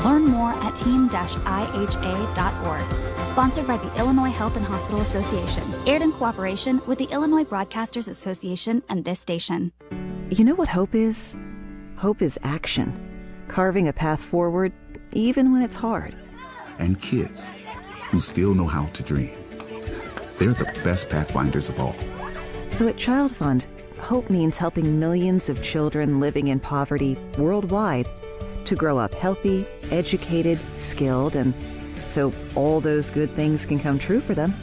Learn more at team-iha.org. Sponsored by the Illinois Health and Hospital Association. Aired in cooperation with the Illinois Broadcasters Association and this station. You know what hope is? Hope is action. Carving a path forward, even when it's hard. And kids who still know how to dream. They're the best pathfinders of all. So at Child Fund, hope means helping millions of children living in poverty worldwide to grow up healthy, educated, skilled, and so all those good things can come true for them.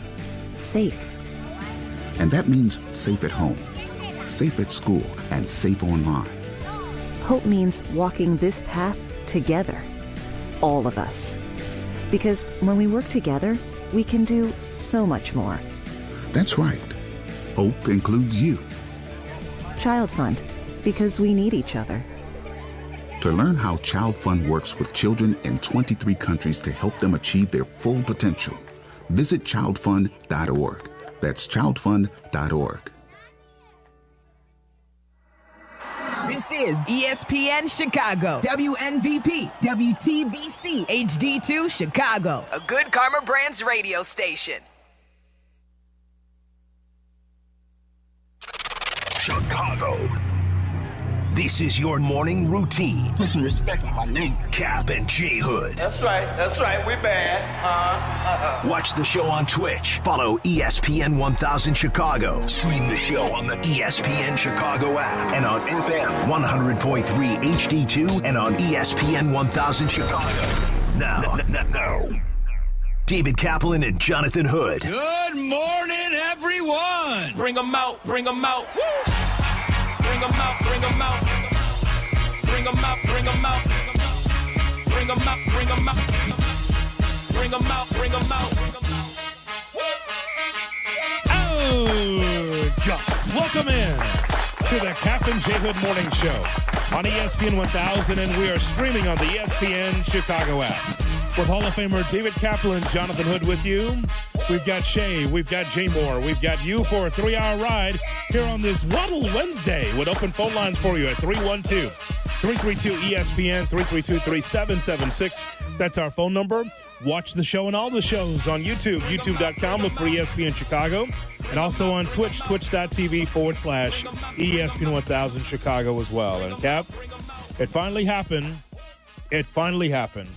Safe. And that means safe at home, safe at school, and safe online. Hope means walking this path together. All of us. Because when we work together, we can do so much more. That's right. Hope includes you. Child Fund, because we need each other. To learn how Child Fund works with children in 23 countries to help them achieve their full potential, visit childfund.org. That's childfund.org. This is ESPN Chicago, WNVP, WTBC, HD2 Chicago, a good Karma Brands radio station. Chicago. This is your morning routine. Put some respect on my name. Kap and J Hood. That's right, we bad. Watch the show on Twitch. Follow ESPN 1000 Chicago. Stream the show on the ESPN Chicago app and on FM 100.3 HD2 and on ESPN 1000 Chicago. Now, David Kaplan and Jonathan Hood. Good morning, everyone. Bring them out. Woo! Bring them out. Bring them out. Bring them out. Bring them out. Bring them out. Bring them out. Bring them out. Bring them out. Bring them out. Oh, God. Welcome in to the Kap and J Hood Morning Show on ESPN 1000, and we are streaming on the ESPN Chicago app. With Hall of Famer David Kaplan, Jonathan Hood with you. We've got Shay, we've got Jay Moore, we've got you for a 3-hour ride here on this Waddle Wednesday with open phone lines for you at 312-332-ESPN, 332-3776. That's our phone number. Watch the show and all the shows on YouTube, youtube.com. Look for ESPN Chicago. And also on Twitch, twitch.tv/ESPN 1000 Chicago as well. And Cap, it finally happened. It finally happened.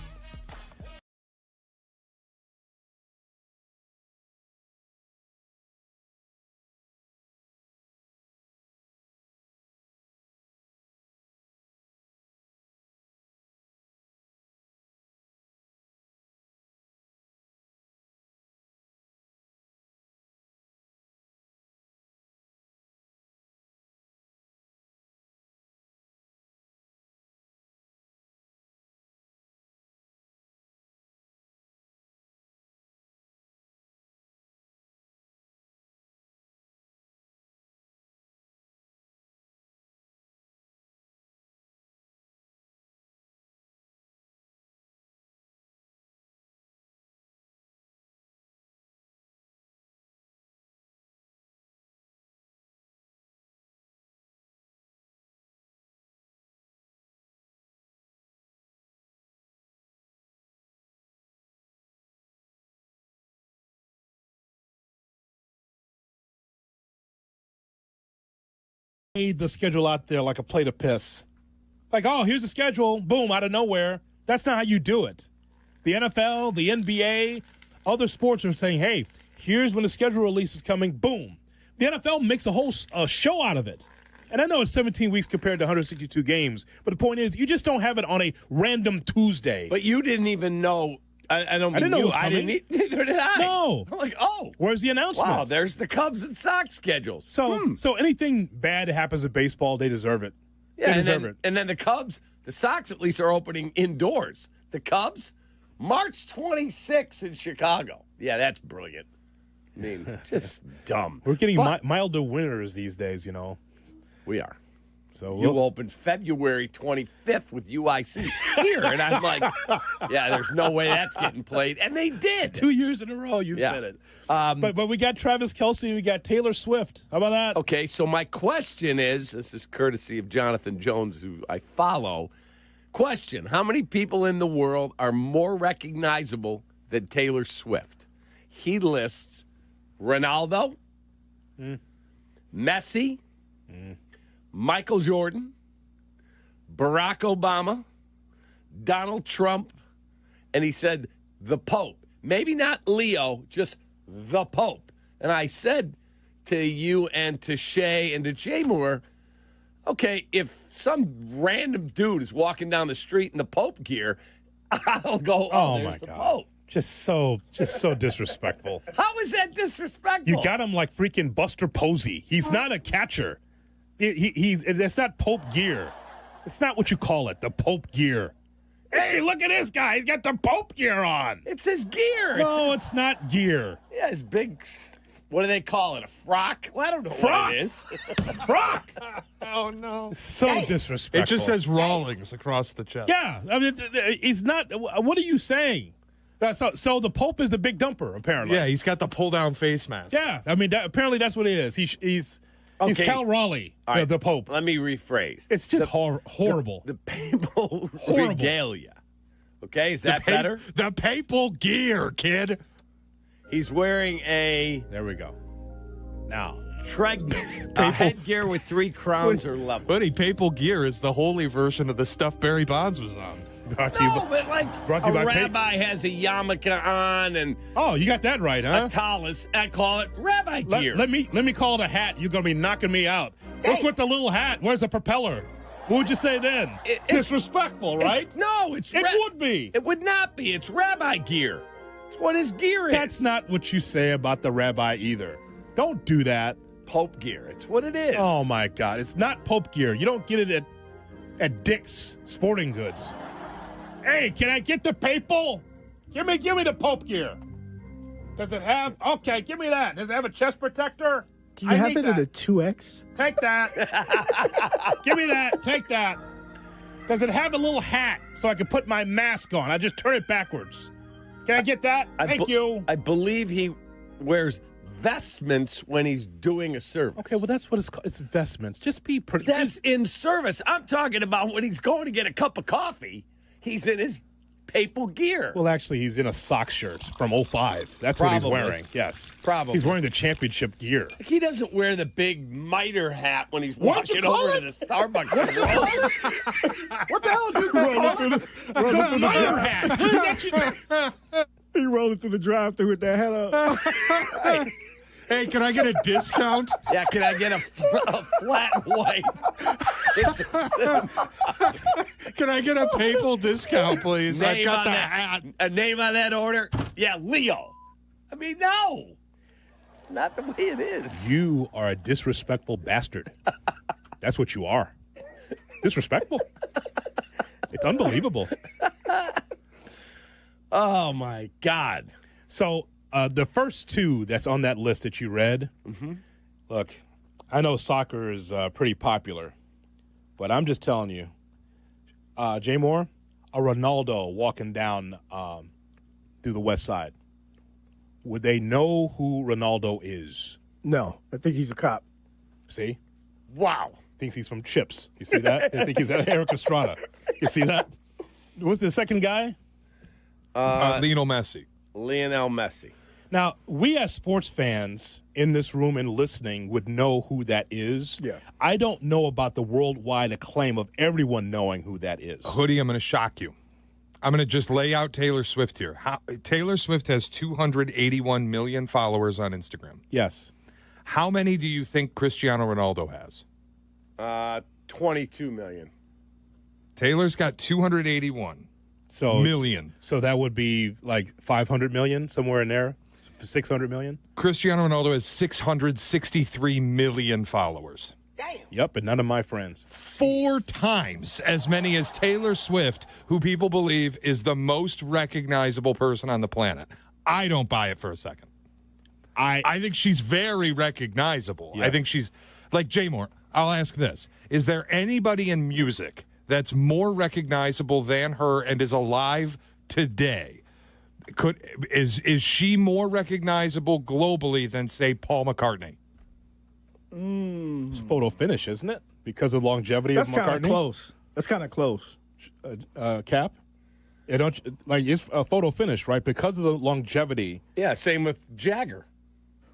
The schedule out there like a plate of piss. Like, oh, here's the schedule, boom, out of nowhere. That's not how you do it. The NFL, the NBA, other sports are saying, hey, here's when the schedule release is coming, boom. The NFL makes a whole show out of it. And I know it's 17 weeks compared to 162 games, but the point is you just don't have it on a random Tuesday. But you didn't even know. I didn't know it was coming. Neither did I. No. I'm like, oh. Where's the announcement? Wow, there's the Cubs and Sox schedules. So anything bad that happens at baseball, they deserve it. Yeah, they deserve it. And then the Cubs, the Sox at least are opening indoors. The Cubs, March 26th in Chicago. Yeah, that's brilliant. I mean, just dumb. We're getting milder winters these days, you know. We are. So you open February 25th with UIC here. And I'm like, yeah, there's no way that's getting played. And they did. 2 years in a row, you said it. But we got Travis Kelce, we got Taylor Swift. How about that? Okay, so my question is, this is courtesy of Jonathan Jones, who I follow. Question: how many people in the world are more recognizable than Taylor Swift? He lists Ronaldo, Messi, Michael Jordan, Barack Obama, Donald Trump, and he said the Pope. Maybe not Leo, just the Pope. And I said to you and to Shay and to Jay Moore, okay, if some random dude is walking down the street in the Pope gear, I'll go, there's the Pope. Just so disrespectful. How is that disrespectful? You got him like freaking Buster Posey. He's not a catcher. It's not Pope gear. It's not what you call it, the Pope gear. Hey, look at this guy. He's got the Pope gear on. It's his gear. No, it's not gear. Yeah, his big, what do they call it, a frock? Well, I don't know what it is. Frock. Oh, no. So disrespectful. It just says Rawlings across the chest. Yeah. I mean, he's not. What are you saying? So the Pope is the big dumper, apparently. Yeah, he's got the pull-down face mask. Yeah. I mean, apparently that's what it is. He's Cal Raleigh, right. the Pope. Let me rephrase. It's just horrible. The papal regalia. Okay, is that better? The papal gear, kid. He's wearing a... There we go. Now. Tregman. A headgear with 3 crowns or levels. Buddy, papal gear is the holy version of the stuff Barry Bonds was on. But like a rabbi has a yarmulke on and... Oh, you got that right, huh? A tallis. I call it rabbi gear. Let me call it a hat. You're going to be knocking me out. Hey. Look with the little hat. Where's the propeller? What would you say then? Disrespectful, right? It would be. It would not be. It's rabbi gear. It's what his gear is. That's not what you say about the rabbi either. Don't do that. Pope gear. It's what it is. Oh, my God. It's not Pope gear. You don't get it at Dick's Sporting Goods. Hey, can I get the papal? Give me the Pope gear. Does it have? Okay, give me that. Does it have a chest protector? Do you have it at a 2X? Take that. Give me that. Take that. Does it have a little hat so I can put my mask on? I just turn it backwards. Can I get that? Thank you. I believe he wears vestments when he's doing a service. Okay, well, that's what it's called. It's vestments. Just be pretty. That's in service. I'm talking about when he's going to get a cup of coffee. He's in his papal gear. Well, actually, he's in a sock shirt from 05. That's what he's wearing. Yes. Probably. He's wearing the championship gear. He doesn't wear the big miter hat when he's walking over to the Starbucks. What the hell did you call it? The miter hat. He rolled through the drive-thru with that hat on. Hey, can I get a discount? Yeah, can I get a flat white? Can I get a papal discount, please? I've got the hat. A name on that order? Yeah, Leo. I mean, no. It's not the way it is. You are a disrespectful bastard. That's what you are. Disrespectful. It's unbelievable. Oh, my God. So... the first 2 that's on that list that you read, look, I know soccer is pretty popular, but I'm just telling you, Jay Moore, a Ronaldo walking down through the West Side, would they know who Ronaldo is? No, I think he's a cop. See? Wow. Thinks he's from Chips. You see that? I think he's Eric Estrada. You see that? What's the second guy? Lionel Messi. Lionel Messi. Now, we as sports fans in this room and listening would know who that is. Yeah. I don't know about the worldwide acclaim of everyone knowing who that is. Hoodie, I'm going to shock you. I'm going to just lay out Taylor Swift here. Taylor Swift has 281 million followers on Instagram. Yes. How many do you think Cristiano Ronaldo has? 22 million. Taylor's got 281 million. So that would be like 500 million, somewhere in there? 600 million? Cristiano Ronaldo has 663 million followers. Damn. Yep, and none of my friends. 4 times as many as Taylor Swift, who people believe is the most recognizable person on the planet. I don't buy it for a second. I think she's very recognizable. Yes. I think she's, like Jay Moore, I'll ask this. Is there anybody in music that's more recognizable than her and is alive today? Is she more recognizable globally than, say, Paul McCartney? It's photo finish, isn't it? Because of longevity of McCartney? That's kind of close. Cap. It don't like it's a photo finish, right? Because of the longevity. Yeah, same with Jagger.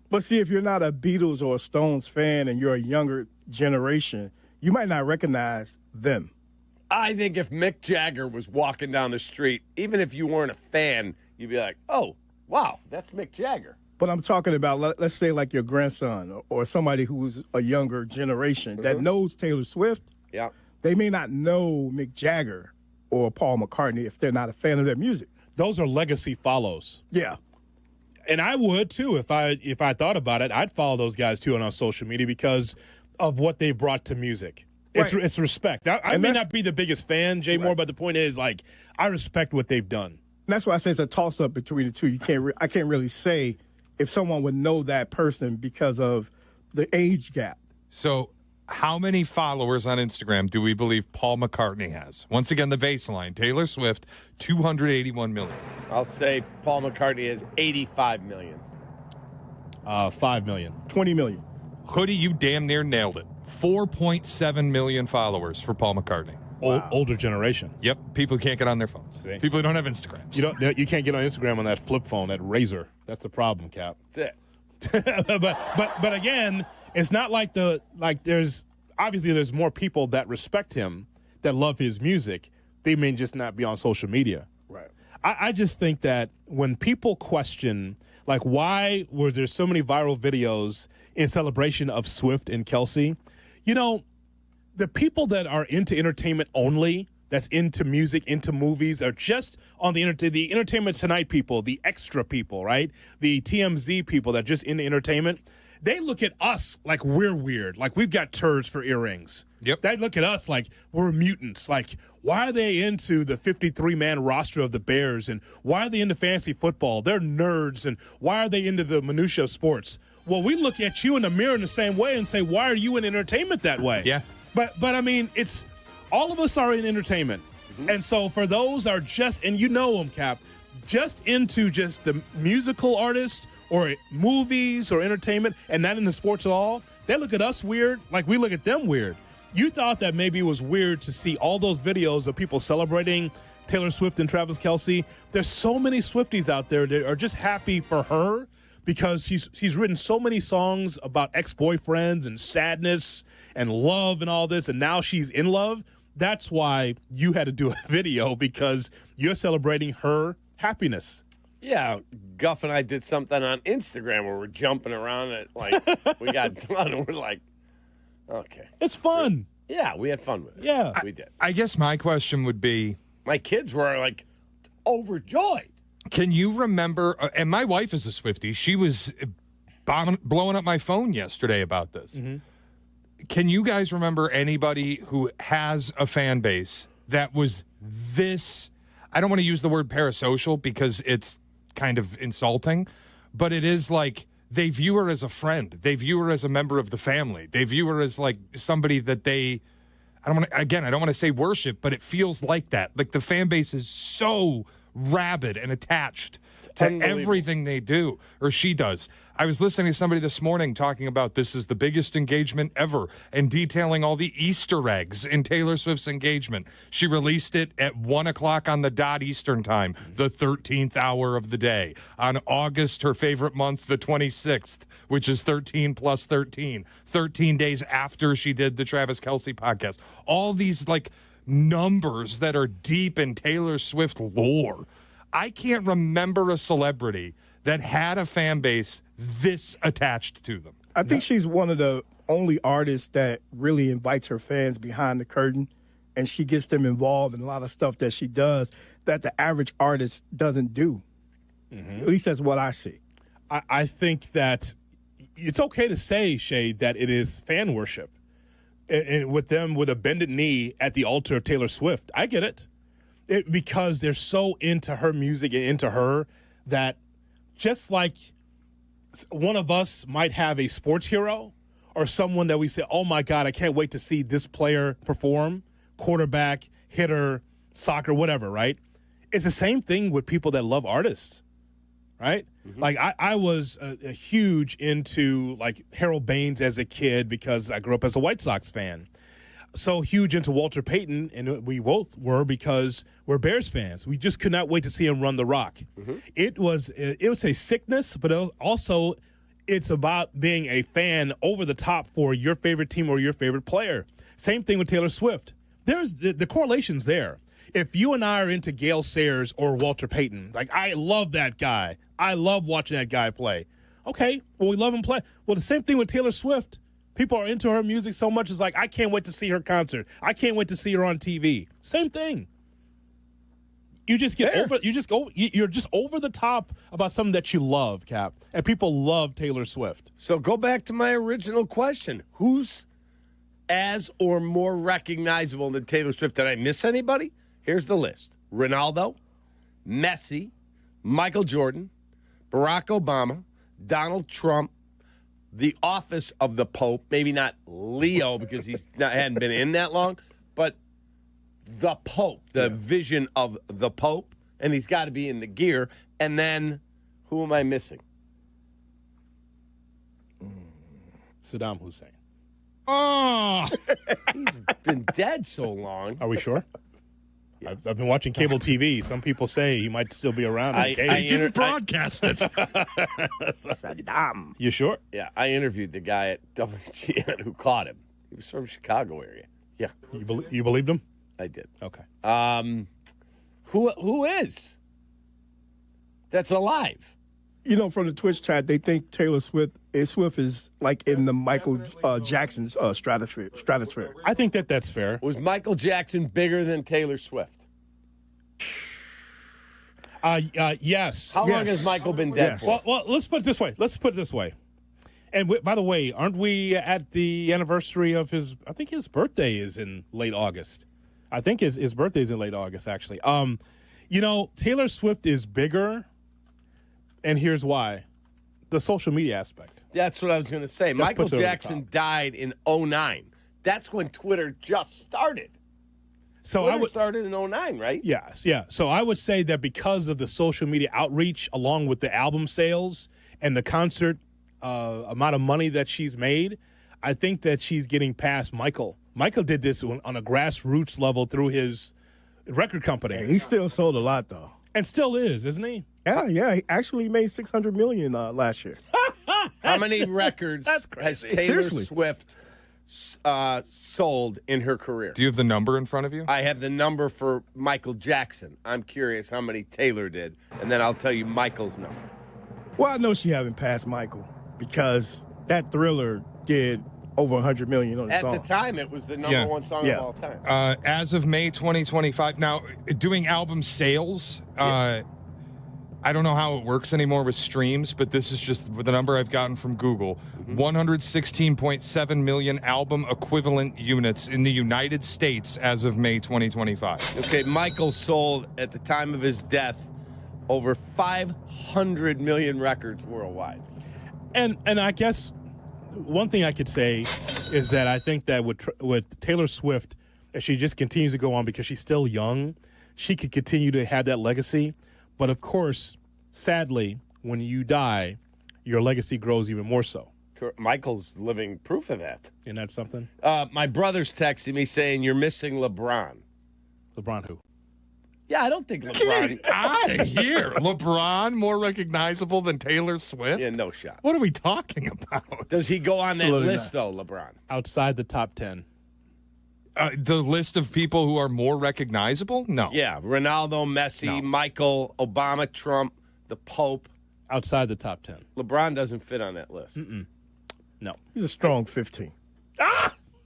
But see, if you're not a Beatles or a Stones fan and you're a younger generation, you might not recognize them. I think if Mick Jagger was walking down the street, even if you weren't a fan, you'd be like, oh, wow, that's Mick Jagger. But I'm talking about, let's say, like your grandson or somebody who's a younger generation that knows Taylor Swift. Yeah. They may not know Mick Jagger or Paul McCartney if they're not a fan of their music. Those are legacy follows. Yeah. And I would, too, if I thought about it. I'd follow those guys, too, on social media because of what they brought to music. It's, Right. it's respect. I may not be the biggest fan, Jay Moore, but the point is, like, I respect what they've done. And that's why I say it's a toss-up between the two. I can't really say if someone would know that person because of the age gap. So how many followers on Instagram do we believe Paul McCartney has? Once again, the baseline. Taylor Swift, 281 million. I'll say Paul McCartney has 85 million. 5 million. 20 million. Hoodie, you damn near nailed it. 4.7 million followers for Paul McCartney. Wow. Older generation. Yep, people who can't get on their phones. See? People who don't have Instagrams. You can't get on Instagram on that flip phone, that Razor. That's the problem, Cap. That's it. but again, it's not like there's more people that respect him, that love his music. They may just not be on social media. Right. I just think that when people question, like, why were there so many viral videos in celebration of Swift and Kelsey, the people that are into entertainment only, that's into music, into movies, are just on the Entertainment Tonight people, the extra people, right? The TMZ people that are just into entertainment. They look at us like we're weird, like we've got turds for earrings. Yep. They look at us like we're mutants. Like, why are they into the 53-man roster of the Bears? And why are they into fantasy football? They're nerds. And why are they into the minutia of sports? Well, we look at you in the mirror in the same way and say, why are you in entertainment that way? Yeah. But I mean, it's all of us are in entertainment. Mm-hmm. And so for those are just, and you know them, Cap, just into just the musical artist or movies or entertainment and not into sports at all, they look at us weird like we look at them weird. You thought that maybe it was weird to see all those videos of people celebrating Taylor Swift and Travis Kelce. There's so many Swifties out there that are just happy for her because she's written so many songs about ex-boyfriends and sadness and love and all this, and now she's in love. That's why you had to do a video, because you're celebrating her happiness. Yeah, Guff and I did something on Instagram where we're jumping around it like we got done, and we're like, okay. It's fun. Yeah, we had fun with it. Yeah. We did. I guess my question would be, my kids were like overjoyed. can you remember, and my wife is a Swiftie, she was blowing up my phone yesterday about this. Mm-hmm. Can you guys remember anybody who has a fan base that was this, I don't want to use the word parasocial because it's kind of insulting, but it is like they view her as a friend. They view her as a member of the family. They view her as like somebody that they, I don't want to say worship, but it feels like that. Like the fan base is so rabid and attached to everything they do, or she does. I was listening to somebody this morning talking about this is the biggest engagement ever and detailing all the Easter eggs in Taylor Swift's engagement. She released it at 1 o'clock on the dot Eastern time, the 13th hour of the day. On August, her favorite month, the 26th, which is 13 plus 13, 13 days after she did the Travis Kelce podcast. All these like numbers that are deep in Taylor Swift lore. I can't remember a celebrity that had a fan base this attached to them. I think she's one of the only artists that really invites her fans behind the curtain, and she gets them involved in a lot of stuff that she does that the average artist doesn't do. Mm-hmm. At least that's what I see. I think that it's okay to say, Shay, that it is fan worship. And with them with a bended knee at the altar of Taylor Swift. I get it. Because they're so into her music and into her that just like one of us might have a sports hero or someone that we say, oh, my God, I can't wait to see this player perform, quarterback, hitter, soccer, whatever, right? It's the same thing with people that love artists, right? Mm-hmm. Like I was a huge into like Harold Baines as a kid because I grew up as a White Sox fan. so huge into Walter Payton, and we both were because we're Bears fans. We just could not wait to see him run the rock. It was a sickness, but it's about being a fan over the top for your favorite team or your favorite player. Same thing with Taylor Swift. There's the correlation's there. If you and I are into Gale Sayers or Walter Payton, like I love that guy. I love watching that guy play. Okay, well, we love him play. Well, the same thing with Taylor Swift. People are into her music so much, it's like, I can't wait to see her concert. I can't wait to see her on TV. Same thing. You just get you're just over the top about something that you love, Cap. And people love Taylor Swift. So go back to my original question. Who's as or more recognizable than Taylor Swift? Did I miss anybody? Here's the list. Ronaldo, Messi, Michael Jordan, Barack Obama, Donald Trump, the office of the Pope, maybe not Leo because hadn't been in that long, but the Pope, the vision of the Pope, and he's got to be in the gear. And then, who am I missing? Saddam Hussein. Oh! He's been dead so long. Are we sure? Yes. I've been watching cable TV. Some people say he might still be around. I didn't broadcast it. Saddam. You sure? Yeah, I interviewed the guy at WGN who caught him. He was from Chicago area. Yeah. You believed him? I did. Okay. Who is? That's alive. You know, from the Twitch chat, they think Taylor Swift is like in the Michael Jackson's stratosphere. I think that's fair. Was Michael Jackson bigger than Taylor Swift? Yes. How long has Michael been dead for? Well, let's put it this way. And by the way, aren't we at the anniversary of his? I think his birthday is in late August. I think his birthday is in late August, actually. You know, Taylor Swift is bigger. And here's why. The social media aspect. That's what I was going to say. Michael Jackson died in 2009. That's when Twitter just started. So Twitter started in 2009, right? Yes, yeah. So I would say that because of the social media outreach, along with the album sales and the concert amount of money that she's made, I think that she's getting past Michael. Michael did this on a grassroots level through his record company. Yeah, he still sold a lot, though. And still is, isn't he? Yeah. He actually made $600 million last year. How many records has Taylor Swift sold in her career? Do you have the number in front of you? I have the number for Michael Jackson. I'm curious how many Taylor did, and then I'll tell you Michael's number. Well, I know she haven't passed Michael because that Thriller did over $100 million on its own. At the time, it was the number one song of all time. As of May 2025. Now, doing album sales, I don't know how it works anymore with streams, but this is just the number I've gotten from Google. 116.7 million album equivalent units in the United States as of May 2025. Okay, Michael sold, at the time of his death, over 500 million records worldwide. And I guess one thing I could say is that I think that with Taylor Swift, as she just continues to go on because she's still young, she could continue to have that legacy. But, of course, sadly, when you die, your legacy grows even more so. Michael's living proof of that. Isn't that something? My brother's texting me saying you're missing LeBron. LeBron who? Yeah, I don't think LeBron. Get out of here. LeBron more recognizable than Taylor Swift? Yeah, no shot. What are we talking about? Does he go on that list, though, LeBron? Outside the top 10. The list of people who are more recognizable? No. Yeah, Ronaldo, Messi, Michael, Obama, Trump, the Pope. Outside the top 10. LeBron doesn't fit on that list. No. He's a strong 15.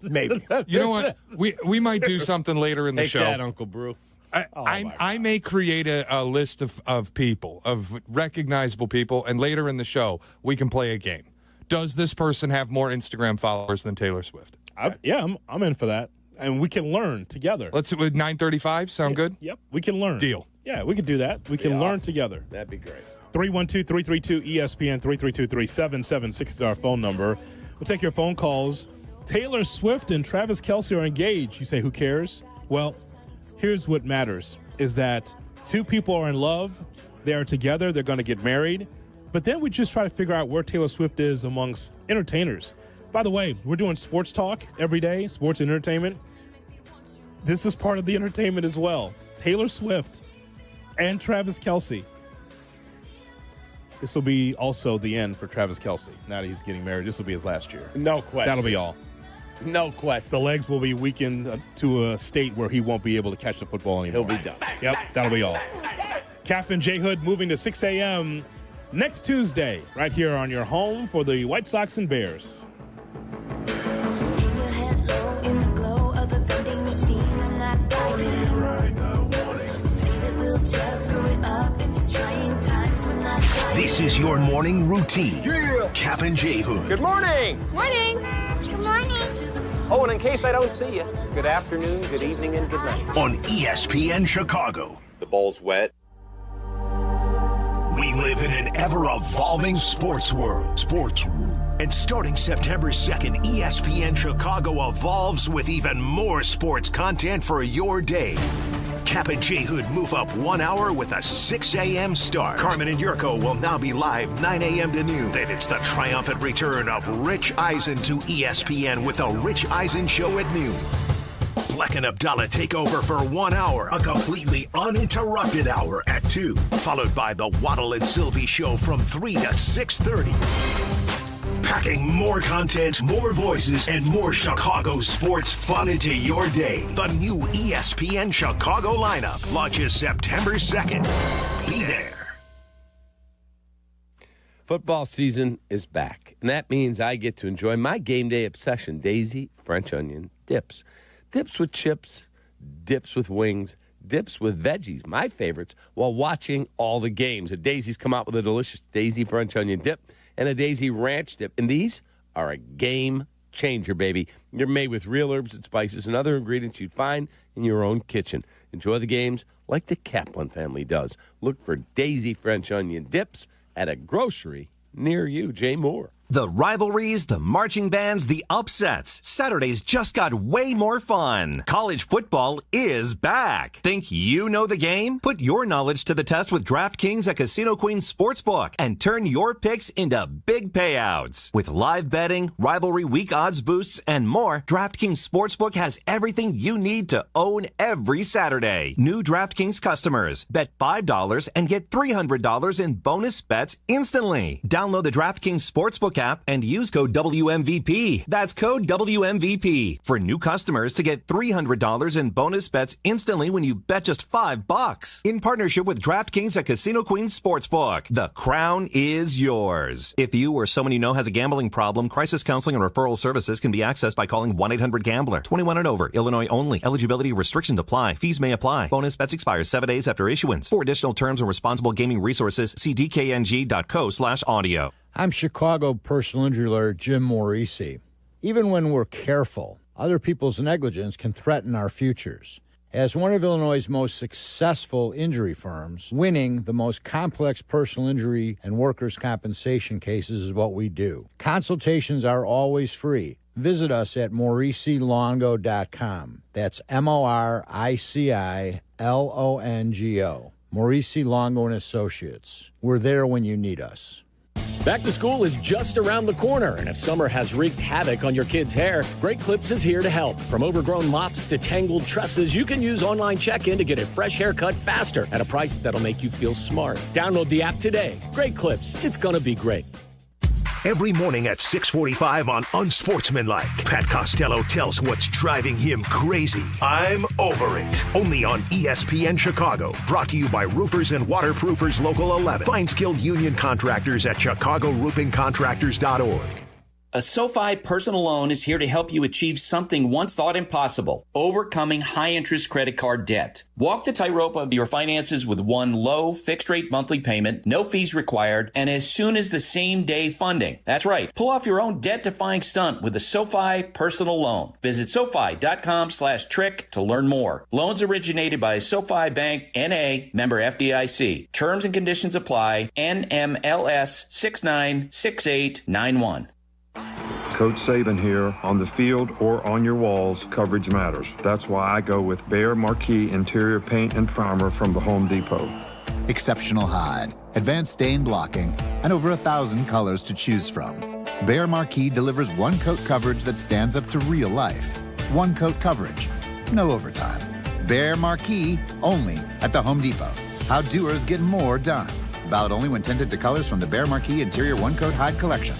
Maybe. You know what? We might do something later in the show. Take that, Uncle Brew. I may create a list of people, of recognizable people, and later in the show, we can play a game. Does this person have more Instagram followers than Taylor Swift? I'm in for that. And we can learn together. Let's with 9:35. Sound good? Yep. We can learn. Deal. Yeah, we can do that. We can learn together. That'd be great. 312-332-ESPN, 332-3776 is our phone number. We'll take your phone calls. Taylor Swift and Travis Kelce are engaged. You say, who cares? Well, here's what matters, is that two people are in love. They are together. They're going to get married. But then we just try to figure out where Taylor Swift is amongst entertainers. By the way, we're doing sports talk every day, sports and entertainment. this is part of the entertainment as well. Taylor Swift and Travis Kelce. This will be also the end for Travis Kelce. Now that he's getting married, this will be his last year. No question. That'll be all. No question. The legs will be weakened to a state where he won't be able to catch the football anymore. He'll be done. Yep, that'll be all. Kap and J Hood moving to 6 a.m. next Tuesday, right here on your home for the White Sox and Bears. Hang your head low in the glow of the vending machine. I'm not dying. We say that we'll just screw it up in these trying times. We're not dying. This is your morning routine. Yeah. Kap and J Hood. Good morning. Morning. Good morning. Oh, and in case I don't see you, good afternoon, good evening, and good night. On ESPN Chicago. The ball's wet. We live in an ever-evolving sports world. And starting September 2nd, ESPN Chicago evolves with even more sports content for your day. Kap and J Hood move up 1 hour with a 6 a.m. start. Carmen and Jurko will now be live 9 a.m. to noon. Then it's the triumphant return of Rich Eisen to ESPN with a Rich Eisen show at noon. Black and Abdallah take over for 1 hour, a completely uninterrupted hour at 2, followed by the Waddle and Silvy show from 3 to 6:30. Packing more content, more voices, and more Chicago sports fun into your day. The new ESPN Chicago lineup launches September 2nd. Be there. Football season is back, and that means I get to enjoy my game day obsession, Daisy French onion dips. Dips with chips, dips with wings, dips with veggies, my favorites, while watching all the games. And Daisy's come out with a delicious Daisy French onion dip and a Daisy ranch dip. And these are a game changer, baby. They're made with real herbs and spices and other ingredients you'd find in your own kitchen. Enjoy the games like the Kaplan family does. Look for Daisy French onion dips at a grocery near you. Jay Moore. The rivalries, the marching bands, the upsets. Saturdays just got way more fun. College football is back. Think you know the game? Put your knowledge to the test with DraftKings at Casino Queen Sportsbook and turn your picks into big payouts. With live betting, rivalry week odds boosts, and more, DraftKings Sportsbook has everything you need to own every Saturday. New DraftKings customers, bet $5 and get $300 in bonus bets instantly. Download the DraftKings Sportsbook app and use code WMVP. That's code WMVP for new customers to get $300 in bonus bets instantly when you bet just $5. In partnership with DraftKings at Casino Queen Sportsbook. The crown is yours. If you or someone you know has a gambling problem, crisis counseling and referral services can be accessed by calling 1-800-GAMBLER. 21 and over. Illinois only. Eligibility restrictions apply. Fees may apply. Bonus bets expire 7 days after issuance. For additional terms and responsible gaming resources, see dkng.co/audio. I'm Chicago personal injury lawyer Jim Morisi. Even when we're careful, other people's negligence can threaten our futures. As one of Illinois' most successful injury firms, winning the most complex personal injury and workers' compensation cases is what we do. Consultations are always free. Visit us at MorisiLongo.com. That's MoriciLongo. Morisi Longo & Associates. We're there when you need us. Back to school is just around the corner, and if summer has wreaked havoc on your kids' hair, Great Clips is here to help. From overgrown mops to tangled tresses, you can use online check-in to get a fresh haircut faster at a price that'll make you feel smart. Download the app today. Great Clips. It's gonna be great. Every morning at 6:45 on Unsportsmanlike, Pat Costello tells what's driving him crazy. I'm over it. Only on ESPN Chicago. Brought to you by Roofers and Waterproofers Local 11. Find skilled union contractors at ChicagoRoofingContractors.org. A SoFi personal loan is here to help you achieve something once thought impossible, overcoming high-interest credit card debt. Walk the tightrope of your finances with one low, fixed-rate monthly payment, no fees required, and as soon as the same-day funding. That's right. Pull off your own debt-defying stunt with a SoFi personal loan. Visit SoFi.com/trick to learn more. Loans originated by SoFi Bank, N.A., member FDIC. Terms and conditions apply. NMLS 696891. Coach Saban here. On the field or on your walls, coverage matters. That's why I go with Behr Marquee Interior Paint and Primer from the Home Depot. Exceptional hide, advanced stain blocking, and over 1,000 colors to choose from. Behr Marquee delivers one-coat coverage that stands up to real life. One-coat coverage. no overtime. Bear Marquee, only at the Home Depot. How doers get more done. Valid only when tinted to colors from the Bear Marquee Interior One Coat Hide Collection.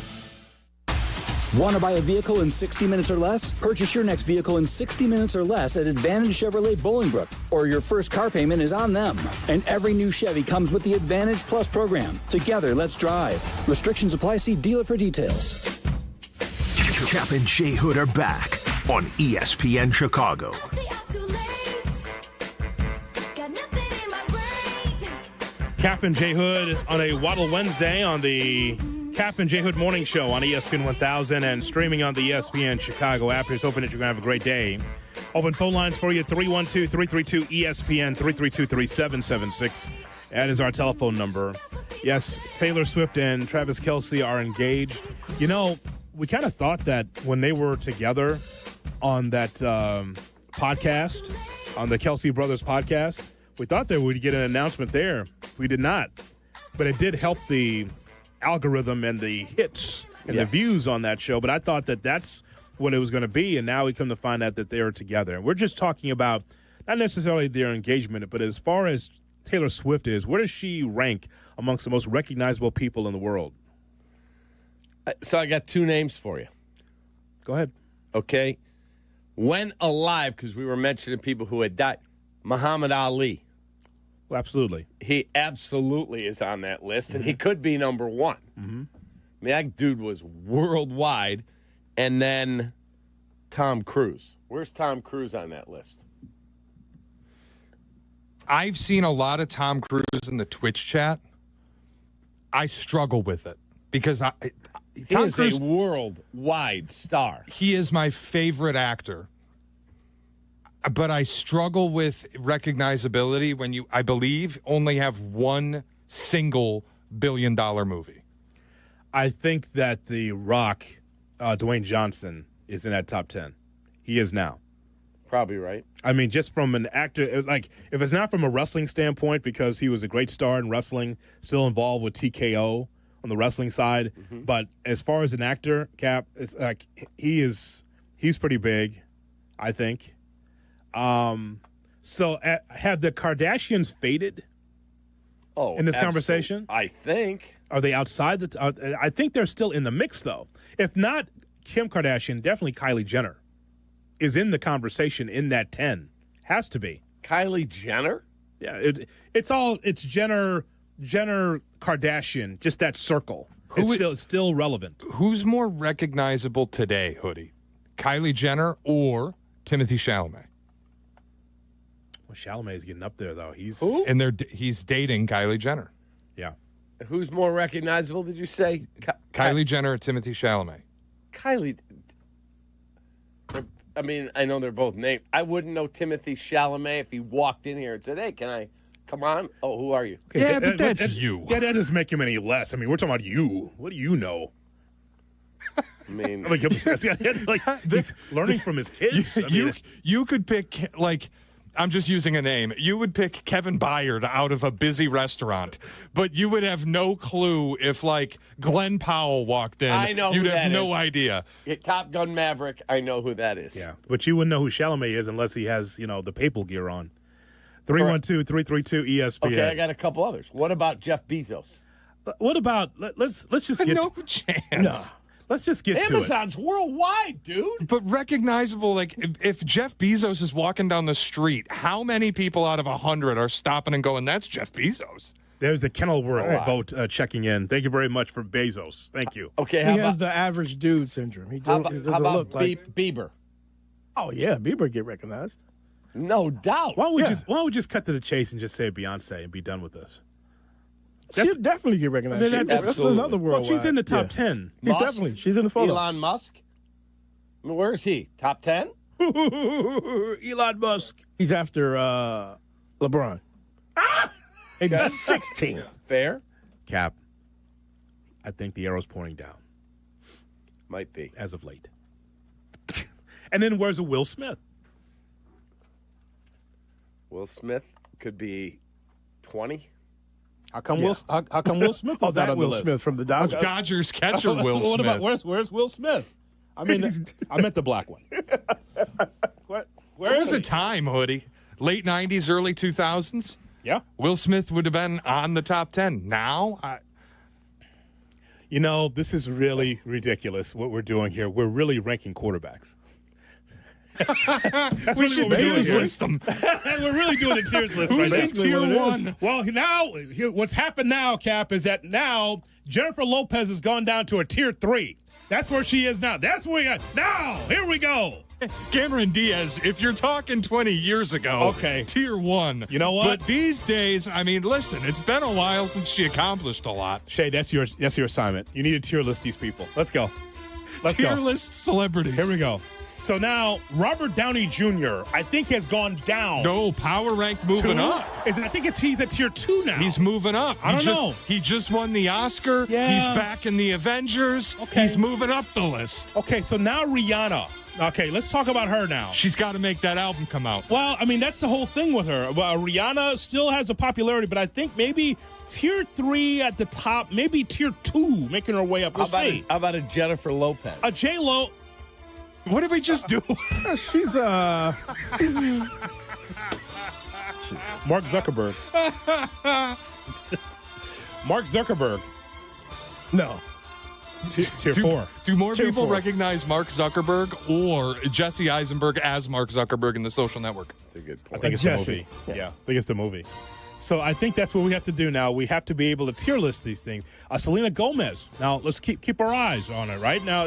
Want to buy a vehicle in 60 minutes or less? Purchase your next vehicle in 60 minutes or less at Advantage Chevrolet Bolingbrook, or your first car payment is on them. And every new Chevy comes with the Advantage Plus program. Together, let's drive. Restrictions apply. See dealer for details. Kap and J Hood are back on ESPN Chicago. Kap and J Hood on a Waddle Wednesday on the Kap and J Hood Morning Show on ESPN 1000 and streaming on the ESPN Chicago app. Here's hoping that you're going to have a great day. Open phone lines for you, 312-332-ESPN, 332-3776. That is our telephone number. Yes, Taylor Swift and Travis Kelce are engaged. You know, we kind of thought that when they were together on that podcast, on the Kelce Brothers podcast, we thought that we'd get an announcement there. We did not. But it did help the algorithm and the hits and the views on that show. But I thought that that's what it was going to be, and now we come to find out that they are together. And we're just talking about not necessarily their engagement, but as far as Taylor Swift is, where does she rank amongst the most recognizable people in the world? So I got two names for you. Go ahead. Okay. When alive, because we were mentioning people who had died, Muhammad Ali. Well, absolutely. He absolutely is on that list, and he could be number one. Mm-hmm. I mean, that dude was worldwide. And then Tom Cruise. Where's Tom Cruise on that list? I've seen a lot of Tom Cruise in the Twitch chat. I struggle with it because Tom Cruise is a worldwide star. He is my favorite actor. But I struggle with recognizability when you, I believe, only have one single billion-dollar movie. I think that The Rock, Dwayne Johnson, is in that top 10. He is now. Probably right. I mean, just from an actor, like, if it's not from a wrestling standpoint, because he was a great star in wrestling, still involved with TKO on the wrestling side. Mm-hmm. But as far as an actor, Cap, it's like he's pretty big, I think. So have the Kardashians faded in this conversation? I think. Are they outside I think they're still in the mix, though. If not Kim Kardashian, definitely Kylie Jenner is in the conversation in that 10. Has to be. Kylie Jenner? Yeah, it's Jenner, Kardashian, just that circle. It's still relevant. Who's more recognizable today, Hoodie? Kylie Jenner or Timothy Chalamet? Well, Chalamet is getting up there, though. He's dating Kylie Jenner. Yeah. Who's more recognizable, did you say? Kylie Jenner or Timothy Chalamet? Kylie. I mean, I know they're both named. I wouldn't know Timothy Chalamet if he walked in here and said, hey, can I come on? Oh, who are you? Okay, yeah, but that's you. Yeah, that doesn't make him any less. I mean, we're talking about you. What do you know? I mean, he's learning from his kids. You could pick, like, I'm just using a name. You would pick Kevin Byard out of a busy restaurant, but you would have no clue if, like, Glenn Powell walked in. I know You'd who have that no is. idea. Top Gun Maverick, I know who that is. Yeah, but you wouldn't know who Chalamet is unless he has, the papal gear on. 312-332-ESPN. Okay, I got a couple others. What about Jeff Bezos? What about, let's just get... No chance. No. Let's just get to it. Amazon's worldwide, dude. But recognizable, like, if Jeff Bezos is walking down the street, how many people out of 100 are stopping and going, that's Jeff Bezos? There's the Kenilworth vote checking in. Thank you very much for Bezos. Thank you. Okay, he has the average dude syndrome. He how doesn't about look like Bieber? Oh yeah, Bieber get recognized. No doubt. Why don't we just cut to the chase and just say Beyonce and be done with this? She'll definitely get recognized. That's another world. Well, she's in the top 10. She's in the photo. Elon Musk? I mean, where's he? Top 10? Elon Musk. He's after LeBron. Maybe 16. Fair. Cap. I think the arrow's pointing down. Might be. As of late. And then where's a Will Smith? Will Smith could be 20. How come Will Smith is not on the list? Will Smith from the Dodgers. Dodgers catcher Will Smith. Where's Will Smith? I mean, I meant the black one. Where was a time, Hoodie? Late 90s, early 2000s? Yeah. Will Smith would have been on the top 10. Now, this is really ridiculous what we're doing here. We're really ranking quarterbacks. That's we really should what we're tiers doing list them. We're really doing a tiers list Who's right in now. tier one? Well, now, what's happened now, Cap, is that now Jennifer Lopez has gone down to a tier 3. That's where she is now. That's where we got. Now, here we go. Cameron Diaz, if you're talking 20 years ago, okay, tier 1. You know what? But these days, I mean, listen, it's been a while since she accomplished a lot. Shay, that's your assignment. You need to tier list these people. Let's go. Tier list celebrities. Here we go. So now, Robert Downey Jr., I think, has gone down. No, power rank moving up. I think he's at tier 2 now. He's moving up. I don't know. He just won the Oscar. Yeah. He's back in the Avengers. Okay. He's moving up the list. Okay, so now Rihanna. Okay, let's talk about her now. She's got to make that album come out. Well, I mean, that's the whole thing with her. Well, Rihanna still has the popularity, but I think maybe tier 3 at the top, maybe tier 2 making her way up. We'll see. How about a Jennifer Lopez? A J-Lo. What did we just do? She's Mark Zuckerberg. Mark Zuckerberg. No. Tier 4. Do more Tier people 4. recognize Mark Zuckerberg or Jesse Eisenberg as Mark Zuckerberg in The Social Network? That's a good point. I think it's Jesse. the movie. Yeah, I think it's the movie. So I think that's what we have to do now. We have to be able to tier list these things. Selena Gomez. Now let's keep our eyes on it. Right now,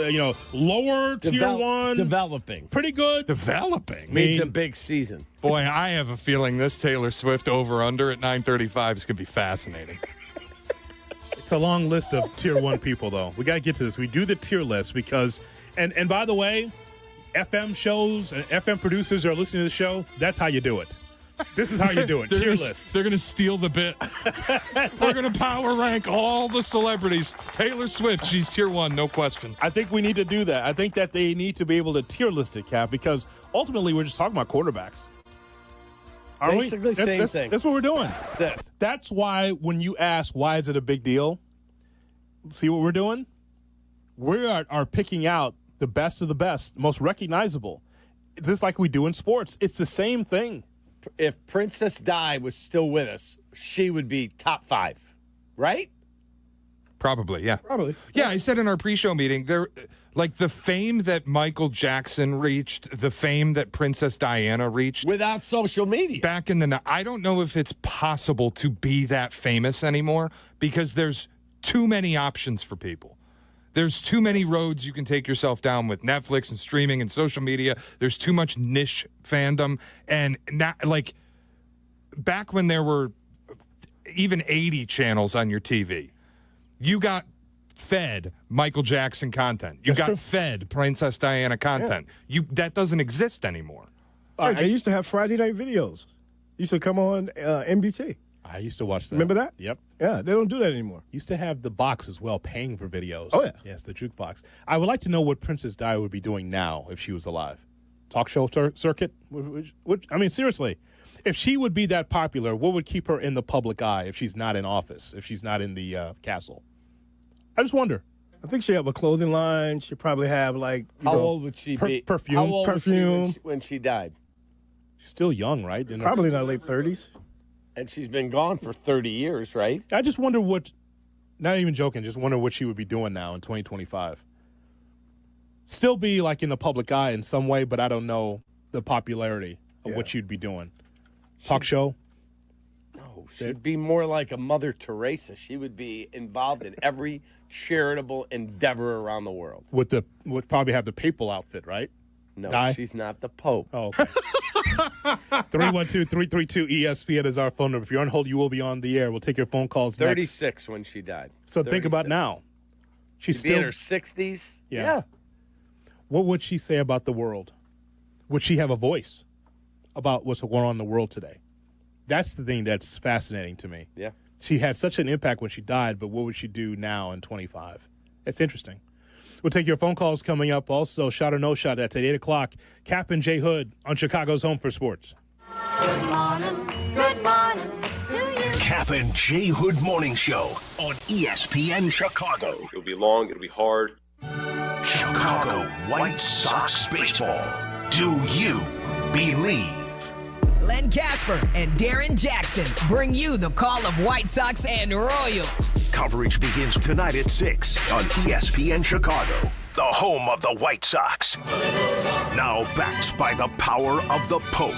lower tier 1, developing, pretty good. Developing means a big season. Boy, I have a feeling this Taylor Swift over/under at 935 is going to be fascinating. It's a long list of tier 1 people, though. We got to get to this. We do the tier list because, and by the way, FM shows and FM producers are listening to the show. That's how you do it. This is how you do it. Tier list. They're going to steal the bit. We're going to power rank all the celebrities. Taylor Swift, she's tier 1, no question. I think we need to do that. I think that they need to be able to tier list it, Cap, because ultimately we're just talking about quarterbacks. Aren't Basically, we? same thing. That's what we're doing. That's why when you ask why is it a big deal, see what we're doing? We are picking out the best of the best, most recognizable. Just like we do in sports. It's the same thing. If Princess Di was still with us, she would be top 5, right? Probably, yeah. Probably. Yeah, I said in our pre-show meeting, like the fame that Michael Jackson reached, the fame that Princess Diana reached. Without social media. Back in I don't know if it's possible to be that famous anymore because there's too many options for people. There's too many roads you can take yourself down with Netflix and streaming and social media. There's too much niche fandom. And not, like back when there were even 80 channels on your TV, you got fed Michael Jackson content. You got fed Princess Diana content. That doesn't exist anymore. They used to have Friday night videos. Used to come on NBC. I used to watch that. Remember that? Yep. Yeah, they don't do that anymore. Used to have the box as well, paying for videos. Oh, yeah. Yes, the jukebox. I would like to know what Princess Di would be doing now if she was alive. Talk show circuit? I mean, seriously, if she would be that popular, what would keep her in the public eye if she's not in office, if she's not in the castle? I just wonder. I think she have a clothing line. She probably have How old would she be? Perfume. How old was she when she died? She's still young, right? Probably in her late 30s. And she's been gone for 30 years, right? I just wonder not even joking, just wonder what she would be doing now in 2025. Still be like in the public eye in some way, but I don't know the popularity of what she'd be doing. Talk show? No, she'd be more like a Mother Teresa. She would be involved in every charitable endeavor around the world. Would probably have the papal outfit, right? No, she's not the Pope. Oh, okay. 312-332-ESPN is our phone number. If you're on hold, you will be on the air. We'll take your phone calls 36 when she died. So think about now. She's still in her 60s. Yeah. What would she say about the world? Would she have a voice about what's going on in the world today? That's the thing that's fascinating to me. Yeah. She had such an impact when she died, but what would she do now in 25? It's interesting. We'll take your phone calls coming up. Also, shot or no shot. That's at 8 o'clock. Kap and J Hood on Chicago's Home for Sports. Good morning. Good morning. Kap and J Hood Morning Show on ESPN Chicago. It'll be long. It'll be hard. Chicago White Sox baseball. Do you Believe. Len Casper and Darren Jackson bring you the call of White Sox and Royals. Coverage begins tonight at 6 on ESPN Chicago, the home of the White Sox. Now backed by the power of the Pope.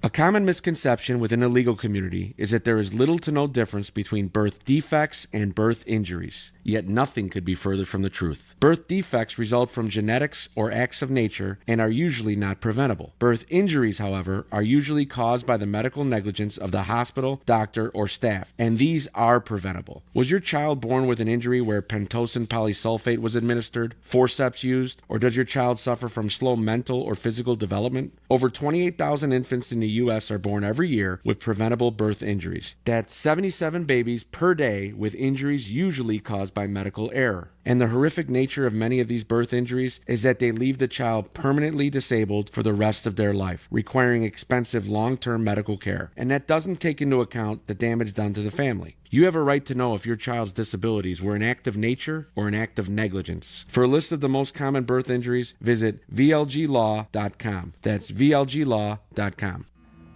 A common misconception within the legal community is that there is little to no difference between birth defects and birth injuries, yet nothing could be further from the truth. Birth defects result from genetics or acts of nature and are usually not preventable. Birth injuries, however, are usually caused by the medical negligence of the hospital, doctor, or staff, and these are preventable. Was your child born with an injury where pentosan polysulfate was administered, forceps used, or does your child suffer from slow mental or physical development? Over 28,000 infants in the U.S. are born every year with preventable birth injuries. That's 77 babies per day with injuries usually caused by medical error. And the horrific nature of many of these birth injuries is that they leave the child permanently disabled for the rest of their life, requiring expensive long-term medical care. And that doesn't take into account the damage done to the family. You have a right to know if your child's disabilities were an act of nature or an act of negligence. For a list of the most common birth injuries, visit VLGlaw.com. That's VLGlaw.com.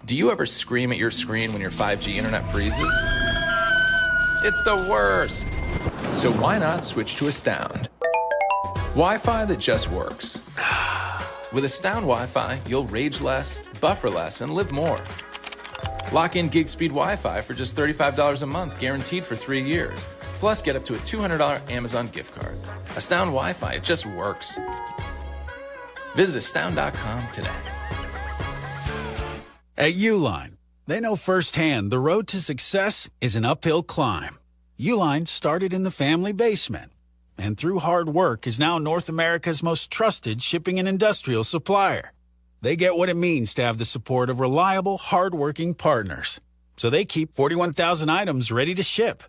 Do you ever scream at your screen when your 5G internet freezes? It's the worst. So why not switch to Astound? Wi-Fi that just works. With Astound Wi-Fi, you'll rage less, buffer less, and live more. Lock in gig speed Wi-Fi for just $35 a month, guaranteed for 3 years. Plus, get up to a $200 Amazon gift card. Astound Wi-Fi, it just works. Visit astound.com today. At Uline, they know firsthand the road to success is an uphill climb. Uline started in the family basement, and through hard work is now North America's most trusted shipping and industrial supplier. They get what it means to have the support of reliable, hard-working partners. So they keep 41,000 items ready to ship.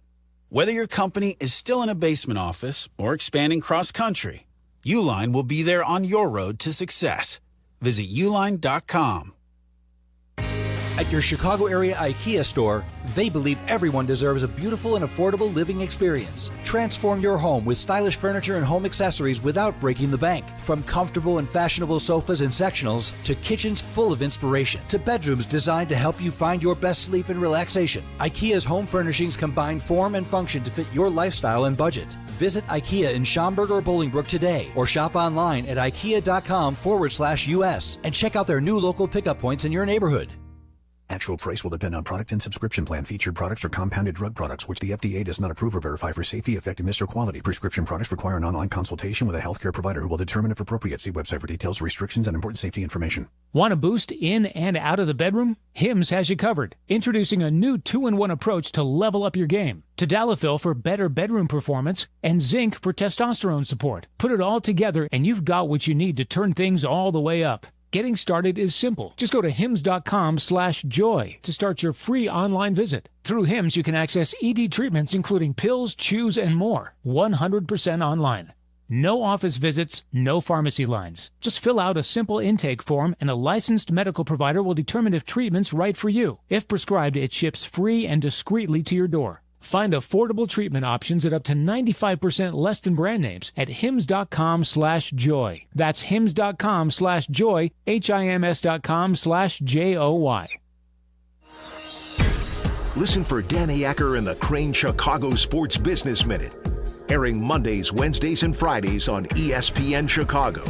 Whether your company is still in a basement office or expanding cross-country, Uline will be there on your road to success. Visit uline.com. At your Chicago area IKEA store, they believe everyone deserves a beautiful and affordable living experience. Transform your home with stylish furniture and home accessories without breaking the bank. From comfortable and fashionable sofas and sectionals to kitchens full of inspiration to bedrooms designed to help you find your best sleep and relaxation. IKEA's home furnishings combine form and function to fit your lifestyle and budget. Visit IKEA in Schaumburg or Bolingbrook today or shop online at ikea.com/US and check out their new local pickup points in your neighborhood. Actual price will depend on product and subscription plan. Featured products are compounded drug products, which the FDA does not approve or verify for safety, effectiveness, or quality. Prescription products require an online consultation with a healthcare provider who will determine if appropriate. See website for details, restrictions, and important safety information. Want a boost in and out of the bedroom? Hims has you covered. Introducing a new 2-in-1 approach to level up your game. Tadalafil for better bedroom performance and zinc for testosterone support. Put it all together and you've got what you need to turn things all the way up. Getting started is simple. Just go to hims.com/joy to start your free online visit. Through Hims, you can access ED treatments including pills, chews, and more. 100% online. No office visits, no pharmacy lines. Just fill out a simple intake form and a licensed medical provider will determine if treatment's right for you. If prescribed, it ships free and discreetly to your door. Find affordable treatment options at up to 95% less than brand names at hims.com/joy. That's hims.com/joy, HIMS.com/JOY. Listen for Danny Acker and the Crane Chicago Sports Business Minute, airing Mondays, Wednesdays, and Fridays on ESPN Chicago.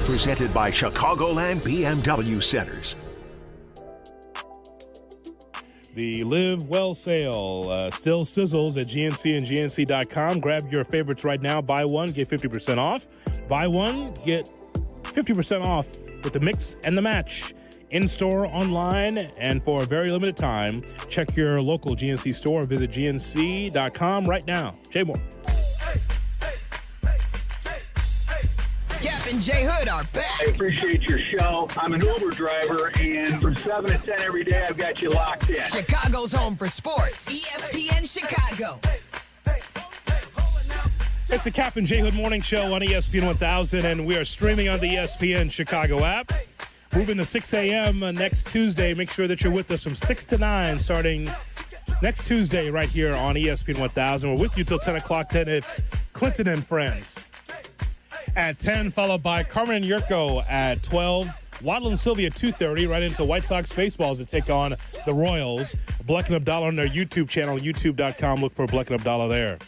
Presented by Chicagoland BMW Centers. The Live Well sale still sizzles at GNC and GNC.com. Grab your favorites right now. Buy one, get 50% off. Buy one, get 50% off with the mix and the match. In-store, online, and for a very limited time. Check your local GNC store. Visit GNC.com right now. Jay Moore. Kap and J Hood are back. I appreciate your show. I'm an Uber driver, and from 7 to 10 every day, I've got you locked in. Chicago's home for sports. ESPN Chicago. It's the Kap and J Hood Morning Show on ESPN 1000, and we are streaming on the ESPN Chicago app. Moving to 6 a.m. Next Tuesday. Make sure that you're with us from 6 to 9 starting next Tuesday right here on ESPN 1000. We're with you till 10 o'clock. Then it's Clinton and Friends. at 10, followed by Carmen and Jurko at 12. Waddle and Silvy at 2:30, right into White Sox baseball as they take on the Royals. Bleck and Abdallah on their YouTube channel, youtube.com. Look for Bleck and Abdallah there.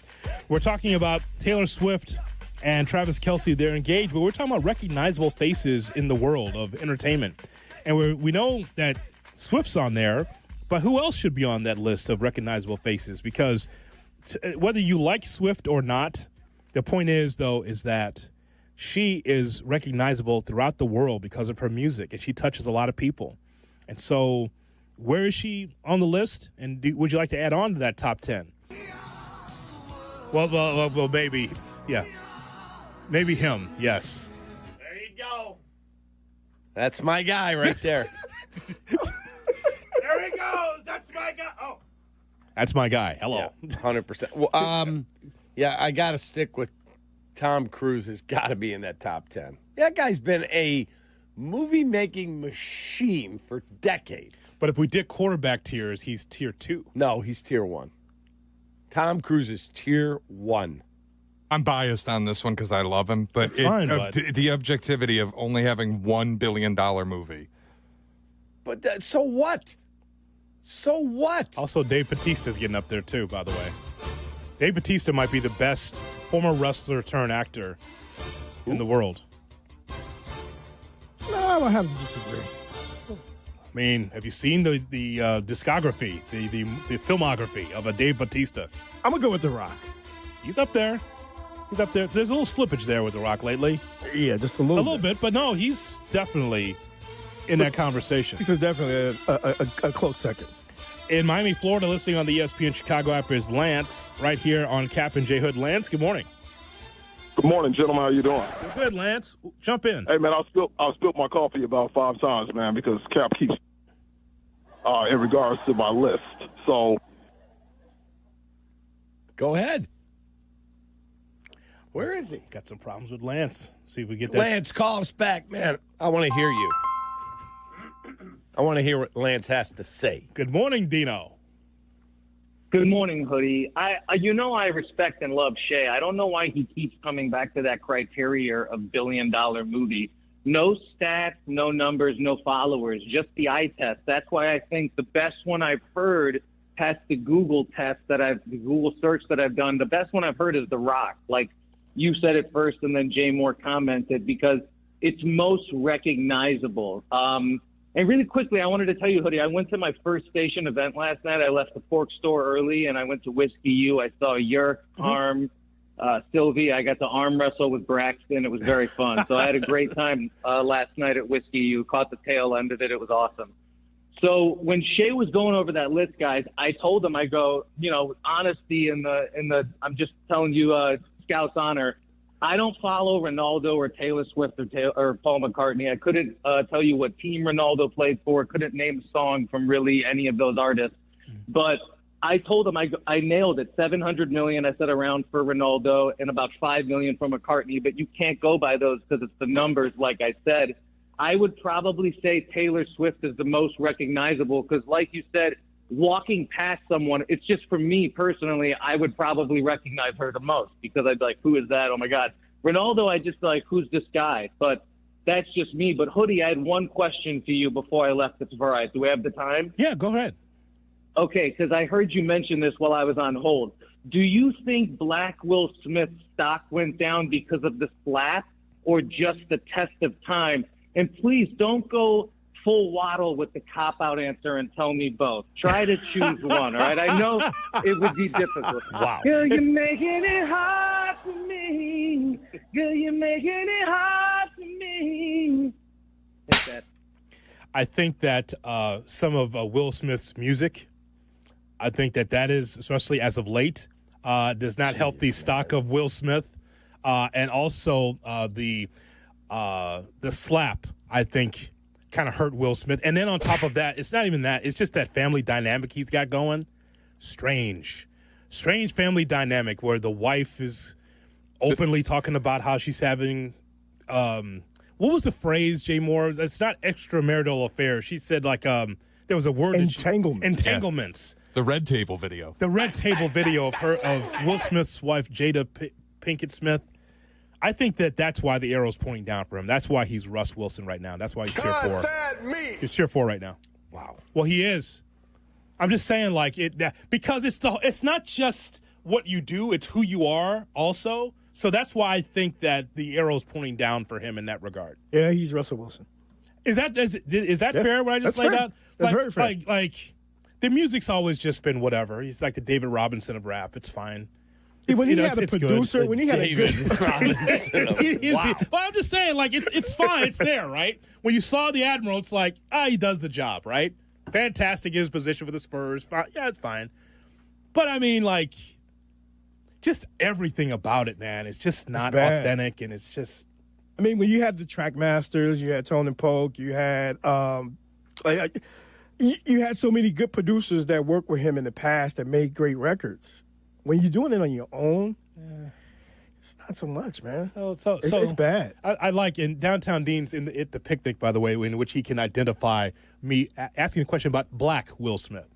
We're talking about Taylor Swift and Travis Kelce. They're engaged, but we're talking about recognizable faces in the world of entertainment. And we know that Swift's on there, but who else should be on that list of recognizable faces? Because whether you like Swift or not, the point is, though, is that she is recognizable throughout the world because of her music, and she touches a lot of people. And so where is she on the list? And would you like to add on to that top 10? Well, maybe. Yeah. Maybe him, yes. There you go. That's my guy right there. There he goes. That's my guy. Oh. That's my guy. Hello. Yeah, 100%. Well, yeah, I got to stick with Tom Cruise. Has got to be in that top 10. That guy's been a movie-making machine for decades. But if we did quarterback tiers, he's tier 2. No, he's tier 1. Tom Cruise is tier 1. I'm biased on this one because I love him, but the objectivity of only having $1 billion movie. But so what? So what? Also, Dave Bautista's getting up there, too, by the way. Dave Bautista might be the best former wrestler turned actor in the world. No, I would have to disagree. I mean, have you seen the discography, the filmography of a Dave Bautista? I'm going to go with The Rock. He's up there. He's up there. There's a little slippage there with The Rock lately. Yeah, just a little bit. But no, he's definitely in that conversation. He's definitely a close second. In Miami, Florida, listening on the ESPN Chicago app is Lance, right here on Kap and J Hood. Lance, good morning. Good morning, gentlemen. How you doing? We're good, Lance. Jump in. Hey, man, I spilled my coffee about 5 times, man, because Kap keeps in regards to my list. So, go ahead. Where is he? Got some problems with Lance. See if we get that. Lance, call us back, man. I want to hear you. I want to hear what Lance has to say. Good morning, Dino. Good morning, Hoodie. I respect and love Shay. I don't know why he keeps coming back to that criteria of billion-dollar movie. No stats, no numbers, no followers, just the eye test. That's why I think the best one I've heard past the Google test the Google search that I've done, the best one I've heard is The Rock. Like you said it first, and then Jay Moore commented because it's most recognizable. And really quickly, I wanted to tell you, Hoodie, I went to my first station event last night. I left the pork store early, and I went to Whiskey U. I saw Jurko, Carmen, Silvy. I got to arm wrestle with Braxton. It was very fun. So I had a great time last night at Whiskey U. Caught the tail end of it. It was awesome. So when Shay was going over that list, guys, I told him, I go, honesty in the I'm just telling you, Scout's honor. I don't follow Ronaldo or Taylor Swift or Paul McCartney. I couldn't tell you what team Ronaldo played for. Couldn't name a song from really any of those artists. But I told him I nailed it. $700 million, I said, around for Ronaldo and about $5 million for McCartney. But you can't go by those because it's the numbers, like I said. I would probably say Taylor Swift is the most recognizable because, like you said, walking past someone, it's just for me personally, I would probably recognize her the most because I'd be like, who is that? Oh, my God. Ronaldo, I just like, who's this guy? But that's just me. But, Hoodie, I had one question for you before I left this variety. Do we have the time? Yeah, go ahead. Okay, because I heard you mention this while I was on hold. Do you think Black Will Smith's stock went down because of the slap or just the test of time? And please don't go full Waddle with the cop-out answer and tell me both. Try to choose one, all right? I know it would be difficult. Wow. Girl, you're making it hard for me. Girl, you're making it hard for me. Like that. I think that some of Will Smith's music, I think that is, especially as of late, does not help the stock of Will Smith. And also the slap, I think, kind of hurt Will Smith. And then on top of that, it's not even that. It's just that family dynamic he's got going. Strange family dynamic where the wife is openly talking about how she's having what was the phrase, Jay Moore? It's not extramarital affair. She said like there was a word. Entanglements. Yeah. The Red Table video. The Red Table video of Will Smith's wife, Jada Pinkett Smith. I think that's why the arrow's pointing down for him. That's why he's Russ Wilson right now. That's why he's tier 4. He's tier 4 right now. Wow. Well, he is. I'm just saying, like because it's not just what you do; it's who you are also. So that's why I think that the arrow's pointing down for him in that regard. Yeah, he's Russell Wilson. Is that fair? What I just laid out? That's very fair. Like the music's always just been whatever. He's like the David Robinson of rap. It's fine. When he had a producer, when he had a good wow. Well, I'm just saying, like it's fine. It's there, right? When you saw the Admiral, it's like he does the job, right? Fantastic in his position for the Spurs. Yeah, it's fine. But I mean, like, just everything about it, man. It's just not authentic, and it's just. I mean, when you had the track masters, you had Tone Polk, you had you had so many good producers that worked with him in the past that made great records. When you're doing it on your own, it's not so much, man. It's bad. I like in Downtown Dean's at the picnic, by the way, in which he can identify me asking a question about Black Will Smith.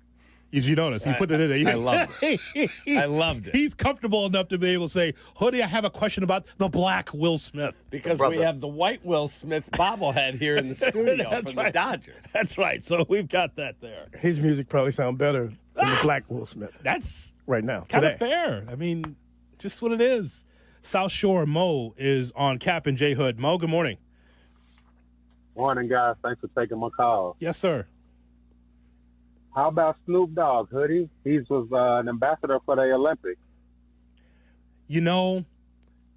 As you notice, he put it in there. I loved it. I loved it. He's comfortable enough to be able to say, Hoodie, I have a question about the Black Will Smith. Because we have the white Will Smith bobblehead here in the studio from the Dodgers. That's right. So we've got that there. His music probably sounds better than the Black Will Smith. That's right now. Kind of fair. I mean, just what it is. South Shore Mo is on Kap and J Hood. Mo, good morning. Morning, guys. Thanks for taking my call. Yes, sir. How about Snoop Dogg, Hoodie? He was an ambassador for the Olympics. You know,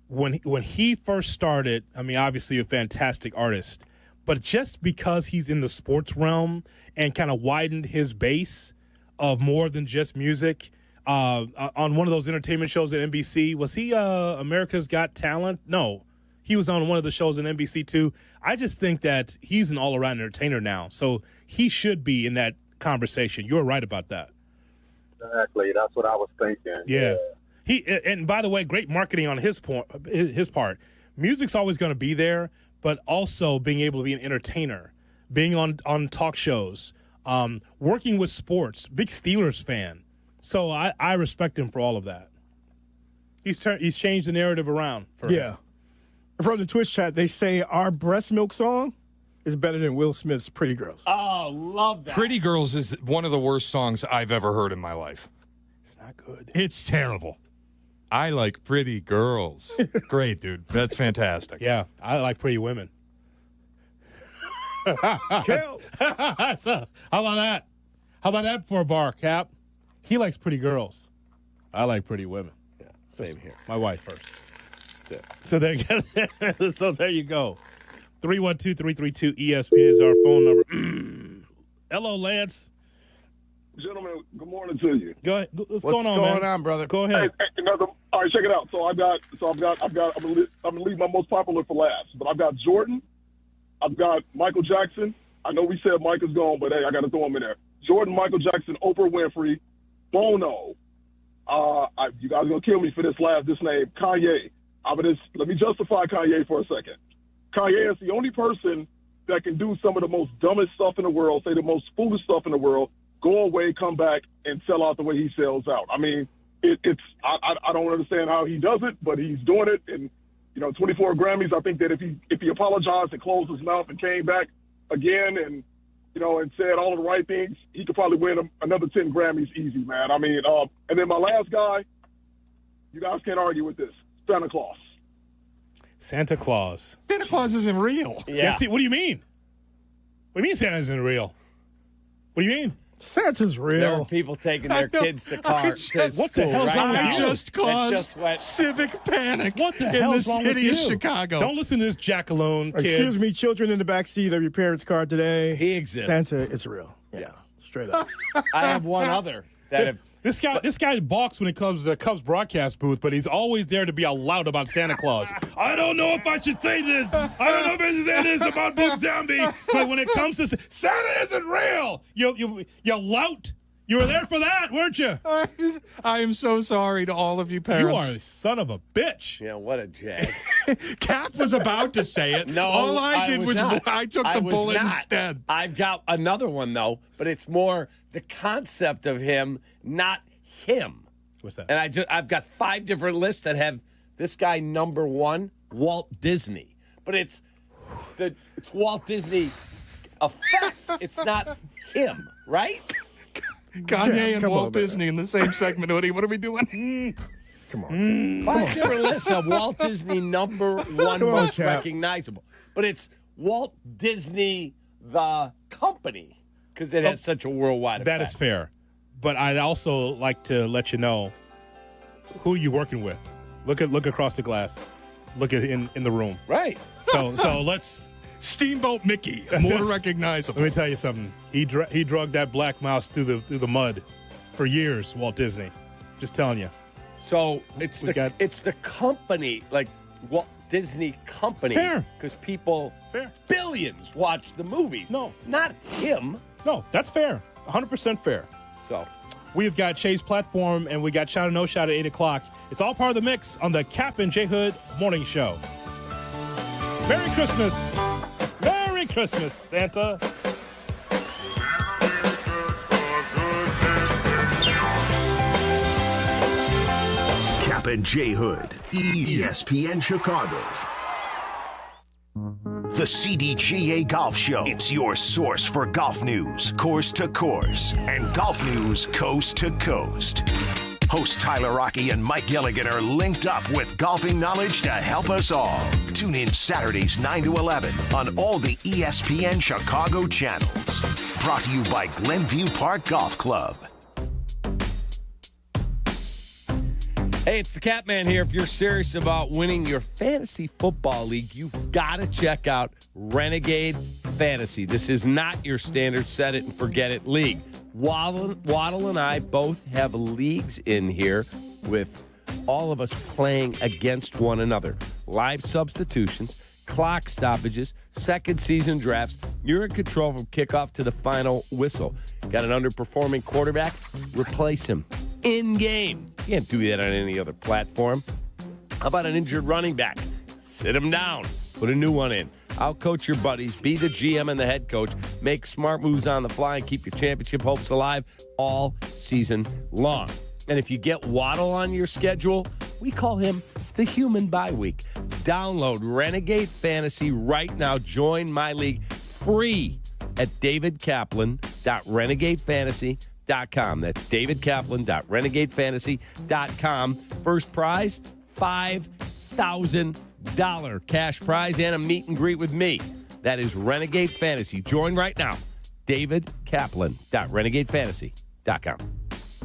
when he first started, I mean, obviously a fantastic artist, but just because he's in the sports realm and kind of widened his base of more than just music, on one of those entertainment shows at NBC, was he America's Got Talent? No, he was on one of the shows on NBC too. I just think that he's an all-around entertainer now, so he should be in that conversation. You're right about that. Exactly. That's what I was thinking. Yeah. And by the way, great marketing on his part. Music's always going to be there, but also being able to be an entertainer, being on talk shows, working with sports, big Steelers fan. So I respect him for all of that. He's changed the narrative around for him. From the Twitch chat, they say our breast milk song is better than Will Smith's Pretty Girls. Oh, love that. Pretty Girls is one of the worst songs I've ever heard in my life. It's not good. It's terrible. I like Pretty Girls. Great, dude. That's fantastic. Yeah, I like Pretty Women. So, how about that? How about that for a bar, Cap? He likes Pretty Girls. I like Pretty Women. Yeah, same here. My wife first. So there you go. 312-332-ESPN is our phone number. Hello, Lance. Gentlemen, good morning to you. Go ahead. What's going on, brother? Go ahead. All right, check it out. I'm gonna leave my most popular for last. But I've got Jordan. I've got Michael Jackson. I know we said Michael's gone, but hey, I got to throw him in there. Jordan, Michael Jackson, Oprah Winfrey, Bono. You guys are gonna kill me for this name, Kanye. Let me justify Kanye for a second. Kanye is the only person that can do some of the most dumbest stuff in the world, say the most foolish stuff in the world, go away, come back, and sell out the way he sells out. I mean, I don't understand how he does it, but he's doing it. And 24 Grammys. I think that if he apologized and closed his mouth and came back again and and said all of the right things, he could probably win another 10 Grammys easy, man. I mean, and then my last guy, you guys can't argue with this, Santa Claus. Santa Claus. Santa Claus isn't real. Yeah. See, what do you mean? What do you mean Santa isn't real? What do you mean? Santa's real. There are people taking their kids to school. What the hell's wrong with you? I just caused civic panic in the city of Chicago. Don't listen to this jackaloon, kids. Excuse me, children in the back seat of your parents' car today. He exists. Santa is real. Yeah, straight up. I have one other that This guy balks when it comes to the Cubs broadcast booth, but he's always there to be all loud about Santa Claus. I don't know if I should say this. I don't know if I should say this about Bob Zombie, but when it comes to Santa isn't real, you lout. You were there for that, weren't you? I am so sorry to all of you parents. You are a son of a bitch. Yeah, what a jag. Cap was about to say it. No, all I did was I took the bullet not. instead. I've got another one, though, but it's more the concept of him, not him. What's that? And I've got 5 different lists that have this guy number 1. Walt Disney, but it's Walt Disney effect. It's not him, right? Kanye and Walt Disney in the same segment, Hoodie. What are we doing? Come on. Find your list of Walt Disney number one most recognizable. But it's Walt Disney, the company, because it has such a worldwide effect. That is fair. But I'd also like to let you know who you're working with. Look across the glass. Look at in the room. Right. So let's Steamboat Mickey, more recognizable. Let me tell you something. He drugged that black mouse through the mud for years, Walt Disney. Just telling you. So it's the company, like Walt Disney Company. Fair. Because people, billions watch the movies. No. Not him. No, that's fair. 100% fair. So we've got Shay's platform, and we got Shot or No Shot at 8 o'clock. It's all part of the mix on the Kap and J Hood Morning Show. Merry Christmas. Merry Christmas, Santa. Kap and J Hood, ESPN Chicago. The CDGA Golf Show. It's your source for golf news, course to course, and golf news coast to coast. Host Tyler Rocky and Mike Gilligan are linked up with golfing knowledge to help us all. Tune in Saturdays 9 to 11 on all the ESPN Chicago channels. Brought to you by Glenview Park Golf Club. Hey, it's the Cat Man here. If you're serious about winning your fantasy football league, you've got to check out Renegade Fantasy. This is not your standard set it and forget it league. Waddle and I both have leagues in here with all of us playing against one another. Live substitutions, clock stoppages, second season drafts. You're in control from kickoff to the final whistle. Got an underperforming quarterback? Replace him in game. You can't do that on any other platform. How about an injured running back? Sit him down. Put a new one in. Outcoach your buddies. Be the GM and the head coach. Make smart moves on the fly and keep your championship hopes alive all season long. And if you get Waddle on your schedule, we call him the human bye week. Download Renegade Fantasy right now. Join my league free at davidkaplan.renegadefantasy.com. That's davidkaplan.renegadefantasy.com. First prize, $5,000 cash prize and a meet and greet with me. That is Renegade Fantasy. Join right now. davidkaplan.renegadefantasy.com.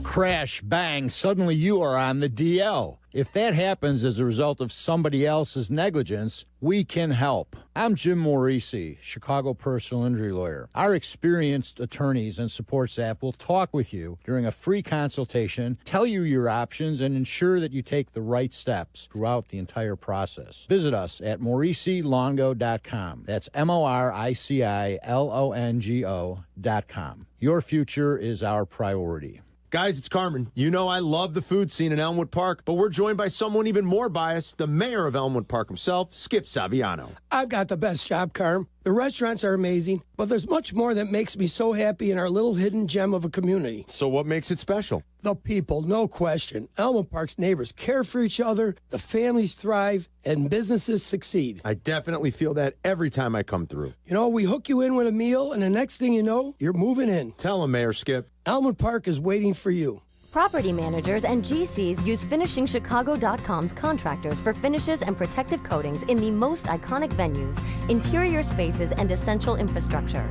Crash, bang, suddenly you are on the DL. If that happens as a result of somebody else's negligence, we can help. I'm Jim Morisi, Chicago personal injury lawyer. Our experienced attorneys and support staff will talk with you during a free consultation, tell you your options, and ensure that you take the right steps throughout the entire process. Visit us at MorisiLongo.com. That's MoriciLongo.com. Your future is our priority. Guys, it's Carmen. You know I love the food scene in Elmwood Park, but we're joined by someone even more biased, the mayor of Elmwood Park himself, Skip Saviano. I've got the best job, Carm. The restaurants are amazing, but there's much more that makes me so happy in our little hidden gem of a community. So what makes it special? The people, no question. Elmwood Park's neighbors care for each other, the families thrive, and businesses succeed. I definitely feel that every time I come through. You know, we hook you in with a meal, and the next thing you know, you're moving in. Tell him, Mayor Skip. Elmwood Park is waiting for you. Property managers and GCs use FinishingChicago.com's contractors for finishes and protective coatings in the most iconic venues, interior spaces, and essential infrastructure.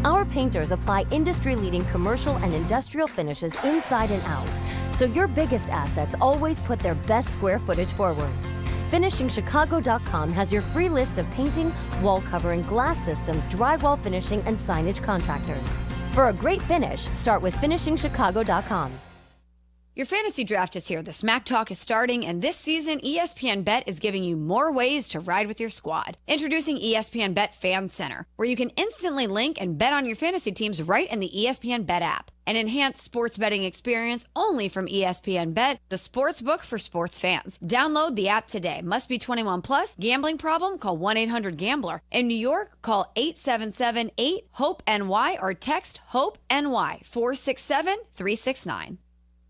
Our painters apply industry-leading commercial and industrial finishes inside and out, so your biggest assets always put their best square footage forward. FinishingChicago.com has your free list of painting, wall covering, glass systems, drywall finishing, and signage contractors. For a great finish, start with FinishingChicago.com. Your fantasy draft is here. The Smack Talk is starting, and this season, ESPN Bet is giving you more ways to ride with your squad. Introducing ESPN Bet Fan Center, where you can instantly link and bet on your fantasy teams right in the ESPN Bet app. An enhanced sports betting experience only from ESPN Bet, the sports book for sports fans. Download the app today. Must be 21 plus. Gambling problem? Call 1-800-GAMBLER. In New York, call 877-8-HOPE-NY or text HOPE-NY 467-369.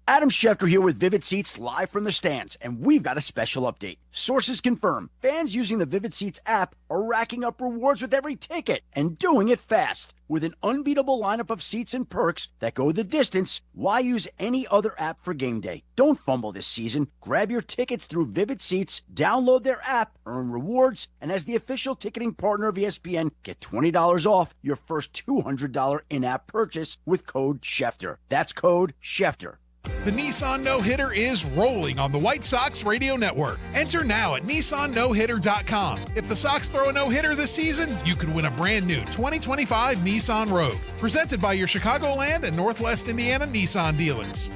Adam Schefter here with Vivid Seats live from the stands, and we've got a special update. Sources confirm fans using the Vivid Seats app are racking up rewards with every ticket and doing it fast. With an unbeatable lineup of seats and perks that go the distance, why use any other app for game day? Don't fumble this season. Grab your tickets through Vivid Seats, download their app, earn rewards, and as the official ticketing partner of ESPN, get $20 off your first $200 in-app purchase with code Schefter. That's code Schefter. The Nissan No-Hitter is rolling on the White Sox Radio Network. Enter now at NissanNoHitter.com. If the Sox throw a no-hitter this season, you could win a brand new 2025 Nissan Rogue. Presented by your Chicagoland and Northwest Indiana Nissan dealers.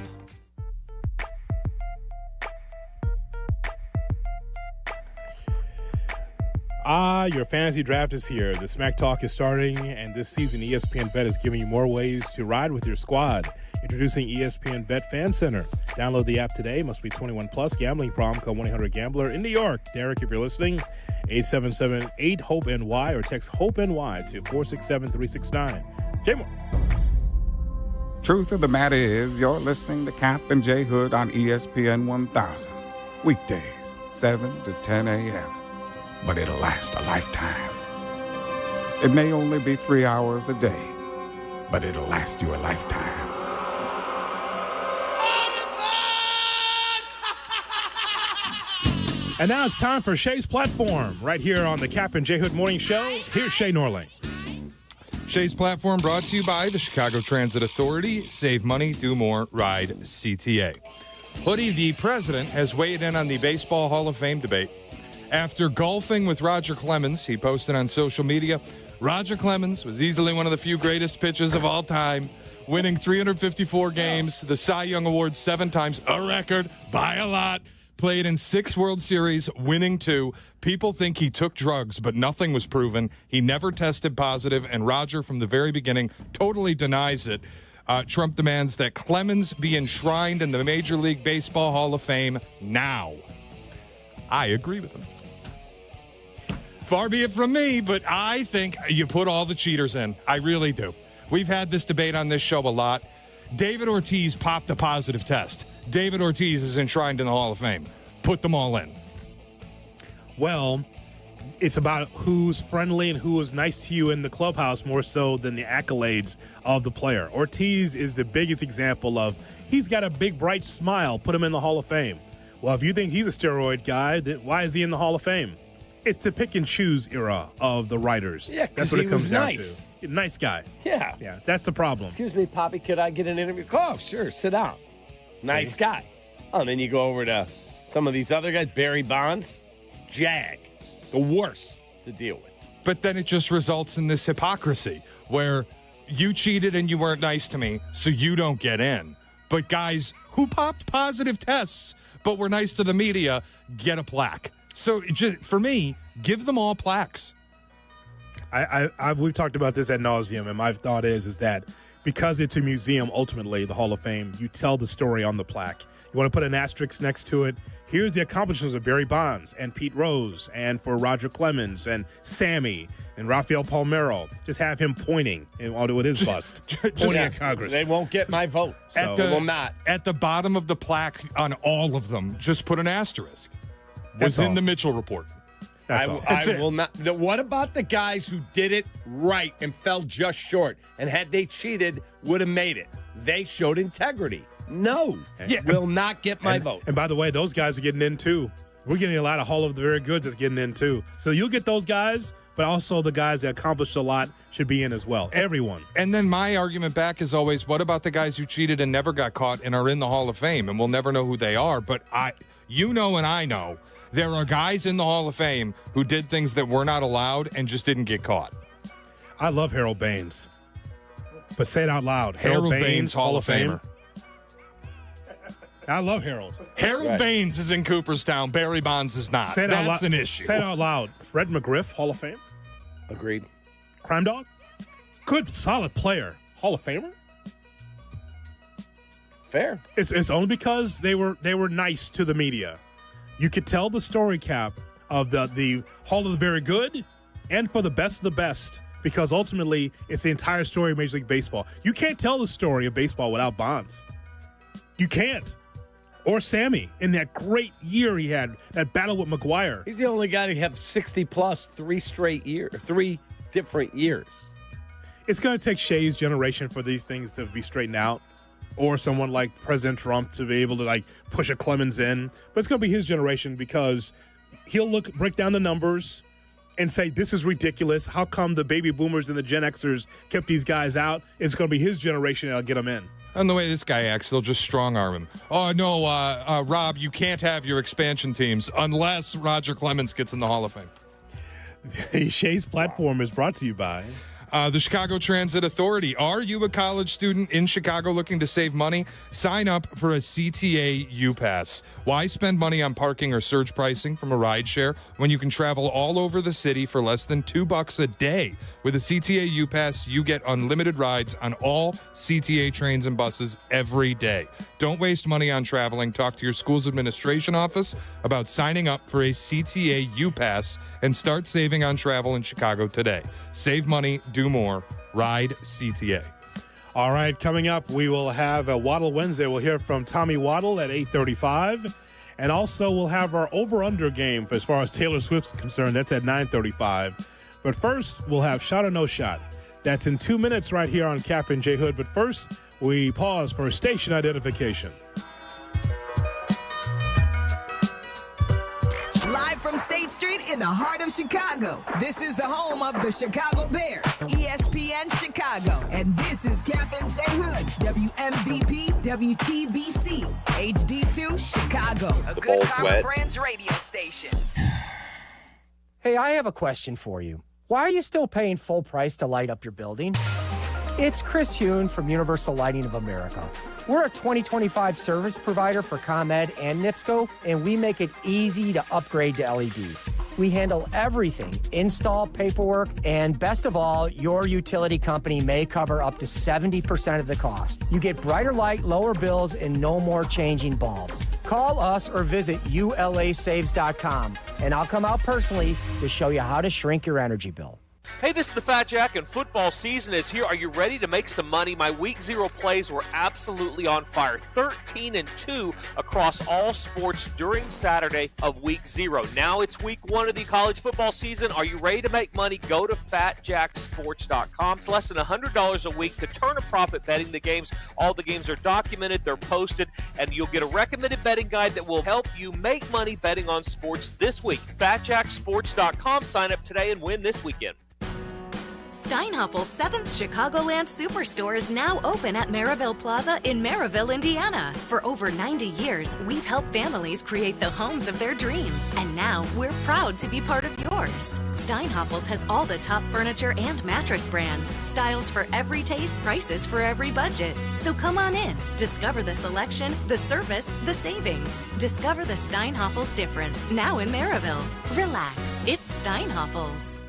Your fantasy draft is here. The Smack Talk is starting, and this season ESPN Bet is giving you more ways to ride with your squad. Introducing ESPN Bet Fan Center. Download the app today. Must be 21 plus. Gambling problem. Call 1-800-GAMBLER. In New York, Derek, if you're listening, 877-8-HOPE-NY or text HOPE-NY to 467-369. J Moore. Truth of the matter is, you're listening to Kap and J Hood on ESPN 1000. Weekdays, 7 to 10 a.m. But it'll last a lifetime. It may only be 3 hours a day, but it'll last you a lifetime. And now it's time for Shay's Platform, right here on the Kap and J Hood Morning Show. Here's Shay Norling. Shay's Platform brought to you by the Chicago Transit Authority. Save money, do more, ride CTA. Hoodie, the president, has weighed in on the Baseball Hall of Fame debate. After golfing with Roger Clemens, he posted on social media, Roger Clemens was easily one of the few greatest pitchers of all time, winning 354 games, the Cy Young Award 7 times, a record by a lot. Played in 6 World Series, winning 2. People think he took drugs, but nothing was proven. He never tested positive, and Roger, from the very beginning, totally denies it. Trump demands that Clemens be enshrined in the Major League Baseball Hall of Fame now. I agree with him. Far be it from me, but I think you put all the cheaters in. I really do. We've had this debate on this show a lot. David Ortiz popped a positive test. David Ortiz is enshrined in the Hall of Fame. Put them all in. Well, it's about who's friendly and who is nice to you in the clubhouse more so than the accolades of the player. Ortiz is the biggest example of he's got a big, bright smile. Put him in the Hall of Fame. Well, if you think he's a steroid guy, then why is he in the Hall of Fame? It's the pick and choose era of the writers. Yeah, that's what it comes down nice. to. Nice guy. Yeah. Yeah, that's the problem. Excuse me, Poppy, could I get an interview? Oh, sure, sit down. Nice guy. Oh, and then you go over to some of these other guys, Barry Bonds, Jag, the worst to deal with. But then it just results in this hypocrisy where you cheated and you weren't nice to me, so you don't get in. But guys who popped positive tests but were nice to the media get a plaque. So just, for me, give them all plaques. We've talked about this ad nauseum, and my thought is that because it's a museum, ultimately, the Hall of Fame, you tell the story on the plaque. You want to put an asterisk next to it. Here's the accomplishments of Barry Bonds and Pete Rose and for Roger Clemens and Sammy and Rafael Palmeiro. Just have him pointing with his bust. Pointing at Congress. They won't get my vote. So they will not. At the bottom of the plaque on all of them, just put an asterisk. Was in the Mitchell report. I will not. What about the guys who did it right and fell just short and had they cheated would have made it? They showed integrity. No, will not get my vote. And by the way, those guys are getting in too. We're getting a lot of Hall of the Very Goods that's getting in too. So you'll get those guys, but also the guys that accomplished a lot should be in as well. Everyone. And then my argument back is always, what about the guys who cheated and never got caught and are in the Hall of Fame? And we'll never know who they are. But and I know, there are guys in the Hall of Fame who did things that were not allowed and just didn't get caught. I love Harold Baines. But say it out loud. Harold Baines, Hall of Famer. I love Harold. Harold Baines is in Cooperstown. Barry Bonds is not. That's an issue. Say it out loud. Fred McGriff, Hall of Fame. Agreed. Crime Dog. Good, solid player. Hall of Famer. Fair. It's only because they were nice to the media. You could tell the story, Cap, of the Hall of the Very Good and for the best of the best, because ultimately it's the entire story of Major League Baseball. You can't tell the story of baseball without Bonds. You can't. Or Sammy in that great year he had, that battle with McGuire. He's the only guy to have 60-plus 3 different years. It's going to take Shay's generation for these things to be straightened out, or someone like President Trump to be able to like push a Clemens in. But it's going to be his generation because he'll break down the numbers and say, this is ridiculous. How come the baby boomers and the Gen Xers kept these guys out? It's going to be his generation that'll get them in. And the way this guy acts, they'll just strong-arm him. Oh, no, Rob, you can't have your expansion teams unless Roger Clemens gets in the Hall of Fame. Shay's platform is brought to you by the Chicago Transit Authority. Are you a college student in Chicago looking to save money? Sign up for a CTA U-Pass. Why spend money on parking or surge pricing from a rideshare when you can travel all over the city for less than $2 a day? With a CTA U-Pass, you get unlimited rides on all CTA trains and buses every day. Don't waste money on traveling. Talk to your school's administration office about signing up for a CTA U-Pass and start saving on travel in Chicago today. Save money, do more. Ride CTA. All right, coming up, we will have a Waddle Wednesday. We'll hear from Tommy Waddle at 8:35. And also, we'll have our over-under game as far as Taylor Swift's concerned. That's at 9:35. But first, we'll have Shot or No Shot. That's in 2 minutes right here on Kap and J Hood. But first, we pause for station identification. Live from State Street in the heart of Chicago, this is the home of the Chicago Bears, ESPN Chicago. And this is Kap and J Hood, WMVP, WTBC, HD2, Chicago, a Good Karma Brands radio station. Hey, I have a question for you. Why are you still paying full price to light up your building? It's Chris Hune from Universal Lighting of America. We're a 2025 service provider for ComEd and NIPSCO, and we make it easy to upgrade to LED. We handle everything, install, paperwork, and best of all, your utility company may cover up to 70% of the cost. You get brighter light, lower bills, and no more changing bulbs. Call us or visit ulasaves.com, and I'll come out personally to show you how to shrink your energy bill. Hey, this is the Fat Jack, and football season is here. Are you ready to make some money? My Week 0 plays were absolutely on fire. 13-2 across all sports during Saturday of Week 0. Now it's Week 1 of the college football season. Are you ready to make money? Go to FatJackSports.com. It's less than $100 a week to turn a profit betting the games. All the games are documented, they're posted, and you'll get a recommended betting guide that will help you make money betting on sports this week. FatJackSports.com. Sign up today and win this weekend. Steinhaffel's 7th Chicagoland Superstore is now open at Maryville Plaza in Maryville, Indiana. For over 90 years, we've helped families create the homes of their dreams, and now we're proud to be part of yours. Steinhaffel's has all the top furniture and mattress brands, styles for every taste, prices for every budget. So come on in, discover the selection, the service, the savings. Discover the Steinhaffel's difference, now in Maryville. Relax, it's Steinhaffel's.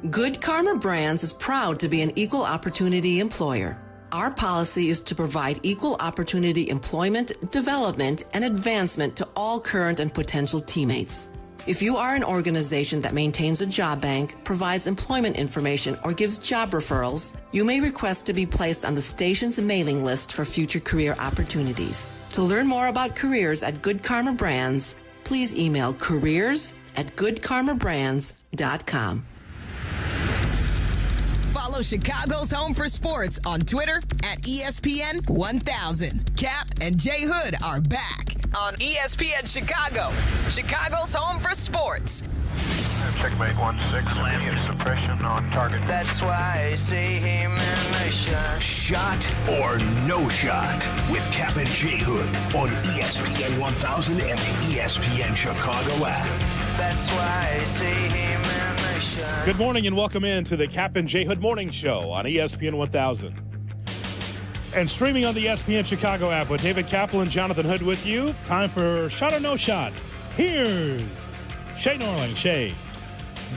Good Karma Brands is proud to be an equal opportunity employer. Our policy is to provide equal opportunity employment, development, and advancement to all current and potential teammates. If you are an organization that maintains a job bank, provides employment information, or gives job referrals, you may request to be placed on the station's mailing list for future career opportunities. To learn more about careers at Good Karma Brands, please email careers@goodkarmabrands.com. Follow Chicago's Home for Sports on Twitter at ESPN 1000. Kap and J Hood are back on ESPN Chicago, Chicago's Home for Sports. Checkmate 1-6, immediate suppression on target. That's why I see him in my shot. Shot or no shot with Kap and J Hood on ESPN 1000 and the ESPN Chicago app. That's why I see him in my shot. Good morning and welcome in to the Kap and J Hood Morning Show on ESPN 1000. And streaming on the ESPN Chicago app with David Kaplan and Jonathan Hood with you. Time for Shot or No Shot. Here's Shay Norling. Shay.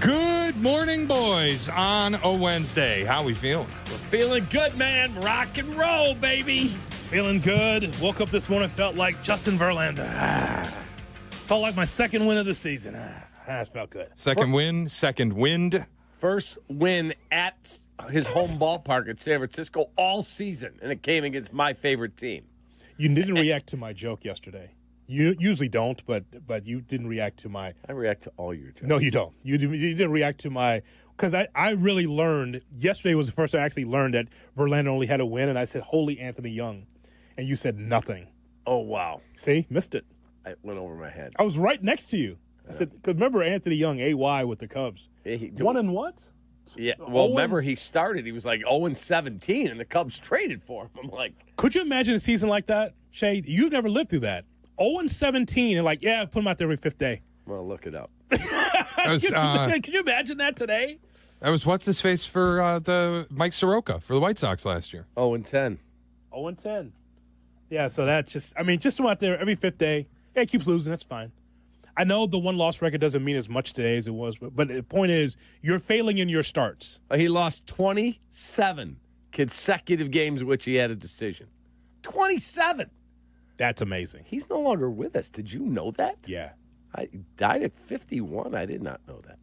Good morning, boys, on a Wednesday. How we feeling? We're feeling good, man. Rock and roll, baby. Feeling good. Woke up this morning, felt like Justin Verlander. Felt like my second win of the season. That felt good. Second wind. First win at his home ballpark at San Francisco all season, and it came against my favorite team. You didn't react to my joke yesterday. You usually don't, but you didn't react to my. I react to all your jokes. No, you don't. You didn't react to my. Because I really learned. Yesterday was the first time I actually learned that Verlander only had a win, and I said, holy Anthony Young. And you said nothing. Oh, wow. See? Missed it. It went over my head. I was right next to you. I said, because remember Anthony Young, AY with the Cubs. One and what? Yeah. Well, remember he started. He was like 0-17, and the Cubs traded for him. I'm like, could you imagine a season like that, Shay? You've never lived through that. 0-17, and like, yeah, put him out there every fifth day. Well, look it up. Could you imagine that today? That was what's his face for the Mike Soroka for the White Sox last year. 0-10. 0-10. Yeah, so that's just him out there every fifth day. Yeah, he keeps losing. That's fine. I know the one-loss record doesn't mean as much today as it was, but the point is you're failing in your starts. He lost 27 consecutive games in which he had a decision. 27. That's amazing. He's no longer with us. Did you know that? Yeah. He died at 51. I did not know that.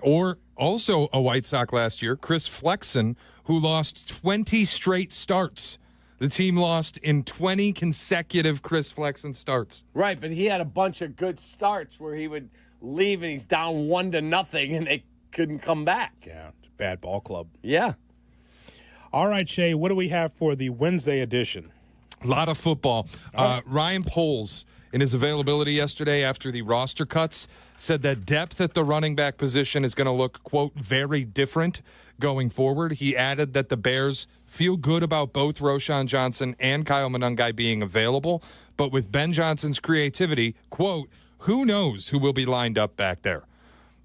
Or also a White Sox last year, Chris Flexen, who lost 20 straight starts. The team lost in 20 consecutive Chris Flexen starts. Right, but he had a bunch of good starts where he would leave and he's down 1-0 and they couldn't come back. Yeah, bad ball club. Yeah. All right, Shay, what do we have for the Wednesday edition? A lot of football. Ryan Poles, in his availability yesterday after the roster cuts, said that depth at the running back position is going to look, quote, very different going forward. He added that the Bears feel good about both Roschon Johnson and Kyle Monangai being available, but with Ben Johnson's creativity, quote, who knows who will be lined up back there.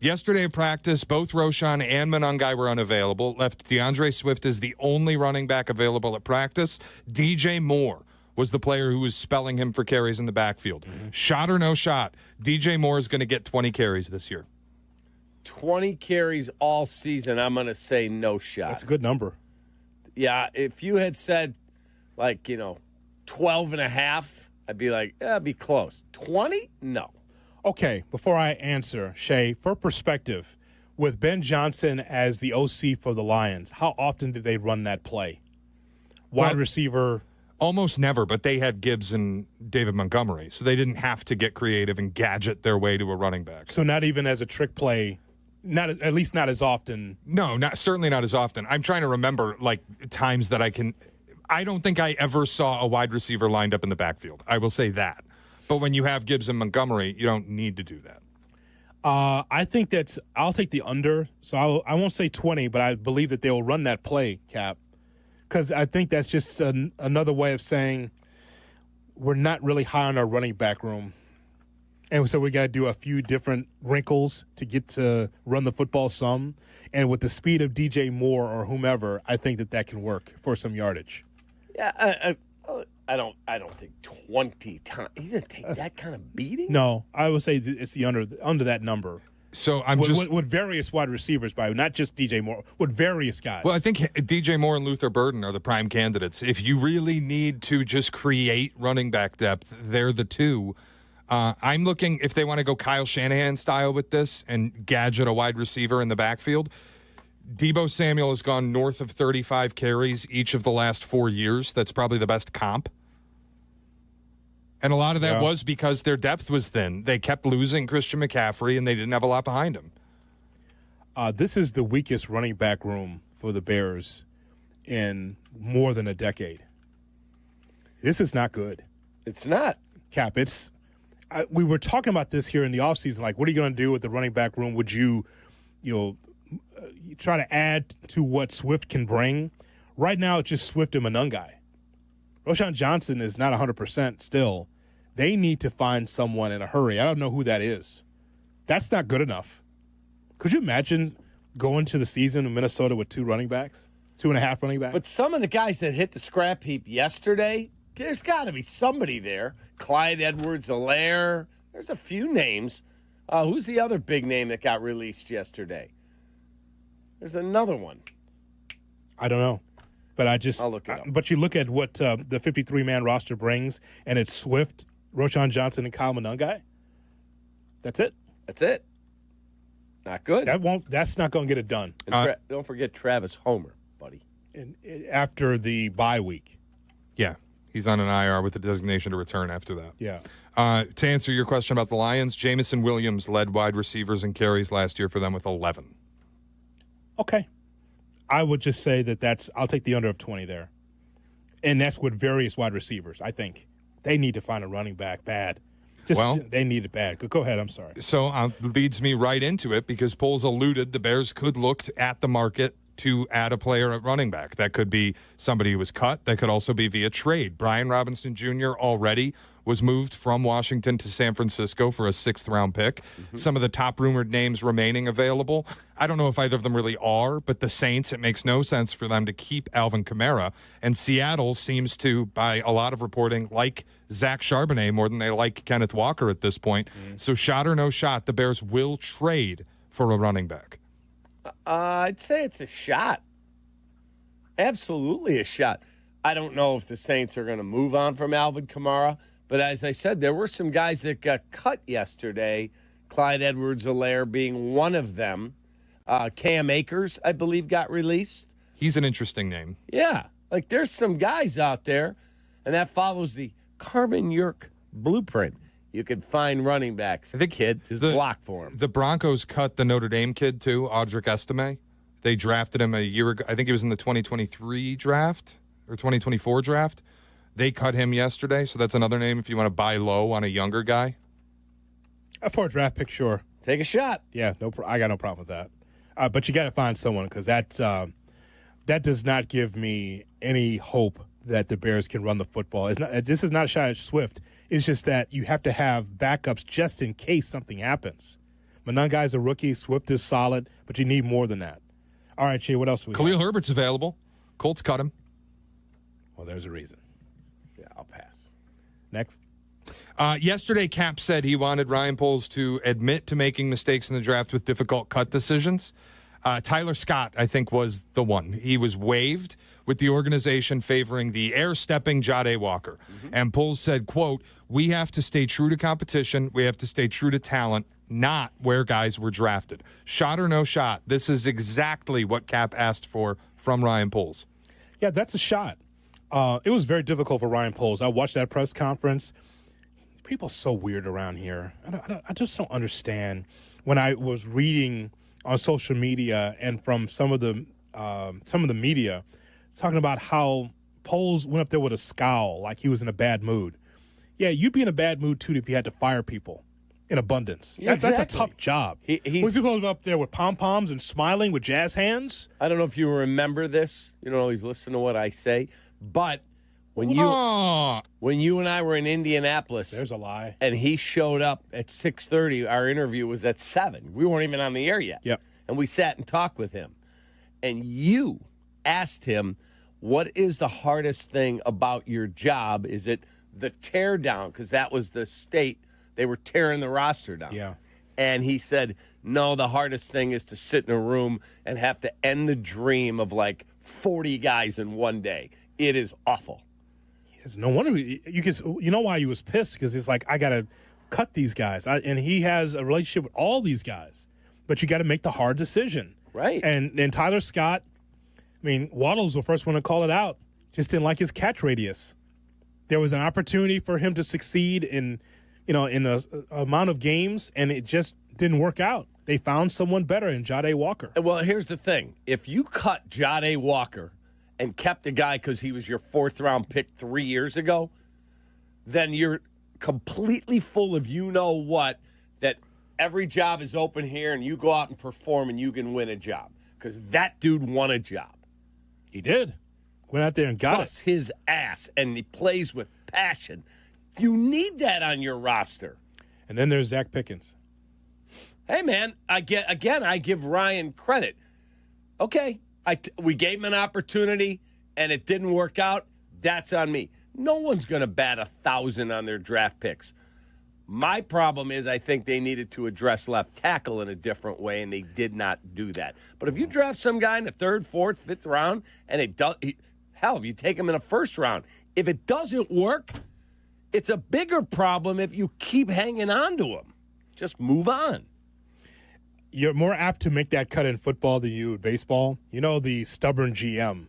Yesterday at practice, both Roschon and Monangai were unavailable. Left DeAndre Swift as the only running back available at practice. DJ Moore was the player who was spelling him for carries in the backfield. Shot or no shot, DJ Moore is going to get 20 carries this year. 20 carries all season, I'm going to say no shot. That's a good number. Yeah, if you had said, 12 and a half, I'd be like, that'd be close. 20? No. Okay, before I answer, Shay, for perspective, with Ben Johnson as the OC for the Lions, how often did they run that play? Wide receiver? Almost never, but they had Gibbs and David Montgomery, so they didn't have to get creative and gadget their way to a running back. So not even as a trick play, at least not as often. No, certainly not as often. I'm trying to remember times that I don't think I ever saw a wide receiver lined up in the backfield. I will say that. But when you have Gibbs and Montgomery, you don't need to do that. I think I'll take the under. So I won't say 20, but I believe that they will run that play, Cap. Because I think that's just another way of saying we're not really high on our running back room. And so we got to do a few different wrinkles to get to run the football some. And with the speed of DJ Moore or whomever, I think that can work for some yardage. Yeah, I don't think 20 times. He's going to take that kind of beating? No, I would say it's the under that number. So I'm with various wide receivers, not just DJ Moore, with various guys. Well, I think DJ Moore and Luther Burden are the prime candidates. If you really need to just create running back depth, they're the two. I'm looking if they want to go Kyle Shanahan style with this and gadget a wide receiver in the backfield. Deebo Samuel has gone north of 35 carries each of the last 4 years. That's probably the best comp. And a lot of that was because their depth was thin. They kept losing Christian McCaffrey, and they didn't have a lot behind him. This is the weakest running back room for the Bears in more than a decade. This is not good. It's not. Cap, we were talking about this here in the offseason. What are you going to do with the running back room? Would you try to add to what Swift can bring? Right now, it's just Swift and Monangai. Roschon Johnson is not 100% still. They need to find someone in a hurry. I don't know who that is. That's not good enough. Could you imagine going to the season in Minnesota with 2 running backs, 2.5 running backs? But some of the guys that hit the scrap heap yesterday, there's got to be somebody there. Clyde Edwards-Helaire. There's a few names. Who's the other big name that got released yesterday? There's another one. I don't know. But I'll look it up. But you look at what the 53-man roster brings, and it's Swift, Roschon Johnson, and Kyle Monangai. That's it. That's it. Not good. That's not going to get it done. And don't forget Travis Homer, buddy. After the bye week. Yeah. He's on an IR with a designation to return after that. Yeah. To answer your question about the Lions, Jamison Williams led wide receivers and carries last year for them with 11. Okay. I would just say I'll take the under of 20 there. And that's with various wide receivers, I think. They need to find a running back bad. They need it bad. Go ahead, I'm sorry. So leads me right into it because Poles alluded the Bears could look at the market to add a player at running back. That could be somebody who was cut. That could also be via trade. Brian Robinson Jr. already was moved from Washington to San Francisco for a 6th-round pick. Mm-hmm. Some of the top rumored names remaining available. I don't know if either of them really are, but the Saints, it makes no sense for them to keep Alvin Kamara. And Seattle seems to, by a lot of reporting, like Zach Charbonnet more than they like Kenneth Walker at this point. Mm-hmm. So shot or no shot, the Bears will trade for a running back. I'd say it's a shot. Absolutely a shot. I don't know if the Saints are going to move on from Alvin Kamara, but as I said, there were some guys that got cut yesterday, Clyde Edwards-Helaire being one of them. Cam Akers, I believe, got released. He's an interesting name. Yeah. Like, there's some guys out there, and that follows the Carmen Yurk blueprint. You can find running backs. The kid, just block for him. The Broncos cut the Notre Dame kid, too, Audric Estime. They drafted him a year ago. I think he was in the 2023 draft or 2024 draft. They cut him yesterday, so that's another name if you want to buy low on a younger guy. For a draft pick, sure. Take a shot. Yeah, I got no problem with that. But you got to find someone because that does not give me any hope that the Bears can run the football. This is not a shot at Swift. It's just that you have to have backups just in case something happens. Monanga's a rookie. Swift is solid, but you need more than that. All right, Shay, what else do we Khalil Herbert's available. Colts cut him. Well, there's a reason. Yeah, I'll pass. Next. Yesterday, Kap said he wanted Ryan Poles to admit to making mistakes in the draft with difficult cut decisions. Tyler Scott, I think, was the one. He was waived with the organization favoring the air-stepping Jade Walker. Mm-hmm. And Poles said, quote, "We have to stay true to competition. We have to stay true to talent, not where guys were drafted." Shot or no shot, this is exactly what Kap asked for from Ryan Poles. Yeah, that's a shot. It was very difficult for Ryan Poles. I watched that press conference. People are so weird around here. I just don't understand. When I was reading on social media and from some of the media talking about how Poles went up there with a scowl like he was in a bad mood. Yeah, you'd be in a bad mood, too, if you had to fire people in abundance. Yeah, That's a tough job. He's going up there with pom-poms and smiling with jazz hands. I don't know if you remember this. You don't always listen to what I say. But when you and I were in Indianapolis. There's a lie. And he showed up at 6:30. Our interview was at 7. We weren't even on the air yet. Yep. And we sat and talked with him. And you asked him, what is the hardest thing about your job? Is it the tear down? Because that was the state. They were tearing the roster down. Yeah. And he said, no, the hardest thing is to sit in a room and have to end the dream of like 40 guys in one day. It is awful. Yes, no wonder you know why he was pissed, because he's like, I got to cut these guys. And he has a relationship with all these guys. But you got to make the hard decision. Right. And Tyler Scott, I mean, Waddle was the first one to call it out. Just didn't like his catch radius. There was an opportunity for him to succeed in a amount of games, and it just didn't work out. They found someone better in Jade Walker. Well, here's the thing. If you cut Jade Walker and kept a guy because he was your 4th-round pick 3 years ago, then you're completely full of you-know-what, that every job is open here and you go out and perform and you can win a job. Because that dude won a job. He did. Went out there and got Bust his ass, and he plays with passion. You need that on your roster. And then there's Zach Pickens. Hey, man, I give Ryan credit. Okay, we gave him an opportunity, and it didn't work out. That's on me. No one's going to bat 1,000 on their draft picks. My problem is I think they needed to address left tackle in a different way, and they did not do that. But if you draft some guy in the 3rd, 4th, 5th round, and if you take him in a 1st round, if it doesn't work, it's a bigger problem if you keep hanging on to him. Just move on. You're more apt to make that cut in football than you in baseball. You know, the stubborn GM.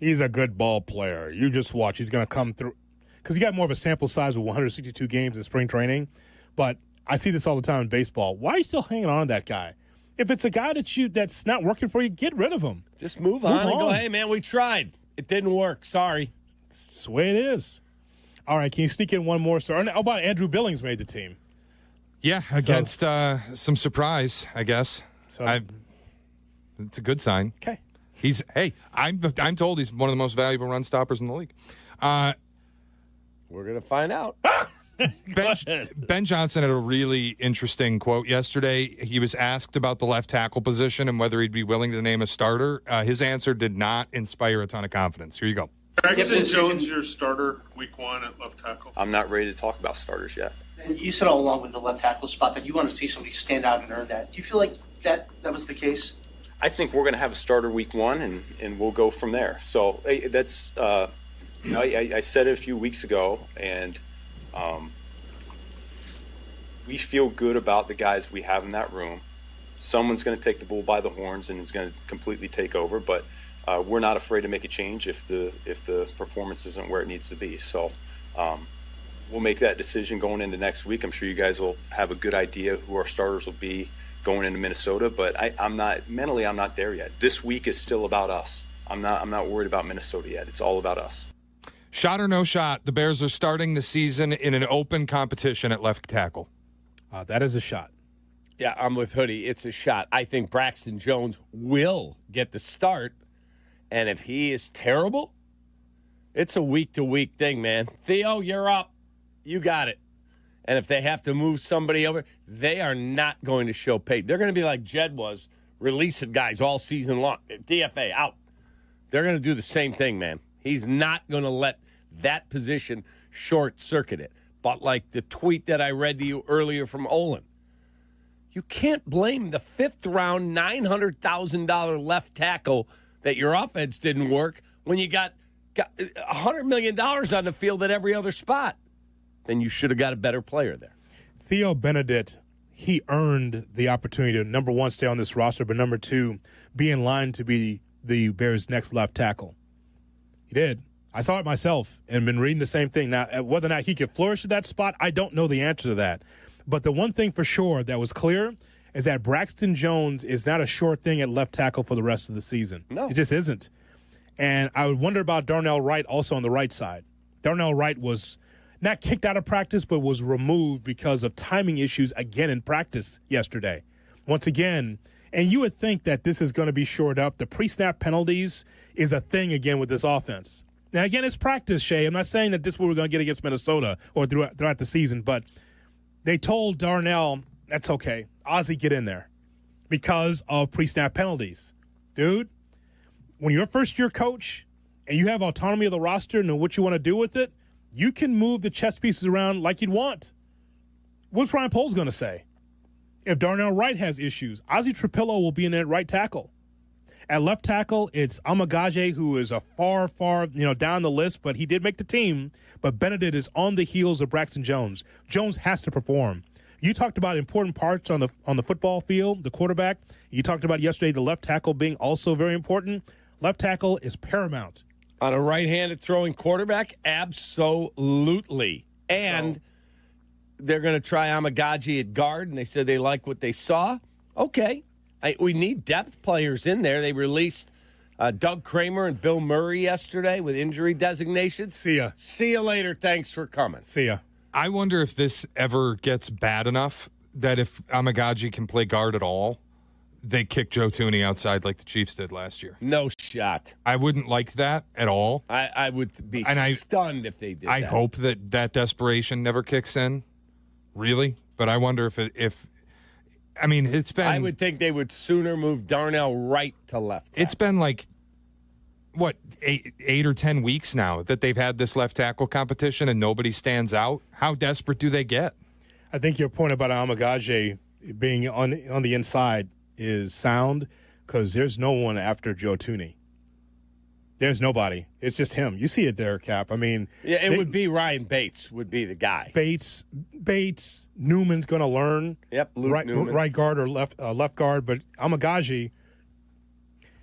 He's a good ball player. You just watch. He's going to come through. because you got more of a sample size of 162 games in spring training. But I see this all the time in baseball. Why are you still hanging on to that guy? If it's a guy that's not working for you, get rid of him. Just move on and go, hey, man, we tried. It didn't work. Sorry. That's the way it is. All right, can you sneak in one more? How about Andrew Billings made the team? Yeah, against some surprise, I guess. It's a good sign. Okay. I'm told he's one of the most valuable run stoppers in the league. We're going to find out. Ben Johnson had a really interesting quote yesterday. He was asked about the left tackle position and whether he'd be willing to name a starter. His answer did not inspire a ton of confidence. Here you go. Braxton Jones, your starter week 1 at left tackle. I'm not ready to talk about starters yet. And you said all along with the left tackle spot that you want to see somebody stand out and earn that. Do you feel like that was the case? I think we're going to have a starter week 1, and we'll go from there. So that's, I said it a few weeks ago, and we feel good about the guys we have in that room. Someone's going to take the bull by the horns and is going to completely take over, but we're not afraid to make a change if the performance isn't where it needs to be. So we'll make that decision going into next week. I'm sure you guys will have a good idea who our starters will be going into Minnesota, but I'm not there yet. This week is still about us. I'm not worried about Minnesota yet. It's all about us. Shot or no shot, the Bears are starting the season in an open competition at left tackle. That is a shot. Yeah, I'm with Hoodie. It's a shot. I think Braxton Jones will get the start, and if he is terrible, it's a week-to-week thing, man. Theo, you're up. You got it. And if they have to move somebody over, they are not going to show pay. They're going to be like Jed was, releasing guys all season long. DFA, out. They're going to do the same thing, man. He's not going to let that position short-circuit it. But like the tweet that I read to you earlier from Olin, you can't blame the fifth-round, $900,000 left tackle that your offense didn't work when you got $100 million on the field at every other spot. Then you should have got a better player there. Theo Benedict, he earned the opportunity to, number one, stay on this roster, but number two, be in line to be the Bears' next left tackle. He did. I saw it myself and been reading the same thing. Now, whether or not he could flourish at that spot, I don't know the answer to that. But the one thing for sure that was clear is that Braxton Jones is not a sure thing at left tackle for the rest of the season. No. It just isn't. And I would wonder about Darnell Wright also on the right side. Darnell Wright was not kicked out of practice, but was removed because of timing issues again in practice yesterday. Once again, and you would think that this is going to be shored up. The pre-snap penalties is a thing again with this offense. Now, again, it's practice, Shay. I'm not saying that this is what we're going to get against Minnesota or throughout the season, but they told Darnell, that's okay. Ozzie, get in there because of pre-snap penalties. Dude, when you're a first-year coach and you have autonomy of the roster and know what you want to do with it, you can move the chess pieces around like you'd want. What's Ryan Poles going to say? If Darnell Wright has issues, Ozzie Trapillo will be in at right tackle. At left tackle, it's Amagaje, who is a far down the list, but he did make the team. But Benedict is on the heels of Braxton Jones. Jones has to perform. You talked about important parts on the football field, the quarterback. You talked about yesterday the left tackle being also very important. Left tackle is paramount. On a right-handed throwing quarterback, absolutely. And they're going to try Amagaji at guard, and they said they like what they saw. Okay. We need depth players in there. They released Doug Kramer and Bill Murray yesterday with injury designations. See ya. See you later. Thanks for coming. See ya. I wonder if this ever gets bad enough that if Amagaji can play guard at all, they kick Joe Thuney outside like the Chiefs did last year. No shot. I wouldn't like that at all. I would be stunned if they did I that. hope that desperation never kicks in, really. But I wonder if I mean, it's been... I would think they would sooner move Darnell Wright to left tackle. It's been like, what, 8 or 10 weeks now that they've had this left tackle competition and nobody stands out. How desperate do they get? I think your point about Amagaje being on the inside is sound because there's no one after Joe Thuney. There's nobody. It's just him. You see it there, Cap. I mean... Yeah, it would be Ryan Bates would be the guy. Bates, Newman's going to learn. Yep, Luke Newman. Right guard or left guard. But Amagaji,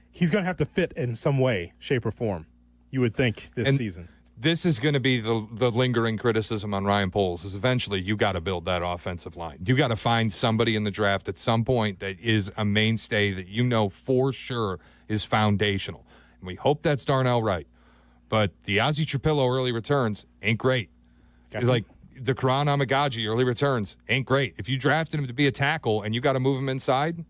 he's going to have to fit in some way, shape, or form, you would think, this season. this is going to be the lingering criticism on Ryan Poles is eventually you got to build that offensive line. You got to find somebody in the draft at some point that is a mainstay that you know for sure is foundational. And we hope that's Darnell Wright. But the Ozzie Trapillo early returns ain't great. It's like the Karan Amagaji early returns ain't great. If you drafted him to be a tackle and you got to move him inside,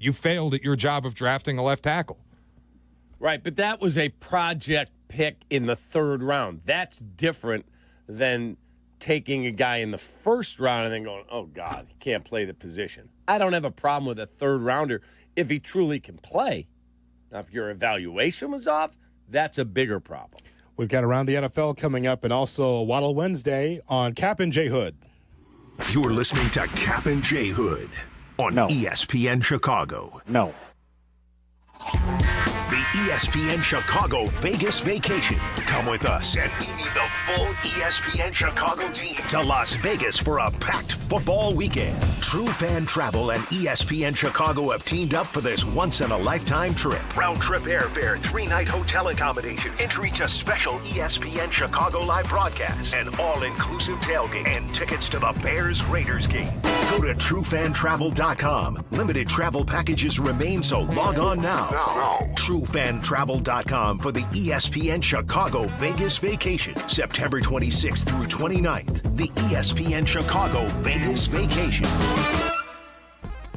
you failed at your job of drafting a left tackle. Right, but that was a project pick in the third round. That's different than taking a guy in the first round and then going, oh, God, he can't play the position. I don't have a problem with a third rounder if he truly can play. Now, if your evaluation was off, that's a bigger problem. We've got Around the NFL coming up and also Waddle Wednesday on Kap and J Hood. You're listening to Kap and J Hood on ESPN Chicago. No. The ESPN Chicago Vegas vacation. Come with us and we need the full ESPN Chicago team to Las Vegas for a packed football weekend. True Fan Travel and ESPN Chicago have teamed up for this once-in-a-lifetime trip. Round-trip airfare, 3-night hotel accommodations, entry to special ESPN Chicago live broadcasts, an all-inclusive tailgate, and tickets to the Bears-Raiders game. Go to TrueFanTravel.com. Limited travel packages remain, so log on now. TrueFanTravel.com for the ESPN Chicago Vegas vacation, September 26th through 29th. The ESPN Chicago Vegas vacation.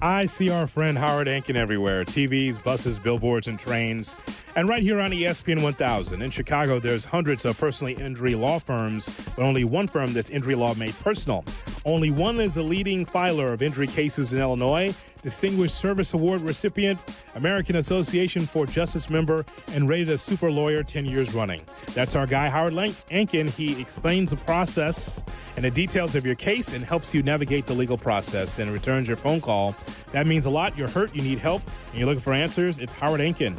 I see our friend Howard Ankin everywhere. TVs, buses, billboards, and trains. And right here on ESPN 1000. In Chicago, there's hundreds of personal injury law firms, but only one firm that's injury law made personal. Only one is the leading filer of injury cases in Illinois, Distinguished Service Award recipient, American Association for Justice member, and rated a super lawyer 10 years running. That's our guy, Howard Ankin. He explains the process and the details of your case and helps you navigate the legal process and returns your phone call. That means a lot. You're hurt, you need help, and you're looking for answers. It's Howard Ankin.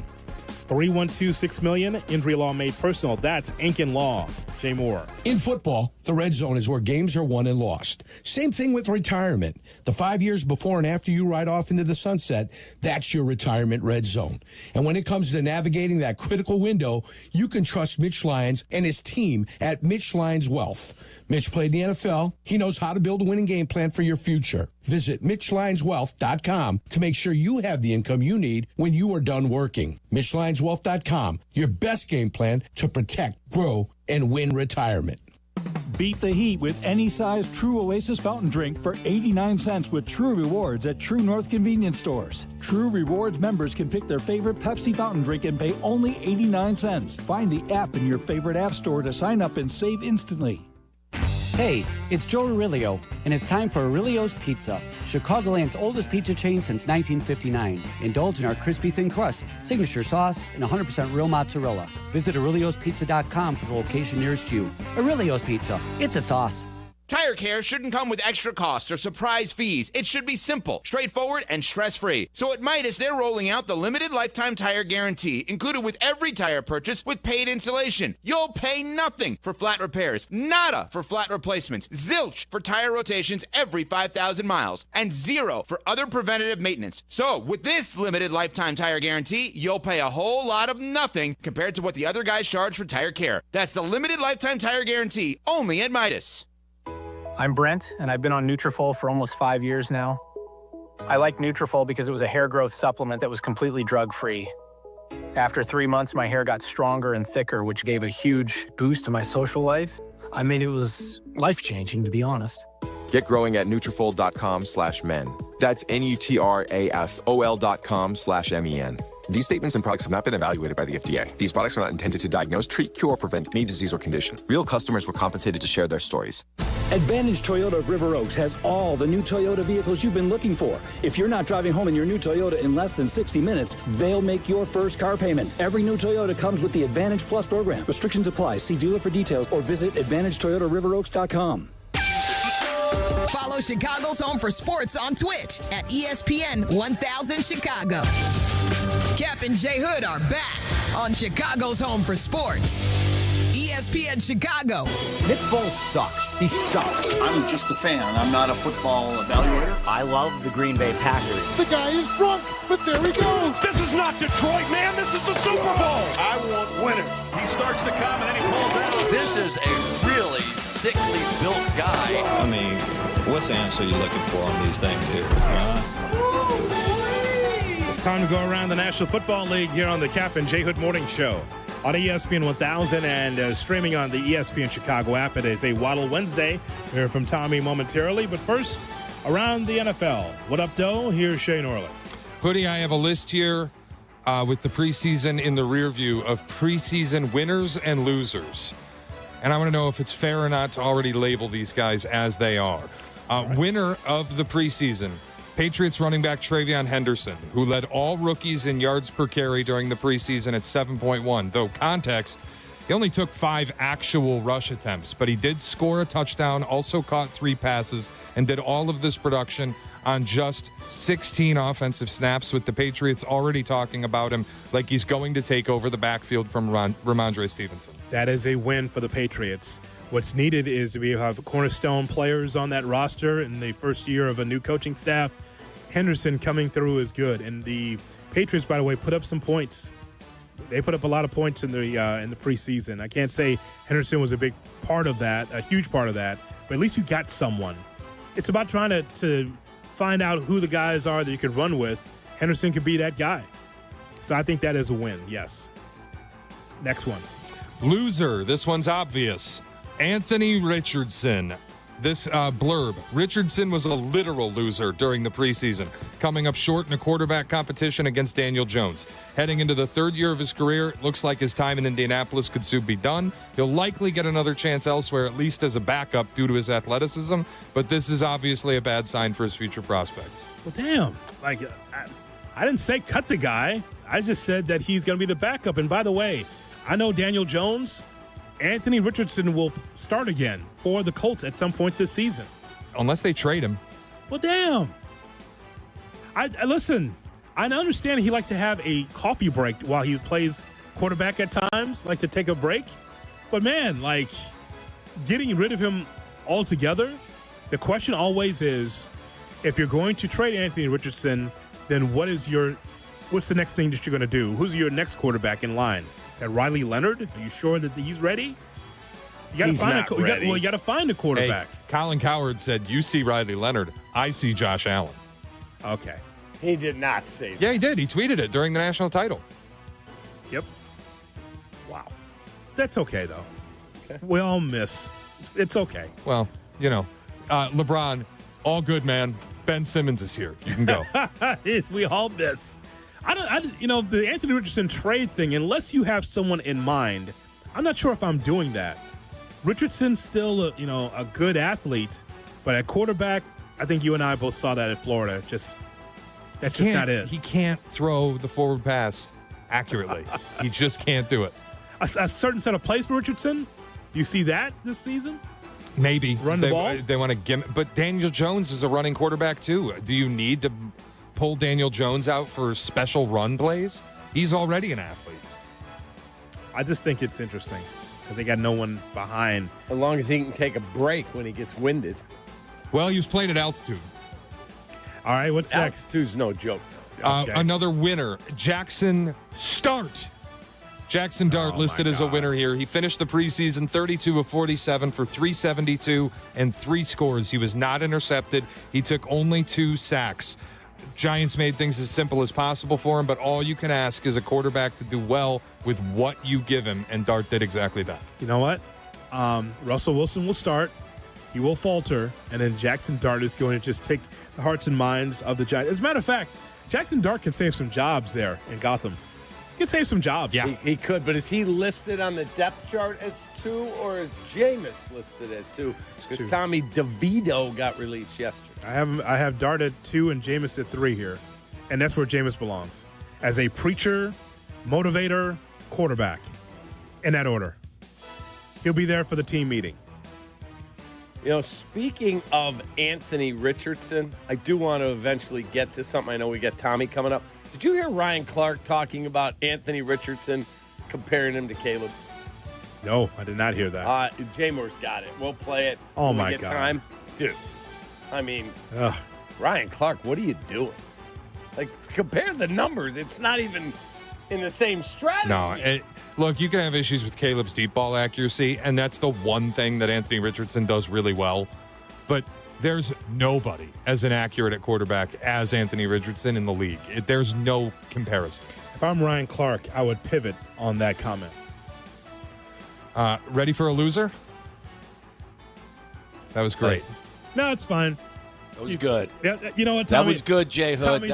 312-6million, injury law made personal. That's Ankin Law. Jay Moore. In football, the red zone is where games are won and lost. Same thing with retirement. The 5 years before and after you ride off into the sunset, that's your retirement red zone. And when it comes to navigating that critical window, you can trust Mitch Lyons and his team at Mitch Lyons Wealth. Mitch played in the NFL. He knows how to build a winning game plan for your future. Visit MitchLyonsWealth.com to make sure you have the income you need when you are done working. MitchLyonsWealth.com, your best game plan to protect, grow, and win retirement. Beat the heat with any size True Oasis fountain drink for 89 cents with True Rewards at True North convenience stores. True Rewards members can pick their favorite Pepsi fountain drink and pay only 89 cents. Find the app in your favorite app store to sign up and save instantly. Hey, it's Joe Aurelio, and it's time for Aurelio's Pizza, Chicagoland's oldest pizza chain since 1959. Indulge in our crispy thin crust, signature sauce, and 100% real mozzarella. Visit Aurelio'sPizza.com for the location nearest you. Aurelio's Pizza, it's a sauce. Tire care shouldn't come with extra costs or surprise fees. It should be simple, straightforward, and stress-free. So at Midas, they're rolling out the limited lifetime tire guarantee, included with every tire purchase with paid installation. You'll pay nothing for flat repairs, nada for flat replacements, zilch for tire rotations every 5,000 miles, and zero for other preventative maintenance. So with this limited lifetime tire guarantee, you'll pay a whole lot of nothing compared to what the other guys charge for tire care. That's the limited lifetime tire guarantee, only at Midas. I'm Brent, and I've been on Nutrafol for almost 5 years now. I like Nutrafol because it was a hair growth supplement that was completely drug-free. After 3 months, my hair got stronger and thicker, which gave a huge boost to my social life. I mean, it was life-changing, to be honest. Get growing at Nutrafol.com/men. That's Nutrafol.com/MEN. These statements and products have not been evaluated by the FDA. These products are not intended to diagnose, treat, cure, or prevent any disease or condition. Real customers were compensated to share their stories. Advantage Toyota of River Oaks has all the new Toyota vehicles you've been looking for. If you're not driving home in your new Toyota in less than 60 minutes, they'll make your first car payment. Every new Toyota comes with the Advantage Plus program. Restrictions apply. See dealer for details or visit AdvantageToyotaRiverOaks.com. Follow Chicago's Home for Sports on Twitch at ESPN 1000 Chicago. Kap and J Hood are back on Chicago's Home for Sports. ESPN ESPN Chicago. Nick Foles sucks. He sucks. I'm just a fan. I'm not a football evaluator. I love the Green Bay Packers. The guy is drunk, but there he goes. This is not Detroit, man. This is the Super Bowl. I want winners. He starts to come and then he pulls out. This is a really thickly built guy. I mean, what's the answer you're looking for on these things here? It's time to go around the National Football League here on the Kap and J Hood Morning Show on ESPN 1000 and streaming on the ESPN Chicago app. It is a Waddle Wednesday. We'll hear from Tommy momentarily, but first, around the NFL. What up, Doe? Here's Shay Norland. Hoodie, I have a list here with the preseason in the rear view of preseason winners and losers. And I want to know if it's fair or not to already label these guys as they are. Winner of the preseason, Patriots running back Travion Henderson, who led all rookies in yards per carry during the preseason at 7.1. Though context, he only took 5 actual rush attempts, but he did score a touchdown, also caught 3 passes, and did all of this production on just 16 offensive snaps, with the Patriots already talking about him like he's going to take over the backfield from Ramondre Stevenson. That is a win for the Patriots. What's needed is we have cornerstone players on that roster in the first year of a new coaching staff. Henderson coming through is good. And the Patriots, by the way, put up some points. They put up a lot of points in the preseason. I can't say Henderson was a big part of that, a huge part of that, but at least you got someone. It's about trying to find out who the guys are that you could run with. Henderson could be that guy. So I think that is a win, yes. Next one. Loser. This one's obvious. Anthony Richardson. This blurb. Richardson was a literal loser during the preseason, coming up short in a quarterback competition against Daniel Jones. Heading into the 3rd year of his career, it looks like his time in Indianapolis could soon be done. He'll likely get another chance elsewhere, at least as a backup due to his athleticism, but this is obviously a bad sign for his future prospects. Well, damn. I didn't say cut the guy. I just said that he's going to be the backup. And by the way, I know Daniel Jones. Anthony Richardson will start again for the Colts at some point this season. Unless they trade him. Well, damn. I listen, I understand he likes to have a coffee break while he plays quarterback at times, likes to take a break. But, man, getting rid of him altogether, the question always is, if you're going to trade Anthony Richardson, then what's the next thing that you're going to do? Who's your next quarterback in line? Riley Leonard? Are you sure that he's ready? You got to find a quarterback. Hey, Colin Cowherd said, "You see Riley Leonard, I see Josh Allen." Okay. He did not say that. Yeah, he did. He tweeted it during the national title. Yep. Wow. That's okay, though. Okay. We all miss. It's okay. Well, LeBron, all good, man. Ben Simmons is here. You can go. We all miss. The Anthony Richardson trade thing, unless you have someone in mind, I'm not sure if I'm doing that. Richardson's still a good athlete, but at quarterback, I think you and I both saw that at Florida. That's just not it. He can't throw the forward pass accurately. He just can't do it. A certain set of plays for Richardson? You see that this season? Maybe. Run the ball? They want to gimmick. But Daniel Jones is a running quarterback, too. Do you need to pull Daniel Jones out for special run plays? He's already an athlete. I just think it's interesting because they got no one behind. As long as he can take a break when he gets winded. Well, he was playing at altitude. All right, what's next? Altitude's no joke. Okay. Another winner, Jackson Dart listed as a winner here. He finished the preseason 32 of 47 for 372 and 3 scores. He was not intercepted. He took only 2 sacks. Giants made things as simple as possible for him, but all you can ask is a quarterback to do well with what you give him, and Dart did exactly that. You know what? Russell Wilson will start. He will falter, and then Jackson Dart is going to just take the hearts and minds of the Giants. As a matter of fact, Jackson Dart can save some jobs there in Gotham. He can save some jobs. Yeah, he could, but is he listed on the depth chart as 2, or is Jameis listed as 2? Because Tommy DeVito got released yesterday. I have Dart at 2 and Jameis at 3 here, and that's where Jameis belongs. As a preacher, motivator, quarterback, in that order. He'll be there for the team meeting. Speaking of Anthony Richardson, I do want to eventually get to something. I know we got Tommy coming up. Did you hear Ryan Clark talking about Anthony Richardson, comparing him to Caleb? No, I did not hear that. J Moore's got it. We'll play it. Oh, when we my get God. time. Dude, I mean, Ugh. Ryan Clark, what are you doing? Like, compare the numbers. It's not even in the same stratosphere. No, look, you can have issues with Caleb's deep ball accuracy, and that's the one thing that Anthony Richardson does really well. But there's nobody as inaccurate at quarterback as Anthony Richardson in the league. There's no comparison. If I'm Ryan Clark, I would pivot on that comment. Ready for a loser? That was great. No, it's fine. That was good. Yeah, you know what, Tommy? That was good, J Hood.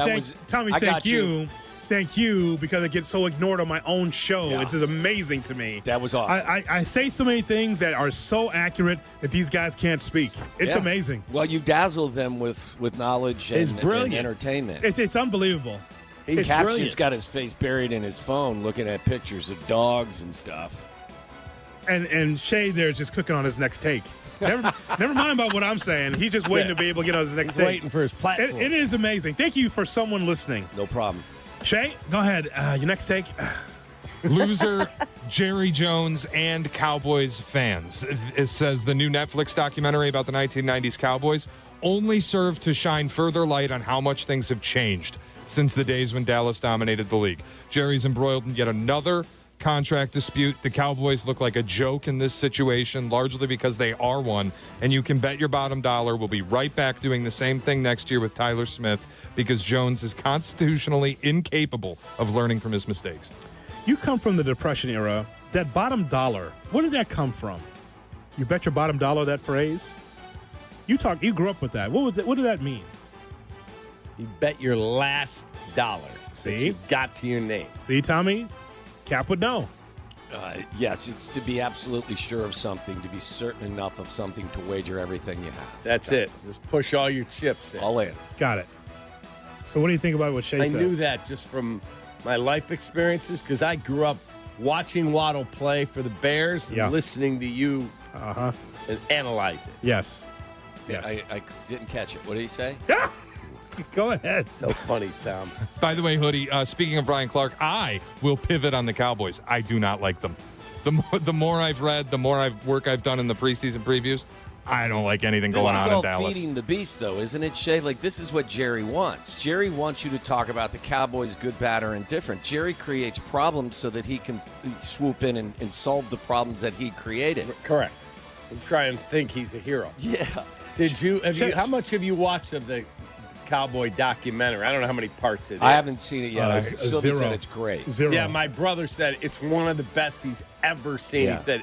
Tommy, thank you. Thank you, because it gets so ignored on my own show. Yeah. It's just amazing to me. That was awesome. I say so many things that are so accurate that these guys can't speak. It's amazing. Well, you dazzle them with knowledge and entertainment. It's unbelievable. Caps's got his face buried in his phone looking at pictures of dogs and stuff. And Shay there's just cooking on his next take. Never mind about what I'm saying. He's just waiting to be able to get on his next take. Waiting for his platform. It is amazing. Thank you for someone listening. No problem. Shay, go ahead. Your next take. Loser, Jerry Jones, and Cowboys fans. It says the new Netflix documentary about the 1990s Cowboys only served to shine further light on how much things have changed since the days when Dallas dominated the league. Jerry's embroiled in yet another contract dispute. The Cowboys look like a joke in this situation, largely because they are one, and you can bet your bottom dollar we'll be right back doing the same thing next year with Tyler Smith because Jones is constitutionally incapable of learning from his mistakes. You come from the Depression era. That bottom dollar, where did that come from? You bet your bottom dollar, that phrase? You grew up with that. What was it? What did that mean? You bet your last dollar. See? That you got to your name. See, Tommy? Cap would know. Yes, it's to be absolutely sure of something, to be certain enough of something to wager everything you have. That's it. Just push all your chips in. All in. Got it. So what do you think about what Shay said? I knew that just from my life experiences because I grew up watching Waddle play for the Bears and listening to you and analyze it. Yes. I didn't catch it. What did he say? Go ahead. So funny, Tom. By the way, Hoodie, speaking of Ryan Clark, I will pivot on the Cowboys. I do not like them. The more I've read, the more work I've done in the preseason previews, I don't like anything going on in Dallas. This is all feeding the beast, though, isn't it, Shay? Like, this is what Jerry wants. Jerry wants you to talk about the Cowboys, good, bad, or indifferent. Jerry creates problems so that he can swoop in and solve the problems that he created. Correct. And try and think he's a hero. Yeah. How much have you watched of the Cowboy documentary? I don't know how many parts it is. I haven't seen it yet. Sylvie said it's great. Zero. Yeah, my brother said it's one of the best he's ever seen. Yeah. He said,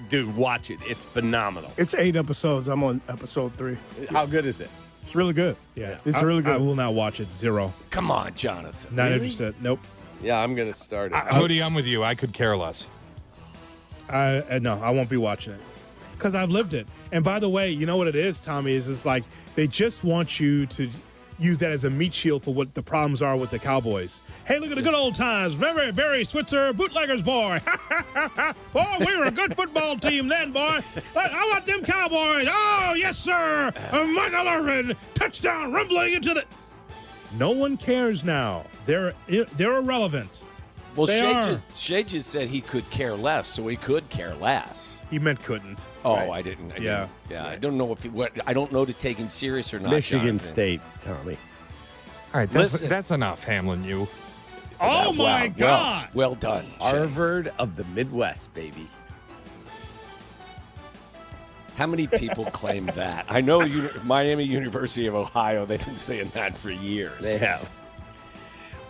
dude, watch it. It's phenomenal. It's 8 episodes. I'm on episode 3. How good is it? It's really good. Yeah. It's really good. I will not watch it. Zero. Come on, Jonathan. Not Really? interested. Nope. Yeah, I'm going to start it. Hoodie, I'm with you. I could care less. No, I won't be watching it because I've lived it. And by the way, you know what it is, Tommy, is it's like they just want you to use that as a meat shield for what the problems are with the Cowboys. Hey, look at the good old times. Remember Barry Switzer, bootleggers, boy. Boy, we were a good football team then, boy. How about them Cowboys? Oh, yes, sir. Michael Irvin, touchdown, rumbling into the... No one cares now. They're irrelevant. Well, They Shay just said he could care less, so he could care less. He meant couldn't. Oh, Right. I didn't. Yeah. Yeah, I don't know if I don't know to take him serious or not. Michigan Jonathan. State, Tommy. All right, that's enough, Hamlin, you. Oh, my God. Well done. Shay. Harvard of the Midwest, baby. How many people claim that? I know Miami University of Ohio, they've been saying that for years. They have.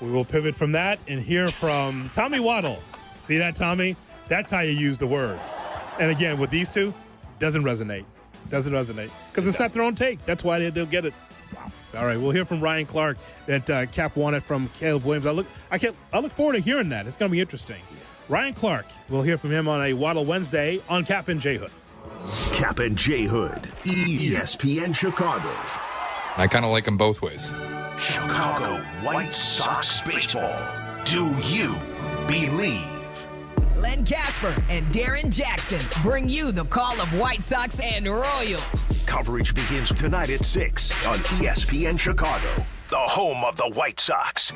We will pivot from that and hear from Tommy Waddle. See that, Tommy? That's how you use the word. And again, with these two, doesn't resonate. Doesn't resonate. Because it's not their own take. That's why they'll get it. Wow. All right, we'll hear from Ryan Clark that Cap wanted from Caleb Williams. I look forward to hearing that. It's going to be interesting. Ryan Clark, we'll hear from him on a Waddle Wednesday on Kap and J Hood. Kap and J Hood, ESPN Chicago. I kind of like them both ways. Chicago White Sox baseball. Do you believe? Len Casper and Darren Jackson bring you the call of White Sox and Royals. Coverage begins tonight at 6 on ESPN Chicago, the home of the White Sox.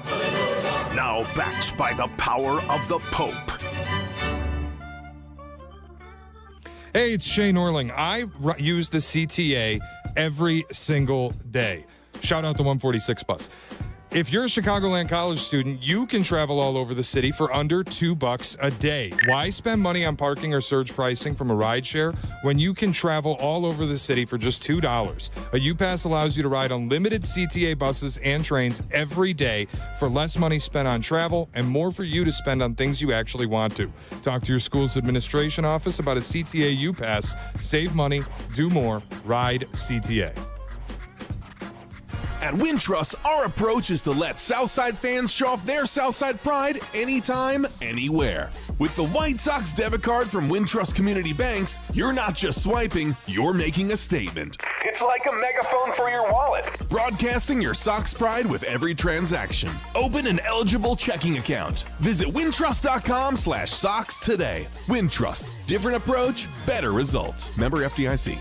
Now backed by the power of the Pope. Hey, it's Shay Norling. I use the CTA every single day. Shout out the 146 bus. If you're a Chicagoland college student, you can travel all over the city for under $2 a day. Why spend money on parking or surge pricing from a rideshare when you can travel all over the city for just $2? A U-Pass allows you to ride unlimited CTA buses and trains every day for less money spent on travel and more for you to spend on things you actually want to. Talk to your school's administration office about a CTA U-Pass. Save money, do more, ride CTA. At Wintrust, our approach is to let Southside fans show off their Southside pride anytime, anywhere. With the White Sox debit card from Wintrust Community Banks, you're not just swiping, you're making a statement. It's like a megaphone for your wallet. Broadcasting your Sox pride with every transaction. Open an eligible checking account. Visit wintrust.com/Sox today. Wintrust. Different approach, better results. Member FDIC.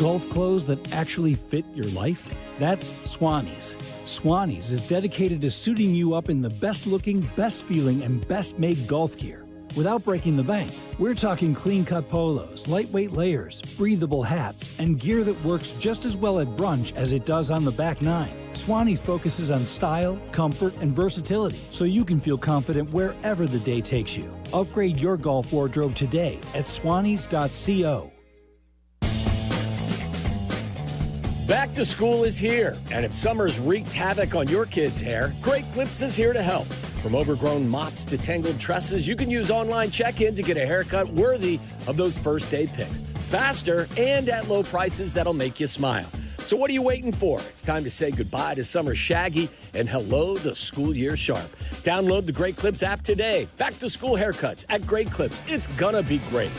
Golf clothes that actually fit your life? That's Swannies. Swannies is dedicated to suiting you up in the best looking, best feeling, and best made golf gear without breaking the bank. We're talking clean cut polos, lightweight layers, breathable hats, and gear that works just as well at brunch as it does on the back nine. Swannies focuses on style, comfort, and versatility so you can feel confident wherever the day takes you. Upgrade your golf wardrobe today at swannies.co. Back to school is here, and if summer's wreaked havoc on your kids' hair, Great Clips is here to help. From overgrown mops to tangled tresses, you can use online check-in to get a haircut worthy of those first day picks. Faster and at low prices that'll make you smile. So what are you waiting for? It's time to say goodbye to summer shaggy and hello to school year sharp. Download the Great Clips app today. Back to school haircuts at Great Clips. It's gonna be great.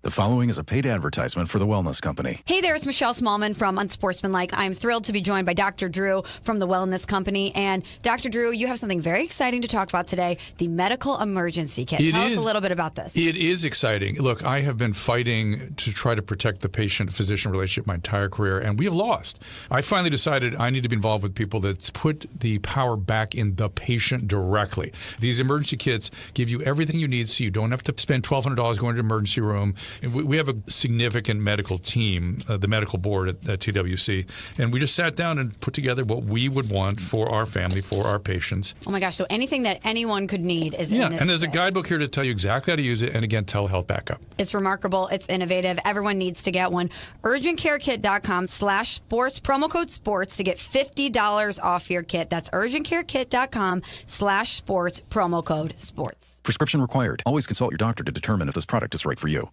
The following is a paid advertisement for the Wellness Company. Hey there, it's Michelle Smallman from Unsportsmanlike. I'm thrilled to be joined by Dr. Drew from the Wellness Company. And Dr. Drew, you have something very exciting to talk about today, the medical emergency kit. Tell us a little bit about this. It is exciting. Look, I have been fighting to try to protect the patient-physician relationship my entire career, and we have lost. I finally decided I need to be involved with people that put the power back in the patient directly. These emergency kits give you everything you need so you don't have to spend $1,200 going to an emergency room. We have a significant medical team, the medical board at TWC, and we just sat down and put together what we would want for our family, for our patients. Oh my gosh, so anything that anyone could need is in this and there's kit. a guidebook here to tell you exactly how to use it, and again, telehealth backup. It's remarkable. It's innovative. Everyone needs to get one. UrgentCareKit.com/sports, promo code sports to get $50 off your kit. That's UrgentCareKit.com/sports, promo code sports. Prescription required. Always consult your doctor to determine if this product is right for you.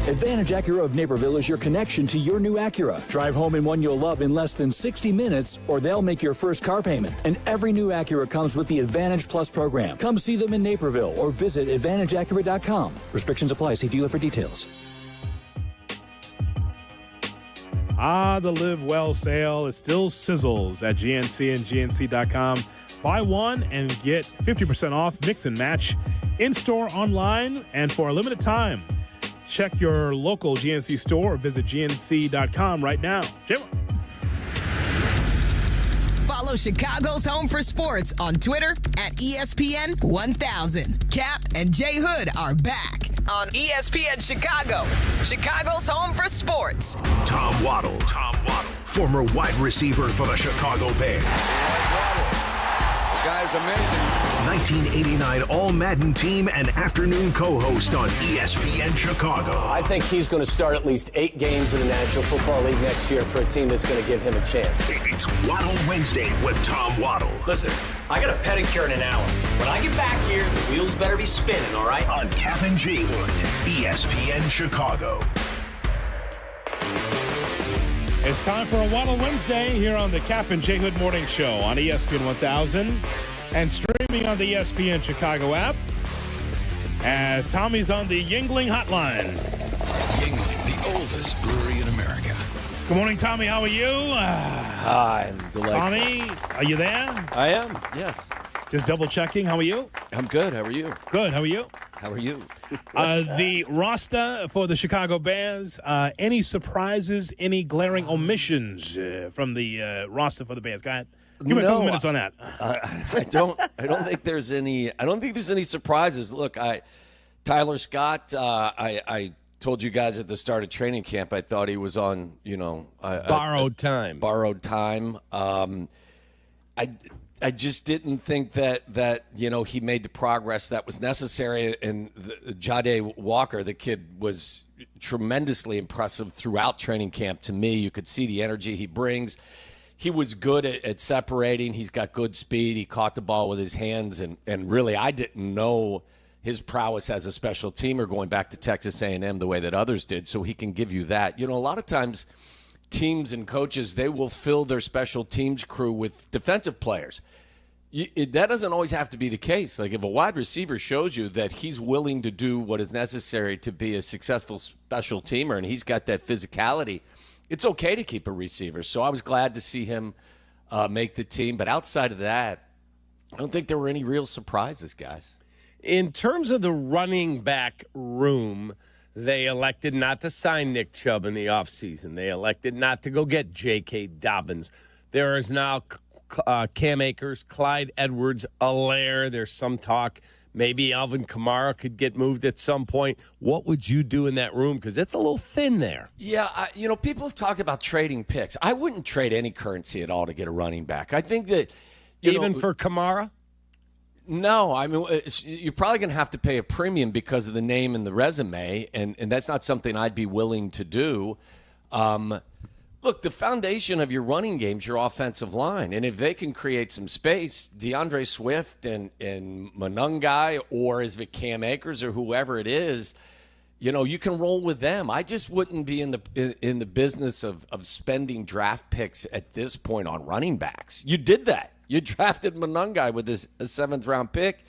Advantage Acura of Naperville is your connection to your new Acura. Drive home in one you'll love in less than 60 minutes, or they'll make your first car payment. And every new Acura comes with the Advantage Plus program. Come see them in Naperville or visit AdvantageAcura.com. Restrictions apply. See dealer for details. The Live Well sale, it still sizzles at GNC and GNC.com. Buy one and get 50% off, mix and match, in-store, online, and for a limited time. Check your local GNC store or visit GNC.com right now. Jim. Follow Chicago's Home for Sports on Twitter at ESPN 1000. Kap and J Hood are back on ESPN Chicago, Chicago's Home for Sports. Tom Waddle, former wide receiver for the Chicago Bears. The guy's amazing. 1989 All-Madden team and afternoon co-host on ESPN Chicago. I think he's going to start at least 8 games in the National Football League next year for a team that's going to give him a chance. It's Waddle Wednesday with Tom Waddle. Listen, I got a pedicure in an hour. When I get back here, the wheels better be spinning, all right? On Kap and J Hood, ESPN Chicago. It's time for a Waddle Wednesday here on the Kap and J Hood Morning Show on ESPN 1000 and streaming on the ESPN Chicago app as Tommy's on the Yingling Hotline. Yingling, the oldest brewery in America. Good morning, Tommy. How are you? Hi, I'm delightful. Tommy, are you there? I am, yes. Just double checking. How are you? I'm good. How are you? Good. How are you? How are you? The roster for the Chicago Bears. Any surprises, any glaring omissions from the roster for the Bears? Go ahead. Give me a couple minutes on that. I don't think there's any. I don't think there's any surprises. Look, Tyler Scott. I told you guys at the start of training camp. I thought he was on. Borrowed time. Borrowed time. I just didn't think that he made the progress that was necessary. And Jade Walker, the kid, was tremendously impressive throughout training camp. To me, you could see the energy he brings. He was good at separating. He's got good speed. He caught the ball with his hands, and really, I didn't know his prowess as a special teamer going back to Texas A&M the way that others did. So he can give you that. A lot of times, teams and coaches, they will fill their special teams crew with defensive players. That doesn't always have to be the case. Like if a wide receiver shows you that he's willing to do what is necessary to be a successful special teamer and he's got that physicality, it's okay to keep a receiver. So I was glad to see him make the team. But outside of that, I don't think there were any real surprises, guys. In terms of the running back room, they elected not to sign Nick Chubb in the offseason. They elected not to go get J.K. Dobbins. There is now Cam Akers, Clyde Edwards-Helaire. There's some talk maybe Alvin Kamara could get moved at some point. What would you do in that room? Because it's a little thin there. Yeah, people have talked about trading picks. I wouldn't trade any currency at all to get a running back. I think that even for Kamara? No, I mean, you're probably going to have to pay a premium because of the name and the resume, and that's not something I'd be willing to do. Look, the foundation of your running game is your offensive line, and if they can create some space, DeAndre Swift and Monangai, or is it Cam Akers or whoever it is, you can roll with them. I just wouldn't be in the business of spending draft picks at this point on running backs. You did that. You drafted Monangai with a seventh-round pick,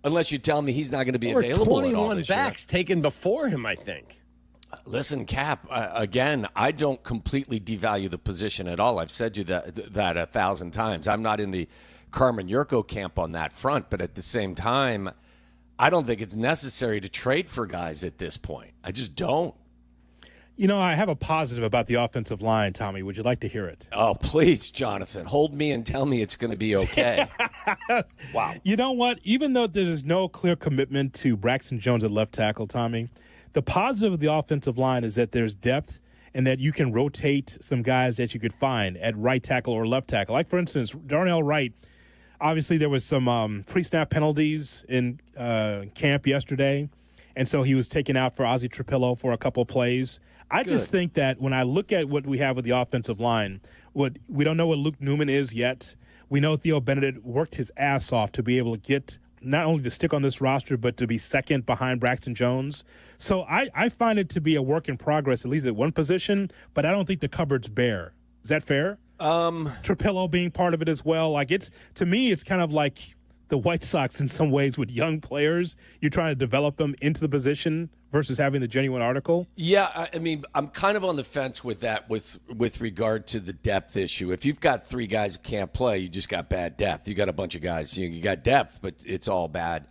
unless you tell me he's not going to be available. 21 backs taken before him, I think. Listen, Cap, again, I don't completely devalue the position at all. I've said you that 1,000 times. I'm not in the Carmen Jurko camp on that front, but at the same time, I don't think it's necessary to trade for guys at this point. I just don't. I have a positive about the offensive line, Tommy. Would you like to hear it? Oh, please, Jonathan. Hold me and tell me it's going to be okay. Wow. You know what? Even though there's no clear commitment to Braxton Jones at left tackle, Tommy, the positive of the offensive line is that there's depth and that you can rotate some guys that you could find at right tackle or left tackle. Like, for instance, Darnell Wright, obviously there was some pre-snap penalties in camp yesterday, and so he was taken out for Ozzie Trapillo for a couple plays. I just think that when I look at what we have with the offensive line, we don't know what Luke Newman is yet. We know Theo Benedict worked his ass off to be able to get not only to stick on this roster, but to be second behind Braxton Jones. So I find it to be a work in progress, at least at one position, but I don't think the cupboard's bare. Is that fair? Trapillo being part of it as well. Like, to me, it's kind of like the White Sox in some ways with young players. You're trying to develop them into the position versus having the genuine article. Yeah, I mean, I'm kind of on the fence with that with regard to the depth issue. If you've got three guys who can't play, you just got bad depth. You got a bunch of guys. You got depth, but it's all bad.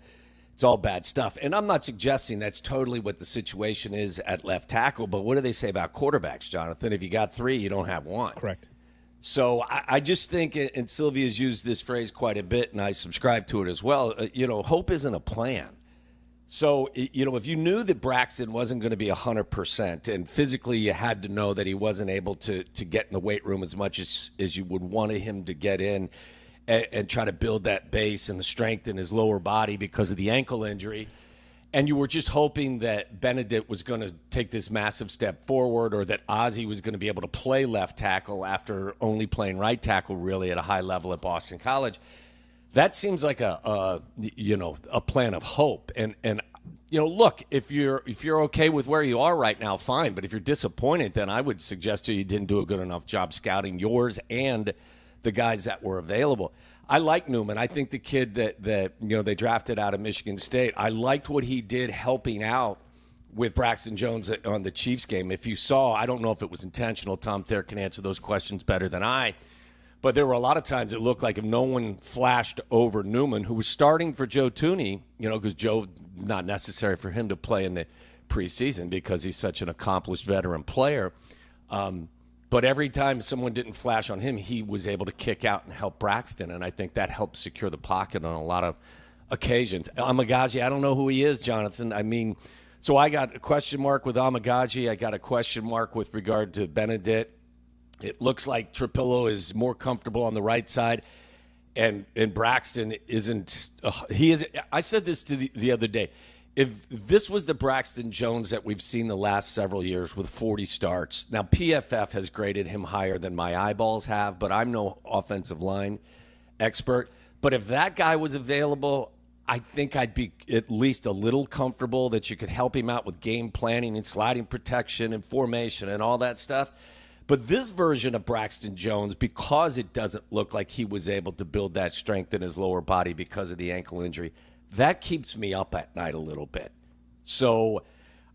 It's all bad stuff. And I'm not suggesting that's totally what the situation is at left tackle, but what do they say about quarterbacks, Jonathan? If you got three, you don't have one. Correct. So I just think, and Sylvia's used this phrase quite a bit, and I subscribe to it as well, hope isn't a plan. So, if you knew that Braxton wasn't going to be 100%, and physically you had to know that he wasn't able to get in the weight room as much as you would want him to get in and try to build that base and the strength in his lower body because of the ankle injury, and you were just hoping that Benedict was going to take this massive step forward, or that Ozzie was going to be able to play left tackle after only playing right tackle really at a high level at Boston College. That seems like a plan of hope. And look, if you're okay with where you are right now, fine. But if you're disappointed, then I would suggest to you didn't do a good enough job scouting yours and the guys that were available. I like Newman. I think the kid that they drafted out of Michigan State, I liked what he did helping out with Braxton Jones on the Chiefs game. If you saw, I don't know if it was intentional. Tom Thayer can answer those questions better than I. But there were a lot of times it looked like if no one flashed over Newman, who was starting for Joe Thuney, because Joe, not necessary for him to play in the preseason because he's such an accomplished veteran player. But every time someone didn't flash on him, he was able to kick out and help Braxton, and I think that helped secure the pocket on a lot of occasions. Amagaji, I don't know who he is, Jonathan. I mean, so I got a question mark with Amagaji. I got a question mark with regard to Benedict. It looks like Trapillo is more comfortable on the right side, and Braxton isn't. He is. I said this to the other day. If this was the Braxton Jones that we've seen the last several years with 40 starts, now PFF has graded him higher than my eyeballs have, but I'm no offensive line expert. But if that guy was available, I think I'd be at least a little comfortable that you could help him out with game planning and sliding protection and formation and all that stuff. But this version of Braxton Jones, because it doesn't look like he was able to build that strength in his lower body because of the ankle injury, that keeps me up at night a little bit. So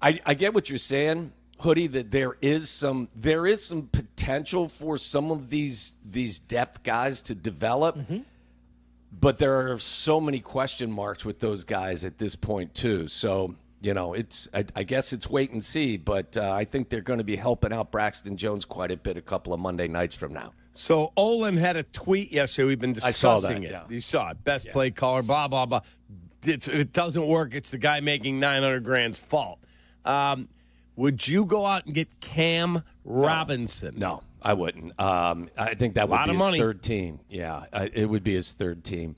I get what you're saying, Hoodie, that there is some potential for some of these depth guys to develop. Mm-hmm. But there are so many question marks with those guys at this point, too. So, I guess it's wait and see. But I think they're going to be helping out Braxton Jones quite a bit a couple of Monday nights from now. So Olin had a tweet yesterday. We've been discussing it. Yeah. You saw it. Best play caller, blah, blah, blah. It doesn't work. It's the guy making $900,000's fault. Would you go out and get Cam Robinson? No, I wouldn't. I think that would be his third team. Yeah, it would be his third team.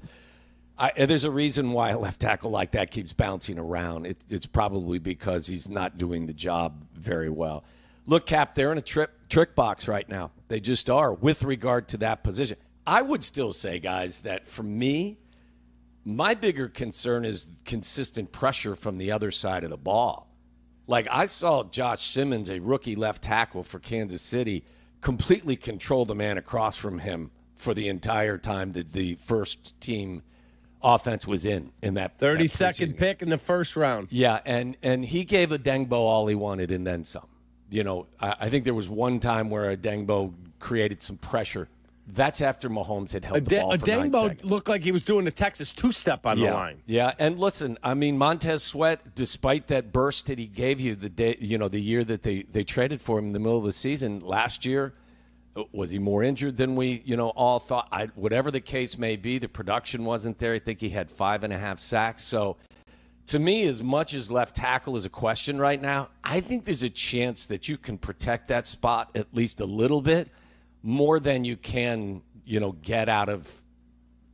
There's a reason why a left tackle like that keeps bouncing around. It's probably because he's not doing the job very well. Look, Cap, they're in a trick box right now. They just are with regard to that position. I would still say, guys, that for me, my bigger concern is consistent pressure from the other side of the ball. Like, I saw Josh Simmons, a rookie left tackle for Kansas City, completely control the man across from him for the entire time that the first team offense was in that 32nd pick in the first round. Yeah, and he gave Adengbo all he wanted and then some. I think there was one time where Adengbo created some pressure. That's after Mahomes had held the ball for 9 seconds. Looked like he was doing the Texas two-step on the line. Yeah, and listen, I mean, Montez Sweat, despite that burst that he gave you the year that they traded for him in the middle of the season last year, was he more injured than we all thought? Whatever the case may be, the production wasn't there. I think he had 5.5 sacks. So, to me, as much as left tackle is a question right now, I think there's a chance that you can protect that spot at least a little bit more than you can, get out of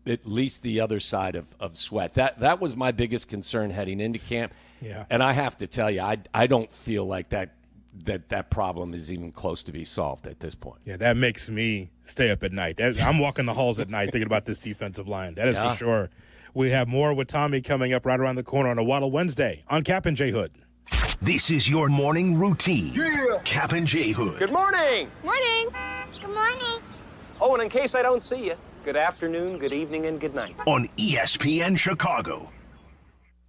at least the other side of Sweat. That was my biggest concern heading into camp. Yeah. And I have to tell you, I don't feel like that problem is even close to be solved at this point. Yeah, that makes me stay up at night. I'm walking the halls at night thinking about this defensive line. That is for sure. We have more with Tommy coming up right around the corner on a Waddle Wednesday on Kap and J Hood. This is your morning routine. Yeah. Kap and J Hood. Good morning. Morning. Good morning. Oh, and in case I don't see you, good afternoon, good evening, and good night. On ESPN Chicago.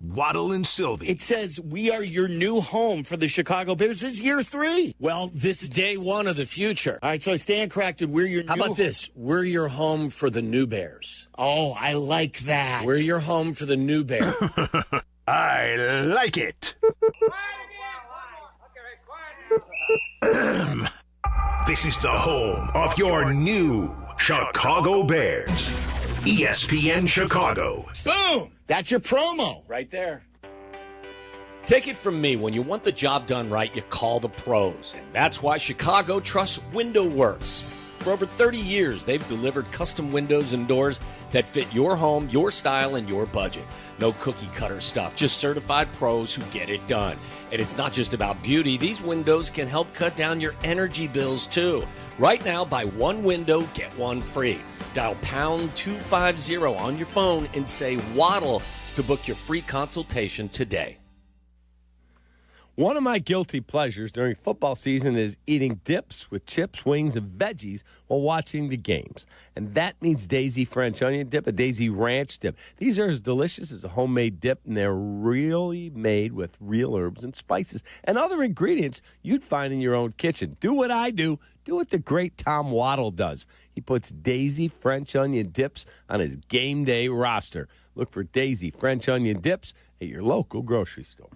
Waddle and Silvy. It says we are your new home for the Chicago Bears. This is year 3. Well, this is day 1 of the future. All right, so Stan corrected. We're your How about this? We're your home for the new Bears. Oh, I like that. We're your home for the new Bears. I like it. This is the home of your new Chicago Bears. ESPN Chicago. Boom! That's your promo. Right there. Take it from me, when you want the job done right, you call the pros. And that's why Chicago trusts Window Works. For over 30 years, they've delivered custom windows and doors that fit your home, your style, and your budget. No cookie-cutter stuff, just certified pros who get it done. And it's not just about beauty. These windows can help cut down your energy bills, too. Right now, buy one window, get one free. Dial pound 250 on your phone and say Waddle to book your free consultation today. One of my guilty pleasures during football season is eating dips with chips, wings, and veggies while watching the games. And that means Daisy French onion dip, a Daisy ranch dip. These are as delicious as a homemade dip, and they're really made with real herbs and spices and other ingredients you'd find in your own kitchen. Do what I do. Do what the great Tom Waddle does. He puts Daisy French onion dips on his game day roster. Look for Daisy French onion dips at your local grocery store.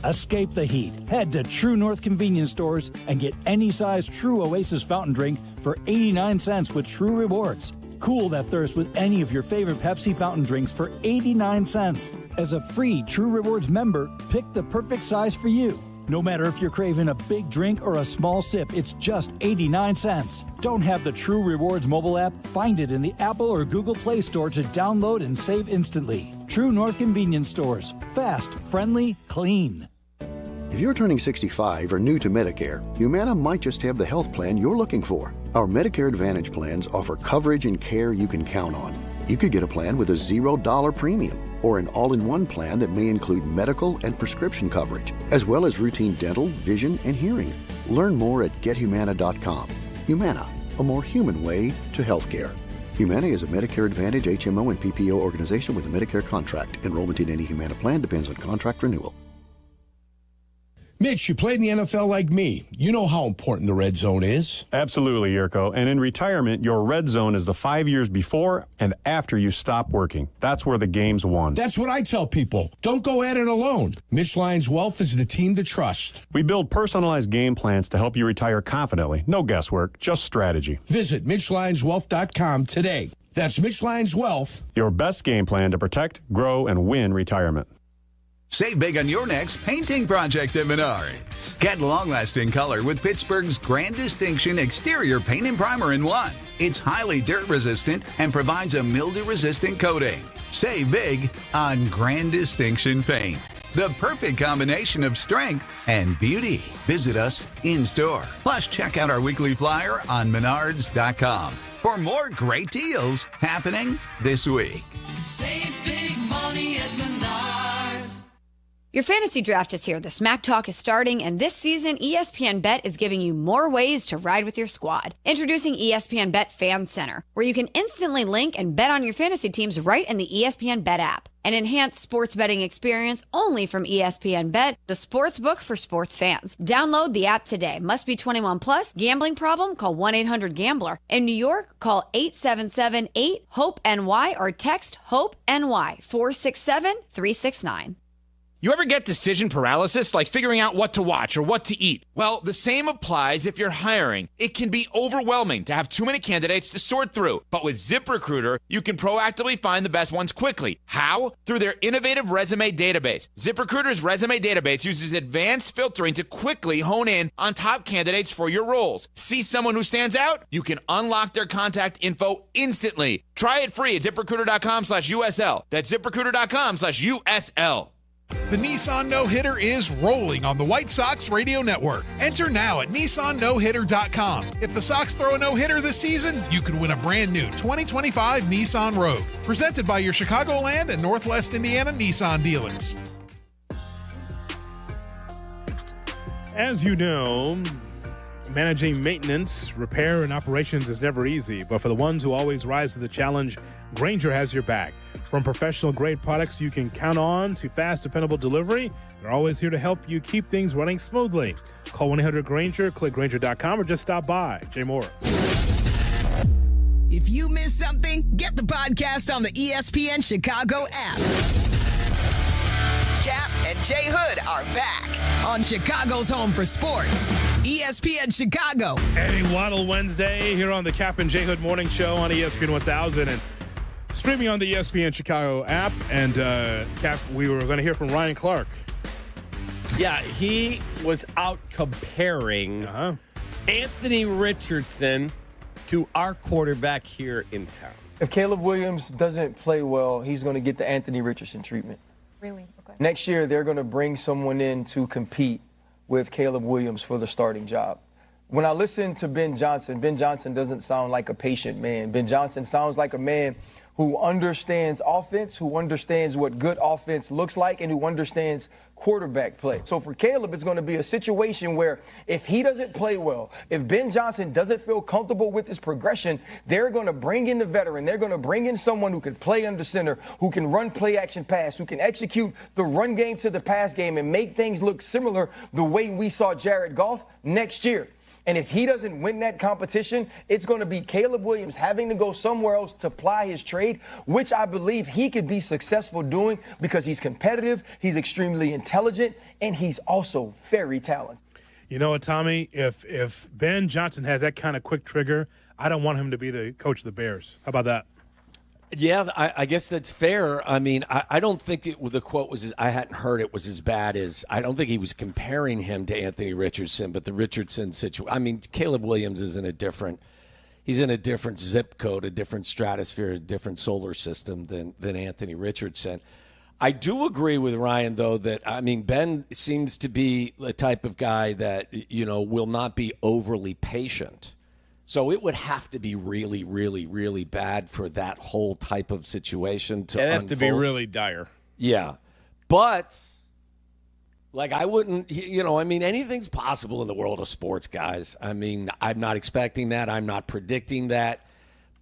Escape the heat. Head to True North Convenience Stores and get any size True Oasis fountain drink for 89 cents with True Rewards. Cool that thirst with any of your favorite Pepsi fountain drinks for 89 cents. As a free True Rewards member, pick the perfect size for you. No matter if you're craving a big drink or a small sip, it's just 89 cents. Don't have the True Rewards mobile app? Find it in the Apple or Google Play Store to download and save instantly. True North Convenience Stores. Fast, friendly, clean. If you're turning 65 or new to Medicare, Humana might just have the health plan you're looking for. Our Medicare Advantage plans offer coverage and care you can count on. You could get a plan with a $0 premium or an all-in-one plan that may include medical and prescription coverage, as well as routine dental, vision, and hearing. Learn more at gethumana.com. Humana, a more human way to healthcare. Humana is a Medicare Advantage HMO and PPO organization with a Medicare contract. Enrollment in any Humana plan depends on contract renewal. Mitch, you played in the NFL like me. You know how important the red zone is. Absolutely, Jurko. And in retirement, your red zone is the 5 years before and after you stop working. That's where the game's won. That's what I tell people. Don't go at it alone. Mitch Lyons Wealth is the team to trust. We build personalized game plans to help you retire confidently. No guesswork, just strategy. Visit MitchLyonsWealth.com today. That's Mitch Lyons Wealth. Your best game plan to protect, grow, and win retirement. Save big on your next painting project at Menards. Get long-lasting color with Pittsburgh's Grand Distinction Exterior Paint and Primer in one. It's highly dirt-resistant and provides a mildew-resistant coating. Save big on Grand Distinction Paint. The perfect combination of strength and beauty. Visit us in-store. Plus, check out our weekly flyer on Menards.com for more great deals happening this week. Save big money at Menards. Your fantasy draft is here. The Smack Talk is starting, and this season, ESPN Bet is giving you more ways to ride with your squad. Introducing ESPN Bet Fan Center, where you can instantly link and bet on your fantasy teams right in the ESPN Bet app. An enhanced sports betting experience only from ESPN Bet, the sports book for sports fans. Download the app today. Must be 21 plus. Gambling problem? Call 1-800-GAMBLER. In New York, call 877-8-HOPE-NY or text HOPE-NY 467-369. You ever get decision paralysis, like figuring out what to watch or what to eat? Well, the same applies if you're hiring. It can be overwhelming to have too many candidates to sort through. But with ZipRecruiter, you can proactively find the best ones quickly. How? Through their innovative resume database. ZipRecruiter's resume database uses advanced filtering to quickly hone in on top candidates for your roles. See someone who stands out? You can unlock their contact info instantly. Try it free at ZipRecruiter.com/USL. That's ZipRecruiter.com/USL. The Nissan No-Hitter is rolling on the White Sox radio network. Enter now at NissanNoHitter.com. If the Sox throw a no-hitter this season, you could win a brand new 2025 Nissan Rogue. Presented by your Chicagoland and Northwest Indiana Nissan dealers. As you know, managing maintenance, repair, and operations is never easy. But for the ones who always rise to the challenge, Grainger has your back. From professional-grade products you can count on to fast, dependable delivery, they're always here to help you keep things running smoothly. Call 1-800-GRAINGER, click Grainger.com, or just stop by. Jay Moore. If you missed something, get the podcast on the ESPN Chicago app. Kap and J Hood are back on Chicago's home for sports, ESPN Chicago. A Waddle Wednesday here on the Kap and J Hood Morning Show on ESPN 1000 and streaming on the ESPN Chicago app. And Kap, we were going to hear from Ryan Clark. Yeah, he was out comparing Anthony Richardson to our quarterback here in town. If Caleb Williams doesn't play well, he's going to get the Anthony Richardson treatment. Really? Okay. Next year, they're going to bring someone in to compete with Caleb Williams for the starting job. When I listen to Ben Johnson doesn't sound like a patient man. Ben Johnson sounds like a man who understands offense, who understands what good offense looks like, and who understands quarterback play. So for Caleb, it's going to be a situation where if he doesn't play well, if Ben Johnson doesn't feel comfortable with his progression, they're going to bring in the veteran. They're going to bring in someone who can play under center, who can run play action pass, who can execute the run game to the pass game and make things look similar the way we saw Jared Goff next year. And if he doesn't win that competition, it's going to be Caleb Williams having to go somewhere else to ply his trade, which I believe he could be successful doing because he's competitive, he's extremely intelligent, and he's also very talented. You know what, Tommy? If Ben Johnson has that kind of quick trigger, I don't want him to be the coach of the Bears. How about that? Yeah, I guess that's fair. I mean, I don't think the quote was I hadn't heard it was as bad as I don't think he was comparing him to Anthony Richardson, but the Richardson situation. I mean, Caleb Williams is in a different zip code, a different stratosphere, a different solar system than Anthony Richardson. I do agree with Ryan, though, that, I mean, Ben seems to be the type of guy that, will not be overly patient. So it would have to be really, really, really bad for that whole type of situation to It'd have to be unfold. really dire. Yeah. But, I wouldn't, anything's possible in the world of sports, guys. I mean, I'm not expecting that. I'm not predicting that.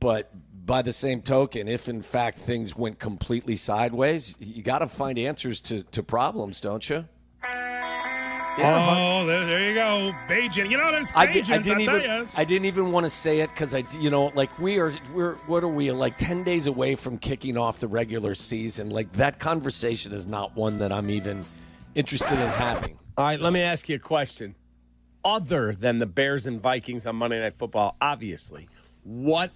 But by the same token, if in fact things went completely sideways, you got to find answers to problems, don't you? Yeah, there you go, Bajan. There's Bajans. I didn't even want to say it because we're what are we, like 10 days away from kicking off the regular season? Like, that conversation is not one that I'm even interested in having. All right, let me ask you a question. Other than the Bears and Vikings on Monday Night Football, obviously, what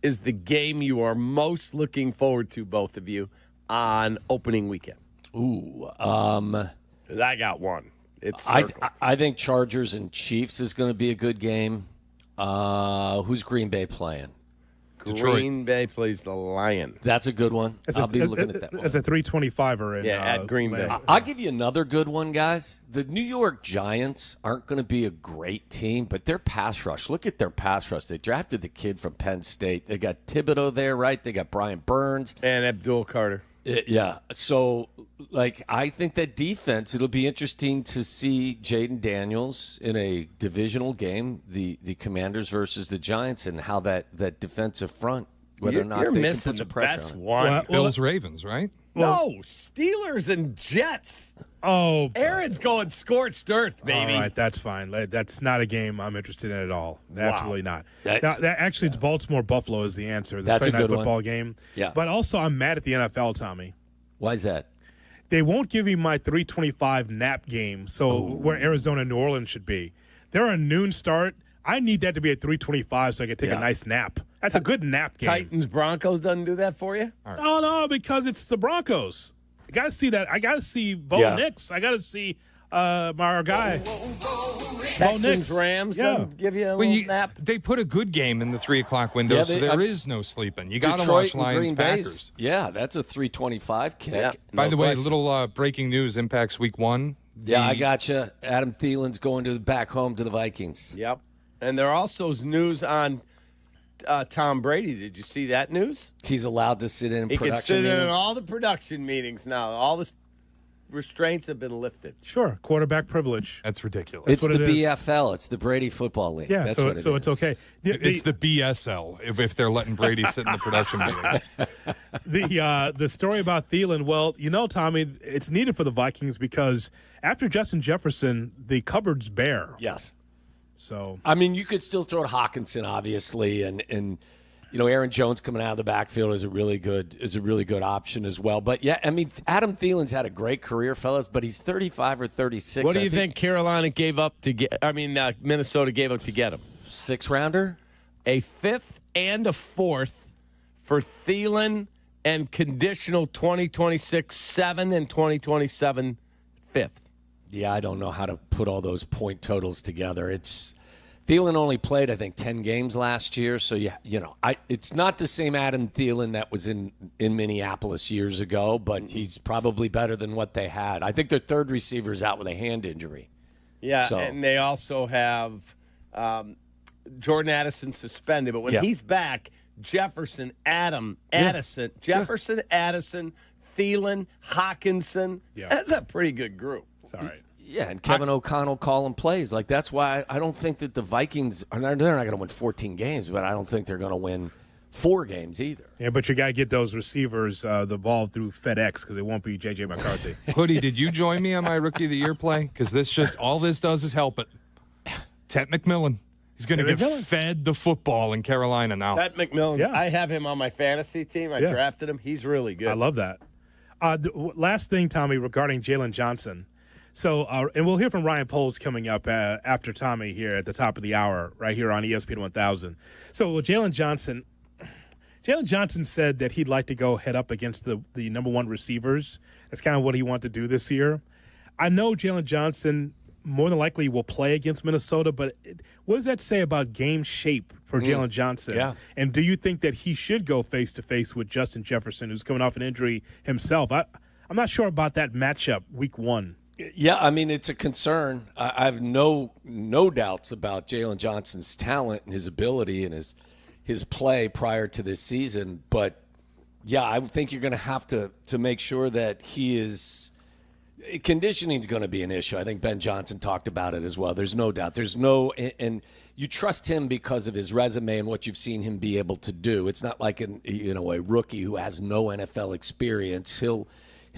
is the game you are most looking forward to, both of you, on opening weekend? Ooh, 'cause I got one. It's circled. I think Chargers and Chiefs is going to be a good game. Who's Green Bay playing? Green Bay plays the Lions. That's a good one. I'll be looking at that one. It's a 325er in at Green Bay. I'll give you another good one, guys. The New York Giants aren't going to be a great team, but their pass rush. Look at their pass rush. They drafted the kid from Penn State. They got Thibodeau there, right? They got Brian Burns. And Abdul Carter. Yeah. So, I think that defense, it'll be interesting to see Jaden Daniels in a divisional game, the Commanders versus the Giants, and how that defensive front, whether or not you're they missing can put some the pressure best on it. one. Bills Ravens, right? No, Steelers and Jets. Oh, Aaron's going scorched earth, baby. All right, that's fine. That's not a game I'm interested in at all. Absolutely not. That's- It's Baltimore-Buffalo is the answer. The That's a Sunday night good football one. game. Yeah. But also, I'm mad at the NFL, Tommy. Why is that? They won't give me my 325 nap game, where Arizona and New Orleans should be. They're a noon start. I need that to be at 325 so I can take a nice nap. That's a good nap game. Titans-Broncos doesn't do that for you? Right. Oh, no, because it's the Broncos. I got to see that. I got to see Bo Nix. I got to see our guy. Texans, Rams, doesn't give you a little nap. They put a good game in the 3 o'clock window, so there is no sleeping. You got to Detroit watch and Lions Green Packers. Bay's, yeah, that's a 325 kick. Yeah. By the way, little breaking news impacts week 1. Yeah, I got you. Adam Thielen's going back home to the Vikings. Yep. And there also is news on Tom Brady. Did you see that news? He's allowed to sit in He production can sit meetings. in all the production meetings now. All the restraints have been lifted. Sure, quarterback privilege. That's ridiculous. It's That's the what it is. BFL. It's the Brady Football League. Yeah, That's so what it is. it's okay. It's the BSL if they're letting Brady sit in the production meetings. The story about Thielen, well, Tommy, it's needed for the Vikings because after Justin Jefferson, the cupboard's bare. Yes. So I mean, you could still throw Hawkinson, obviously, and Aaron Jones coming out of the backfield is a really good option as well. But yeah, I mean, Adam Thielen's had a great career, fellas, but he's 35 or 36. What do you think Carolina gave up to get? Minnesota gave up to get him. 6-rounder, a 5th and a 4th for Thielen, and conditional 2026 7 and 2027 5th. Yeah, I don't know how to put all those point totals together. Thielen only played, I think, 10 games last year. So, it's not the same Adam Thielen that was in Minneapolis years ago, but he's probably better than what they had. I think their third receiver's out with a hand injury. Yeah, and they also have Jordan Addison suspended. But when he's back, Jefferson, Addison, Addison, Thielen, Hawkinson. Yeah. That's a pretty good group. It's all right. Yeah, and Kevin O'Connell calling plays. That's why I don't think that the Vikings they're not going to win 14 games, but I don't think they're going to win 4 games either. Yeah, but you got to get those receivers the ball through FedEx because it won't be J.J. McCarthy. Hoodie, did you join me on my Rookie of the Year play? Because all this does is help it. Ted McMillan. He's going to Ted get McMillan. fed the football in Carolina now. That McMillan, Yeah. I have him on my fantasy team. I Yeah. drafted him. He's really good. I love that. Last thing, Tommy, regarding Jalen Johnson. So, and we'll hear from Ryan Poles coming up after Tommy here at the top of the hour, right here on ESPN 1000. So, Jalen Johnson said that he'd like to go head up against the number one receivers. That's kind of what he wanted to do this year. I know Jalen Johnson more than likely will play against Minnesota, but what does that say about game shape for Jalen Johnson? Yeah. And do you think that he should go face-to-face with Justin Jefferson, who's coming off an injury himself? I'm not sure about that matchup week one. Yeah, I mean, it's a concern. I have no doubts about Jalen Johnson's talent and his ability and his play prior to this season. But, yeah, I think you're going to have to make sure that he is – conditioning is going to be an issue. I think Ben Johnson talked about it as well. There's no doubt. And you trust him because of his resume and what you've seen him be able to do. It's not like a rookie who has no NFL experience. He'll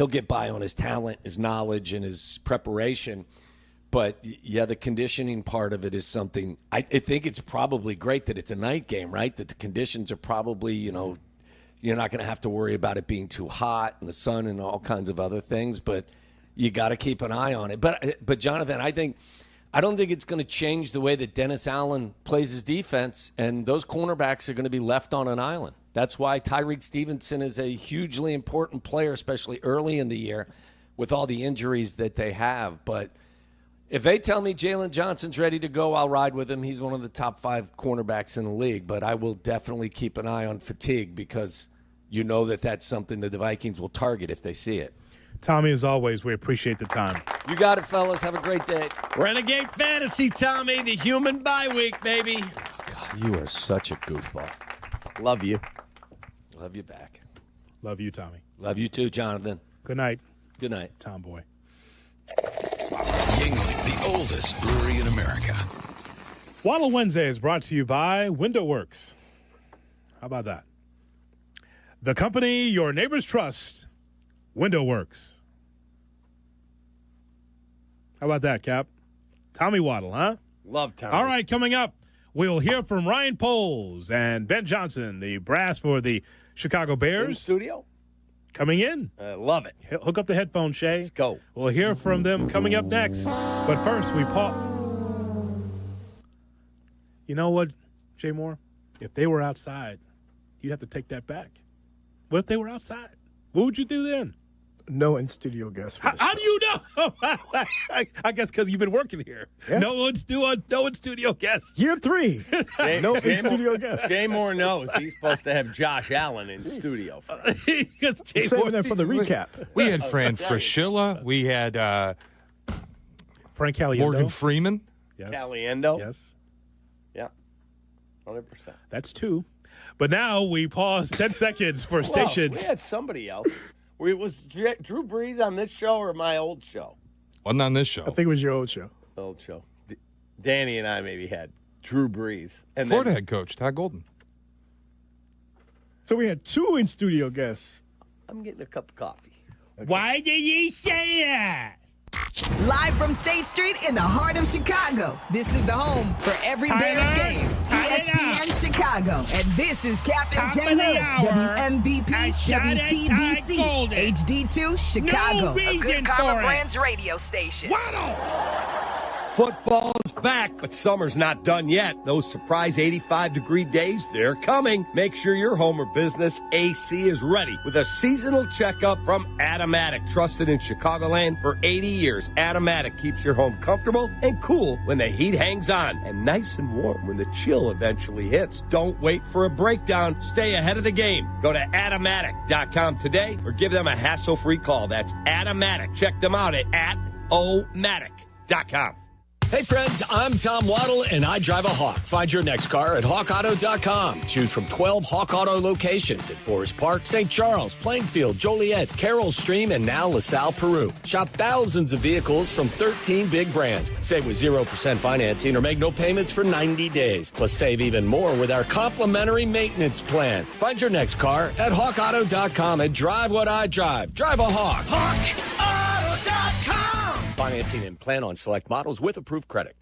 get by on his talent, his knowledge, and his preparation. But, yeah, the conditioning part of it is something – I think it's probably great that it's a night game, right? That the conditions are probably, you're not going to have to worry about it being too hot and the sun and all kinds of other things. But you got to keep an eye on it. But Jonathan, I don't think it's going to change the way that Dennis Allen plays his defense, and those cornerbacks are going to be left on an island. That's why Tyreek Stevenson is a hugely important player, especially early in the year with all the injuries that they have. But if they tell me Jalen Johnson's ready to go, I'll ride with him. He's one of the top 5 cornerbacks in the league. But I will definitely keep an eye on fatigue because you know that that's something that the Vikings will target if they see it. Tommy, as always, we appreciate the time. You got it, fellas. Have a great day. Renegade Fantasy, Tommy, the human bye week, baby. God, you are such a goofball. Love you. Love you back. Love you, Tommy. Love you too, Jonathan. Good night. Good night. Tomboy. Yingling, the oldest brewery in America. Waddle Wednesday is brought to you by Window Works. How about that? The company your neighbors trust, Window Works. How about that, Cap? Tommy Waddle, huh? Love Tommy. All right, coming up, we'll hear from Ryan Poles and Ben Johnson, the brass for the Chicago Bears. In studio? Coming in. Love it. Hook up the headphones, Shay. Let's go. We'll hear from them coming up next. But first, we pause. You know what, Jay Moore? If they were outside, you'd have to take that back. What if they were outside? What would you do then? No in-studio guest. How do you know? I guess because you've been working here. Yeah. No in-studio guest. Year 3. No in-studio guest. Jay Moore knows he's supposed to have Josh Allen in studio. Saving that for the recap. We had Fran Fraschilla. We had Frank Caliendo. Morgan Freeman. Yes. Caliendo. Yes. Yeah. 100%. That's 2. But now we pause 10 seconds for stations. We had somebody else. Was Drew Brees on this show or my old show? Wasn't on this show. I think it was your old show. Old show. Danny and I maybe had Drew Brees. And Florida head coach, Todd Golden. So we had 2 in-studio guests. I'm getting a cup of coffee. Okay. Why did you say that? Live from State Street in the heart of Chicago. This is the home for every Bears game. ESPN Chicago. And this is Captain J Hood, WMVP, WTBC, HD2, Chicago. A good Carmen Brands radio station. Football's back, but summer's not done yet. Those surprise 85-degree days, they're coming. Make sure your home or business AC is ready with a seasonal checkup from Automatic. Trusted in Chicagoland for 80 years, Automatic keeps your home comfortable and cool when the heat hangs on and nice and warm when the chill eventually hits. Don't wait for a breakdown. Stay ahead of the game. Go to Automatic.com today or give them a hassle-free call. That's Automatic. Check them out at Automatic.com. Hey friends, I'm Tom Waddle and I drive a Hawk. Find your next car at hawkauto.com. Choose from 12 Hawk Auto locations in Forest Park, St. Charles, Plainfield, Joliet, Carroll Stream, and now LaSalle, Peru. Shop thousands of vehicles from 13 big brands. Save with 0% financing or make no payments for 90 days. Plus save even more with our complimentary maintenance plan. Find your next car at hawkauto.com and drive what I drive. Drive a Hawk. HawkAuto.com. Financing and plan on select models with approved credit.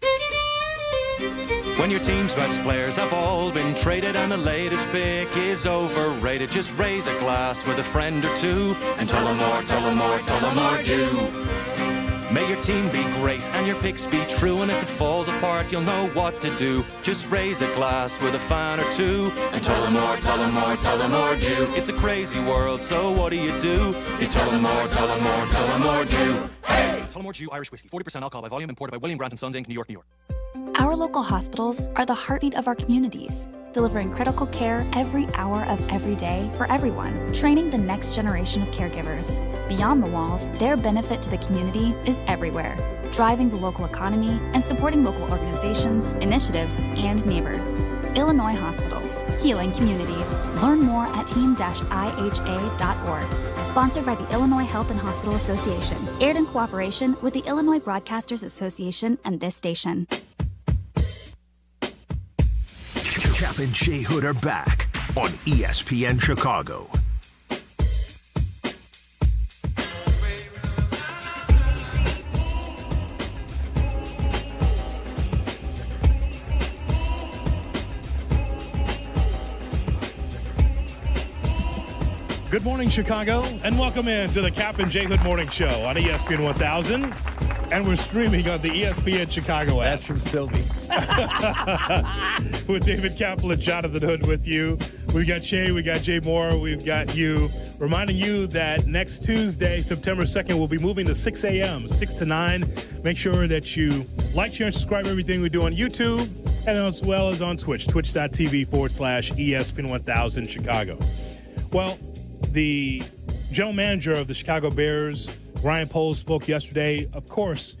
When your team's best players have all been traded and the latest pick is overrated, just raise a glass with a friend or two and tell them more, tell them more, tell them more do. May your team be great and your picks be true, and if it falls apart, you'll know what to do. Just raise a glass with a fan or two and tell them more, tell them more, tell them more do. It's a crazy world, so what do? You tell them more, tell them more, tell them more do. Hey! Tullamore Dew Irish Whiskey, 40% alcohol by volume, imported by William Grant & Sons, Inc., New York, New York. Our local hospitals are the heartbeat of our communities, delivering critical care every hour of every day for everyone, training the next generation of caregivers. Beyond the walls, their benefit to the community is everywhere, driving the local economy and supporting local organizations, initiatives, and neighbors. Illinois Hospitals, healing communities. Learn more at team-iha.org. Sponsored by the Illinois Health and Hospital Association. Aired in cooperation with the Illinois Broadcasters Association and this station. Kap and J Hood are back on ESPN Chicago. Good morning, Chicago, and welcome in to the Kap and J Hood Morning Show on ESPN 1000. And we're streaming on the ESPN Chicago app. That's from Silvy. With David Kaplan, Jonathan Hood with you. We've got Shay, we got Jay Moore, we've got you. Reminding you that next Tuesday, September 2nd, we'll be moving to 6 a.m., 6 to 9. Make sure that you like, share, and subscribe to everything we do on YouTube and as well as on Twitch, twitch.tv/ESPN 1000 Chicago. Well, the general manager of the Chicago Bears, Ryan Poles, spoke yesterday. Of course,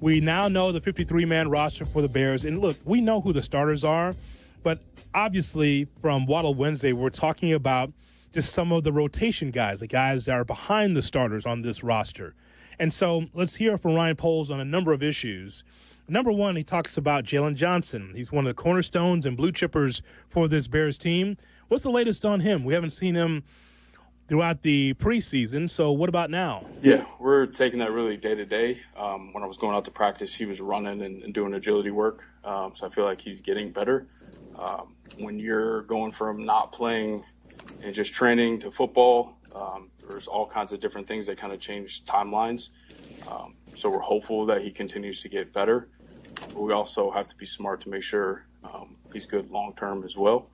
we now know the 53-man roster for the Bears. And look, we know who the starters are, but obviously from Waddle Wednesday, we're talking about just some of the rotation guys, the guys that are behind the starters on this roster. And so let's hear from Ryan Poles on a number of issues. Number one, he talks about Jalen Johnson. He's one of the cornerstones and blue chippers for this Bears team. What's the latest on him? We haven't seen him throughout the preseason, so what about now? Yeah, we're taking that really day to day. When I was going out to practice, he was running and doing agility work, so I feel like he's getting better. When you're going from not playing and just training to football, there's all kinds of different things that kind of change timelines. So we're hopeful that he continues to get better. But we also have to be smart to make sure he's good long-term as well.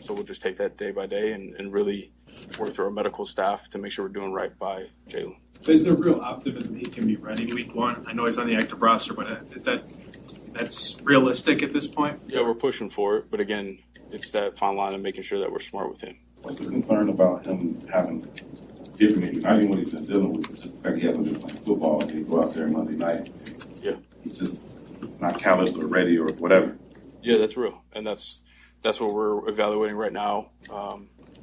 So we'll just take that day by day and really work through our medical staff to make sure we're doing right by Jalen. So is there real optimism he can be ready week one? I know he's on the active roster, but that's realistic at this point? Yeah, we're pushing for it. But again, it's that fine line of making sure that we're smart with him. What's the concern about him having different injuries? Not even what he's been dealing with, just the fact he hasn't been playing football and he go out there Monday night. Yeah. He's just not calloused or ready or whatever. Yeah, that's real. And that's what we're evaluating right now.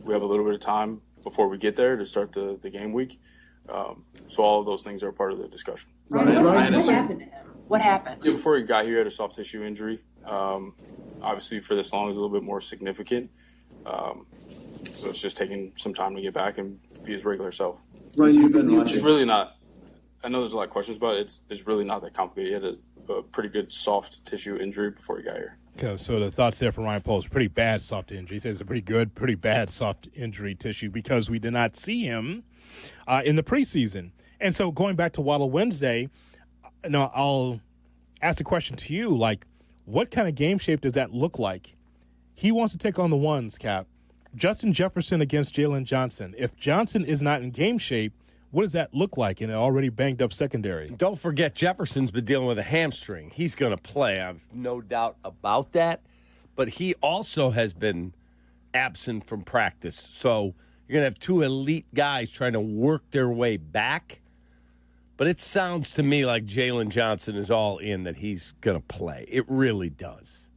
We have a little bit of time before we get there to start the game week. So all of those things are part of the discussion. What happened to him? What happened? Yeah, before he got here, he had a soft tissue injury. Obviously, for this long, it's a little bit more significant. So it's just taking some time to get back and be his regular self. Ryan, you've been watching. It's really not. I know there's a lot of questions about it. It's really not that complicated. He had a pretty good soft tissue injury before he got here. Okay, so the thoughts there from Ryan Poles, pretty bad soft injury. He says a pretty good, pretty bad soft injury tissue because we did not see him in the preseason. And so going back to Waddle Wednesday, I'll ask the question to you, like, what kind of game shape does that look like? He wants to take on the ones, Cap. Justin Jefferson against Jalen Johnson. If Johnson is not in game shape, what does that look like in an already banged-up secondary? Don't forget, Jefferson's been dealing with a hamstring. He's going to play. I have no doubt about that. But he also has been absent from practice. So you're going to have two elite guys trying to work their way back. But it sounds to me like Jalen Johnson is all in that he's going to play. It really does.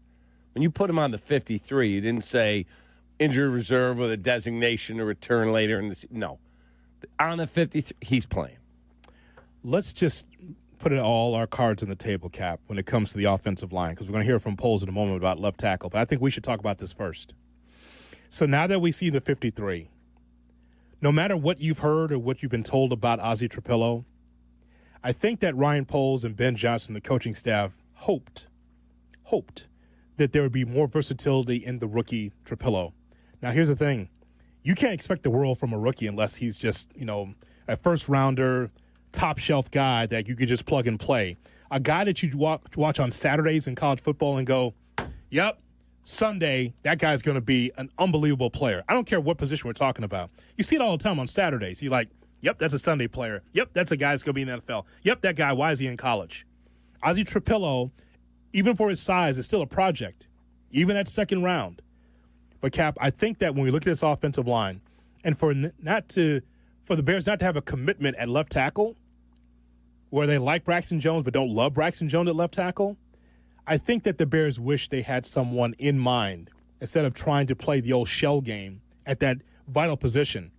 When you put him on the 53, you didn't say injury reserve with a designation to return later in the season. No. On the 53, he's playing. Let's just put all our cards on the table, Cap, when it comes to the offensive line, because we're going to hear from Poles in a moment about left tackle. But I think we should talk about this first. So now that we see the 53, no matter what you've heard or what you've been told about Ozzie Trapillo, I think that Ryan Poles and Ben Johnson, the coaching staff, hoped hoped that there would be more versatility in the rookie Trapillo. Now, here's the thing. You can't expect the world from a rookie unless he's just, a first-rounder, top-shelf guy that you could just plug and play. A guy that you watch on Saturdays in college football and go, yep, Sunday, that guy's going to be an unbelievable player. I don't care what position we're talking about. You see it all the time on Saturdays. You're like, yep, that's a Sunday player. Yep, that's a guy that's going to be in the NFL. Yep, that guy, why is he in college? Ozzie Trapillo, even for his size, is still a project, even at second round. But, Cap, I think that when we look at this offensive line, and for the Bears not to have a commitment at left tackle, where they like Braxton Jones but don't love Braxton Jones at left tackle, I think that the Bears wish they had someone in mind instead of trying to play the old shell game at that vital position.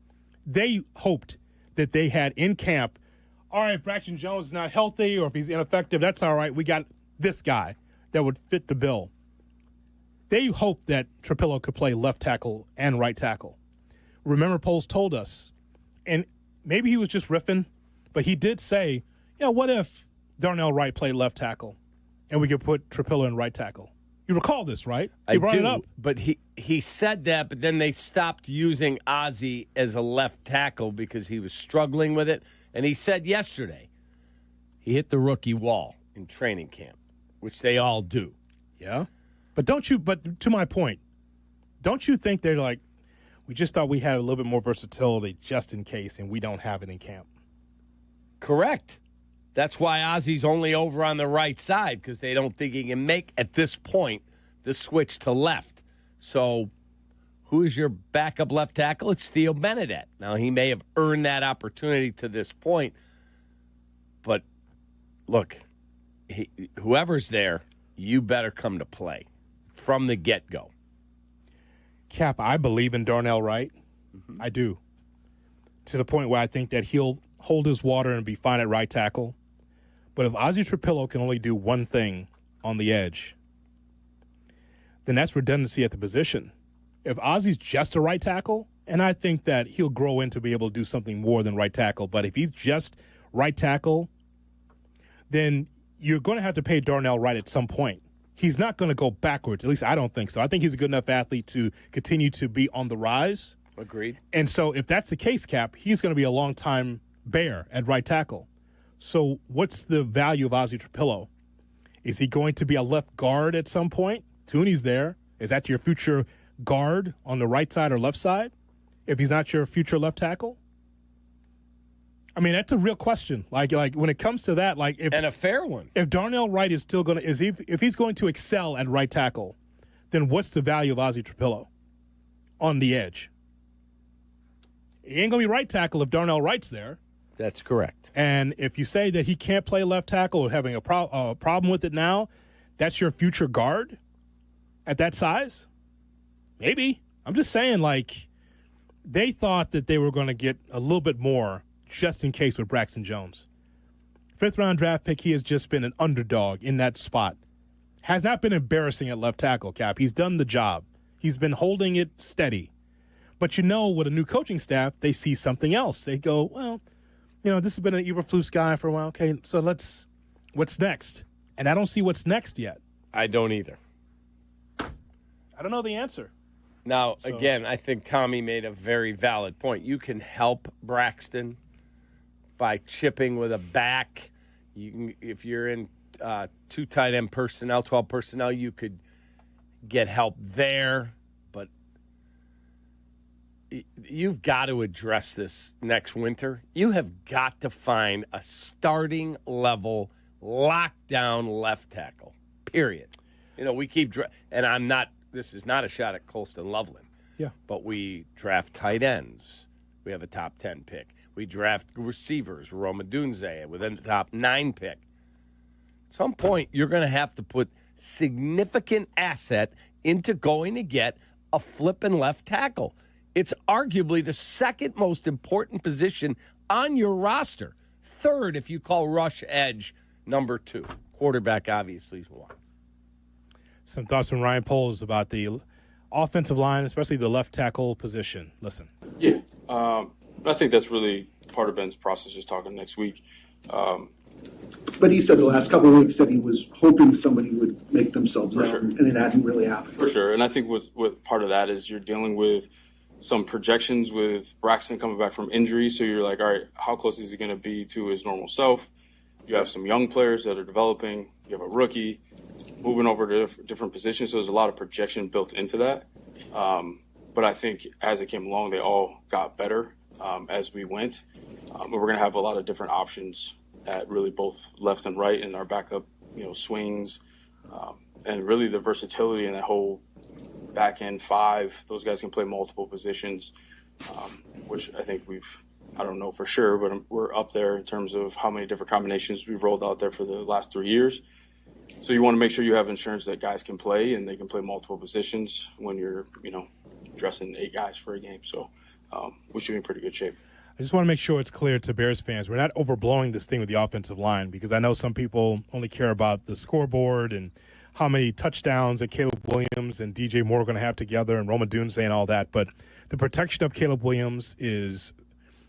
They hoped that they had in camp, all right, Braxton Jones is not healthy, or if he's ineffective, that's all right. We got this guy that would fit the bill. They hoped that Trapillo could play left tackle and right tackle. Remember, Poles told us, and maybe he was just riffing, but he did say, what if Darnell Wright played left tackle and we could put Trapillo in right tackle? You recall this, right? He brought it up. But he said that, but then they stopped using Ozzie as a left tackle because he was struggling with it. And he said yesterday he hit the rookie wall in training camp, which they all do. Yeah. But to my point, don't you think they're like, we just thought we had a little bit more versatility just in case, and we don't have it in camp? Correct. That's why Ozzie's only over on the right side, because they don't think he can make, at this point, the switch to left. So who is your backup left tackle? It's Theo Benedette. Now, he may have earned that opportunity to this point, but look, whoever's there, you better come to play from the get-go. Cap, I believe in Darnell Wright. Mm-hmm. I do. To the point where I think that he'll hold his water and be fine at right tackle. But if Ozzie Trapillo can only do one thing on the edge, then that's redundancy at the position. If Ozzie's just a right tackle, and I think that he'll grow into be able to do something more than right tackle, but if he's just right tackle, then you're going to have to pay Darnell Wright at some point. He's not going to go backwards. At least I don't think so. I think he's a good enough athlete to continue to be on the rise. Agreed. And so if that's the case, Cap, he's going to be a long-time Bear at right tackle. So what's the value of Ozzie Trapillo? Is he going to be a left guard at some point? Tooney's there. Is that your future guard on the right side or left side? If he's not your future left tackle? I mean, that's a real question. Like when it comes to that, and a fair one. If Darnell Wright is still going to, if he's going to excel at right tackle, then what's the value of Ozzie Trapillo on the edge? He ain't going to be right tackle if Darnell Wright's there. That's correct. And if you say that he can't play left tackle or having a problem with it now, that's your future guard at that size? Maybe. I'm just saying, they thought that they were going to get a little bit more just in case with Braxton Jones. 5th-round draft pick, he has just been an underdog in that spot. Has not been embarrassing at left tackle, Cap. He's done the job. He's been holding it steady. But with a new coaching staff, they see something else. They go, well, this has been an Eberflus guy for a while. Okay, so what's next? And I don't see what's next yet. I don't either. I don't know the answer. Now, again, I think Tommy made a very valid point. You can help Braxton by chipping with a back. You can, if you're in 2 tight end personnel, 12 personnel, you could get help there. But you've got to address this next winter. You have got to find a starting level lockdown left tackle, period. We keep and I'm not – this is not a shot at Colston Loveland. Yeah. But we draft tight ends. We have a top 10 pick. We draft receivers, Roma Dunze, within the top 9 pick. At some point, you're going to have to put significant asset into going to get a flipping left tackle. It's arguably the second most important position on your roster. Third, if you call rush edge, number 2. Quarterback, obviously, is 1. Some thoughts from Ryan Poles about the offensive line, especially the left tackle position. Listen. Yeah. I think that's really part of Ben's process, just talking next week. But he said the last couple of weeks that he was hoping somebody would make themselves For known, sure. and it hadn't really happened. For sure. And I think what part of that is you're dealing with some projections with Braxton coming back from injury. So you're like, all right, how close is he going to be to his normal self? You have some young players that are developing. You have a rookie moving over to different positions. So there's a lot of projection built into that. But I think as it came along, they all got better as we went. But we're going to have a lot of different options at really both left and right in our backup, swings. And really the versatility in that whole back end five. Those guys can play multiple positions, which I think I don't know for sure, but we're up there in terms of how many different combinations we've rolled out there for the last 3 years. So you want to make sure you have insurance that guys can play and they can play multiple positions when you're, dressing 8 guys for a game. So we should be in pretty good shape. I just want to make sure it's clear to Bears fans, we're not overblowing this thing with the offensive line, because I know some people only care about the scoreboard and how many touchdowns that Caleb Williams and DJ Moore are going to have together, and Roma Dunze and all that. But the protection of Caleb Williams is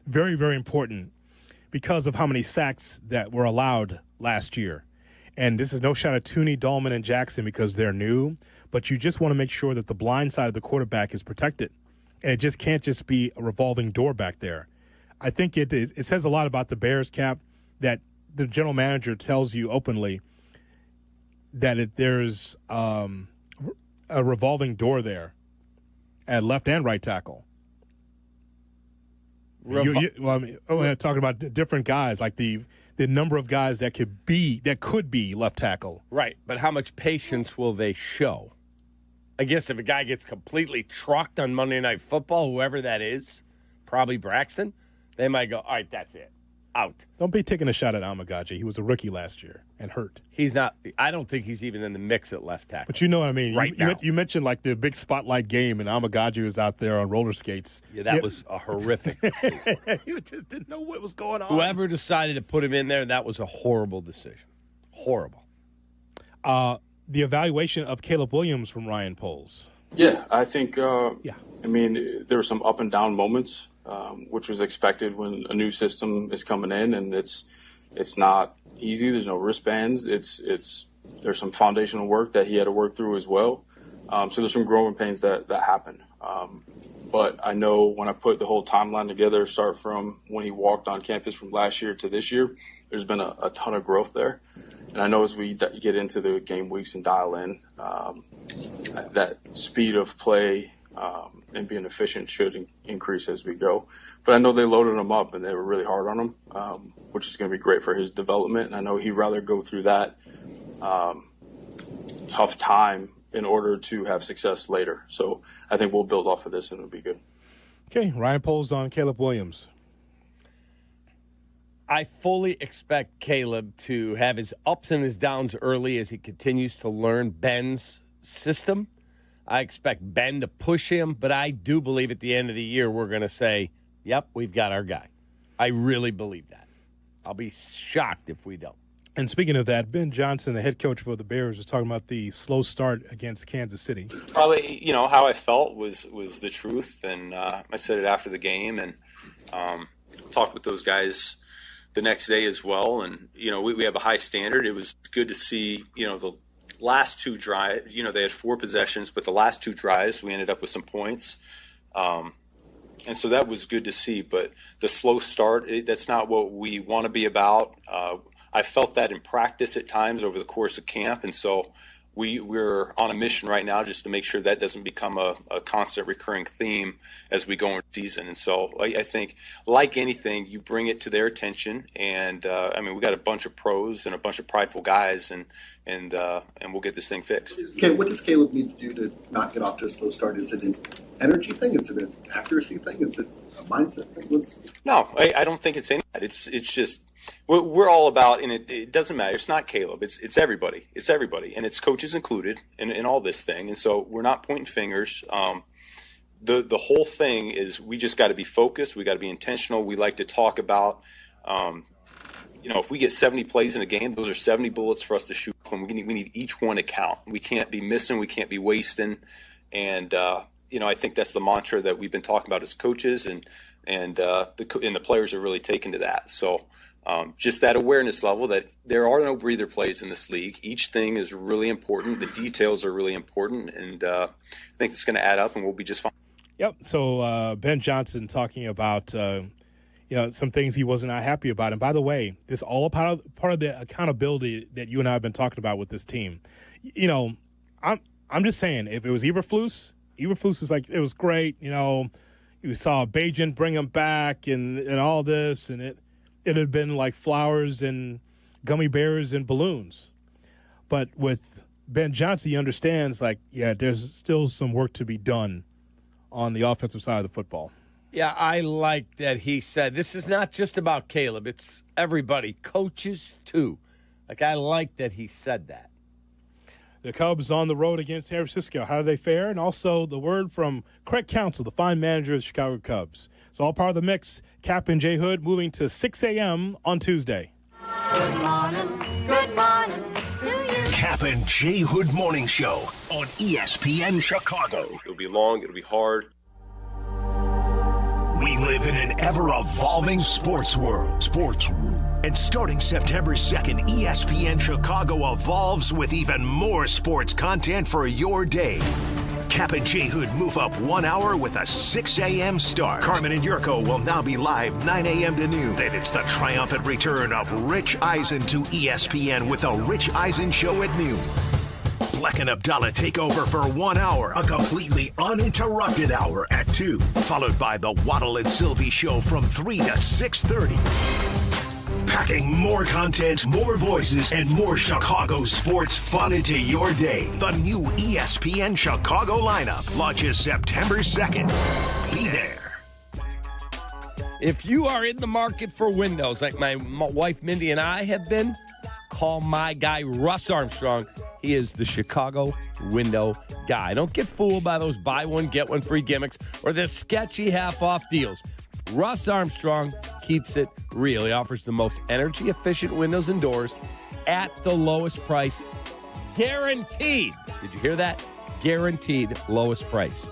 very, very important because of how many sacks that were allowed last year. And this is no shot at Tooney, Dahlman, and Jackson because they're new, but you just want to make sure that the blind side of the quarterback is protected. And it just can't just be a revolving door back there. I think it says a lot about the Bears, Cap, that the general manager tells you openly that there's a revolving door there at left and right tackle. Talking about different guys, like the number of guys that could be left tackle. Right, but how much patience will they show? I guess if a guy gets completely trucked on Monday Night Football, whoever that is, probably Braxton, they might go, all right, that's it. Out. Don't be taking a shot at Amagaji. He was a rookie last year and hurt. He's not. I don't think he's even in the mix at left tackle. But you know what I mean. Right now. You mentioned like the big spotlight game, and Amagaji was out there on roller skates. Yeah, that was a horrific decision. You just didn't know what was going on. Whoever decided to put him in there, that was a horrible decision. Horrible. The evaluation of Caleb Williams from Ryan Poles. Yeah, I think. I mean, there were some up and down moments. Which was expected when a new system is coming in, and it's not easy. There's no wristbands. There's some foundational work that he had to work through as well. So there's some growing pains that happen. But I know when I put the whole timeline together, start from when he walked on campus from last year to this year, there's been a ton of growth there. And I know as we get into the game weeks and dial in, that speed of play and being efficient should increase as we go. But I know they loaded him up and they were really hard on him, which is going to be great for his development. And I know he'd rather go through that tough time in order to have success later. So I think we'll build off of this and it'll be good. Okay, Ryan Poles on Caleb Williams. I fully expect Caleb to have his ups and his downs early as he continues to learn Ben's system. I expect Ben to push him, but I do believe at the end of the year we're going to say, yep, we've got our guy. I really believe that. I'll be shocked if we don't. And speaking of that, Ben Johnson, the head coach for the Bears, was talking about the slow start against Kansas City. Probably, how I felt was the truth, and I said it after the game, and talked with those guys the next day as well. And, we have a high standard. It was good to see, the last 2 drives, they had 4 possessions, but the last 2 drives, we ended up with some points. And so that was good to see. But the slow start, that's not what we want to be about. I felt that in practice at times over the course of camp. And so we're on a mission right now just to make sure that doesn't become a constant recurring theme as we go into the season. And so I think, like anything, you bring it to their attention. And, we got a bunch of pros and a bunch of prideful guys, and we'll get this thing fixed. Okay, what does Caleb need to do to not get off to a slow start? Is it an energy thing? Is it an accuracy thing? Is it a mindset thing? No, I don't think it's any of that. It's just we're all about, and it doesn't matter. It's not Caleb. It's everybody. It's everybody, and it's coaches included in all this thing. And so we're not pointing fingers. The whole thing is we just got to be focused. We got to be intentional. We like to talk about. If we get 70 plays in a game, those are 70 bullets for us to shoot from. We need each one to count. We can't be missing. We can't be wasting. And, I think that's the mantra that we've been talking about as coaches, and the players are really taken to that. So just that awareness level that there are no breather plays in this league. Each thing is really important. The details are really important, and I think it's going to add up, and we'll be just fine. Yep. So Ben Johnson talking about some things he was not happy about. And by the way, this all part of the accountability that you and I have been talking about with this team. I'm just saying, if it was Eberflus was like, it was great. You saw Bajan bring him back and all this, and it had been like flowers and gummy bears and balloons. But with Ben Johnson, he understands, there's still some work to be done on the offensive side of the football. Yeah, I like that he said, this is not just about Caleb. It's everybody, coaches too. I like that he said that. The Cubs on the road against San Francisco. How do they fare? And also the word from Craig Counsell, the fine manager of the Chicago Cubs. It's all part of the mix. Kap and J Hood moving to 6 a.m. on Tuesday. Good morning. Good morning. Kap and J Hood Morning Show on ESPN Chicago. It'll be long. It'll be hard. We live in an ever-evolving sports world. And starting September 2nd, ESPN Chicago evolves with even more sports content for your day. Kap and J Hood move up 1 hour with a 6 a.m. start. Carmen and Jurko will now be live 9 a.m. to noon. Then it's the triumphant return of Rich Eisen to ESPN with a Rich Eisen show at noon. Black and Abdallah take over for 1 hour, a completely uninterrupted hour at 2, followed by the Waddle and Silvy show from 3 to 6:30. Packing more content, more voices, and more Chicago sports fun into your day. The new ESPN Chicago lineup launches September 2nd. Be there. If you are in the market for windows like my wife Mindy and I have been, call my guy Russ Armstrong. He is the Chicago window guy. Don't get fooled by those buy one, get one free gimmicks or the sketchy half-off deals. Russ Armstrong keeps it real. He offers the most energy-efficient windows and doors at the lowest price. Guaranteed. Did you hear that? Guaranteed lowest price.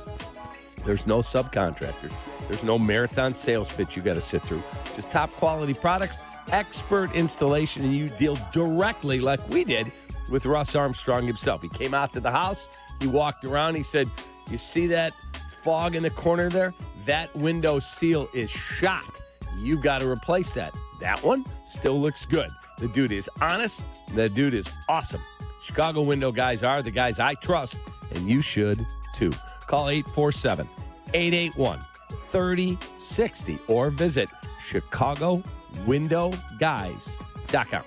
There's no subcontractors. There's no marathon sales pitch you got to sit through. Just top-quality products, expert installation, and you deal directly like we did with Russ Armstrong himself. He came out to the house. He walked around. He said, you see that fog in the corner there? That window seal is shot. You got to replace that. That one still looks good. The dude is honest. The dude is awesome. Chicago window guys are the guys I trust, and you should too. Call 847-881-3060 or visit ChicagoWindowGuys.com.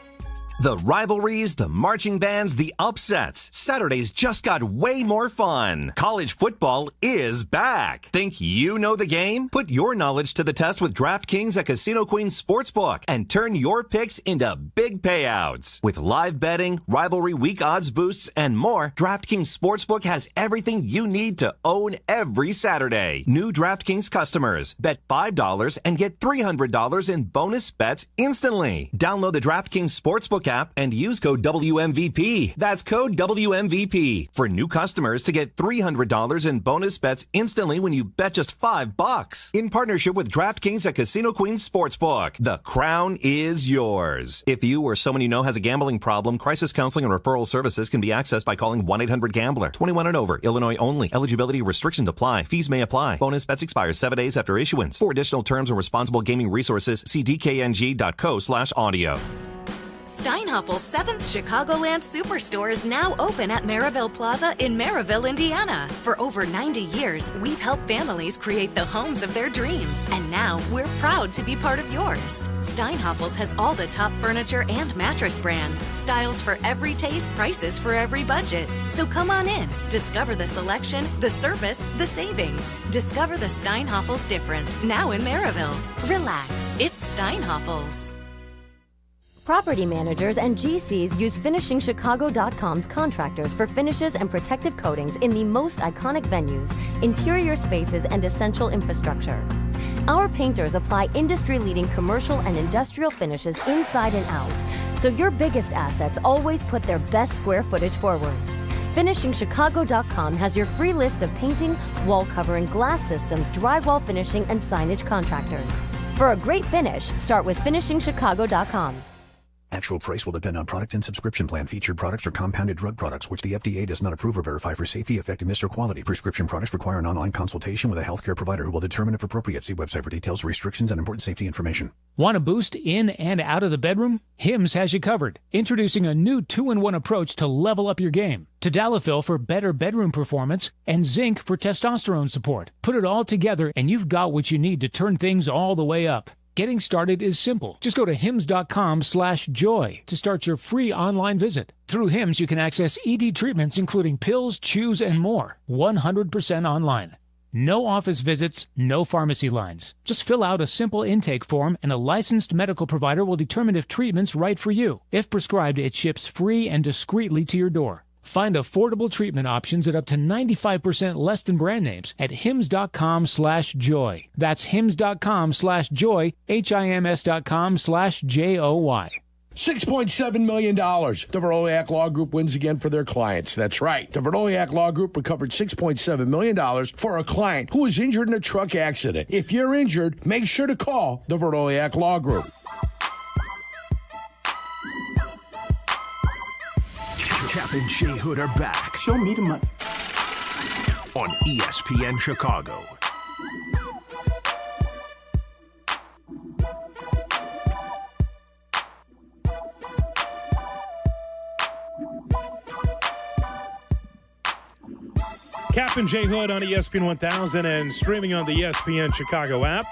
The rivalries, the marching bands, the upsets. Saturdays just got way more fun. College football is back. Think you know the game? Put your knowledge to the test with DraftKings at Casino Queen Sportsbook and turn your picks into big payouts. With live betting, rivalry week odds boosts, and more, DraftKings Sportsbook has everything you need to own every Saturday. New DraftKings customers bet $5 and get $300 in bonus bets instantly. Download the DraftKings Sportsbook app and use code WMVP. That's code WMVP for new customers to get $300 in bonus bets instantly when you bet just $5. In partnership with DraftKings at Casino Queen Sportsbook, the crown is yours. If you or someone you know has a gambling problem, crisis counseling and referral services can be accessed by calling 1-800-GAMBLER. 21 and over. Illinois only. Eligibility restrictions apply. Fees may apply. Bonus bets expire 7 days after issuance. For additional terms and responsible gaming resources, see dkng.co/audio. Steinhaffel's 7th Chicagoland Superstore is now open at Maryville Plaza in Maryville, Indiana. For over 90 years, we've helped families create the homes of their dreams, and now we're proud to be part of yours. Steinhaffel's has all the top furniture and mattress brands, styles for every taste, prices for every budget. So come on in, discover the selection, the service, the savings. Discover the Steinhaffel's difference now in Maryville. Relax, it's Steinhaffel's. Property managers and GCs use FinishingChicago.com's contractors for finishes and protective coatings in the most iconic venues, interior spaces, and essential infrastructure. Our painters apply industry-leading commercial and industrial finishes inside and out, so your biggest assets always put their best square footage forward. FinishingChicago.com has your free list of painting, wall covering, glass systems, drywall finishing, and signage contractors. For a great finish, start with finishingchicago.com. Actual price will depend on product and subscription plan. Featured products are compounded drug products, which the FDA does not approve or verify for safety, effectiveness, or quality. Prescription products require an online consultation with a healthcare provider who will determine if appropriate. See website for details, restrictions, and important safety information. Want a boost in and out of the bedroom? Hims has you covered. Introducing a new 2-in-1 approach to level up your game. Tadalafil for better bedroom performance and zinc for testosterone support. Put it all together and you've got what you need to turn things all the way up. Getting started is simple. Just go to hims.com/joy to start your free online visit. Through Hims, you can access ED treatments including pills, chews, and more. 100% online. No office visits, no pharmacy lines. Just fill out a simple intake form and a licensed medical provider will determine if treatment's right for you. If prescribed, it ships free and discreetly to your door. Find affordable treatment options at up to 95% less than brand names at hims.com/joy. That's hims.com/joy, HIMS.com/JOY. $6.7 million. The Veroliak Law Group wins again for their clients. That's right. The Veroliak Law Group recovered $6.7 million for a client who was injured in a truck accident. If you're injured, make sure to call the Veroliak Law Group. Kap and J Hood are back. Show me the money. On ESPN Chicago. Kap and J Hood on ESPN 1000 and streaming on the ESPN Chicago app.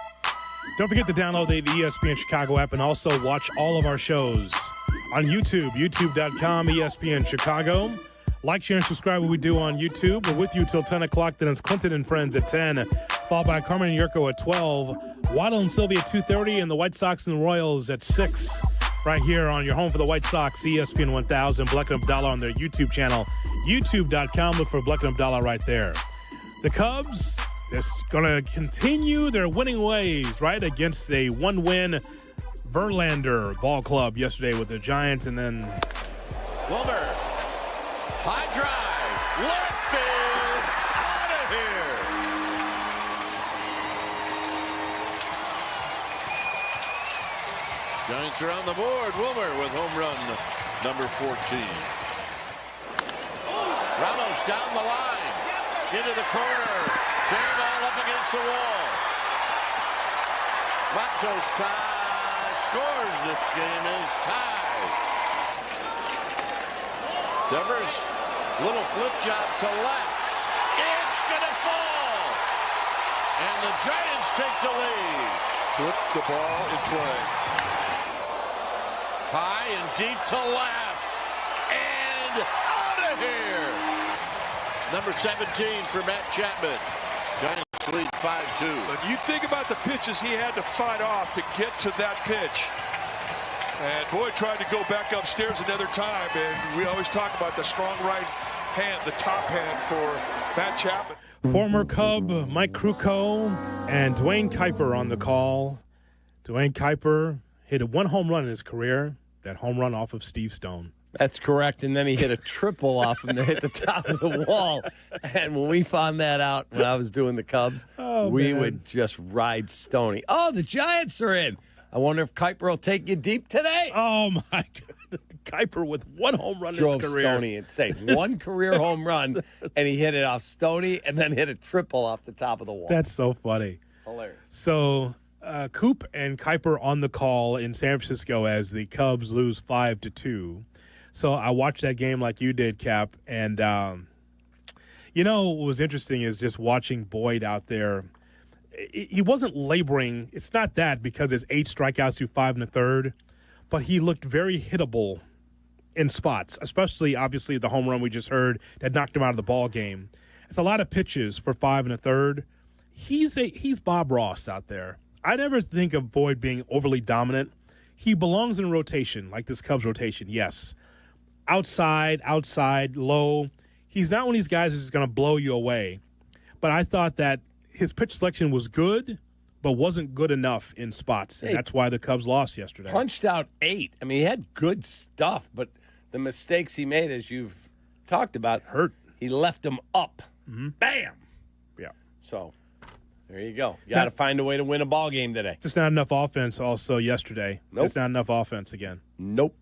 Don't forget to download the ESPN Chicago app and also watch all of our shows on YouTube, youtube.com, ESPN Chicago. Like, share, and subscribe what we do on YouTube. We're with you till 10 o'clock. Then it's Clinton and Friends at 10, followed by Carmen and Jurko at 12, Waddle and Silvy at 2:30, and the White Sox and the Royals at 6. Right here on your home for the White Sox, ESPN 1000, Black and Abdallah on their YouTube channel, youtube.com. Look for Black and Abdallah right there. The Cubs, they're going to continue their winning ways, right, against a one-win Verlander ball club yesterday with the Giants, and then Wilmer, high drive, left field, out of here. Giants are on the board. Wilmer with home run number 14. Ramos down the line, into the corner, fair ball up against the wall. Matos time. Scores. This game is tied. Devers, little flip job to left. It's going to fall. And the Giants take the lead. Put the ball in play. High and deep to left. And out of here. Number 17 for Matt Chapman. Giants lead 5-2. But you think about the pitches he had to fight off to get to that pitch. And Boyd tried to go back upstairs another time. And we always talk about the strong right hand, the top hand for Matt Chapman. Former Cub Mike Krukow and Dwayne Kuiper on the call. Dwayne Kuiper hit one home run in his career, that home run off of Steve Stone. That's correct, and then he hit a triple off him to hit the top of the wall. And when we found that out when I was doing the Cubs, we would just ride Stoney. Oh, the Giants are in. I wonder if Kuiper will take you deep today. Oh, my God. Kuiper with one home run in his career. Stoney insane. One career home run, and he hit it off Stoney and then hit a triple off the top of the wall. That's so funny. Hilarious. So, Coop and Kuiper on the call in San Francisco as the Cubs lose 5-2. So I watched that game like you did, Cap, and you know what was interesting is just watching Boyd out there. He wasn't laboring. It's not that because it's 8 strikeouts through 5 1/3, but he looked very hittable in spots, especially obviously the home run we just heard that knocked him out of the ball game. It's a lot of pitches for 5 1/3. He's Bob Ross out there. I never think of Boyd being overly dominant. He belongs in rotation, like this Cubs rotation, yes. Outside, low. He's not one of these guys who's going to blow you away. But I thought that his pitch selection was good, but wasn't good enough in spots. And that's why the Cubs lost yesterday. Punched out 8. I mean, he had good stuff, but the mistakes he made, as you've talked about, hurt. He left them up. Mm-hmm. Bam! Yeah. So, There you go. You got to find a way to win a ball game today. Just not enough offense also yesterday. Nope. Just not enough offense again. Nope.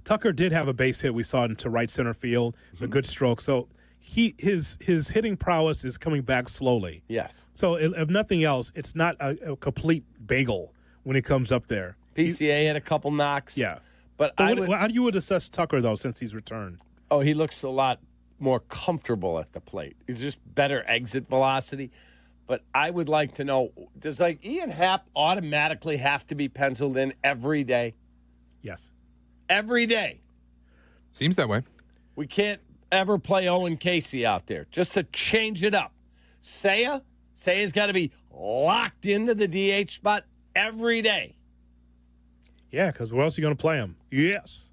Tucker did have a base hit we saw into right center field. It's a good stroke. So his hitting prowess is coming back slowly. Yes. So if nothing else, it's not a complete bagel when he comes up there. PCA had a couple knocks. Yeah. But how do you assess Tucker, though, since he's returned? Oh, he looks a lot more comfortable at the plate. He's just better exit velocity. But I would like to know, does Ian Happ automatically have to be penciled in every day? Yes. Every day. Seems that way. We can't ever play Owen Casey out there just to change it up. Saya's got to be locked into the DH spot every day. Yeah, because where else are you going to play him? Yes.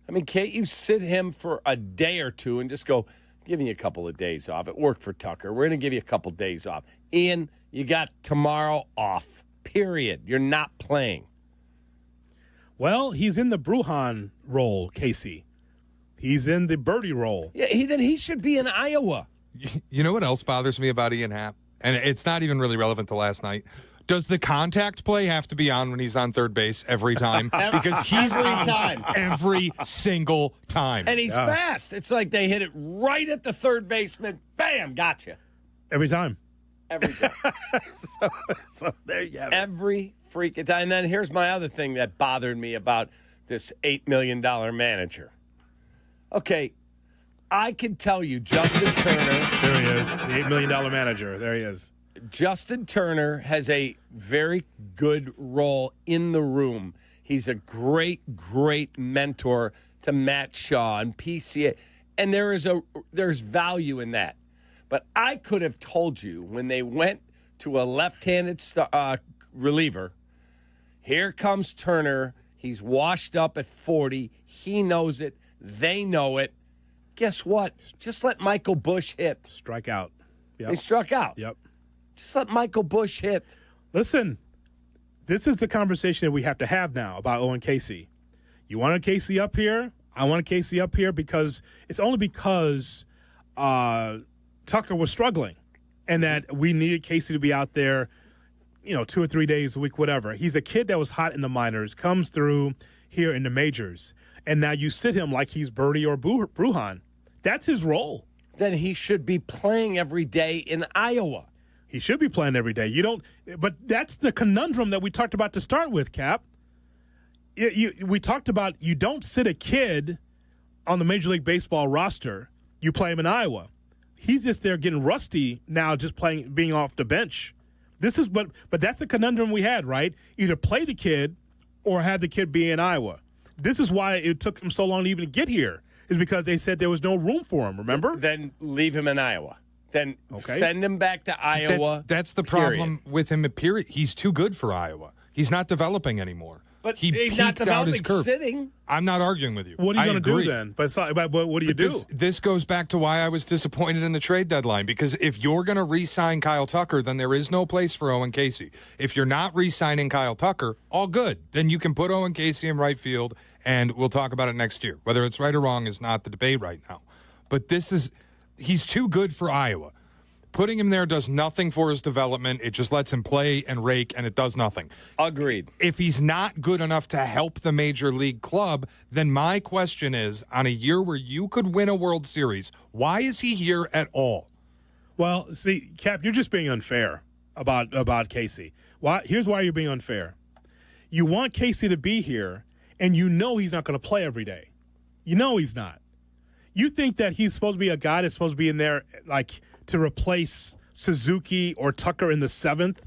I mean, can't you sit him for a day or two and just go, give me a couple of days off? It worked for Tucker. We're going to give you a couple of days off. Ian, you got tomorrow off, period. You're not playing. Well, he's in the Brujan role, Casey. He's in the Birdie role. Yeah, then he should be in Iowa. You know what else bothers me about Ian Happ? And it's not even really relevant to last night. Does the contact play have to be on when he's on third base every time? Because he's out every single time. And he's fast. It's like they hit it right at the third baseman. Bam, gotcha. Every time. Every time. so there you have it. Every freaking time. And then here's my other thing that bothered me about this $8 million manager. Okay, I can tell you Justin Turner. There he is, the $8 million manager. There he is. Justin Turner has a very good role in the room. He's a great, great mentor to Matt Shaw and PCA. And there's value in that. But I could have told you when they went to a left-handed reliever, here comes Turner. He's washed up at 40. He knows it. They know it. Guess what? Just let Michael Bush hit. Strike out. Yep. He struck out. Yep. Just let Michael Bush hit. Listen, this is the conversation that we have to have now about Owen Casey. You want a Casey up here? I want a Casey up here because it's only because Tucker was struggling and that we needed Casey to be out there, 2 or 3 days a week, whatever. He's a kid that was hot in the minors, comes through here in the majors, and now you sit him like he's Birdie or Brujan. That's his role. Then he should be playing every day in Iowa. He should be playing every day. But that's the conundrum that we talked about to start with, Cap. We talked about you don't sit a kid on the Major League Baseball roster. You play him in Iowa. He's just there getting rusty now, just being off the bench. But that's the conundrum we had, right? Either play the kid or have the kid be in Iowa. This is why it took him so long to even get here, is because they said there was no room for him, remember? Then leave him in Iowa. Then send him back to Iowa. That's the problem with him, period. He's too good for Iowa. He's not developing anymore. But he he's not peaked out his curve. sitting. I'm not arguing with you. What are you going to do then? But what do you do? This goes back to why I was disappointed in the trade deadline, because if you're going to re-sign Kyle Tucker, then there is no place for Owen Casey. If you're not re-signing Kyle Tucker, all good. Then you can put Owen Casey in right field, and we'll talk about it next year. Whether it's right or wrong is not the debate right now. But he's too good for Iowa. Putting him there does nothing for his development. It just lets him play and rake, and it does nothing. Agreed. If he's not good enough to help the major league club, then my question is, on a year where you could win a World Series, why is he here at all? Well, see, Cap, you're just being unfair about Casey. Here's why you're being unfair. You want Casey to be here, and you know he's not going to play every day. You know he's not. You think that he's supposed to be a guy that's supposed to be in there, like, to replace Suzuki or Tucker in the seventh,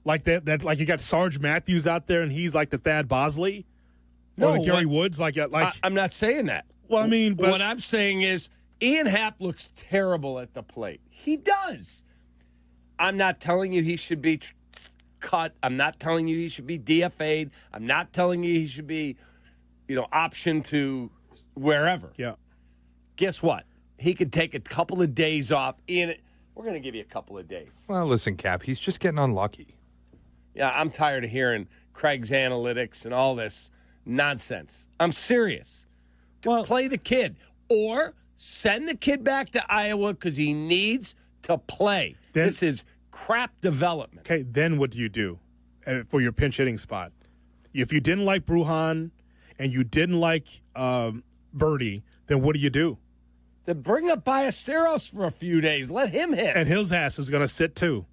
like that. Like you got Sarge Matthews out there, and he's like the Thad Bosley, or the Gary Woods. I'm not saying that. Well, I mean, what I'm saying is Ian Happ looks terrible at the plate. He does. I'm not telling you he should be cut. I'm not telling you he should be DFA'd. I'm not telling you he should be, optioned to wherever. Yeah. Guess what? He could take a couple of days off. Ian, we're going to give you a couple of days. Well, listen, Cap, he's just getting unlucky. Yeah, I'm tired of hearing Craig's analytics and all this nonsense. I'm serious. Play the kid. Or send the kid back to Iowa because he needs to play. This is crap development. Okay, then what do you do for your pinch hitting spot? If you didn't like Brujan and you didn't like Birdie, then what do you do? Then bring up Ballesteros for a few days. Let him hit. And his ass is going to sit too.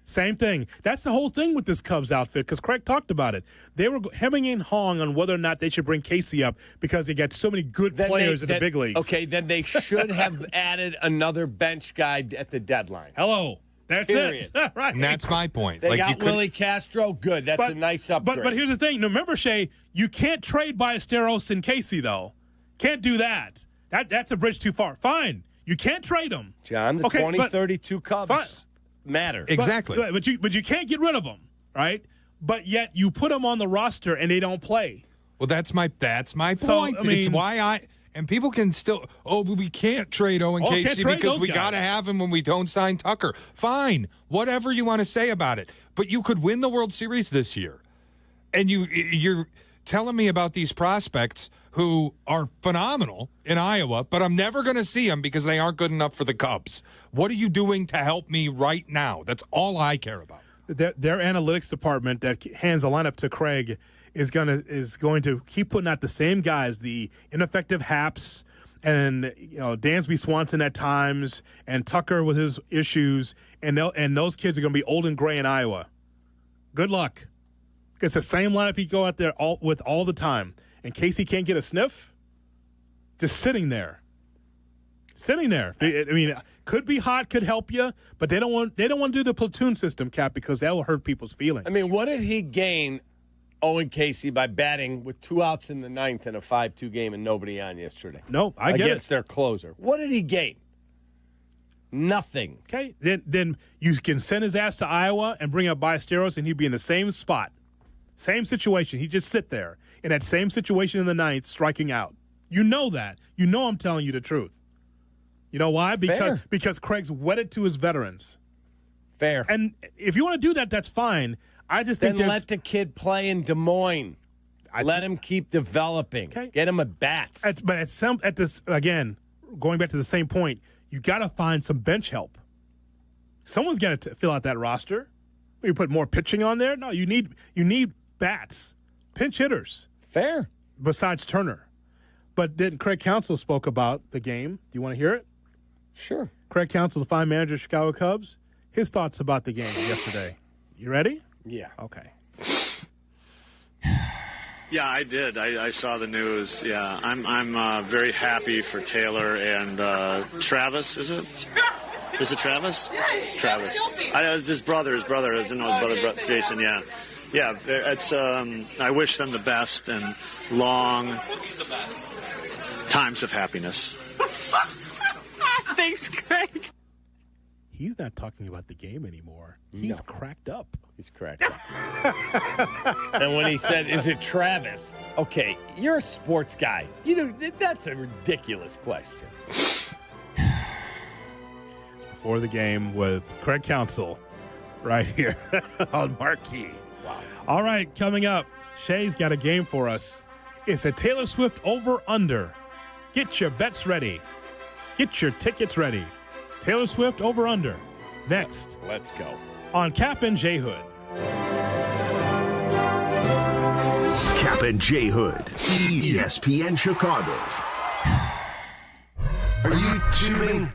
Same thing. That's the whole thing with this Cubs outfit, because Craig talked about it. They were hemming and hawing on whether or not they should bring Casey up because they got so many good players in the big leagues. Okay, then they should have added another bench guy at the deadline. Hello. That's Period. it. Right. And that's my point. They got Willie Castro. Good. That's a nice upgrade. But here's the thing. Remember, Shay, you can't trade Ballesteros and Casey, though. Can't do that. That's a bridge too far. Fine. You can't trade them. John, the 2032 Cubs matter. Exactly. But you can't get rid of them, right? But yet you put them on the roster and they don't play. Well, that's my point. So, I mean, it's why and people can still, we can't trade Owen Casey because we got to have him when we don't sign Tucker. Fine. Whatever you want to say about it. But you could win the World Series this year. And you're telling me about these prospects who are phenomenal in Iowa, but I'm never going to see them because they aren't good enough for the Cubs. What are you doing to help me right now? That's all I care about. Their analytics department that hands the lineup to Craig is going to keep putting out the same guys, the ineffective Haps and Dansby Swanson at times, and Tucker with his issues, and those kids are going to be old and gray in Iowa. Good luck. It's the same lineup you go out there all the time. And Casey can't get a sniff? Just sitting there. I mean, could be hot, could help you, but they don't want to do the platoon system, Cap, because that will hurt people's feelings. I mean, what did he gain, Owen Casey, by batting with 2 outs in the ninth in a 5-2 game and nobody on yesterday? No, I get it. Against their closer. What did he gain? Nothing. Okay, then you can send his ass to Iowa and bring up Ballesteros, and he'd be in the same spot. Same situation. He'd just sit there in that same situation in the ninth, striking out. You know that. You know I'm telling you the truth. You know why? Because Craig's wedded to his veterans. Fair. And if you want to do that, that's fine. I just think let the kid play in Des Moines. Let him keep developing. Okay. Get him at bats. At this again, going back to the same point, you got to find some bench help. Someone's got to fill out that roster. You put more pitching on there. No, you need bats, pinch hitters. Fair. Besides Turner. But then Craig Counsell spoke about the game. Do you want to hear it? Sure. Craig Counsell, the fine manager of Chicago Cubs, his thoughts about the game yesterday. You ready? Yeah. Okay. Yeah, I did. I saw the news. Yeah, I'm very happy for Taylor and Travis. Is it? Is it Travis? Yes. Travis. I know it's his brother. I didn't know his brother, Jason. Yeah. Yeah, it's. I wish them the best and long times of happiness. Thanks, Craig. He's not talking about the game anymore. He's cracked up. He's cracked up. And when he said, "Is it Travis?" Okay, you're a sports guy. That's a ridiculous question. Before the game with Craig Counsell right here on Marquee. Wow. All right, coming up, Shay's got a game for us. It's a Taylor Swift over-under. Get your bets ready. Get your tickets ready. Taylor Swift over-under. Next. Let's go. On Kap and J Hood. Kap and J Hood, ESPN Chicago. Are you tuning?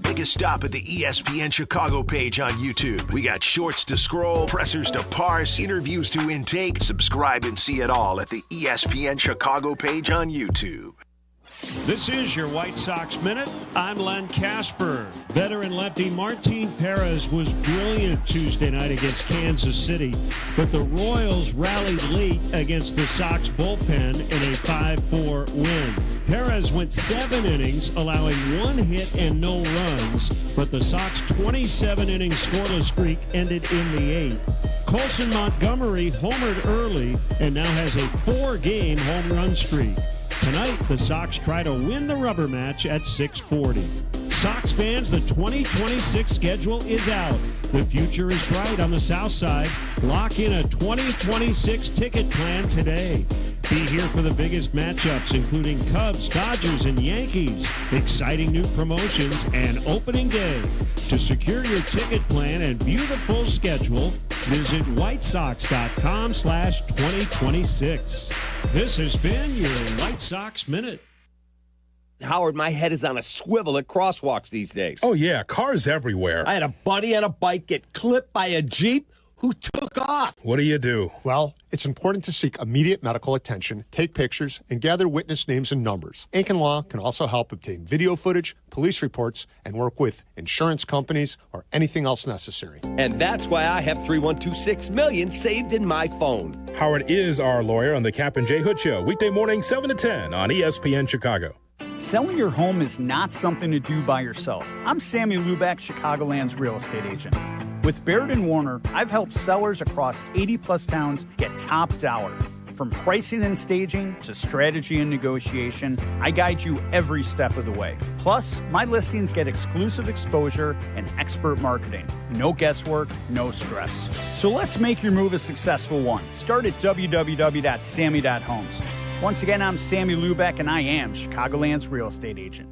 Take a stop at the ESPN Chicago page on YouTube. We got shorts to scroll, pressers to parse, interviews to intake. Subscribe and see it all at the ESPN Chicago page on YouTube. This is your White Sox Minute. I'm Len Casper. Veteran lefty Martin Perez was brilliant Tuesday night against Kansas City, but the Royals rallied late against the Sox bullpen in a 5-4 win. Perez went 7 innings, allowing 1 hit and no runs, but the Sox 27-inning scoreless streak ended in the 8th. Colson Montgomery homered early and now has a 4-game home run streak. Tonight, the Sox try to win the rubber match at 6:40. Sox fans, the 2026 schedule is out. The future is bright on the South Side. Lock in a 2026 ticket plan today. Be here for the biggest matchups, including Cubs, Dodgers, and Yankees. Exciting new promotions and opening day. To secure your ticket plan and view the full schedule, visit whitesox.com/2026. This has been your White Sox Minute. Howard, my head is on a swivel at crosswalks these days. Oh, yeah, cars everywhere. I had a buddy on a bike get clipped by a Jeep who took off. What do you do? Well, it's important to seek immediate medical attention, take pictures, and gather witness names and numbers. Aiken Law can also help obtain video footage, police reports, and work with insurance companies or anything else necessary. And that's why I have 312-6 million saved in my phone. Howard is our lawyer on the Kap J Hood Show, weekday morning 7 to 10 on ESPN Chicago. Selling your home is not something to do by yourself. I'm Sammy Luback, Chicagoland's real estate agent. With Baird & Warner, I've helped sellers across 80-plus towns get top dollar. From pricing and staging to strategy and negotiation, I guide you every step of the way. Plus, my listings get exclusive exposure and expert marketing. No guesswork, no stress. So let's make your move a successful one. Start at www.sammy.homes. Once again, I'm Sammy Luback, and I am Chicagoland's real estate agent.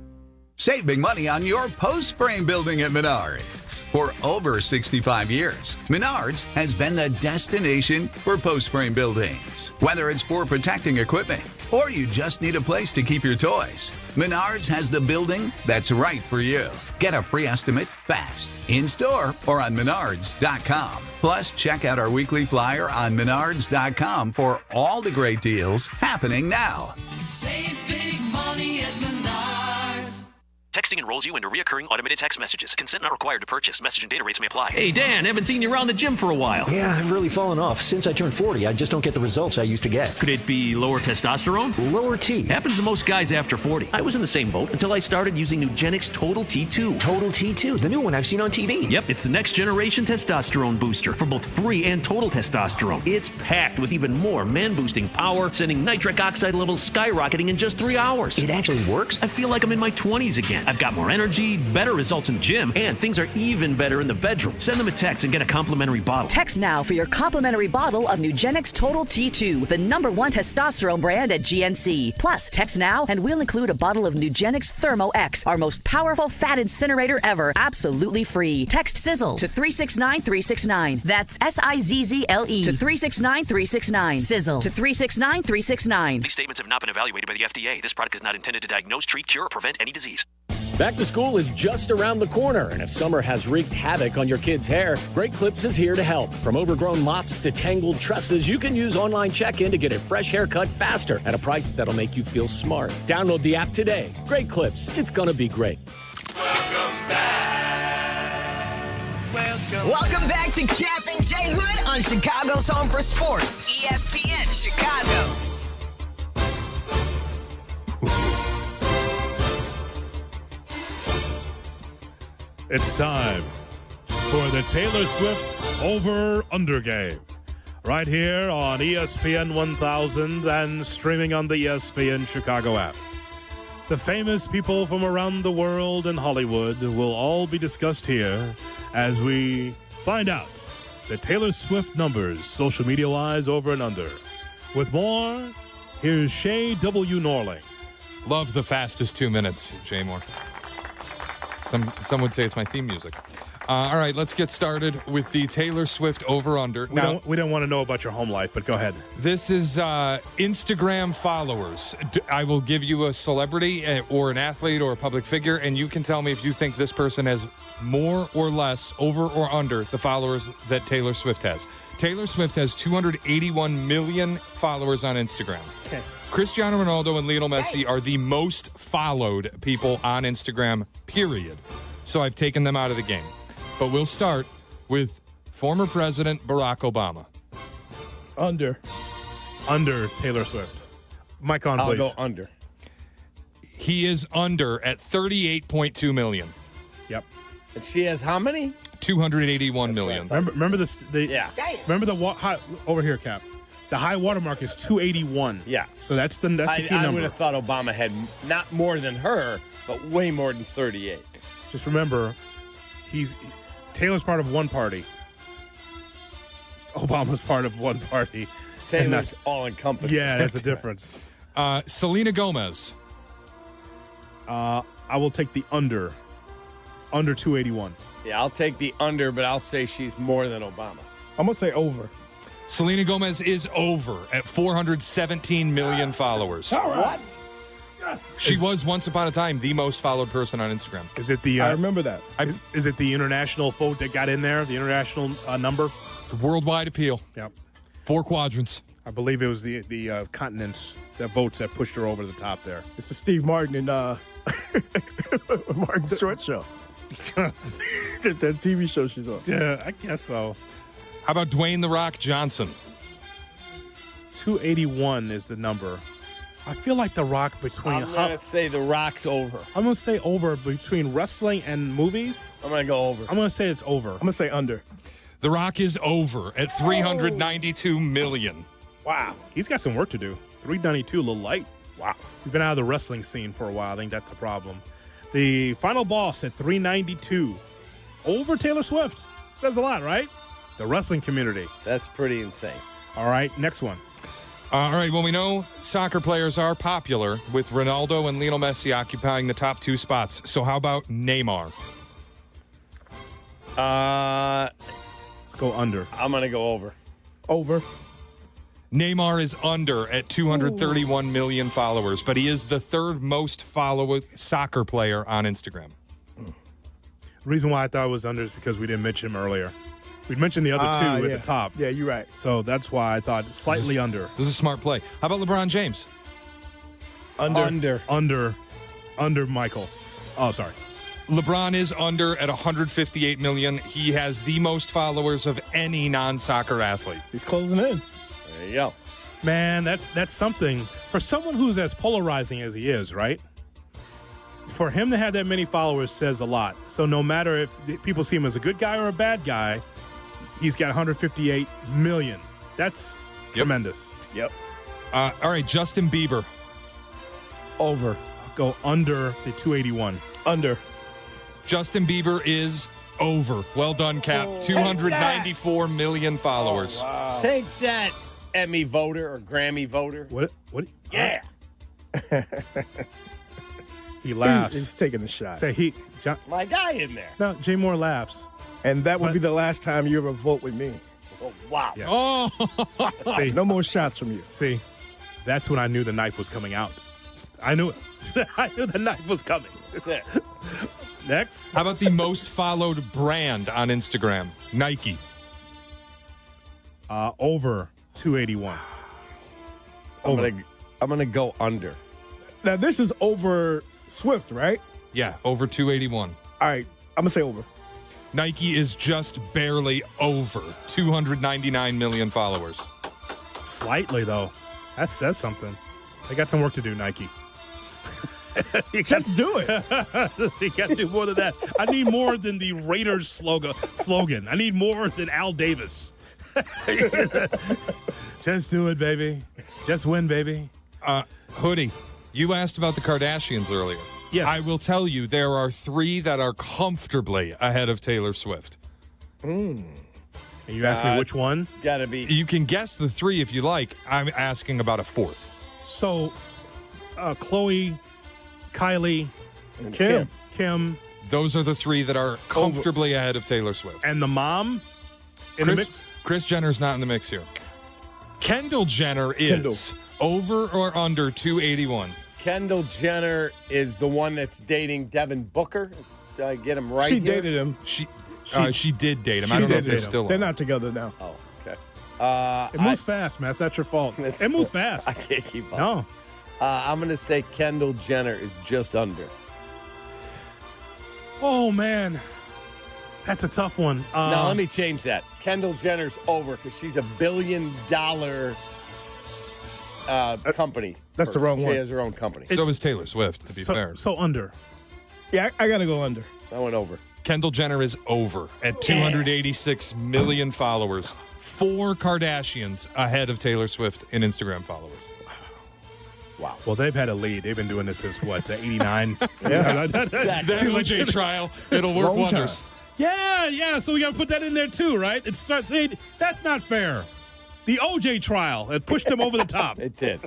Save big money on your post frame building at Menards. For over 65 years, Menards has been the destination for post frame buildings. Whether it's for protecting equipment or you just need a place to keep your toys, Menards has the building that's right for you. Get a free estimate fast, in-store or on Menards.com. Plus, check out our weekly flyer on Menards.com for all the great deals happening now. Save big money at Menards. Texting enrolls you into recurring automated text messages. Consent not required to purchase. Message and data rates may apply. Hey, Dan, haven't seen you around the gym for a while. Yeah, I've really fallen off. Since I turned 40, I just don't get the results I used to get. Could it be lower testosterone? Lower T. Happens to most guys after 40. I was in the same boat until I started using Nugenix Total T2. Total T2, the new one I've seen on TV. Yep, it's the next generation testosterone booster for both free and total testosterone. It's packed with even more man-boosting power, sending nitric oxide levels skyrocketing in just 3 hours. It actually works? I feel like I'm in my 20s again. I've got more energy, better results in the gym, and things are even better in the bedroom. Send them a text and get a complimentary bottle. Text now for your complimentary bottle of Nugenix Total T2, the #1 testosterone brand at GNC. Plus, text now and we'll include a bottle of Nugenix Thermo X, our most powerful fat incinerator ever, absolutely free. Text SIZZLE to 369-369. That's SIZZLE to 369-369. SIZZLE to 369-369. These statements have not been evaluated by the FDA. This product is not intended to diagnose, treat, cure, or prevent any disease. Back to school is just around the corner, and if summer has wreaked havoc on your kids' hair, Great Clips is here to help. From overgrown mops to tangled tresses, you can use online check-in to get a fresh haircut faster at a price that'll make you feel smart. Download the app today. Great Clips. It's gonna be great. Welcome back to Kap and J Hood on Chicago's Home for Sports, ESPN Chicago. It's time for the Taylor Swift over-under game. Right here on ESPN 1000 and streaming on the ESPN Chicago app. The famous people from around the world and Hollywood will all be discussed here as we find out the Taylor Swift numbers, social media-wise, over and under. With more, here's Shay W. Norling. Love the fastest 2 minutes, Jay Moore. Some would say it's my theme music. All right, let's get started with the Taylor Swift over-under. We don't want to know about your home life, but go ahead. This is Instagram followers. I will give you a celebrity or an athlete or a public figure, and you can tell me if you think this person has more or less, over or under, the followers that Taylor Swift has. Taylor Swift has 281 million followers on Instagram. Okay. Cristiano Ronaldo and Lionel Messi are the most followed people on Instagram, period. So I've taken them out of the game. But we'll start with former President Barack Obama. Under Taylor Swift. Mike on, please. I'll go under. He is under at 38.2 million. Yep. And she has how many? 281 million. Remember this? Remember the over here, Cap. The high watermark is 281. Yeah. So that's the key number. I would have thought Obama had not more than her, but way more than 38. Just remember, Taylor's part of one party. Obama's part of one party. Taylor's all-encompassing. Yeah, that's the difference. Selena Gomez. I will take the under. Under 281. Yeah, I'll take the under, but I'll say she's more than Obama. I'm going to say over. Selena Gomez is over at 417 million followers. What? She was once upon a time the most followed person on Instagram. Is it the? I remember that. Is it the international vote that got in there? The international number? The worldwide appeal. Yep. 4 quadrants. I believe it was the continents that votes that pushed her over the top there. It's the Steve Martin and Martin Short show. that TV show she's on. Yeah, I guess so. How about Dwayne The Rock Johnson? 281 is the number. I feel like The Rock between... I'm going to say The Rock's over. I'm going to say over between wrestling and movies. I'm going to go over. I'm going to say it's over. I'm going to say under. The Rock is over at 392 million. Wow. He's got some work to do. 392, a little light. Wow. He's been out of the wrestling scene for a while. I think that's a problem. The final boss at 392. Over Taylor Swift. Says a lot, right? The wrestling community. That's pretty insane. All right, next one. All right, well, we know soccer players are popular, with Ronaldo and Lionel Messi occupying the top 2 spots. So how about Neymar? Let's go under. I'm going to go over. Over. Neymar is under at 231 million followers, but he is the 3rd most followed soccer player on Instagram. The reason why I thought it was under is because we didn't mention him earlier. We mentioned the other 2 at the top. Yeah, you're right. So that's why I thought slightly under. This is a smart play. How about LeBron James? Under. Under Michael. Oh, sorry. LeBron is under at 158 million. He has the most followers of any non-soccer athlete. He's closing in. There you go. Man, that's something. For someone who's as polarizing as he is, right? For him to have that many followers says a lot. So no matter if people see him as a good guy or a bad guy, he's got 158 million. That's tremendous. Yep. All right, Justin Bieber. Over. Go under the 281. Under. Justin Bieber is over. Well done, Cap. 294 million followers. Oh, wow. Take that, Emmy voter or Grammy voter. What? Yeah. He laughs. He's taking a shot. Say my guy in there. No, Jay Moore laughs. And that would be the last time you ever vote with me. Oh, wow. Yeah. Oh. See, no more shots from you. See, that's when I knew the knife was coming out. I knew it. I knew the knife was coming. That's it. Next. How about the most followed brand on Instagram? Nike. Over 281. I'm gonna go under. Now this is over Swift, right? Yeah, over 281. All right, I'm gonna say over. Nike is just barely over 299 million followers. Slightly, though. That says something. They got some work to do, Nike. Just do it. You got to do more than that. I need more than the Raiders slogan. I need more than Al Davis. Just do it, baby. Just win, baby. Hoodie, you asked about the Kardashians earlier. Yes. I will tell you there are 3 that are comfortably ahead of Taylor Swift. And you asked me which one? Gotta be. You can guess the 3 if you like. I'm asking about a 4th. So, Chloe, Kylie, and Kim. Those are the 3 that are comfortably ahead of Taylor Swift. And the mom in the mix? Kris Jenner's not in the mix here. Kendall Jenner is over or under 281. Kendall Jenner is the one that's dating Devin Booker. Did I get him right? She dated him. She did date him. I don't know if they're still They're on. not together now. Oh, okay. It moves fast, man. It's not your fault. It moves fast. I can't keep up. No. I'm going to say Kendall Jenner is just under. Oh, man. That's a tough one. Now, let me change that. Kendall Jenner's over because she's $1 billion company. That's the wrong one. She has her own company. So is Taylor Swift, to be fair. So under. Yeah, I got to go under. I went over. Kendall Jenner is over at 286 million followers. 4 Kardashians ahead of Taylor Swift in Instagram followers. Wow. Well, they've had a lead. They've been doing this since, what, 89? Yeah. That OJ trial, it'll work wonders. Yeah. So we got to put that in there, too, right? It starts. That's not fair. The OJ trial, it pushed him over the top. It did.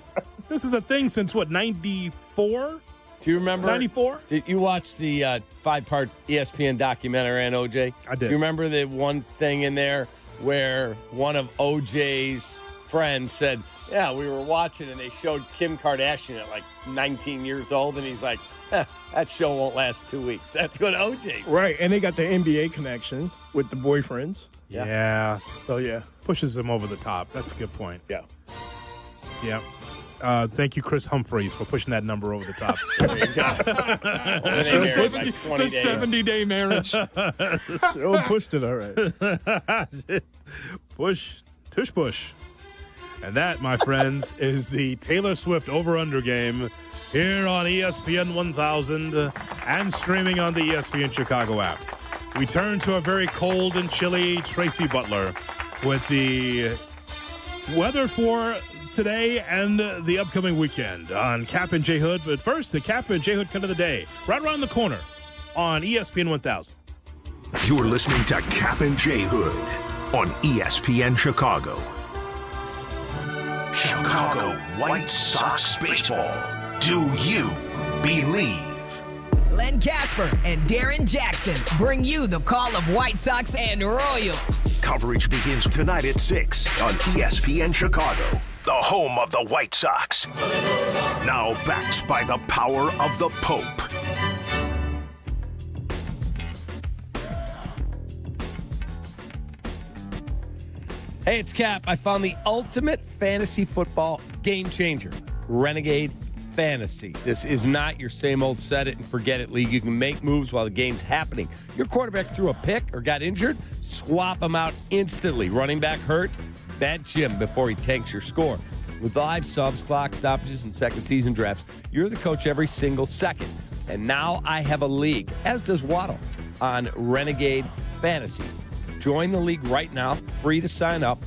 This is a thing since, what, 94? Do you remember? 94? Did you watch the 5-part ESPN documentary on OJ? I did. Do you remember the one thing in there where one of OJ's friends said, yeah, we were watching and they showed Kim Kardashian at like 19 years old, and he's like, that show won't last 2 weeks. That's what OJ said. Right, and they got the NBA connection with the boyfriends. Yeah. So, yeah. Pushes him over the top. That's a good point. Yeah. Yeah. Thank you, Chris Humphreys, for pushing that number over the top. There you go. The 70-day marriage. Oh, pushed it, all right. Push. And that, my friends, is the Taylor Swift over-under game here on ESPN 1000 and streaming on the ESPN Chicago app. We turn to a very cold and chilly Tracy Butler with the weather for today and the upcoming weekend on Kap and J Hood. But first, the Kap and J Hood cut of the day, right around the corner on ESPN 1000. You're listening to Kap and J Hood on ESPN Chicago. Chicago White Sox baseball. Do you believe? Len Casper and Darren Jackson bring you the call of White Sox and Royals. Coverage begins tonight at 6 on ESPN Chicago, the home of the White Sox. Now backed by the power of the Pope. Hey, it's Cap. I found the ultimate fantasy football game changer, Renegade Fantasy. This is not your same old set it and forget it league. You can make moves while the game's happening. Your quarterback threw a pick or got injured, swap him out instantly. Running back hurt, bench him before he tanks your score. With live subs, clock stoppages, and second season drafts, you're the coach every single second. And now I have a league, as does Waddle, on Renegade Fantasy. Join the league right now, free to sign up.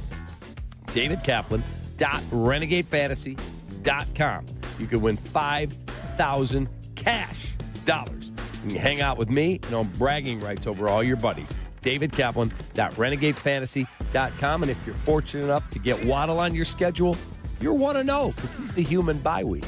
DavidKaplan.renegadefantasy.com. You can win $5,000 cash dollars. And you hang out with me and own bragging rights over all your buddies. DavidKaplan.renegadefantasy.com. And if you're fortunate enough to get Waddle on your schedule, you'll want to know because he's the human bye week.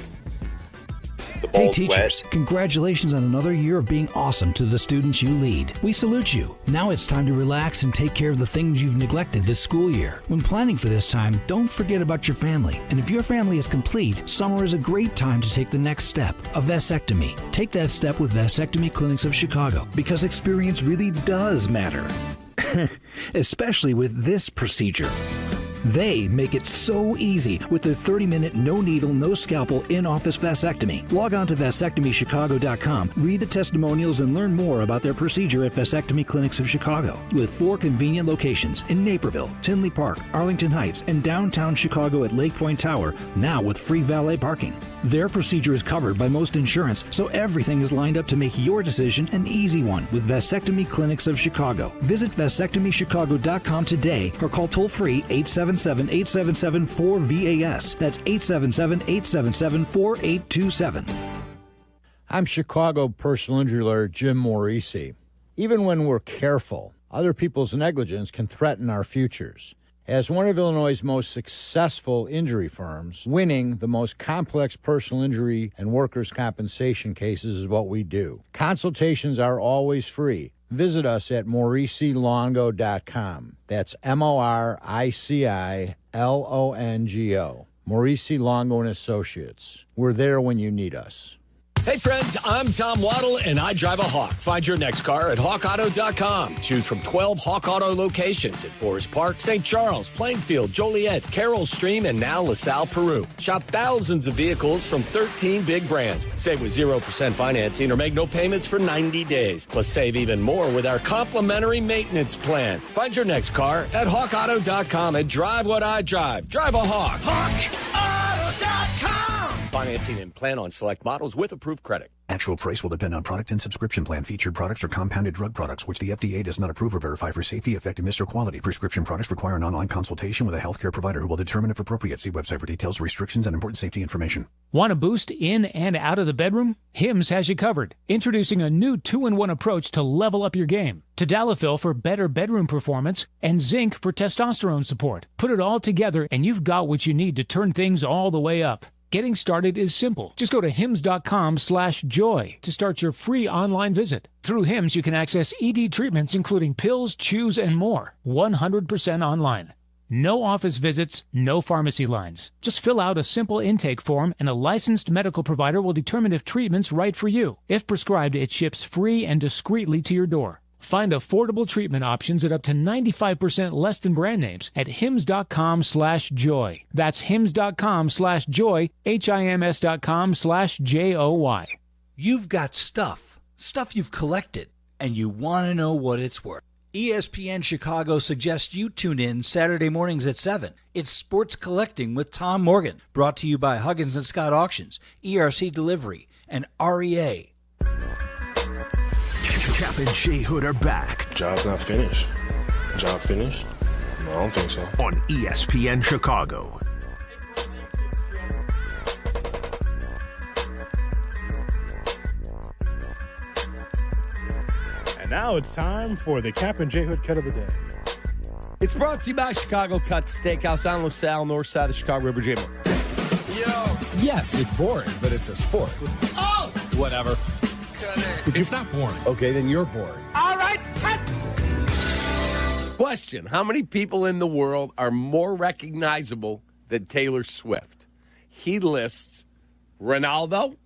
Hey teachers, congratulations on another year of being awesome to the students you lead. We salute you. Now it's time to relax and take care of the things you've neglected this school year. When planning for this time, don't forget about your family. And if your family is complete, summer is a great time to take the next step, a vasectomy. Take that step with Vasectomy Clinics of Chicago, because experience really does matter. Especially with this procedure. They make it so easy with their 30-minute, no-needle, no-scalpel, in-office vasectomy. Log on to vasectomychicago.com, read the testimonials, and learn more about their procedure at Vasectomy Clinics of Chicago. With 4 convenient locations in Naperville, Tinley Park, Arlington Heights, and downtown Chicago at Lake Point Tower, now with free valet parking. Their procedure is covered by most insurance, so everything is lined up to make your decision an easy one with Vasectomy Clinics of Chicago. Visit vasectomychicago.com today or call toll-free 877-877-4VAS. That's 877-877-4827. I'm Chicago personal injury lawyer Jim Morisi. Even when we're careful, other people's negligence can threaten our futures. As one of Illinois' most successful injury firms, winning the most complex personal injury and workers' compensation cases is what we do. Consultations are always free. Visit us at MorisiLongo.com. That's MoriciLongo. Morisi Longo and Associates. We're there when you need us. Hey friends, I'm Tom Waddle and I drive a Hawk. Find your next car at hawkauto.com. Choose from 12 Hawk Auto locations at Forest Park, St. Charles, Plainfield, Joliet, Carroll Stream, and now LaSalle, Peru. Shop thousands of vehicles from 13 big brands. Save with 0% financing or make no payments for 90 days. Plus save even more with our complimentary maintenance plan. Find your next car at hawkauto.com and drive what I drive. Drive a Hawk. HawkAuto.com. Financing and plan on select models with approved credit. Actual price will depend on product and subscription plan. Featured products are compounded drug products, which the FDA does not approve or verify for safety, effectiveness, or quality. Prescription products require an online consultation with a healthcare provider who will determine if appropriate. See website for details, restrictions, and important safety information. Want a boost in and out of the bedroom? Hims has you covered. Introducing a new 2-in-1 approach to level up your game. Tadalafil for better bedroom performance and zinc for testosterone support. Put it all together and you've got what you need to turn things all the way up. Getting started is simple. Just go to hims.com/joy to start your free online visit. Through Hims, you can access ED treatments including pills, chews, and more. 100% online. No office visits, no pharmacy lines. Just fill out a simple intake form and a licensed medical provider will determine if treatment's right for you. If prescribed, it ships free and discreetly to your door. Find affordable treatment options at up to 95% less than brand names at hims.com/joy. That's hims.com/joy, hims.com/joy. You've got stuff you've collected, and you want to know what it's worth. ESPN Chicago suggests you tune in Saturday mornings at 7. It's Sports Collecting with Tom Morgan, brought to you by Huggins & Scott Auctions, ERC Delivery, and REA. Kap and J Hood are back. Job's not finished. Job finished? No, I don't think so. On ESPN Chicago. And now it's time for the Kap and J Hood cut of the day. It's brought to you by Chicago Cut Steakhouse on LaSalle, north side of the Chicago River Jail. Yo. Yes, it's boring, but it's a sport. Oh! Whatever. It's not boring. Okay, then you're boring. All right, cut. Question: how many people in the world are more recognizable than Taylor Swift? He lists Ronaldo,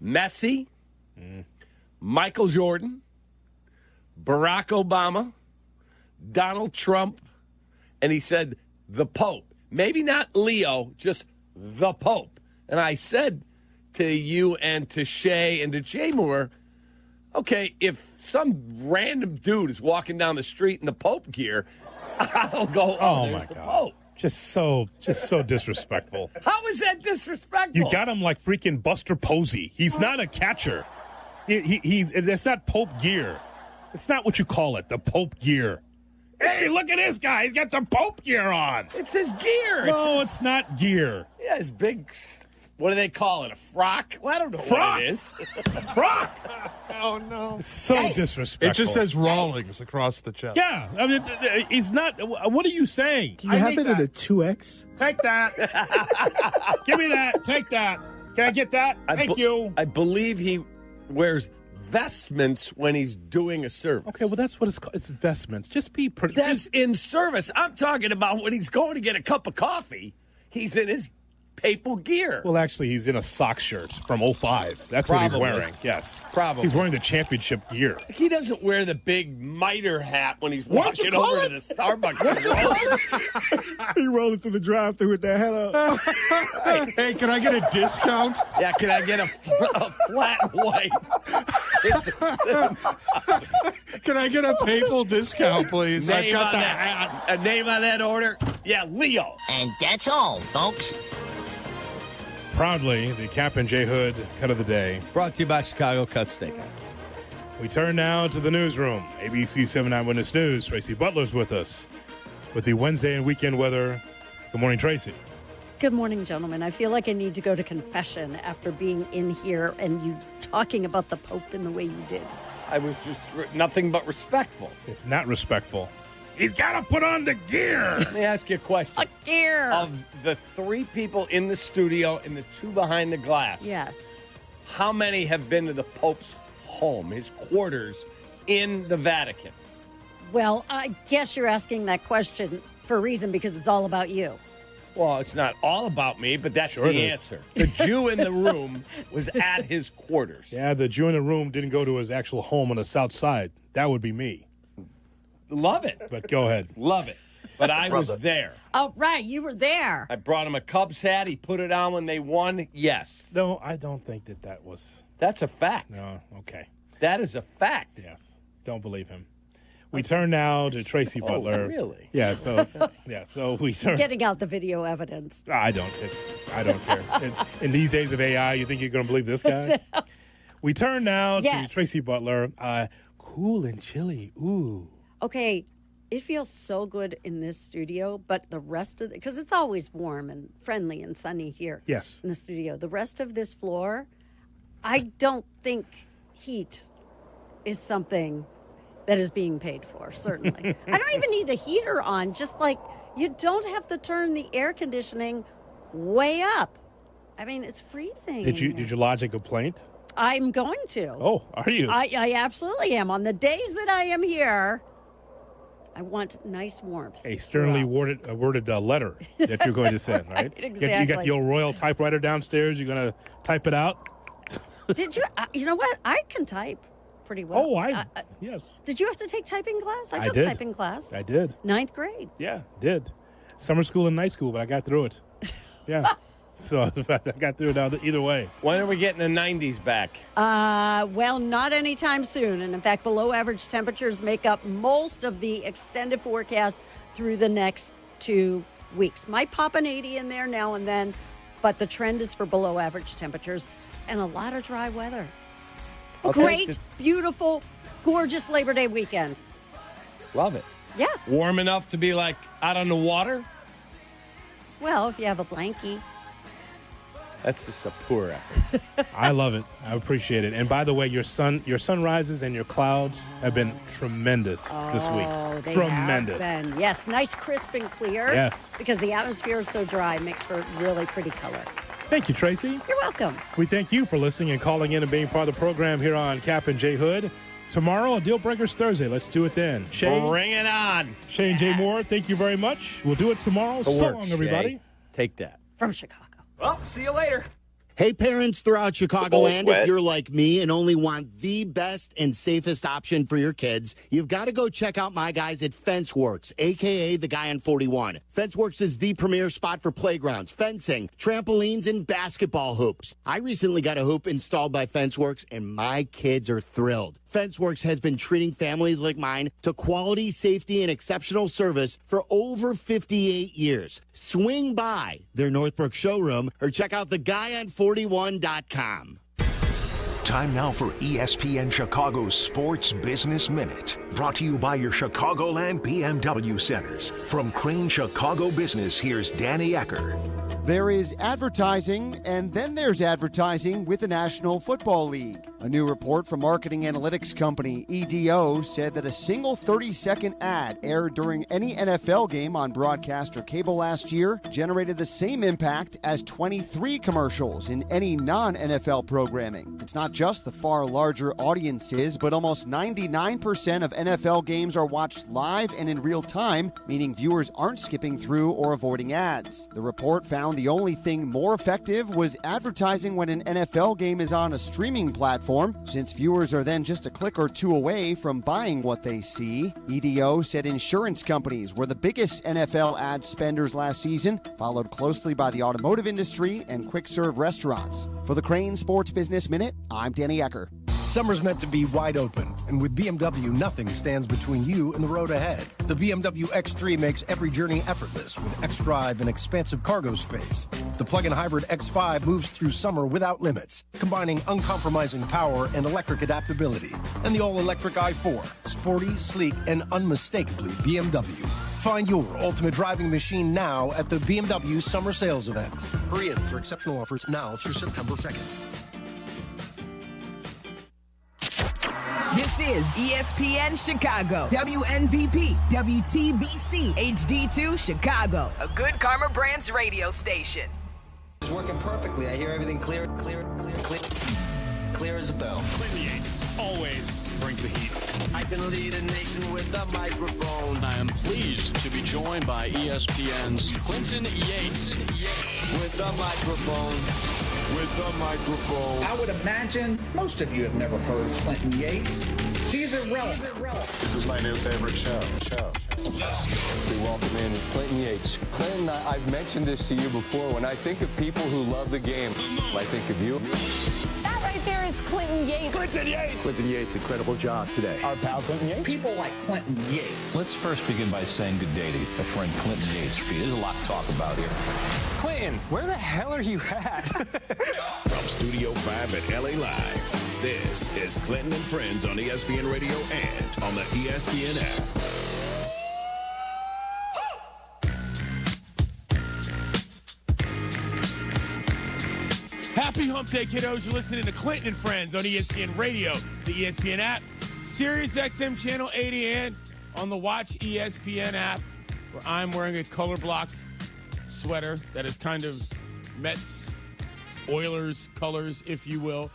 Messi, Michael Jordan, Barack Obama, Donald Trump, and he said the Pope. Maybe not Leo, just the Pope. And I said to you and to Shay and to Jay Moore, okay, if some random dude is walking down the street in the Pope gear, I'll go, oh there's the Pope. Just so disrespectful. How is that disrespectful? You got him like freaking Buster Posey. He's not a catcher. It's not Pope gear. It's not what you call it, the Pope gear. Hey, look at this guy. He's got the Pope gear on. It's his gear. No, it's not gear. Yeah, his big, what do they call it, a frock? Well, I don't know Frock. what it is. Frock. Oh, no. So disrespectful. It just says Rawlings across the chest. Yeah, I mean, he's not. What are you saying? Do you have it at a 2X? Take that. Give me that. Take that. Can I get that? Thank you. I believe he wears vestments when he's doing a service. Okay, well, that's what it's called. It's vestments. Just be... That's in service. I'm talking about when he's going to get a cup of coffee. He's in his papal gear. Well, actually, he's in a sock shirt from 05. That's Probably. what he's wearing. Yes. Probably. He's wearing the championship gear. He doesn't wear the big miter hat when he's What'd you walking call over it? to the Starbucks. He rolling through the drive-thru with that hat up. Hey, can I get a discount? Yeah, can I get a flat white? Can I get a papal discount, please? I've got the hat. A name on that order? Yeah, Leo. And that's all, folks. Proudly, the Kap and J Hood cut of the day. Brought to you by Chicago Cut Steakhouse. We turn now to the newsroom. ABC 79 Witness News. Tracy Butler's with us with the Wednesday and weekend weather. Good morning, Tracy. Good morning, gentlemen. I feel like I need to go to confession after being in here and you talking about the Pope in the way you did. I was just nothing but respectful. It's not respectful. He's got to put on the gear. Let me ask you a question. A gear. Of the 3 people in the studio and the 2 behind the glass. Yes. How many have been to the Pope's home, his quarters in the Vatican? Well, I guess you're asking that question for a reason because it's all about you. Well, it's not all about me, but that's Sure it the is. answer. The Jew in the room was at his quarters. Yeah, the Jew in the room didn't go to his actual home on the south side. That would be me. Love it. But go ahead. Love it. But I was there. Oh, right. You were there. I brought him a Cubs hat. He put it on when they won. Yes. No, I don't think that was... That's a fact. No, okay. That is a fact. Yes. Don't believe him. We turn now to Tracy Butler. Oh, really? Yeah. So we turn. He's getting out the video evidence. I don't care. In these days of AI, you think you're going to believe this guy? No. We turn now to Tracy Butler. Cool and chilly. Ooh. Okay. It feels so good in this studio, but the rest of because it's always warm and friendly and sunny here. Yes. In the studio. The rest of this floor, I don't think heat is something that is being paid for, certainly. I don't even need the heater on, just like you don't have to turn the air conditioning way up. I mean, it's freezing. Did you lodge a complaint? I'm going to. Oh, are you? I absolutely am. On the days that I am here, I want nice warmth. A sternly worded letter that you're going to send, right? Exactly. You got your royal typewriter downstairs. You're going to type it out? Did you? You know what? I can type pretty well. Oh, yes. Did you have to take typing class? I took did. typing class. I did. 9th grade. Yeah, did. Summer school and night school, but I got through it. Yeah. So I got through it either way. When are we getting the 90s back? Well, not anytime soon. And in fact, below average temperatures make up most of the extended forecast through the next 2 weeks. Might pop an 80 in there now and then, but the trend is for below average temperatures and a lot of dry weather. Great, beautiful, gorgeous Labor Day weekend. Love it. Yeah. Warm enough to be like out on the water? Well, if you have a blankie. That's just a poor effort. I love it. I appreciate it. And by the way, your sunrises and your clouds have been tremendous this week. They Tremendous. have been. Yes, nice, crisp, and clear. Yes. Because the atmosphere is so dry, it makes for really pretty color. Thank you, Tracy. You're welcome. We thank you for listening and calling in and being part of the program here on Kap and J Hood. Tomorrow, Deal Breakers Thursday. Let's do it then. Shay, bring it on. Shay and Jay Moore, thank you very much. We'll do it tomorrow. So long, everybody. Shay. Take that. From Chicago. Well, see you later. Hey, parents throughout Chicagoland, if you're like me and only want the best and safest option for your kids, you've got to go check out my guys at FenceWorks, a.k.a. the guy on 41. FenceWorks is the premier spot for playgrounds, fencing, trampolines, and basketball hoops. I recently got a hoop installed by FenceWorks, and my kids are thrilled. FenceWorks has been treating families like mine to quality, safety, and exceptional service for over 58 years. Swing by their Northbrook showroom or check out theguyon41.com. Time now for ESPN Chicago's Sports Business Minute. Brought to you by your Chicagoland BMW centers. From Crane Chicago Business, here's Danny Ecker. There is advertising, and then there's advertising with the National Football League. A new report from marketing analytics company EDO said that a single 30-second ad aired during any NFL game on broadcast or cable last year generated the same impact as 23 commercials in any non-NFL programming. It's not just the far larger audiences, but almost 99% of NFL games are watched live and in real time, meaning viewers aren't skipping through or avoiding ads. The report found the only thing more effective was advertising when an NFL game is on a streaming platform, since viewers are then just a click or two away from buying what they see. EDO said insurance companies were the biggest NFL ad spenders last season, followed closely by the automotive industry and quick-serve restaurants. For the Crane Sports Business Minute, I'm Danny Ecker. Summer's meant to be wide open, and with BMW, nothing stands between you and the road ahead. The BMW X3 makes every journey effortless with xDrive and expansive cargo space. The plug-in hybrid X5 moves through summer without limits, combining uncompromising power and electric adaptability. And the all-electric i4, sporty, sleek, and unmistakably BMW. Find your ultimate driving machine now at the BMW Summer Sales Event. Hurry in for exceptional offers now through September 2nd. This is ESPN Chicago, WNVP, WTBC, HD2 Chicago, a good Karma Brands radio station. It's working perfectly. I hear everything clear as a bell. Clinton Yates always brings the heat. I can lead a nation with a microphone. I am pleased to be joined by ESPN's Clinton Yates. With a microphone. I would imagine most of you have never heard Clinton Yates. He's irrelevant. This is my new favorite show. Let's go. We welcome in Clinton Yates. Clinton, I've mentioned this to you before. When I think of people who love the game, I think of you. That right there is Clinton Yates. Clinton Yates! Clinton Yates, incredible job today. Our pal Clinton Yates. People like Clinton Yates. Let's first begin by saying good day to my friend Clinton Yates. There's a lot to talk about here. Clinton, where the hell are you at? From Studio 5 at LA Live, this is Clinton and Friends on ESPN Radio and on the ESPN app. Happy Hump Day, kiddos. You're listening to Clinton and Friends on ESPN Radio, the ESPN app, Sirius XM Channel 80, and on the Watch ESPN app, where I'm wearing a color-blocked sweater that is kind of Mets, Oilers colors, if you will.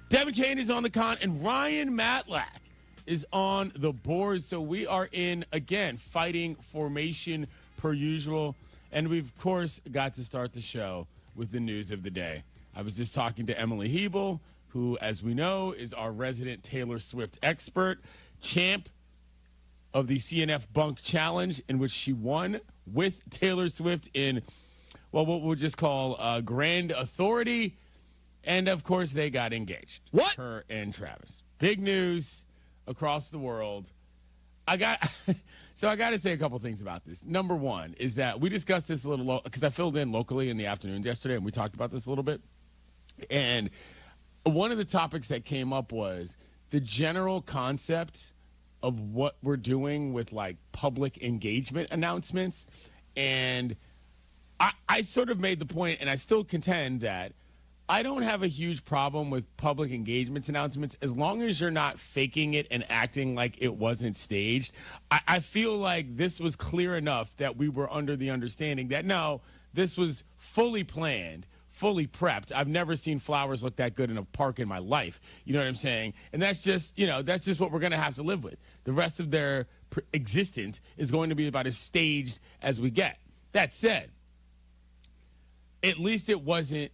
Devin Kane is on the con, and Ryan Matlack is on the board. So we are in, again, fighting formation per usual. And we've, of course, got to start the show with the news of the day. I was just talking to Emily Hebel, who, as we know, is our resident Taylor Swift expert, champ of the CNF Bunk Challenge, in which she won with Taylor Swift in, well, what we'll just call grand authority. And, of course, they got engaged. What? Her and Travis. Big news across the world. I got to say a couple things about this. Number one is that we discussed this a little, because I filled in locally in the afternoon yesterday, and we talked about this a little bit. And one of the topics that came up was the general concept of what we're doing with, like, public engagement announcements. And I sort of made the point, and I still contend that I don't have a huge problem with public engagements announcements as long as you're not faking it and acting like it wasn't staged. I feel like this was clear enough that we were under the understanding that, no, this was fully planned, fully prepped. I've never seen flowers look that good in a park in my life. You know what I'm saying? And that's just, that's just what we're going to have to live with. The rest of their existence is going to be about as staged as we get. That said, at least it wasn't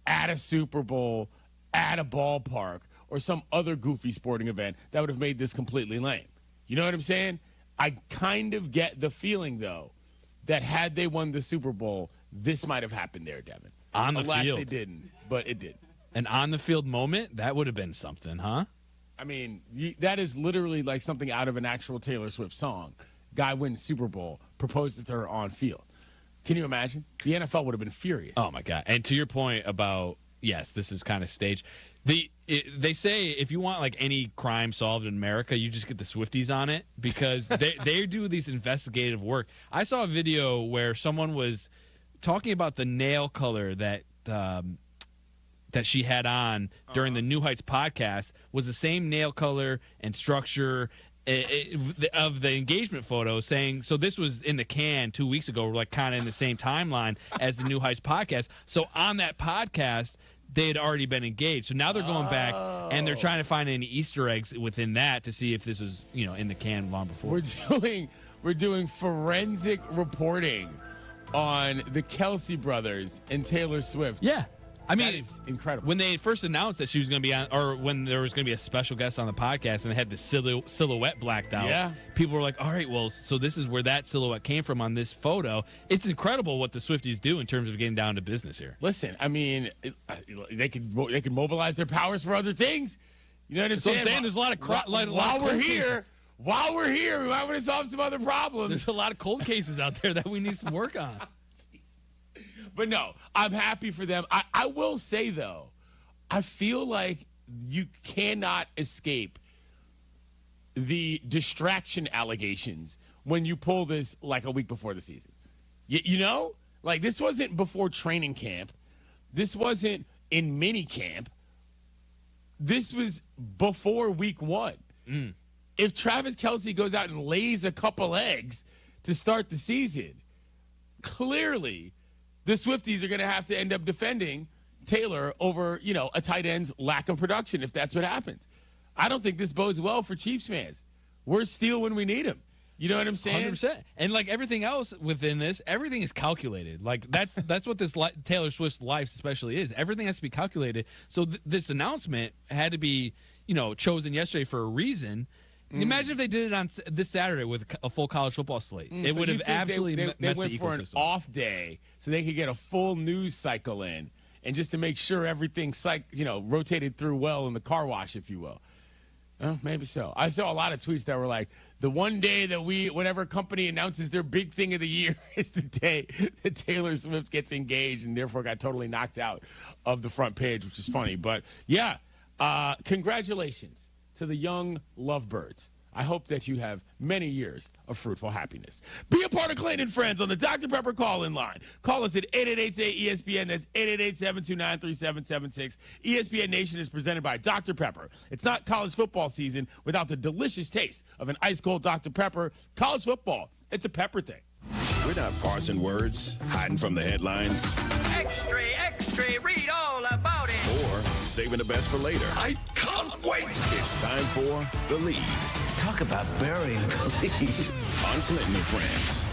at a Super Bowl, at a ballpark, or some other goofy sporting event that would have made this completely lame. You know what I'm saying? I kind of get the feeling, though, that had they won the Super Bowl, this might have happened there, Devin. On the Alas, field. they didn't, but it did. An on-the-field moment? That would have been something, huh? I mean, that is literally like something out of an actual Taylor Swift song. Guy wins Super Bowl, proposes to her on field. Can you imagine? The NFL would have been furious. Oh, my God. And to your point about, yes, this is kind of staged. They say if you want, like, any crime solved in America, you just get the Swifties on it because they do these investigative work. I saw a video where someone was talking about the nail color that she had on during the New Heights podcast was the same nail color and structure of the engagement photo, saying, so this was in the can 2 weeks ago, like kind of in the same timeline as the New Heights podcast. So on that podcast, they had already been engaged. So now they're going back and they're trying to find any Easter eggs within that to see if this was, in the can long before. We're doing forensic reporting on the Kelsey brothers and Taylor Swift. Yeah. I mean, that is incredible. When they first announced that she was going to be on, or when there was going to be a special guest on the podcast and they had the silhouette blacked out, people were like, all right, well, so this is where that silhouette came from on this photo. It's incredible what the Swifties do in terms of getting down to business here. Listen, I mean, they could mobilize their powers for other things. You know what I'm saying? There's a lot of while we're here, we might want to solve some other problems. There's a lot of cold cases out there that we need some work on. But no, I'm happy for them. I will say, though, I feel like you cannot escape the distraction allegations when you pull this like a week before the season. Like this wasn't before training camp. This wasn't in mini camp. This was before week one. If Travis Kelce goes out and lays a couple eggs to start the season, clearly the Swifties are going to have to end up defending Taylor over, a tight end's lack of production if that's what happens. I don't think this bodes well for Chiefs fans. We're steel when we need them. You know what I'm saying? 100%. And like everything else within this, everything is calculated. Like that's what this Taylor Swift's life especially is. Everything has to be calculated. So this announcement had to be, chosen yesterday for a reason. Imagine if they did it on this Saturday with a full college football slate. It would have absolutely they messed went the for ecosystem. an off day so they could get a full news cycle in and just to make sure everything's rotated through well in the car wash, if you will. Maybe so. I saw a lot of tweets that were like, the one day that whatever company announces their big thing of the year is the day that Taylor Swift gets engaged and therefore got totally knocked out of the front page, which is funny. But, yeah, congratulations to the young lovebirds. I hope that you have many years of fruitful happiness. Be a part of Clayton and Friends on the Dr. Pepper call-in line. Call us at 888-ESPN. That's 888-729-3776. ESPN Nation is presented by Dr. Pepper. It's not college football season without the delicious taste of an ice-cold Dr. Pepper. College football, it's a pepper thing. We're not parsing words, hiding from the headlines. Extra, extra, read all about it. Or saving the best for later. I can't wait. It's time for The Lead. Talk about burying the lead. On Clinton and Friends.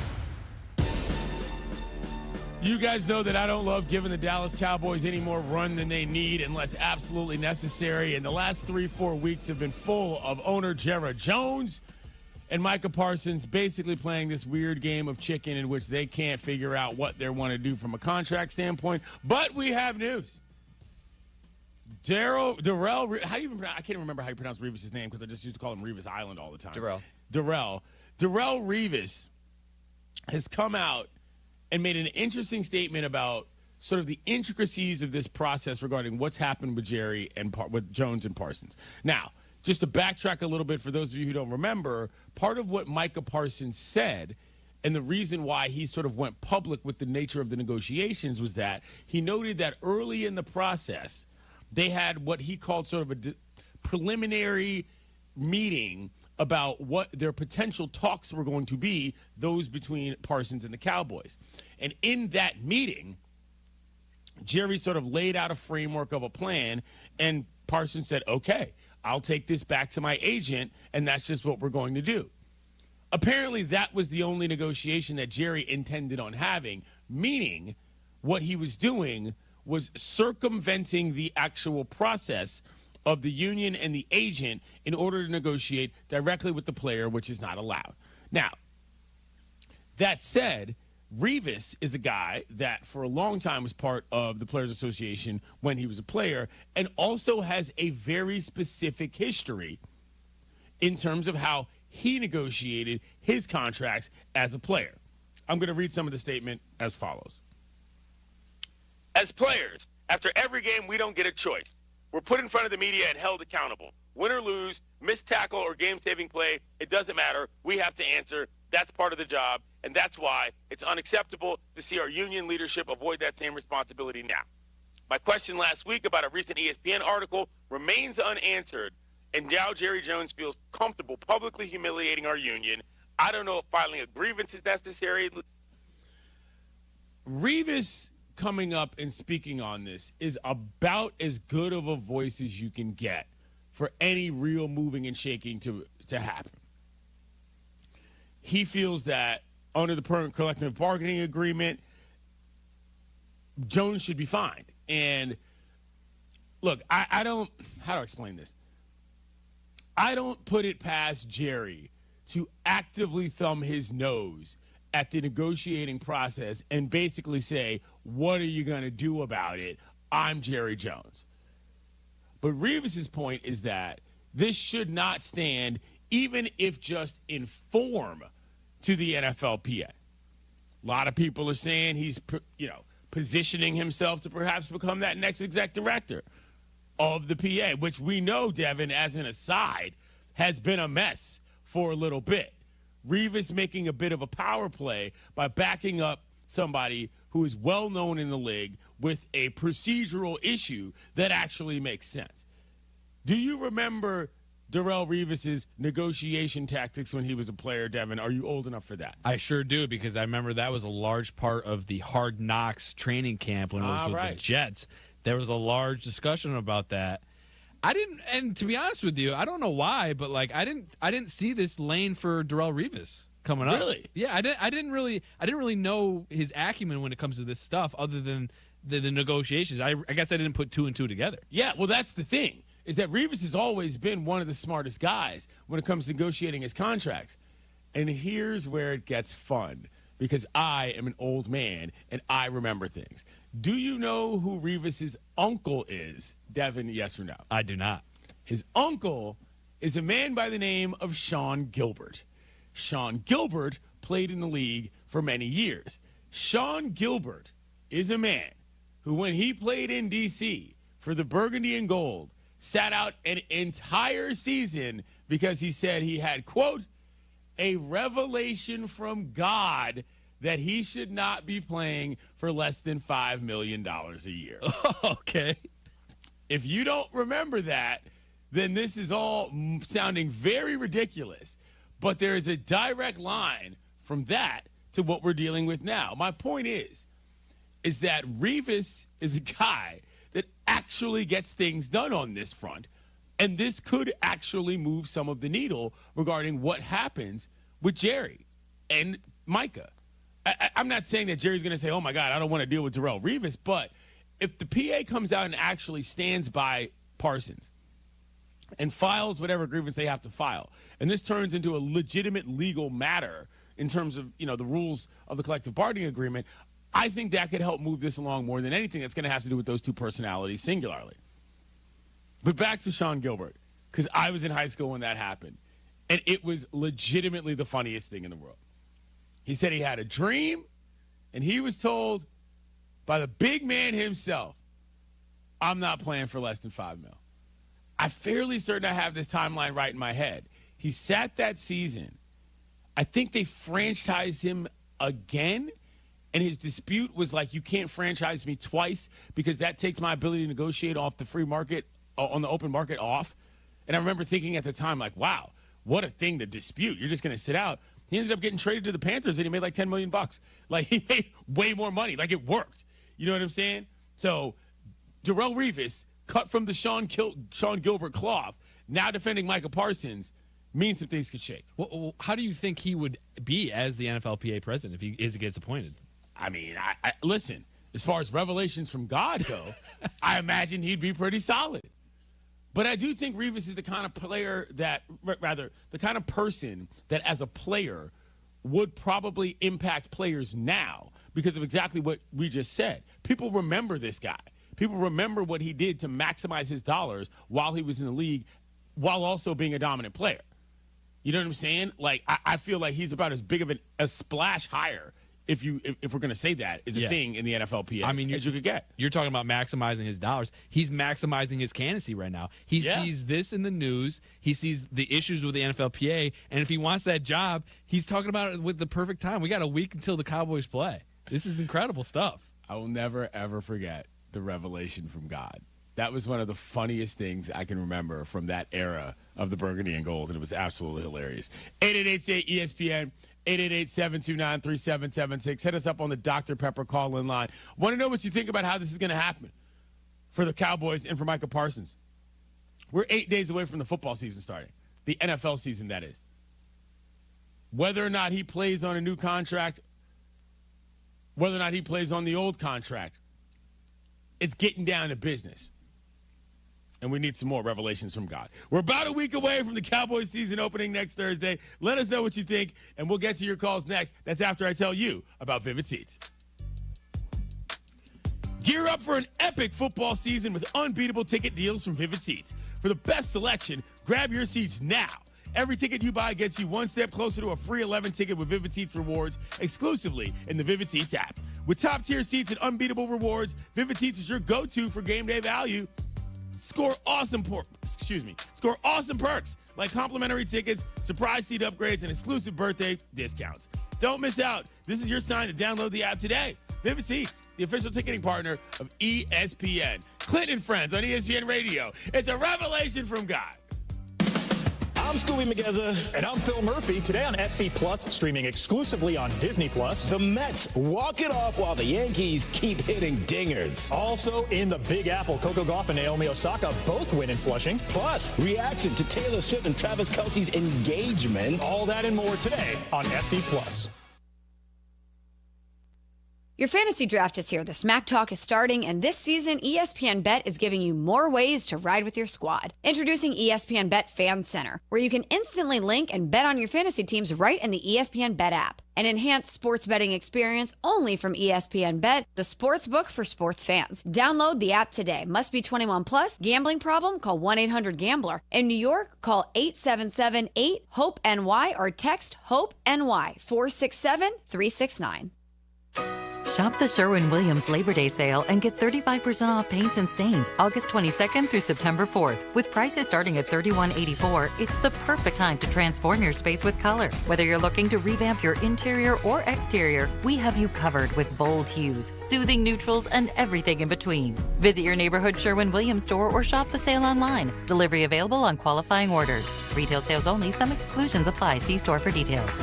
You guys know that I don't love giving the Dallas Cowboys any more run than they need unless absolutely necessary. And the last 3-4 weeks have been full of owner Jerry Jones and Micah Parsons basically playing this weird game of chicken in which they can't figure out what they want to do from a contract standpoint. But we have news. Darrell, how do you even pronounce? I can't remember how you pronounce Revis' name because I just used to call him Revis Island all the time. Darrell Revis has come out and made an interesting statement about sort of the intricacies of this process regarding what's happened with Jerry and with Jones and Parsons. Now, just to backtrack a little bit for those of you who don't remember, part of what Micah Parsons said and the reason why he sort of went public with the nature of the negotiations was that he noted that early in the process, they had what he called sort of a preliminary meeting about what their potential talks were going to be, those between Parsons and the Cowboys. And in that meeting, Jerry sort of laid out a framework of a plan, and Parsons said, okay, I'll take this back to my agent, and that's just what we're going to do. Apparently, that was the only negotiation that Jerry intended on having, meaning what he was doing was circumventing the actual process of the union and the agent in order to negotiate directly with the player, which is not allowed. Now, that said, Revis is a guy that for a long time was part of the Players Association when he was a player and also has a very specific history in terms of how he negotiated his contracts as a player. I'm going to read some of the statement as follows. As players, after every game, we don't get a choice. We're put in front of the media and held accountable. Win or lose, missed tackle or game-saving play, it doesn't matter. We have to answer. That's part of the job, and that's why it's unacceptable to see our union leadership avoid that same responsibility now. My question last week about a recent ESPN article remains unanswered, and now Jerry Jones feels comfortable publicly humiliating our union. I don't know if filing a grievance is necessary. Revis coming up and speaking on this is about as good of a voice as you can get for any real moving and shaking to happen. He feels that under the current collective bargaining agreement, Jones should be fined. And look, I don't, how do I explain this? I don't put it past Jerry to actively thumb his nose at the negotiating process and basically say, what are you going to do about it? I'm Jerry Jones. But Revis's point is that this should not stand, even if just in form, to the NFLPA. A lot of people are saying he's, positioning himself to perhaps become that next exec director of the PA, which we know, Devin, as an aside, has been a mess for a little bit. Revis making a bit of a power play by backing up somebody who is well known in the league with a procedural issue that actually makes sense. Do you remember Darrelle Revis's negotiation tactics when he was a player, Devin? Are you old enough for that? I sure do, because I remember that was a large part of the Hard Knocks training camp when it was with the Jets. There was a large discussion about that. And to be honest with you, I don't know why, but I didn't see this lane for Darrelle Revis coming up. Really? Yeah, I didn't really know his acumen when it comes to this stuff, other than the negotiations. I guess I didn't put two and two together. Yeah, well, that's the thing, is that Revis has always been one of the smartest guys when it comes to negotiating his contracts. And here's where it gets fun, because I am an old man and I remember things. Do you know who Revis's uncle is, Devin, yes or no? I do not. His uncle is a man by the name of Sean Gilbert. Sean Gilbert played in the league for many years. Sean Gilbert is a man who, when he played in D.C. for the Burgundy and Gold, sat out an entire season because he said he had, quote, a revelation from God that he should not be playing for less than $5 million a year. Okay. If you don't remember that, then this is all sounding very ridiculous. But there is a direct line from that to what we're dealing with now. My point is that Revis is a guy that actually gets things done on this front. And this could actually move some of the needle regarding what happens with Jerry and Micah. I'm not saying that Jerry's going to say, oh, my God, I don't want to deal with Darrelle Revis. But if the PA comes out and actually stands by Parsons and files whatever grievance they have to file, and this turns into a legitimate legal matter in terms of, you know, the rules of the collective bargaining agreement, I think that could help move this along more than anything that's going to have to do with those two personalities singularly. But back to Sean Gilbert, because I was in high school when that happened, and it was legitimately the funniest thing in the world. He said he had a dream, and he was told by the big man himself, I'm not playing for less than $5 million. I'm fairly certain I have this timeline right in my head. He sat that season. I think they franchised him again, and his dispute was like, you can't franchise me twice because that takes my ability to negotiate off the free market, on the open market off. And I remember thinking at the time, like, wow, what a thing to dispute. You're just going to sit out. He ended up getting traded to the Panthers, and he made like $10 million. Like, he made way more money. Like, it worked. You know what I'm saying? So, Darrelle Revis, cut from the Sean Gilbert cloth, now defending Micah Parsons, means some things could shake. Well, how do you think he would be as the NFLPA president if he gets appointed? I mean, I listen, as far as revelations from God go, I imagine he'd be pretty solid. But I do think Revis is the kind of player that, rather, the kind of person that as a player would probably impact players now because of exactly what we just said. People remember this guy. People remember what he did to maximize his dollars while he was in the league, while also being a dominant player. You know what I'm saying? Like, I feel like he's about as big of a splash higher, if we're going to say that, is a thing in the NFLPA, as you could get. You're talking about maximizing his dollars. He's maximizing his candidacy right now. He sees this in the news. He sees the issues with the NFLPA. And if he wants that job, he's talking about it with the perfect time. We got a week until the Cowboys play. This is incredible stuff. I will never, ever forget the revelation from God. That was one of the funniest things I can remember from that era of the Burgundy and Gold, and it was absolutely hilarious. 888-ESPN, 888-729-3776. Hit us up on the Dr. Pepper call-in line. Want to know what you think about how this is going to happen for the Cowboys and for Micah Parsons? We're 8 days away from the football season starting, the NFL season, that is. Whether or not he plays on a new contract, whether or not he plays on the old contract, it's getting down to business. And we need some more revelations from God. We're about a week away from the Cowboys season opening next Thursday. Let us know what you think, and we'll get to your calls next. That's after I tell you about Vivid Seats. Gear up for an epic football season with unbeatable ticket deals from Vivid Seats. For the best selection, grab your seats now. Every ticket you buy gets you one step closer to a free 11 ticket with Vivid Seats rewards exclusively in the Vivid Seats app. With top-tier seats and unbeatable rewards, Vivid Seats is your go-to for game day value. Score awesome perks like complimentary tickets, surprise seat upgrades, and exclusive birthday discounts. Don't miss out. This is your sign to download the app today. Vivid Seats, the official ticketing partner of ESPN. Clinton and Friends on ESPN Radio. It's a revelation from God. I'm Scooby McGezza. And I'm Phil Murphy. Today on SC Plus, streaming exclusively on Disney Plus. The Mets walk it off while the Yankees keep hitting dingers. Also in the Big Apple, Coco Gauff and Naomi Osaka both win in Flushing. Plus, reaction to Taylor Swift and Travis Kelce's engagement. All that and more today on SC Plus. Your fantasy draft is here. The Smack Talk is starting, and this season, ESPN Bet is giving you more ways to ride with your squad. Introducing ESPN Bet Fan Center, where you can instantly link and bet on your fantasy teams right in the ESPN Bet app. An enhanced sports betting experience only from ESPN Bet, the sports book for sports fans. Download the app today. Must be 21 plus. Gambling problem? Call 1-800-GAMBLER. In New York, call 877-8-HOPE-NY or text HOPE-NY 467-369. Shop the Sherwin-Williams Labor Day sale and get 35% off paints and stains August 22nd through September 4th. With prices starting at $31.84, it's the perfect time to transform your space with color. Whether you're looking to revamp your interior or exterior, we have you covered with bold hues, soothing neutrals, and everything in between. Visit your neighborhood Sherwin-Williams store or shop the sale online. Delivery available on qualifying orders. Retail sales only. Some exclusions apply. See store for details.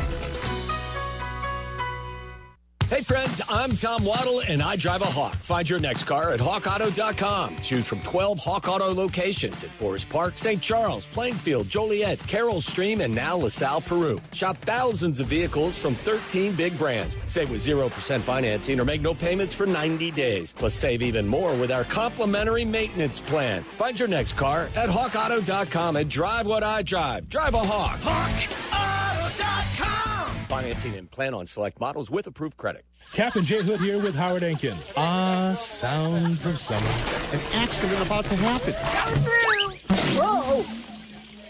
Hey friends, I'm Tom Waddle and I drive a Hawk. Find your next car at hawkauto.com. Choose from 12 Hawk Auto locations at Forest Park, St. Charles, Plainfield, Joliet, Carroll Stream, and now LaSalle, Peru. Shop thousands of vehicles from 13 big brands. Save with 0% financing or make no payments for 90 days. Plus save even more with our complimentary maintenance plan. Find your next car at hawkauto.com and drive what I drive. Drive a Hawk. HawkAuto.com. Financing and plan on select models with approved credit. Kap and J Hood here with Howard Enkin. Sounds of summer. An accident about to happen. Whoa!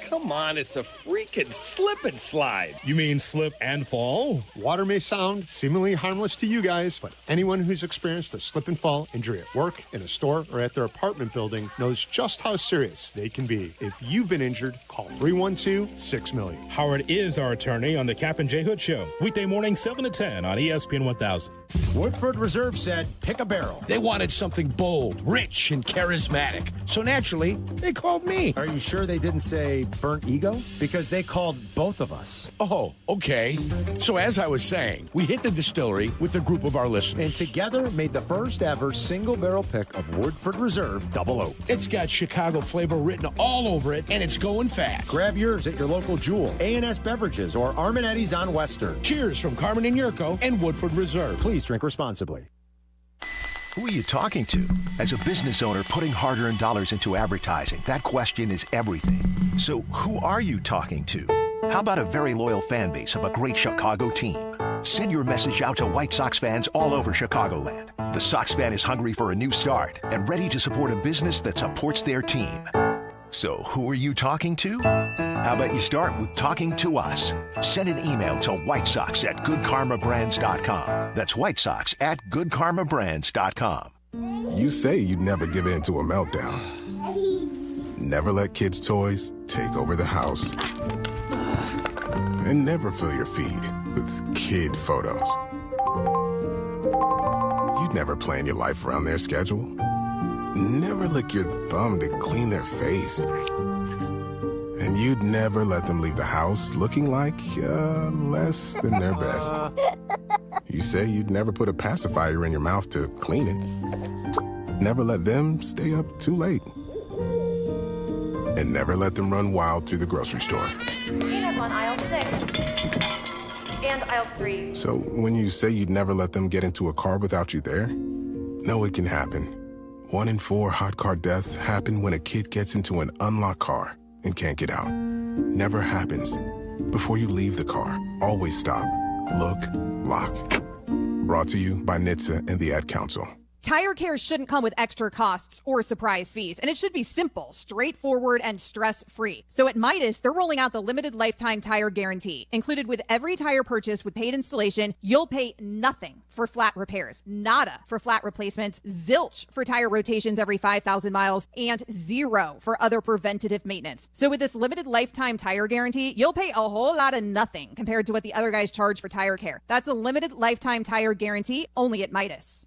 Come on, it's a freaking slip and slide. You mean slip and fall? Water may sound seemingly harmless to you guys, but anyone who's experienced a slip and fall injury at work, in a store, or at their apartment building knows just how serious they can be. If you've been injured, call 312-6-MILLION. Howard is our attorney on the Kap and J Hood Show. Weekday morning, 7 to 10 on ESPN 1000. Woodford Reserve said, pick a barrel. They wanted something bold, rich, and charismatic. So naturally, they called me. Are you sure they didn't say burnt ego? Because they called both of us. Oh, okay. So as I was saying, we hit the distillery with a group of our listeners. And together made the first ever single barrel pick of Woodford Reserve Double Oak. It's got Chicago flavor written all over it, and it's going fast. Grab yours at your local Jewel, A&S Beverages, or Armanetti's on Western. Cheers from Carmen and Jurko and Woodford Reserve. Please drink responsibly. Who are you talking to? As a business owner putting hard-earned dollars into advertising, that question is everything. So who are you talking to? How about a very loyal fan base of a great Chicago team? Send your message out to White Sox fans all over Chicagoland. The Sox fan is hungry for a new start and ready to support a business that supports their team. So who are you talking to? How about you start with talking to us? Send an email to whitesox@goodkarmabrands.com. That's whitesox@goodkarmabrands.com. You say you'd never give in to a meltdown. Never let kids' toys take over the house. And never fill your feed with kid photos. You'd never plan your life around their schedule. Never lick your thumb to clean their face. And you'd never let them leave the house looking like less than their best. You say you'd never put a pacifier in your mouth to clean it. Never let them stay up too late. And never let them run wild through the grocery store. Peanut on aisle 6 and aisle 3. So when you say you'd never let them get into a car without you there, know it can happen. 1 in 4 hot car deaths happen when a kid gets into an unlocked car and can't get out. Never happens. Before you leave the car, always stop, look, lock. Brought to you by NHTSA and the Ad Council. Tire care shouldn't come with extra costs or surprise fees, and it should be simple, straightforward, and stress-free. So at Midas, they're rolling out the limited lifetime tire guarantee. Included with every tire purchase with paid installation, you'll pay nothing for flat repairs, nada for flat replacements, zilch for tire rotations every 5,000 miles, and 0 for other preventative maintenance. So with this limited lifetime tire guarantee, you'll pay a whole lot of nothing compared to what the other guys charge for tire care. That's a limited lifetime tire guarantee only at Midas.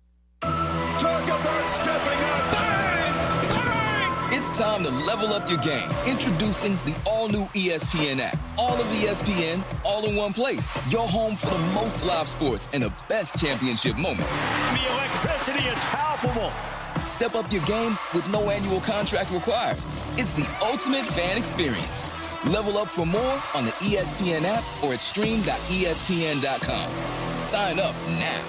Talk about stepping up! Bang! Bang! It's time to level up your game. Introducing the all-new ESPN app. All of ESPN, all in one place. Your home for the most live sports and the best championship moments. The electricity is palpable. Step up your game with no annual contract required. It's the ultimate fan experience. Level up for more on the ESPN app or at stream.espn.com. Sign up now.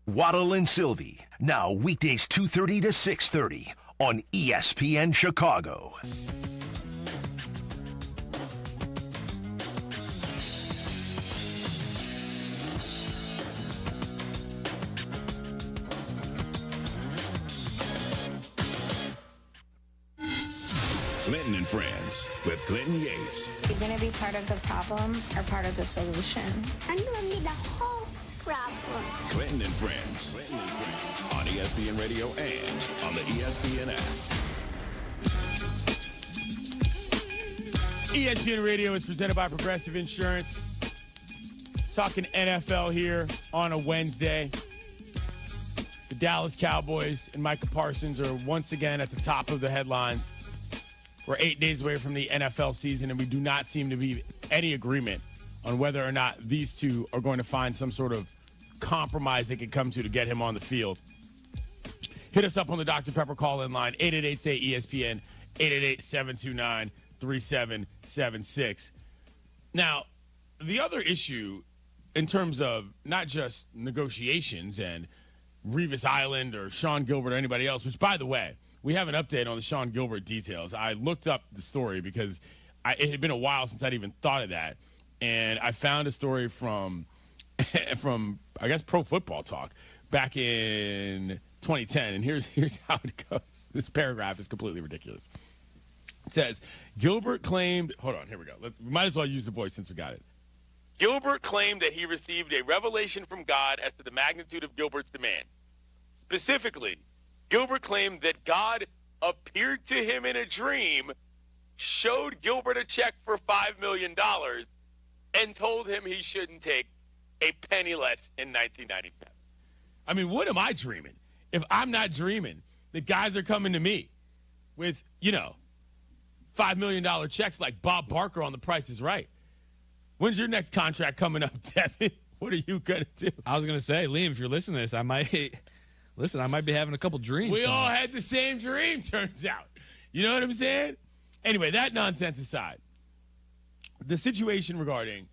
Waddle and Silvy, now weekdays 2:30 to 6:30 on ESPN Chicago. Clinton and Friends with Clinton Yates. You're going to be part of the problem or part of the solution? I'm going to be the whole problem. Clinton and Friends. On ESPN Radio and on the ESPN app. ESPN Radio is presented by Progressive Insurance. Talking NFL here on a Wednesday. The Dallas Cowboys and Micah Parsons are once again at the top of the headlines. We're 8 days away from the NFL season, and we do not seem to be any agreement on whether or not these two are going to find some sort of compromise they can come to get him on the field. Hit us up on the Dr. Pepper call-in line, 888-SAY-ESPN, 888-729-3776. Now, the other issue in terms of not just negotiations and Revis Island or Sean Gilbert or anybody else, which, by the way, we have an update on the Sean Gilbert details. I looked up the story because it had been a while since I'd even thought of that. And I found a story from I guess, Pro Football Talk back in 2010. And here's how it goes. This paragraph is completely ridiculous. It says, Gilbert claimed, hold on, here we go. We might as well use the voice since we got it. Gilbert claimed that he received a revelation from God as to the magnitude of Gilbert's demands. Specifically, Gilbert claimed that God appeared to him in a dream, showed Gilbert a check for $5 million, and told him he shouldn't take a penny less in 1997. I mean, what am I dreaming if I'm not dreaming that guys are coming to me with, $5 million checks like Bob Barker on The Price is Right? When's your next contract coming up, Devin? What are you going to do? I was going to say, Liam, if you're listening to this, I might be having a couple dreams. We all had the same dream, turns out. You know what I'm saying? Anyway, that nonsense aside, the situation regarding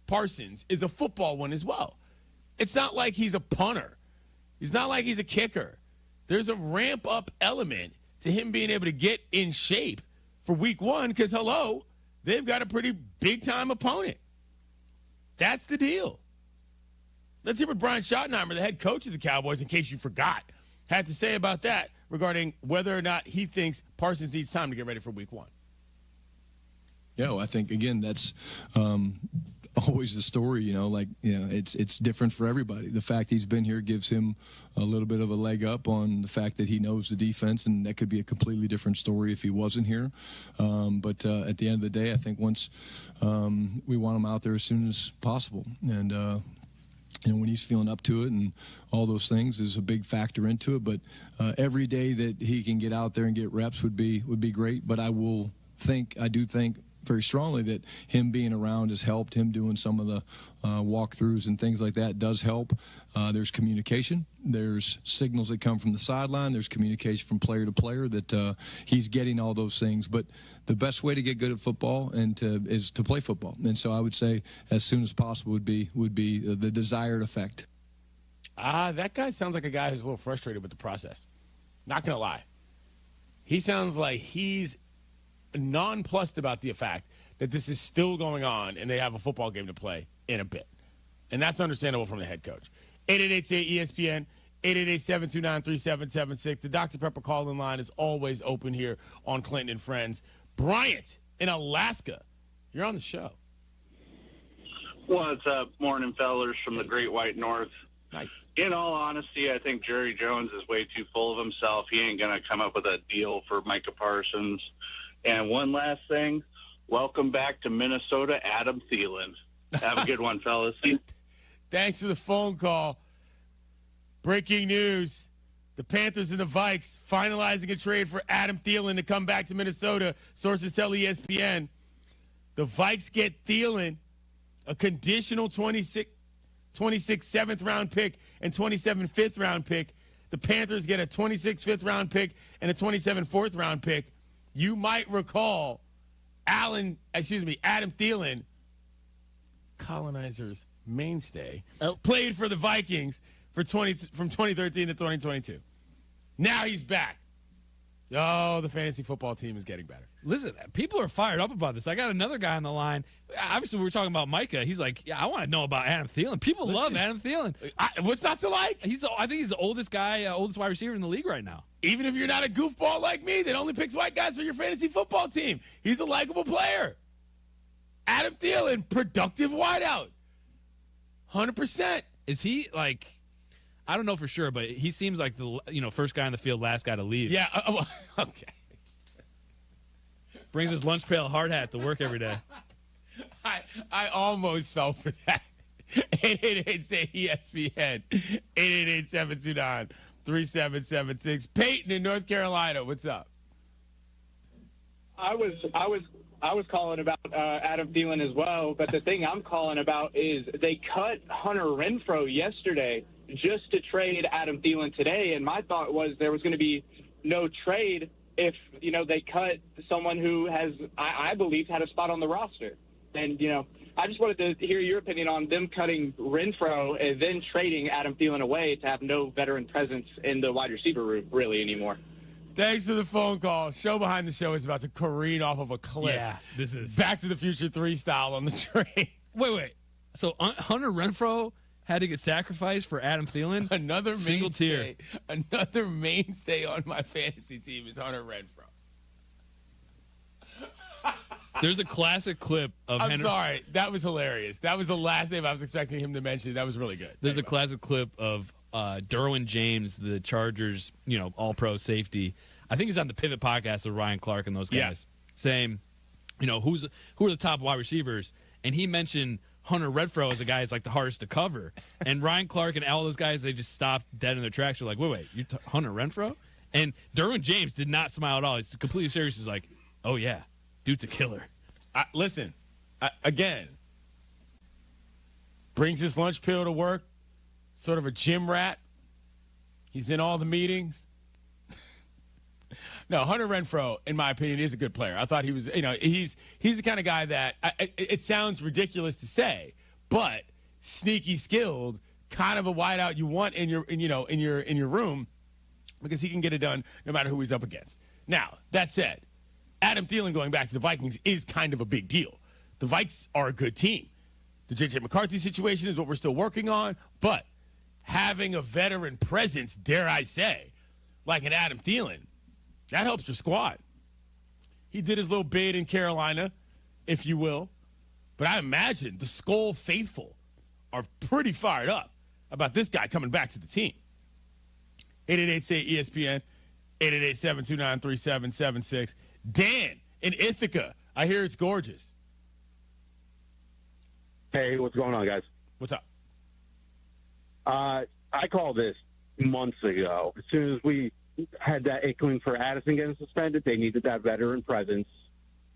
Parsons is a football one as well. It's not like he's a punter. It's not like he's a kicker. There's a ramp-up element to him being able to get in shape for week one because, hello, they've got a pretty big-time opponent. That's the deal. Let's hear what Brian Schottenheimer, the head coach of the Cowboys, in case you forgot, had to say about that regarding whether or not he thinks Parsons needs time to get ready for week one. Yeah, well, I think, again, that's always the story, it's different for everybody. The fact he's been here gives him a little bit of a leg up on the fact that he knows the defense, and that could be a completely different story if he wasn't here. But at the end of the day, I think once we want him out there as soon as possible. And, when he's feeling up to it and all those things is a big factor into it. But every day that he can get out there and get reps would be great. But I do think very strongly that him being around has helped. Him doing some of the walkthroughs and things like that does help. There's communication. There's signals that come from the sideline. There's communication from player to player that he's getting all those things. But the best way to get good at football is to play football. And so I would say as soon as possible would be the desired effect. That guy sounds like a guy who's a little frustrated with the process. Not going to lie. He sounds like he's nonplussed about the fact that this is still going on and they have a football game to play in a bit. And that's understandable from the head coach. 888-ESPN, 888-729-3776. The Dr. Pepper call-in line is always open here on Clinton and Friends. Bryant in Alaska, you're on the show. What's up? Morning, fellers from the Great White North. Nice. In all honesty, I think Jerry Jones is way too full of himself. He ain't going to come up with a deal for Micah Parsons. And one last thing, welcome back to Minnesota, Adam Thielen. Have a good one, fellas. Thanks for the phone call. Breaking news. The Panthers and the Vikes finalizing a trade for Adam Thielen to come back to Minnesota. Sources tell ESPN. The Vikes get Thielen, a conditional 26 7th-round pick and 27 5th-round pick. The Panthers get a 26 5th-round pick and a 27 4th-round pick. You might recall Adam Thielen, colonizers' mainstay, played for the Vikings from 2013 to 2022. Now he's back. Oh, the fantasy football team is getting better. Listen, people are fired up about this. I got another guy on the line. Obviously, we were talking about Micah. He's like, yeah, I want to know about Adam Thielen. People love Adam Thielen. What's not to like? I think he's the oldest guy, oldest wide receiver in the league right now. Even if you're not a goofball like me that only picks white guys for your fantasy football team, he's a likable player. Adam Thielen, productive wideout. 100%. Is he like... I don't know for sure, but he seems like the first guy on the field, last guy to leave. Yeah, okay. Brings his lunch pail hard hat to work every day. I almost fell for that. 888-ESPN, 888-729-3776. Peyton in North Carolina, what's up? I was calling about Adam Thielen as well, but the thing I'm calling about is they cut Hunter Renfrow yesterday just to trade Adam Thielen today, and my thought was there was going to be no trade if, they cut someone who has, I believe, had a spot on the roster. And, I just wanted to hear your opinion on them cutting Renfrow and then trading Adam Thielen away to have no veteran presence in the wide receiver room really anymore. Thanks for the phone call. Show behind the show is about to careen off of a cliff. Yeah, this is Back to the Future 3 style on the train. Wait. So Hunter Renfrow had to get sacrificed for Adam Thielen? Another single mainstay, tier. Another mainstay on my fantasy team is Hunter Renfrow. There's a classic clip of I'm sorry. That was hilarious. That was the last name I was expecting him to mention. That was really good. There's a classic clip of Derwin James, the Chargers, all-pro safety. I think he's on the Pivot podcast with Ryan Clark and those guys, saying, who are the top wide receivers? And he mentioned Hunter Renfrow as a guy who's like the hardest to cover. And Ryan Clark and all those guys, they just stopped dead in their tracks. They're like, wait, you Hunter Renfrow? And Derwin James did not smile at all. He's completely serious. He's like, oh, yeah, dude's a killer. Listen, again, brings his lunch pail to work, sort of a gym rat. He's in all the meetings. No, Hunter Renfrow, in my opinion, is a good player. I thought he was, he's the kind of guy that it sounds ridiculous to say, but sneaky skilled, kind of a wideout you want in your room, because he can get it done no matter who he's up against. Now, that said, Adam Thielen going back to the Vikings is kind of a big deal. The Vikes are a good team. The J.J. McCarthy situation is what we're still working on, but having a veteran presence, dare I say, like an Adam Thielen, that helps your squad. He did his little bid in Carolina, if you will, but I imagine the Skull faithful are pretty fired up about this guy coming back to the team. 888-ESPN, 888-729-3776. Dan in Ithaca. I hear it's gorgeous. Hey, what's going on, guys? What's up? I called this months ago. As soon as we had that inkling for Addison getting suspended, they needed that veteran presence,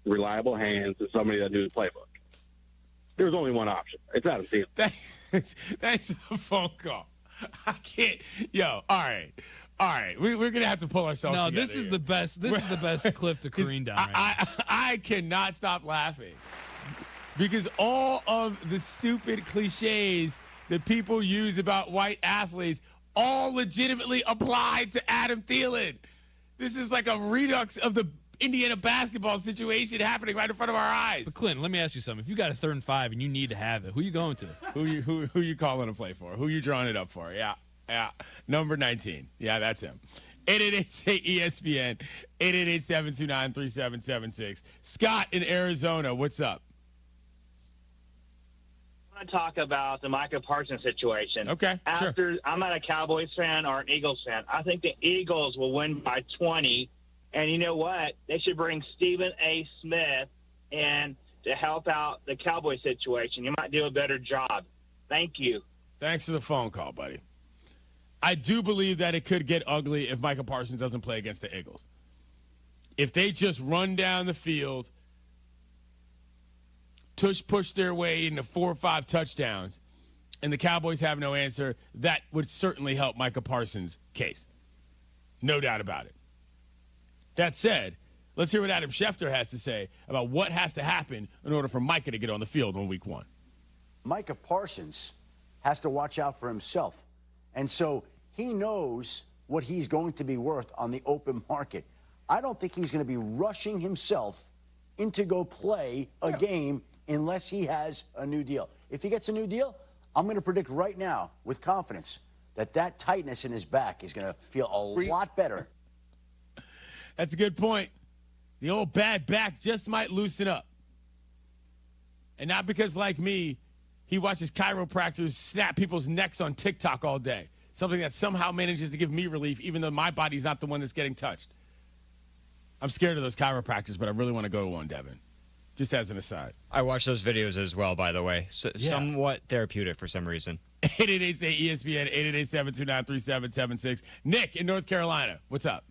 reliable hands, and somebody that knew the playbook. There was only one option. It's Adam Thielen. Thanks for the phone call. I can't. All right. We're going to have to pull ourselves together. No, this is the best. This is the best cliff to careen down right now. I cannot stop laughing because all of the stupid cliches that people use about white athletes all legitimately apply to Adam Thielen. This is like a redux of the Indiana basketball situation happening right in front of our eyes. But Clinton, let me ask you something. If you got a 3rd and 5 and you need to have it, who you going to? Who you calling to play for? Who you drawing it up for? Yeah. Number 19. Yeah, that's him. 888-ESPN, 888-729-3776. Scott in Arizona, what's up? I want to talk about the Micah Parsons situation. Okay, sure. I'm not a Cowboys fan or an Eagles fan. I think the Eagles will win by 20. And you know what? They should bring Stephen A. Smith in to help out the Cowboy situation. You might do a better job. Thank you. Thanks for the phone call, buddy. I do believe that it could get ugly if Micah Parsons doesn't play against the Eagles. If they just run down the field, push their way into 4 or 5 touchdowns, and the Cowboys have no answer, that would certainly help Micah Parsons' case. No doubt about it. That said, let's hear what Adam Schefter has to say about what has to happen in order for Micah to get on the field on week 1. Micah Parsons has to watch out for himself. And so he knows what he's going to be worth on the open market. I don't think he's going to be rushing himself in to go play a game unless he has a new deal. If he gets a new deal, I'm going to predict right now with confidence that tightness in his back is going to feel a lot better. That's a good point. The old bad back just might loosen up. And not because, like me, he watches chiropractors snap people's necks on TikTok all day. Something that somehow manages to give me relief, even though my body's not the one that's getting touched. I'm scared of those chiropractors, but I really want to go to one, Devin. Just as an aside. I watch those videos as well, by the way. Somewhat therapeutic for some reason. 888-ESPN, 888-729-3776. Nick in North Carolina, what's up?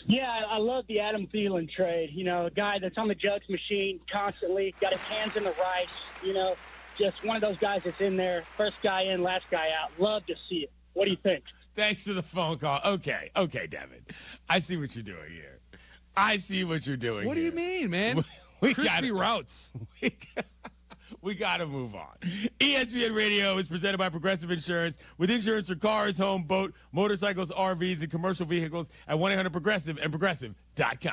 Yeah, I love the Adam Thielen trade. You know, a guy that's on the jugs machine constantly, got his hands in the rice, you know, just one of those guys that's in there, first guy in, last guy out. Love to see it. What do you think? Thanks for the phone call. Okay, Devin. I see what you're doing here. What do you mean, man? Crispy routes. We got to move on. ESPN Radio is presented by Progressive Insurance. With insurance for cars, home, boat, motorcycles, RVs, and commercial vehicles at 1-800-PROGRESSIVE and Progressive.com.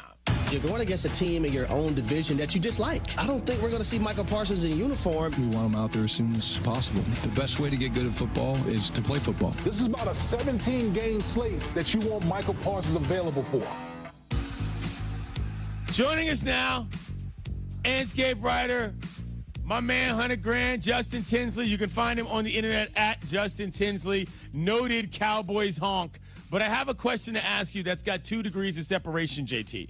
You're going against a team in your own division that you dislike. I don't think we're going to see Michael Parsons in uniform. We want him out there as soon as possible. The best way to get good at football is to play football. This is about a 17-game slate that you want Michael Parsons available for. Joining us now, Anscape writer, my man, 100 grand, Justin Tinsley. You can find him on the internet at Justin Tinsley, noted Cowboys honk. But I have a question to ask you that's got 2 degrees of separation, JT.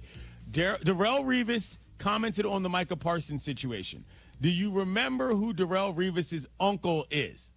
Darrelle Revis commented on the Michael Parsons situation. Do you remember who Darrelle Revis' uncle is?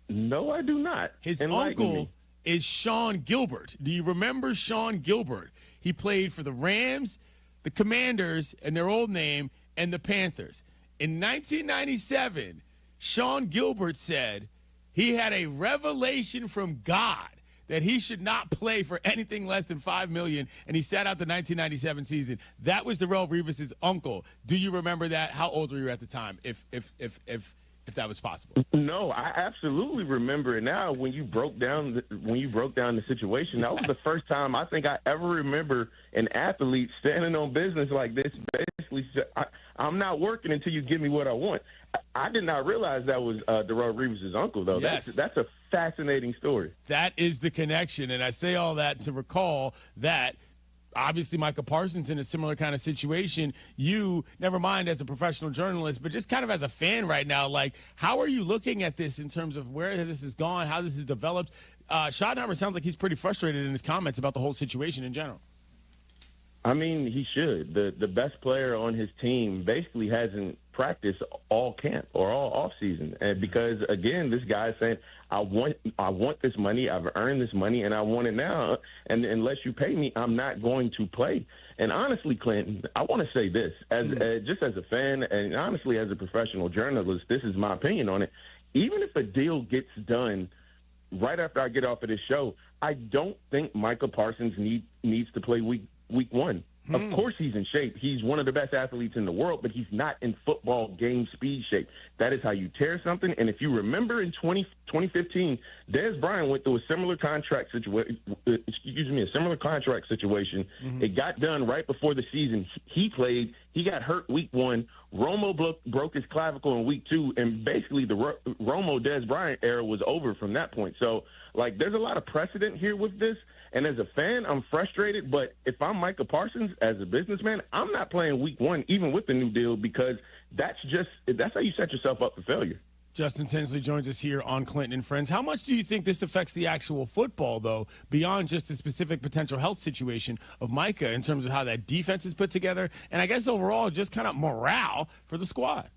No, I do not. His uncle is Sean Gilbert. Do you remember Sean Gilbert? He played for the Rams, the Commanders, and their old name, and the Panthers. In 1997, Sean Gilbert said he had a revelation from God that he should not play for anything less than $5 million, and he sat out the 1997 season. That was Darrelle Revis' uncle. Do you remember that? How old were you at the time, if that was possible? No, I absolutely remember it now. When you broke down the situation, that was the first time I think I ever remember an athlete standing on business like this. Basically, I'm not working until you give me what I want. I did not realize that was Darrelle Revis' uncle, though. Yes. That's a fascinating story. That is the connection, and I say all that to recall that obviously Michael Parsons in a similar kind of situation. You, never mind as a professional journalist, but just kind of as a fan right now, like, how are you looking at this in terms of where this has gone, how this has developed? Schottenheimer sounds like he's pretty frustrated in his comments about the whole situation in general. I mean, he should. The best player on his team basically hasn't practiced all camp or all off season, and because again, this guy is saying, I want this money, I've earned this money, and I want it now. And unless you pay me, I'm not going to play. And honestly, Clinton, I want to say this as just as a fan, and honestly as a professional journalist, this is my opinion on it. Even if a deal gets done right after I get off of this show, I don't think Michael Parsons needs to play week one. Of course he's in shape. He's one of the best athletes in the world, but he's not in football game speed shape. That is how you tear something. And if you remember in 2015, Dez Bryant went through a similar contract situation. Mm-hmm. It got done right before the season. He played. He got hurt week 1. Romo broke his clavicle in week 2, and basically the Romo-Dez Bryant era was over from that point. So, like, there's a lot of precedent here with this. And as a fan, I'm frustrated. But if I'm Michael Parsons, as a businessman, I'm not playing week 1, even with the new deal, because that's how you set yourself up for failure. Justin Tinsley joins us here on Clinton and Friends. How much do you think this affects the actual football, though, beyond just the specific potential health situation of Micah in terms of how that defense is put together? And I guess overall, just kind of morale for the squad.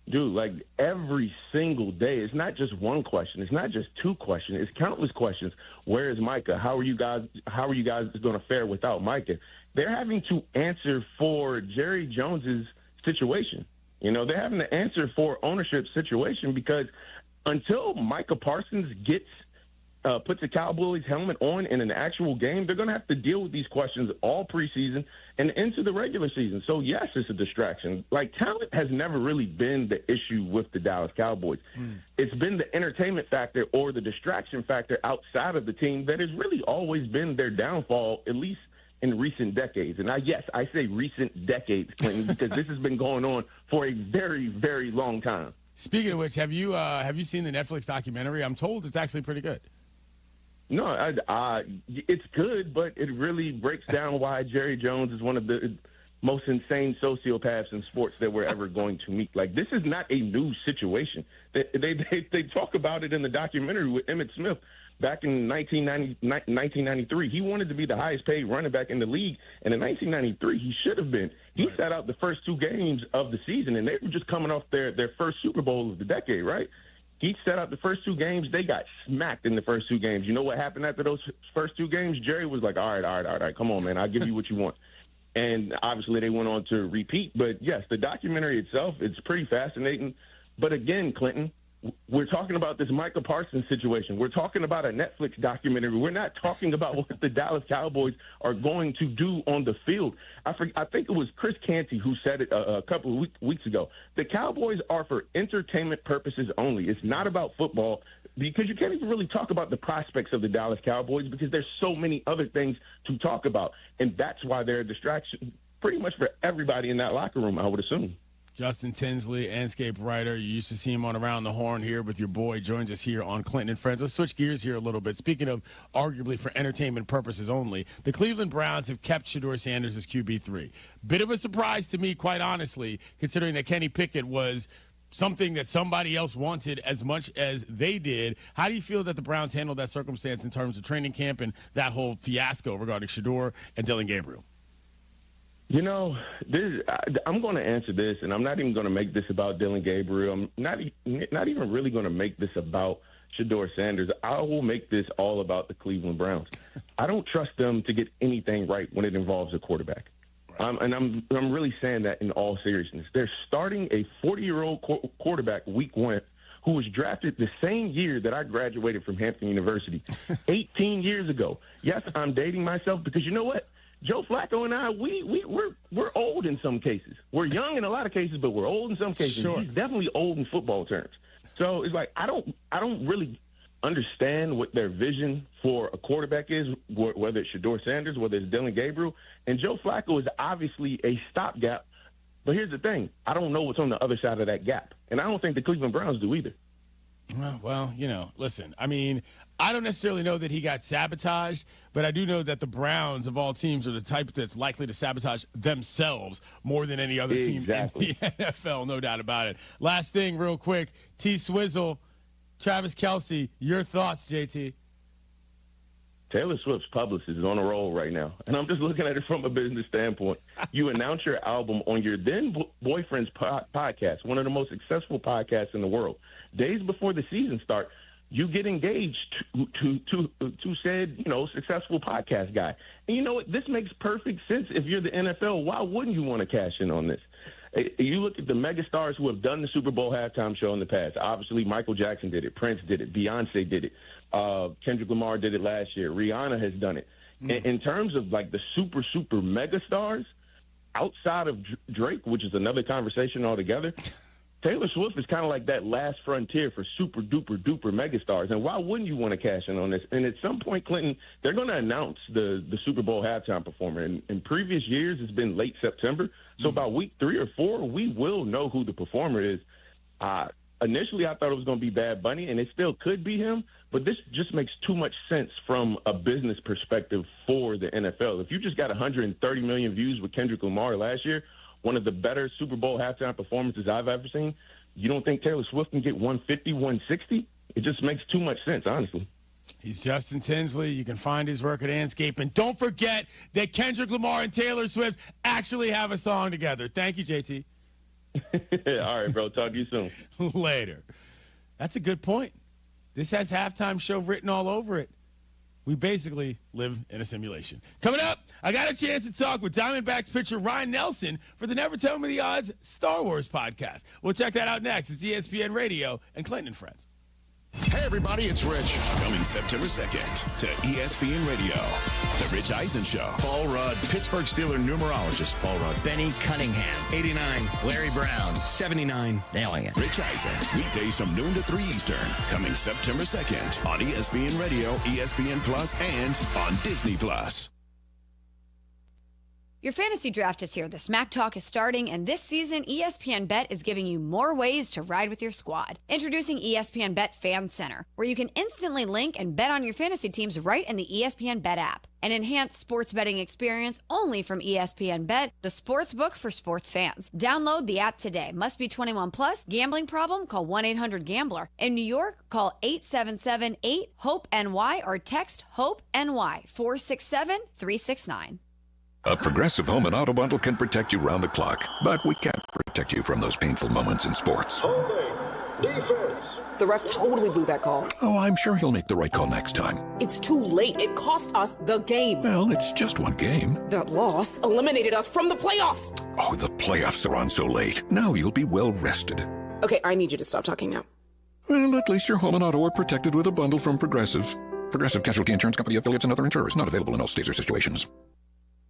Dude, like every single day, it's not just one question. It's not just 2 questions. It's countless questions. Where is Micah? How are you guys going to fare without Micah? They're having to answer for Jerry Jones's situation. You know, they're having to answer for ownership situation because until Micah Parsons gets puts a Cowboys helmet on in an actual game, they're going to have to deal with these questions all preseason and into the regular season. So, yes, it's a distraction. Like, talent has never really been the issue with the Dallas Cowboys. It's been the entertainment factor or the distraction factor outside of the team that has really always been their downfall, at least in recent decades. And I say recent decades, Clinton, because this has been going on for a very, very long time. Speaking of which, have you seen the Netflix documentary? I'm told it's actually pretty good. No, it's good, but it really breaks down why Jerry Jones is one of the most insane sociopaths in sports that we're ever going to meet. Like, this is not a new situation. They talk about it in the documentary with Emmitt Smith back in 1993. He wanted to be the highest paid running back in the league, and in 1993 he should have been. He sat out the first 2 games of the season, and they were just coming off their first Super Bowl of the decade, right? He set out the first 2 games. They got smacked in the first 2 games. You know what happened after those first 2 games? Jerry was like, all right, come on, man. I'll give you what you want. And obviously they went on to repeat. But, yes, the documentary itself, it's pretty fascinating. But, again, Clinton, we're talking about this Micah Parsons situation. We're talking about a Netflix documentary. We're not talking about what the Dallas Cowboys are going to do on the field. I think it was Chris Canty who said it a couple of weeks ago. The Cowboys are for entertainment purposes only. It's not about football, because you can't even really talk about the prospects of the Dallas Cowboys because there's so many other things to talk about. And that's why they're a distraction pretty much for everybody in that locker room, I would assume. Justin Tinsley, Landscape writer. You used to see him on Around the Horn here with your boy. Joins us here on Clinton and Friends. Let's switch gears here a little bit. Speaking of arguably for entertainment purposes only, the Cleveland Browns have kept Shedeur Sanders as QB3. Bit of a surprise to me, quite honestly, considering that Kenny Pickett was something that somebody else wanted as much as they did. How do you feel that the Browns handled that circumstance in terms of training camp and that whole fiasco regarding Shedeur and Dylan Gabriel? You know, I'm going to answer this, and I'm not even going to make this about Dylan Gabriel. I'm not even really going to make this about Shedeur Sanders. I will make this all about the Cleveland Browns. I don't trust them to get anything right when it involves a quarterback. And I'm really saying that in all seriousness. They're starting a 40-year-old quarterback week 1 who was drafted the same year that I graduated from Hampton University, 18 years ago. Yes, I'm dating myself because you know what? Joe Flacco and I, we're old in some cases. We're young in a lot of cases, but we're old in some cases. Sure. He's definitely old in football terms. So it's like I don't really understand what their vision for a quarterback is, whether it's Shedeur Sanders, whether it's Dylan Gabriel. And Joe Flacco is obviously a stopgap. But here's the thing. I don't know what's on the other side of that gap. And I don't think the Cleveland Browns do either. Well, listen, I mean, I don't necessarily know that he got sabotaged, but I do know that the Browns, of all teams, are the type that's likely to sabotage themselves more than any other team in the NFL, no doubt about it. Last thing, real quick, T-Swizzle, Travis Kelce, your thoughts, JT? Taylor Swift's publicist is on a roll right now, and I'm just looking at it from a business standpoint. You announce your album on your then-boyfriend's podcast, one of the most successful podcasts in the world. Days before the season starts, you get engaged to said, successful podcast guy. And you know what? This makes perfect sense if you're the NFL. Why wouldn't you want to cash in on this? You look at the megastars who have done the Super Bowl halftime show in the past. Obviously, Michael Jackson did it. Prince did it. Beyonce did it. Kendrick Lamar did it last year. Rihanna has done it. In terms of, like, the super megastars, outside of Drake, which is another conversation altogether, Taylor Swift is kind of like that last frontier for super-duper megastars. And why wouldn't you want to cash in on this? And at some point, Clinton, they're going to announce the Super Bowl halftime performer. In previous years, it's been late September. So by week 3 or 4, we will know who the performer is. Initially, I thought it was going to be Bad Bunny, and it still could be him. But this just makes too much sense from a business perspective for the NFL. If you just got 130 million views with Kendrick Lamar last year, one of the better Super Bowl halftime performances I've ever seen, you don't think Taylor Swift can get 150, 160? It just makes too much sense, honestly. He's Justin Tinsley. You can find his work at Landscape. And don't forget that Kendrick Lamar and Taylor Swift actually have a song together. Thank you, JT. All right, bro. Talk to you soon. Later. That's a good point. This has halftime show written all over it. We basically live in a simulation. Coming up, I got a chance to talk with Diamondbacks pitcher Ryan Nelson for the Never Tell Me the Odds Star Wars podcast. We'll check that out next. It's ESPN Radio and Clinton and Friends. Hey, everybody, it's Rich. Coming September 2nd to ESPN Radio. The Rich Eisen Show. Paul Rudd, Pittsburgh Steelers numerologist Paul Rudd. Benny Cunningham, 89. Larry Brown, 79. Nailing it. Rich Eisen, weekdays from noon to 3 Eastern. Coming September 2nd on ESPN Radio, ESPN Plus, and on Disney Plus. Your fantasy draft is here. The Smack Talk is starting, and this season, ESPN Bet is giving you more ways to ride with your squad. Introducing ESPN Bet Fan Center, where you can instantly link and bet on your fantasy teams right in the ESPN Bet app. An enhanced sports betting experience only from ESPN Bet, the sports book for sports fans. Download the app today. Must be 21 plus. Gambling problem? Call 1-800-GAMBLER. In New York, call 877-8-HOPE-NY or text HOPE-NY 467-369. A Progressive Home and Auto Bundle can protect you round the clock, but we can't protect you from those painful moments in sports. Holding. Defense. The ref totally blew that call. Oh, I'm sure he'll make the right call next time. It's too late. It cost us the game. Well, it's just one game. That loss eliminated us from the playoffs. Oh, the playoffs are on so late. Now you'll be well rested. Okay, I need you to stop talking now. Well, at least your home and auto are protected with a bundle from Progressive. Progressive Casualty Insurance Company, affiliates, and other insurers. Not available in all states or situations.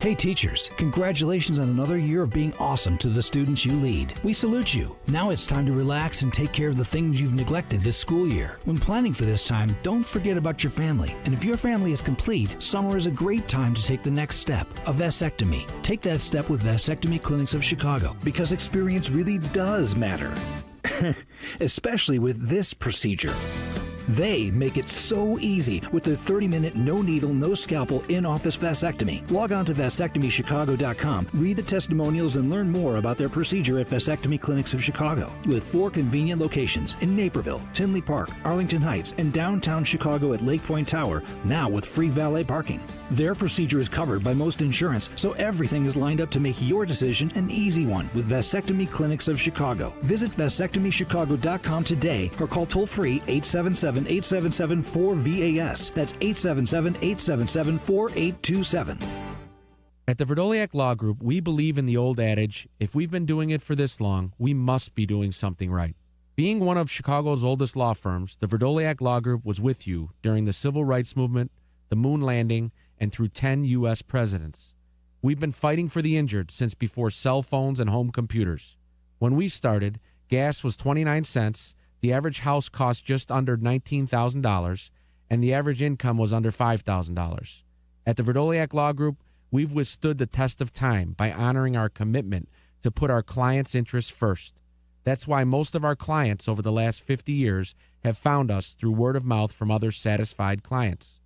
Hey teachers, congratulations on another year of being awesome to the students you lead. We salute you. Now it's time to relax and take care of the things you've neglected this school year. When planning for this time, don't forget about your family. And if your family is complete, summer is a great time to take the next step, a vasectomy. Take that step with Vasectomy Clinics of Chicago, because experience really does matter. Especially with this procedure. They make it so easy with their 30-minute, no-needle, no-scalpel, in-office vasectomy. Log on to vasectomychicago.com, read the testimonials, and learn more about their procedure at Vasectomy Clinics of Chicago. With 4 convenient locations in Naperville, Tinley Park, Arlington Heights, and downtown Chicago at Lake Point Tower, now with free valet parking. Their procedure is covered by most insurance, so everything is lined up to make your decision an easy one with Vasectomy Clinics of Chicago. Visit vasectomychicago.com today or call toll-free 877-877-4VAS. That's 877-877-4827. At the Verdoliak Law Group, we believe in the old adage, if we've been doing it for this long, we must be doing something right. Being one of Chicago's oldest law firms, the Verdoliak Law Group was with you during the Civil Rights Movement, the Moon Landing, and through 10 U.S. presidents. We've been fighting for the injured since before cell phones and home computers. When we started, gas was 29 cents, the average house cost just under $19,000, and the average income was under $5,000. At the Verdoliak Law Group, we've withstood the test of time by honoring our commitment to put our clients' interests first. That's why most of our clients over the last 50 years have found us through word of mouth from other satisfied clients.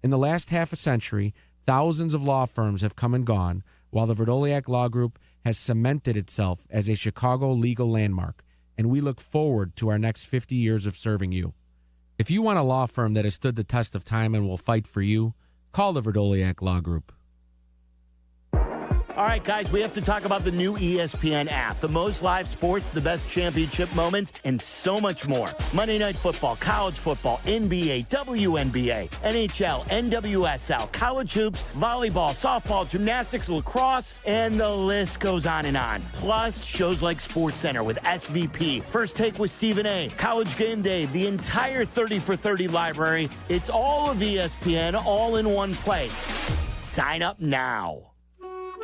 In the last half a century, thousands of law firms have come and gone, while the Verdoliak Law Group has cemented itself as a Chicago legal landmark, and we look forward to our next 50 years of serving you. If you want a law firm that has stood the test of time and will fight for you, call the Verdoliak Law Group. All right, guys, we have to talk about the new ESPN app. The most live sports, the best championship moments, and so much more. Monday Night Football, college football, NBA, WNBA, NHL, NWSL, college hoops, volleyball, softball, gymnastics, lacrosse, and the list goes on and on. Plus, shows like SportsCenter with SVP, First Take with Stephen A., College Game Day, the entire 30 for 30 library. It's all of ESPN, all in one place. Sign up now.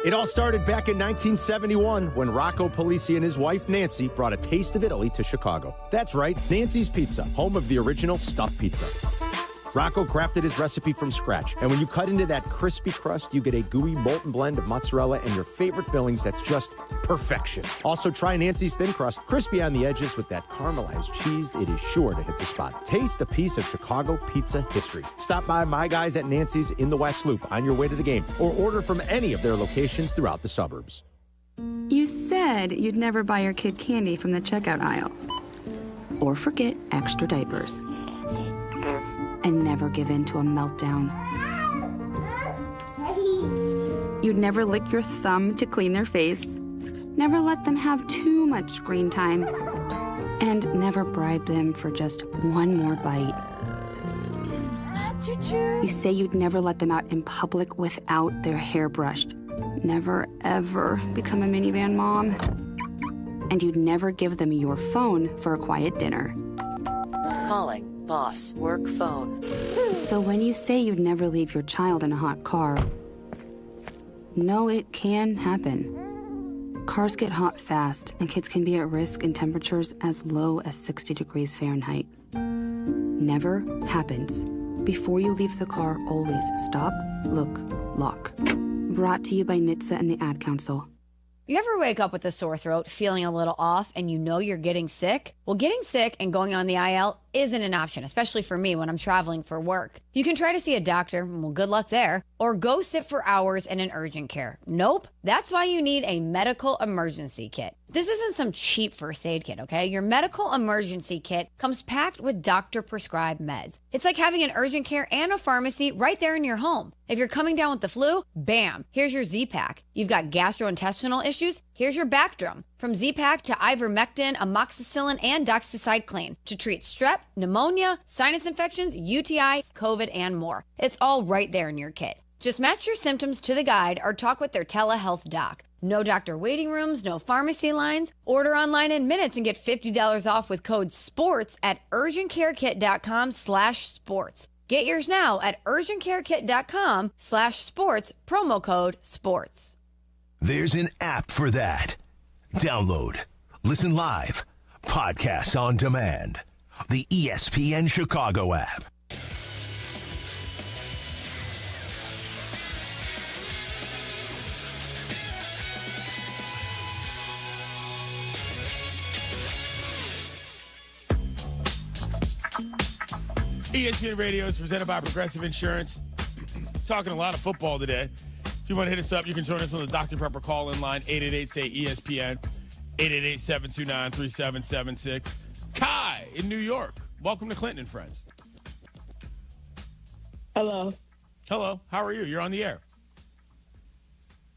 It all started back in 1971 when Rocco Polisi and his wife Nancy brought a taste of Italy to Chicago. That's right, Nancy's Pizza, home of the original stuffed pizza. Rocco crafted his recipe from scratch, and when you cut into that crispy crust, you get a gooey molten blend of mozzarella and your favorite fillings that's just perfection. Also, try Nancy's thin crust, crispy on the edges with that caramelized cheese. It is sure to hit the spot. Taste a piece of Chicago pizza history. Stop by my guys at Nancy's in the West Loop on your way to the game, or order from any of their locations throughout the suburbs. You said you'd never buy your kid candy from the checkout aisle. Or forget extra diapers. And never give in to a meltdown. You'd never lick your thumb to clean their face, never let them have too much screen time, and never bribe them for just one more bite. You say you'd never let them out in public without their hair brushed, never ever become a minivan mom, and you'd never give them your phone for a quiet dinner. Calling Boss, work phone. So when you say you'd never leave your child in a hot car, no, it can happen. Cars get hot fast, and kids can be at risk in temperatures as low as 60 degrees Fahrenheit. Never happens. Before you leave the car, always stop, look, lock. Brought to you by NHTSA and the Ad Council. You ever wake up with a sore throat, feeling a little off, and you know you're getting sick? Well, getting sick and going on the IL isn't an option, especially for me when I'm traveling for work. You can try to see a doctor, well, good luck there, or go sit for hours in an urgent care. Nope. That's why you need a medical emergency kit. This isn't some cheap first aid kit, okay? Your medical emergency kit comes packed with doctor-prescribed meds. It's like having an urgent care and a pharmacy right there in your home. If you're coming down with the flu, bam, here's your Z-Pack. You've got gastrointestinal issues, here's your Bactrim. From Z-Pack to ivermectin, amoxicillin, and doxycycline to treat strep, pneumonia, sinus infections, UTIs, COVID, and more. It's all right there in your kit. Just match your symptoms to the guide or talk with their telehealth doc. No doctor waiting rooms, no pharmacy lines. Order online in minutes and get $50 off with code SPORTS at urgentcarekit.com/sports. Get yours now at urgentcarekit.com/sports, promo code SPORTS. There's an app for that. Download, listen live, podcasts on demand. The ESPN Chicago app. ESPN Radio is presented by Progressive Insurance. Talking a lot of football today. If you want to hit us up, you can join us on the Dr. Pepper call-in line, 888-SAY-ESPN, 888-729-3776. Kai in New York. Welcome to Clinton and Friends. Hello. Hello. How are you? You're on the air.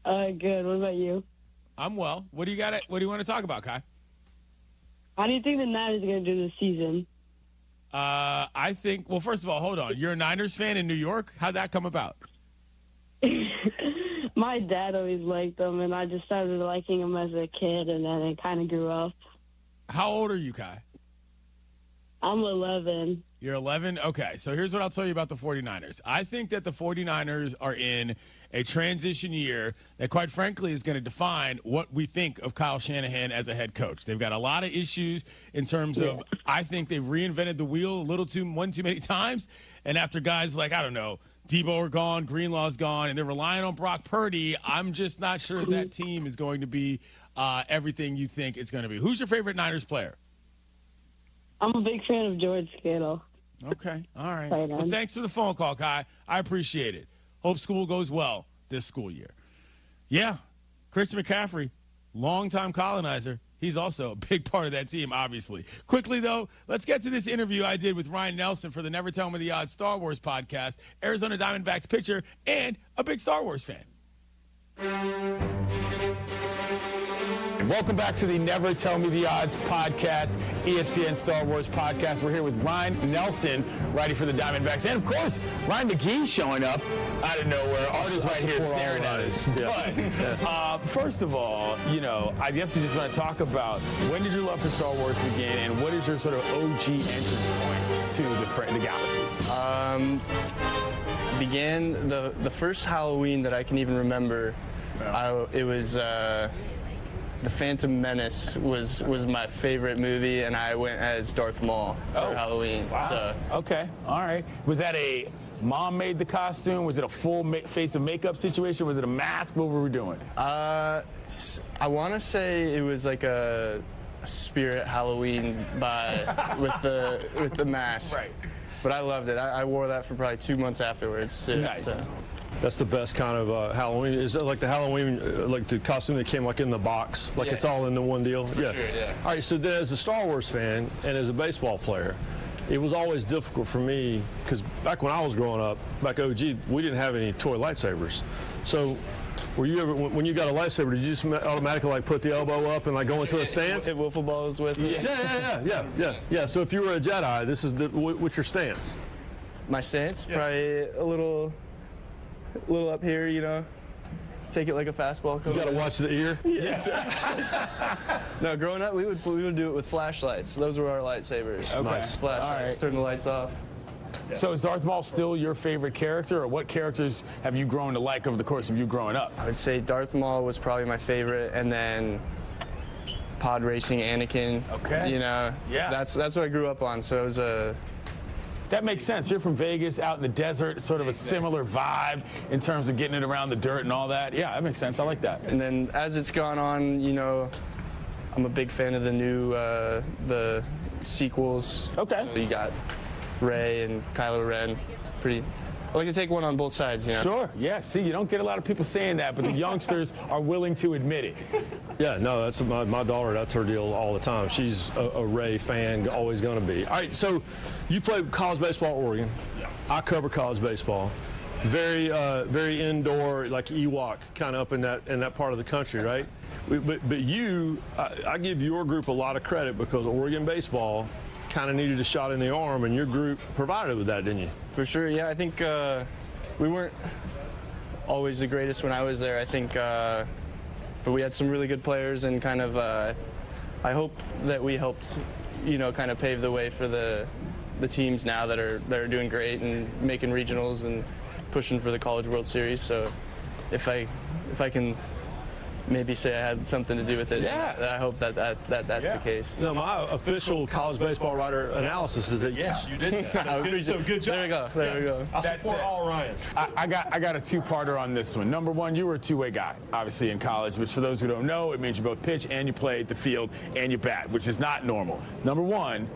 Good. What about you? I'm well. What do you got? What do you want to talk about, Kai? How do you think the Niners are going to do this season? I think, well, first of all, hold on. You're a Niners fan in New York? How'd that come about? My dad always liked them, and I just started liking them as a kid, and then it kind of grew up. How old are you, Kai? I'm 11. You're 11? Okay, so here's what I'll tell you about the 49ers. I think that the 49ers are in a transition year that, quite frankly, is going to define what we think of Kyle Shanahan as a head coach. They've got a lot of issues in terms of, I think they've reinvented the wheel one too many times, and after guys like, I don't know, Debo are gone, Greenlaw's gone, and they're relying on Brock Purdy, I'm just not sure that team is going to be everything you think it's going to be. Who's your favorite Niners player? I'm a big fan of George Kittle. Okay, all right. Well, thanks for the phone call, Kai. I appreciate it. Hope school goes well this school year. Yeah, Christian McCaffrey, longtime colonizer. He's also a big part of that team, obviously. Quickly, though, let's get to this interview I did with Ryan Nelson for the Never Tell Me the Odds Star Wars podcast, Arizona Diamondbacks pitcher, and a big Star Wars fan. Welcome back to the Never Tell Me the Odds podcast, ESPN Star Wars podcast. We're here with Ryan Nelson, writing for the Diamondbacks. And, of course, Ryan McGee showing up out of nowhere. Art is right here staring at us. Yeah. But, first of all, I guess we just want to talk about when did your love for Star Wars begin, and what is your sort of OG entrance point to the galaxy? Began the first Halloween that I can even remember. It was... The Phantom Menace was my favorite movie, and I went as Darth Maul for Halloween. Wow. So. Okay, all right. Was that a mom made the costume? Was it a full face of makeup situation? Was it a mask? What were we doing? I want to say it was like a Spirit Halloween with the mask. Right. But I loved it. I wore that for probably 2 months afterwards too. Nice. So. That's the best kind of Halloween. Is it like the Halloween, like the costume that came like in the box, like it's all in the one deal? For sure, yeah. All right, so then as a Star Wars fan and as a baseball player, it was always difficult for me because back when I was growing up, back OG, we didn't have any toy lightsabers. So were you ever, when you got a lightsaber, did you just automatically like put the elbow up and like go into a stance? Hit wiffle balls with it? Yeah. So if you were a Jedi, this is what's your stance? My stance? Probably a little up here, take it like a fastball. You got to watch the ear. Yeah. No, growing up, we would do it with flashlights. Those were our lightsabers. Okay. Nice. Flashlights. Turn the lights off. Yeah. So is Darth Maul still your favorite character, or what characters have you grown to like over the course of you growing up? I would say Darth Maul was probably my favorite, and then pod racing Anakin. Okay. That's what I grew up on. So it was a. That makes sense. You're from Vegas, out in the desert, sort of a similar vibe in terms of getting it around the dirt and all that. Yeah, that makes sense. I like that. And then as it's gone on, I'm a big fan of the new the sequels. Okay. You got Rey and Kylo Ren. I like to take one on both sides, Sure. Yeah. See, you don't get a lot of people saying that, but the youngsters are willing to admit it. Yeah, no, that's my daughter. That's her deal all the time. She's a Rey fan, always going to be. All right, so you play college baseball at Oregon. Yeah. I cover college baseball. Very indoor, like Ewok, kind of up in that part of the country, right? But you, I give your group a lot of credit because Oregon baseball kind of needed a shot in the arm, and your group provided with that, didn't you? For sure, yeah. I think we weren't always the greatest when I was there, I think, but we had some really good players, and kind of I hope that we helped, kind of pave the way for the teams now that are doing great and making regionals and pushing for the College World Series. So if I can maybe say I had something to do with it. Yeah. I hope that's the case. No, my official college baseball writer analysis is that yes, you did that. So good job. There we go. I support all Ryans. I got a two-parter on this one. Number one, you were a two-way guy, obviously in college, which for those who don't know, it means you both pitch and you play the field and you bat, which is not normal. Number one,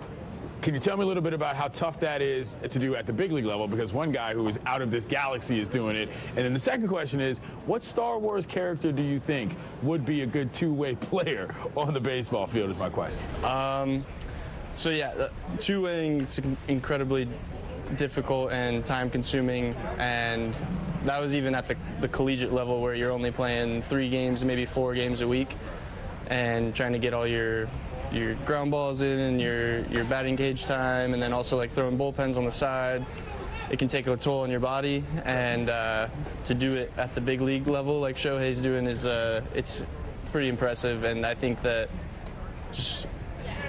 can you tell me a little bit about how tough that is to do at the big league level? Because one guy who is out of this galaxy is doing it. And then the second question is, what Star Wars character do you think would be a good two-way player on the baseball field is my question. So yeah, two-waying is incredibly difficult and time-consuming, and that was even at the collegiate level where you're only playing 3 games, maybe 4 games a week, and trying to get all your ground balls in and your batting cage time, and then also like throwing bullpens on the side. It can take a toll on your body, and to do it at the big league level like Shohei's doing is it's pretty impressive. And I think that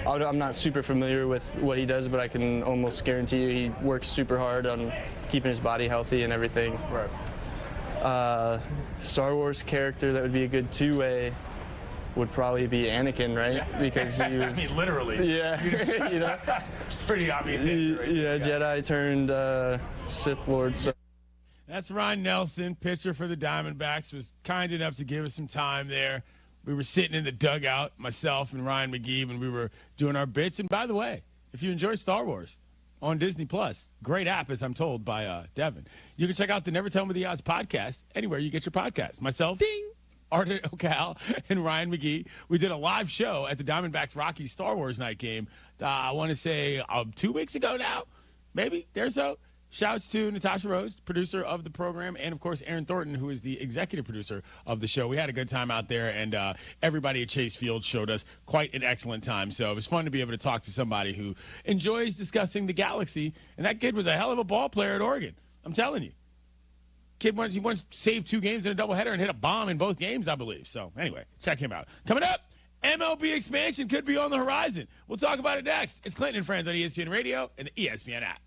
I'm not super familiar with what he does, but I can almost guarantee you he works super hard on keeping his body healthy and everything. Right. Star Wars character that would be a good two-way would probably be Anakin, right? Yeah. Because he was. I mean, literally. Yeah. Pretty obvious answer. Right? Yeah, Jedi turned Sith Lord. So. That's Ron Nelson, pitcher for the Diamondbacks, was kind enough to give us some time there. We were sitting in the dugout, myself and Ryan McGee, when we were doing our bits. And by the way, if you enjoy Star Wars on Disney Plus, great app, as I'm told by Devin, you can check out the Never Tell Me the Odds podcast anywhere you get your podcast. Myself, ding, Art O'Cal, and Ryan McGee. We did a live show at the Diamondbacks Rockies Star Wars night game. I want to say 2 weeks ago now, maybe there so. Shouts to Natasha Rose, producer of the program, and, of course, Aaron Thornton, who is the executive producer of the show. We had a good time out there, and everybody at Chase Field showed us quite an excellent time. So it was fun to be able to talk to somebody who enjoys discussing the galaxy. And that kid was a hell of a ball player at Oregon. I'm telling you. Kid once saved 2 games in a doubleheader and hit a bomb in both games, I believe. So, anyway, check him out. Coming up, MLB expansion could be on the horizon. We'll talk about it next. It's Clinton and Friends on ESPN Radio and the ESPN app.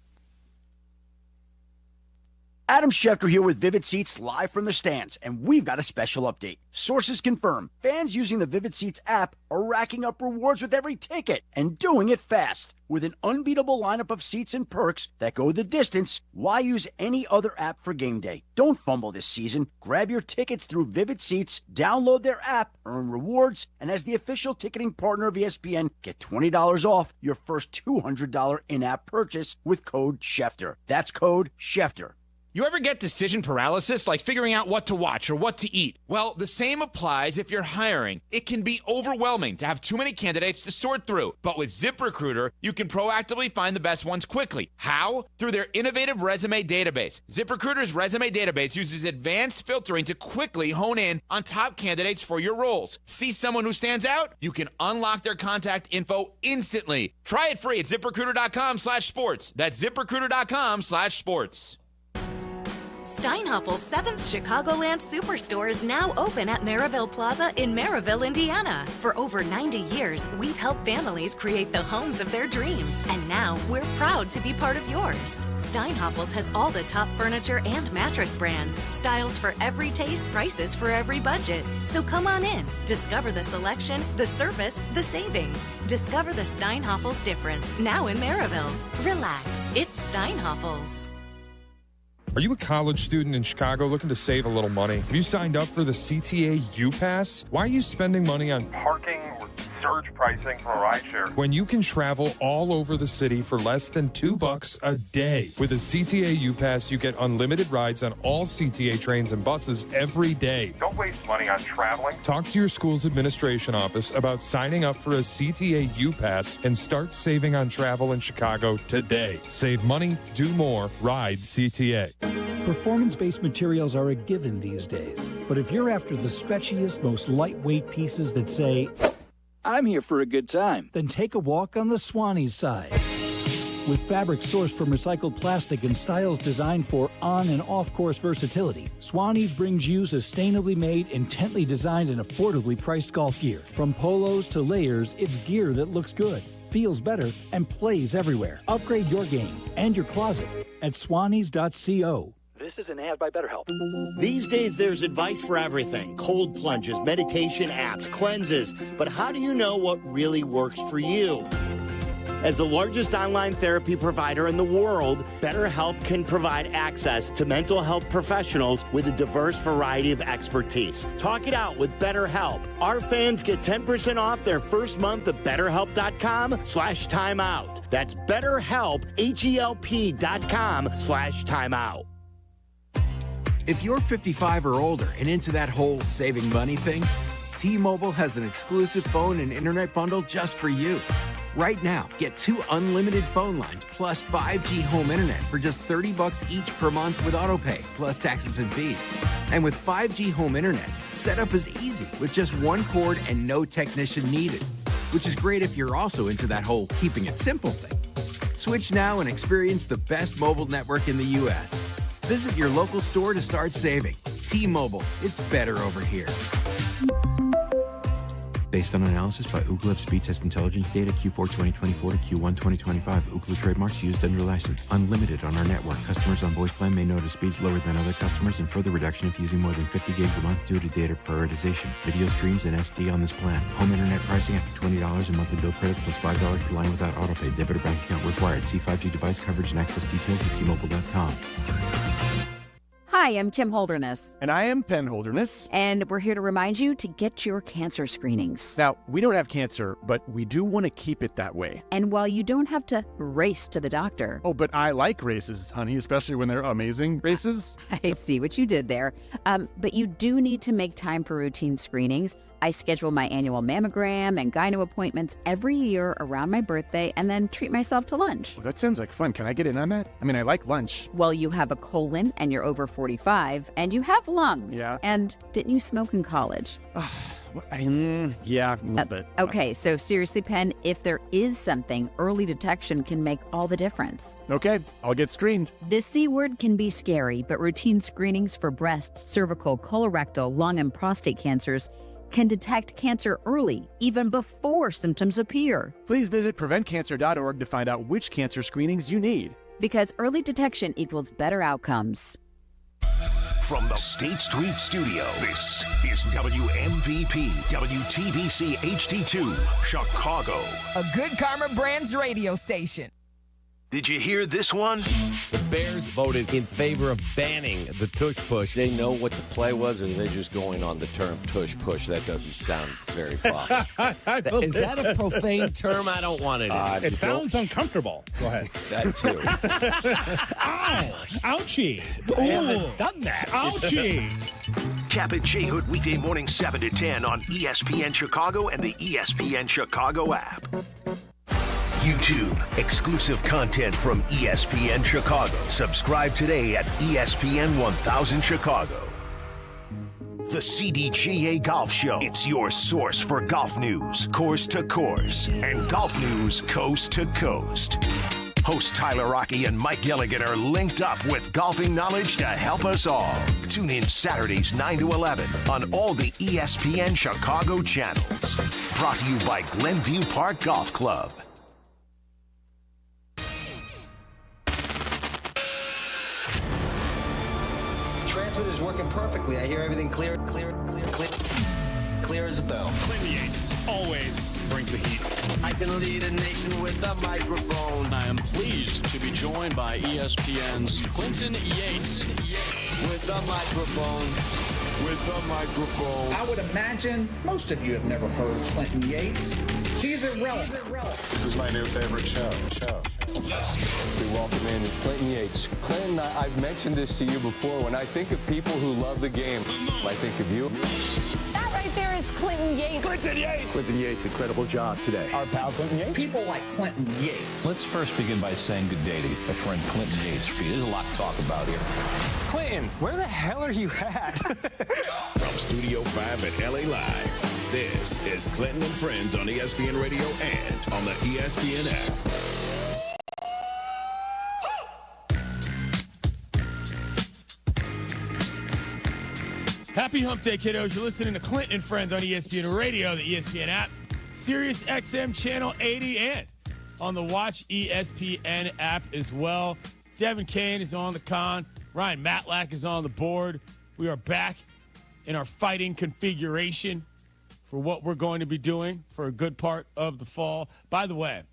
Adam Schefter here with Vivid Seats live from the stands, and we've got a special update. Sources confirm fans using the Vivid Seats app are racking up rewards with every ticket and doing it fast. With an unbeatable lineup of seats and perks that go the distance, why use any other app for game day? Don't fumble this season. Grab your tickets through Vivid Seats, download their app, earn rewards, and as the official ticketing partner of ESPN, get $20 off your first $200 in-app purchase with code Schefter. That's code Schefter. You ever get decision paralysis, like figuring out what to watch or what to eat? Well, the same applies if you're hiring. It can be overwhelming to have too many candidates to sort through. But with ZipRecruiter, you can proactively find the best ones quickly. How? Through their innovative resume database. ZipRecruiter's resume database uses advanced filtering to quickly hone in on top candidates for your roles. See someone who stands out? You can unlock their contact info instantly. Try it free at ZipRecruiter.com/sports. That's ZipRecruiter.com/sports. Steinhaffel's 7th Chicagoland Superstore is now open at Maryville Plaza in Maryville, Indiana. For over 90 years, we've helped families create the homes of their dreams, and now we're proud to be part of yours. Steinhaffel's has all the top furniture and mattress brands, styles for every taste, prices for every budget. So come on in, discover the selection, the service, the savings. Discover the Steinhaffel's difference now in Maryville. Relax, it's Steinhaffel's. Are you a college student in Chicago looking to save a little money? Have you signed up for the CTA U-Pass? Why are you spending money on parking or surge pricing for a rideshare when you can travel all over the city for less than $2 a day? With a CTA U-Pass, you get unlimited rides on all CTA trains and buses every day. Don't waste money on traveling. Talk to your school's administration office about signing up for a CTA U-Pass and start saving on travel in Chicago today. Save money, do more, ride CTA. Performance-based materials are a given these days. But if you're after the stretchiest, most lightweight pieces that say, I'm here for a good time, then take a walk on the Swanee side. With fabric sourced from recycled plastic and styles designed for on- and off-course versatility, Swanee's brings you sustainably made, intently designed, and affordably priced golf gear. From polos to layers, it's gear that looks good, feels better, and plays everywhere. Upgrade your game and your closet at swanees.co. This is an ad by BetterHelp. These days, there's advice for everything. Cold plunges, meditation apps, cleanses. But how do you know what really works for you? As the largest online therapy provider in the world, BetterHelp can provide access to mental health professionals with a diverse variety of expertise. Talk it out with BetterHelp. Our fans get 10% off their first month at BetterHelp.com/timeout. That's BetterHelp, HELP.com/timeout. If you're 55 or older and into that whole saving money thing, T-Mobile has an exclusive phone and internet bundle just for you. Right now, get 2 unlimited phone lines plus 5G home internet for just $30 each per month with autopay, plus taxes and fees. And with 5G home internet, setup is easy with just 1 cord and no technician needed, which is great if you're also into that whole keeping it simple thing. Switch now and experience the best mobile network in the U.S. Visit your local store to start saving. T-Mobile, it's better over here. Based on analysis by Ookla of speed test intelligence data Q4 2024 to Q1 2025. Ookla trademarks used under license. Unlimited on our network. Customers on voice plan may notice speeds lower than other customers and further reduction if using more than 50 gigs a month due to data prioritization. Video streams and SD on this plan. Home internet pricing after $20 in monthly bill credit plus $5 per line without autopay. Debit or bank account required. See 5G device coverage and access details at T-Mobile.com. Hi, I'm Kim Holderness. And I am Penn Holderness. And we're here to remind you to get your cancer screenings. Now, we don't have cancer, but we do want to keep it that way. And while you don't have to race to the doctor. Oh, but I like races, honey, especially when they're amazing races. I see what you did there. But you do need to make time for routine screenings. I schedule my annual mammogram and gyno appointments every year around my birthday and then treat myself to lunch. Well, that sounds like fun. Can I get in on that? I mean, I like lunch. Well, you have a colon and you're over 45 and you have lungs. Yeah. And didn't you smoke in college? Yeah, a little bit. Okay, so seriously, Penn, if there is something, early detection can make all the difference. Okay, I'll get screened. The C word can be scary, but routine screenings for breast, cervical, colorectal, lung, and prostate cancers can detect cancer early, even before symptoms appear. Please visit preventcancer.org to find out which cancer screenings you need. Because early detection equals better outcomes. From the State Street Studio, this is WMVP WTBC HD2, Chicago. A good Karma Brands radio station. Did you hear this one? The Bears voted in favor of banning the tush push. They know what the play was, or they're just going on the term tush push. That doesn't sound very posh. Is that a profane term? I don't want it. It sounds uncomfortable. Go ahead. That too. Ow! Ouchie! I haven't done that. Ouchie! Kap J Hood weekday morning 7 to 10 on ESPN Chicago and the ESPN Chicago app. YouTube, exclusive content from ESPN Chicago. Subscribe today at ESPN 1000 Chicago. The CDGA Golf Show. It's your source for golf news, course to course, and golf news coast to coast. Hosts Tyler Rocky and Mike Gilligan are linked up with golfing knowledge to help us all. Tune in Saturdays 9 to 11 on all the ESPN Chicago channels. Brought to you by Glenview Park Golf Club. Transmitter is working perfectly. I hear everything clear as a bell. Clinton Yates always brings the heat. I can lead a nation with a microphone. I am pleased to be joined by ESPN's Clinton Yates. With a microphone. I would imagine most of you have never heard Clinton Yates. He's irrelevant. This is my new favorite show. We welcome in Clinton Yates. Clinton, I've mentioned this to you before. When I think of people who love the game, I think of you. That right there is Clinton Yates. Clinton Yates! Clinton Yates, incredible job today. Our pal Clinton Yates? People like Clinton Yates. Let's first begin by saying good day to my friend Clinton Yates. There's a lot to talk about here. Clinton, where the hell are you at? From Studio 5 at LA Live, this is Clinton and Friends on ESPN Radio and on the ESPN app. Happy Hump Day, kiddos. You're listening to Clinton and Friends on ESPN Radio, the ESPN app, Sirius XM Channel 80, and on the Watch ESPN app as well. Devin Kane is on the con. Ryan Matlack is on the board. We are back in our fighting configuration for what we're going to be doing for a good part of the fall. By the way,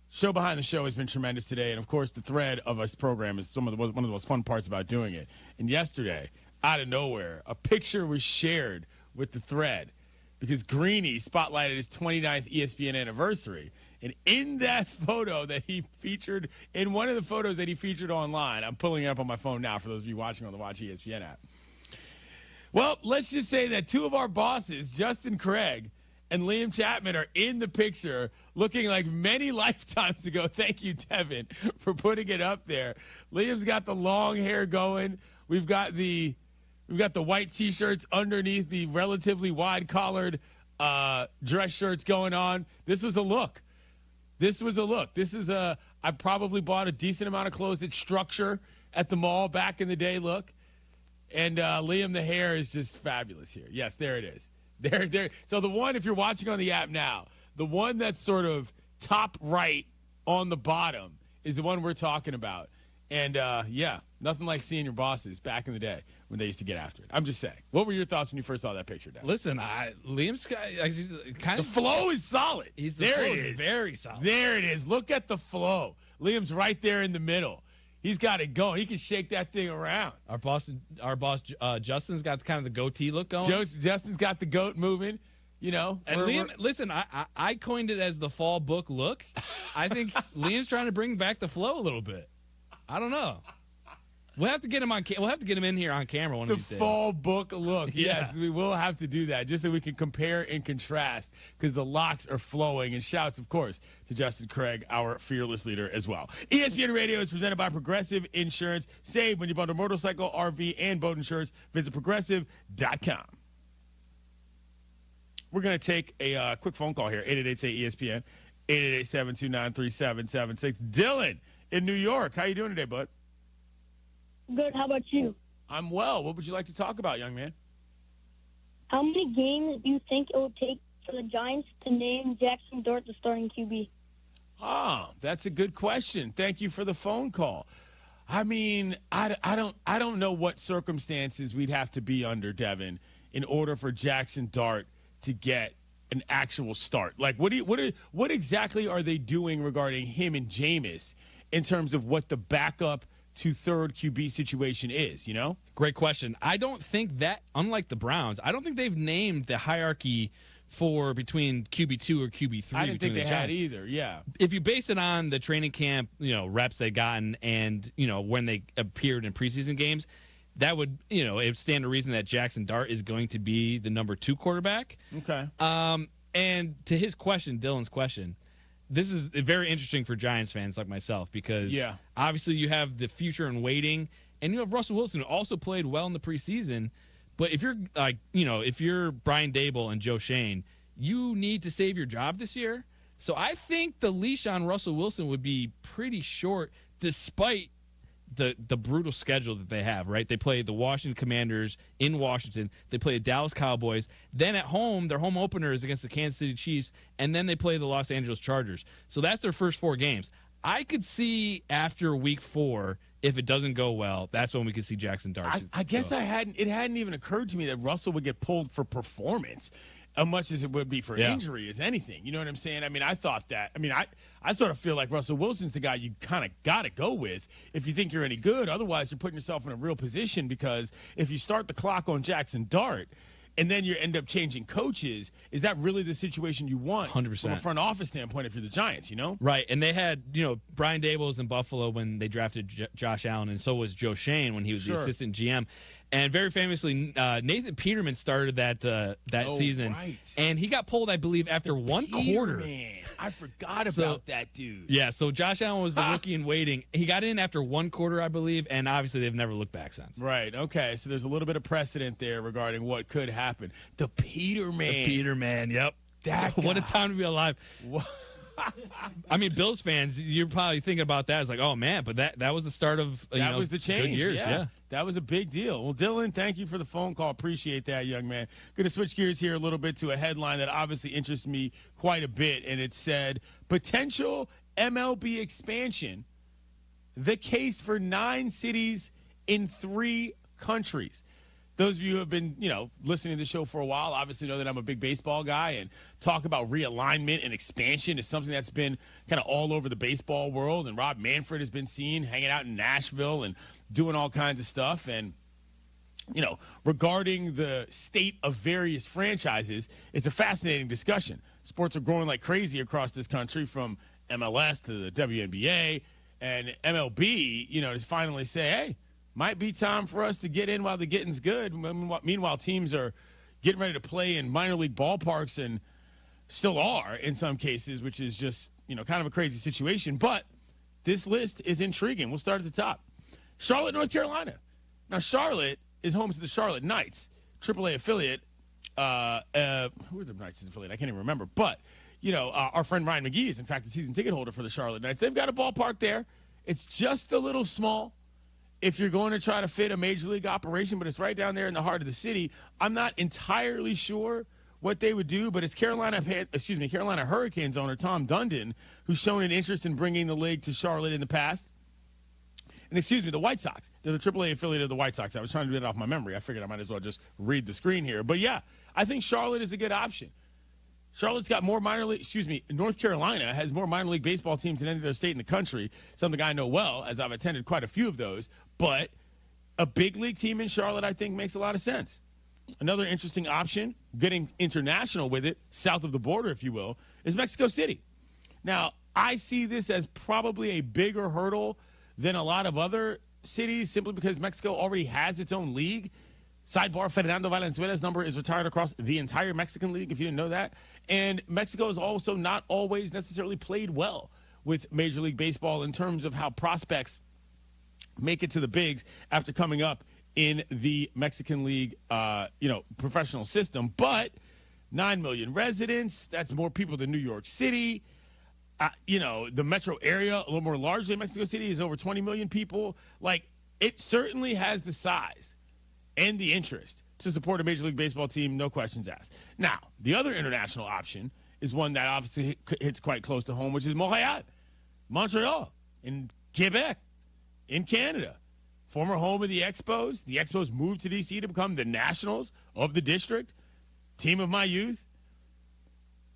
show behind the show has been tremendous today, and of course the thread of this program is one of the most fun parts about doing it. And yesterday, out of nowhere, a picture was shared with the thread because Greeny spotlighted his 29th ESPN anniversary. And in that photo that he featured, in one of the photos that he featured online, I'm pulling it up on my phone now for those of you watching on the Watch ESPN app. Well, let's just say that two of our bosses, Justin Craig and Liam Chapman, are in the picture looking like many lifetimes ago. Thank you, Devin, for putting it up there. Liam's got the long hair going. We've got the white T-shirts underneath the relatively wide-collared dress shirts going on. This was a look. I probably bought a decent amount of clothes at Structure at the mall back in the day look. And Liam, the hair is just fabulous here. Yes, there it is. There. So the one, if you're watching on the app now, the one that's sort of top right on the bottom is the one we're talking about. And, yeah, nothing like seeing your bosses back in the day when they used to get after it. I'm just saying. What were your thoughts when you first saw that picture, Dan? Listen, Liam's kind of... The flow is solid. There it is. Very solid. There it is. Look at the flow. Liam's right there in the middle. He's got it going. He can shake that thing around. Our boss, Justin's got kind of the goatee look going. Justin's got the goat moving. You know, and Liam, listen, I coined it as the fall book look. I think Liam's trying to bring back the flow a little bit. I don't know. We'll have to get him on. We'll have to get him in here on camera one of these days. The fall book look. Yeah. Yes, we will have to do that just so we can compare and contrast because the locks are flowing. And shouts, of course, to Justin Craig, our fearless leader as well. ESPN Radio is presented by Progressive Insurance. Save when you bundle motorcycle, RV, and boat insurance. Visit progressive.com. We're going to take a quick phone call here. 888-ESPN, 888-729-3776. Dylan in New York. How you doing today, bud? Good. How about you? I'm well. What would you like to talk about, young man? How many games do you think it would take for the Giants to name Jackson Dart the starting QB? Oh, that's a good question. Thank you for the phone call. I mean, I don't know what circumstances we'd have to be under, Devin, in order for Jackson Dart to get an actual start. Like, what exactly are they doing regarding him and Jameis in terms of what the backup to third QB situation is, you know? Great question. I don't think that, unlike the Browns, I don't think they've named the hierarchy for between QB2 or QB3. I didn't think they had either, yeah. If you base it on the training camp, reps they've gotten and, when they appeared in preseason games, that would, it would stand to reason that Jackson Dart is going to be the number 2 quarterback. Okay. And to his question, Dylan's question, this is very interesting for Giants fans like myself because obviously you have the future in waiting, and you have Russell Wilson who also played well in the preseason. But if you're if you're Brian Dable and Joe Shane, you need to save your job this year. So I think the leash on Russell Wilson would be pretty short, despite the brutal schedule that they have, right? They play the Washington Commanders in Washington. They play the Dallas Cowboys. Then at home, their home opener is against the Kansas City Chiefs, and then they play the Los Angeles Chargers. So that's their first 4 games. I could see after week 4, if it doesn't go well, that's when we could see Jackson Dart. I guess it hadn't even occurred to me that Russell would get pulled for performance as much as it would be for injury as anything. You know what I'm saying? I mean, I thought that. I mean, I sort of feel like Russell Wilson's the guy you kind of got to go with if you think you're any good. Otherwise, you're putting yourself in a real position, because if you start the clock on Jackson Dart and then you end up changing coaches, is that really the situation you want 100%. From a front office standpoint if you're the Giants, you know? Right, and they had, Brian Daboll was in Buffalo when they drafted Josh Allen, and so was Joe Shane when he was the assistant GM. And very famously, Nathan Peterman started that season, right. And he got pulled, I believe, after one quarter. I forgot about that dude. Yeah, so Josh Allen was the rookie in waiting. He got in after one quarter, I believe, and obviously they've never looked back since. Right, okay, so there's a little bit of precedent there regarding what could happen. The Peterman. The Peterman, yep. What a time to be alive. I mean, Bills fans, you're probably thinking about that. It's like, oh, man, but that was the start of that was the change. Good years, yeah. That was a big deal. Well, Dylan, thank you for the phone call. Appreciate that, young man. Going to switch gears here a little bit to a headline that obviously interests me quite a bit, and it said, potential MLB expansion, the case for 9 cities in 3 countries. Those of you who have been, listening to the show for a while obviously know that I'm a big baseball guy, and talk about realignment and expansion is something that's been kind of all over the baseball world. And Rob Manfred has been seen hanging out in Nashville and doing all kinds of stuff. And, regarding the state of various franchises, it's a fascinating discussion. Sports are growing like crazy across this country, from MLS to the WNBA, and MLB, to finally say, hey, might be time for us to get in while the getting's good. Meanwhile, teams are getting ready to play in minor league ballparks, and still are in some cases, which is just, kind of a crazy situation. But this list is intriguing. We'll start at the top. Charlotte, North Carolina. Now, Charlotte is home to the Charlotte Knights, AAA affiliate. Who are the Knights' affiliate? I can't even remember. But, our friend Ryan McGee is, in fact, the season ticket holder for the Charlotte Knights. They've got a ballpark there. It's just a little small if you're going to try to fit a major league operation, but it's right down there in the heart of the city. I'm not entirely sure what they would do, but it's Carolina Hurricanes owner Tom Dundon who's shown an interest in bringing the league to Charlotte in the past. And the White Sox. They're the AAA affiliate of the White Sox. I was trying to do it off my memory. I figured I might as well just read the screen here. But yeah, I think Charlotte is a good option. Charlotte's got more North Carolina has more minor league baseball teams than any other state in the country, something I know well, as I've attended quite a few of those. But a big league team in Charlotte, I think, makes a lot of sense. Another interesting option, getting international with it, south of the border, if you will, is Mexico City. Now, I see this as probably a bigger hurdle than a lot of other cities, simply because Mexico already has its own league. Sidebar, Fernando Valenzuela's number is retired across the entire Mexican League, if you didn't know that. And Mexico has also not always necessarily played well with Major League Baseball in terms of how prospects make it to the bigs after coming up in the Mexican League, professional system. But 9 million residents, that's more people than New York City. The metro area, a little more large than Mexico City, is over 20 million people. Like, it certainly has the size and the interest to support a Major League Baseball team, no questions asked. Now, the other international option is one that obviously hits quite close to home, which is Montreal, in Quebec, in Canada. Former home of the Expos. The Expos moved to D.C. to become the Nationals of the district, team of my youth.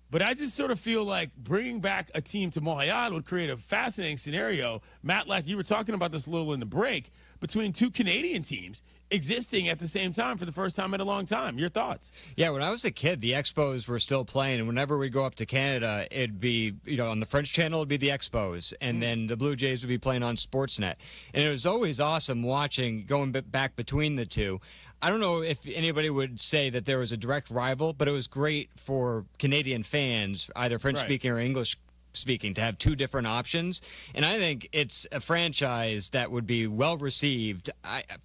But I just sort of feel like bringing back a team to Montreal would create a fascinating scenario. Matt, like you were talking about this a little in the break, between 2 Canadian teams existing at the same time for the first time in a long time. Your thoughts? Yeah, when I was a kid, the Expos were still playing, and whenever we go up to Canada, it'd be, on the French channel, it'd be the Expos, and then the Blue Jays would be playing on Sportsnet. And it was always awesome watching, going back between the two. I don't know if anybody would say that there was a direct rival, but it was great for Canadian fans, either French-speaking or English-speaking, to have 2 different options. And I think it's a franchise that would be well-received.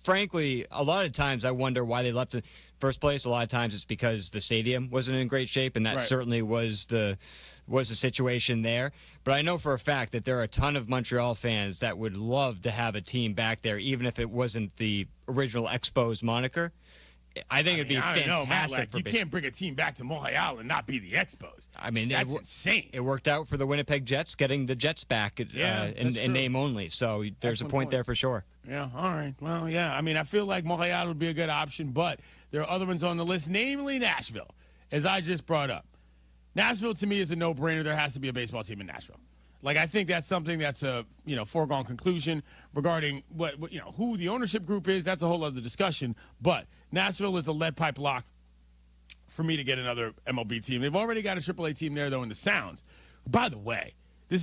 Frankly, a lot of times I wonder why they left first place, a lot of times it's because the stadium wasn't in great shape, and that certainly was the situation there. But I know for a fact that there are a ton of Montreal fans that would love to have a team back there, even if it wasn't the original Expos moniker. I think it'd be fantastic. Know, Matt, like, you can't bring a team back to Montreal and not be the Expos. I mean, that's insane. It worked out for the Winnipeg Jets, getting the Jets back in name only. So there's a point there for sure. Yeah, all right. Well, yeah. I mean, I feel like Montreal would be a good option, but there are other ones on the list, namely Nashville, as I just brought up. Nashville, to me, is a no-brainer. There has to be a baseball team in Nashville. Like, I think that's something that's a foregone conclusion regarding what who the ownership group is. That's a whole other discussion. But Nashville is a lead pipe lock for me to get another MLB team. They've already got a AAA team there, though, in the Sounds. By the way,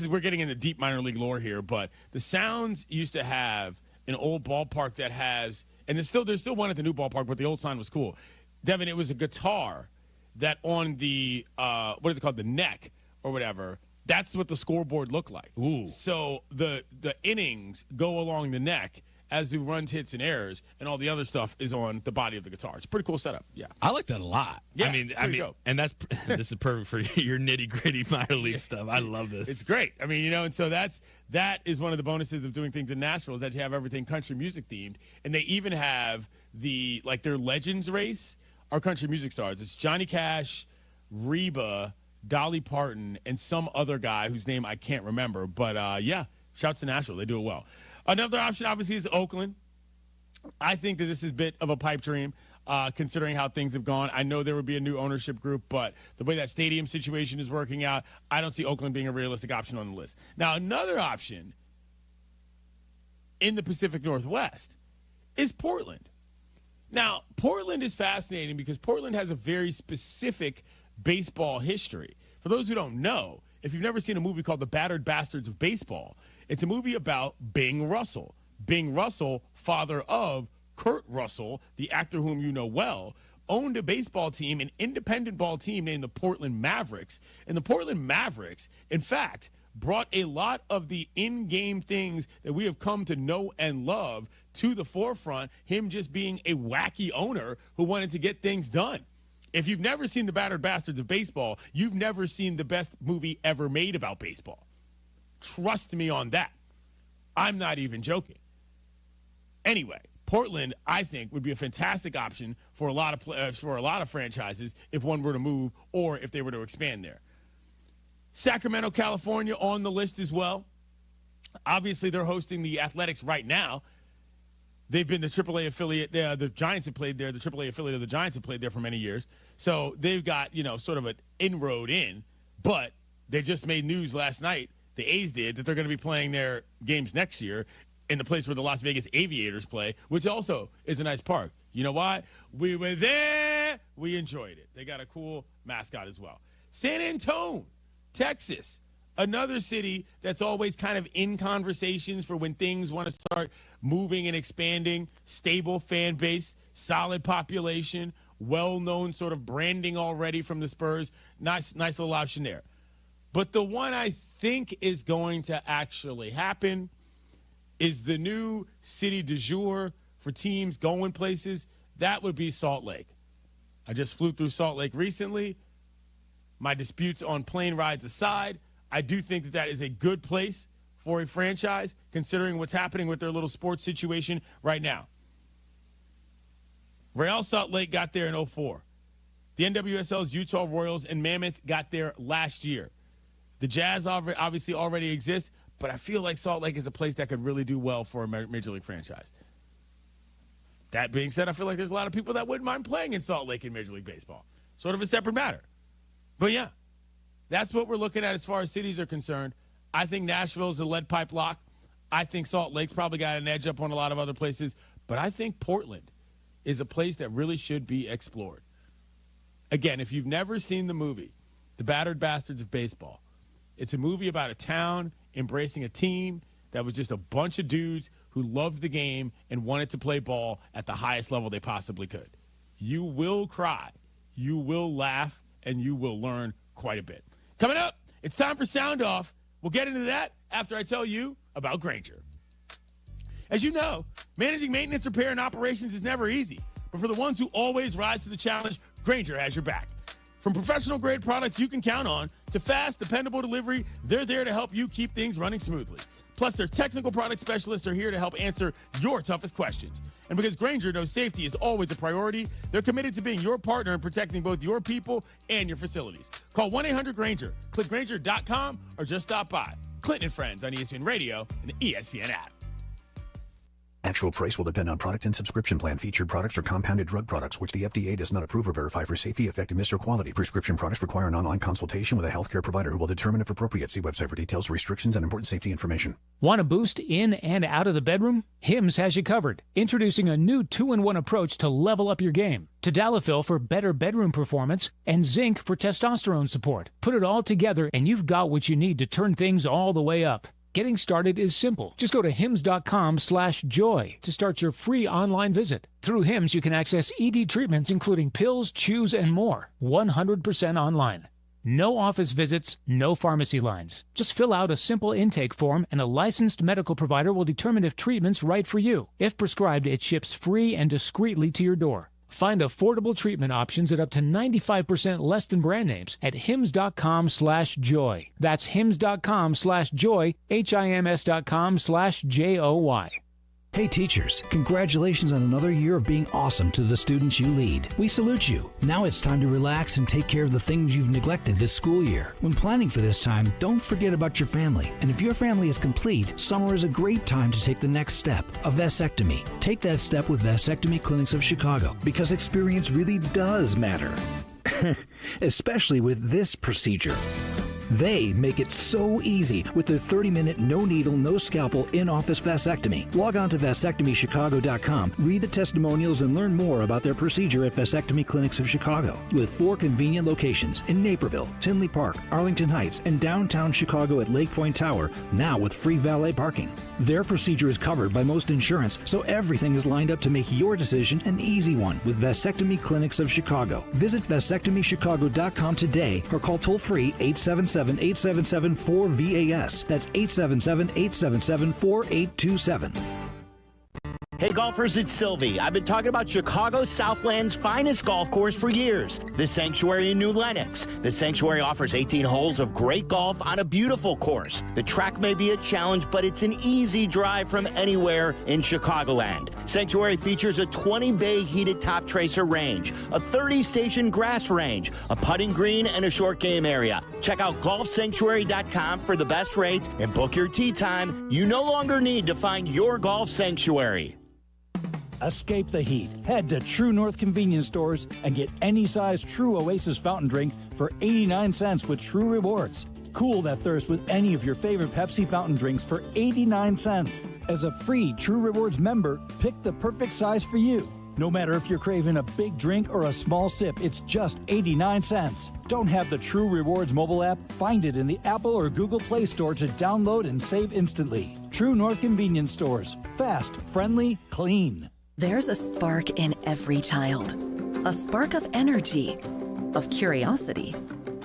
we're getting into deep minor league lore here, but the Sounds used to have an old ballpark that has, and there's still one at the new ballpark, but the old sign was cool. Devin, it was a guitar that on the what is it called, the neck or whatever. That's what the scoreboard looked like. Ooh. So the innings go along the neck as do runs, hits, and errors, and all the other stuff is on the body of the guitar. It's a pretty cool setup. Yeah, I like that a lot. Yeah, I mean, and this is perfect for your nitty gritty minor league stuff. I love this. It's great. I mean, and so that is one of the bonuses of doing things in Nashville is that you have everything country music themed, and they even have their Legends race are country music stars. It's Johnny Cash, Reba, Dolly Parton, and some other guy whose name I can't remember. But, shouts to Nashville. They do it well. Another option, obviously, is Oakland. I think that this is a bit of a pipe dream, considering how things have gone. I know there would be a new ownership group, but the way that stadium situation is working out, I don't see Oakland being a realistic option on the list. Now, another option in the Pacific Northwest is Portland. Now, Portland is fascinating because Portland has a very specific baseball history. For those who don't know, if you've never seen a movie called The Battered Bastards of Baseball, it's a movie about Bing Russell. Bing Russell, father of Kurt Russell, the actor whom you know well, owned a baseball team, an independent ball team named the Portland Mavericks. And the Portland Mavericks, in fact, brought a lot of the in-game things that we have come to know and love to the forefront, him just being a wacky owner who wanted to get things done. If you've never seen The Battered Bastards of Baseball, you've never seen the best movie ever made about baseball. Trust me on that. I'm not even joking. Anyway, Portland, I think, would be a fantastic option for a lot of franchises if one were to move or if they were to expand there. Sacramento, California, on the list as well. Obviously, they're hosting the Athletics right now. They've been the AAA affiliate. The Giants have played there. The AAA affiliate of the Giants have played there for many years. So they've got, sort of an inroad in. But they just made news last night, the A's did, that they're going to be playing their games next year in the place where the Las Vegas Aviators play, which also is a nice park. You know why? We were there. We enjoyed it. They got a cool mascot as well. San Antonio, Texas. Another city that's always kind of in conversations for when things want to start moving and expanding. Stable fan base, solid population, well-known sort of branding already from the Spurs. Nice little option there. But the one I think is going to actually happen is the new city du jour for teams going places. That would be Salt Lake. I just flew through Salt Lake recently. My disputes on plane rides aside, I do think that that is a good place for a franchise, considering what's happening with their little sports situation right now. Real Salt Lake got there in 2004. The NWSL's Utah Royals and Mammoth got there last year. The Jazz obviously already exists, but I feel like Salt Lake is a place that could really do well for a Major League franchise. That being said, I feel like there's a lot of people that wouldn't mind playing in Salt Lake in Major League Baseball. Sort of a separate matter. But yeah. That's what we're looking at as far as cities are concerned. I think Nashville's a lead pipe lock. I think Salt Lake's probably got an edge up on a lot of other places. But I think Portland is a place that really should be explored. Again, if you've never seen the movie, The Battered Bastards of Baseball, it's a movie about a town embracing a team that was just a bunch of dudes who loved the game and wanted to play ball at the highest level they possibly could. You will cry, you will laugh, and you will learn quite a bit. Coming up, it's time for Sound Off. We'll get into that after I tell you about Grainger. As you know, managing maintenance, repair, and operations is never easy. But for the ones who always rise to the challenge, Grainger has your back. From professional-grade products you can count on to fast, dependable delivery, they're there to help you keep things running smoothly. Plus, their technical product specialists are here to help answer your toughest questions. And because Grainger knows safety is always a priority, they're committed to being your partner in protecting both your people and your facilities. Call 1-800-GRAINGER, click Grainger.com, or just stop by. Clinton and Friends on ESPN Radio and the ESPN app. Actual price will depend on product and subscription plan. Featured products are compounded drug products, which the FDA does not approve or verify for safety, effectiveness, or quality. Prescription products require an online consultation with a healthcare provider who will determine if appropriate. See website for details, restrictions, and important safety information. Want a boost in and out of the bedroom? Hims has you covered. Introducing a new 2-in-1 approach to level up your game. Tadalafil for better bedroom performance and zinc for testosterone support. Put it all together and you've got what you need to turn things all the way up. Getting started is simple. Just go to hims.com/joy to start your free online visit. Through Hims, you can access ED treatments including pills, chews, and more. 100% online. No office visits, no pharmacy lines. Just fill out a simple intake form and a licensed medical provider will determine if treatment's right for you. If prescribed, it ships free and discreetly to your door. Find affordable treatment options at up to 95% less than brand names at hims.com/joy. That's hims.com/joy, hims.com/joy. Hey teachers, congratulations on another year of being awesome to the students you lead. We salute you. Now it's time to relax and take care of the things you've neglected this school year. When planning for this time, don't forget about your family. And if your family is complete, summer is a great time to take the next step, a vasectomy. Take that step with Vasectomy Clinics of Chicago, because experience really does matter. Especially with this procedure. They make it so easy with their 30-minute, no-needle, no-scalpel, in-office vasectomy. Log on to vasectomychicago.com, read the testimonials, and learn more about their procedure at Vasectomy Clinics of Chicago. With 4 convenient locations in Naperville, Tinley Park, Arlington Heights, and downtown Chicago at Lake Point Tower, now with free valet parking. Their procedure is covered by most insurance, so everything is lined up to make your decision an easy one with Vasectomy Clinics of Chicago. Visit vasectomychicago.com today or call toll-free 877-877-4VAS. That's 877-877-4827. Hey golfers, it's Silvy. I've been talking about Chicago Southland's finest golf course for years, the Sanctuary in New Lenox. The Sanctuary offers 18 holes of great golf on a beautiful course. The track may be a challenge, but it's an easy drive from anywhere in Chicagoland. Sanctuary features a 20-bay heated top tracer range, a 30-station grass range, a putting green, and a short game area. Check out golfsanctuary.com for the best rates and book your tee time. You no longer need to find your golf sanctuary. Escape the heat. Head to True North convenience stores and get any size True Oasis fountain drink for 89 cents with True Rewards. Cool that thirst with any of your favorite Pepsi fountain drinks for 89 cents. As a free True Rewards member, pick the perfect size for you. No matter if you're craving a big drink or a small sip, it's just 89 cents. Don't have the True Rewards mobile app? Find it in the Apple or Google Play Store to download and save instantly. True North convenience stores. Fast, friendly, clean. There's a spark in every child. A spark of energy, of curiosity,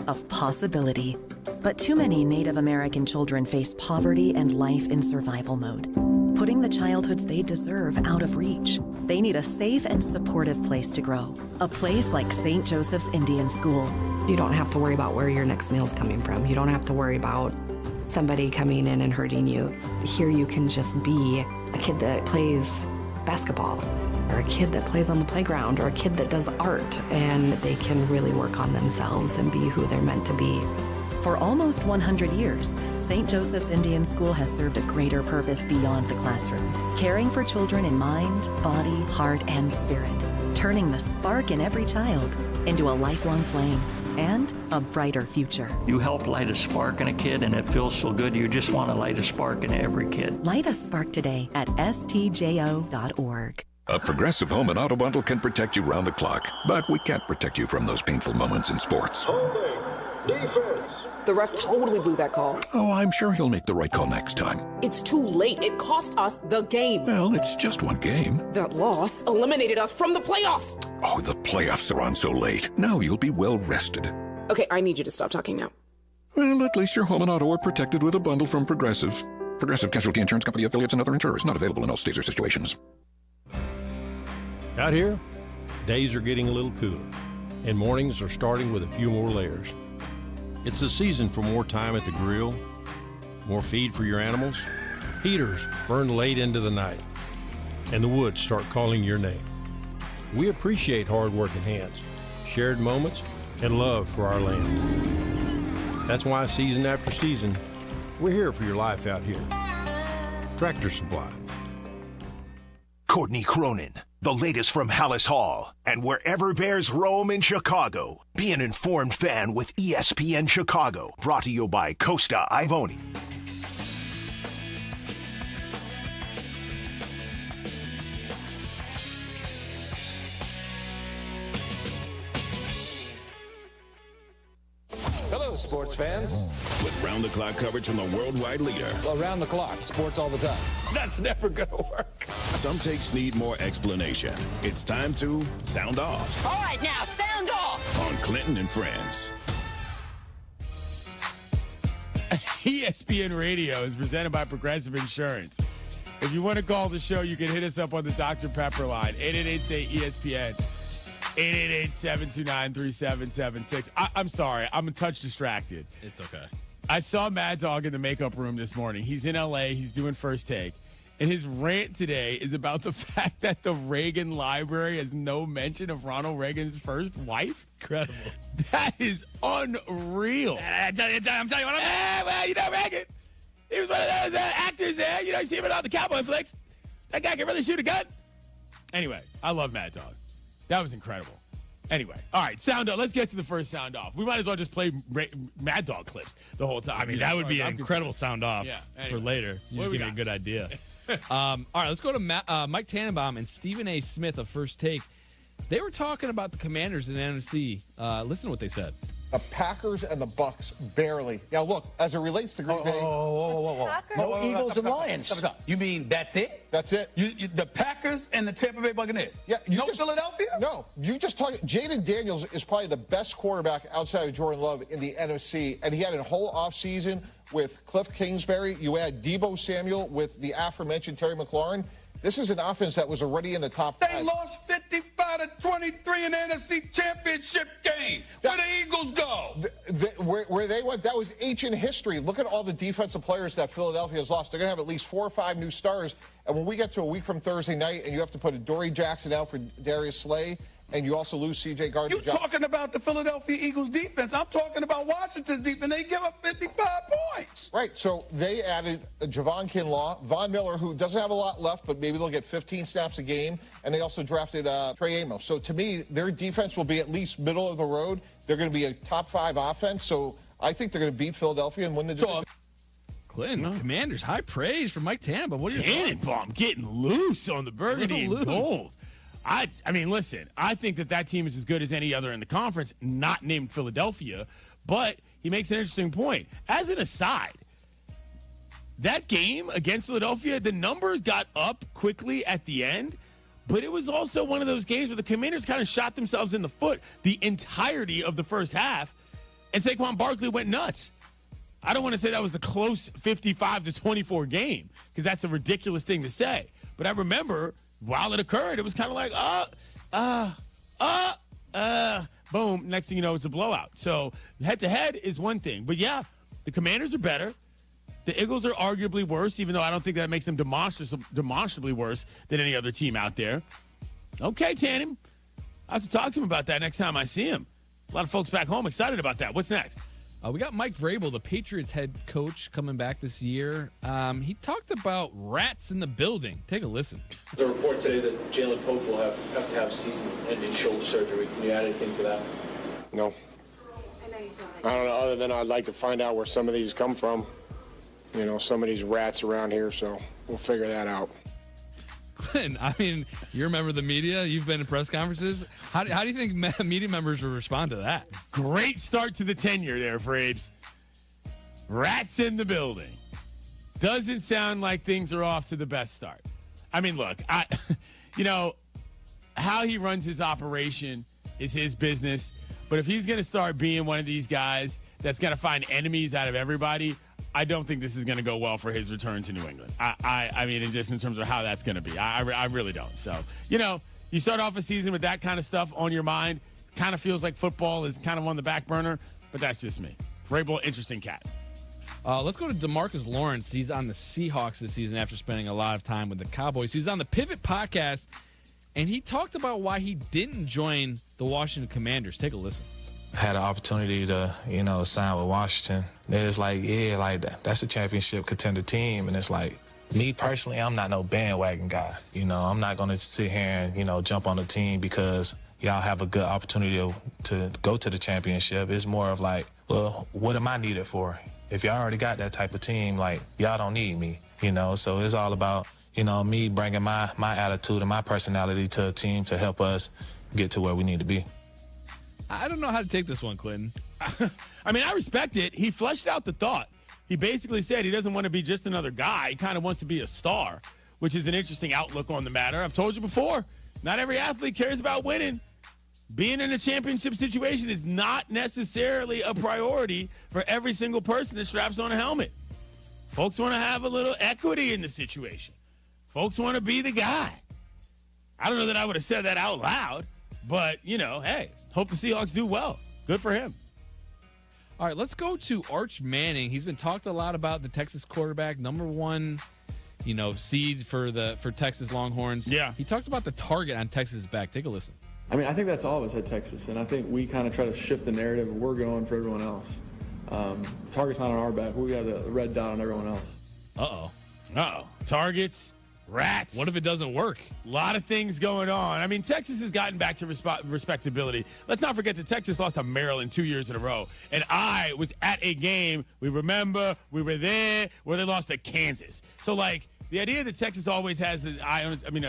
of possibility. But too many Native American children face poverty and life in survival mode, putting the childhoods they deserve out of reach. They need a safe and supportive place to grow. A place like St. Joseph's Indian School. You don't have to worry about where your next meal's coming from. You don't have to worry about somebody coming in and hurting you. Here you can just be a kid that plays basketball, or a kid that plays on the playground, or a kid that does art, and they can really work on themselves and be who they're meant to be. For almost 100 years, St. Joseph's Indian School has served a greater purpose beyond the classroom, caring for children in mind, body, heart, and spirit, turning the spark in every child into a lifelong flame and a brighter future. You help light a spark in a kid, and it feels so good. You just want to light a spark in every kid. Light a spark today at stjo.org. A Progressive Home and Auto Bundle can protect you round the clock, but we can't protect you from those painful moments in sports. Holding. Defense. The ref totally blew that call. Oh, I'm sure he'll make the right call next time. It's too late. It cost us the game. Well, it's just one game. That loss eliminated us from the playoffs. Oh, the playoffs are on so late. Now you'll be well rested. Okay, I need you to stop talking now. Well, at least your home and auto are protected with a bundle from Progressive. Progressive Casualty Insurance Company affiliates and other insurers. Not available in all states or situations. Out here, Days are getting a little cooler, and mornings are starting with a few more layers. It's the season for more time at the grill, more feed for your animals. Heaters burn late into the night, and the woods start calling your name. We appreciate hard-working hands, shared moments, and love for our land. That's why season after season, we're here for your life out here. Tractor Supply. Courtney Cronin, the latest from Hallis Hall, and wherever Bears roam in Chicago. Be an informed fan with ESPN Chicago, brought to you by Costa Ivoni. Hello, sports fans. With round-the-clock coverage from the worldwide leader. Around the clock, sports all the time. That's never going to work. Some takes need more explanation. It's time to sound off. All right, now, sound off. On Clinton and Friends. ESPN Radio is presented by Progressive Insurance. If you want to call the show, you can hit us up on the Dr. Pepper line, 888-SAY-ESPN. 888-729-3776. I'm sorry. I'm a touch distracted. It's okay. I saw Mad Dog in the makeup room this morning. He's in L.A. He's doing First Take. And his rant today is about the fact that the Reagan Library has no mention of Ronald Reagan's first wife. Incredible. That is unreal. I'm telling you what well, you know, Reagan, he was one of those actors there. You know, you see him in all the cowboy flicks. That guy can really shoot a gun. Anyway, I love Mad Dog. That was incredible. Anyway, all right, sound off. Let's get to the first sound off. We might as well just play Mad Dog clips the whole time. I mean, that would be an incredible sound off for later. You just give me a good idea. All right, let's go to Mike Tannenbaum and Stephen A. Smith of First Take. They were talking about the Commanders in the NFC. Listen to what they said. The Packers and the Bucks barely. Now, look, as it relates to Green Bay. No Eagles and Lions. You mean that's it? That's it. The Packers and the Tampa Bay Buccaneers. Yeah. No Philadelphia? No. You just talk. Jaden Daniels is probably the best quarterback outside of Jordan Love in the NFC, and he had a whole offseason with Cliff Kingsbury. You add Deebo Samuel with the aforementioned Terry McLaurin. This is an offense that was already in the top 5. They lost 55-23 in the NFC Championship game. Where the Eagles go? Where they went, that was ancient history. Look at all the defensive players that Philadelphia has lost. They're going to have at least 4 or 5 new stars. And when we get to a week from Thursday night and you have to put a Dory Jackson out for Darius Slay, and you also lose C.J. Gardner. You're talking about the Philadelphia Eagles defense. I'm talking about Washington's defense. They give up 55 points. Right. So they added Javon Kinlaw, Von Miller, who doesn't have a lot left, but maybe they'll get 15 snaps a game. And they also drafted Trey Amos. So to me, their defense will be at least middle of the road. They're going to be a top 5 offense. So I think they're going to beat Philadelphia and win the division. Clinton, Commanders, high praise from Mike Tannenbaum. What are your Tannenbaum getting loose on the burgundy and gold. I mean, listen, I think that team is as good as any other in the conference, not named Philadelphia, but he makes an interesting point. As an aside, that game against Philadelphia, the numbers got up quickly at the end, but it was also one of those games where the Commanders kind of shot themselves in the foot the entirety of the first half, and Saquon Barkley went nuts. I don't want to say that was the close 55-24 game, because that's a ridiculous thing to say, but I remember while it occurred, it was kind of like, boom. Next thing you know, it's a blowout. So head-to-head is one thing. But, yeah, the Commanders are better. The Eagles are arguably worse, even though I don't think that makes them demonstrably worse than any other team out there. Okay, Tannen. I have to talk to him about that next time I see him. A lot of folks back home excited about that. What's next? We got Mike Vrabel, the Patriots head coach, coming back this year. He talked about rats in the building. Take a listen. There's a report today that Jalen Pope will have to have season-ending shoulder surgery. Can you add anything to that? No. I don't know, other than I'd like to find out where some of these come from. You know, some of these rats around here, so we'll figure that out. I mean, you're a member of the media. You've been in press conferences. How do you think media members will respond to that? Great start to the tenure there, Frabes. Rats in the building. Doesn't sound like things are off to the best start. I mean, look, how he runs his operation is his business. But if he's going to start being one of these guys that's going to find enemies out of everybody, I don't think this is going to go well for his return to New England. I mean, just in terms of how that's going to be. I really don't. So, You start off a season with that kind of stuff on your mind. Kind of feels like football is kind of on the back burner, but that's just me. Vrabel, interesting cat. Let's go to DeMarcus Lawrence. He's on the Seahawks this season after spending a lot of time with the Cowboys. He's on the Pivot podcast, and he talked about why he didn't join the Washington Commanders. Take a listen. Had an opportunity to, sign with Washington. It's like, that's a championship contender team. And it's like, me personally, I'm not no bandwagon guy. I'm not going to sit here and, jump on the team because y'all have a good opportunity to go to the championship. It's more of like, well, what am I needed for? If y'all already got that type of team, like, y'all don't need me, So it's all about, me bringing my attitude and my personality to a team to help us get to where we need to be. I don't know how to take this one, Clinton. I mean, I respect it. He fleshed out the thought. He basically said he doesn't want to be just another guy. He kind of wants to be a star, which is an interesting outlook on the matter. I've told you before, not every athlete cares about winning. Being in a championship situation is not necessarily a priority for every single person that straps on a helmet. Folks want to have a little equity in the situation. Folks want to be the guy. I don't know that I would have said that out loud, but, hey, hope the Seahawks do well. Good for him. All right, let's go to Arch Manning. He's been talked a lot about, the Texas quarterback, number one, seed for Texas Longhorns. Yeah. He talked about the target on Texas' back. Take a listen. I mean, I think that's all of us at Texas, and I think we kind of try to shift the narrative, and we're going for everyone else. Target's not on our back. We got a red dot on everyone else. Uh-oh. Targets, rats. What if it doesn't work? A lot of things going on. I mean, Texas has gotten back to respectability. Let's not forget that Texas lost to Maryland 2 years in a row, and I was at a game, we were there, where they lost to Kansas. So, the idea that Texas always has a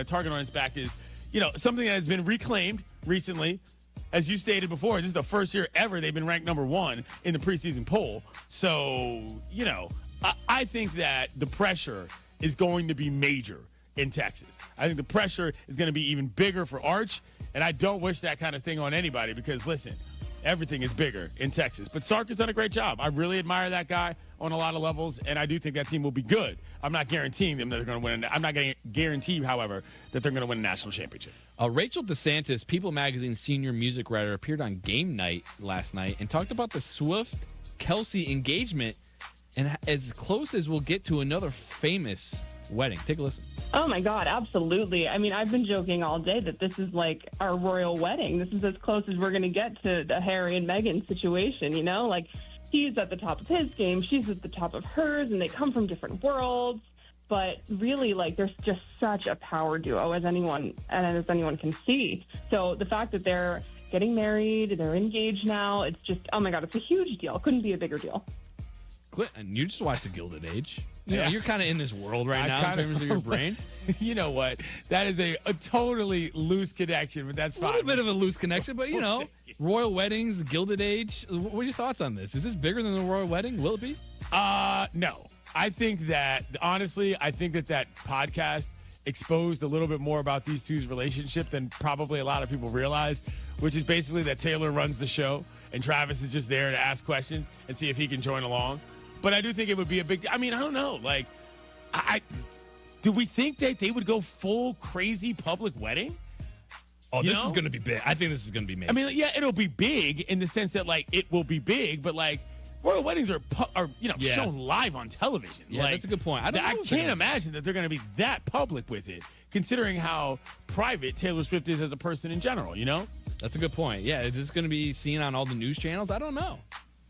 target on its back is, something that has been reclaimed recently. As you stated before, this is the first year ever they've been ranked number one in the preseason poll. So, I think that the pressure is going to be major in Texas. I think the pressure is going to be even bigger for Arch, and I don't wish that kind of thing on anybody because, listen, everything is bigger in Texas. But Sark has done a great job. I really admire that guy on a lot of levels, and I do think that team will be good. I'm not guaranteeing them that they're going to win. I'm not going to guarantee, however, that they're going to win a national championship. Rachel DeSantis, People Magazine's senior music writer, appeared on Game Night last night and talked about the Swift-Kelsey engagement and as close as we'll get to another famous wedding. Take a listen. Oh, my God, absolutely. I mean, I've been joking all day that this is like our royal wedding. This is as close as we're going to get to the Harry and Meghan situation, He's at the top of his game, she's at the top of hers, and they come from different worlds. But really, there's just such a power duo as anyone can see. So the fact that they're getting married, they're engaged now, it's just, oh, my God, it's a huge deal. Couldn't be a bigger deal. Clinton, you just watched The Gilded Age. You're kind of in this world right now in terms of your brain. You know what? That is a totally loose connection, but that's fine. A little bit of a loose connection, but, royal weddings, Gilded Age. What are your thoughts on this? Is this bigger than the royal wedding? Will it be? No. I think that, honestly, that podcast exposed a little bit more about these two's relationship than probably a lot of people realize, which is basically that Taylor runs the show and Travis is just there to ask questions and see if he can join along. But I do think it would be a big – I mean, I don't know. Do we think that they would go full crazy public wedding? Oh, this is going to be big. I think this is going to be major. I mean, yeah, it'll be big in the sense that, it will be big, but, royal weddings are shown live on television. Yeah, that's a good point. I can't imagine that they're going to be that public with it, considering how private Taylor Swift is as a person in general, That's a good point. Yeah, is this going to be seen on all the news channels? I don't know.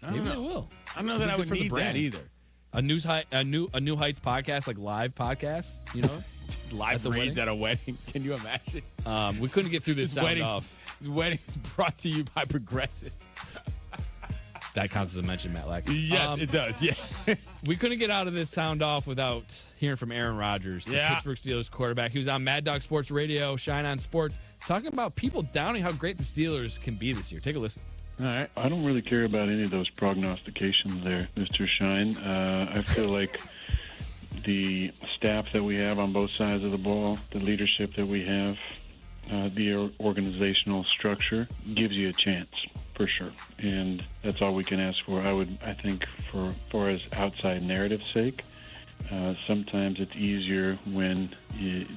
Maybe they will. I don't know that I would need that either. A New Heights podcast, live podcast, live reads at a wedding. Can you imagine? We couldn't get through this sound off. This wedding is brought to you by Progressive. That counts as a mention, Matt Lack. Yes, it does. Yeah. We couldn't get out of this sound off without hearing from Aaron Rodgers, the Pittsburgh Steelers quarterback. He was on Mad Dog Sports Radio, Shine On Sports, talking about people doubting how great the Steelers can be this year. Take a listen. All right. I don't really care about any of those prognostications there, Mr. Shine. I feel like the staff that we have on both sides of the ball, the leadership that we have, the organizational structure gives you a chance for sure, and that's all we can ask for. I think for as outside narrative's sake, sometimes it's easier when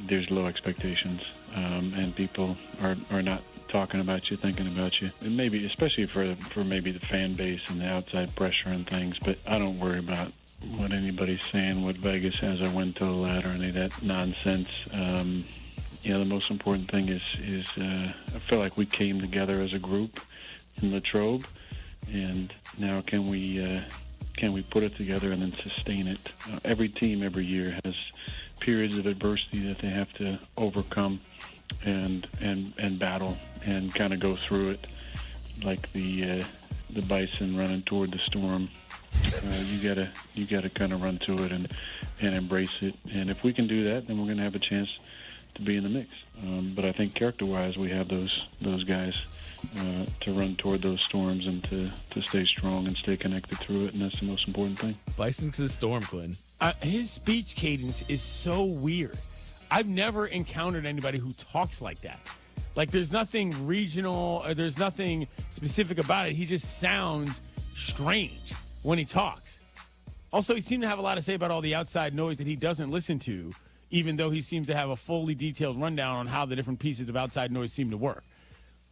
there's low expectations and people are not talking about you, thinking about you. And maybe, especially for maybe the fan base and the outside pressure and things, but I don't worry about what anybody's saying, what Vegas has a win total at, or any of that nonsense. The most important thing is I feel like we came together as a group in Latrobe, and now can we put it together and then sustain it? Every team every year has periods of adversity that they have to overcome and battle and kind of go through it, like the bison running toward the storm. You gotta kind of run to it and embrace it. And if we can do that, then we're going to have a chance to be in the mix. But I think character-wise, we have those guys to run toward those storms and to stay strong and stay connected through it, and that's the most important thing. Bison to the storm, Clinton. His speech cadence is so weird. I've never encountered anybody who talks like that. Like, there's nothing regional, or there's nothing specific about it. He just sounds strange when he talks. Also, he seemed to have a lot to say about all the outside noise that he doesn't listen to, even though he seems to have a fully detailed rundown on how the different pieces of outside noise seem to work.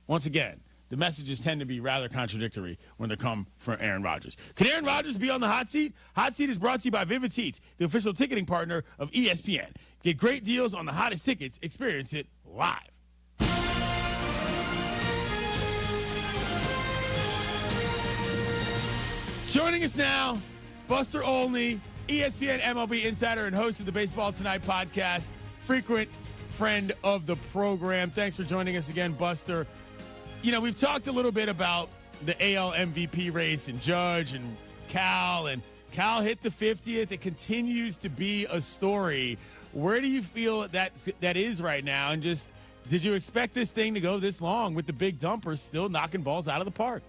Once again, the messages tend to be rather contradictory when they come from Aaron Rodgers. Can Aaron Rodgers be on the hot seat? Hot Seat is brought to you by Vivid Seats, the official ticketing partner of ESPN. Get great deals on the hottest tickets. Experience it live. Joining us now, Buster Olney, ESPN MLB insider and host of the Baseball Tonight podcast, frequent friend of the program. Thanks for joining us again, Buster. We've talked a little bit about the AL MVP race and Judge and Cal hit the 50th. It continues to be a story. Where do you feel that is right now? And just, did you expect this thing to go this long with the big dumpers still knocking balls out of the park?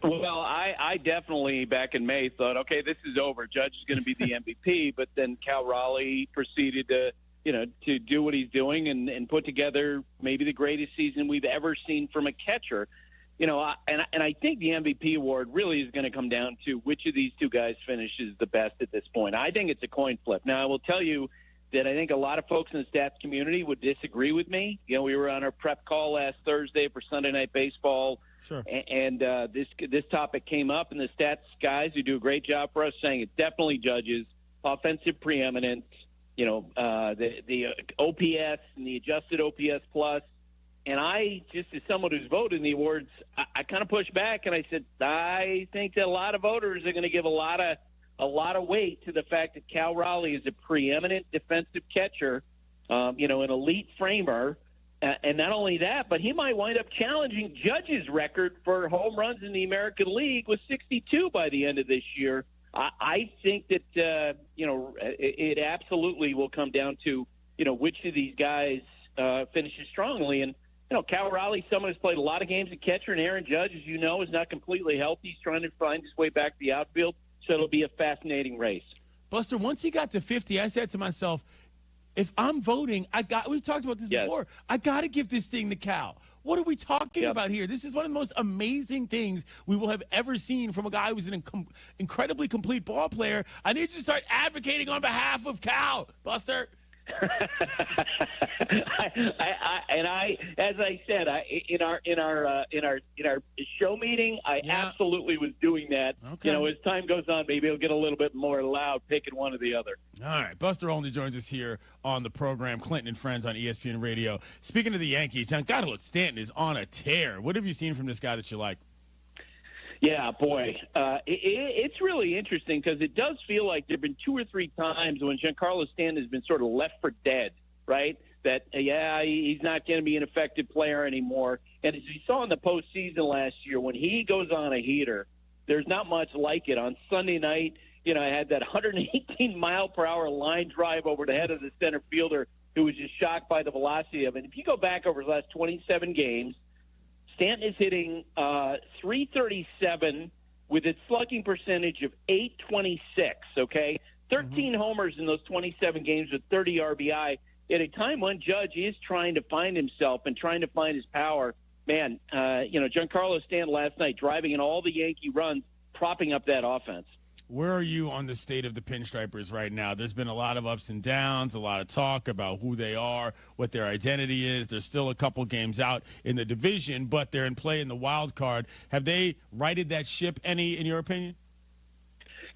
Well, I definitely, back in May, thought, okay, this is over. Judge is going to be the MVP. But then Cal Raleigh proceeded to do what he's doing and put together maybe the greatest season we've ever seen from a catcher. And I think the MVP award really is going to come down to which of these two guys finishes the best at this point. I think it's a coin flip. Now, I will tell you that I think a lot of folks in the stats community would disagree with me. We were on our prep call last Thursday for Sunday Night Baseball. Sure. And this topic came up, and the stats guys who do a great job for us saying it definitely Judge's offensive preeminence, the OPS and the adjusted OPS plus. And I, just as someone who's voted in the awards, I kind of pushed back and I said, I think that a lot of voters are going to give a lot of weight to the fact that Cal Raleigh is a preeminent defensive catcher, an elite framer. And not only that, but he might wind up challenging Judge's record for home runs in the American League with 62 by the end of this year. I think that, it absolutely will come down to, which of these guys finishes strongly. And, Cal Raleigh, someone who's played a lot of games at catcher, and Aaron Judge, as you know, is not completely healthy. He's trying to find his way back to the outfield, so it'll be a fascinating race. Buster, once he got to 50, I said to myself, if I'm voting, we've talked about this before, I got to give this thing to Cal. What are we talking about here? This is one of the most amazing things we will have ever seen from a guy who's an incredibly complete ball player. I need you to start advocating on behalf of Cal, Buster. As I said, in our show meeting, I absolutely was doing that. Okay. As time goes on, maybe it'll get a little bit more loud, picking one or the other. All right, Buster Olney joins us here on the program, Clinton and Friends on ESPN Radio. Speaking of the Yankees, John, gotta look, Stanton is on a tear. What have you seen from this guy that you like? Yeah, boy. It's really interesting because it does feel like there have been 2 or 3 times when Giancarlo Stanton has been sort of left for dead, right? That, he's not going to be an effective player anymore. And as you saw in the postseason last year, when he goes on a heater, there's not much like it. On Sunday night, I had that 118-mile-per-hour line drive over the head of the center fielder who was just shocked by the velocity of it. If you go back over the last 27 games, Stanton is hitting .337 with a slugging percentage of .826, okay? 13 homers in those 27 games with 30 RBI at a time when Judge is trying to find himself and trying to find his power. Man, Giancarlo Stanton last night driving in all the Yankee runs, propping up that offense. where are you on the state of the Pinstripers right now? There's been a lot of ups and downs, a lot of talk about who they are, what their identity is. There's still a couple games out in the division, but they're in play in the wild card. Have they righted that ship any, in your opinion?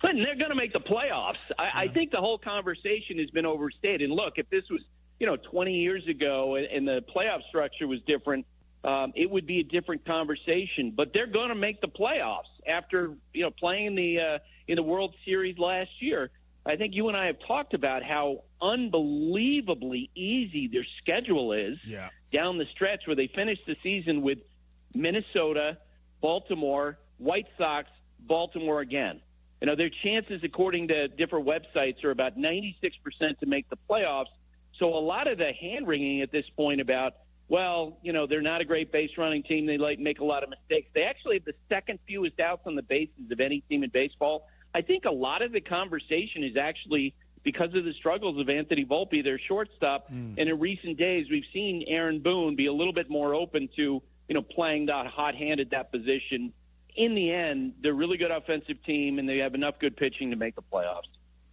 Clinton, they're going to make the playoffs. I think the whole conversation has been overstated. And look, if this was, 20 years ago and the playoff structure was different, it would be a different conversation. But they're going to make the playoffs after, playing in the World Series last year. I think you and I have talked about how unbelievably easy their schedule is down the stretch, where they finished the season with Minnesota, Baltimore, White Sox, Baltimore again. Their chances, according to different websites, are about 96% to make the playoffs. So a lot of the hand-wringing at this point about, they're not a great base-running team. They make a lot of mistakes. They actually have the second fewest outs on the bases of any team in baseball. I think a lot of the conversation is actually because of the struggles of Anthony Volpe, their shortstop. And in recent days, we've seen Aaron Boone be a little bit more open to, playing that hot-handed that position. In the end, they're a really good offensive team, and they have enough good pitching to make the playoffs.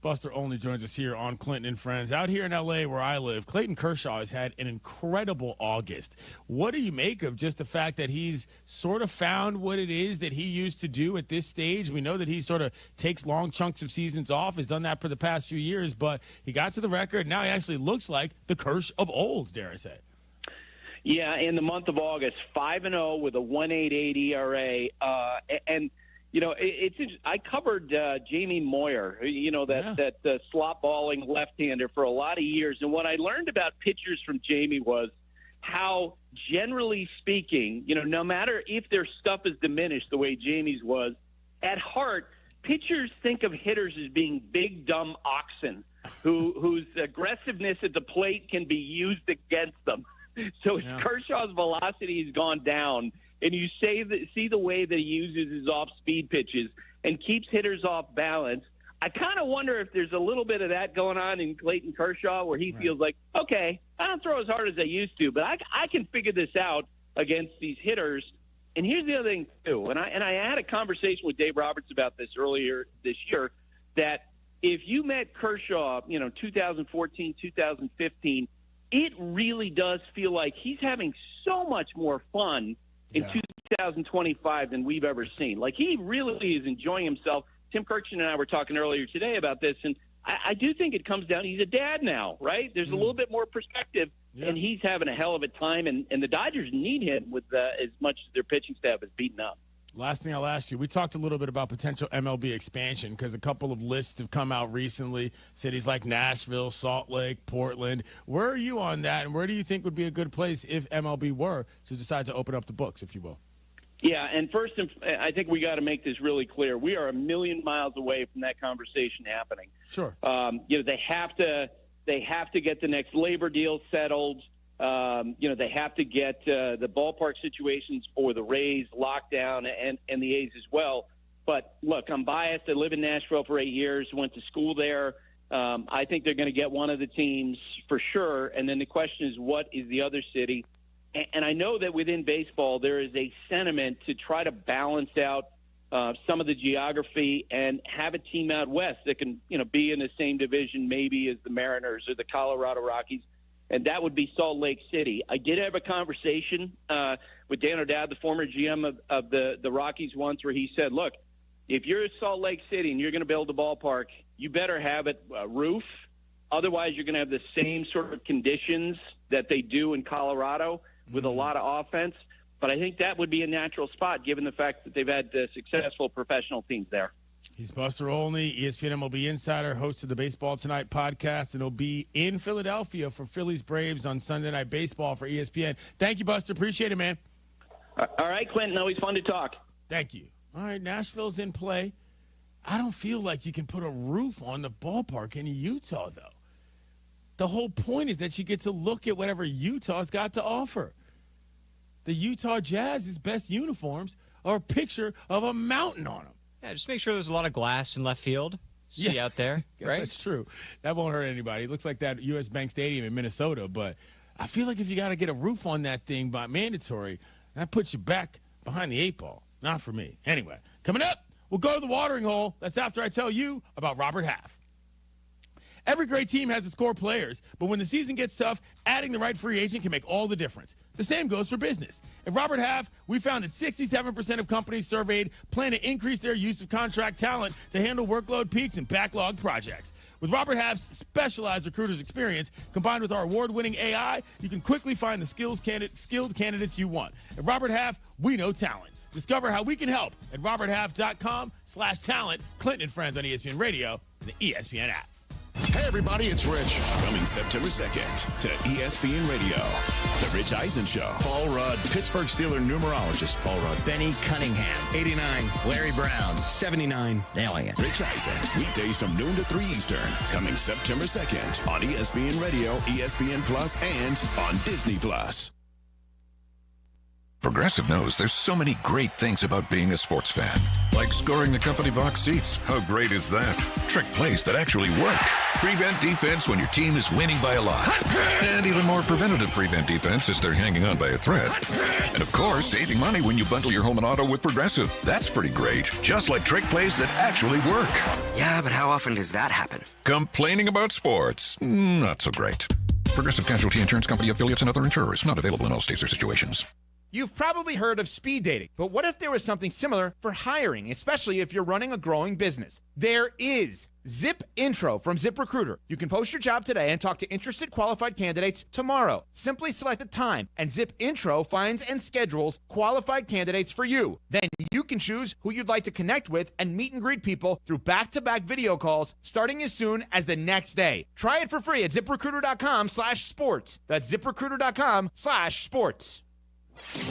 Buster Olney joins us here on Clinton and Friends. Out here in L.A. where I live, Clayton Kershaw has had an incredible August. What do you make of just the fact that he's sort of found what it is that he used to do at this stage? We know that he sort of takes long chunks of seasons off, has done that for the past few years, but he got to the record. Now he actually looks like the Kersh of old, dare I say. Yeah, in the month of August, 5-0 with a 1.88 ERA, and it's I covered Jamie Moyer, that slot balling left-hander for a lot of years, and what I learned about pitchers from Jamie was how, generally speaking, no matter if their stuff is diminished the way Jamie's was, at heart, pitchers think of hitters as being big, dumb oxen whose aggressiveness at the plate can be used against them. So Kershaw's velocity has gone down, and you see the way that he uses his off-speed pitches and keeps hitters off balance. I kind of wonder if there's a little bit of that going on in Clayton Kershaw, where he feels like, okay, I don't throw as hard as I used to, but I can figure this out against these hitters. And here's the other thing, too, and I had a conversation with Dave Roberts about this earlier this year, that if you met Kershaw, 2014, 2015, it really does feel like he's having so much more fun in 2025 than we've ever seen. Like, he really is enjoying himself. Tim Kirkchin and I were talking earlier today about this, and I do think it comes down, he's a dad now, right? There's a little bit more perspective, and he's having a hell of a time, and the Dodgers need him with as much as their pitching staff is beaten up. Last thing I'll ask you, we talked a little bit about potential MLB expansion because a couple of lists have come out recently, cities like Nashville, Salt Lake, Portland. Where are you on that, and where do you think would be a good place if MLB were to decide to open up the books, if you will? Yeah, and first, I think we got to make this really clear. We are a million miles away from that conversation happening. Sure. They have to get the next labor deal settled. They have to get the ballpark situations for the Rays locked down and the A's as well. But, look, I'm biased. I live in Nashville for 8 years, went to school there. I think they're going to get one of the teams for sure. And then the question is, what is the other city? And I know that within baseball there is a sentiment to try to balance out some of the geography and have a team out west that can, be in the same division maybe as the Mariners or the Colorado Rockies. And that would be Salt Lake City. I did have a conversation with Dan O'Dowd, the former GM of the Rockies, once, where he said, look, if you're Salt Lake City and you're going to build a ballpark, you better have it roof. Otherwise, you're going to have the same sort of conditions that they do in Colorado with a lot of offense. But I think that would be a natural spot given the fact that they've had successful professional teams there. He's Buster Olney, ESPN MLB insider, host of the Baseball Tonight podcast, and he'll be in Philadelphia for Phillies Braves on Sunday Night Baseball for ESPN. Thank you, Buster. Appreciate it, man. All right, Clinton. Always fun to talk. Thank you. All right, Nashville's in play. I don't feel like you can put a roof on the ballpark in Utah, though. The whole point is that you get to look at whatever Utah's got to offer. The Utah Jazz's best uniforms are a picture of a mountain on them. Yeah, just make sure there's a lot of glass in left field. See out there, right? That's true. That won't hurt anybody. It looks like that U.S. Bank Stadium in Minnesota, but I feel like if you got to get a roof on that thing by mandatory, that puts you back behind the eight ball. Not for me. Anyway, coming up, Well, go to the watering hole. That's after I tell you about Robert Half. Every great team has its core players, but when the season gets tough, adding the right free agent can make all the difference. The same goes for business. At Robert Half, we found that 67% of companies surveyed plan to increase their use of contract talent to handle workload peaks and backlog projects. With Robert Half's specialized recruiters experience, combined with our award-winning AI, you can quickly find the skilled candidates you want. At Robert Half, we know talent. Discover how we can help at roberthalf.com/talent. Clinton and Friends on ESPN Radio and the ESPN app. Hey, everybody, it's Rich. Coming September 2nd to ESPN Radio. The Rich Eisen Show. Paul Rudd, Pittsburgh Steelers numerologist Paul Rudd. Benny Cunningham, 89. Larry Brown, 79. Elliott. Rich Eisen, weekdays from noon to 3 Eastern. Coming September 2nd on ESPN Radio, ESPN Plus, and on Disney Plus. Progressive knows there's so many great things about being a sports fan. Like scoring the company box seats. How great is that? Trick plays that actually work. Prevent defense when your team is winning by a lot. And even more preventative prevent defense as they're hanging on by a thread. And of course, saving money when you bundle your home and auto with Progressive. That's pretty great. Just like trick plays that actually work. Yeah, but how often does that happen? Complaining about sports. Not so great. Progressive Casualty Insurance Company, affiliates, and other insurers. Not available in all states or situations. You've probably heard of speed dating, but what if there was something similar for hiring, especially if you're running a growing business? There is. Zip Intro from ZipRecruiter. You can post your job today and talk to interested qualified candidates tomorrow. Simply select a time, and Zip Intro finds and schedules qualified candidates for you. Then you can choose who you'd like to connect with and meet and greet people through back-to-back video calls starting as soon as the next day. Try it for free at ZipRecruiter.com/sports. That's ZipRecruiter.com/sports.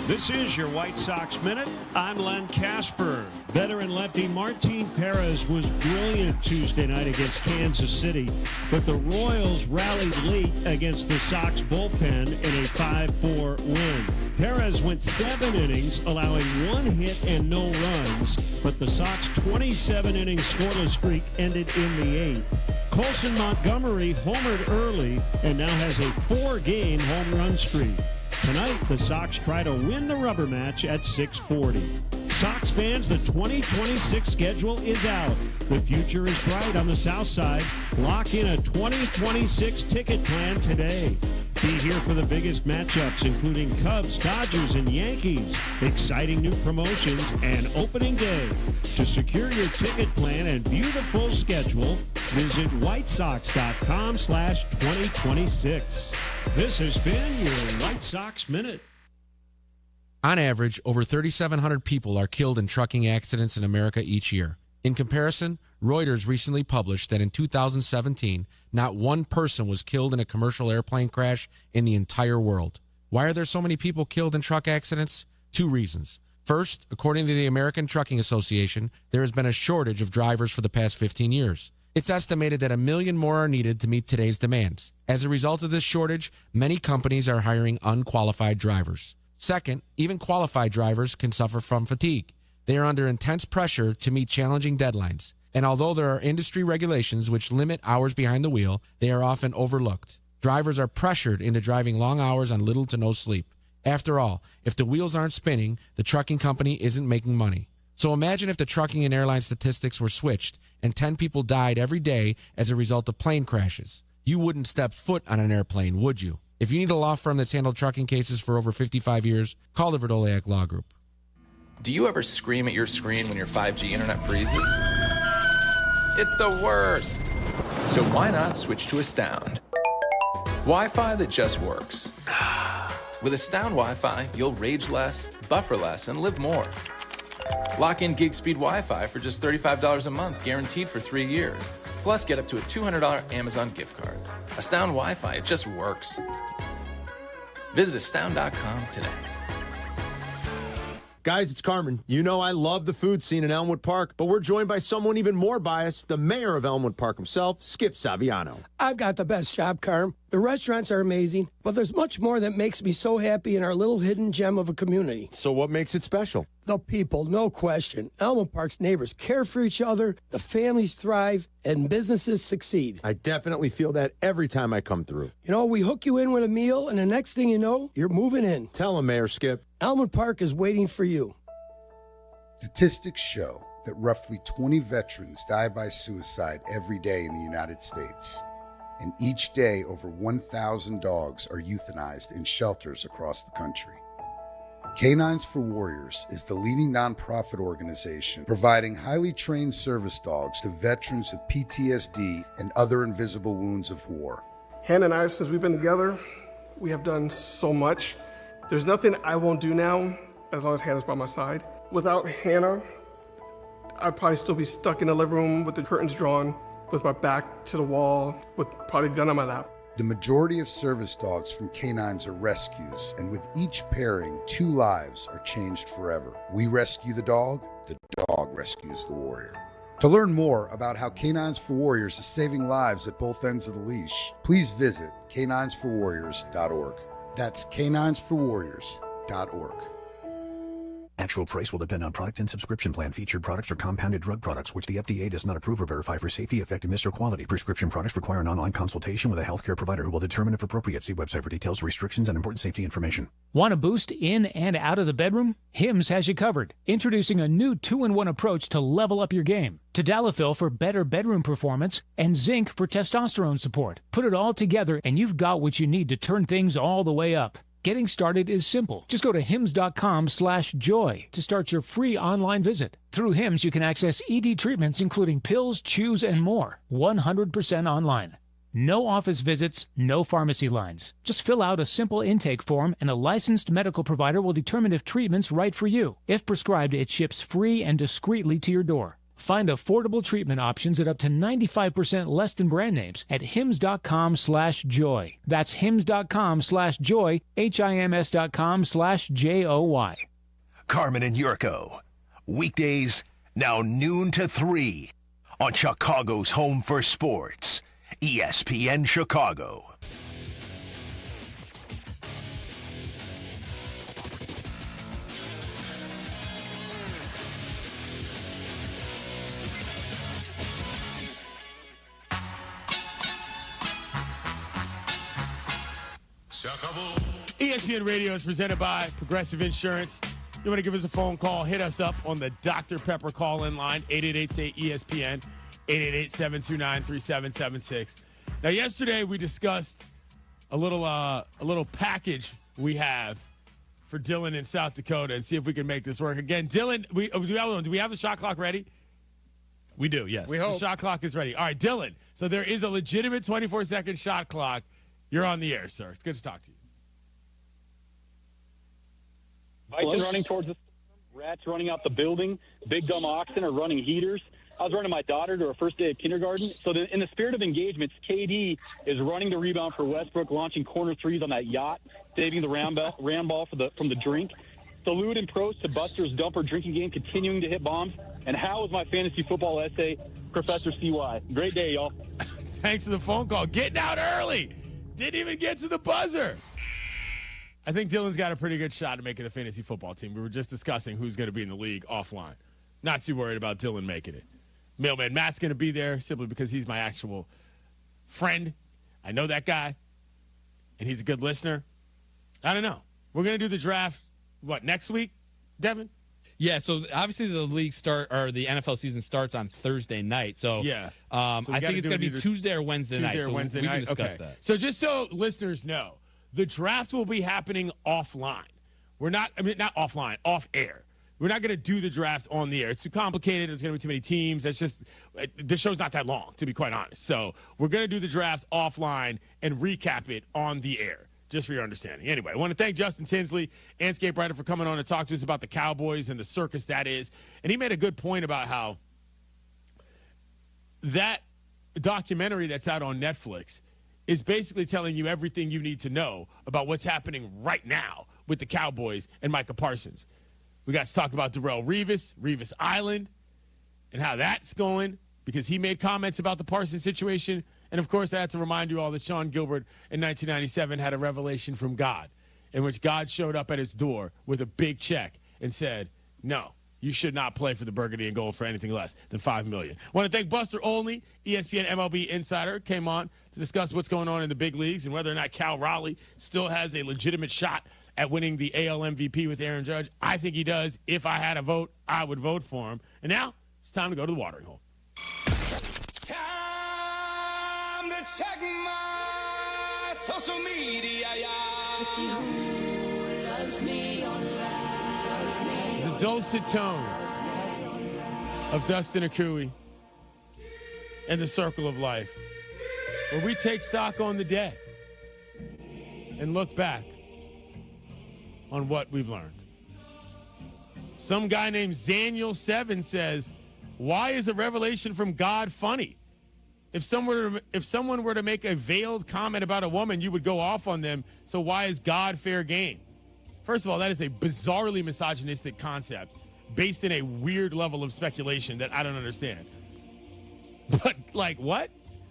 This is your White Sox Minute. I'm Len Casper. Veteran lefty Martin Perez was brilliant Tuesday night against Kansas City, but the Royals rallied late against the Sox bullpen in a 5-4 win. Perez went 7 innings, allowing 1 hit and no runs, but the Sox 27-inning scoreless streak ended in the 8th. Colson Montgomery homered early and now has a 4-game home run streak. Tonight, the Sox try to win the rubber match at 6:40. Sox fans, the 2026 schedule is out. The future is bright on the South Side. Lock in a 2026 ticket plan today. Be here for the biggest matchups, including Cubs, Dodgers, and Yankees. Exciting new promotions and opening day. To secure your ticket plan and view the full schedule, visit whitesox.com/2026. This has been your White Sox Minute. On average, over 3,700 people are killed in trucking accidents in America each year. In comparison, Reuters recently published that in 2017, not one person was killed in a commercial airplane crash in the entire world. Why are there so many people killed in truck accidents? 2 reasons. First, according to the American Trucking Association, there has been a shortage of drivers for the past 15 years. It's estimated that 1 million more are needed to meet today's demands. As a result of this shortage, many companies are hiring unqualified drivers. Second, even qualified drivers can suffer from fatigue. They are under intense pressure to meet challenging deadlines. And although there are industry regulations which limit hours behind the wheel, they are often overlooked. Drivers are pressured into driving long hours on little to no sleep. After all, if the wheels aren't spinning, the trucking company isn't making money. So imagine if the trucking and airline statistics were switched and 10 people died every day as a result of plane crashes. You wouldn't step foot on an airplane, would you? If you need a law firm that's handled trucking cases for over 55 years, call the Verdoliak Law Group. Do you ever scream at your screen when your 5G internet freezes? It's the worst. So why not switch to Astound? Wi-Fi that just works. With Astound Wi-Fi, you'll rage less, buffer less, and live more. Lock in gig speed Wi-Fi for just $35 a month, guaranteed for 3 years. Plus, get up to a $200 Amazon gift card. Astound Wi-Fi, it just works. Visit astound.com today. Guys, it's Carmen. You know I love the food scene in Elmwood Park, but we're joined by someone even more biased, the mayor of Elmwood Park himself, Skip Saviano. I've got the best job, Carm. The restaurants are amazing, but there's much more that makes me so happy in our little hidden gem of a community. So what makes it special? The people, no question. Elmwood Park's neighbors care for each other, the families thrive, and businesses succeed. I definitely feel that every time I come through. You know, we hook you in with a meal, and the next thing you know, you're moving in. Tell him, Mayor Skip. Elmwood Park is waiting for you. Statistics show that roughly 20 veterans die by suicide every day in the United States. And each day, over 1,000 dogs are euthanized in shelters across the country. Canines for Warriors is the leading nonprofit organization providing highly trained service dogs to veterans with PTSD and other invisible wounds of war. Hannah and I, since we've been together, we have done so much. There's nothing I won't do now as long as Hannah's by my side. Without Hannah, I'd probably still be stuck in the living room with the curtains drawn, with my back to the wall, with probably a gun on my lap. The majority of service dogs from canines are rescues, and with each pairing, 2 lives are changed forever. We rescue the dog rescues the warrior. To learn more about how Canines for Warriors is saving lives at both ends of the leash, please visit caninesforwarriors.org. That's caninesforwarriors.org. Actual price will depend on product and subscription plan. Featured products are compounded drug products, which the FDA does not approve or verify for safety, effectiveness, or quality. Prescription products require an online consultation with a healthcare provider who will determine if appropriate. See website for details, restrictions, and important safety information. Want a boost in and out of the bedroom? Hims has you covered. Introducing a new 2-in-1 approach to level up your game. Tadalafil for better bedroom performance and zinc for testosterone support. Put it all together and you've got what you need to turn things all the way up. Getting started is simple. Just go to hims.com/joy to start your free online visit. Through Hims, you can access ED treatments including pills, chews, and more. 100% online. No office visits, no pharmacy lines. Just fill out a simple intake form and a licensed medical provider will determine if treatment's right for you. If prescribed, it ships free and discreetly to your door. Find affordable treatment options at up to 95% less than brand names at hims.com/joy. That's hims.com/joy, HIMS.com/JOY. Carmen and Jurko. Weekdays, now noon to 3 on Chicago's home for sports, ESPN Chicago. ESPN Radio is presented by Progressive Insurance. You want to give us a phone call, hit us up on the Dr. Pepper call-in line, 888-SAY-ESPN, 888-729-3776. Now, yesterday we discussed a little package we have for Dylan in South Dakota and see if we can make this work. Again, Dylan, do we have the shot clock ready? We do, yes. We hope. The shot clock is ready. All right, Dylan, so there is a legitimate 24-second shot clock. You're on the air, sir. It's good to talk to you. Bison running towards the storm, rats running out the building, big dumb oxen are running heaters. I was running my daughter to her first day of kindergarten. So in the spirit of engagements, KD is running the rebound for Westbrook, launching corner threes on that yacht, saving the round ball from the drink. Salute and pros to Buster's dumper drinking game, continuing to hit bombs. And how was my fantasy football essay, Professor CY? Great day, y'all. Thanks for the phone call. Getting out early. Didn't even get to the buzzer. I think Dylan's got a pretty good shot at making a fantasy football team. We were just discussing who's going to be in the league offline. Not too worried about Dylan making it. Mailman Matt's going to be there simply because he's my actual friend. I know that guy, and he's a good listener. I don't know. We're going to do the draft, next week, Devin? Yeah, so obviously the the NFL season starts on Thursday night. So yeah, I think it's going to be Tuesday or Wednesday night. Tuesday or Wednesday night. We can discuss that. So just so listeners know, the draft will be happening offline. Not offline, off air. We're not going to do the draft on the air. It's too complicated. There's going to be too many teams. The show's not that long, to be quite honest. So we're going to do the draft offline and recap it on the air, just for your understanding. Anyway, I want to thank Justin Tinsley, Anscape writer, for coming on to talk to us about the Cowboys and the circus that is. And he made a good point about how that documentary that's out on Netflix is basically telling you everything you need to know about what's happening right now with the Cowboys and Micah Parsons. We got to talk about Darrelle Revis Island, and how that's going, because he made comments about the Parsons situation. And, of course, I have to remind you all that Sean Gilbert in 1997 had a revelation from God, in which God showed up at his door with a big check and said, no, you should not play for the Burgundy and Gold for anything less than $5 million. I want to thank Buster Olney, ESPN MLB insider, came on to discuss what's going on in the big leagues and whether or not Cal Raleigh still has a legitimate shot at winning the AL MVP with Aaron Judge. I think he does. If I had a vote, I would vote for him. And now It's time to go to the watering hole. Time to check my social media, to see who loves me online. The dulcet tones of Dustin Akui and the Circle of Life, where we take stock on the day and look back on what we've learned. Some guy named Zaniel7 says, why is a revelation from God funny? If someone were to make a veiled comment about a woman, you would go off on them. So why is God fair game? First of all, that is a bizarrely misogynistic concept based in a weird level of speculation that I don't understand. But, like, what?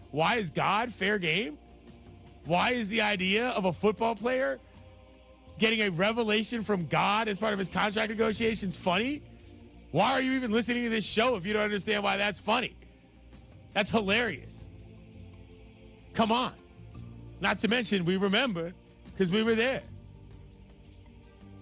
Why is God fair game? Why is the idea of a football player getting a revelation from God as part of his contract negotiations funny? Why are you even listening to this show if you don't understand why that's funny? That's hilarious. Come on. Not to mention, we remember because we were there.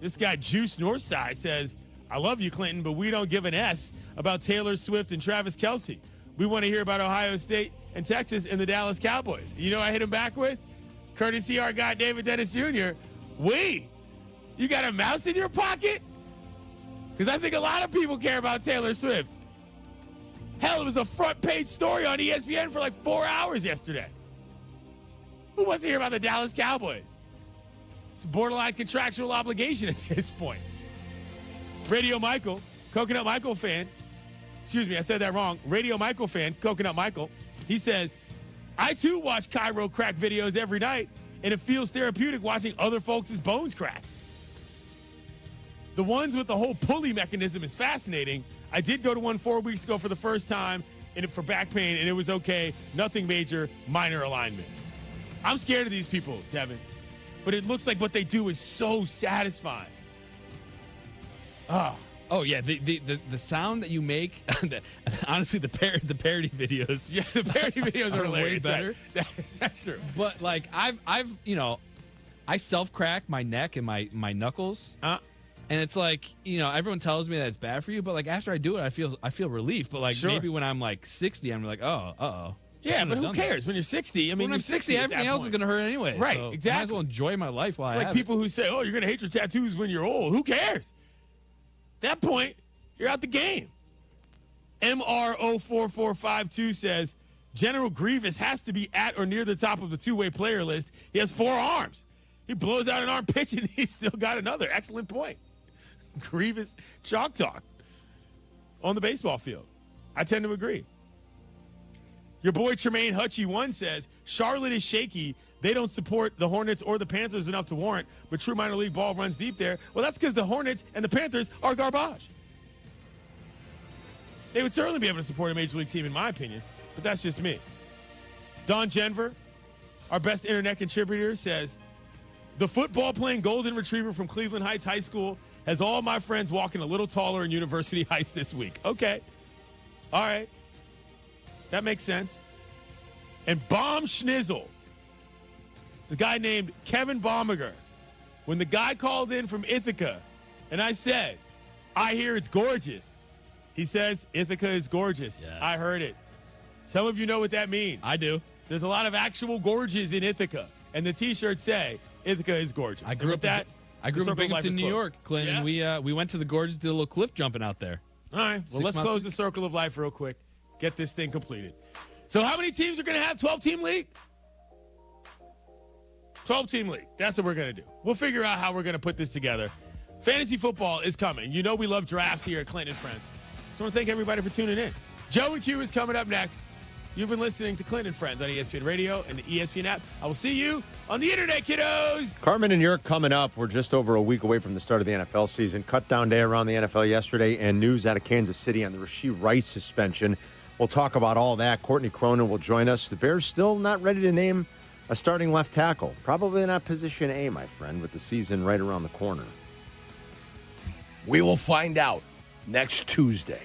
This guy, Juice Northside, says, I love you, Clinton, but we don't give an S about Taylor Swift and Travis Kelce. We want to hear about Ohio State and Texas and the Dallas Cowboys. You know I hit him back with? Courtesy our guy, David Dennis Jr. You got a mouse in your pocket? Because I think a lot of people care about Taylor Swift. Hell, it was a front page story on ESPN for like 4 hours yesterday. Who wants to hear about the Dallas Cowboys? It's a borderline contractual obligation at this point. Radio Michael, Coconut Michael fan. Excuse me, I said that wrong. Radio Michael fan, Coconut Michael. He says, I too watch Cairo crack videos every night, and it feels therapeutic watching other folks' bones crack. The ones with the whole pulley mechanism is fascinating. I did go to one 4 weeks ago for the first time for back pain, and it was okay. Nothing major, minor alignment. I'm scared of these people, Devin. But it looks like what they do is so satisfying. Oh yeah, the sound that you make. Honestly, the parody videos. Yeah, the parody videos are hilarious. Way better. Right? That's true. But like I've I self-crack my neck and my knuckles. And it's like, everyone tells me that it's bad for you, but like after I do it, I feel relief. But like maybe when I'm like 60, I'm like, uh-oh. Yeah, but who cares? When you're 60, when I'm 60, everything else is going to hurt anyway. Right, so exactly. I might as well enjoy my life while I have It's like people who say, oh, you're going to hate your tattoos when you're old. Who cares? At that point, you're out the game. MR04452 says, General Grievous has to be at or near the top of the two-way player list. He has 4 arms. He blows out an arm pitch, and he's still got another. Excellent point. Grievous chalk talk on the baseball field. I tend to agree. Your boy Tremaine Hutchie1 says, Charlotte is shaky. They don't support the Hornets or the Panthers enough to warrant, but true minor league ball runs deep there. Well, that's because the Hornets and the Panthers are garbage. They would certainly be able to support a major league team, in my opinion, but that's just me. Don Jenver, our best internet contributor, says, the football-playing golden retriever from Cleveland Heights High School has all my friends walking a little taller in University Heights this week. Okay. All right. That makes sense. And Bomb Schnizzle, the guy named Kevin Baumiger, when the guy called in from Ithaca, and I said, I hear it's gorgeous. He says, Ithaca is gorgeous. Yes. I heard it. Some of you know what that means. I do. There's a lot of actual gorges in Ithaca, and the T-shirts say, Ithaca is gorgeous. I grew up in Binghamton, New York, Clinton. Yeah? We went to the gorges, did a little cliff jumping out there. All right. Well, let's close the circle of life real quick. Get this thing completed. So how many teams are going to have 12-team league? 12-team league. That's what we're going to do. We'll figure out how we're going to put this together. Fantasy football is coming. You know we love drafts here at Clinton and Friends. So I want to thank everybody for tuning in. Joe and Q is coming up next. You've been listening to Clinton and Friends on ESPN Radio and the ESPN app. I will see you on the internet, kiddos. Carmen and Jurko coming up. We're just over a week away from the start of the NFL season. Cut down day around the NFL yesterday, and news out of Kansas City on the Rashee Rice suspension. We'll talk about all that. Courtney Cronin will join us. The Bears still not ready to name a starting left tackle. Probably not position A, my friend, with the season right around the corner. We will find out next Tuesday.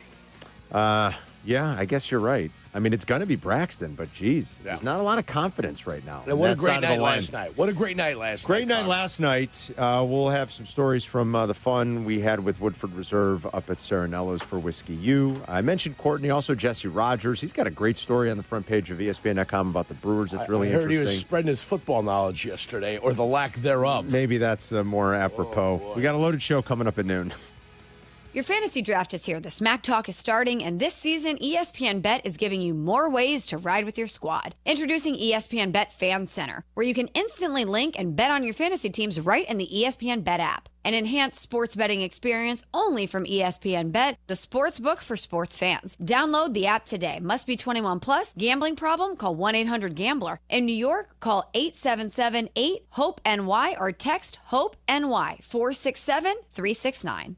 Yeah, I guess you're right. I mean, it's going to be Braxton, but geez, there's not a lot of confidence right now. And what a great night last night. What a great night last night. Great night last night. We'll have some stories from the fun we had with Woodford Reserve up at Serenello's for Whiskey U. I mentioned Courtney, also Jesse Rogers. He's got a great story on the front page of ESPN.com about the Brewers. It's really interesting. I heard he was spreading his football knowledge yesterday, or the lack thereof. Maybe that's more apropos. We got a loaded show coming up at noon. Your fantasy draft is here. The Smack Talk is starting, and this season, ESPN Bet is giving you more ways to ride with your squad. Introducing ESPN Bet Fan Center, where you can instantly link and bet on your fantasy teams right in the ESPN Bet app. An enhanced sports betting experience only from ESPN Bet, the sports book for sports fans. Download the app today. Must be 21 plus. Gambling problem? Call 1-800-GAMBLER. In New York, call 877-8-HOPE-NY or text HOPE-NY 467-369.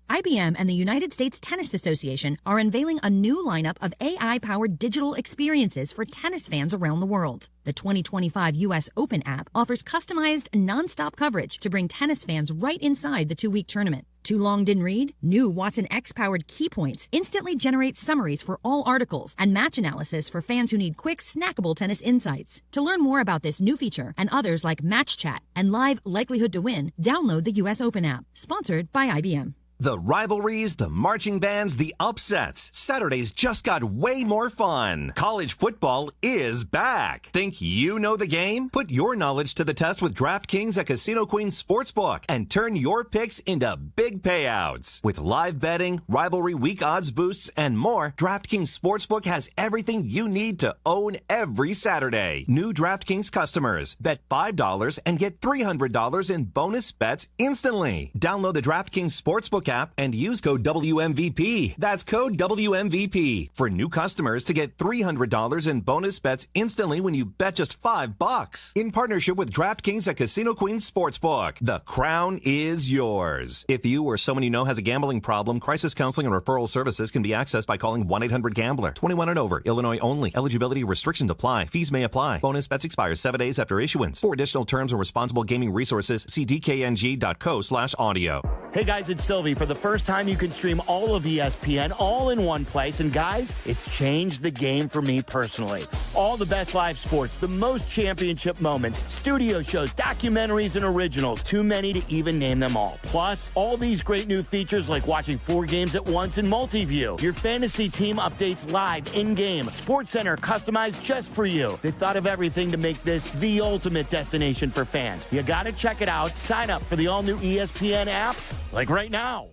IBM and the United States Tennis Association are unveiling a new lineup of AI-powered digital experiences for tennis fans around the world. The 2025 U.S. Open app offers customized, nonstop coverage to bring tennis fans right inside the 2-week tournament. Too long didn't read? New Watson X-powered key points instantly generate summaries for all articles and match analysis for fans who need quick, snackable tennis insights. To learn more about this new feature and others like Match Chat and Live Likelihood to Win, download the U.S. Open app. Sponsored by IBM. The rivalries, the marching bands, the upsets. Saturdays just got way more fun. College football is back. Think you know the game? Put your knowledge to the test with DraftKings at Casino Queen Sportsbook and turn your picks into big payouts. With live betting, rivalry week odds boosts, and more, DraftKings Sportsbook has everything you need to own every Saturday. New DraftKings customers bet $5 and get $300 in bonus bets instantly. Download the DraftKings Sportsbook app and use code WMVP. That's code WMVP for new customers to get $300 in bonus bets instantly when you bet just $5. In partnership with DraftKings at Casino Queen Sportsbook, the crown is yours. If you or someone you know has a gambling problem, crisis counseling and referral services can be accessed by calling 1-800-GAMBLER. 21 and over. Illinois only. Eligibility restrictions apply. Fees may apply. Bonus bets expire 7 days after issuance. For additional terms and responsible gaming resources, see dkng.co/audio. Hey guys, it's Silvy. For the first time, you can stream all of ESPN all in one place. And guys, it's changed the game for me personally. All the best live sports, the most championship moments, studio shows, documentaries, and originals. Too many to even name them all. Plus, all these great new features like watching 4 games at once in multi-view. Your fantasy team updates live in-game. SportsCenter customized just for you. They thought of everything to make this the ultimate destination for fans. You gotta check it out. Sign up for the all-new ESPN app, like right now.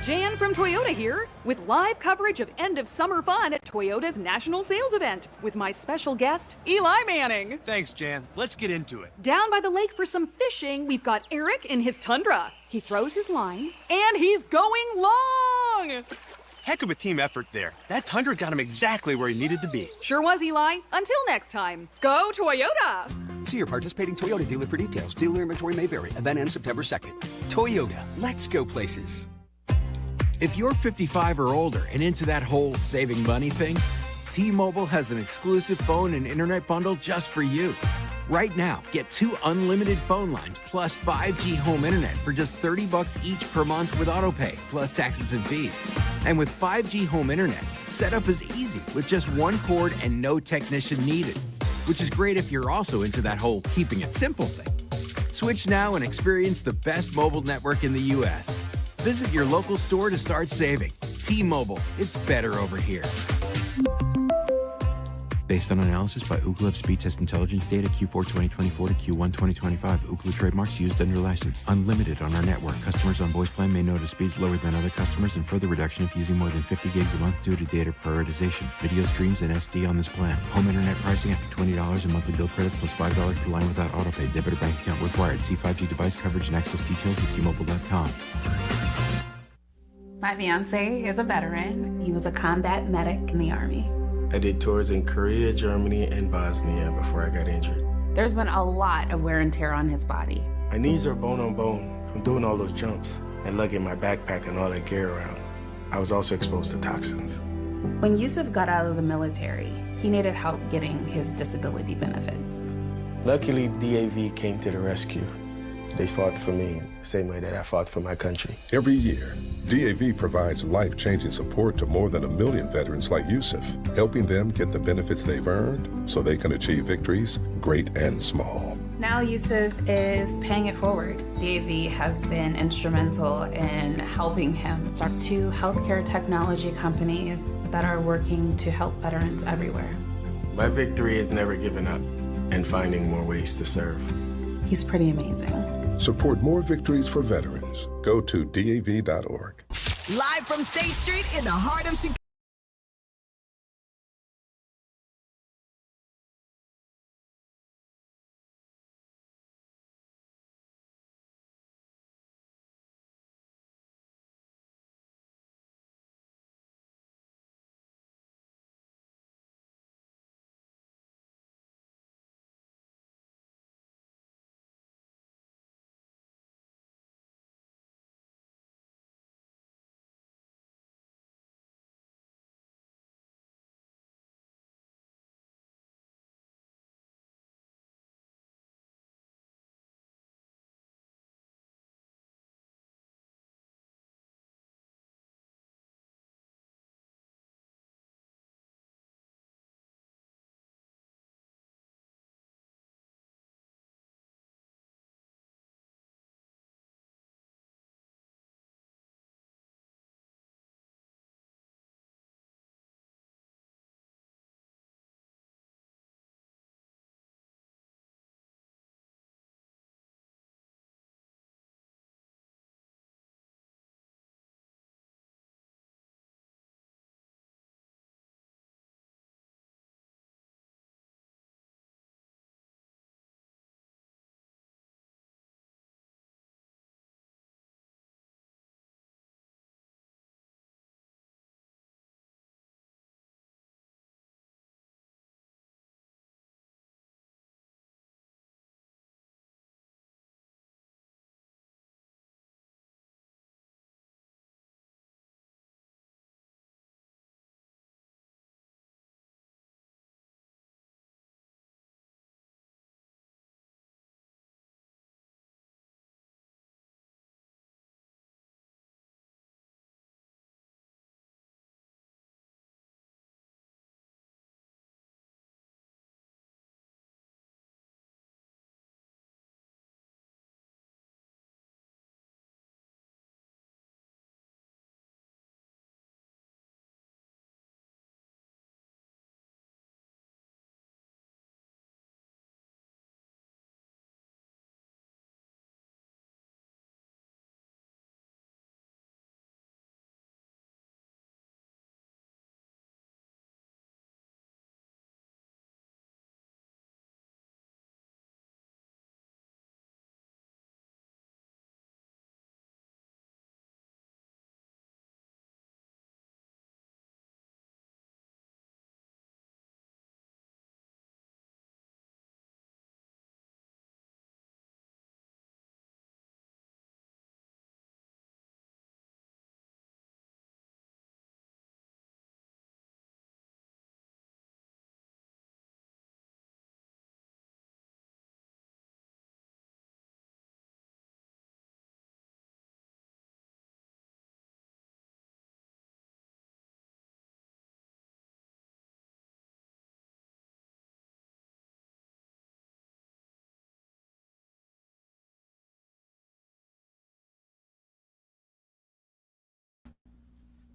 Jan from Toyota here with live coverage of end of summer fun at Toyota's national sales event with my special guest, Eli Manning. Thanks, Jan. Let's get into it. Down by the lake for some fishing, we've got Eric in his Tundra. He throws his line, and he's going long! Heck of a team effort there. That Tundra got him exactly where he needed to be. Sure was, Eli. Until next time, go Toyota! See your participating Toyota dealer for details. Dealer inventory may vary. Event ends September 2nd. Toyota, let's go places. If you're 55 or older and into that whole saving money thing, T-Mobile has an exclusive phone and internet bundle just for you. Right now, get 2 unlimited phone lines plus 5G home internet for just $30 each per month with autopay, plus taxes and fees. And with 5G home internet, setup is easy with just 1 cord and no technician needed, which is great if you're also into that whole keeping it simple thing. Switch now and experience the best mobile network in the U.S. Visit your local store to start saving. T-Mobile, it's better over here. Based on analysis by Ookla of speed test intelligence data Q4 2024 to Q1 2025, Ookla trademarks used under license. Unlimited on our network. Customers on voice plan may notice speeds lower than other customers and further reduction if using more than 50 gigs a month due to data prioritization. Video streams and SD on this plan. Home internet pricing after $20 in monthly bill credit plus $5 per line without autopay. Debit or bank account required. See 5G device coverage and access details at T-Mobile.com. My fiance is a veteran. He was a combat medic in the Army. I did tours in Korea, Germany, and Bosnia before I got injured. There's been a lot of wear and tear on his body. My knees are bone on bone from doing all those jumps and lugging my backpack and all that gear around. I was also exposed to toxins. When Yusuf got out of the military, he needed help getting his disability benefits. Luckily, DAV came to the rescue. They fought for me the same way that I fought for my country. Every year, DAV provides life-changing support to more than 1 million veterans like Yusuf, helping them get the benefits they've earned so they can achieve victories, great and small. Now Yusuf is paying it forward. DAV has been instrumental in helping him start 2 healthcare technology companies that are working to help veterans everywhere. My victory is never giving up and finding more ways to serve. He's pretty amazing. Support more victories for veterans. Go to DAV.org. Live from State Street in the heart of Chicago.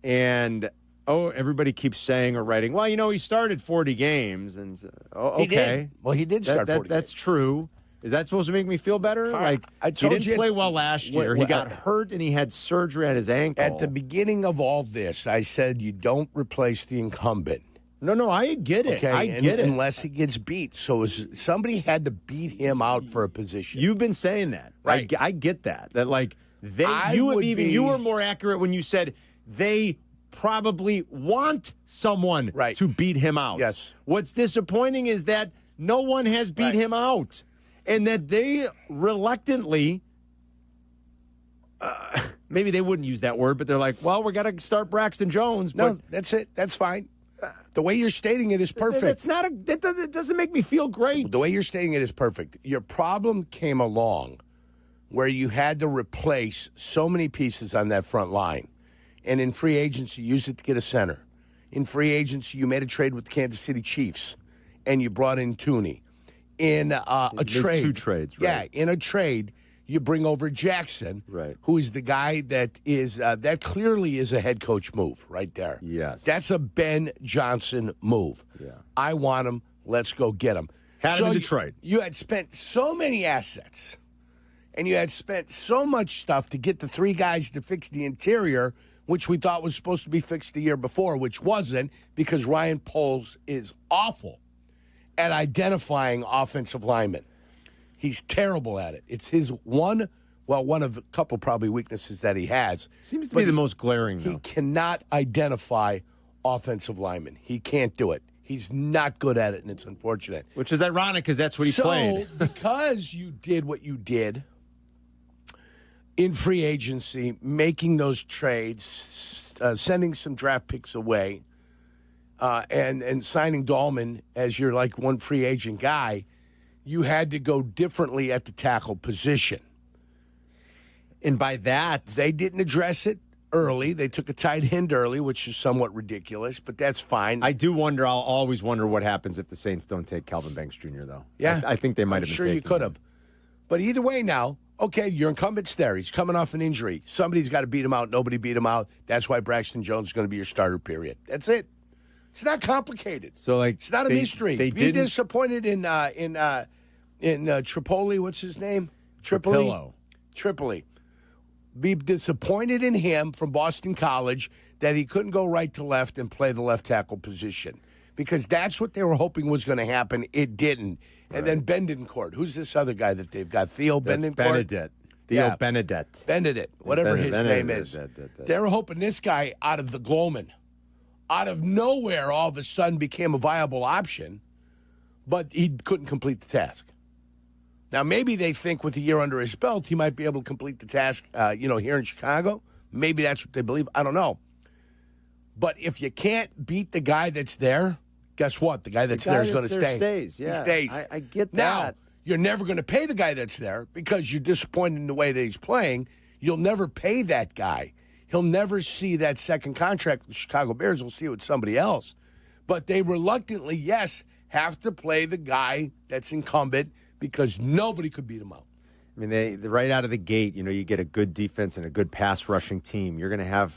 And, everybody keeps saying or writing, well, he started 40 games. And okay. He did. Well, he did start 40 That's games. true. Is that supposed to make me feel better? I told he didn't play well last year. He got hurt and he had surgery on his ankle. At the beginning of all this, I said you don't replace the incumbent. No, I get it. Okay, I get it. Unless he gets beat. So somebody had to beat him out for a position. You've been saying that. Right. I get that. That you were more accurate when you said they probably want someone to beat him out. Yes. What's disappointing is that no one has beat him out. And that they reluctantly, maybe they wouldn't use that word, but they're like, well, we got to start Braxton Jones. No, that's it. That's fine. The way you're stating it is perfect. That doesn't make me feel great. The way you're stating it is perfect. Your problem came along where you had to replace so many pieces on that front line. And in free agency, you used it to get a center. In free agency, you made a trade with the Kansas City Chiefs, and you brought in Tooney. In a trade. 2 trades, right? Yeah, in a trade, you bring over Jackson, right? Who is the guy that is that clearly is a head coach move right there. Yes. That's a Ben Johnson move. Yeah. I want him. Let's go get him. Had him in Detroit. You had spent so many assets, and you had spent so much stuff to get the 3 guys to fix the interior, which we thought was supposed to be fixed the year before, which wasn't, because Ryan Poles is awful at identifying offensive linemen. He's terrible at it. It's his one of a couple probably weaknesses that he has. Seems to be the most glaring, though. He cannot identify offensive linemen. He can't do it. He's not good at it, and it's unfortunate. Which is ironic because that's what he played. So, because you did what you did in free agency, making those trades, sending some draft picks away, and signing Dahlman as your one free agent guy, you had to go differently at the tackle position. And by that, they didn't address it early. They took a tight end early, which is somewhat ridiculous, but that's fine. I do wonder. I'll always wonder what happens if the Saints don't take Calvin Banks Jr., though. Yeah. I think they might have been sure taking you could have. But either way now, okay, your incumbent's there. He's coming off an injury. Somebody's got to beat him out. Nobody beat him out. That's why Braxton Jones is going to be your starter, period. That's it. It's not complicated. So, it's not a mystery. Be disappointed in Tripoli. What's his name? Tripoli. Be disappointed in him from Boston College that he couldn't go right to left and play the left tackle position, because that's what they were hoping was going to happen. It didn't. And then Bendencourt. Who's this other guy that they've got? Theo Bendencourt? Benedict. Theo Benedict. Whatever his name is. They were hoping this guy out of the Gloman, out of nowhere, all of a sudden became a viable option, but he couldn't complete the task. Now, maybe they think with a year under his belt, he might be able to complete the task, here in Chicago. Maybe that's what they believe. I don't know. But if you can't beat the guy that's there, guess what? The guy that's there is going to stay. Stays, yeah. He stays. I get that. Now, you're never going to pay the guy that's there because you're disappointed in the way that he's playing. You'll never pay that guy. He'll never see that second contract with the Chicago Bears. Will see it with somebody else. But they reluctantly, yes, have to play the guy that's incumbent because nobody could beat him out. I mean, they right out of the gate, you get a good defense and a good pass rushing team. You're going to have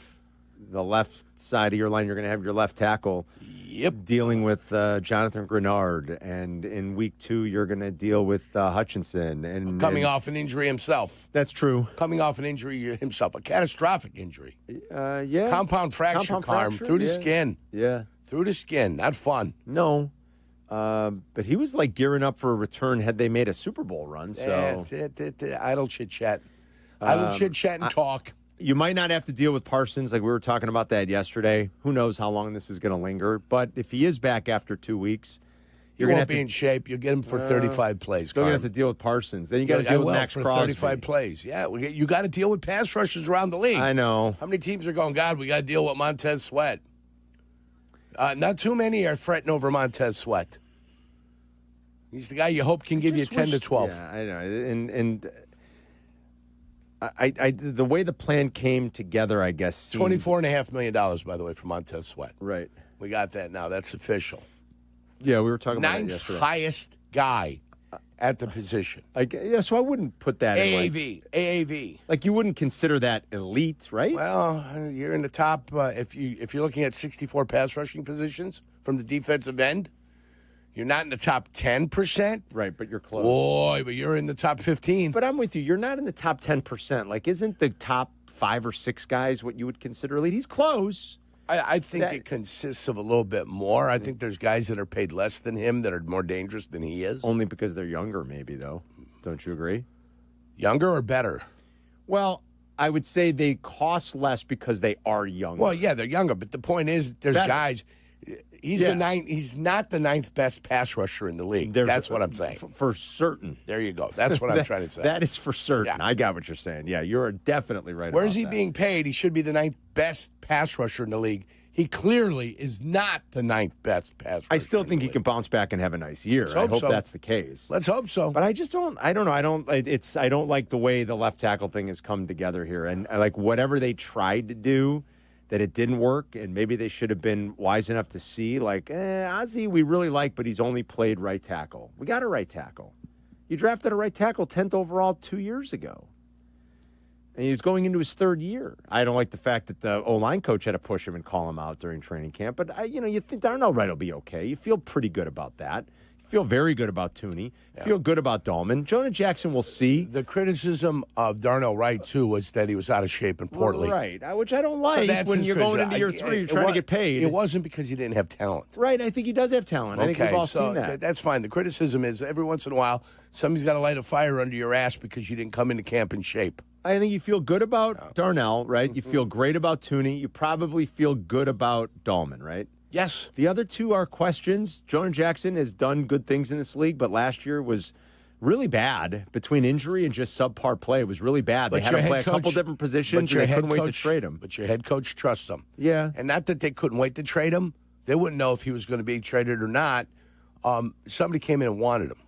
the left side of your line. You're going to have your left tackle dealing with Jonathan Grenard. And in week 2, you're going to deal with Hutchinson. And coming off an injury himself. That's true. Coming off an injury himself. A catastrophic injury. Yeah. Compound fracture, Carm. Through the skin. Yeah. Through the skin. Not fun. No. But he was gearing up for a return had they made a Super Bowl run. So idle chit chat, and talk. You might not have to deal with Parsons, like we were talking about that yesterday. Who knows how long this is going to linger? But if he is back after 2 weeks, you're going to be in shape. You'll get him for 35 plays. Still going to have to deal with Parsons. Then you got to deal with Max for Crosby. 35 plays. Yeah, you got to deal with pass rushers around the league. I know. How many teams are going? God, we got to deal with Montez Sweat. Not too many are fretting over Montez Sweat. He's the guy you hope can give you 10 to 12. Yeah, I know. And I the way the plan came together, I guess. $24.5 million, by the way, for Montez Sweat. Right. We got that now. That's official. Yeah, we were talking about that Ninth yesterday. highest guy at the position. So I wouldn't put that AAV. in AAV. you wouldn't consider that elite, right? Well, you're in the top. If you're looking at 64 pass rushing positions from the defensive end, you're not in the top 10%. Right, but you're close. Boy, but you're in the top 15. But I'm with you. You're not in the top 10%. Isn't the top 5 or 6 guys what you would consider elite? He's close. I think it consists of a little bit more. I think there's guys that are paid less than him that are more dangerous than he is. Only because they're younger, maybe, though. Don't you agree? Younger or better? Well, I would say they cost less because they are younger. Well, yeah, they're younger. But the point is, there's guys. He's the ninth. He's not the ninth best pass rusher in the league. That's what I'm saying. For certain. There you go. That's what I'm trying to say. That is for certain. Yeah. I got what you're saying. Yeah, you're definitely right. Where's he being paid? He should be the ninth best pass rusher in the league. He clearly is not the 9th best pass rusher. I still think he can bounce back and have a nice year. I hope that's the case. Let's hope so. But I don't know. I don't like the way the left tackle thing has come together here. And like whatever they tried to do, that it didn't work, and maybe they should have been wise enough to see, like, Ozzie we really like, but he's only played right tackle. We got a right tackle. You drafted a right tackle 10th overall 2 years ago. And he's going into his 3rd year. I don't like the fact that the O-line coach had to push him and call him out during training camp. But, you think Darnell Wright will be okay. You feel pretty good about that. You feel very good about Tooney. You feel good about Dahlman. Jonah Jackson, we'll see. The criticism of Darnell Wright, too, was that he was out of shape and portly. Well, right, which I don't like. So when you're going into year 3, you're trying to get paid. It wasn't because he didn't have talent. Right, I think he does have talent. I think we've all seen that. That's fine. The criticism is every once in a while, somebody's got to light a fire under your ass because you didn't come into camp in shape. I think you feel good about Darnell, right? You feel great about Tooney. You probably feel good about Dahlman, right? Yes. The other two are questions. Jonah Jackson has done good things in this league, but last year was really bad. Between injury and just subpar play, it was really bad. They had to play a couple different positions, and they couldn't wait to trade him. But your head coach trusts him. Yeah. And not that they couldn't wait to trade him. They wouldn't know if he was going to be traded or not. Somebody came in and wanted him.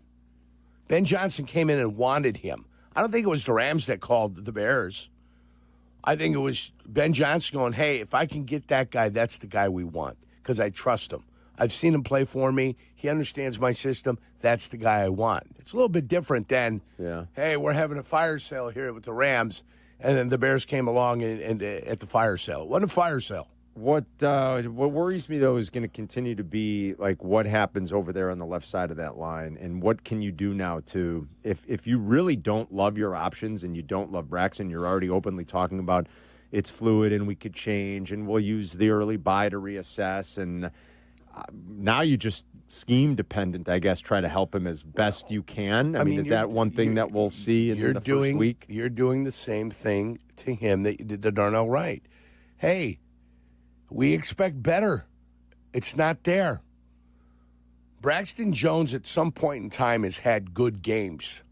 Ben Johnson came in and wanted him. I don't think it was the Rams that called the Bears. I think it was Ben Johnson going, hey, if I can get that guy, that's the guy we want because I trust him. I've seen him play for me. He understands my system. That's the guy I want. It's a little bit different than, hey, we're having a fire sale here with the Rams, and then the Bears came along and at the fire sale. It wasn't a fire sale. What worries me, though, is going to continue to be, like, what happens over there on the left side of that line, and what can you do now to, if you really don't love your options and you don't love Braxton, you're already openly talking about it's fluid and we could change and we'll use the early bye to reassess, and now you just scheme dependent, I guess, try to help him as best you can. I mean, is that one thing that we'll see in the first week? You're doing the same thing to him that you did to Darnell Wright. Hey, we expect better. It's not there. Braxton Jones at some point in time has had good games.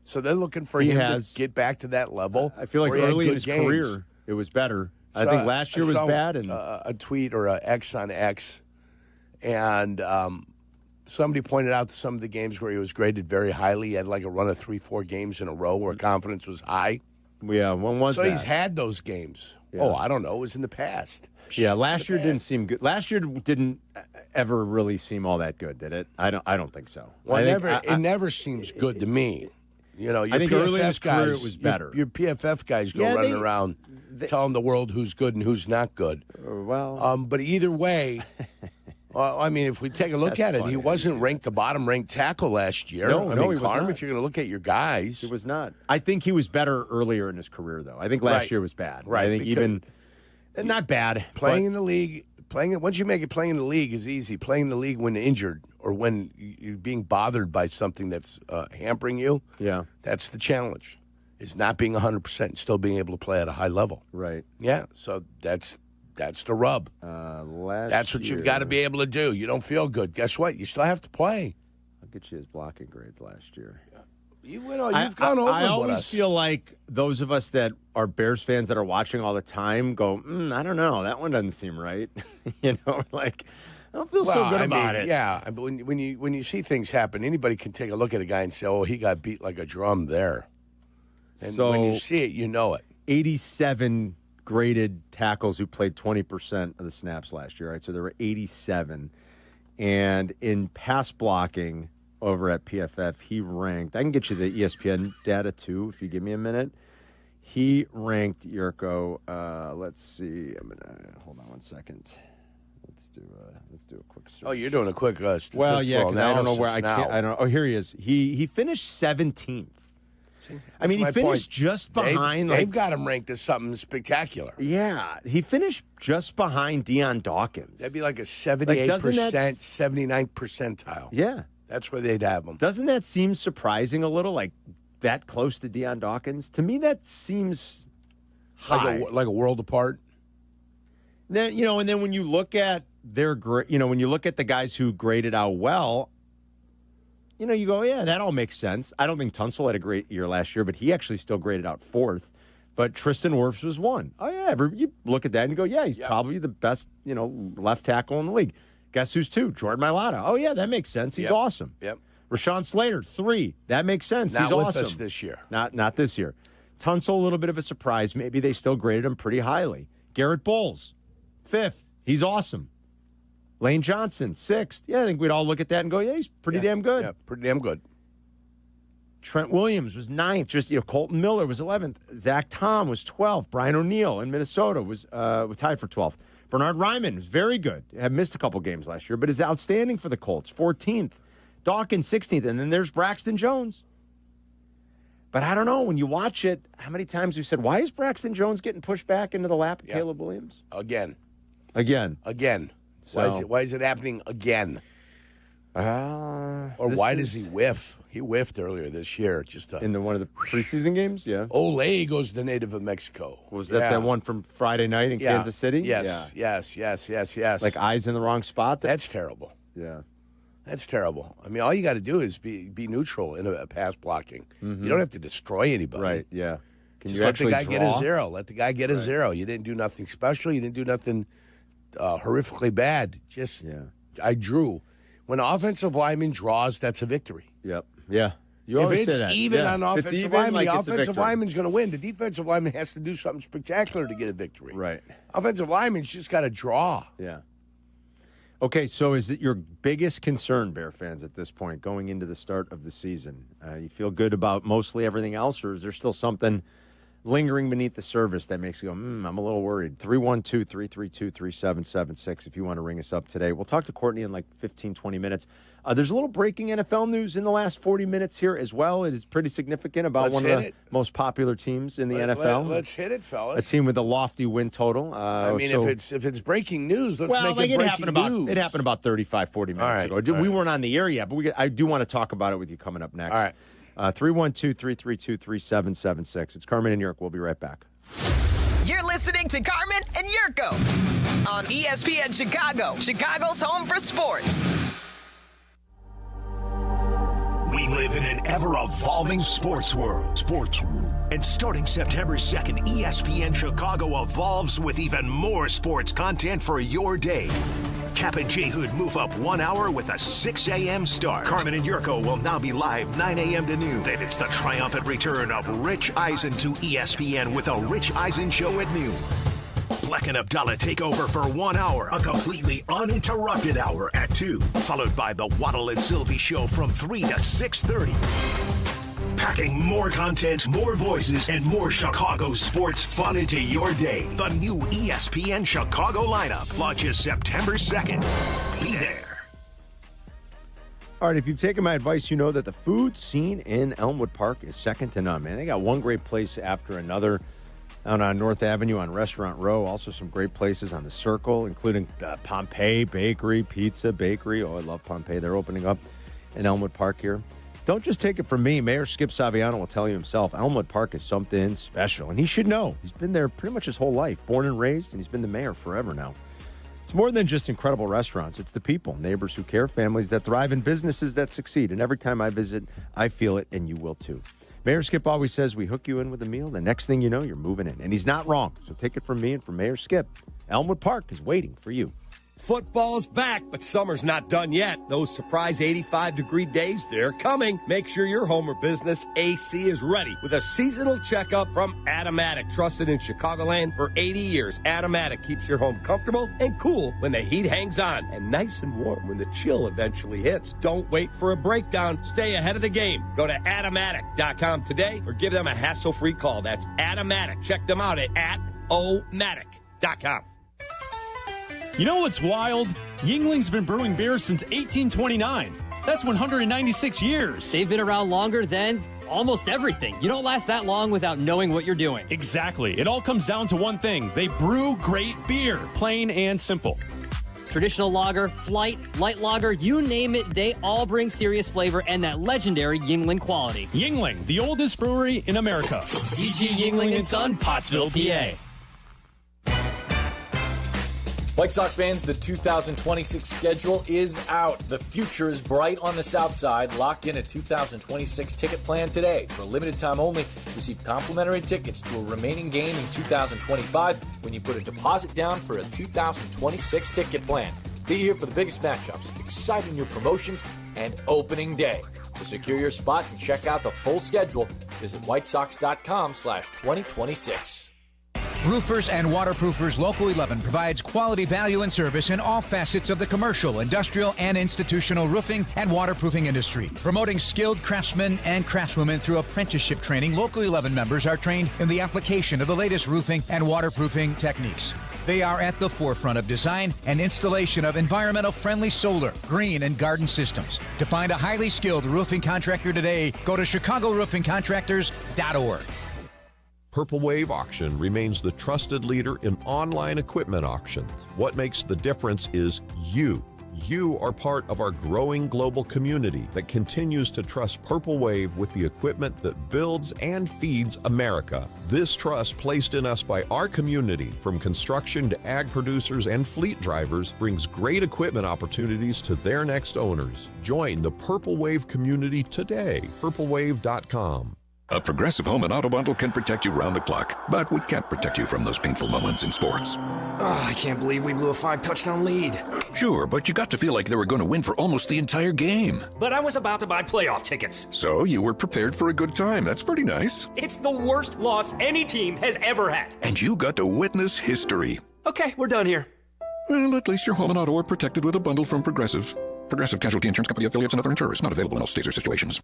So they're looking for him to get back to that level. I feel like early in his career, it was better. I think last year was bad. And a tweet or an X on X, and somebody pointed out some of the games where he was graded very highly. He had like a run of 3-4 games in a row where confidence was high. Yeah, when was that? So he's had those games. Yeah. Oh, I don't know. It was in the past. Yeah, last year didn't seem good. Last year didn't ever really seem all that good, did it? I don't think so. Well, it never seems good to me. You know, your I think PFF early in his guys, career it was better. Your PFF guys go running around telling the world who's good and who's not good. But either way, I mean, if we take a look at it, he wasn't ranked the bottom-ranked tackle last year. No, he was Carmen, not. if you're going to look at your guys. He was not. I think he was better earlier in his career, though. I think last year was bad. Right. I think even not bad. Playing in the league, once you make it, playing in the league is easy. Playing in the league when injured or when you're being bothered by something that's hampering you, that's the challenge. Is not being 100% and still being able to play at a high level. Right. Yeah, so that's the rub. That's what you've got to be able to do. You don't feel good. Guess what? You still have to play. I'll get you his blocking grades last year. You've gone over. I always with us. feel like those of us that are Bears fans that are watching all the time go, I don't know, that one doesn't seem right. Like I don't feel so good about it. Yeah, but when you see things happen, anybody can take a look at a guy and say, "Oh, he got beat like a drum there." And so, when you see it, you know it. 87 graded tackles who played 20% of the snaps last year. Right, so there were 87, and in pass blocking. Over at PFF, he ranked. I can get you the ESPN data too, if you give me a minute. He ranked Jurko. Let's see. I'm gonna hold on one second. Let's do a quick search. Oh, you're doing a quick statistical well, yeah, because I don't know where now. I don't. Oh, here he is. He finished 17th. I mean, he finished just behind. They've got him ranked as something spectacular. Yeah, he finished just behind Deion Dawkins. That'd be like a 78%, 79th percentile. Yeah. That's where they'd have him. Doesn't that seem surprising a little, like that close to Deion Dawkins? To me, that seems high. Like a world apart? Then, and then when you look at when you look at the guys who graded out well, you go, yeah, that all makes sense. I don't think Tunsil had a great year last year, but he actually still graded out 4th. But Tristan Wirfs was one. Oh, yeah. You look at that and you go, yeah, he's probably the best, left tackle in the league. Guess who's 2? Jordan Mailata. Oh, yeah, that makes sense. He's awesome. Yep. Rashawn Slater, 3. That makes sense. Not He's with awesome. us this year. Not this year. Tunsil, a little bit of a surprise. Maybe they still graded him pretty highly. Garrett Bowles, 5th. He's awesome. Lane Johnson, 6th. Yeah, I think we'd all look at that and go, yeah, he's pretty damn good. Yeah, pretty damn good. Trent Williams was 9th. Colton Miller was 11th. Zach Tom was 12th. Brian O'Neill in Minnesota was tied for 12th. Bernard Ryman was very good. Had missed a couple games last year, but is outstanding for the Colts. 14th. Dawkins, 16th. And then there's Braxton Jones. But I don't know. When you watch it, how many times we said, why is Braxton Jones getting pushed back into the lap of Caleb Williams? Again. So, why is it happening again? Or why does he whiff? He whiffed earlier this year. In one of the preseason games, yeah. Ole goes the native of Mexico. Was that one from Friday night in Kansas City? Yes. Like eyes in the wrong spot? That's terrible. Yeah. That's terrible. I mean, all you got to do is be neutral in a pass blocking. Mm-hmm. You don't have to destroy anybody. Right, yeah. Just let the guy get a 0. Let the guy get a 0. You didn't do nothing special. You didn't do nothing horrifically bad. I drew. When offensive lineman draws, that's a victory. Yep. Yeah. You if always it's say that. even on offensive lineman, the offensive lineman lineman's going to win. The defensive lineman has to do something spectacular to get a victory. Right. Offensive lineman's just got to draw. Yeah. Okay, so is it your biggest concern, Bear fans, at this point, going into the start of the season? You feel good about mostly everything else, or is there still something lingering beneath the surface that makes you go, I'm a little worried? 312-332-3776 if you want to ring us up today. We'll talk to Courtney in like 15, 20 minutes. There's a little breaking NFL news in the last 40 minutes here as well. It is pretty significant about one of the most popular teams in the NFL. Let's hit it, fellas. A team with a lofty win total. If it's breaking news, let's make it breaking news. It happened about 35, 40 minutes ago. We weren't on the air yet, but I do want to talk about it with you coming up next. All right. 312-332-3776. It's Carmen and Jurko. We'll be right back. You're listening to Carmen and Jurko on ESPN Chicago, Chicago's home for sports. We live in an ever-evolving sports world. And starting September 2nd, ESPN Chicago evolves with even more sports content for your day. Kap and J Hood move up 1 hour with a 6 a.m. start. Carmen and Jurko will now be live 9 a.m. to noon. Then it's the triumphant return of Rich Eisen to ESPN with a Rich Eisen show at noon. Black and Abdallah take over for 1 hour, a completely uninterrupted hour at 2, followed by the Waddle Silvy show from 3 to 6:30. Packing more content, more voices, and more Chicago sports fun into your day. The new ESPN Chicago lineup launches September 2nd. Be there. All right, if you've taken my advice, you know that the food scene in Elmwood Park is second to none, man. They got one great place after another out on North Avenue on Restaurant Row. Also some great places on the Circle, including Pompeii Bakery, Pizza Bakery. Oh, I love Pompeii. They're opening up in Elmwood Park here. Don't just take it from me. Mayor Skip Saviano will tell you himself, Elmwood Park is something special, and he should know. He's been there pretty much his whole life, born and raised, and he's been the mayor forever now. It's more than just incredible restaurants. It's the people, neighbors who care, families that thrive, and businesses that succeed. And every time I visit, I feel it, and you will too. Mayor Skip always says, we hook you in with a meal. The next thing you know, you're moving in. And he's not wrong. So take it from me and from Mayor Skip. Elmwood Park is waiting for you. Football's back, but summer's not done yet. Those surprise 85-degree days, they're coming. Make sure your home or business AC is ready with a seasonal checkup from Automatic. Trusted in Chicagoland for 80 years, Automatic keeps your home comfortable and cool when the heat hangs on and nice and warm when the chill eventually hits. Don't wait for a breakdown. Stay ahead of the game. Go to Automatic.com today or give them a hassle-free call. That's Automatic. Check them out at Omatic.com. You know what's wild? Yuengling's been brewing beer since 1829. That's 196 years. They've been around longer than almost everything. You don't last that long without knowing what you're doing. Exactly. It all comes down to one thing. They brew great beer, plain and simple. Traditional lager, flight, light lager, you name it, they all bring serious flavor and that legendary Yuengling quality. Yuengling, the oldest brewery in America. E.G. Yuengling & Son, Pottsville, PA. White Sox fans, the 2026 schedule is out. The future is bright on the South Side. Lock in a 2026 ticket plan today. For a limited time only, receive complimentary tickets to a remaining game in 2025 when you put a deposit down for a 2026 ticket plan. Be here for the biggest matchups, exciting new promotions, and opening day. To secure your spot and check out the full schedule, visit whitesox.com/2026. Roofers and Waterproofers Local 11 provides quality value and service in all facets of the commercial, industrial, and institutional roofing and waterproofing industry. Promoting skilled craftsmen and craftswomen through apprenticeship training, Local 11 members are trained in the application of the latest roofing and waterproofing techniques. They are at the forefront of design and installation of environmental-friendly solar, green, and garden systems. To find a highly skilled roofing contractor today, go to ChicagoRoofingContractors.org. Purple Wave Auction remains the trusted leader in online equipment auctions. What makes the difference is you. You are part of our growing global community that continues to trust Purple Wave with the equipment that builds and feeds America. This trust placed in us by our community, from construction to ag producers and fleet drivers, brings great equipment opportunities to their next owners. Join the Purple Wave community today. PurpleWave.com. A Progressive Home and Auto Bundle can protect you round the clock, but we can't protect you from those painful moments in sports. Oh, I can't believe we blew a 5-touchdown lead. Sure, but you got to feel like they were going to win for almost the entire game. But I was about to buy playoff tickets. So you were prepared for a good time. That's pretty nice. It's the worst loss any team has ever had. And you got to witness history. Okay, we're done here. Well, at least your home and auto are protected with a bundle from Progressive. Progressive Casualty Insurance Company, affiliates, and other insurers. Not available in all states or situations.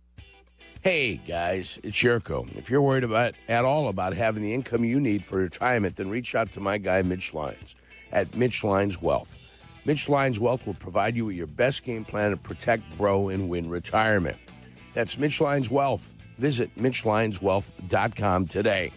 Hey, guys, it's Jurko. If you're worried at all about having the income you need for retirement, then reach out to my guy, Mitch Lyons, at Mitch Lyons Wealth. Mitch Lyons Wealth will provide you with your best game plan to protect, grow, and win retirement. That's Mitch Lyons Wealth. Visit MitchLyonsWealth.com today.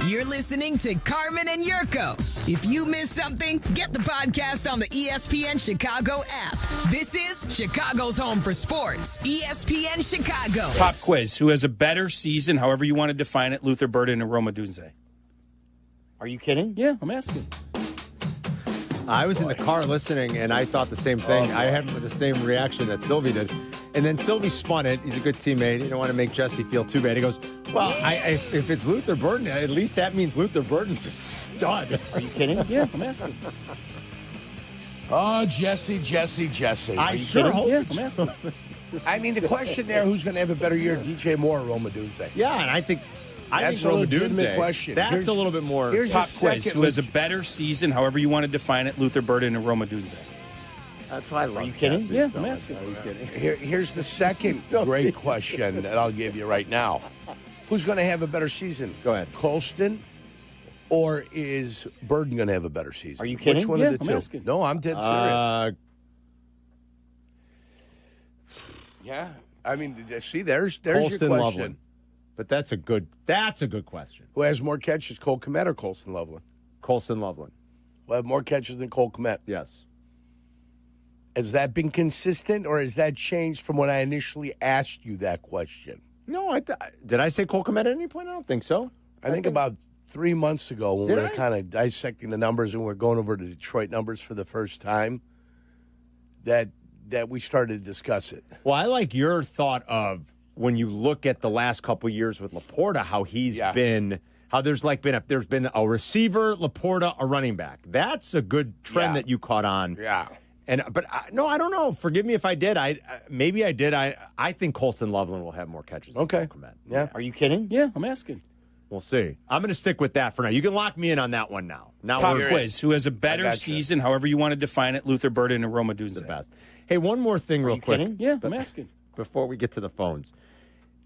You're listening to Carmen and Jurko. If you miss something, get the podcast on the ESPN Chicago app. This is Chicago's home for sports, ESPN Chicago. Pop quiz. Who has a better season, however you want to define it, Luther Burden and Roma Dunze? Are you kidding? Yeah, I'm asking. I was in the car listening, and I thought the same thing. I had the same reaction that Silvy did. And then Silvy spun it. He's a good teammate. He don't want to make Jesse feel too bad. He goes, well, if it's Luther Burden, at least that means Luther Burden's a stud. Are you kidding? Yeah, I'm asking. Oh, Jesse. I sure hope it's I mean, the question there, who's going to have a better year, DJ Moore or Roma Dunze? Yeah, and I think that's a legitimate question. That's a little bit more. Here's pop quiz. Who has a better season, however you want to define it, Luther Burden and Roma Dunze? That's why I love. Are you kidding? Yeah, I'm asking. Are you kidding? Here's the second great question that I'll give you right now. Who's going to have a better season? Go ahead. Colston, or is Burden going to have a better season? Are you kidding? Which one of the two? Asking. No, I'm dead serious. Yeah. I mean, see, there's Colston, your question. Loveland. But that's a good question. Who has more catches, Cole Kmet or Colston Loveland? Colston Loveland. Who have more catches than Cole Kmet? Yes. Has that been consistent, or has that changed from when I initially asked you that question? No, did I say Cole Kmet at any point? I don't think so. I think about 3 months ago when we were kind of dissecting the numbers and we were going over the Detroit numbers for the first time, that we started to discuss it. Well, I like your thought of when you look at the last couple of years with Laporta, how he's been, how there's been a receiver, Laporta, a running back. That's a good trend that you caught on. Yeah. But I don't know. Forgive me if I did. Maybe I did. I think Colston Loveland will have more catches. Okay. Yeah. Are you kidding? Yeah, I'm asking. We'll see. I'm going to stick with that for now. You can lock me in on that one now. Pop quiz. Who has a better season, however you want to define it, Luther Burden and Roma Dunze? The best. Hey, one more thing real quick. Kidding? Yeah, I'm asking. Before we get to the phones.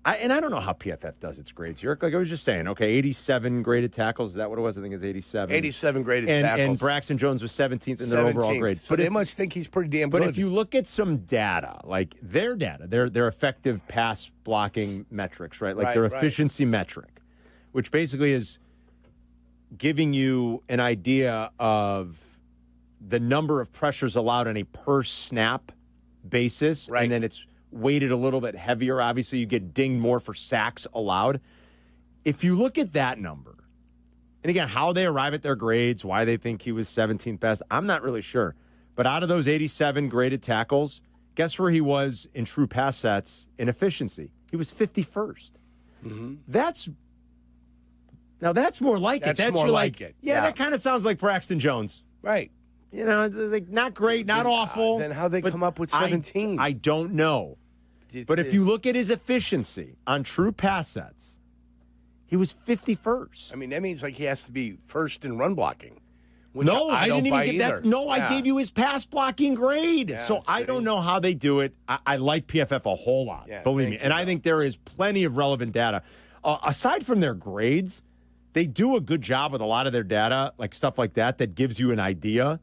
I don't know how PFF does its grades here. Like I was just saying, okay, 87 graded tackles. Is that what it was? I think it's 87. 87 graded tackles. And Braxton Jones was 17th in their overall grade. So they must think he's pretty damn good. But if you look at some data, like their data, their effective pass blocking metrics, right? Like their efficiency metric, which basically is giving you an idea of the number of pressures allowed on a per snap basis. Right. And then it's weighted a little bit heavier. Obviously, you get dinged more for sacks allowed. If you look at that number, And again, how they arrive at their grades, why they think he was 17th best, I'm not really sure. But out of those 87 graded tackles, guess where he was in true pass sets in efficiency? He was 51st. Mm-hmm. That's more like it. That's more like it. Yeah, that kind of sounds like Braxton Jones. Right. You know, like not great, not awful. Then how'd they come up with 17? I don't know. But if you look at his efficiency on true pass sets, he was 51st. I mean, that means like he has to be first in run blocking. No, I didn't even get that. No, I gave you his pass blocking grade. Yeah, so I don't know how they do it. I like PFF a whole lot, believe me. And I think there is plenty of relevant data. Aside from their grades, they do a good job with a lot of their data, like stuff like that gives you an idea.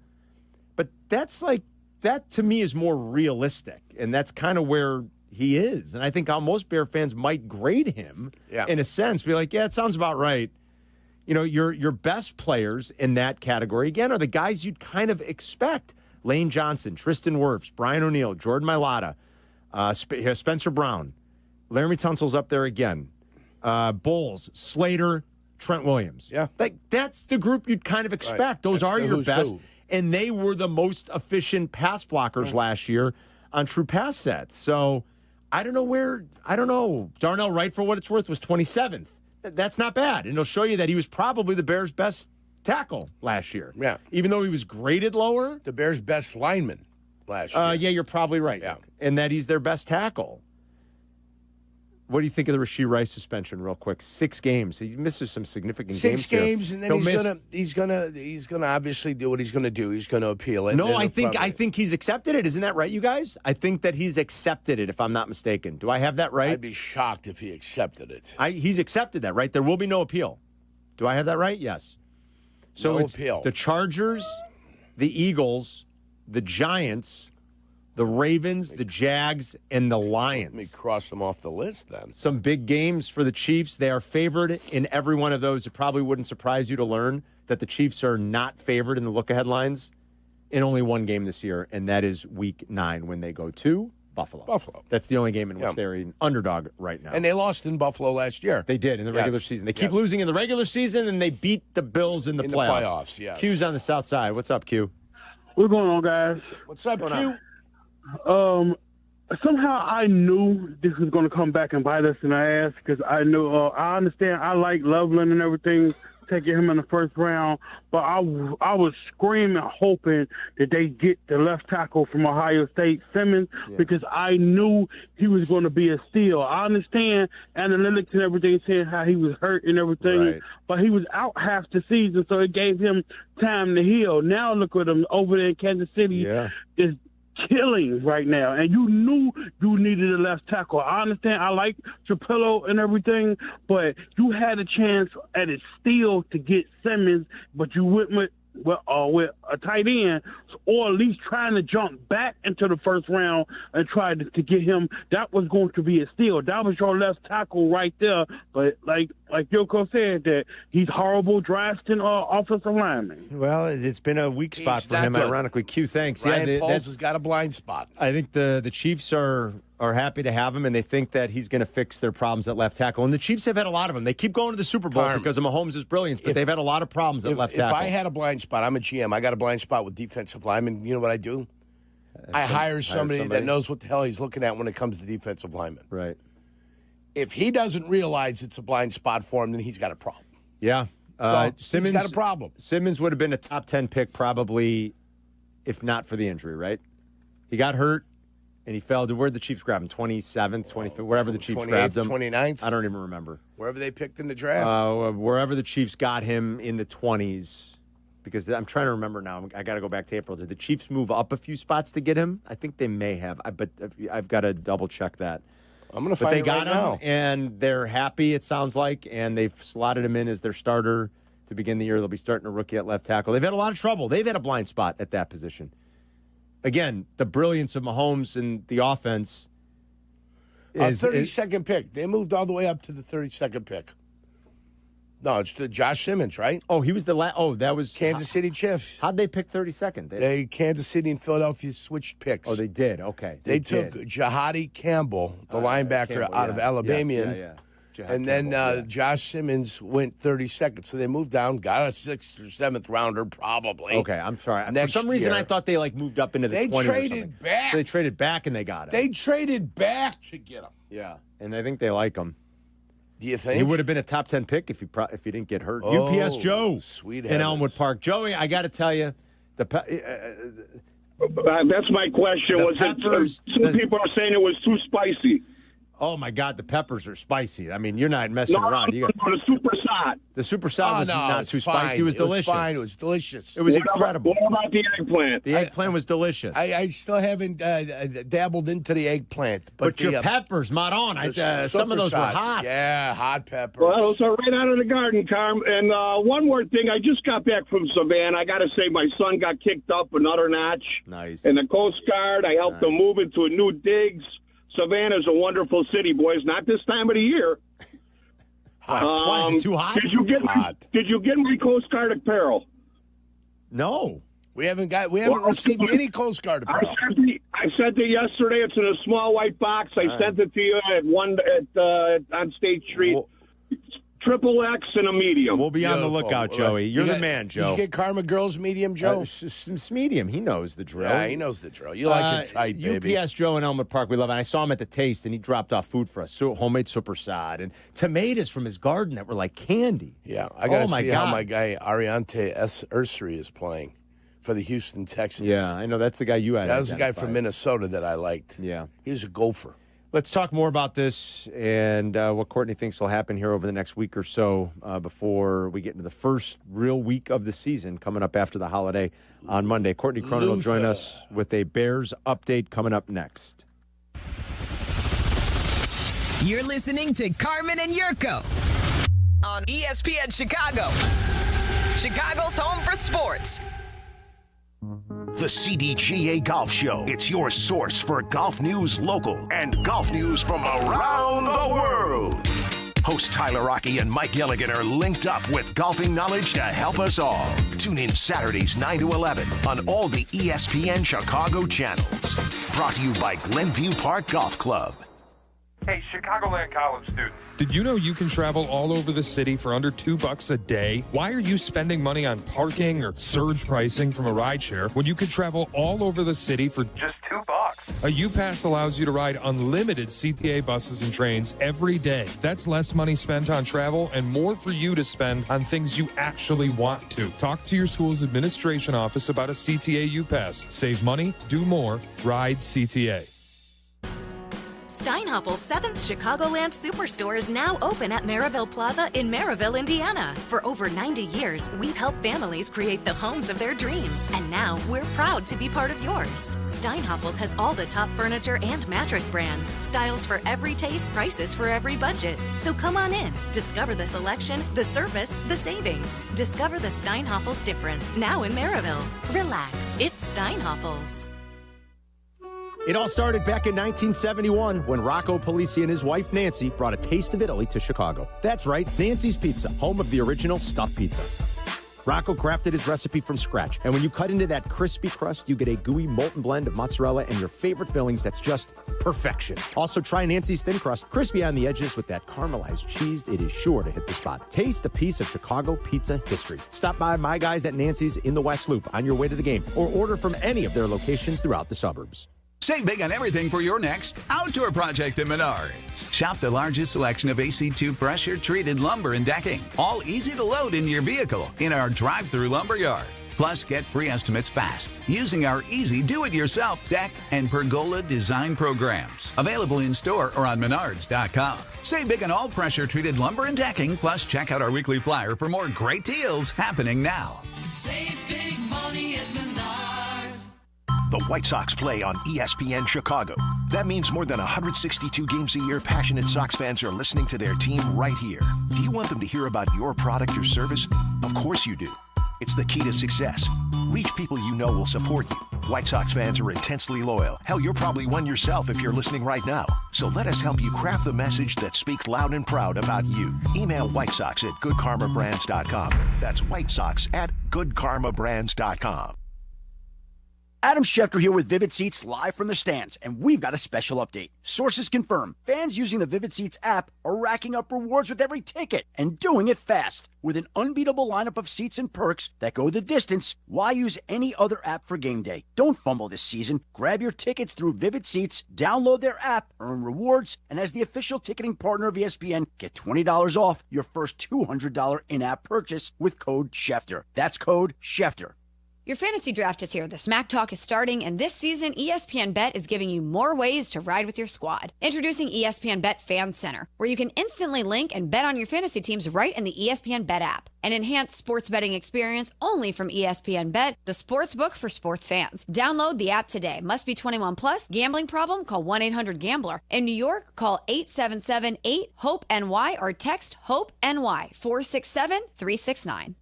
But that to me is more realistic. And that's kind of where he is. And I think how most Bear fans might grade him in a sense, be like, yeah, it sounds about right. You know, your best players in that category, again, are the guys you'd kind of expect. Lane Johnson, Tristan Wirfs, Brian O'Neill, Jordan Mailata, Spencer Brown. Laramie Tunsil's up there again. Bowles, Slater, Trent Williams. Yeah. That's the group you'd kind of expect. Right. Those That's are your best. Who. And they were the most efficient pass blockers last year on true pass sets. So I don't know. Darnell Wright, for what it's worth, was 27th. That's not bad. And it'll show you that he was probably the Bears' best tackle last year. Yeah. Even though he was graded lower. The Bears' best lineman last year. Yeah, you're probably right. Yeah. And that he's their best tackle. What do you think of the Rashee Rice suspension, real quick? 6 games. He misses some significant games. 6 games, here. and then he's gonna obviously do what he's gonna do. He's gonna appeal it. No, I think he's accepted it. Isn't that right, you guys? I think that he's accepted it, if I'm not mistaken. Do I have that right? I'd be shocked if he accepted it. He's accepted that, right? There will be no appeal. Do I have that right? Yes. So no it's appeal. The Chargers, the Eagles, the Giants, the Ravens, the Jags, and the Lions. Let me cross them off the list then. Some big games for the Chiefs. They are favored in every one of those. It probably wouldn't surprise you to learn that the Chiefs are not favored in the look-ahead lines in only one game this year, and that is Week 9 when they go to Buffalo. That's the only game in which they're an underdog right now. And they lost in Buffalo last year. They did in the regular season. They keep losing in the regular season, and they beat the Bills in the playoffs. Yes. Q's on the south side. What's up, Q? What's going on, guys? What's up, Q? Somehow I knew this was going to come back and bite us in the ass because I knew, I understand I like Loveland and everything, taking him in the first round, but I was screaming, hoping that they get the left tackle from Ohio State, Simmons, because I knew he was going to be a steal. I understand analytics and everything saying how he was hurt and everything, but he was out half the season, so it gave him time to heal. Now look at him over there in Kansas City. Is killing right now, and you knew you needed a left tackle. I understand I like Trapillo and everything, but you had a chance at a steal to get Simmons, but you went with a tight end, or at least trying to jump back into the first round and try to get him. That was going to be a steal. That was your left tackle right there. But like Jurko said, that he's horrible drafting offensive linemen. Well, it's been a weak spot for him, ironically. Q, thanks. Ryan Poles has got a blind spot. I think the Chiefs are happy to have him, and they think that he's going to fix their problems at left tackle. And the Chiefs have had a lot of them. They keep going to the Super Bowl because of Mahomes' brilliance, but they've had a lot of problems at left tackle. If I had a blind spot, I'm a GM. I got a blind spot with defensive linemen. You know what I do? I hire somebody that knows what the hell he's looking at when it comes to defensive linemen. Right. If he doesn't realize it's a blind spot for him, then he's got a problem. Yeah. Simmons got a problem. Simmons would have been a top 10 pick probably if not for the injury, right? He got hurt. And he fell to where the Chiefs grabbed him, 27th, 25th, wherever the Chiefs grabbed him. 29th? I don't even remember. Wherever they picked in the draft? Wherever the Chiefs got him in the 20s. Because I'm trying to remember now. I got to go back to April. Did the Chiefs move up a few spots to get him? I think they may have. But I've got to double-check that. I'm going to find it right now. But they got him, and they're happy, it sounds like, and they've slotted him in as their starter to begin the year. They'll be starting a rookie at left tackle. They've had a lot of trouble. They've had a blind spot at that position. Again, the brilliance of Mahomes and the offense is 32nd pick. They moved all the way up to the 32nd pick. No, it's the Josh Simmons, right? Oh, he was the last. Oh, that was Kansas City Chiefs. How'd they pick 32nd? Kansas City and Philadelphia switched picks. Oh, they did. Okay, they took Jahadi Campbell, the linebacker out of Alabama. Yeah. and then Josh Simmons went 32nd. So they moved down, got a 6th or 7th rounder probably. Okay, I'm sorry. Next For some reason, year. I thought they moved up into the 20s. They traded back. So they traded back and they got him. They traded back to get him. Yeah, and I think they like him. Do you think? He would have been a top 10 pick if he didn't get hurt. Oh, UPS Joe sweet in heavens. Elmwood Park. Joey, I got to tell you, that's my question. Some people are saying it was too spicy. Oh, my God, the peppers are spicy. I mean, you're not messing around. No, the super sod. The super sod was not too spicy. It was delicious. Fine. It was delicious. It was incredible. What about the eggplant? The eggplant was delicious. I still haven't dabbled into the eggplant. But your peppers, Maron, some of those were hot. Yeah, hot peppers. Well, those are right out of the garden, Carm. And one more thing. I just got back from Savannah. I got to say my son got kicked up another notch. Nice. In the Coast Guard. I helped him move into a new digs. Savannah's a wonderful city, boys. Not this time of the year. Why is it too hot? Did you get my Coast Guard apparel? No, we haven't received any Coast Guard apparel. I sent it yesterday. It's in a small white box. I sent it to you on State Street. Triple X and a medium. We'll be on the lookout, Joey. You're the man, Joe. Did you get Karma Girls medium, Joe? It's medium. He knows the drill. Yeah, he knows the drill. You like it tight, baby. UPS Joe in Elmwood Park, we love it. And I saw him at the Taste, and he dropped off food for us. So homemade super sod and tomatoes from his garden that were like candy. Yeah, I got to see how my guy Ariante S. Ursary is playing for the Houston Texans. Yeah, I know. That's the guy you had. That was the guy from Minnesota that I liked. Yeah. He was a gopher. Let's talk more about this and what Courtney thinks will happen here over the next week or so before we get into the first real week of the season coming up after the holiday on Monday. Courtney Cronin will join us with a Bears update coming up next. You're listening to Carmen and Jurko on ESPN Chicago, Chicago's home for sports. The CDGA Golf Show. It's your source for golf news local and golf news from around the world. Hosts Tyler Rocky and Mike Gilligan are linked up with golfing knowledge to help us all. Tune in Saturdays 9 to 11 on all the ESPN Chicago channels. Brought to you by Glenview Park Golf Club. Hey, Chicagoland college students. Did you know you can travel all over the city for under $2 a day? Why are you spending money on parking or surge pricing from a rideshare when you could travel all over the city for just $2? A U-Pass allows you to ride unlimited CTA buses and trains every day. That's less money spent on travel and more for you to spend on things you actually want to. Talk to your school's administration office about a CTA U-Pass. Save money, do more, ride CTA. Steinhoffel's 7th Chicagoland Superstore is now open at Maryville Plaza in Maryville, Indiana. For over 90 years, we've helped families create the homes of their dreams, and now we're proud to be part of yours. Steinhoffel's has all the top furniture and mattress brands, styles for every taste, prices for every budget. So come on in, discover the selection, the service, the savings. Discover the Steinhoffel's difference now in Maryville. Relax, it's Steinhoffel's. It all started back in 1971 when Rocco Polisi and his wife Nancy brought a taste of Italy to Chicago. That's right, Nancy's Pizza, home of the original stuffed pizza. Rocco crafted his recipe from scratch, and when you cut into that crispy crust, you get a gooey molten blend of mozzarella and your favorite fillings that's just perfection. Also, try Nancy's thin crust, crispy on the edges with that caramelized cheese. It is sure to hit the spot. Taste a piece of Chicago pizza history. Stop by my guys at Nancy's in the West Loop on your way to the game, or order from any of their locations throughout the suburbs. Save big on everything for your next outdoor project at Menards. Shop the largest selection of AC2 pressure-treated lumber and decking, all easy to load into your vehicle in our drive-through lumber yard. Plus, get free estimates fast using our easy do-it-yourself deck and pergola design programs. Available in-store or on Menards.com. Save big on all pressure-treated lumber and decking, plus check out our weekly flyer for more great deals happening now. Save big money at Menards. The White Sox play on ESPN Chicago. That means more than 162 games a year, passionate Sox fans are listening to their team right here. Do you want them to hear about your product or service? Of course you do. It's the key to success. Reach people you know will support you. White Sox fans are intensely loyal. Hell, you're probably one yourself if you're listening right now. So let us help you craft the message that speaks loud and proud about you. Email White Sox at goodkarmabrands.com. That's White Sox at goodkarmabrands.com. Adam Schefter here with Vivid Seats live from the stands, and we've got a special update. Sources confirm fans using the Vivid Seats app are racking up rewards with every ticket and doing it fast. With an unbeatable lineup of seats and perks that go the distance, why use any other app for game day? Don't fumble this season. Grab your tickets through Vivid Seats, download their app, earn rewards, and as the official ticketing partner of ESPN, get $20 off your first $200 in-app purchase with code Schefter. That's code Schefter. Your fantasy draft is here. The Smack Talk is starting, and this season, ESPN Bet is giving you more ways to ride with your squad. Introducing ESPN Bet Fan Center, where you can instantly link and bet on your fantasy teams right in the ESPN Bet app. An enhanced sports betting experience only from ESPN Bet, the sports book for sports fans. Download the app today. Must be 21 plus. Gambling problem? Call 1-800-GAMBLER. In New York, call 877-8-HOPE-NY or text HOPE-NY 467-369.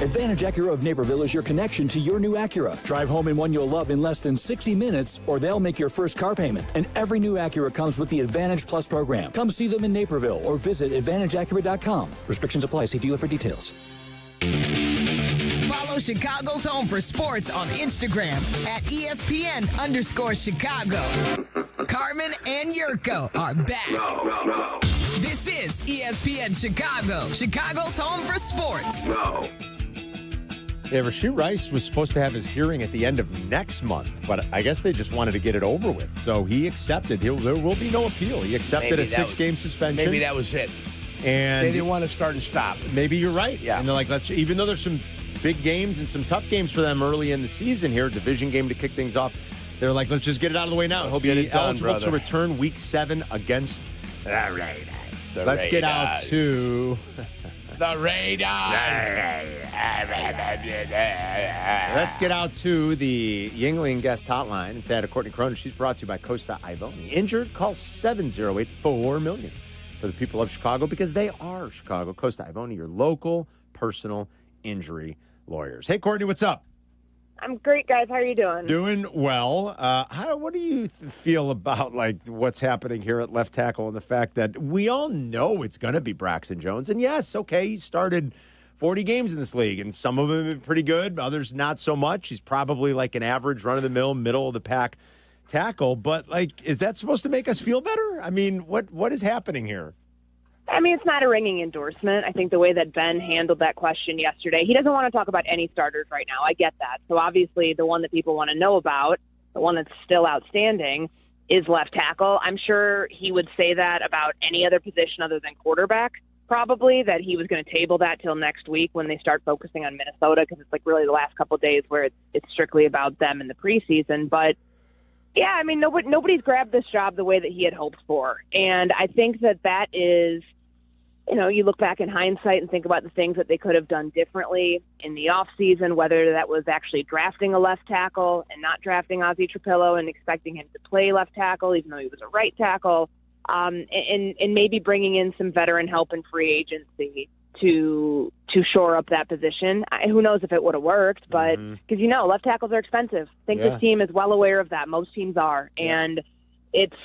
Advantage Acura of Naperville is your connection to your new Acura. Drive home in one you'll love in less than 60 minutes, or they'll make your first car payment. And every new Acura comes with the Advantage Plus program. Come see them in Naperville or visit AdvantageAcura.com. Restrictions apply. See dealer for details. Follow Chicago's Home for Sports on Instagram at ESPN_Chicago. Carmen and Jurko are back. This is ESPN Chicago, Chicago's Home for Sports. Yeah, Rashee Rice was supposed to have his hearing at the end of next month, but I guess they just wanted to get it over with. So he accepted. There will be no appeal. He accepted a 6-game suspension. Maybe that was it. And they didn't want to start and stop. Maybe you're right. Yeah. And they're like, even though there's some big games and some tough games for them early in the season here, division game to kick things off, they're like, let's just get it out of the way now. He'll be eligible to return Week 7 against the Raiders. Let's get out to the Raiders. Let's get out to the Yingling guest hotline and say hi to Courtney Cronin. She's brought to you by Costa Ivoni. Injured? Call 708-4-million for the people of Chicago, because they are Chicago. Costa Ivoni, your local personal injury lawyers. Hey, Courtney, what's up? I'm great, guys. How are you doing? Doing well. What do you feel about what's happening here at left tackle and the fact that we all know it's going to be Braxton Jones? And yes, okay, he started 40 games in this league, and some of them have been pretty good, others not so much. He's probably like an average run-of-the-mill, middle-of-the-pack tackle. But is that supposed to make us feel better? I mean, what is happening here? I mean, it's not a ringing endorsement. I think the way that Ben handled that question yesterday, he doesn't want to talk about any starters right now. I get that. So obviously the one that people want to know about, the one that's still outstanding, is left tackle. I'm sure he would say that about any other position other than quarterback, probably, that he was going to table that till next week when they start focusing on Minnesota, because it's really the last couple of days where it's strictly about them in the preseason. But yeah, I mean, nobody's grabbed this job the way that he had hoped for. And I think that is, you look back in hindsight and think about the things that they could have done differently in the offseason, whether that was actually drafting a left tackle and not drafting Ozzie Trapillo and expecting him to play left tackle, even though he was a right tackle, and maybe bringing in some veteran help in free agency to shore up that position. Who knows if it would have worked, but because, left tackles are expensive. I think this team is well aware of that. Most teams are. And it's,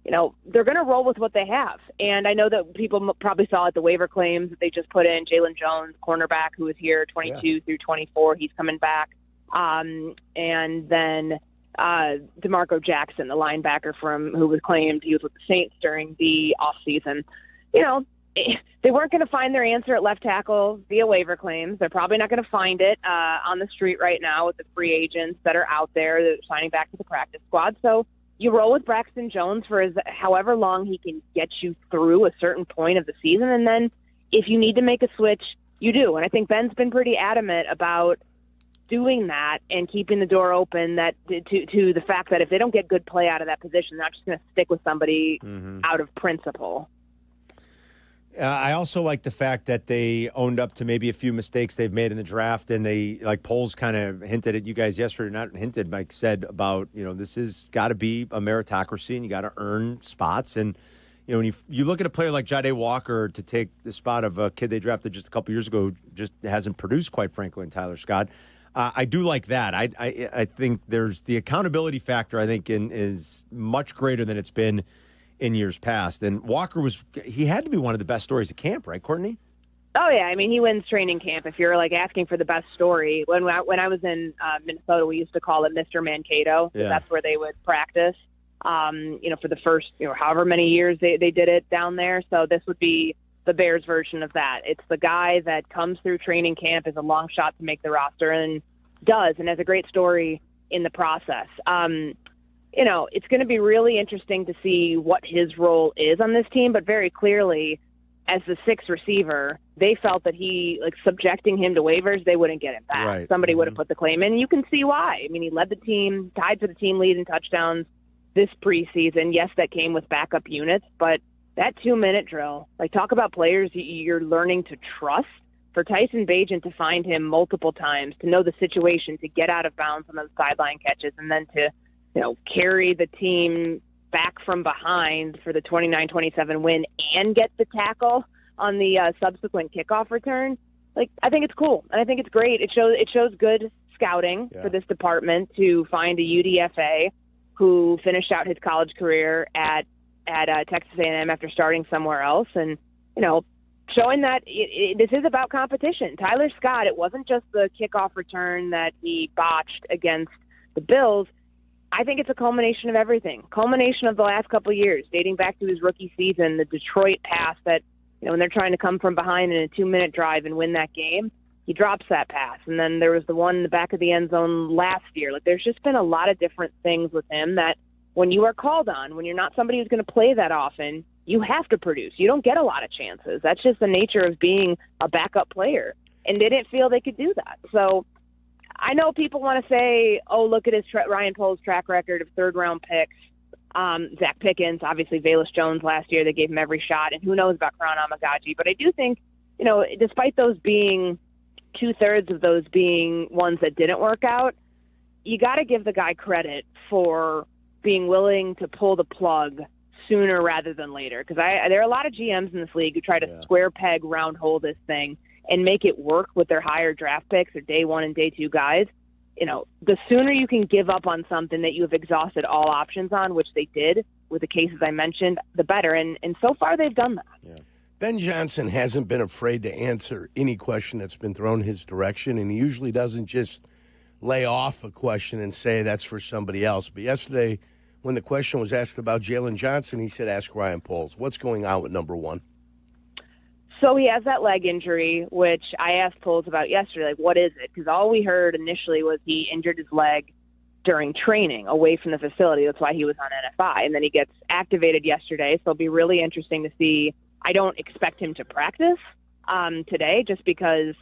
they're going to roll with what they have. And I know that people probably saw at the waiver claims that they just put in Jalen Jones, cornerback, who was here 22 through 24. He's coming back. And then DeMarco Jackson, the linebacker who was claimed he was with the Saints during the offseason. They weren't going to find their answer at left tackle via waiver claims. They're probably not going to find it on the street right now with the free agents that are out there that are signing back to the practice squad. So you roll with Braxton Jones for however long he can get you through a certain point of the season. And then if you need to make a switch, you do. And I think Ben's been pretty adamant about doing that and keeping the door open to the fact that if they don't get good play out of that position, they're not just going to stick with somebody out of principle. I also like the fact that they owned up to maybe a few mistakes they've made in the draft, and they, like polls kind of hinted at you guys yesterday, not hinted, Mike said about, this has got to be a meritocracy and you got to earn spots. And, when you look at a player like Jahdae Walker to take the spot of a kid they drafted just a couple years ago who just hasn't produced, quite frankly, in Tyler Scott, I do like that. I think there's the accountability factor, I think, is much greater than it's been in years past. And Walker he had to be one of the best stories at camp, right, Courtney? Oh, yeah. I mean, he wins training camp. If you're, like, asking for the best story, when I was in Minnesota, we used to call it Mr. Mankato. Yeah. That's where they would practice, for the first, however many years they did it down there. So this would be the Bears version of that. It's the guy that comes through training camp, is a long shot to make the roster, and does, and has a great story in the process. It's going to be really interesting to see what his role is on this team, but very clearly, as the sixth receiver, they felt that subjecting him to waivers, they wouldn't get him back. Right. Somebody would have put the claim in. You can see why. I mean, he led the team, tied for the team lead in touchdowns this preseason. Yes, that came with backup units, but that 2-minute drill, talk about players you're learning to trust. For Tyson Bagent to find him multiple times, to know the situation, to get out of bounds on those sideline catches, and then to, carry the team back from behind for the 29-27 win and get the tackle on the subsequent kickoff return. I think it's cool, and I think it's great. It shows good scouting for this department to find a UDFA who finished out his college career at Texas A&M after starting somewhere else, and showing that this is about competition. Tyler Scott, it wasn't just the kickoff return that he botched against the Bills. I think it's a culmination of everything. Culmination of the last couple of years, dating back to his rookie season, the Detroit pass that, when they're trying to come from behind in a 2-minute drive and win that game, he drops that pass. And then there was the one in the back of the end zone last year. There's just been a lot of different things with him that when you are called on, when you're not somebody who's going to play that often, you have to produce. You don't get a lot of chances. That's just the nature of being a backup player. And they didn't feel they could do that. So I know people want to say, oh, look at Ryan Poles' track record of third-round picks. Zach Pickens, obviously Velus Jones last year, they gave him every shot. And who knows about Karan Amagaji. But I do think, despite those being 2/3 of those being ones that didn't work out, you got to give the guy credit for being willing to pull the plug sooner rather than later. Because there are a lot of GMs in this league who try to square peg, round hole this thing and make it work with their higher draft picks or day one and day two guys. The sooner you can give up on something that you have exhausted all options on, which they did with the cases I mentioned, the better. And so far they've done that. Yeah. Ben Johnson hasn't been afraid to answer any question that's been thrown his direction, and he usually doesn't just lay off a question and say that's for somebody else. But yesterday, when the question was asked about Jalen Johnson, he said, ask Ryan Poles. What's going on with number one? So he has that leg injury, which I asked Poles about yesterday. What is it? Because all we heard initially was he injured his leg during training away from the facility. That's why he was on NFI. And then he gets activated yesterday. So it'll be really interesting to see. I don't expect him to practice today just because,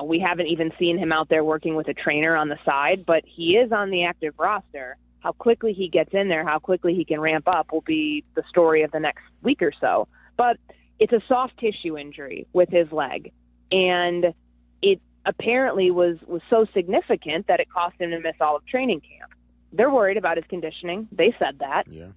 we haven't even seen him out there working with a trainer on the side. But he is on the active roster. How quickly he gets in there, how quickly he can ramp up will be the story of the next week or so. But it's a soft tissue injury with his leg. And it apparently was so significant that it cost him to miss all of training camp. They're worried about his conditioning. They said that. Yeah.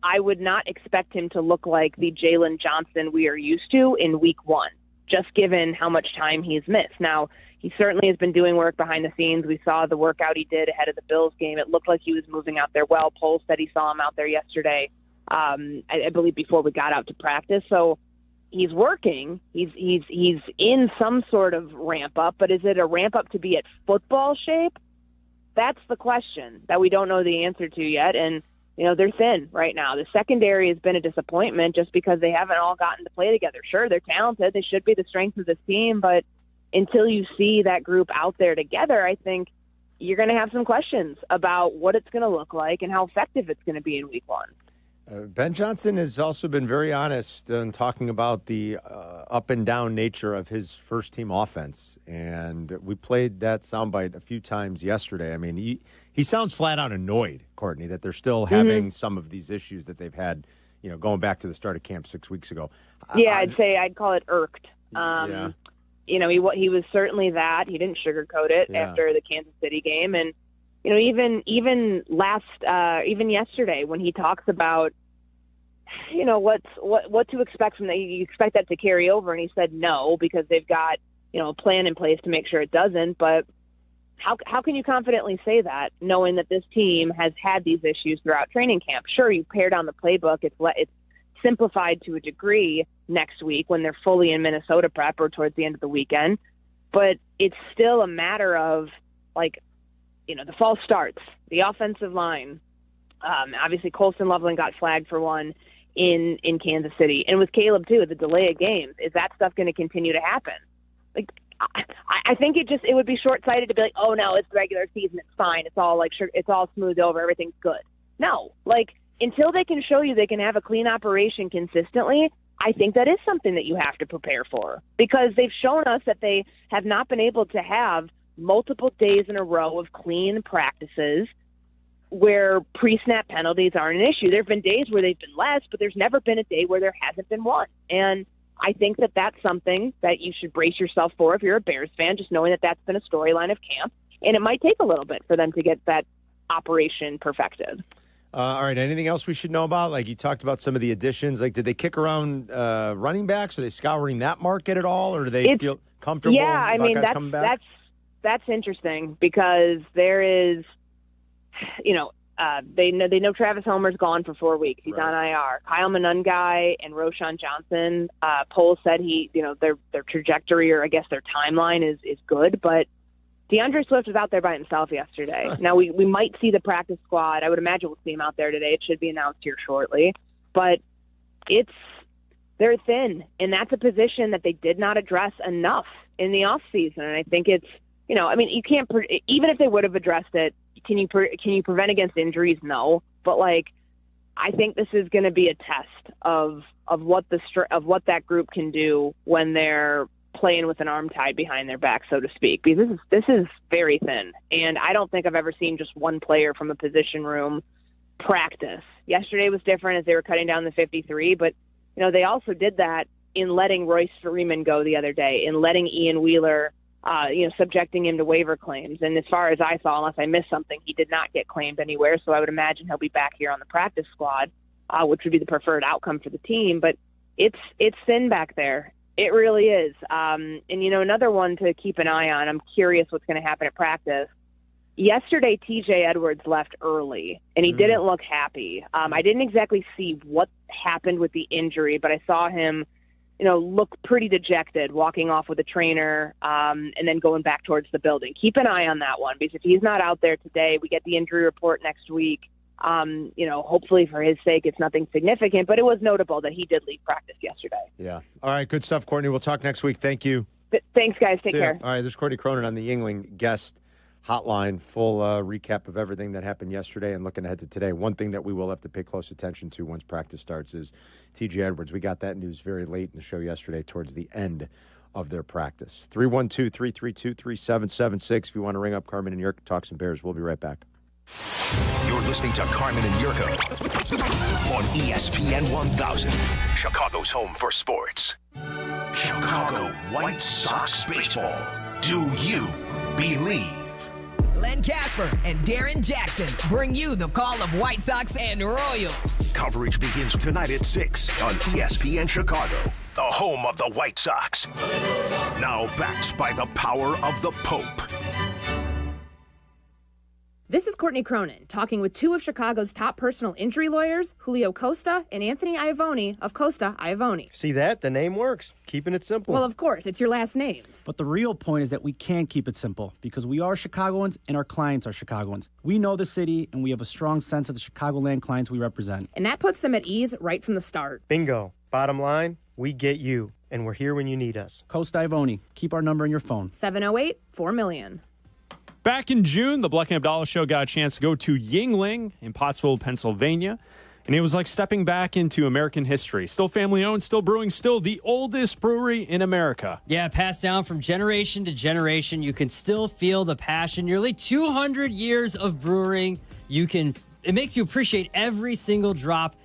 I would not expect him to look like the Jalen Johnson we are used to in week one, just given how much time he's missed. Now, he certainly has been doing work behind the scenes. We saw the workout he did ahead of the Bills game. It looked like he was moving out there well. Poles said he saw him out there yesterday, I believe before we got out to practice. So he's working. He's in some sort of ramp up, but is it a ramp up to be at football shape? That's the question that we don't know the answer to yet. And, they're thin right now. The secondary has been a disappointment just because they haven't all gotten to play together. Sure, they're talented. They should be the strength of this team, but until you see that group out there together, I think you're going to have some questions about what it's going to look like and how effective it's going to be in week one. Ben Johnson has also been very honest in talking about the up and down nature of his first team offense. And we played that soundbite a few times yesterday. I mean, he sounds flat out annoyed, Courtney, that they're still having some of these issues that they've had, going back to the start of camp 6 weeks ago. Yeah, I'd call it irked. Yeah. He was certainly that. He didn't sugarcoat it after the Kansas City game. And, even yesterday when he talks about, what to expect from that, you expect that to carry over. And he said no, because they've got, a plan in place to make sure it doesn't. But how can you confidently say that, knowing that this team has had these issues throughout training camp? Sure, you pare down the playbook. It's simplified to a degree next week when they're fully in Minnesota prep or towards the end of the weekend. But it's still a matter of, like, you know, the fall starts, the offensive line. Obviously, Colson Loveland got flagged for one in Kansas City. And with Caleb, too, the delay of games. Is that stuff going to continue to happen? Like, I think it would be short-sighted to be like, oh, no, it's regular season, it's fine, it's all smoothed over, everything's good. No, like, until they can show you they can have a clean operation consistently, I think that is something that you have to prepare for, because they've shown us that they have not been able to have multiple days in a row of clean practices where pre-snap penalties aren't an issue. There have been days where they've been less, but there's never been a day where there hasn't been one. And I think that that's something that you should brace yourself for if you're a Bears fan, just knowing that that's been a storyline of camp. And it might take a little bit for them to get that operation perfected. All right. Anything else we should know about? Like, you talked about some of the additions. Like, did they kick around running backs? Are they scouring that market at all, or do they feel comfortable? Yeah, I mean, that's interesting, because there is, you know, they know Travis Homer's gone for 4 weeks. He's on IR. Kyle Monungai and Roschon Johnson, Poles said their trajectory, or I guess their timeline is good, but DeAndre Swift was out there by himself yesterday. Now, we might see the practice squad. I would imagine we'll see him out there today. It should be announced here shortly. But they're thin, and that's a position that they did not address enough in the offseason. And I think it's, you know, I mean, you can't, even if they would have addressed it, can you prevent against injuries? No. But, like, I think this is going to be a test of what that group can do when they're playing with an arm tied behind their back, so to speak, because this is very thin. And I don't think I've ever seen just one player from a position room practice. Yesterday was different as they were cutting down the 53, but, you know, they also did that in letting Royce Freeman go the other day, in letting Ian Wheeler, subjecting him to waiver claims. And as far as I saw, unless I missed something, he did not get claimed anywhere. So I would imagine he'll be back here on the practice squad, which would be the preferred outcome for the team. But it's thin back there. It really is. And, you know, another one to keep an eye on, I'm curious what's going to happen at practice. Yesterday, TJ Edwards left early, and he didn't look happy. I didn't exactly see what happened with the injury, but I saw him, you know, look pretty dejected, walking off with a trainer and then going back towards the building. Keep an eye on that one, because if he's not out there today, we get the injury report next week. You know, hopefully for his sake, it's nothing significant, but it was notable that he did leave practice yesterday. Yeah. All right. Good stuff, Courtney. We'll talk next week. Thank you. Thanks, guys. Take care. All right. There's Courtney Cronin on the Yingling guest hotline. Full recap of everything that happened yesterday and looking ahead to today. One thing that we will have to pay close attention to once practice starts is TJ Edwards. We got that news very late in the show yesterday towards the end of their practice. 312-332-3776. If you want to ring up Carmen and Jurko, talk some Bears. We'll be right back. You're listening to Carmen and Jurko on ESPN 1000, Chicago's home for sports. Chicago White Sox baseball. Do you believe? Len Casper and Darren Jackson bring you the call of White Sox and Royals. Coverage begins tonight at 6 on ESPN Chicago, the home of the White Sox. Now backed by the power of the Pope. This is Courtney Cronin, talking with two of Chicago's top personal injury lawyers, Julio Costa and Anthony Iavone of Costa Iavone. See that? The name works. Keeping it simple. Well, of course, it's your last names. But the real point is that we can keep it simple, because we are Chicagoans and our clients are Chicagoans. We know the city, and we have a strong sense of the Chicagoland clients we represent. And that puts them at ease right from the start. Bingo. Bottom line, we get you, and we're here when you need us. Costa Iavone. Keep our number in your phone. 708-4million. Back in June, the Bleck and Abdallah Show got a chance to go to Yingling in Pottsville, Pennsylvania. And it was like stepping back into American history. Still family-owned, still brewing, still the oldest brewery in America. Yeah, passed down from generation to generation. You can still feel the passion. Nearly 200 years of brewing. It makes you appreciate every single drop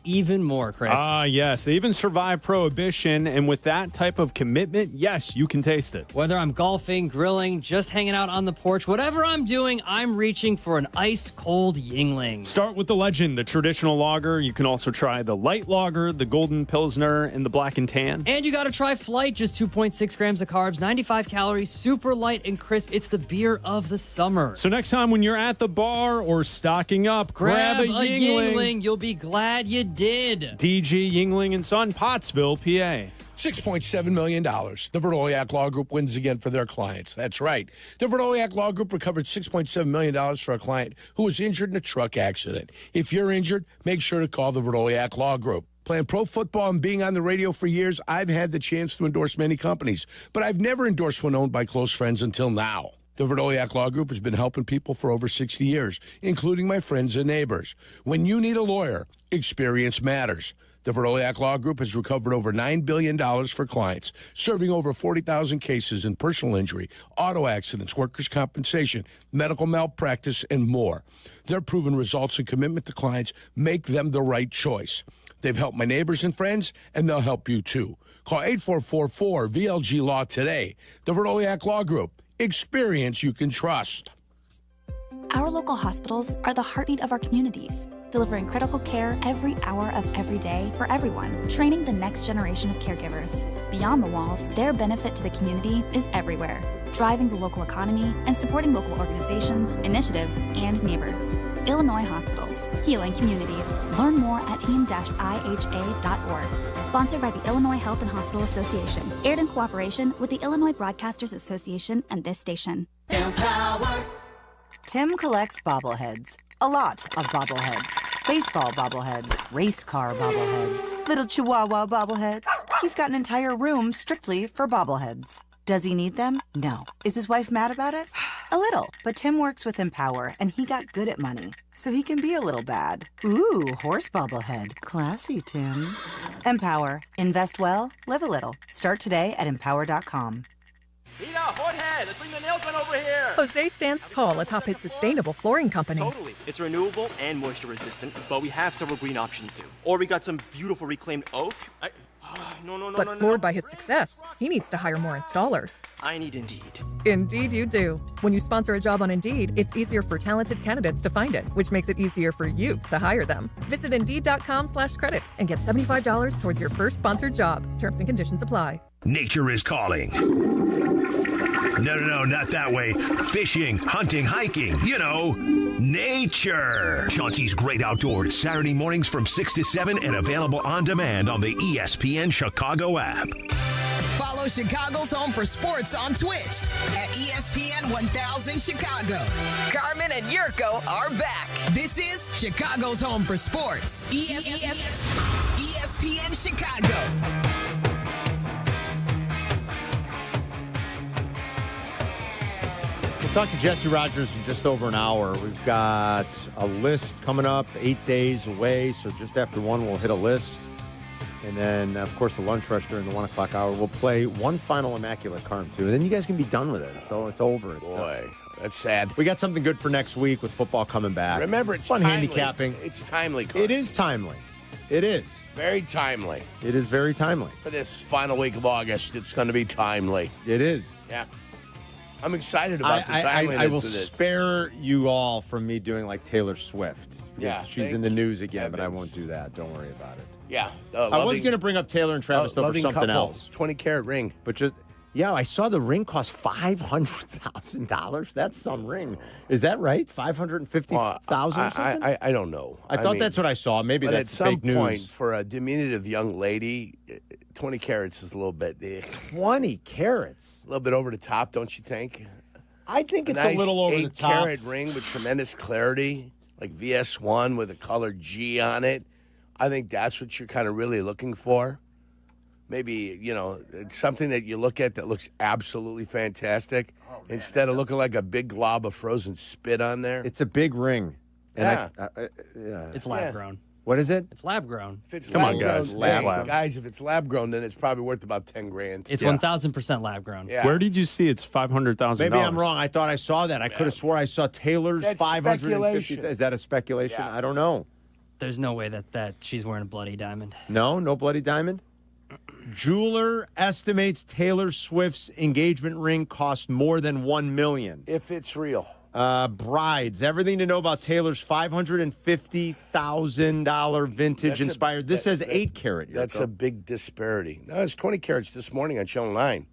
even more, Chris. Yes. They even survived Prohibition, and with that type of commitment, yes, you can taste it. Whether I'm golfing, grilling, just hanging out on the porch, whatever I'm doing, I'm reaching for an ice-cold Yingling. Start with the legend, the traditional lager. You can also try the light lager, the golden pilsner, and the black and tan. And you got to try Flight, just 2.6 grams of carbs, 95 calories, super light and crisp. It's the beer of the summer. So next time when you're at the bar or stocking up, grab a Yingling. You'll be glad glad you did. DG, Yingling and Son, Pottsville, PA. $6.7 million. The Verdoliak Law Group wins again for their clients. That's right. The Verdoliak Law Group recovered $6.7 million for a client who was injured in a truck accident. If you're injured, make sure to call the Verdoliak Law Group. Playing pro football and being on the radio for years, I've had the chance to endorse many companies, but I've never endorsed one owned by close friends until now. The Verdoliak Law Group has been helping people for over 60 years, including my friends and neighbors. When you need a lawyer, experience matters. The Verdoliak Law Group has recovered over $9 billion for clients, serving over 40,000 cases in personal injury, auto accidents, workers' compensation, medical malpractice, and more. Their proven results and commitment to clients make them the right choice. They've helped my neighbors and friends, and they'll help you too. Call 8444-VLG Law today. The Verdoliak Law Group. Experience you can trust. Our local hospitals are the heartbeat of our communities, delivering critical care every hour of every day for everyone, training the next generation of caregivers. Beyond the walls, their benefit to the community is everywhere, driving the local economy and supporting local organizations, initiatives, and neighbors. Illinois Hospitals, healing communities. Learn more at team-iha.org. Sponsored by the Illinois Health and Hospital Association. Aired in cooperation with the Illinois Broadcasters Association and this station. Empower. Tim collects bobbleheads. A lot of bobbleheads. Baseball bobbleheads, race car bobbleheads, little chihuahua bobbleheads. He's got an entire room strictly for bobbleheads. Does he need them? No. Is his wife mad about it? A little. But Tim works with Empower, and he got good at money, so he can be a little bad. Ooh, horse bobblehead. Classy, Tim. Empower. Invest well, live a little. Start today at empower.com. Rita, Hothead, let's bring the nail gun over here. Jose stands tall atop his sustainable flooring company. Totally. It's renewable and moisture resistant, but we have several green options too. Or we got some beautiful reclaimed oak. No. But floored by his success, he needs to hire more installers. I need Indeed. Indeed you do. When you sponsor a job on Indeed, it's easier for talented candidates to find it, which makes it easier for you to hire them. Visit Indeed.com/credit and get $75 towards your first sponsored job. Terms and conditions apply. Nature is calling. No, not that way. Fishing, hunting, hiking, nature. Chauncey's Great Outdoors, Saturday mornings from 6 to 7 and available on demand on the ESPN Chicago app. Follow Chicago's Home for Sports on Twitch at ESPN 1000 Chicago. Carmen and Jurko are back. This is Chicago's Home for Sports. ESPN Chicago. We'll talk to Jesse Rogers in just over an hour. We've got a list coming up 8 days away, so just after 1 we'll hit a list. And then, of course, the lunch rush during the 1 o'clock hour. We'll play one final Immaculate Carm, too. And then you guys can be done with it. So it's over. It's Boy, that's sad. We got something good for next week with football coming back. Remember, it's fun timely. handicapping. It's timely, Carm. It is timely. It is. Very timely. It is very timely. For this final week of August, it's going to be timely. It is. Yeah. I'm excited about the timeliness I will of this. spare you all from me doing like Taylor Swift. Yeah, she's in the news again, but I heavens. won't do that. Don't worry about it. Yeah. I was going to bring up Taylor and Travis though for something couple, else. 20-carat ring. But I saw the ring cost $500,000. That's some ring. Is that right? $550,000 or something? I don't know. I thought that's what I saw. Maybe that's fake news. But at some point, for a diminutive young lady, 20 carats is a little bit... 20 carats? A little bit over the top, don't you think? I think it's nice a little over the top. 8-carat ring with tremendous clarity, like VS1 with a color G on it. I think that's what you're kind of really looking for. Maybe, it's something that you look at that looks absolutely fantastic instead of looking like a big glob of frozen spit on there. It's a big ring. Yeah. It's lab grown. What is it? It's lab grown. If it's Come lab on, grown, guys. Guys, if it's lab grown, then it's probably worth about $10,000. It's 1,000% lab grown. Yeah. Where did you see it's $500,000? Maybe I'm wrong. I thought I saw that. I could have swore I saw Taylor's That's 550. speculation. Is that a speculation? Yeah. I don't know. There's no way that she's wearing a bloody diamond. No bloody diamond? Jeweler estimates Taylor Swift's engagement ring cost more than $1 million. If it's real. Brides. Everything to know about Taylor's $550,000 vintage inspired. This says 8 carat. That's a big disparity. No, it's 20 carats this morning on Channel 9.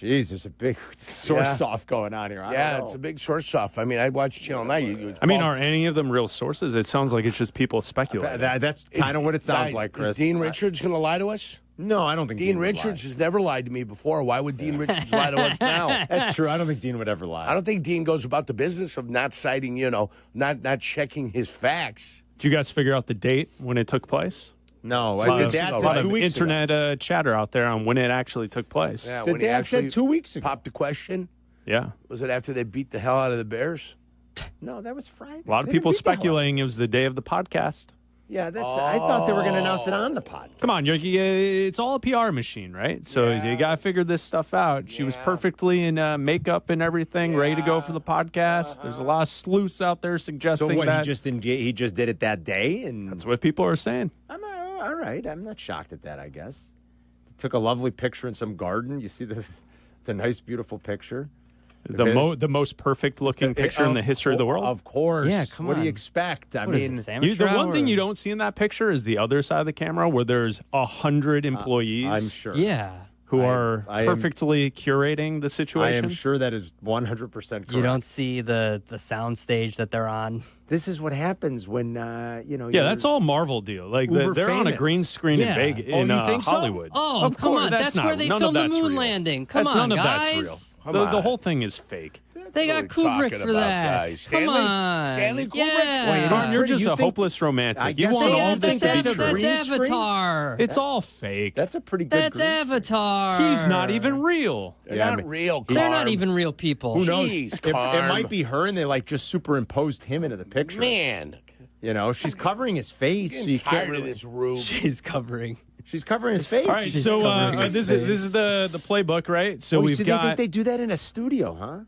Jeez, there's a big source off going on here. I don't know. It's a big source off. I mean, I watched Channel 9. Are any of them real sources? It sounds like it's just people speculating. That's kind of what it sounds like, Chris. Is Dean Richards going to lie to us? No, I don't think Dean Richards has never lied to me before. Why would Dean Richards lie to us now? That's true. I don't think Dean would ever lie. I don't think Dean goes about the business of not citing, not checking his facts. Did you guys figure out the date when it took place? No, a lot of internet chatter out there on when it actually took place. Yeah, the dad said 2 weeks ago. Popped the question. Yeah. Was it after they beat the hell out of the Bears? No, that was Friday. A lot of people speculating it was the day of the podcast. Yeah, I thought they were going to announce it on the pod. Come on, it's all a PR machine, right? So you got to figure this stuff out. She was perfectly in makeup and everything, ready to go for the podcast. There's a lot of sleuths out there suggesting that. He just did it that day? And that's what people are saying. All right. I'm not shocked at that, I guess. Took a lovely picture in some garden. You see the nice, beautiful picture. The most perfect looking picture in the history of the world. Of course. Yeah, come what on. do you expect? The one thing you don't see in that picture is the other side of the camera where there's 100 employees. I'm sure. Yeah. Who are perfectly curating the situation. I am sure that is 100% correct. You don't see the sound stage that they're on. This is what happens when, Yeah, that's all Marvel deal. Like, they're on a green screen in Vegas, in Hollywood. Oh, of come course, on. That's where they filmed the moon landing. Come on, none guys. of that's real. The whole thing is fake. They got Kubrick for that. Come on. Stanley Kubrick? Yeah. You're just a hopeless romantic. You want all this to be true. That's Avatar. It's all fake. That's a pretty good That's Avatar. He's not even real. They're not real, Carm. They're not even real people. Who knows? Jeez, It Carm. might be her, and they just superimposed him into the picture. Man. She's covering his face. I'm so you tired can't of this room. She's covering his face. All right, so this is the playbook, right? So we've got. They think they do that in a studio, huh?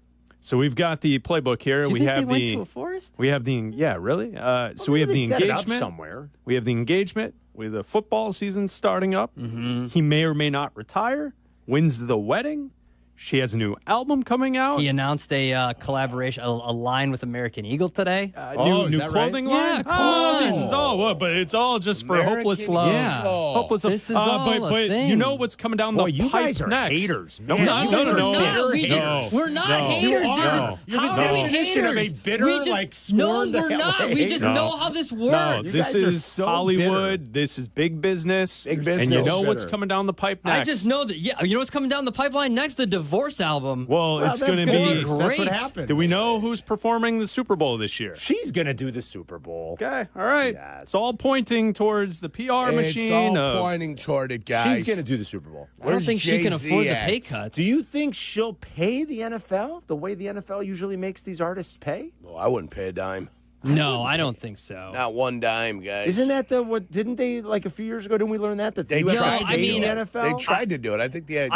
So we've got the playbook here. You think they went to a forest? We have really. So we have the set it up engagement somewhere. We have the engagement with the football season starting up. Mm-hmm. He may or may not retire. Wins the wedding. She has a new album coming out. He announced a collaboration, a line with American Eagle today. New clothing line. Yeah, come on. This is all but it's all just for American hopeless love. Yeah. Hopeless love. This is all but a thing. you know what's coming down the you pipe guys are next? haters. No, Man, no. We're not haters. You This are. is, You're how the are we definition of haters? a bitter, we just, like, no, scorned we're not. LA. We just know how this works. No, this guys are is so Hollywood. bitter. This is big business. Big business. And you know what's Bitter. coming down the pipe next. I just know that. Yeah, you know what's coming down the pipeline next? The Divorce album. Well, it's going to good. be That's what great. happens. Do we know who's performing the Super Bowl this year? She's going to do the Super Bowl. Okay, all right. Yes. It's all pointing towards the PR machine. It's all pointing toward it, guys. She's going to do the Super Bowl. I don't think she can Jay-Z afford the at? pay cut. Do you think she'll pay the NFL the way the NFL usually makes these artists pay? Well, I wouldn't pay a dime. No, I don't think so. Not one dime, guys. Isn't that what? Didn't they like a few years ago? Didn't we learn that They the tried UFC to do the it. NFL? They tried to do it. I think the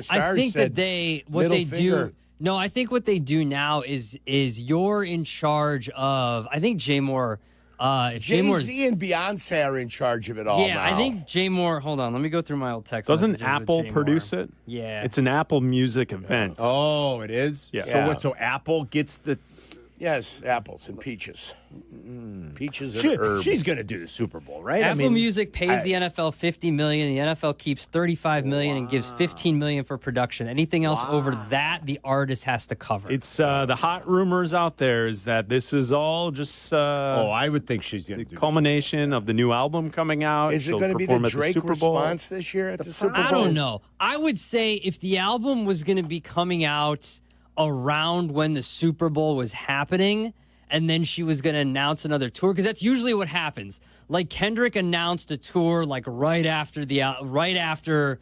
Stars I think said that what middle they finger. do. No, I think what they do now is you're in charge of. I think Jay Moore. If Jay Moore's, Jay-Z and Beyonce are in charge of it all yeah, now. I think Jay Moore. Hold on, let me go through my old text. Doesn't messages with Apple Jay produce Moore. it? Yeah, It's an Apple Music event. Oh, it is. Yeah. So what? So Apple gets the. Yes, apples and peaches. Peaches and herbs. She's going to do the Super Bowl, right? Apple Music pays the NFL $50 million. The NFL keeps $35 million and gives $15 million for production. Anything else over that, the artist has to cover. It's the hot rumors out there is that this is all just I would think she's going to do culmination of the new album coming out. Is it She'll going to be the perform at Drake Super Bowl. response this year at the Super Bowl? I don't know. I would say if the album was going to be coming out around when the Super Bowl was happening, and then she was going to announce another tour, because that's usually what happens. Like Kendrick announced a tour like right after.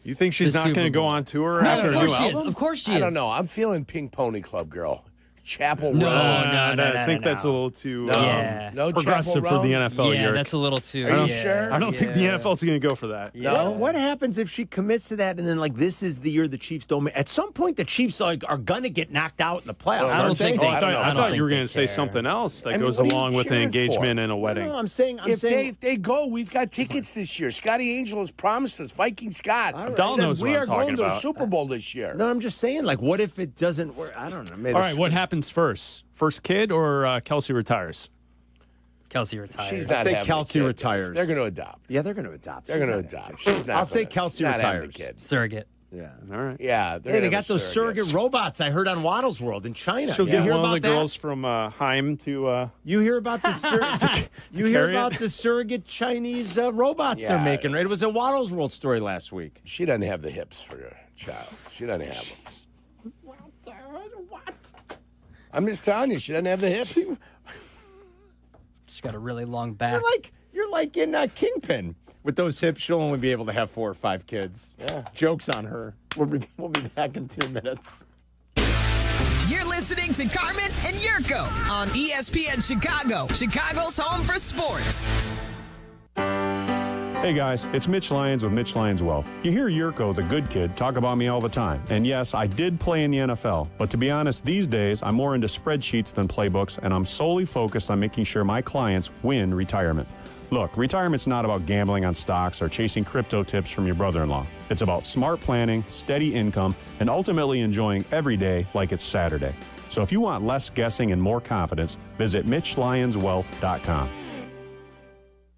You think she's not going to go on tour after a new album? Of course she is. I don't know. I'm feeling Pink Pony Club girl. Chapel No, Roan. I think that's a little too progressive for the NFL. Yeah, Yerk. that's a little too. Are you sure? I don't think the NFL's going to go for that. No? What happens if she commits to that and then this is the year the Chiefs don't make? At some point, the Chiefs are going to get knocked out in the playoffs. I don't think they- I thought you were going to say care. something else that I mean, goes what are you along with an cheering engagement for? and a wedding. No, I'm saying. If they go, we've got tickets this year. Scotty Angel has promised us. Viking Scott Abdal said knows what we I'm are talking going to the about. Super Bowl this year. No, I'm just saying. What if it doesn't work? I don't know. Maybe All right, what happens first? First kid or Kelsey retires? Kelsey retires. She's not say having Kelsey a kid. retires. They're going to adopt. Yeah, they're going to adopt. They're going to adopt. She's not I'll say gonna- Kelsey not having a retires. kid. Surrogate. Yeah. All right. Yeah. Hey, they got those surrogate robots I heard on Waddle's World in China. She'll You get hear one of about the that? girls from Heim to. You hear about the you hear carry about it? the surrogate Chinese robots they're making, right? It was a Waddle's World story last week. She doesn't have the hips for a child. She doesn't have them. What? I'm just telling you, she doesn't have the hips. She's got a really long back. You're like in Kingpin. With those hips, she'll only be able to have 4 or 5 kids. Yeah. Joke's on her. We'll be back in 2 minutes. You're listening to Carmen and Jurko on ESPN Chicago, Chicago's home for sports. Hey guys, it's Mitch Lyons with Mitch Lyons Wealth. You hear Jurko, the good kid, talk about me all the time. And yes, I did play in the NFL. But to be honest, these days, I'm more into spreadsheets than playbooks, and I'm solely focused on making sure my clients win retirement. Look, retirement's not about gambling on stocks or chasing crypto tips from your brother-in-law. It's about smart planning, steady income, and ultimately enjoying every day like it's Saturday. So if you want less guessing and more confidence, visit MitchLyonsWealth.com.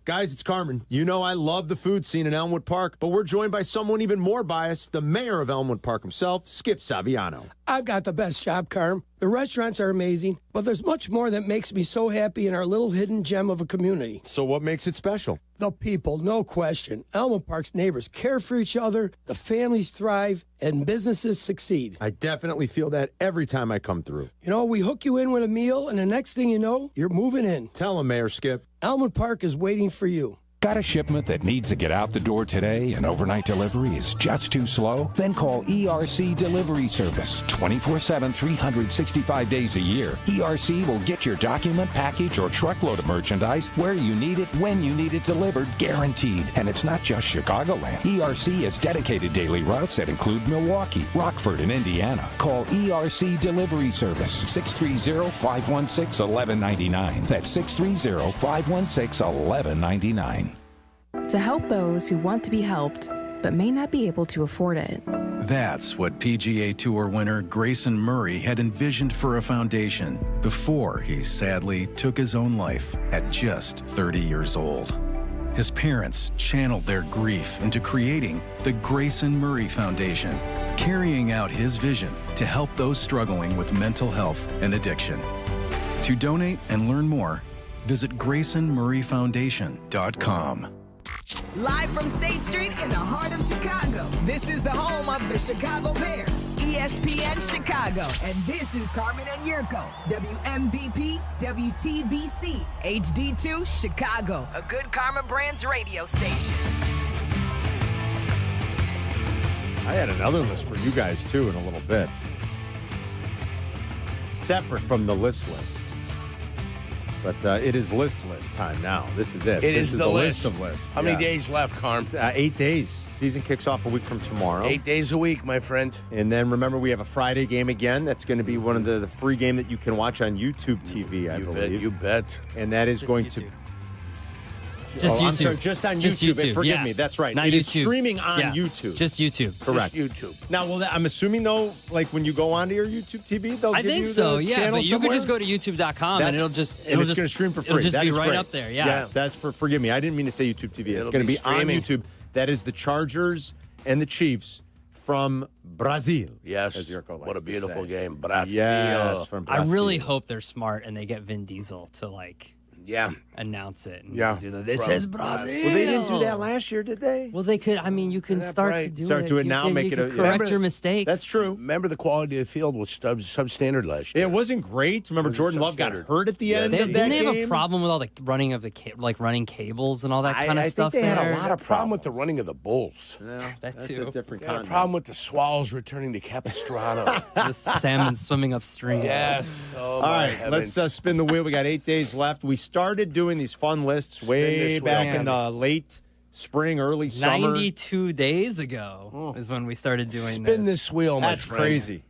Guys, it's Carmen. You know I love the food scene in Elmwood Park, but we're joined by someone even more biased, the mayor of Elmwood Park himself, Skip Saviano. I've got the best job, Carm. The restaurants are amazing, but there's much more that makes me so happy in our little hidden gem of a community. So what makes it special? The people, no question. Elmwood Park's neighbors care for each other, the families thrive, and businesses succeed. I definitely feel that every time I come through. You know, we hook you in with a meal, and the next thing you know, you're moving in. Tell him, Mayor Skip. Elmwood Park is waiting for you. Got a shipment that needs to get out the door today and overnight delivery is just too slow? Then call ERC Delivery Service. 24/7, 365 days a year. ERC will get your document, package, or truckload of merchandise where you need it, when you need it delivered, guaranteed. And it's not just Chicagoland. ERC has dedicated daily routes that include Milwaukee, Rockford, and Indiana. Call ERC Delivery Service. 630-516-1199. That's 630-516-1199. To help those who want to be helped, but may not be able to afford it. That's what PGA Tour winner Grayson Murray had envisioned for a foundation before he sadly took his own life at just 30 years old. His parents channeled their grief into creating the Grayson Murray Foundation, carrying out his vision to help those struggling with mental health and addiction. To donate and learn more, visit GraysonMurrayFoundation.com. Live from State Street in the heart of Chicago, this is the home of the Chicago Bears, ESPN Chicago. And this is Carmen and Jurko, WMVP, WTBC, HD2, Chicago, a good Karma Brands radio station. I had another list for you guys, too, in a little bit. Separate from the list. But it is list time now. This is it. This is the list of lists. How many days left, Carm? 8 days. Season kicks off a week from tomorrow. 8 days a week, my friend. And then remember, we have a Friday game again. That's going to be one of the free game that you can watch on YouTube TV, I believe. You bet. And that is going to... Just YouTube. I'm sorry, just on Just YouTube. YouTube. Forgive Yeah. me. That's right. Not It is YouTube. streaming on Yeah. YouTube. Just YouTube. Correct. Just YouTube. Now, I'm assuming, though, like when you go onto your YouTube TV, they'll I give think you so, the yeah. channel But you somewhere? could just go to YouTube.com and it'll just it's going to stream for free. It'll just That be is right great. up there. Yeah. Yes, that's forgive me. I didn't mean to say YouTube TV. It's It'll going to be be on streaming. YouTube. That is the Chargers and the Chiefs from Brazil. Yes. As Jurko likes What a to beautiful say. game. Brazil. Yes, from I Brazil. really hope they're smart and they get Vin Diesel to announce it. And do this is Brazil. Well, they didn't do that last year, did they? Well, they could. I mean, you can start to do Start it. to it You now, can- make you it can a- correct Remember- your mistakes. That's true. Remember the quality of the field was substandard last year. It wasn't great. Remember, Jordan Love got hurt at the end They, of that didn't they have game? a problem with all the running of the running cables and all that kind of I stuff? think they had there? a lot of problem with the running of the Bulls. Yeah, that that's too. a different They had a kind. problem with the Swallows returning to Capistrano. The salmon swimming upstream. Yes. Oh, All my right, heavens. let's spin the wheel. We got 8 days left. We started doing these fun lists way this back wheel. in the late spring, early summer. 92 days ago is when we started doing Spin this wheel, my That's friend. crazy.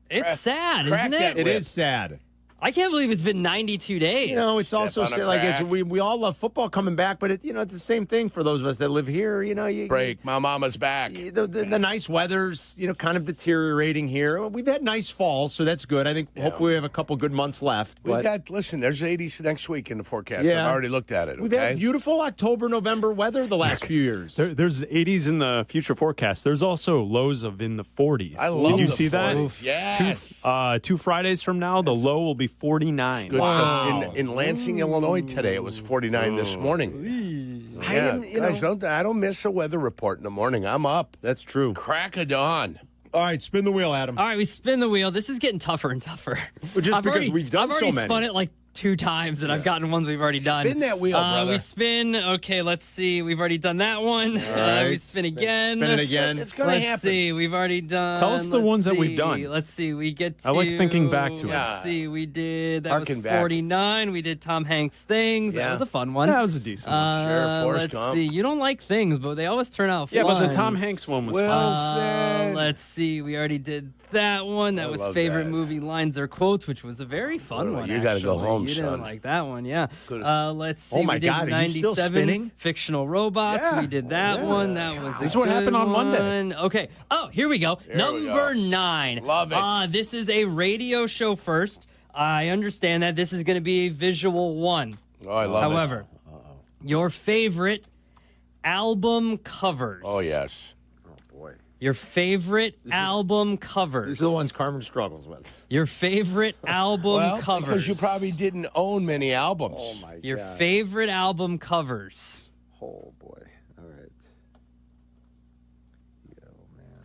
It's sad, crack isn't that it? It is sad. I can't believe it's been 92 days. You know, it's also like we all love football coming back, but it's the same thing for those of us that live here. Break. My mama's back. The nice weather's kind of deteriorating here. We've had nice falls, so that's good. I think hopefully we have a couple good months left. We've got there's 80s next week in the forecast. I've already looked at it. We've had beautiful October, November weather the last few years. There's 80s in the future forecast. There's also lows of in the 40s. I love Did you the see 40s. that? Yes. 2 Fridays from now, the low will be 49. Good stuff. In Lansing, Illinois today, it was 49 this morning. I don't miss a weather report in the morning. I'm up. That's true. Crack of dawn. All right, spin the wheel, Adam. All right, we spin the wheel. This is getting tougher and tougher. Just because we've done so many. I've already spun it like 2 times, and I've gotten ones we've already done. Spin that wheel, brother. We spin. Okay, let's see. We've already done that one. All right. We spin again. Spin it again. It's going to happen. Let's see. We've already done. Tell us the ones that we've done. Let's see. We get to. I like thinking back to it. Let's see. We did. That Harken was back. 49. We did Tom Hanks Things. That was a fun one. That was a decent one. Sure, Forrest Let's Gump. see. You don't like things, but they always turn out fun. Yeah, but the Tom Hanks one was fun. Wilson. Let's see. We already did that one. That was love favorite that. movie lines or quotes, which was a very fun one. You got to go actually. home, You son. didn't like that one, yeah. Let's see. Oh, my we did God, are you still 97 spinning? Fictional robots. Yeah. We did that one. That was. This is what happened on Monday. Okay. Oh, here we go. Number 9. Love it. This is a radio show first. I understand that this is going to be a visual one. Oh, I love However, your favorite album covers. Oh, yes. Your favorite album covers. These are the ones Carmen struggles with. Your favorite album covers. Because you probably didn't own many albums. Oh, my Your God. favorite album covers. Oh, boy. All right.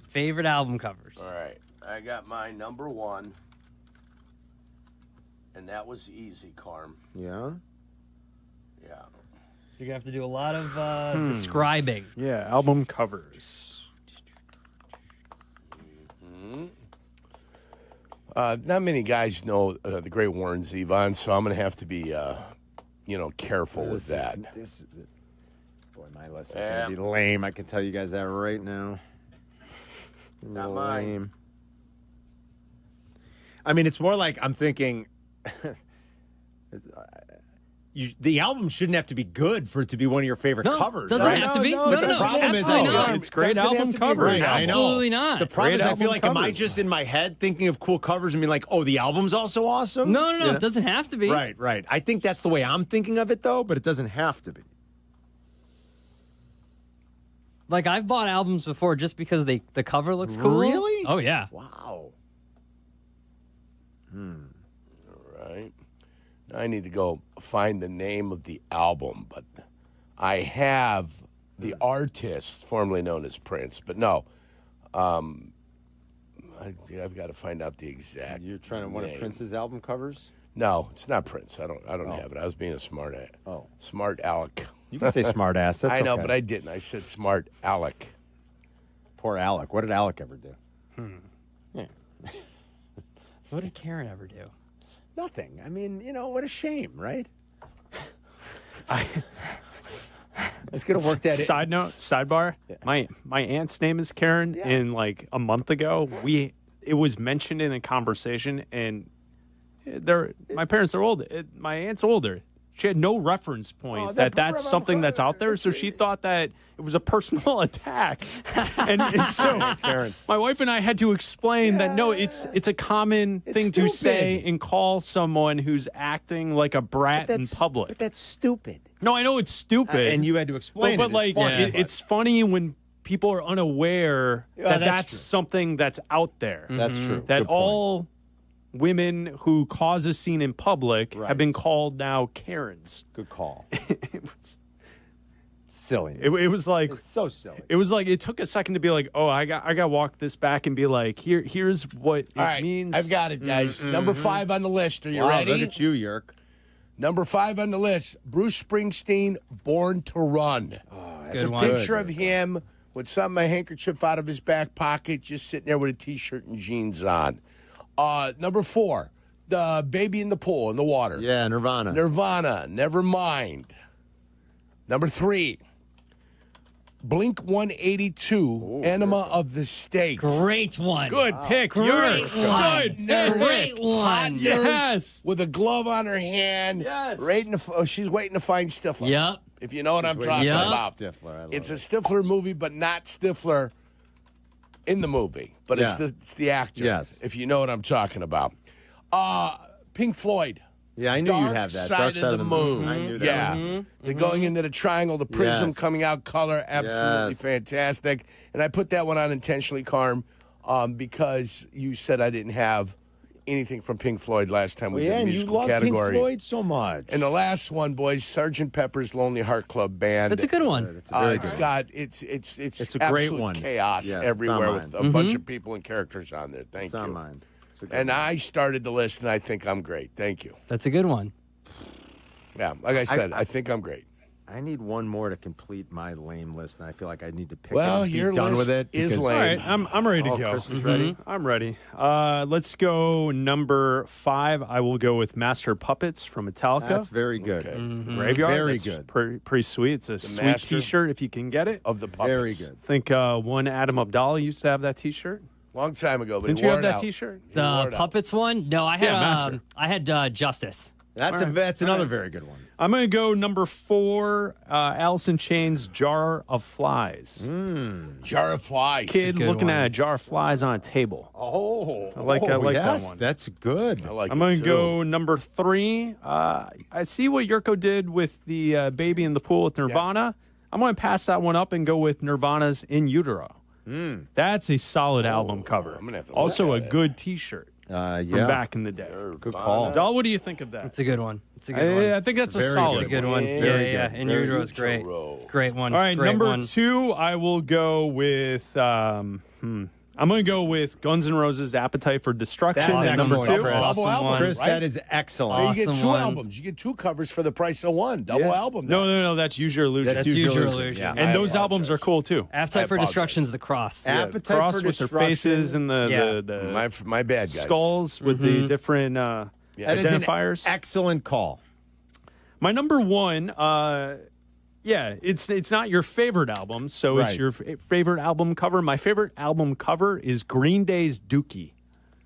Favorite album covers. All right. I got my number 1. And that was easy, Carm. Yeah? Yeah. You're going to have to do a lot of describing. Yeah, album covers. Not many guys know the great Warren Zevon, so I'm going to have to be, careful with that. Boy, my list is going to be lame. I can tell you guys that right now. Not mine. Lame. I mean, it's more like I'm thinking the album shouldn't have to be good for it to be one of your favorite covers. Doesn't right? have to be. No, No, the problem is, absolutely not. It's great album covers. Right, I know. Absolutely not. The problem Great is, I feel album like, am I covers. just in my head thinking of cool covers and being like, oh, the album's also awesome? No, You know? it doesn't have to be. Right. I think that's the way I'm thinking of it, though, but it doesn't have to be. Like, I've bought albums before just because the cover looks cool. Really? Oh, yeah. Wow. All right. Now I need to go find the name of the album, but I have the artist, formerly known as Prince, but no. I've got to find out the exact You're trying to one of name. Prince's album covers? No, it's not Prince. I don't have it. I was being a smart aleck. You can say smart ass. That's I know, okay. but I didn't. I said smart aleck. Poor Alec. What did Alec ever do? Yeah. What did Karen ever do? Nothing. I mean, what a shame, right? Let's get to work that in. Side note, sidebar. My aunt's name is Karen, and like a month ago, it was mentioned in a conversation, and my parents are old. My aunt's older. She had no reference point that's something that's out there, so she thought that it was a personal attack. and so my wife and I had to explain that no, it's a common thing to say and call someone who's acting like a brat in public. But that's stupid. No, I know it's stupid. And you had to explain but like, it's funny when people are unaware that that's true. something that's out there. That's true. That Good point. all women who cause a scene in public have been called now Karens. Good call. It was silly. It was like It's so silly. it was like it took a second to be like, oh, I got to walk this back and be like, here's what All it right, means. I've got it, guys. Number 5 on the list. Are you ready? Look at you, Yerk. Number 5 on the list, Bruce Springsteen, Born to Run. It's a picture of him with a handkerchief out of his back pocket, just sitting there with a T-shirt and jeans on. Number 4, the baby in the pool, in the water. Yeah, Nirvana. Never mind. Number 3, Blink 182, Enema of the State. Great one. Good pick. Great one. Good. Great one. Yes. With a glove on her hand. Yes. She's waiting to find Stifler. Yep. If you know what I'm talking about. Stifler. It's a Stifler movie, but not Stifler in the movie. But it's the actor. Yes. If you know what I'm talking about. Pink Floyd. Yeah, I knew Dark you'd have that. Side of the Moon. I knew that. Yeah. They're going into the triangle, the prism coming out color. Absolutely fantastic. And I put that one on intentionally, Carm, because you said I didn't have anything from Pink Floyd last time we did the musical and you love category. Pink Floyd so much. And the last one, boys, Sgt. Pepper's Lonely Heart Club Band. That's a good one. It's a great one. Chaos everywhere with a bunch of people and characters on there. Thank you. On mine. And I started the list, and I think I'm great. Thank you. That's a good one. Yeah, like I said, I think I'm great. I need one more to complete my lame list, and I feel like I need to pick Well, it and your be done list with it. is lame. All right, I'm ready to go. Chris is ready? I'm ready. Let's go number 5. I will go with Master Puppets from Metallica. That's very good. Graveyard. Very That's good. Pretty sweet. It's a sweet Master T-shirt if you can get it. Of the Puppets. Very good. I think one Adam Abdallah used to have that T-shirt. Long time ago, but Didn't he you wore have it that out. T-shirt? The Puppets one? No, I had Master. I had Justice. That's another very good one. I'm going to go number 4, Alice in Chains' Jar of Flies. Jar of Flies. Kid looking at a jar of flies on a table. Oh, I like that one. That's good. I like I'm it going to too. go number 3. I see what Jurko did with the baby in the pool with Nirvana. I'm going to pass that one up and go with Nirvana's In Utero. That's a solid album cover. I'm gonna have to Also look a at it. good T-shirt from back in the day. Good call. Doll, what do you think of that? It's a good one. It's a good one. I think that's a Very solid. It's a good one. Very Yeah. good. In Very Utero is great. Great one. All right, Great number one. 2, I will go with. I'm going to go with Guns N' Roses' Appetite for Destruction. That's at number excellent, 2. Chris. Double album, Chris, right? that is excellent. You get Awesome two one. albums. You get 2 covers for the price of one. Double album. No, that's Use Your Illusion. That's Use Your Illusion. Yeah. Yeah. And I those albums are apologize. cool too. Appetite for apologize. Destruction's the cross. Appetite Cross for with their Destruction. faces and the My bad, guys. skulls with the different That is an identifiers. excellent call. My number 1, it's not your favorite album, so it's Right. your favorite album cover. My favorite album cover is Green Day's Dookie.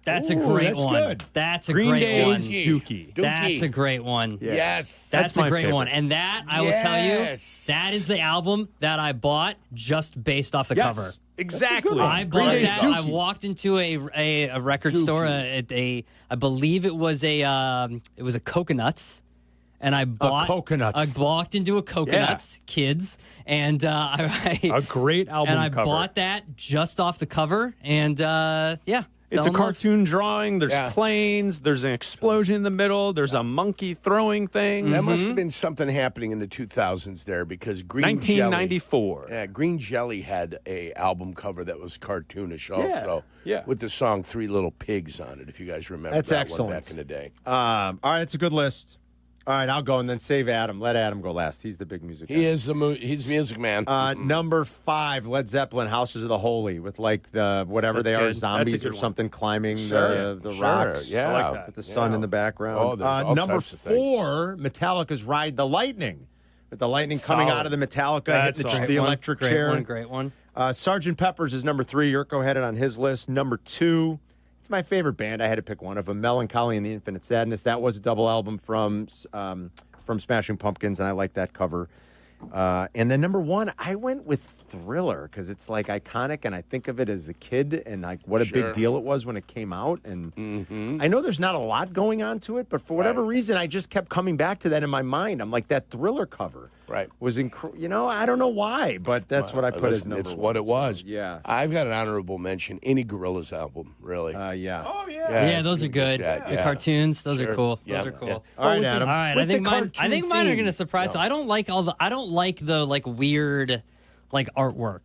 That's a Ooh, great that's one. good. That's a Green great Day's one. Dookie. That's a great one. Yeah. Yes. That's my a great favorite. one. And that, I will tell you, Yes. that is the album that I bought just based off the Yes, cover. exactly. I Green bought Day's that. I Dookie. walked into a record store at I believe it was a Coconuts. And I bought Coconuts. I walked into a Coconuts, kids, and A great album and I cover. bought that just off the cover, and It's fell a in love. cartoon drawing. There's planes. There's an explosion in the middle. There's a monkey throwing things. That must have been something happening in the 2000s there because Green 1994. Jelly, Green Jelly had a album cover that was cartoonish also. Yeah. With the song Three Little Pigs on it, if you guys remember That's that excellent. one back in the day. All right, it's a good list. All right, I'll go and then save Adam. Let Adam go last. He's the big music guy. He is he's music man. Number 5, Led Zeppelin, Houses of the Holy, with like the whatever That's they are, good. zombies That's a or good one. something climbing Sure, the sure, rocks. yeah. I like that. With the sun in the background. Oh, there's all number types of things. 4, Metallica's Ride the Lightning. With the lightning coming Solid. out of the Metallica, That's hitting awesome. the electric Great chair. one, great one. Sgt. Pepper's is number 3. Jurko had it on his list. Number 2, it's my favorite band. I had to pick one of them, Melancholy and the Infinite Sadness. That was a double album from Smashing Pumpkins, and I like that cover. And then number 1, I went with Thriller because it's like iconic, and I think of it as a kid and like what a big deal it was when it came out. And I know there's not a lot going on to it, but for whatever reason, I just kept coming back to that in my mind. I'm like, that Thriller cover was I don't know why, but that's what I put as number 1. It's what it was. Yeah. I've got an honorable mention. Any Gorillaz album, really. Yeah. Oh, yeah. Yeah, those are good. The cartoons, those are cool. Yeah, Those are cool. yeah. All right, Adam. All right, I think mine are gonna surprise. So I don't like the like weird like artwork.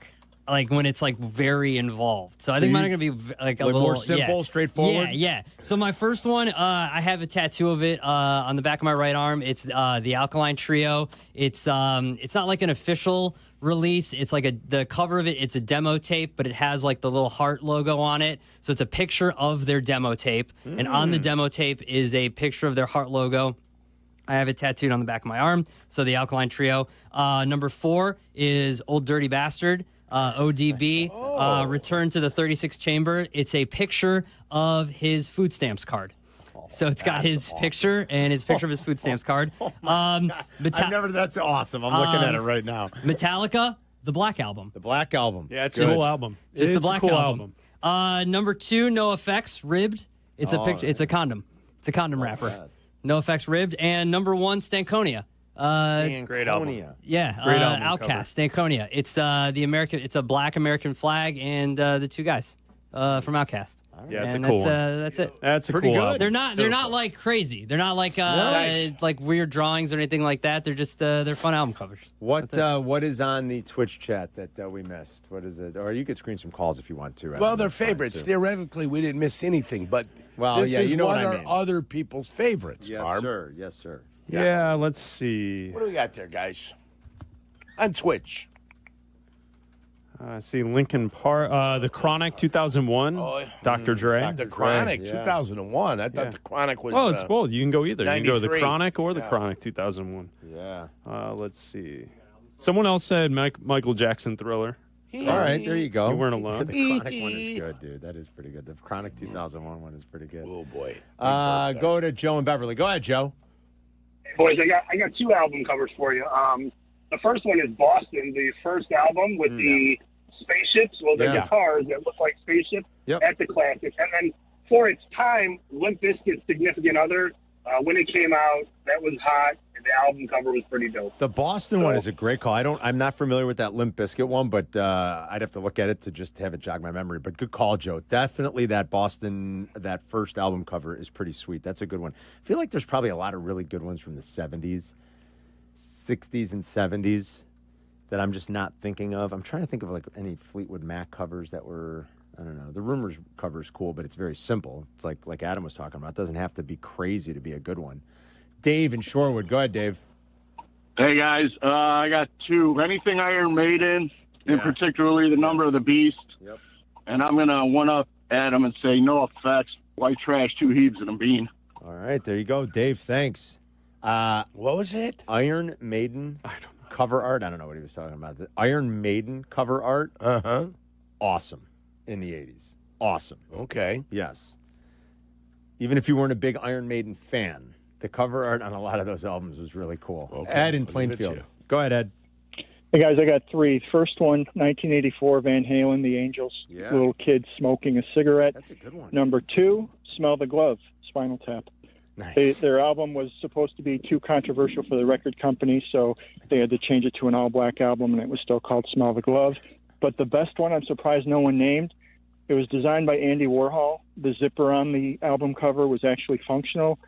Like when it's like very involved. So I think mine are gonna be like a little more simple, straightforward. Yeah. So my first one, I have a tattoo of it on the back of my right arm. It's the Alkaline Trio. It's not like an official release. It's like the cover of it. It's a demo tape, but it has like the little heart logo on it. So it's a picture of their demo tape, and on the demo tape is a picture of their heart logo. I have it tattooed on the back of my arm. So the Alkaline Trio. Number 4 is Old Dirty Bastard. ODB, Return to the 36th Chamber. It's a picture of his food stamps card. So it's got his picture and his picture of his food stamps card. That's awesome. I'm looking at it right now. Metallica, the Black Album. The Black Album. Yeah, it's a cool album. Just the It's Black a cool album. Number 2, No Effects, Ribbed. It's a picture. It's a condom. It's a condom wrapper. No Effects, Ribbed. And number 1, Stankonia. Great album. Yeah, Great album Outcast, Stankonia. It's It's a black American flag and the 2 guys from Outcast. Yeah, it's and a cool that's, one. That's it. That's a Pretty cool good. album. They're not like crazy. They're not like Nice. like weird drawings or anything like that. They're just they're fun album covers. What is on the Twitch chat that we missed? What is it? Or you could screen some calls if you want to. Well, they're favorites. Theoretically, we didn't miss anything, but Well, this yeah, is you know what what I are mean. other people's favorites, Yes, Carm. sir. Yes, sir. Yeah, let's see. What do we got there, guys? On Twitch. I see Lincoln Park, The Chronic 2001, Dr. Dre. The Chronic 2001. I thought Yeah. the Chronic was. Well, it's both. You can go either. You can go The 93. Chronic or The Yeah. Chronic 2001. Yeah. Let's see. Someone else said Michael Jackson Thriller. All right, there you go. You weren't alone. The Chronic one is good, dude. That is pretty good. The Chronic 2001 one is pretty good. Oh boy. Go to Joe and Beverly. Go ahead, Joe. Hey, boys, I got 2 album covers for you. The first one is Boston, the first album with the spaceships. Well, they're Yeah. guitars that look like spaceships. Yep. That's a classic. And then for its time, Limp Bizkit's Significant Other. When it came out, that was hot, and the album cover was pretty dope. The Boston one is a great call. I'm not familiar with that Limp Bizkit one, but I'd have to look at it to just have it jog my memory. But good call, Joe. Definitely that Boston, that first album cover is pretty sweet. That's a good one. I feel like there's probably a lot of really good ones from the 70s, 60s, and 70s that I'm just not thinking of. I'm trying to think of like any Fleetwood Mac covers that were, I don't know. The Rumors cover is cool, but it's very simple. It's like Adam was talking about. It doesn't have to be crazy to be a good one. Dave in Shorewood. Go ahead, Dave. Hey, guys. I got 2. Anything Iron Maiden, and particularly The Number of the Beast. Yep. And I'm going to one-up Adam and say, no effects. White trash, 2 heaves and a bean. All right, there you go. Dave, thanks. What was it? Iron Maiden cover art. I don't know what he was talking about. The Iron Maiden cover art. Uh-huh. Awesome. In the 80s. Awesome. Okay. Yes. Even if you weren't a big Iron Maiden fan, the cover art on a lot of those albums was really cool. Okay. Ed in I'll give it Plainfield. to you. Go ahead, Ed. Hey, guys, I got 3. First one, 1984, Van Halen, The Angels. Yeah. Little kid smoking a cigarette. That's a good one. Number 2, Smell the Glove, Spinal Tap. Nice. Their album was supposed to be too controversial for the record company, so they had to change it to an all-black album, and it was still called Smell the Glove. But the best one, I'm surprised no one named, it was designed by Andy Warhol. The zipper on the album cover was actually functional.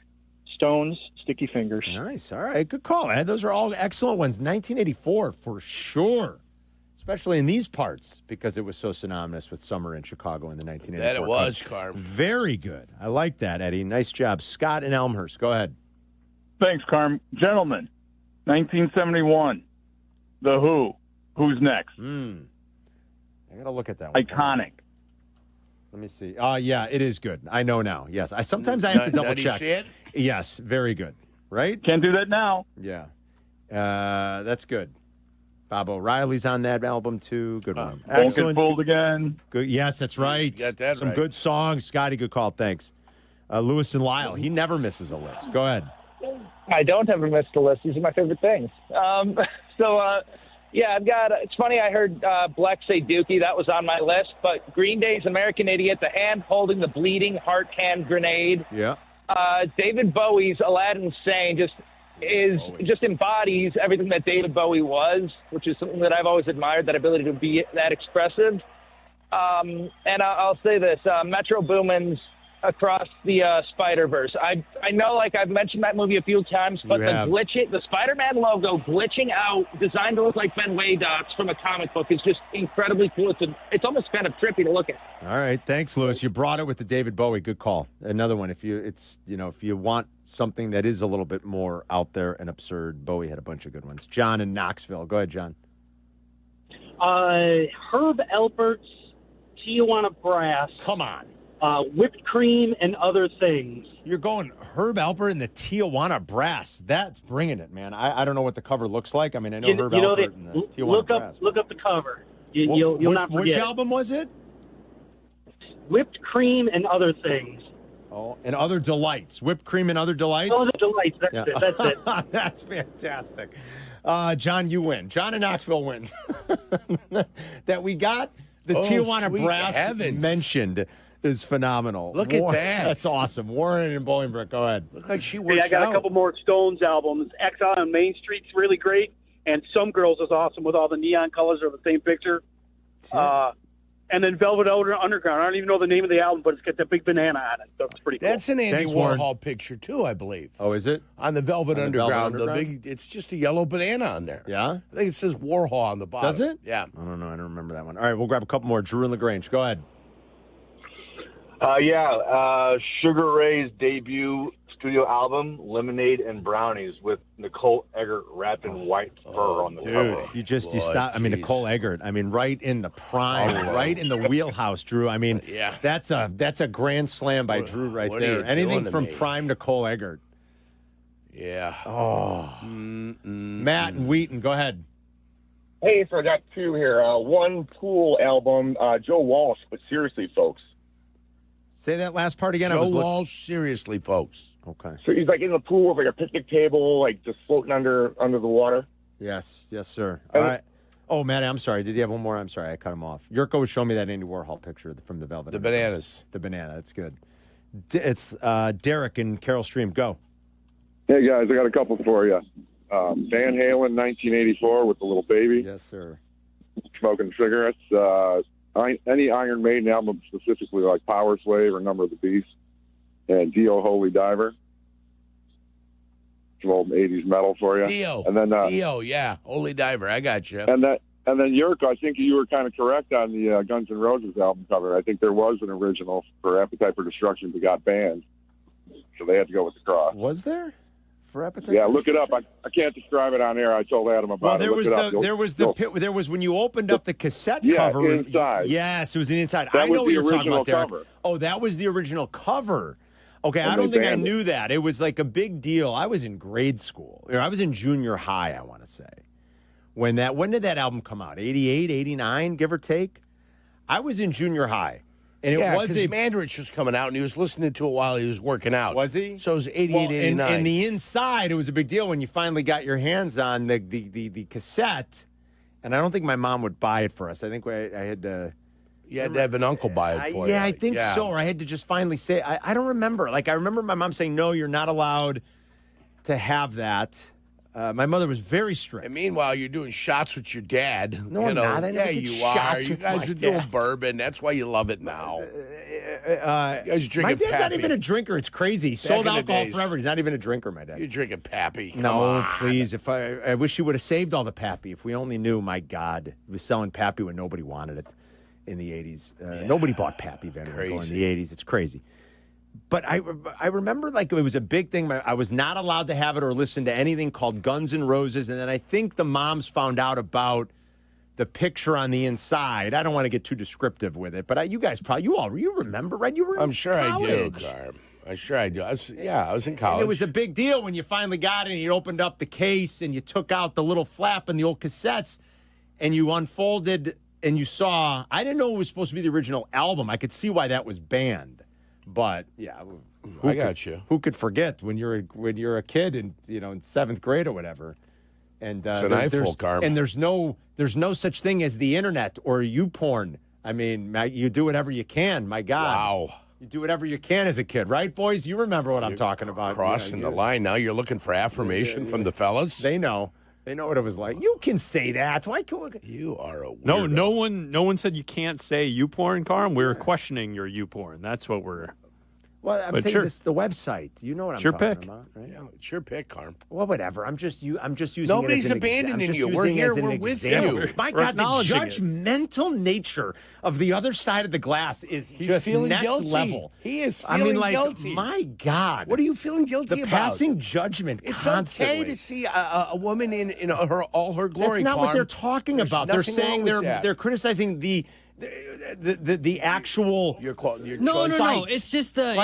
Stones, Sticky Fingers. Nice. All right. Good call, Ed. Those are all excellent ones. 1984 for sure, especially in these parts because it was so synonymous with summer in Chicago in the 1984. That it was, Cubs. Carm. Very good. I like that, Eddie. Nice job. Scott in Elmhurst. Go ahead. Thanks, Carm. Gentlemen, 1971, The Who. Who's next? I got to look at that one. Iconic. Let me see. Yeah, it is good. I know now. Yes. Sometimes I have to double Did you check. see it? Yes. Very good. Right? Can't do that now. Yeah. That's good. Bob O'Reilly's on that album, too. Good one. Won't get fooled again. Good. Yes, that's right. You got that Some right. good songs. Scotty, good call. Thanks. Lewis and Lyle. He never misses a list. Go ahead. I don't ever miss the list. These are my favorite things. Yeah, I've got. It's funny. I heard Bleck say Dookie. That was on my list. But Green Day's American Idiot, the hand holding the bleeding heart can grenade. Yeah. David Bowie's Aladdin Sane just embodies everything that David Bowie was, which is something that I've always admired, that ability to be that expressive. And I'll say this: Metro Boomin's Across the Spider-Verse. I know, like, I've mentioned that movie a few times, but the Spider-Man logo glitching out, designed to look like Ben Way dots from a comic book, is just incredibly cool. It's almost kind of trippy to look at. All right. Thanks, Lewis. You brought it with the David Bowie. Good call. Another one. If you want something that is a little bit more out there and absurd, Bowie had a bunch of good ones. John in Knoxville. Go ahead, John. Herb Alpert's Tijuana Brass. Come on. whipped cream and other things. You're going Herb Alpert and the Tijuana Brass. That's bringing it, man. I don't know what the cover looks like. I mean, I know Herb Alpert and the Tijuana Brass. Look up the cover. You'll not forget. Which album was it? Whipped cream and other things. Oh, and other delights. Whipped cream and other delights? Other delights. That's it. That's it. That's fantastic. John, you win. John in Knoxville wins. That we got the Tijuana Brass mentioned is phenomenal. Look at that. That's awesome. Warren and Bolingbrook, go ahead. Look like she works I got a couple more Stones albums. Exile on Main Street's really great, and Some Girls is awesome with all the neon colors of the same picture. And then Velvet Underground. I don't even know the name of the album, but it's got that big banana on it. So it's pretty cool. That's an Andy Warhol picture, too, I believe. Oh, is it? On the Velvet Underground. Velvet Underground? The big, it's just a yellow banana on there. Yeah? I think it says Warhol on the bottom. Does it? Yeah. I don't know. I don't remember that one. All right, we'll grab a couple more. Drew and LaGrange, go ahead. Sugar Ray's debut studio album, Lemonade and Brownies, with Nicole Eggert wrapped in white fur on the cover. You stop. I mean, Nicole Eggert. I mean, right in the prime, right in the wheelhouse, Drew. I mean, that's a grand slam by Drew right there. Anything from prime Nicole Eggert. Yeah. Oh. Matt and Wheaton, go ahead. Hey, so I got two here. One Pool album, Joe Walsh, but seriously, folks. Say that last part again. Joe Walsh, seriously, folks. Okay. So he's like in the pool with like a picnic table, like just floating under the water. Yes, sir. All right. Oh, Matt, I'm sorry. Did you have one more? I'm sorry. I cut him off. Yurko was showing me that Andy Warhol picture from the Velvet. The bananas. The banana. That's good. It's Derek and Carol Stream. Go. Hey, guys. I got a couple for you. Van Halen, 1984, with the little baby. Yes, sir. Smoking cigarettes. Any Iron Maiden album, specifically like Power Slave or Number of the Beast, and Dio Holy Diver. Some old 80s metal for you. Dio. And then, Dio, yeah. Holy Diver. I got you. And then Yurko, I think you were kind of correct on the Guns N' Roses album cover. I think there was an original for Appetite for Destruction that got banned, so they had to go with the cross. Was there? For Appetite? Yeah, look it up. I can't describe it on air. I told Adam about it. There was when you opened up the cassette cover. Inside. Yes, it was the inside. That I know was what the you're talking about, Derek. cover. Oh, that was the original cover. Okay, And I don't they think I banned knew that. It was like a big deal. I was in grade school. Or I was in junior high, I want to say. When did that album come out? 88, 89, give or take? I was in junior high. And it was Mandrich was coming out, and he was listening to it while he was working out. Was he? So it was 88, 89. And the inside, it was a big deal when you finally got your hands on the cassette. And I don't think my mom would buy it for us. I think I had to... You had to have an uncle buy it for you. Yeah, I think so. Or I had to just finally say... I don't remember. Like, I remember my mom saying, no, you're not allowed to have that. My mother was very strict. And meanwhile, you're doing shots with your dad. No, I'm not. I never did you shots are. with You guys my are doing dad. bourbon. That's why you love it now. You guys drinking My dad's not Pappy. even a drinker. It's crazy. He Back sold in the alcohol days. forever. He's not even a drinker, my dad. You're drinking Pappy. Come No, on. please. If I wish he would have saved all the Pappy. If we only knew, my God. He was selling Pappy when nobody wanted it in the 80s. Nobody bought Pappy Van Winkle in the 80s. It's crazy. But I remember, like, it was a big thing. I was not allowed to have it or listen to anything called Guns N' Roses. And then I think the moms found out about the picture on the inside. I don't want to get too descriptive with it, but you guys probably, you remember, right? You were in I'm sure I do, college. Carm. I'm sure I do. I was in college. And it was a big deal when you finally got it and you opened up the case and you took out the little flap and the old cassettes and you unfolded and you saw, I didn't know it was supposed to be the original album. I could see why that was banned. But yeah, I got you. Who could forget when you're a kid and in seventh grade or whatever? And It's an eyeful, Carm. And there's no such thing as the internet or YouPorn. I mean, you do whatever you can. My God, wow, you do whatever you can as a kid, right, boys? You remember what I'm talking about? Crossing the line. Now you're looking for affirmation from the fellas. They know. They know what it was like. You can say that. Why can't you are a weirdo. No one said you can't say YouPorn, Carm. We're questioning your YouPorn. That's what we're. Well, I'm saying this, the website. You know what I'm talking about, right? Yeah, it's your pick, Carm. Well, whatever. I'm just using. Nobody's it as abandoning you. We're We're here. As an We're with example. you. My We're God, the acknowledging it. judgmental nature of the other side of the glass is just feeling next guilty. level. He is I feeling mean, like, guilty. my God. What are you feeling guilty the about? Passing judgment It's constantly. okay to see a woman in all her glory. That's not what Carm. they're talking There's about. They're nothing saying wrong with that. they're criticizing the the actual your no, choice. no. It's just the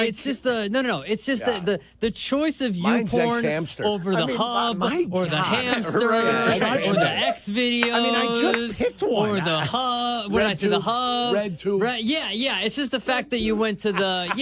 the choice of you porn over the hub or the hamster or the X videos. I mean, I just picked one. Or the hub. When I say the hub, red tube. Yeah. It's just the fact that you went to the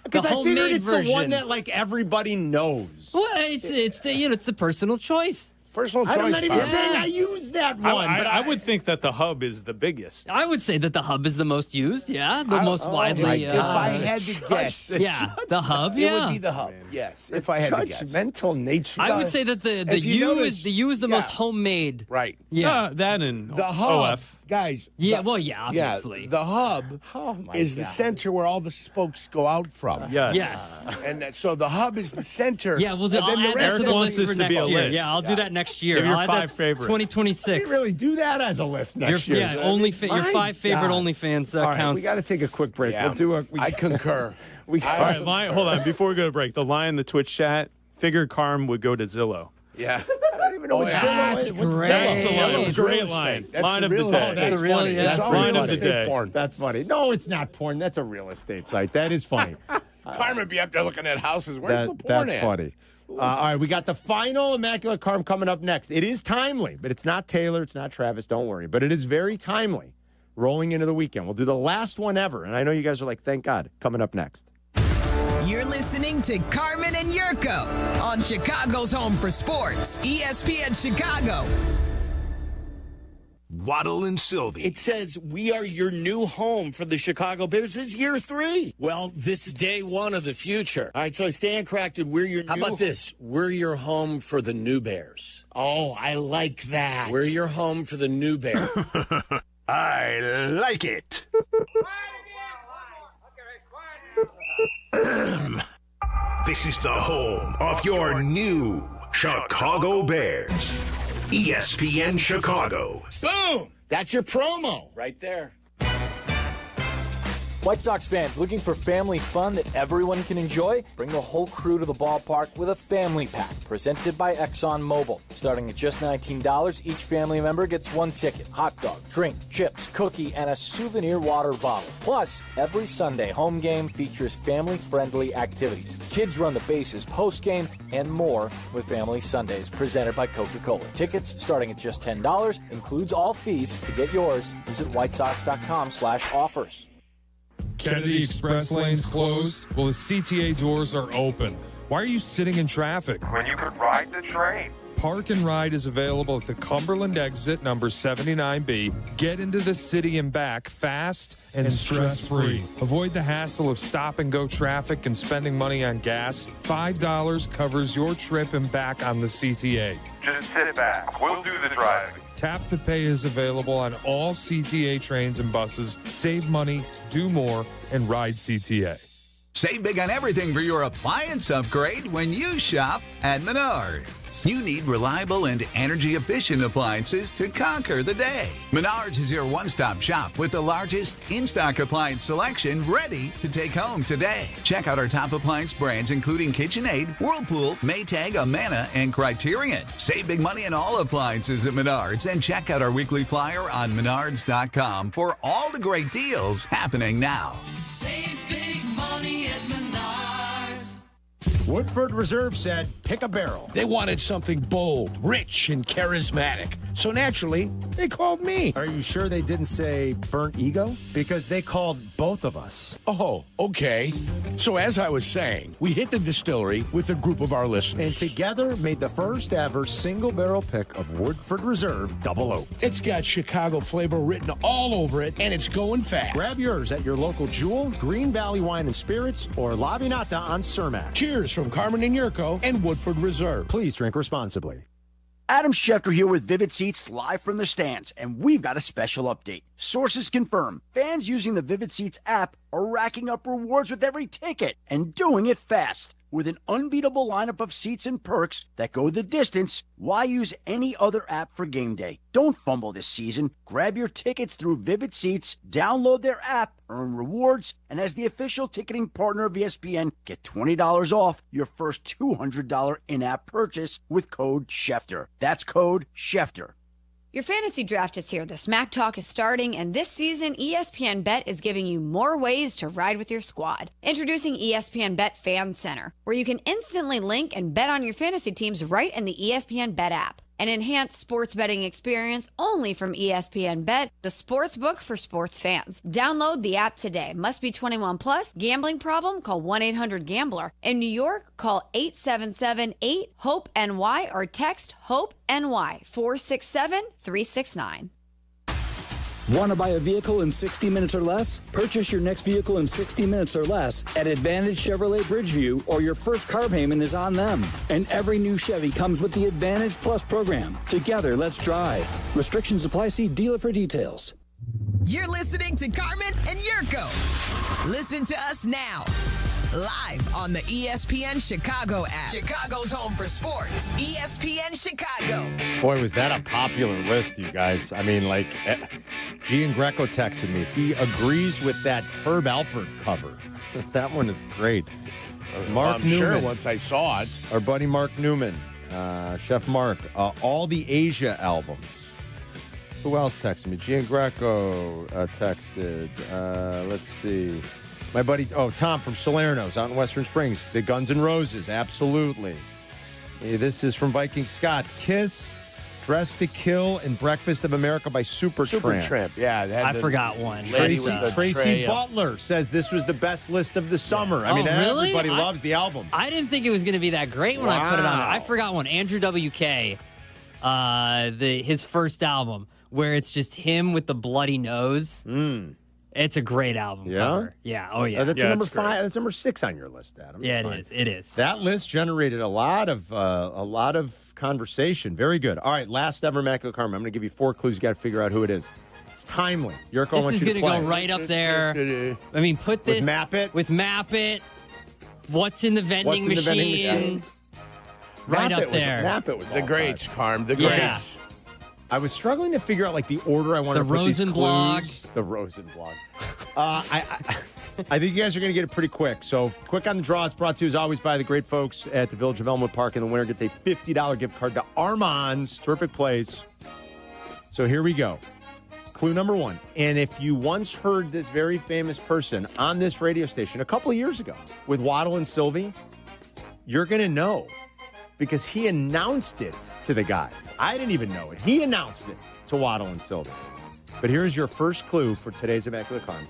Because the I figured homemade it's version. the one that like everybody knows. Well, it's the personal choice. Personal choice. I'm not even saying I use that one. I would think that the hub is the biggest. I would say that the hub is the most used. Yeah, the most widely. If I had to guess, the hub. It would be the hub. Yes, if I had to guess. Mental nature. I would say that the U is the most homemade. Right. Yeah. That and the hub, OF. Guys. Obviously. The hub is the center where all the spokes go out from. Yes. And so the hub is the center. Yeah, I'll add that to the list for next year. Yeah, I'll do that next year. Give your I'll add 5 that favorites. 2026. We really do that as a list next year. Yeah, your 5 favorite OnlyFans All right, counts. we got to take a quick break. Yeah. We'll do I concur. All right, Lion, hold on. Before we go to break, the line in the Twitch chat figured Carm would go to Zillow. Yeah. I don't even know what that's great. That's the line. That's Great real line. estate. That's Line the of the real day. estate. That's That's funny. That's all Line real of the estate day. porn. That's funny. No, it's not porn. That's a real estate site. That is funny. Carmen would be up there looking at houses. Where's the porn That's at? funny. All right, we got the final Immaculate Carm coming up next. It is timely, but it's not Taylor. It's not Travis. Don't worry. But it is very timely rolling into the weekend. We'll do the last one ever. And I know you guys are like, thank God, coming up next. You're listening to Carmen and Jurko on Chicago's home for sports, ESPN Chicago. Waddle and Silvy. It says we are your new home for the Chicago Bears. This is year 3. Well, this is day 1 of the future. All right, so Stan corrected. We're your How new. about this? We're your home for the new Bears. Oh, I like that. We're your home for the new Bears. I like it. This is the home of your new Chicago Bears. ESPN Chicago. Boom! That's your promo. Right there. White Sox fans looking for family fun that everyone can enjoy? Bring the whole crew to the ballpark with a family pack presented by ExxonMobil. Starting at just $19, each family member gets 1 ticket, hot dog, drink, chips, cookie, and a souvenir water bottle. Plus, every Sunday home game features family-friendly activities. Kids run the bases post-game and more with Family Sundays presented by Coca-Cola. Tickets starting at just $10, includes all fees. To get yours, visit whitesox.com/offers. Kennedy Express lanes closed? Well, the CTA doors are open. Why are you sitting in traffic? When you could ride the train. Park and Ride is available at the Cumberland exit, number 79B. Get into the city and back fast and stress-free. Avoid the hassle of stop-and-go traffic and spending money on gas. $5 covers your trip and back on the CTA. Just sit back. We'll do the driving. Tap to Pay is available on all CTA trains and buses. Save money, do more, and ride CTA. Save big on everything for your appliance upgrade when you shop at Menards. You need reliable and energy-efficient appliances to conquer the day. Menards is your one-stop shop with the largest in-stock appliance selection ready to take home today. Check out our top appliance brands including KitchenAid, Whirlpool, Maytag, Amana, and Criterion. Save big money on all appliances at Menards and check out our weekly flyer on menards.com for all the great deals happening now. Save big money at Menards. Woodford Reserve said, pick a barrel. They wanted something bold, rich, and charismatic. So naturally, they called me. Are you sure they didn't say burnt ego? Because they called both of us. Oh, okay. So as I was saying, we hit the distillery with a group of our listeners. And together made the first ever single barrel pick of Woodford Reserve Double Oak. It's got Chicago flavor written all over it, and it's going fast. Grab yours at your local Jewel, Green Valley Wine and Spirits, or La Vinata on Cermak. Cheers from Carmen and Jurko and Woodford Reserve. Please drink responsibly. Adam Schefter here with Vivid Seats live from the stands, and we've got a special update. Sources confirm fans using the Vivid Seats app are racking up rewards with every ticket and doing it fast. With an unbeatable lineup of seats and perks that go the distance, why use any other app for game day? Don't fumble this season. Grab your tickets through Vivid Seats, download their app, earn rewards, and as the official ticketing partner of ESPN, get $20 off your first $200 in-app purchase with code Schefter. That's code Schefter. Your fantasy draft is here. The Smack Talk is starting, and this season, ESPN Bet is giving you more ways to ride with your squad. Introducing ESPN Bet Fan Center, where you can instantly link and bet on your fantasy teams right in the ESPN Bet app. An enhanced sports betting experience only from ESPN Bet, the sports book for sports fans. Download the app today. Must be 21 plus. Gambling problem? Call 1-800-GAMBLER. In New York, call 877-8-HOPE-NY or text HOPE-NY 467-369. Want to buy a vehicle in 60 minutes or less? Purchase your next vehicle in 60 minutes or less at Advantage Chevrolet Bridgeview, or your first car payment is on them. And every new Chevy comes with the Advantage Plus program. Together, let's drive. Restrictions apply. See dealer for details. You're listening to Carmen and Jurko. Listen to us now. Live on the ESPN Chicago app. Chicago's home for sports. ESPN Chicago. Boy, was that a popular list, you guys. I mean, like, Gian Greco texted me. He agrees with that Herb Alpert cover. That one is great. Mark I'm Newman. sure once I saw it. Our buddy Mark Newman, Chef Mark. All the Asia albums. Who else texted me? Gian Greco texted. Let's see. My buddy, Tom from Salerno's out in Western Springs. The Guns N' Roses, absolutely. Hey, this is from Viking Scott. Kiss, Dress to Kill, and Breakfast of America by Supertramp. Supertramp, yeah. I forgot one. Tracy Butler says this was the best list of the summer. I mean, really? everybody loves the album. I didn't think it was going to be that great when I put it on. I forgot one. Andrew WK, his first album, where it's just him with the bloody nose. It's a great album cover. Yeah. Oh, yeah. That's number 5. That's number 6 on your list, Adam. Yeah, it is. It is. That list generated a lot of conversation. Very good. All right, last ever Immaculate Carmen. I'm going to give you 4 clues. You got to figure out who it is. It's timely. Jurko, this is going to go right up there. I mean, put this with Map It. What's in the vending machine? Right up there. Map It was the greats, Carm. The greats. I was struggling to figure out, like, the order I wanted to put these clues. The Rosenblog. I think you guys are going to get it pretty quick. So, quick on the draw. It's brought to you, as always, by the great folks at the Village of Elmwood Park. And the winner gets a $50 gift card to Armand's. Terrific place. So, here we go. Clue number 1. And if you once heard this very famous person on this radio station a couple of years ago with Waddle and Silvy, you're going to know. Because he announced it to the guys. I didn't even know it. He announced it to Waddle and Silvy. But here's your first clue for today's Immaculate Carmen.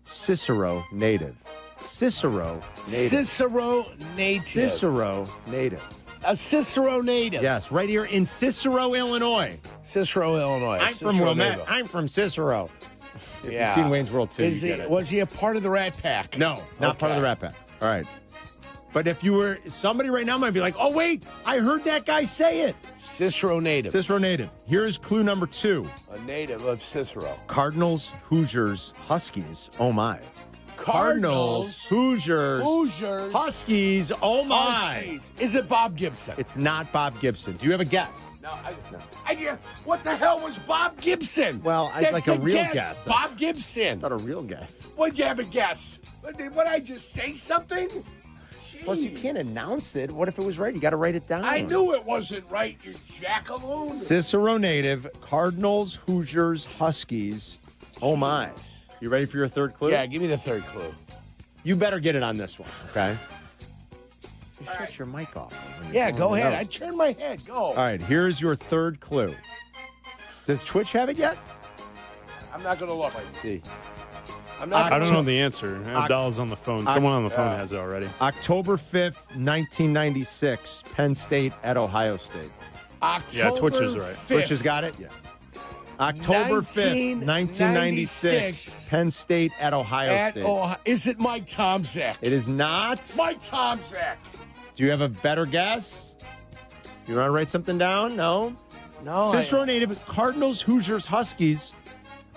Cicero native. Cicero native. Cicero native. Cicero native. A Cicero native. Yes, right here in Cicero, Illinois. Cicero, Illinois. I'm from Wilmette. I'm from Cicero. If you've seen Wayne's World 2, was he a part of the Rat Pack? No, not part of the Rat Pack. All right. But if you were, somebody right now might be like, oh, wait, I heard that guy say it. Cicero native. Cicero native. Here's clue number 2. A native of Cicero. Cardinals, Hoosiers, Huskies, oh my. Cardinals, Hoosiers, Huskies, oh my. Huskies. Is it Bob Gibson? It's not Bob Gibson. Do you have a guess? No. What the hell was Bob Gibson? Well, I'd like a real guess. Bob Gibson. Not a real guess. Would you have a guess? Would I just say something? Plus, you can't announce it. What if it was right? You got to write it down. I knew it wasn't right, you jackaloon. Cicero native, Cardinals, Hoosiers, Huskies. Oh, my. You ready for your third clue? Yeah, give me the third clue. You better get it on this one, okay? You shut your mic off. Yeah, go ahead. I turned my head. Go. All right, here's your third clue. Does Twitch have it yet? I'm not going to look. Let's see. I don't know the answer. Abdallah's on the phone. Someone on the phone has it already. October 5th, 1996, Penn State at Ohio State. October Twitch is right. 5th. Twitch has got it? Yeah. October 5th, 1996, Penn State at Ohio State. Is it Mike Tomczak? It is not. Mike Tomczak. Do you have a better guess? You want to write something down? No? No. Cicero native, Cardinals, Hoosiers, Huskies.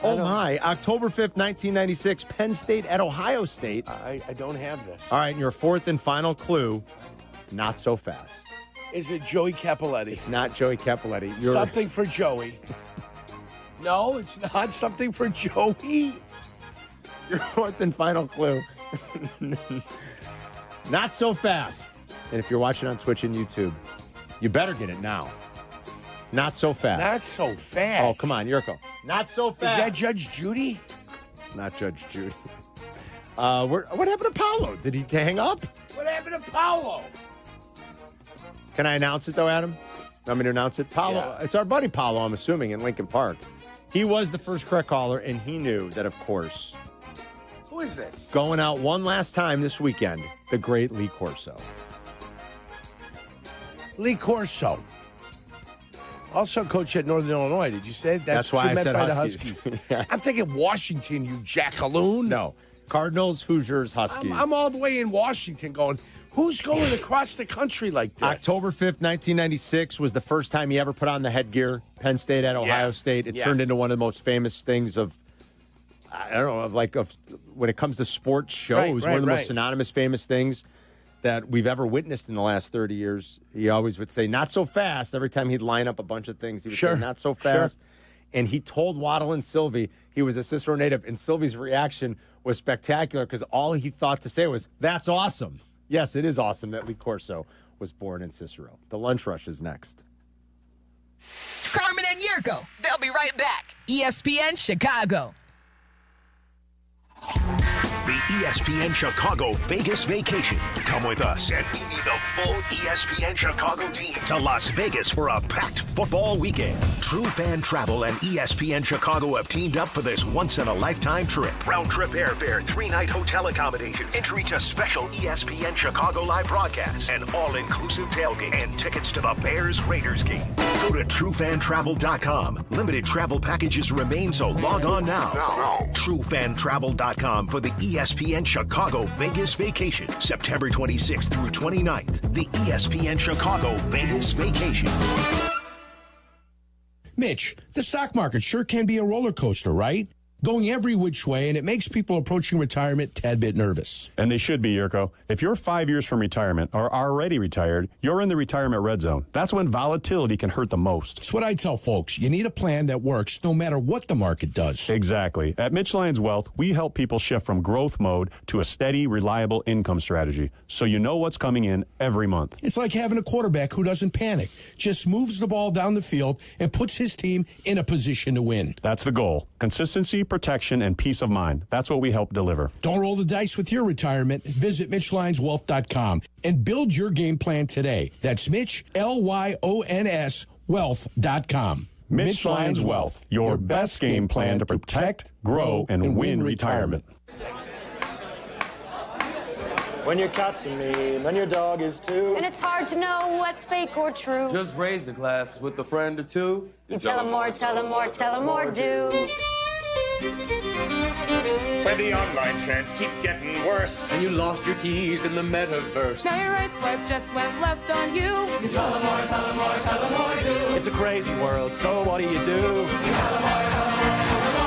Oh, my. October 5th, 1996, Penn State at Ohio State. I don't have this. All right, and your fourth and final clue, not so fast. Is it Joey Capoletti? It's not Joey Capoletti. Something for Joey. No, it's not something for Joey. Your fourth and final clue, not so fast. And if you're watching on Twitch and YouTube, you better get it now. Not so fast. Not so fast. Oh, come on, Jurko. Not so fast. Is that Judge Judy? It's not Judge Judy. What happened to Paolo? Did he hang up? What happened to Paolo? Can I announce it, though, Adam? Want me to announce it? Paolo. Yeah. It's our buddy Paolo, I'm assuming, in Lincoln Park. He was the first correct caller, and he knew that, of course, Who is this? going out one last time this weekend, the great Lee Corso. Lee Corso. Also coach at Northern Illinois. Did you say That's why I said Huskies. Yes. I'm thinking Washington, you jackaloon. No. Cardinals, Hoosiers, Huskies. I'm all the way in Washington going, who's going across the country like this? October 5th, 1996 was the first time he ever put on the headgear. Penn State at Ohio State. It turned into one of the most famous things of when it comes to sports shows, one of the most synonymous famous things that we've ever witnessed in the last 30 years. He always would say, not so fast. Every time he'd line up a bunch of things, he would say, not so fast. Sure. And he told Waddle and Silvy he was a Cicero native, and Silvy's reaction was spectacular because all he thought to say was, that's awesome. Yes, it is awesome that Lee Corso was born in Cicero. The Lunch Rush is next. Carmen and Jurko. They'll be right back. ESPN Chicago. The ESPN Chicago Vegas Vacation. Come with us and meet the full ESPN Chicago team to Las Vegas for a packed football weekend. True Fan Travel and ESPN Chicago have teamed up for this once-in-a-lifetime trip. Round-trip airfare, 3-night hotel accommodations, entry to special ESPN Chicago live broadcasts, an all-inclusive tailgate, and tickets to the Bears-Raiders game. Go to TrueFanTravel.com. Limited travel packages remain, so log on now. TrueFanTravel.com for the ESPN Chicago Vegas Vacation, September 26th through 29th. The ESPN Chicago Vegas Vacation. Mitch, the stock market sure can be a roller coaster, right? Going every which way, and it makes people approaching retirement a tad bit nervous. And they should be, Jurko. If you're 5 years from retirement or are already retired, you're in the retirement red zone. That's when volatility can hurt the most. That's what I tell folks. You need a plan that works no matter what the market does. Exactly. At Mitch Lyons Wealth, we help people shift from growth mode to a steady, reliable income strategy, so you know what's coming in every month. It's like having a quarterback who doesn't panic, just moves the ball down the field and puts his team in a position to win. That's the goal. Consistency, protection, and peace of mind. That's what we help deliver. Don't roll the dice with your retirement. Visit MitchLyonsWealth.com and build your game plan today. That's Mitch, Lyons, Wealth.com. Mitch Lyons Wealth, your best game plan to protect, grow, and win retirement. When your cat's a me, then your dog is too. And it's hard to know what's fake or true. Just raise the glass with a friend or two. You tell them more, tell them more, tell them more, do. When the online trends keep getting worse, And you lost your keys in the metaverse. Now your right swipe just went left on you. You tell them more, tell them more, tell them more, do. It's a crazy world, so what do? You tell them more, tell them more, tell them more.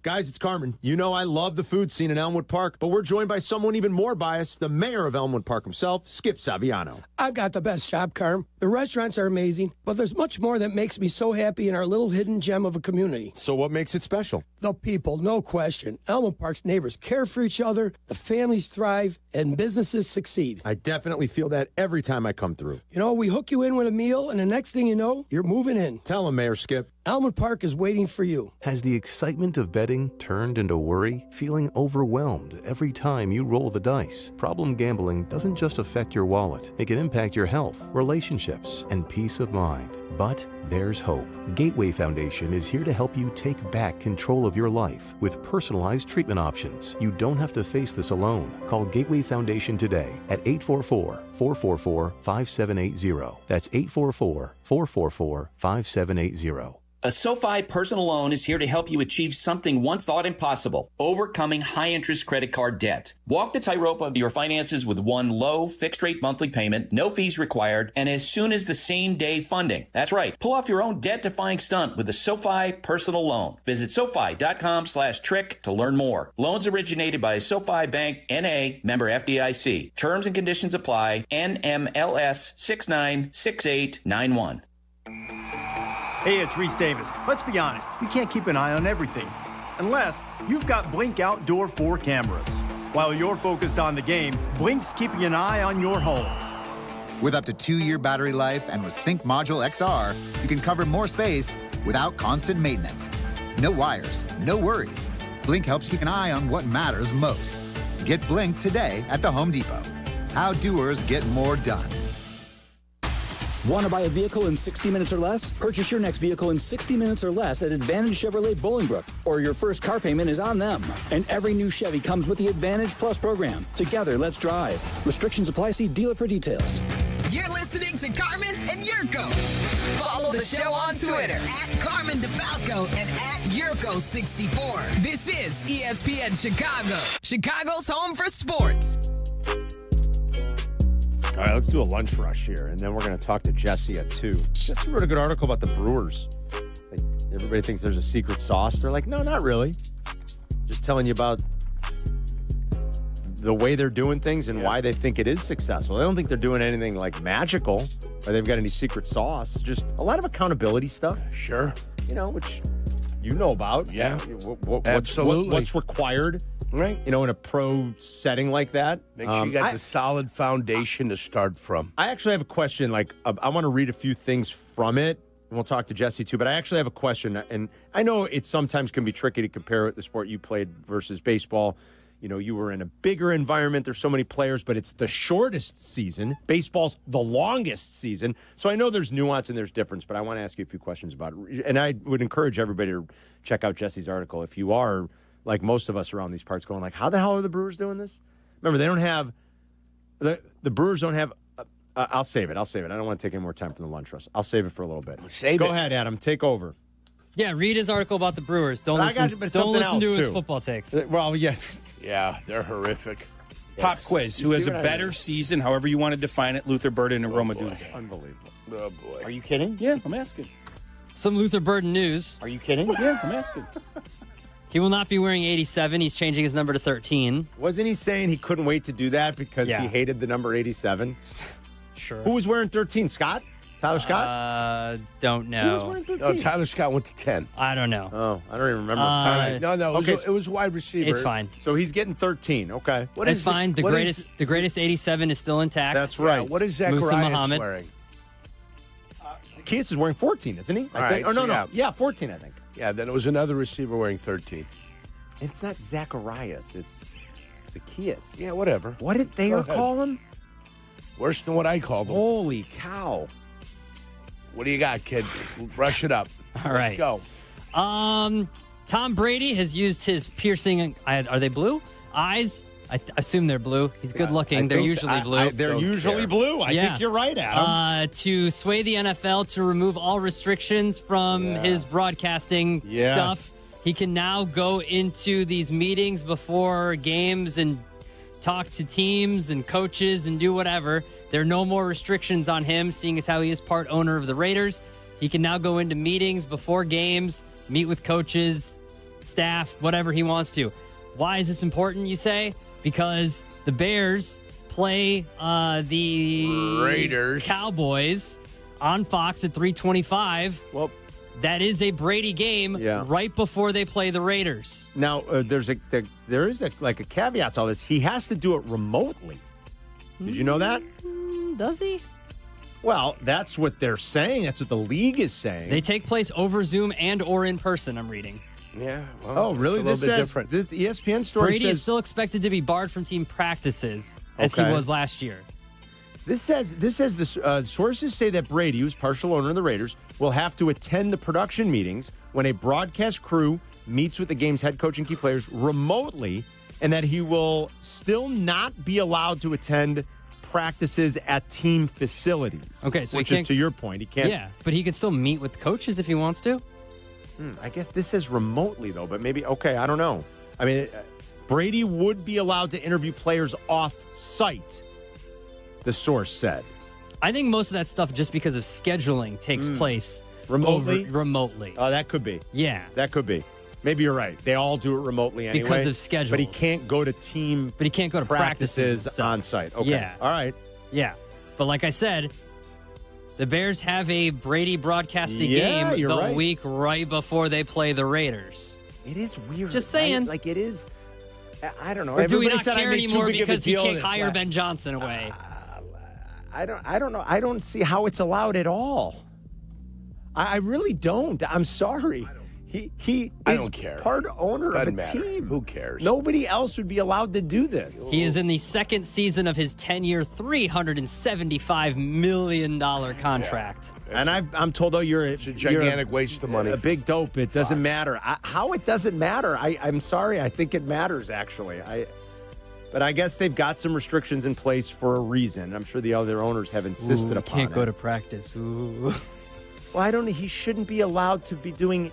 Guys, it's Carmen. You know I love the food scene in Elmwood Park, but we're joined by someone even more biased, the mayor of Elmwood Park himself, Skip Saviano. I've got the best job, Carm. The restaurants are amazing, but there's much more that makes me so happy in our little hidden gem of a community. So what makes it special? The people, no question. Elmwood Park's neighbors care for each other, the families thrive, and businesses succeed. I definitely feel that every time I come through. You know, we hook you in with a meal, and the next thing you know, you're moving in. Tell him, Mayor Skip. Elmwood Park is waiting for you. Has the excitement of betting turned into worry? Feeling overwhelmed every time you roll the dice? Problem gambling doesn't just affect your wallet. It can impact your health, relationships, and peace of mind. But there's hope. Gateway Foundation is here to help you take back control of your life with personalized treatment options. You don't have to face this alone. Call Gateway Foundation today at 844-444-5780. That's 844-444-5780. A SoFi personal loan is here to help you achieve something once thought impossible, overcoming high-interest credit card debt. Walk the tightrope of your finances with one low, fixed-rate monthly payment, no fees required, and as soon as the same-day funding. That's right. Pull off your own debt-defying stunt with a SoFi personal loan. Visit SoFi.com/trick to learn more. Loans originated by SoFi Bank, N.A., member FDIC. Terms and conditions apply. NMLS 696891. Hey, it's Reese Davis. Let's be honest, you can't keep an eye on everything. Unless you've got Blink Outdoor 4 cameras. While you're focused on the game, Blink's keeping an eye on your home. With up to 2-year battery life and with Sync Module XR, you can cover more space without constant maintenance. No wires, no worries. Blink helps keep an eye on what matters most. Get Blink today at the Home Depot. How doers get more done. Want to buy a vehicle in 60 minutes or less? Purchase your next vehicle in 60 minutes or less at Advantage Chevrolet Bolingbrook, or your first car payment is on them. And every new Chevy comes with the Advantage Plus program. Together, let's drive. Restrictions apply. See dealer for details. You're listening to Carmen and Jurko. Follow the show on Twitter at Carmen DeFalco and at Jurko64. This is ESPN Chicago, Chicago's home for sports. All right, let's do a lunch rush here, and then we're going to talk to Jesse at 2. Jesse wrote a good article about the Brewers. Like, everybody thinks there's a secret sauce. They're like, no, not really. Just telling you about the way they're doing things and why they think it is successful. They don't think they're doing anything like magical or they've got any secret sauce. Just a lot of accountability stuff. Sure. You know, which you know about. Yeah. Absolutely. What's required. Right. You know, in a pro setting like that. Make sure you got the solid foundation to start from. I actually have a question. Like, I want to read a few things from it, and we'll talk to Jesse too. But I actually have a question, and I know it sometimes can be tricky to compare the sport you played versus baseball. You know, you were in a bigger environment. There's so many players, but it's the shortest season. Baseball's the longest season. So I know there's nuance and there's difference, but I want to ask you a few questions about it. And I would encourage everybody to check out Jesse's article if you are, like most of us around these parts, going like, how the hell are the Brewers doing this? Remember, they don't have the Brewers don't have. I'll save it. I don't want to take any more time from the lunch rush. I'll save it for a little bit. Go ahead, Adam. Take over. Yeah, read his article about the Brewers. Don't listen to his football takes. Well, yeah. Yeah, they're horrific. Pop quiz. Who has a better season, however you want to define it, Luther Burden or Roma Duzzi? Unbelievable. Oh, boy. Are you kidding? Yeah, I'm asking. Some Luther Burden news. Are you kidding? Yeah, I'm asking. He will not be wearing 87. He's changing his number to 13. Wasn't he saying he couldn't wait to do that because he hated the number 87? Sure. Who was wearing 13? Scott? Tyler Scott? Don't know. Who was wearing 13? No, Tyler Scott went to 10. I don't know. Oh, I don't even remember. No, it was wide receiver. It's fine. So he's getting 13. Okay. It's fine. The greatest 87 is still intact. That's right. Yeah, what is Zacharias wearing? Zacchaeus is wearing 14, isn't he? I think. No. Yeah, 14, I think. Yeah, then it was another receiver wearing 13. It's not Zacharias. It's Zacchaeus. Yeah, whatever. What did they call him? Worse than what I called him. Holy cow. What do you got, kid? Brush it up. All right. Let's go. Tom Brady has used his piercing, are they blue? Eyes? I assume they're blue. He's good looking. They're usually blue. They're usually blue. I think you're right, Adam. To sway the NFL to remove all restrictions from his broadcasting stuff. He can now go into these meetings before games and talk to teams and coaches and do whatever. There are no more restrictions on him, seeing as how he is part owner of the Raiders. He can now go into meetings before games, meet with coaches, staff, whatever he wants to. Why is this important, you say? Because the Bears play the Raiders, Cowboys on Fox at 3:25. Well, that is a Brady game right before they play the Raiders. Now, there is a caveat to all this. He has to do it remotely. Did you know that? Does he? Well, that's what they're saying. That's what the league is saying. They take place over Zoom and or in person, I'm reading. Yeah. Well, really? It's a little bit different. This ESPN story Brady says is still expected to be barred from team practices as he was last year. This says the sources say that Brady, who's partial owner of the Raiders, will have to attend the production meetings when a broadcast crew meets with the game's head coach and key players remotely, and that he will still not be allowed to attend practices at team facilities. Okay, so which is to your point, he can't. Yeah, but he can still meet with coaches if he wants to. I guess this says remotely though, but maybe I don't know. I mean, Brady would be allowed to interview players off-site, the source said. I think most of that stuff, just because of scheduling, takes place remotely. Oh, that could be. Yeah. That could be. Maybe you're right. They all do it remotely anyway. Because of schedules. But he can't go to team But he can't go to practices on site. Okay. Yeah. All right. Yeah. But like I said, the Bears have a Brady broadcasted game the week right before they play the Raiders. It is weird. Just saying. Right? Like it is. I don't know. Or do we not care anymore because he can't hire Ben Johnson away? I don't know. I don't see how it's allowed at all. I really don't. I'm sorry. He I is don't care. part owner Doesn't of a matter. team. Who cares? Nobody else would be allowed to do this. He is in the second season of his 10-year, $375 million contract. Yeah. And I'm told, it's a gigantic waste of money. A big dope. It doesn't matter. How it doesn't matter? I'm sorry. I think it matters, actually. But I guess they've got some restrictions in place for a reason. I'm sure the other owners have insisted upon it. Can't go to practice. Ooh. Well, I don't know. He shouldn't be allowed to be doing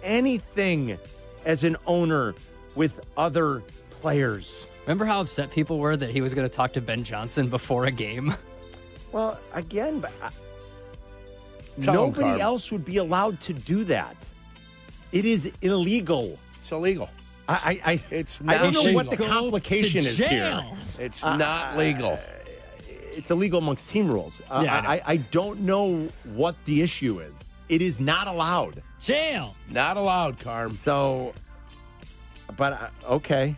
anything as an owner with other players. Remember how upset people were that he was going to talk to Ben Johnson before a game? Well, again, but Nobody else would be allowed to do that. It is illegal. It's illegal. It's not. I don't know what the complication is here. It's not legal. It's illegal amongst team rules. I don't know what the issue is. It is not allowed. Jail. Not allowed, Carm. So, but okay.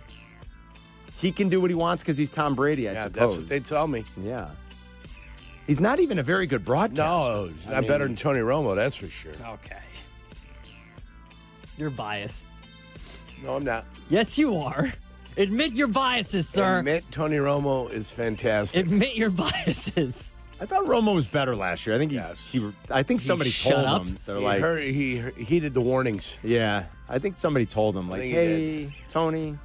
He can do what he wants because he's Tom Brady, I suppose. That's what they tell me. Yeah. He's not even a very good broadcaster. No, he's not better than Tony Romo, that's for sure. Okay. You're biased. No, I'm not. Yes, you are. Admit your biases, sir. Admit Tony Romo is fantastic. Admit your biases. I thought Romo was better last year. I think I think somebody told him. They're he heeded the warnings. Yeah, I think somebody told him, like, hey, Tony,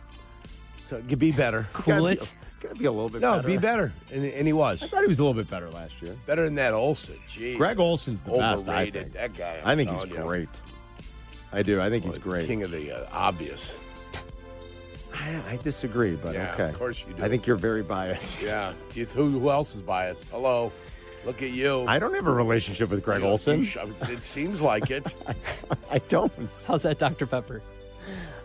be better. Cool it. Gotta be a little bit better. No, be better. And he was. I thought he was a little bit better last year. Better than that Olsen. Jeez. Greg Olson's the best, I think. That guy. I think he's great. I do. I think he's great. King of the obvious. I disagree, but okay. Of course you do. I think you're very biased. Yeah. Who else is biased? Hello. Look at you. I don't have a relationship with Greg Olson. It seems like it. I don't. How's that, Dr. Pepper?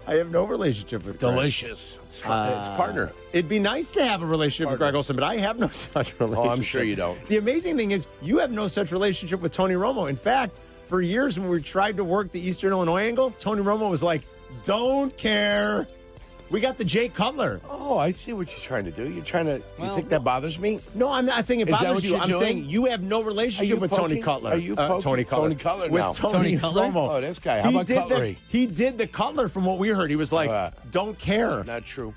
I have no relationship with Greg. Delicious. It's partner. It'd be nice to have a relationship with Greg Olson, but I have no such relationship. Oh, I'm sure you don't. The amazing thing is you have no such relationship with Tony Romo. In fact, for years when we tried to work the Eastern Illinois angle, Tony Romo was like, don't care. We got the Jay Cutler. Oh, I see what you're trying to do. You think that bothers me? No, I'm not saying it Is that bothers what you. you're I'm doing? saying you have no relationship with Tony Cutler. Are you poking? Tony Cutler? Tony Cutler with now. Tony Romo. Oh, this guy. How about Cutlery? He did the Cutler from what we heard. He was like, don't care. Not true.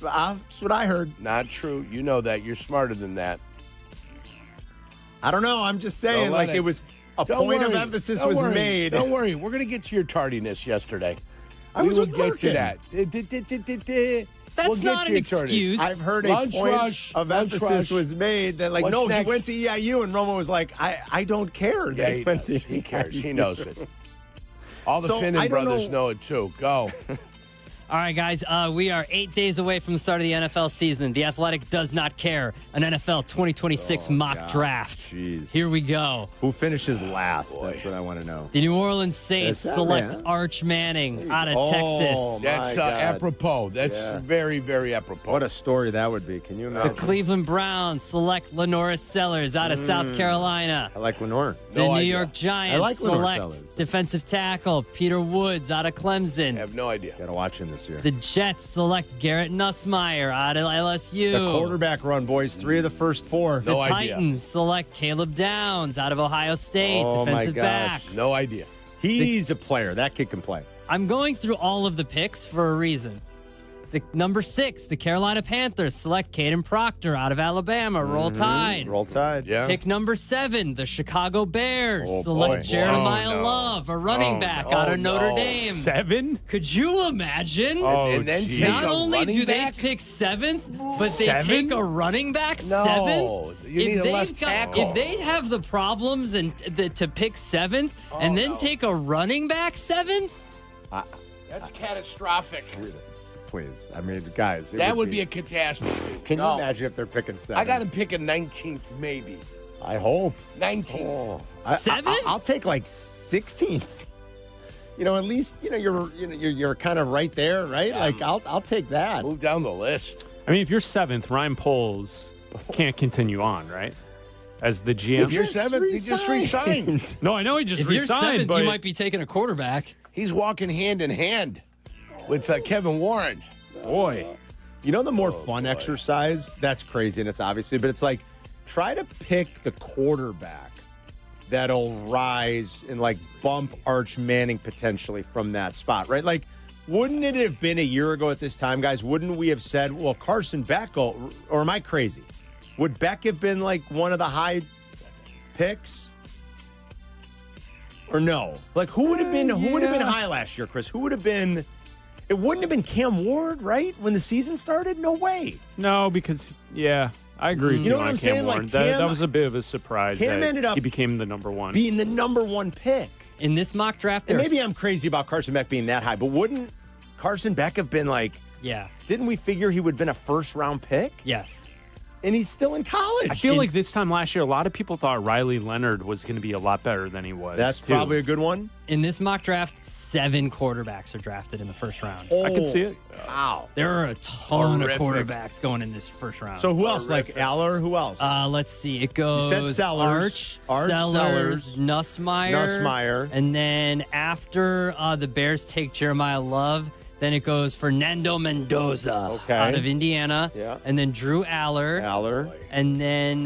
That's what I heard. Not true. You know that. You're smarter than that. I don't know. I'm just saying, like, it was a point of emphasis was made. Don't worry. We're going to get to your tardiness yesterday. I was working. Get to that. That's not an excuse. I've heard a point of emphasis was made that, like, no, he went to EIU, and Romo was like, I don't care. Yeah, he went to he cares. He knows it. All the So, Finnan brothers know it, too. Go. All right, guys, we are 8 days away from the start of the NFL season. The Athletic does not care. An NFL 2026 mock draft. Jeez. Here we go. Who finishes last? That's what I want to know. The New Orleans Saints select Arch Manning out of Texas. That's apropos. That's very, very apropos. What a story that would be. Can you The imagine? Cleveland Browns select Lenora Sellers out of South Carolina. I like Lenore. The New York Giants I like Lenore select Sellers. defensive tackle Peter Woods out of Clemson. I have no idea. Got to watch him this year. The Jets select Garrett Nussmeier out of LSU. The quarterback run, boys. 3 of the first 4. The Titans select Caleb Downs out of Ohio State, defensive back. No idea. He's a player. That kid can play. I'm going through all of the picks for a reason. The number 6, the Carolina Panthers select Caden Proctor out of Alabama. Roll Tide. Roll Tide. Yeah. Pick number 7, the Chicago Bears Oh, select boy. Jeremiah Love, a running back out of Notre Dame. 7? Could you imagine? Oh, and then geez. take Not a only running do back? they pick 7th, but they 7? take a running back 7th. No, you need a left tackle. If they have the problems and to pick 7th and then take a running back 7th, That's catastrophic. Please. I mean, guys. That would be a catastrophe. Can you imagine if they're picking 7? I got to pick a 19th, maybe. I hope. 19th. Oh. 7th? I'll take like 16th. You know, at least you're kind of right there, right? Yeah. Like I'll take that. Move down the list. I mean, if you're 7th, Ryan Poles can't continue on, right? As the GM. If you're 7th, he just resigned. No, I know he just if you're resigned, 7th, but you might be taking a quarterback. He's walking hand in hand with Kevin Warren. boy. You know the more fun exercise? That's craziness, obviously, but it's like try to pick the quarterback that'll rise and like bump Arch Manning potentially from that spot, right? Like, wouldn't it have been a year ago at this time, guys? Wouldn't we have said, well, Carson Beck, or am I crazy? Would Beck have been like one of the high picks? Or no? Like, who would have been high last year, Chris? Who would have been? It wouldn't have been Cam Ward, right? When the season started? No way. No, because, I agree with you know what I'm saying? Ward. Like that was a bit of a surprise. Cam ended up he became the number one. Being the number one pick. In this mock draft, and maybe I'm crazy about Carson Beck being that high, but wouldn't Carson Beck have been like, didn't we figure he would have been a first-round pick? Yes. And he's still in college. I feel like this time last year, a lot of people thought Riley Leonard was going to be a lot better than he was. That's probably a good one. In this mock draft, 7 quarterbacks are drafted in the first round. I can see it. Wow. There are a ton of quarterbacks going in this first round. So who else? Like Aller? Who else? Let's see. It goes you said Sellers. Arch Sellers, Nussmeier. And then after the Bears take Jeremiah Love, then it goes Fernando Mendoza out of Indiana. Yeah. And then Drew Aller. And then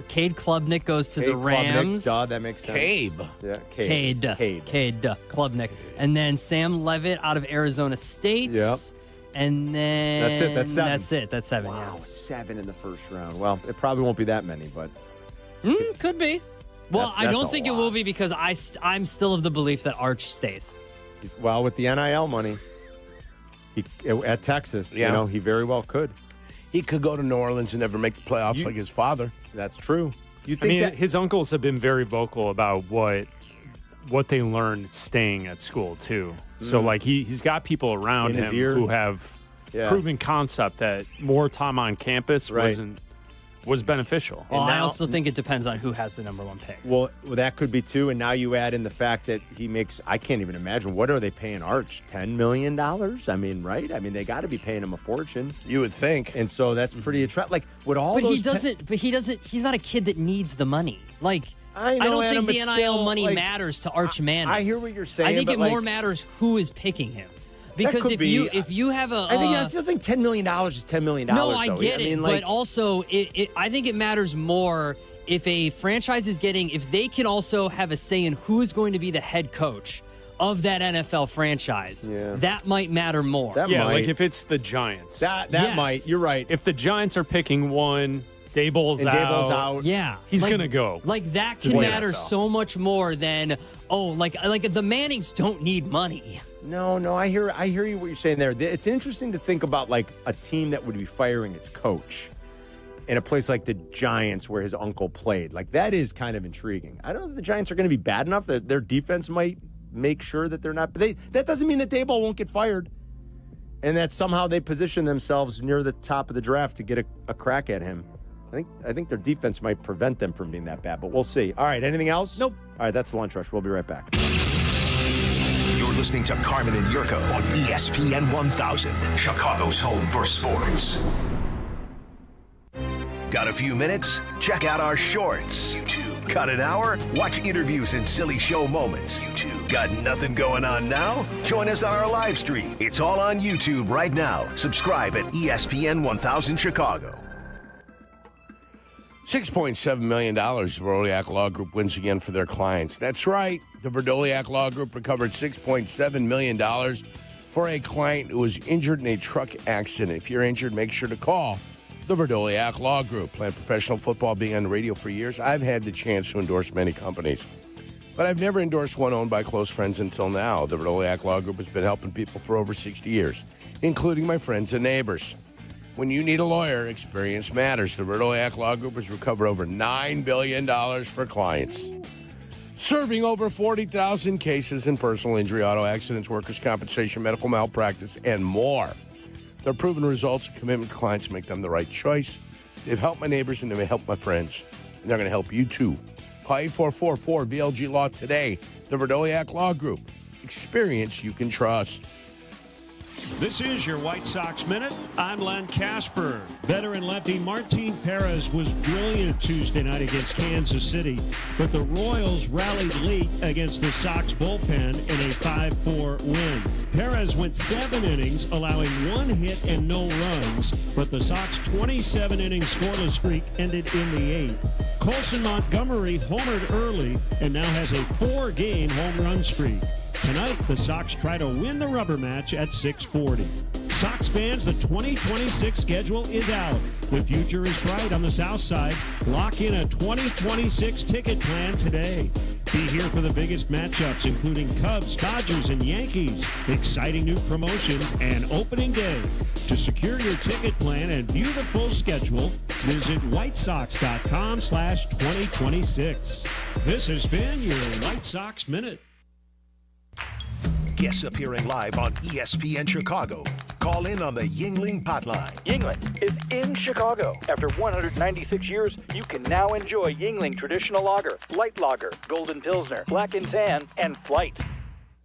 Cade Klubnik goes to the Rams. Duh, that makes sense. Cade. Yeah, Cade Klubnik. And then Sam Levitt out of Arizona State. Yep. And then that's it. That's 7. That's it. That's 7. Wow, 7 in the first round. Well, it probably won't be that many, but could be. Well, I don't think it will be because I'm still of the belief that Arch stays. Well, with the NIL money. At Texas, he very well could. He could go to New Orleans and never make the playoffs like his father. That's true. You think that his uncles have been very vocal about what they learned staying at school too. So like he's got people around him who have proven concept that more time on campus was beneficial. Well, I also think it depends on who has the number 1 pick. Well, that could be too. And now you add in the fact that he makes, I can't even imagine, what are they paying Arch? $10 million? I mean, right? I mean, they got to be paying him a fortune. You would think. And so that's pretty attractive. Like, with all those... he's not a kid that needs the money. Like, I don't Adam, think the NIL money matters to Arch Manning. I hear what you're saying. I think it more matters who is picking him. Because if you have a, I still think $10 million is $10 million. No, I get it, but also I think it matters more if a franchise is if they can also have a say in who is going to be the head coach of that NFL franchise. Yeah. That might matter more. Like if it's the Giants, that might. You're right. If the Giants are picking one. Daboll's out. Yeah. He's going to go. Like, that can matter so much more than, like the Mannings don't need money. No, I hear you what you're saying there. It's interesting to think about, like, a team that would be firing its coach in a place like the Giants where his uncle played. Like, that is kind of intriguing. I don't know if the Giants are going to be bad enough that their defense might make sure that they're not. But that doesn't mean that Daboll won't get fired. And that somehow they position themselves near the top of the draft to get a crack at him. I think their defense might prevent them from being that bad, but we'll see. All right, anything else? Nope. All right, that's the Lunch Rush. We'll be right back. You're listening to Carmen and Jurko on ESPN 1000, Chicago's home for sports. Got a few minutes? Check out our shorts. YouTube. Got an hour? Watch interviews and silly show moments. YouTube. Got nothing going on now? Join us on our live stream. It's all on YouTube right now. Subscribe at ESPN 1000 Chicago. $6.7 million Verdoliak Law Group wins again for their clients. That's right. The Verdoliak Law Group recovered $6.7 million for a client who was injured in a truck accident. If you're injured, make sure to call the Verdoliak Law Group. Playing professional football, being on the radio for years, I've had the chance to endorse many companies. But I've never endorsed one owned by close friends until now. The Verdoliak Law Group has been helping people for over 60 years, including my friends and neighbors. When you need a lawyer, experience matters. The Verdoliak Law Group has recovered over $9 billion for clients, serving over 40,000 cases in personal injury, auto accidents, workers' compensation, medical malpractice, and more. Their proven results and commitment to clients make them the right choice. They've helped my neighbors and they've helped my friends, and they're going to help you too. Call 8444-VLG-LAW today. The Verdoliak Law Group. Experience you can trust. This is your White Sox Minute. I'm Len Casper. Veteran lefty Martin Perez was brilliant Tuesday night against Kansas City, but the Royals rallied late against the Sox bullpen in a 5-4 win. Perez went 7 innings, allowing 1 hit and no runs, but the Sox 27-inning scoreless streak ended in the 8th. Colson Montgomery homered early and now has a 4-game home run streak. Tonight, the Sox try to win the rubber match at 6:40. Sox fans, the 2026 schedule is out. The future is bright on the South Side. Lock in a 2026 ticket plan today. Be here for the biggest matchups, including Cubs, Dodgers, and Yankees. Exciting new promotions and opening day. To secure your ticket plan and view the full schedule, visit whitesox.com/2026. This has been your White Sox Minute. Guests appearing live on ESPN Chicago. Call in on the Yuengling hotline. Yuengling is in Chicago. After 196 years, you can now enjoy Yuengling Traditional Lager, Light Lager, Golden Pilsner, Black and Tan, and Flight.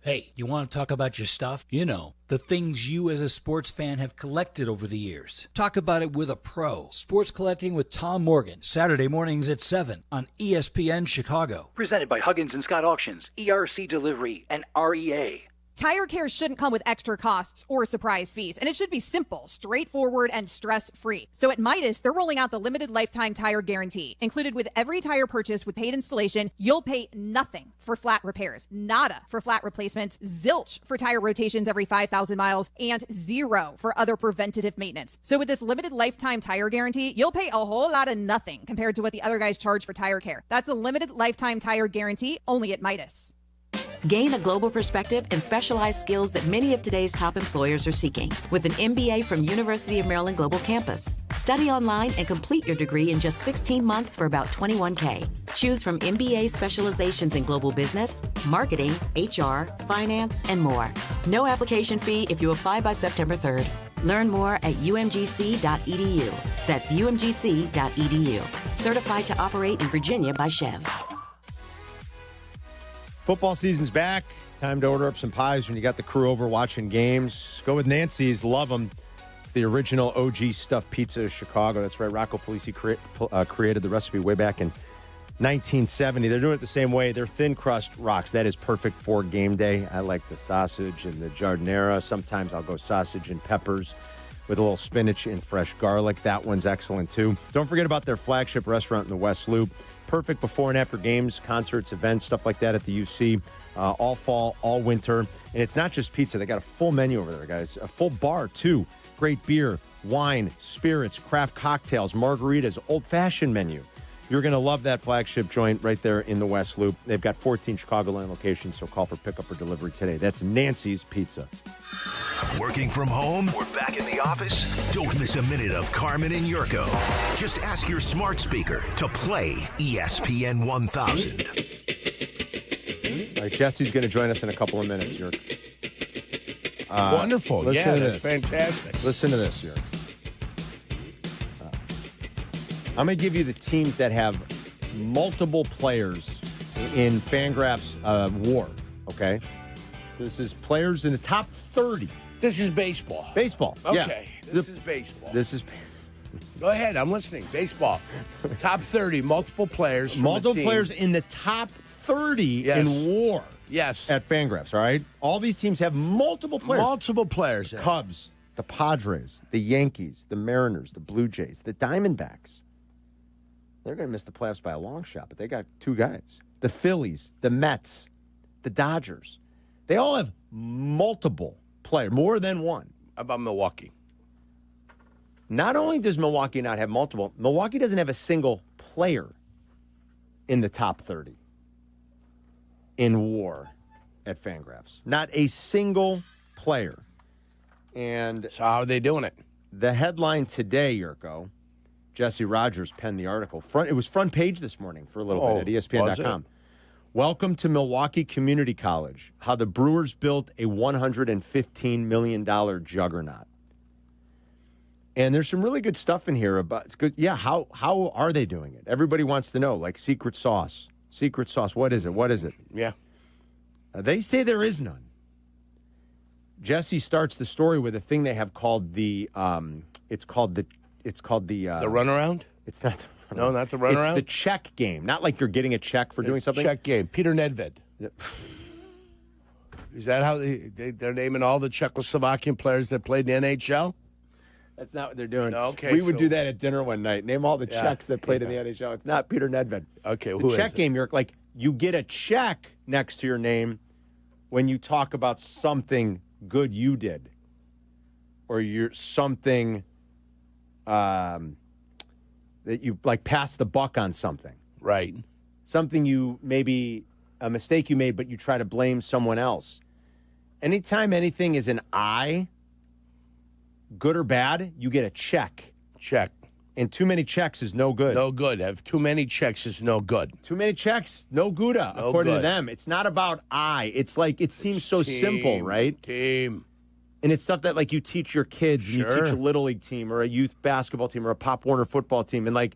Hey, you want to talk about your stuff? You know, the things you as a sports fan have collected over the years. Talk about it with a pro. Sports Collecting with Tom Morgan, Saturday mornings at 7 on ESPN Chicago. Presented by Huggins and Scott Auctions, ERC Delivery, and REA. Tire care shouldn't come with extra costs or surprise fees, and it should be simple, straightforward, and stress-free. So at Midas, they're rolling out the limited lifetime tire guarantee. Included with every tire purchase with paid installation, you'll pay nothing for flat repairs, nada for flat replacements, zilch for tire rotations every 5,000 miles, and 0 for other preventative maintenance. So with this limited lifetime tire guarantee, you'll pay a whole lot of nothing compared to what the other guys charge for tire care. That's a limited lifetime tire guarantee only at Midas. Gain a global perspective and specialized skills that many of today's top employers are seeking with an MBA from University of Maryland Global Campus. Study online and complete your degree in just 16 months for about $21K. Choose from MBA specializations in global business, marketing, HR, finance, and more. No application fee if you apply by September 3rd. Learn more at umgc.edu. That's umgc.edu. Certified to operate in Virginia by Chev. Football season's back. Time to order up some pies when you got the crew over watching games. Go with Nancy's. Love them. It's the original OG stuffed pizza of Chicago. That's right. Rocco Polisi created the recipe way back in 1970. They're doing it the same way. Their thin crust rocks. That is perfect for game day. I like the sausage and the giardiniera. Sometimes I'll go sausage and peppers with a little spinach and fresh garlic. That one's excellent, too. Don't forget about their flagship restaurant in the West Loop. Perfect before and after games, concerts, events, stuff like that at the UC. All fall, all winter. And it's not just pizza. They got a full menu over there, guys. A full bar, too. Great beer, wine, spirits, craft cocktails, margaritas, old-fashioned menu. You're going to love that flagship joint right there in the West Loop. They've got 14 Chicagoland locations, so call for pickup or delivery today. That's Nancy's Pizza. Working from home or back in the office? Don't miss a minute of Carmen and Jurko. Just ask your smart speaker to play ESPN 1000. All right, Jesse's going to join us in a couple of minutes, Jurko. Wonderful. Yeah, that's fantastic. Listen to this, Jurko. I'm going to give you the teams that have multiple players in Fangraphs WAR, okay? So this is players in the top 30. This is baseball. Baseball, okay. Yeah. This is baseball. This is... Go ahead, I'm listening. Baseball. Top 30, multiple players. Multiple players in the top 30 in WAR. Yes. At Fangraphs, all right? All these teams have multiple players. Multiple players. The Cubs, the Padres, the Yankees, the Mariners, the Blue Jays, the Diamondbacks. They're going to miss the playoffs by a long shot, but they got 2 guys. The Phillies, the Mets, the Dodgers. They all have multiple players, more than one. How about Milwaukee? Not only does Milwaukee not have multiple, Milwaukee doesn't have a single player in the top 30 in WAR at Fangraphs. Not a single player. And so how are they doing it? The headline today, Jurko, Jesse Rogers penned the article. It was front page this morning for a little bit at ESPN.com. Welcome to Milwaukee Community College, how the Brewers built a $115 million juggernaut. And there's some really good stuff in here about it's good. Yeah, how are they doing it? Everybody wants to know, like secret sauce. Secret sauce, what is it? What is it? Yeah. They say there is none. Jesse starts the story with a thing they have called the runaround. It's not. No, not the runaround. It's the check game. Not like you're getting a check for doing something. Check game. Peter Nedved. Yep. Is that how they're naming all the Czechoslovakian players that played in the NHL? That's not what they're doing. Okay, we would do that at dinner one night. Name all the Czechs that played in the NHL. It's not Peter Nedved. Okay, the check game. You're like you get a check next to your name when you talk about something good you did, or you're something that you like pass the buck on something. Right. Something you maybe a mistake you made, but you try to blame someone else. Anytime anything is an I, good or bad, you get a check. Check. And too many checks is no good. No good. Have too many checks is no good. Too many checks, no Gouda, No according good. to them. It's not about I. It's like it seems so team, simple, right? Team. And it's stuff that like you teach your kids, and you teach a Little League team or a youth basketball team or a Pop Warner football team. And like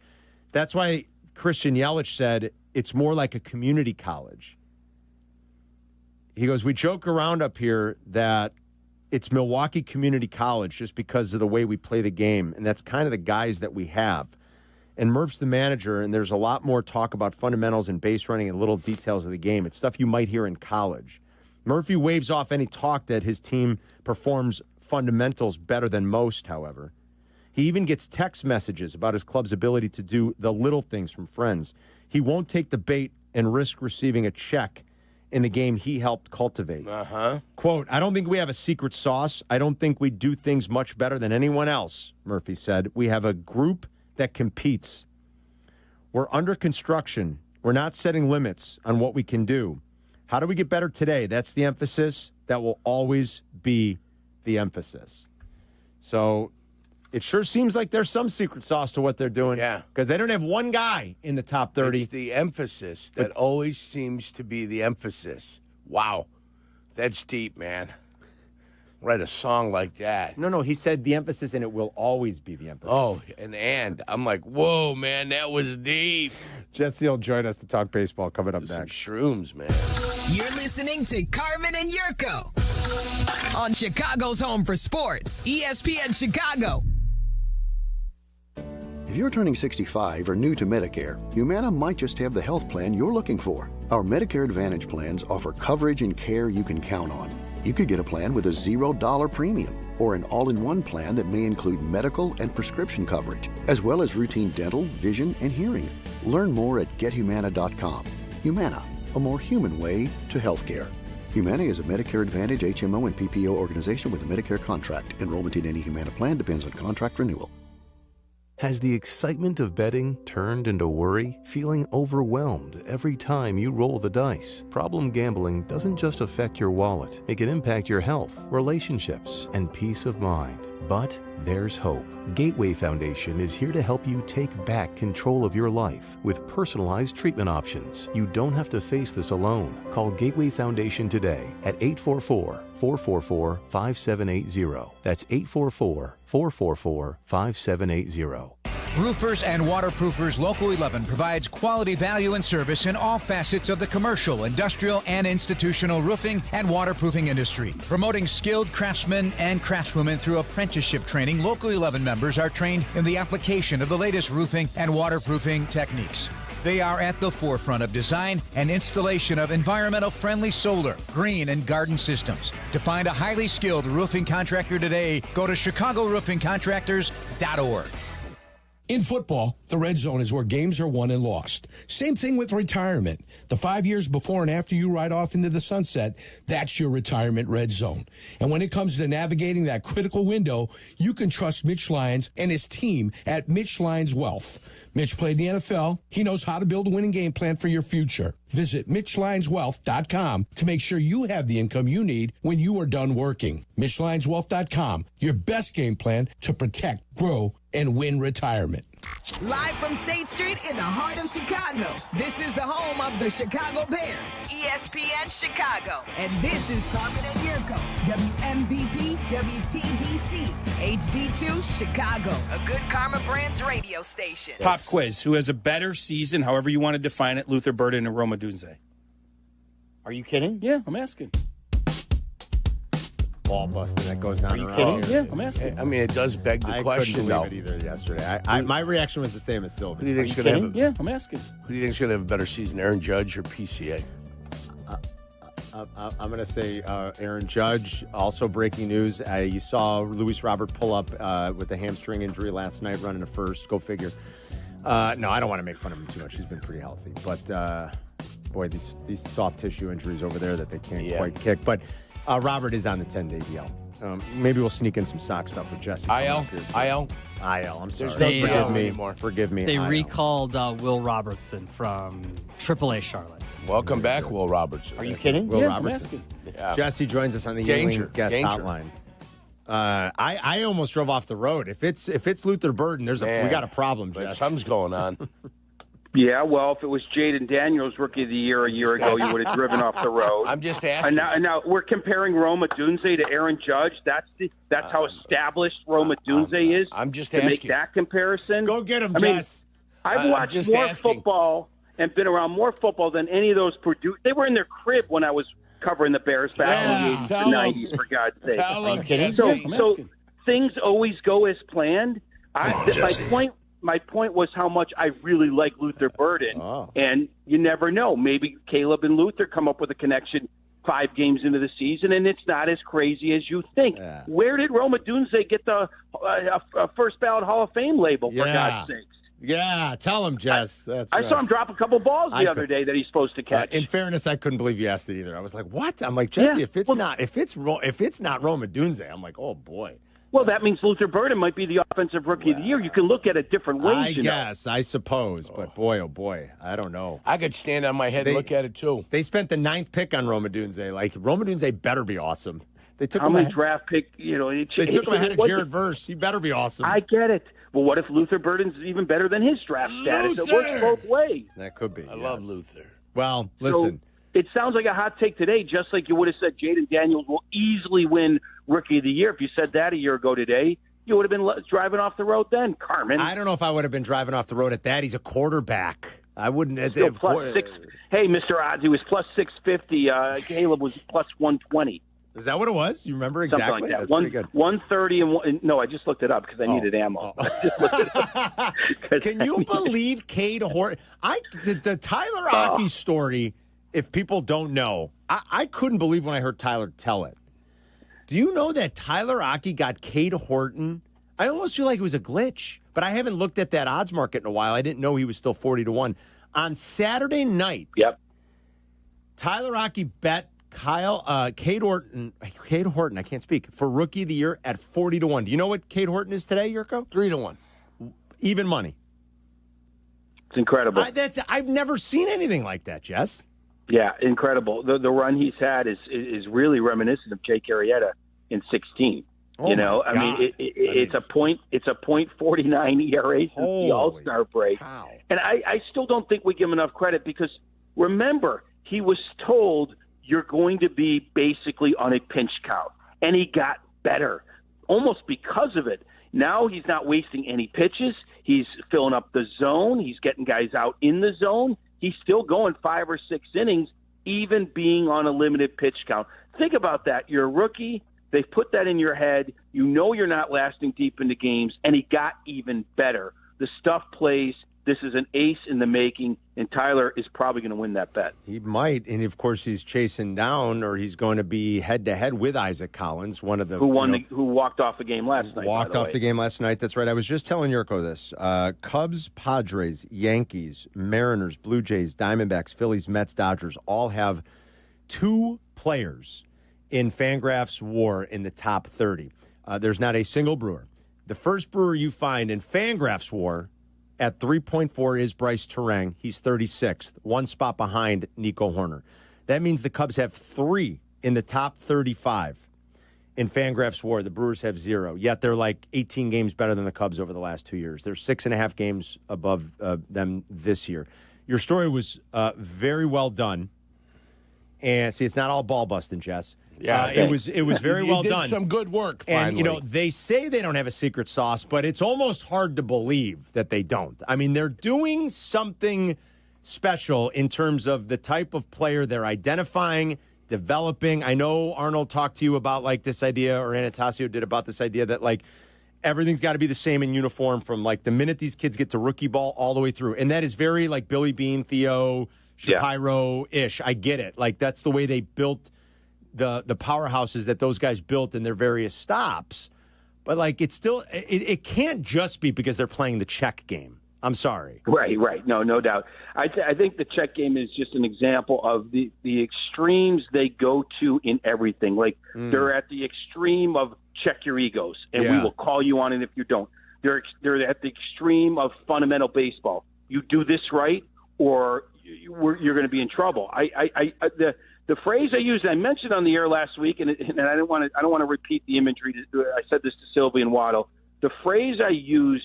that's why Christian Yelich said it's more like a community college. He goes, we joke around up here that it's Milwaukee Community College just because of the way we play the game. And that's kind of the guys that we have. And Murph's the manager, and there's a lot more talk about fundamentals and base running and little details of the game. It's stuff you might hear in college. Murphy waves off any talk that his team performs fundamentals better than most, however. He even gets text messages about his club's ability to do the little things from friends. He won't take the bait and risk receiving a check in the game he helped cultivate. Quote, I don't think we have a secret sauce. I don't think we do things much better than anyone else, Murphy said. We have a group that competes. We're under construction. We're not setting limits on what we can do. How do we get better today? That's the emphasis. That will always be the emphasis. So it sure seems like there's some secret sauce to what they're doing. Yeah. Because they don't have one guy in the top 30. It's the emphasis that always seems to be the emphasis. Wow. That's deep, man. Write a song like that. No, he said the emphasis, and it will always be the emphasis. Oh, and I'm like, whoa, man, that was deep. Jesse will join us to talk baseball coming up next. Shrooms, man. You're listening to Carmen and Jurko on Chicago's home for sports, ESPN Chicago. If you're turning 65 or new to Medicare, Humana might just have the health plan you're looking for. Our Medicare Advantage plans offer coverage and care you can count on. You could get a plan with a $0 premium or an all-in-one plan that may include medical and prescription coverage, as well as routine dental, vision, and hearing. Learn more at gethumana.com. Humana, a more human way to healthcare. Humana is a Medicare Advantage HMO and PPO organization with a Medicare contract. Enrollment in any Humana plan depends on contract renewal. Has the excitement of betting turned into worry? Feeling overwhelmed every time you roll the dice? Problem gambling doesn't just affect your wallet. It can impact your health, relationships, and peace of mind. But there's hope. Gateway Foundation is here to help you take back control of your life with personalized treatment options. You don't have to face this alone. Call Gateway Foundation today at 844-444-5780. That's 844-444-5780. Roofers and Waterproofers Local 11 provides quality value and service in all facets of the commercial, industrial, and institutional roofing and waterproofing industry. Promoting skilled craftsmen and craftswomen through apprenticeship training, Local 11 members are trained in the application of the latest roofing and waterproofing techniques. They are at the forefront of design and installation of environmental-friendly solar, green, and garden systems. To find a highly skilled roofing contractor today, go to ChicagoRoofingContractors.org. In football, the red zone is where games are won and lost. Same thing with retirement. The 5 years before and after you ride off into the sunset, that's your retirement red zone. And when it comes to navigating that critical window, you can trust Mitch Lyons and his team at Mitch Lyons Wealth. Mitch played in the NFL. He knows how to build a winning game plan for your future. Visit MitchLyonsWealth.com to make sure you have the income you need when you are done working. MitchLyonsWealth.com, your best game plan to protect, grow, and win retirement. Live from State Street in the heart of Chicago, this is the home of the Chicago Bears, ESPN Chicago. And this is Carmen and Jurko, WMVP, WTBC, HD2, Chicago, a good Karma Brands radio station. Pop quiz. Who has a better season, however you want to define it, Luther Burden and Rome Odunze? Are you kidding? Yeah, I'm asking. ball busting that goes on. Are you kidding? Yeah, I'm asking. I mean, it does beg the question, though. I couldn't believe it either yesterday. My reaction was the same as Silvy. Who do you think's going to have? Yeah, I'm asking. Who do you think's going to have a better season, Aaron Judge or PCA? I'm going to say Aaron Judge. Also breaking news, you saw Luis Robert pull up with a hamstring injury last night, running to first. Go figure. No, I don't want to make fun of him too much. He's been pretty healthy. But, boy, these soft tissue injuries over there that they can't quite kick. But Robert is on the 10-day DL. Maybe we'll sneak in some sock stuff with Jesse. IL. I'm sorry. Forgive me. They recalled Will Robertson from AAA Charlotte. Welcome back, Will Robertson. Are you kidding? Will Robertson. Yeah. Jesse joins us on the Yingling guest hotline. I almost drove off the road. If it's Luther Burden, we got a problem, Jess. Something's going on. Yeah, well, if it was Jaden Daniels Rookie of the Year a year ago, you would have driven off the road. I'm just asking. And now we're comparing Roma Dunze to Aaron Judge. That's how established Roma Dunze is. I'm just to asking. make that comparison. Go get him, Jess. I've watched more football and been around more football than any of those Purdue. They were in their crib when I was covering the Bears back in the 80s and 90s, for God's sake. So things always go as planned. My point was how much I really like Luther Burden, and you never know. Maybe Caleb and Luther come up with a connection 5 games into the season, and it's not as crazy as you think. Yeah. Where did Roma Dunze get the first ballot Hall of Fame label, for God's sakes? Yeah, tell him, Jess. I saw him drop a couple balls the other day that he's supposed to catch. In fairness, I couldn't believe you asked it either. I was like, "What?" I'm like, Jesse, if it's not Roma Dunze, I'm like, "Oh boy." Well, that means Luther Burden might be the offensive rookie of the year. You can look at it different ways. I suppose. But boy, oh boy, I don't know. I could stand on my head and look at it, too. They spent the 9th pick on Roma Dunze. Like, Roma Dunze better be awesome. They took How many draft pick, they took him ahead of Jared Verse. He better be awesome. I get it. Well, what if Luther Burden's even better than his draft status? It works both ways. That could be. I love Luther. Well, listen. It sounds like a hot take today, just like you would have said Jaden Daniels will easily win Rookie of the Year. If you said that a year ago today, you would have been driving off the road then, Carmen. I don't know if I would have been driving off the road at that. He's a quarterback. I wouldn't. Plus 6. Hey, Mr. Odds, he was plus 650. Caleb was plus 120. Is that what it was? You remember exactly? Something like that. That's pretty good. 130 and no, I just looked it up because I needed ammo. I just looked it up. Can you believe Cade Horton? The Tyler Aki story. If people don't know, I couldn't believe when I heard Tyler tell it. Do you know that Tyler Aki got Cade Horton? I almost feel like it was a glitch, but I haven't looked at that odds market in a while. I didn't know he was still 40-1. On Saturday night, Tyler Aki bet Cade Horton, I can't speak, for Rookie of the Year at 40-1. Do you know what Cade Horton is today, Jurko? 3-1. Even money. It's incredible. I've never seen anything like that, Jess. Yeah, incredible. The run he's had is really reminiscent of Jake Arrieta in 16. I mean, it's a .49 ERA since the All-Star break. Cow. And I still don't think we give him enough credit because, remember, he was told you're going to be basically on a pinch count. And he got better almost because of it. Now he's not wasting any pitches. He's filling up the zone. He's getting guys out in the zone. He's still going 5 or 6 innings, even being on a limited pitch count. Think about that. You're a rookie. They put that in your head. You know you're not lasting deep into games, and he got even better. The stuff plays. This is an ace in the making, and Tyler is probably going to win that bet. He might, and of course he's chasing down, or he's going to be head-to-head with Isaac Collins, one of the who walked off the game last night. Walked off the game last night. That's right. I was just telling Jurko this. Cubs, Padres, Yankees, Mariners, Blue Jays, Diamondbacks, Phillies, Mets, Dodgers all have 2 players in Fangraphs WAR in the top 30. There's not a single Brewer. The first Brewer you find in Fangraphs WAR at 3.4 is Bryce Terang. He's 36th, 1 spot behind Nico Horner. That means the Cubs have 3 in the top 35 in Fangraphs WAR. The Brewers have 0. Yet they're like 18 games better than the Cubs over the last 2 years. They're 6.5 games above them this year. Your story was very well done. And see, it's not all ball busting, Jess. Yeah, it was very well done. Some good work. Finally. And they say they don't have a secret sauce, but it's almost hard to believe that they don't. I mean, they're doing something special in terms of the type of player they're identifying developing. I know Arnold talked to you about like this idea, or Anastasio did about this idea that like everything's got to be the same in uniform from like the minute these kids get to rookie ball all the way through. And that is very like Billy Bean, Theo, Shapiro-ish. I get it. Like that's the way they built the powerhouses that those guys built in their various stops. But like it's still, it can't just be because they're playing the check game. I'm sorry. Right. No doubt. I think the check game is just an example of the extremes they go to in everything. Like they're at the extreme of check your egos, and we will call you on it if you don't. They're at the extreme of fundamental baseball. You do this right, or you're going to be in trouble. The phrase I used, I mentioned on the air last week, and I don't want to repeat the imagery. I said this to Silvy and Waddle. The phrase I used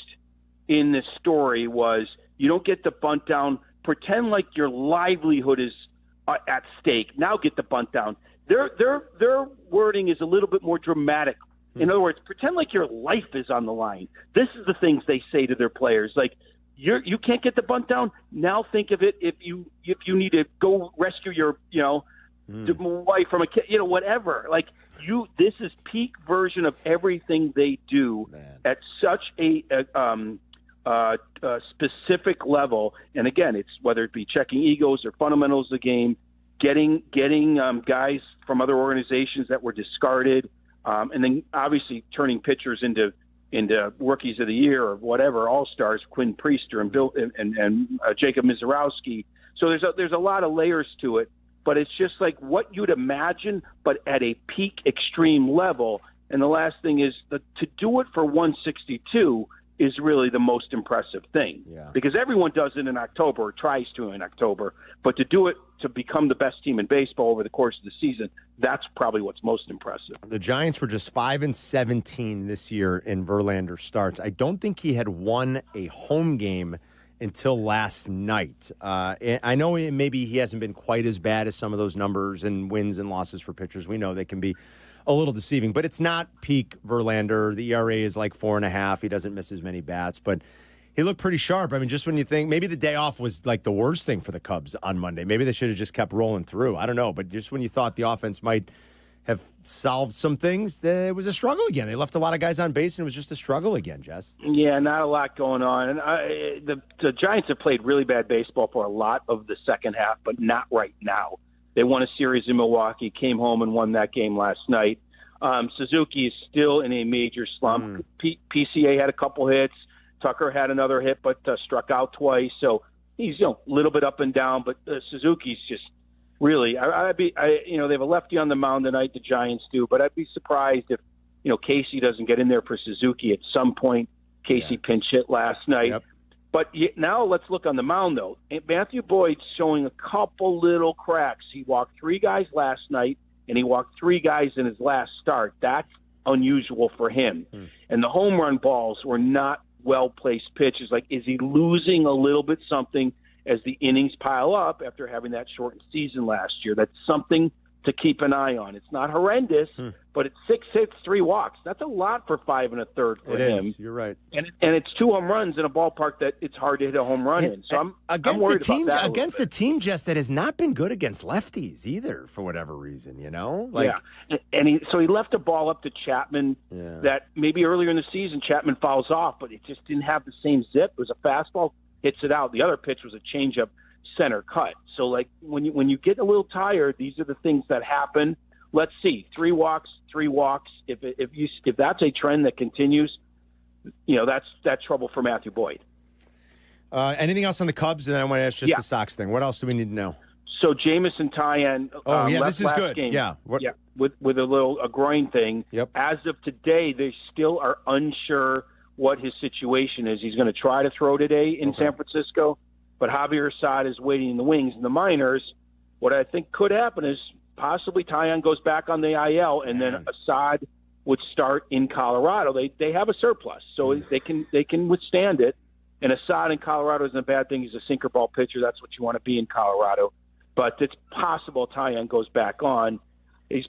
in this story was, you don't get the bunt down, pretend like your livelihood is at stake. Now get the bunt down. Their wording is a little bit more dramatic. In other words, pretend like your life is on the line. This is the things they say to their players. Like, you can't get the bunt down. Now think of it if you need to go rescue your wife from a kid, whatever. Like this is peak version of everything they do at such a specific level. And again, it's whether it be checking egos or fundamentals of the game, getting guys from other organizations that were discarded, and then obviously turning pitchers into rookies of the year or whatever, all-stars, Quinn Priester and Bill and Jacob Mizorowski. So there's a lot of layers to it, but it's just like what you'd imagine, but at a peak extreme level. And the last thing is to do it for 162 is really the most impressive thing, because everyone does it in October or tries to in October, but to do it to become the best team in baseball over the course of the season, that's probably what's most impressive. The Giants were just 5-17 this year in Verlander starts. I don't think he had won a home game until last night. I know maybe he hasn't been quite as bad as some of those numbers and wins and losses for pitchers. We know they can be a little deceiving, but it's not peak Verlander. The ERA is like 4.5. He doesn't miss as many bats, but he looked pretty sharp. I mean, just when you think maybe the day off was like the worst thing for the Cubs on Monday. Maybe they should have just kept rolling through. I don't know, but just when you thought the offense might have solved some things, it was a struggle again. They left a lot of guys on base, and it was just a struggle again, Jess. Yeah, not a lot going on. And the Giants have played really bad baseball for a lot of the second half, but not right now. They won a series in Milwaukee, came home and won that game last night. Suzuki is still in a major slump. PCA had a couple hits. Tucker had another hit, but struck out twice. So he's a little bit up and down. But Suzuki's just really. They have a lefty on the mound tonight. The Giants do, but I'd be surprised if Casey doesn't get in there for Suzuki at some point. Casey pinch hit last night. Yep. But now let's look on the mound, though. Matthew Boyd's showing a couple little cracks. He walked 3 guys last night, and he walked 3 guys in his last start. That's unusual for him. And the home run balls were not well-placed pitches. Like, is he losing a little bit something as the innings pile up after having that shortened season last year? That's something to keep an eye on. It's not horrendous, but it's 6 hits, 3 walks. That's a lot for 5 1/3 for him. It is. You're right. And it's 2 home runs in a ballpark that it's hard to hit a home run in. So I'm worried about that. Against the team, Jess, that has not been good against lefties either, for whatever reason, Yeah. And he left a ball up to Chapman that maybe earlier in the season Chapman fouls off, but it just didn't have the same zip. It was a fastball, hits it out. The other pitch was a changeup, center cut. So like when you get a little tired, these are the things that happen. Let's see, 3 walks. If that's a trend that continues, that's trouble for Matthew Boyd. Anything else on the Cubs? And then I want to ask just the Sox thing. What else do we need to know? So Jamison Tyan. This is good. Game, with a groin thing. Yep. As of today, they still are unsure what his situation is. He's going to try to throw today in San Francisco, but Javier Assad is waiting in the wings in the minors. What I think could happen is possibly Tyan goes back on the IL, and then Assad would start in Colorado. They have a surplus, so they can withstand it. And Assad in Colorado isn't a bad thing. He's a sinker ball pitcher. That's what you want to be in Colorado. But it's possible Tyan goes back on. It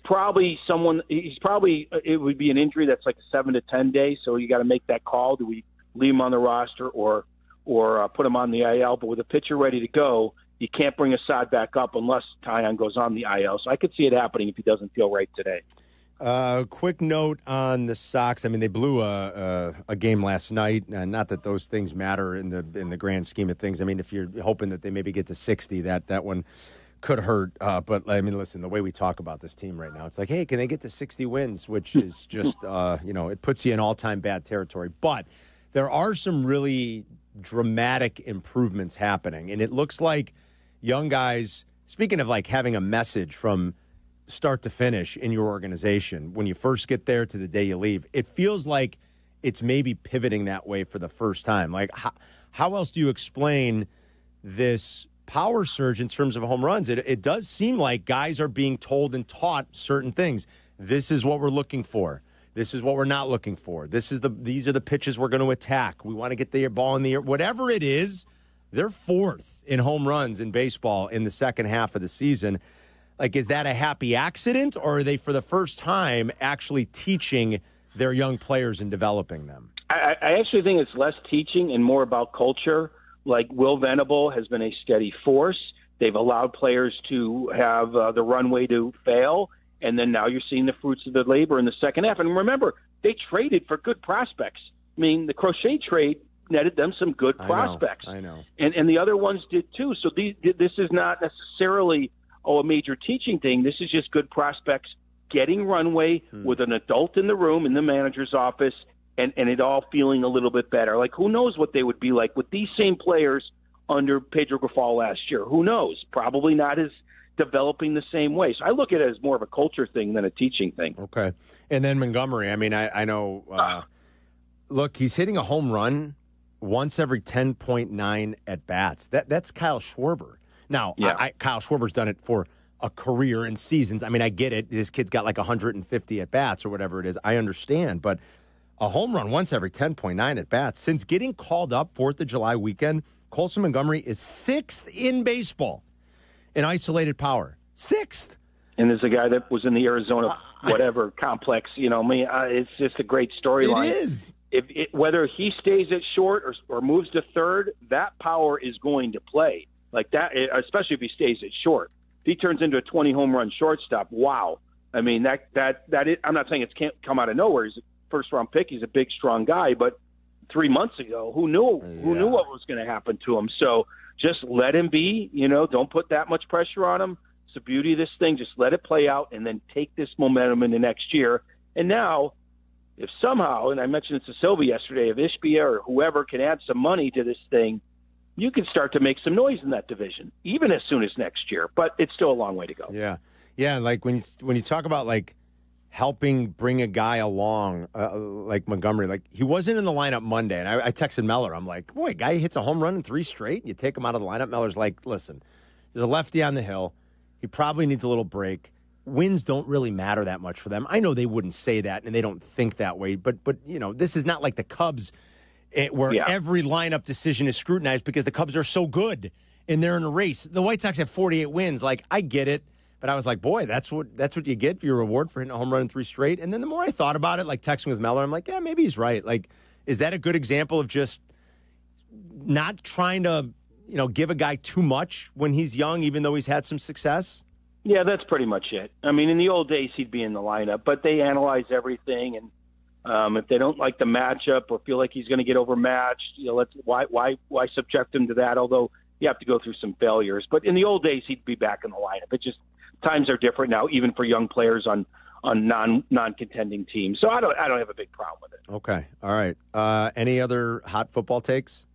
would be an injury that's like a 7 to 10 days. So you got to make that call. Do we leave him on the roster or put him on the IL? But with a pitcher ready to go, you can't bring Assad back up unless Tyon goes on the IL. So I could see it happening if he doesn't feel right today. Quick note on the Sox. I mean, they blew a game last night. Not that those things matter in the grand scheme of things. I mean, if you're hoping that they maybe get to 60, that one could hurt. But, I mean, listen, the way we talk about this team right now, it's like, hey, can they get to 60 wins, which is just, it puts you in all-time bad territory. But there are some really dramatic improvements happening. And it looks like young guys, speaking of like having a message from start to finish in your organization, when you first get there to the day you leave, it feels like it's maybe pivoting that way for the first time. Like, how else do you explain this power surge in terms of home runs? It does seem like guys are being told and taught certain things. This is what we're looking for. This is what we're not looking for. These are the pitches we're going to attack. We want to get the ball in the air. Whatever it is, they're fourth in home runs in baseball in the second half of the season. Like, is that a happy accident, or are they, for the first time, actually teaching their young players and developing them? I actually think it's less teaching and more about culture. Like, Will Venable has been a steady force. They've allowed players to have the runway to fail, and then now you're seeing the fruits of their labor in the second half. And remember, they traded for good prospects. I mean, the Crochet trade netted them some good prospects. I know. And the other ones did too. So this is not necessarily a major teaching thing. This is just good prospects getting runway with an adult in the room, in the manager's office, and it all feeling a little bit better. Like, who knows what they would be like with these same players under Pedro Grifol last year? Who knows? Probably not as developing the same way. So I look at it as more of a culture thing than a teaching thing. Okay. And then Montgomery, I mean, I know, look, he's hitting a home run once every 10.9 at-bats. That's Kyle Schwarber. Now, Kyle Schwarber's done it for a career and seasons. I mean, I get it. This kid's got like 150 at-bats or whatever it is. I understand. But a home run once every 10.9 at-bats. Since getting called up 4th of July weekend, Colson Montgomery is 6th in baseball in isolated power. 6th. And there's a guy that was in the Arizona complex. It's just a great storyline. It is. Whether he stays at short or moves to third, that power is going to play. Like that, especially if he stays at short. If he turns into a 20 home run shortstop, wow. I mean, that is, I'm not saying it can't come out of nowhere. He's a first round pick. He's a big, strong guy. But 3 months ago, who knew what was going to happen to him? So just let him be. Don't put that much pressure on him. It's the beauty of this thing. Just let it play out, and then take this momentum into next year. And now, if somehow, and I mentioned it to Silvy yesterday, if Ishbia or whoever can add some money to this thing, you can start to make some noise in that division, even as soon as next year. But it's still a long way to go. Yeah. Like when you talk about like helping bring a guy along, like Montgomery, like he wasn't in the lineup Monday, and I texted Meller. I'm like, boy, guy hits a home run in 3 straight, and you take him out of the lineup. Meller's like, listen, there's a lefty on the hill. He probably needs a little break. Wins don't really matter that much for them. I know they wouldn't say that, and they don't think that way. But this is not like the Cubs, where every lineup decision is scrutinized because the Cubs are so good and they're in a race. The White Sox have 48 wins. Like, I get it, but I was like, boy, that's what you get, your reward for hitting a home run in 3 straight. And then the more I thought about it, like texting with Meller, I'm like, yeah, maybe he's right. Like, is that a good example of just not trying to, give a guy too much when he's young, even though he's had some success? Yeah, that's pretty much it. I mean, in the old days, he'd be in the lineup, but they analyze everything, and if they don't like the matchup or feel like he's going to get overmatched, why subject him to that? Although you have to go through some failures. But in the old days, he'd be back in the lineup. It just, times are different now, even for young players on non-contending teams. So I don't have a big problem with it. Okay, all right. Any other hot football takes?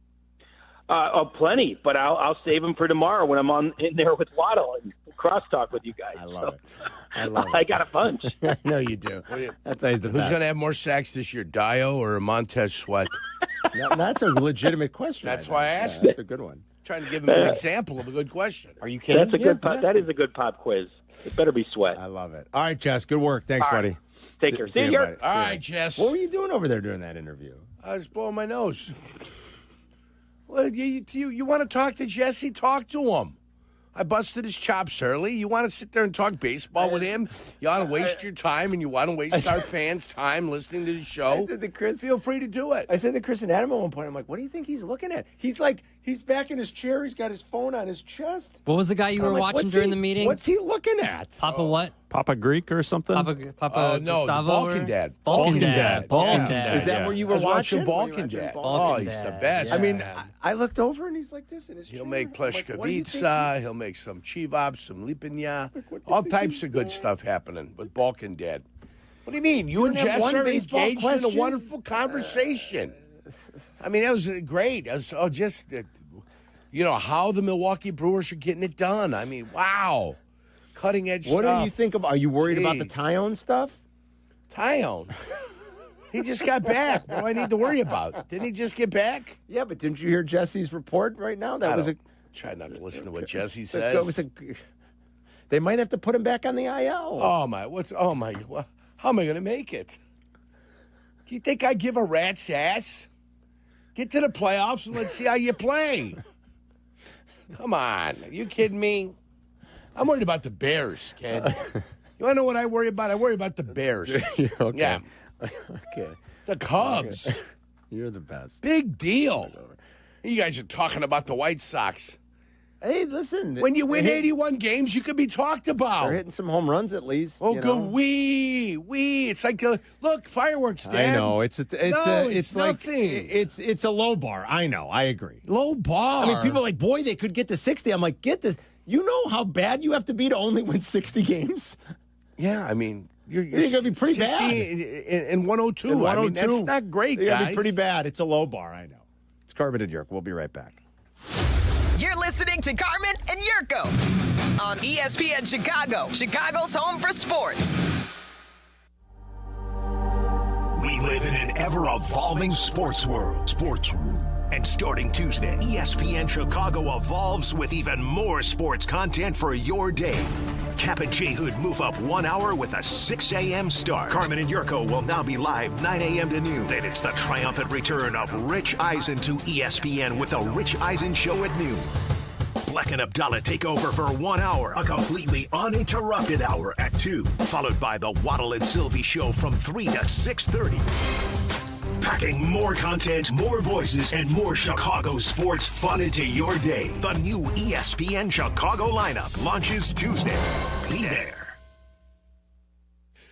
Plenty, but I'll save them for tomorrow when I'm in there with Waddle and crosstalk with you guys. I love it. I got a bunch. I know you do. Who's going to have more sacks this year, Dio or Montez Sweat? That's a legitimate question. That's why I asked. That's a good one. Trying to give him an example of a good question. Are you kidding? That's a good pop. That is a good pop quiz. It better be Sweat. I love it. All right, Jess. Good work. Thanks, buddy. Take care. See you, buddy. All right, Jess. What were you doing over there during that interview? I was blowing my nose. Well, you want to talk to Jesse? Talk to him. I busted his chops early. You want to sit there and talk baseball with him? You want to waste your time, and you want to waste our fans' time listening to the show? I said to Chris, feel free to do it. I said to Chris and Adam at one point, I'm like, what do you think he's looking at? He's like, He's back in his chair. He's got his phone on his chest. What was the guy you were watching during the meeting? What's he looking at? Papa what? Papa Greek or something? Papa no, Gustavo Balkan Dad. Balkan Dad. Yeah. Is that where you were watching? Balkan Dad. Oh, he's the best. I mean, I looked over and he's like this in his He'll chair. make I'm like, what do you think pleshkavica. He'll make some chivap, some lipanya. All types of good stuff happening with Balkan Dad. What do you mean? You and don't have Jess one are baseball engaged in a question? wonderful conversation. I mean, that was great. How the Milwaukee Brewers are getting it done. I mean, wow. Cutting edge What stuff. do you think about? Are you worried about the Tyone stuff? Tyone? He just got back. What do I need to worry about? Didn't he just get back? Yeah, but didn't you hear Jesse's report right now? Try not to listen to what Jesse says. They might have to put him back on the IL. How am I going to make it? Do you think I give a rat's ass? Get to the playoffs and let's see how you play. Come on. Are you kidding me? I'm worried about the Bears, kid. You want to know what I worry about? I worry about the Bears. Okay. Yeah. Okay. The Cubs. Okay. You're the best. Big deal. You guys are talking about the White Sox. Hey, listen. When you win 81 games, you could be talked about. They're hitting some home runs at least. Oh, go wee. It's like look, fireworks, Dad. I know it's nothing. It's a low bar. I know. I agree. Low bar. I mean, people are like, boy, they could get to 60. I'm like, get this. You know how bad you have to be to only win 60 games? Yeah, I mean, you're going to be pretty 60 bad. In 102. In 102. I mean, that's not great, It's guys. going to be pretty bad. It's a low bar. I know. It's Carmen and Jurko. We'll be right back. You're listening to Carmen and Jurko on ESPN Chicago, Chicago's home for sports. We live in an ever-evolving sports world. And starting Tuesday, ESPN Chicago evolves with even more sports content for your day. Kap J Hood move up 1 hour with a 6 a.m. start. Carmen and Jurko will now be live 9 a.m. to noon. Then it's the triumphant return of Rich Eisen to ESPN with the Rich Eisen Show at noon. Black and Abdallah take over for 1 hour, a completely uninterrupted hour at 2, followed by the Waddle and Silvy Show from 3 to 6:30. Packing more content, more voices, and more Chicago sports fun into your day. The new ESPN Chicago lineup launches Tuesday. Be there.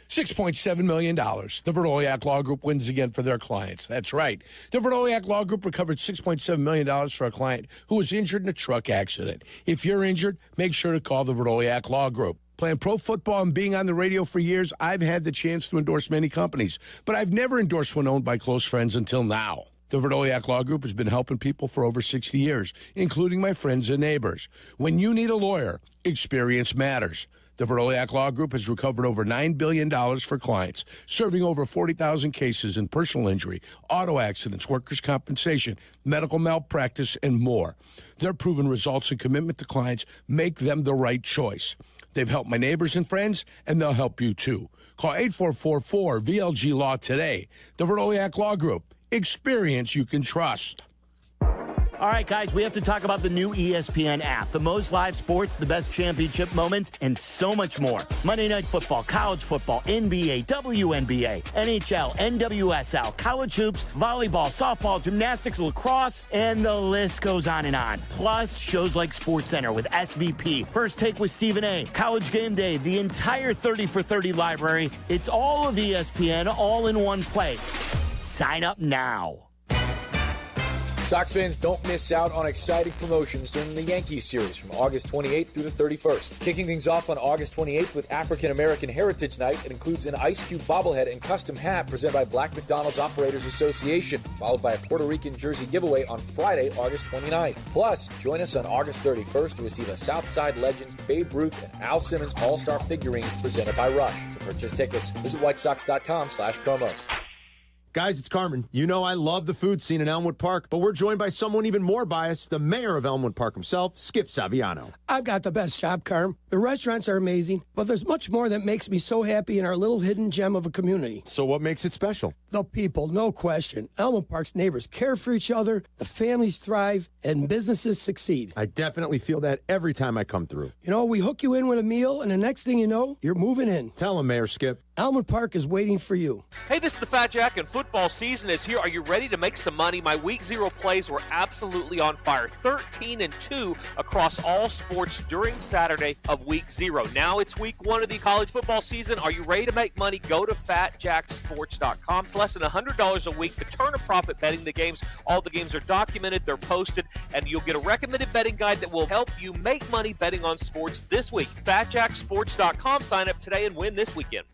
$6.7 million. The Verdoliak Law Group wins again for their clients. That's right. The Verdoliak Law Group recovered $6.7 million for a client who was injured in a truck accident. If you're injured, make sure to call the Verdoliak Law Group. Playing pro football and being on the radio for years, I've had the chance to endorse many companies, but I've never endorsed one owned by close friends until now. The Verdoliak Law Group has been helping people for over 60 years, including my friends and neighbors. When you need a lawyer, experience matters. The Verdoliak Law Group has recovered over $9 billion for clients, serving over 40,000 cases in personal injury, auto accidents, workers' compensation, medical malpractice, and more. Their proven results and commitment to clients make them the right choice. They've helped my neighbors and friends, and they'll help you too. Call 8444-VLG Law today. The Verdoliak Law Group. Experience you can trust. All right, guys, we have to talk about the new ESPN app. The most live sports, the best championship moments, and so much more. Monday Night Football, college football, NBA, WNBA, NHL, NWSL, college hoops, volleyball, softball, gymnastics, lacrosse, and the list goes on and on. Plus, shows like SportsCenter with SVP, First Take with Stephen A., College Game Day, the entire 30 for 30 library. It's all of ESPN, all in one place. Sign up now. Sox fans, don't miss out on exciting promotions during the Yankees series from August 28th through the 31st. Kicking things off on August 28th with African American Heritage Night, it includes an Ice Cube bobblehead and custom hat presented by Black McDonald's Operators Association, followed by a Puerto Rican jersey giveaway on Friday, August 29th. Plus, join us on August 31st to receive a Southside Legends Babe Ruth and Al Simmons All-Star figurine presented by Rush. To purchase tickets, visit whitesox.com/promos. Guys, it's Carmen. You know I love the food scene in Elmwood Park, but we're joined by someone even more biased, the mayor of Elmwood Park himself, Skip Saviano. I've got the best job, Carm. The restaurants are amazing, but there's much more that makes me so happy in our little hidden gem of a community. So what makes it special? The people, no question. Elmwood Park's neighbors care for each other, the families thrive, and businesses succeed. I definitely feel that every time I come through. You know, we hook you in with a meal, and the next thing you know, you're moving in. Tell him, Mayor Skip. Elmwood Park is waiting for you. Hey, this is the Fat Jack, and football season is here. Are you ready to make some money? My Week 0 plays were absolutely on fire. 13-2 across all sports during Saturday of Week 0. Now it's Week 1 of the college football season. Are you ready to make money? Go to FatJackSports.com. It's less than $100 a week to turn a profit betting the games. All the games are documented, they're posted, and you'll get a recommended betting guide that will help you make money betting on sports this week. FatJackSports.com. Sign up today and win this weekend.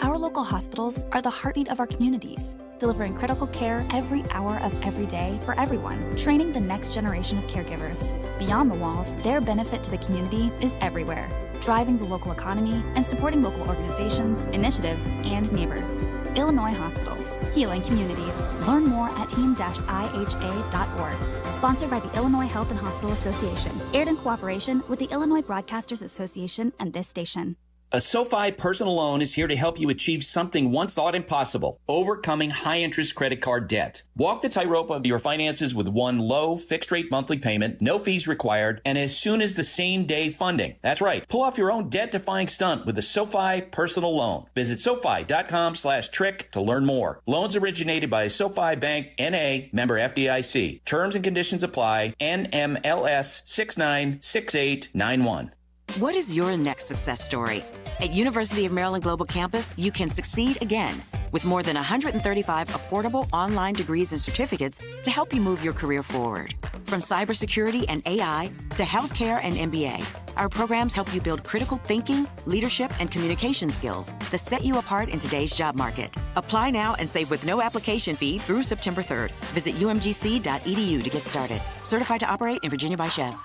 Our local hospitals are the heartbeat of our communities, delivering critical care every hour of every day for everyone, training the next generation of caregivers. Beyond the walls, their benefit to the community is everywhere, driving the local economy and supporting local organizations, initiatives, and neighbors. Illinois Hospitals, healing communities. Learn more at team-iha.org. Sponsored by the Illinois Health and Hospital Association. Aired in cooperation with the Illinois Broadcasters Association and this station. A SoFi personal loan is here to help you achieve something once thought impossible, overcoming high-interest credit card debt. Walk the tightrope of your finances with one low, fixed-rate monthly payment, no fees required, and as soon as the same-day funding. That's right. Pull off your own debt-defying stunt with a SoFi personal loan. Visit SoFi.com/trick to learn more. Loans originated by SoFi Bank, N.A., member FDIC. Terms and conditions apply. NMLS 696891. What is your next success story? At University of Maryland Global Campus, you can succeed again with more than 135 affordable online degrees and certificates to help you move your career forward. From cybersecurity and AI to healthcare and MBA, our programs help you build critical thinking, leadership, and communication skills that set you apart in today's job market. Apply now and save with no application fee through September 3rd. Visit umgc.edu to get started. Certified to operate in Virginia by Chef.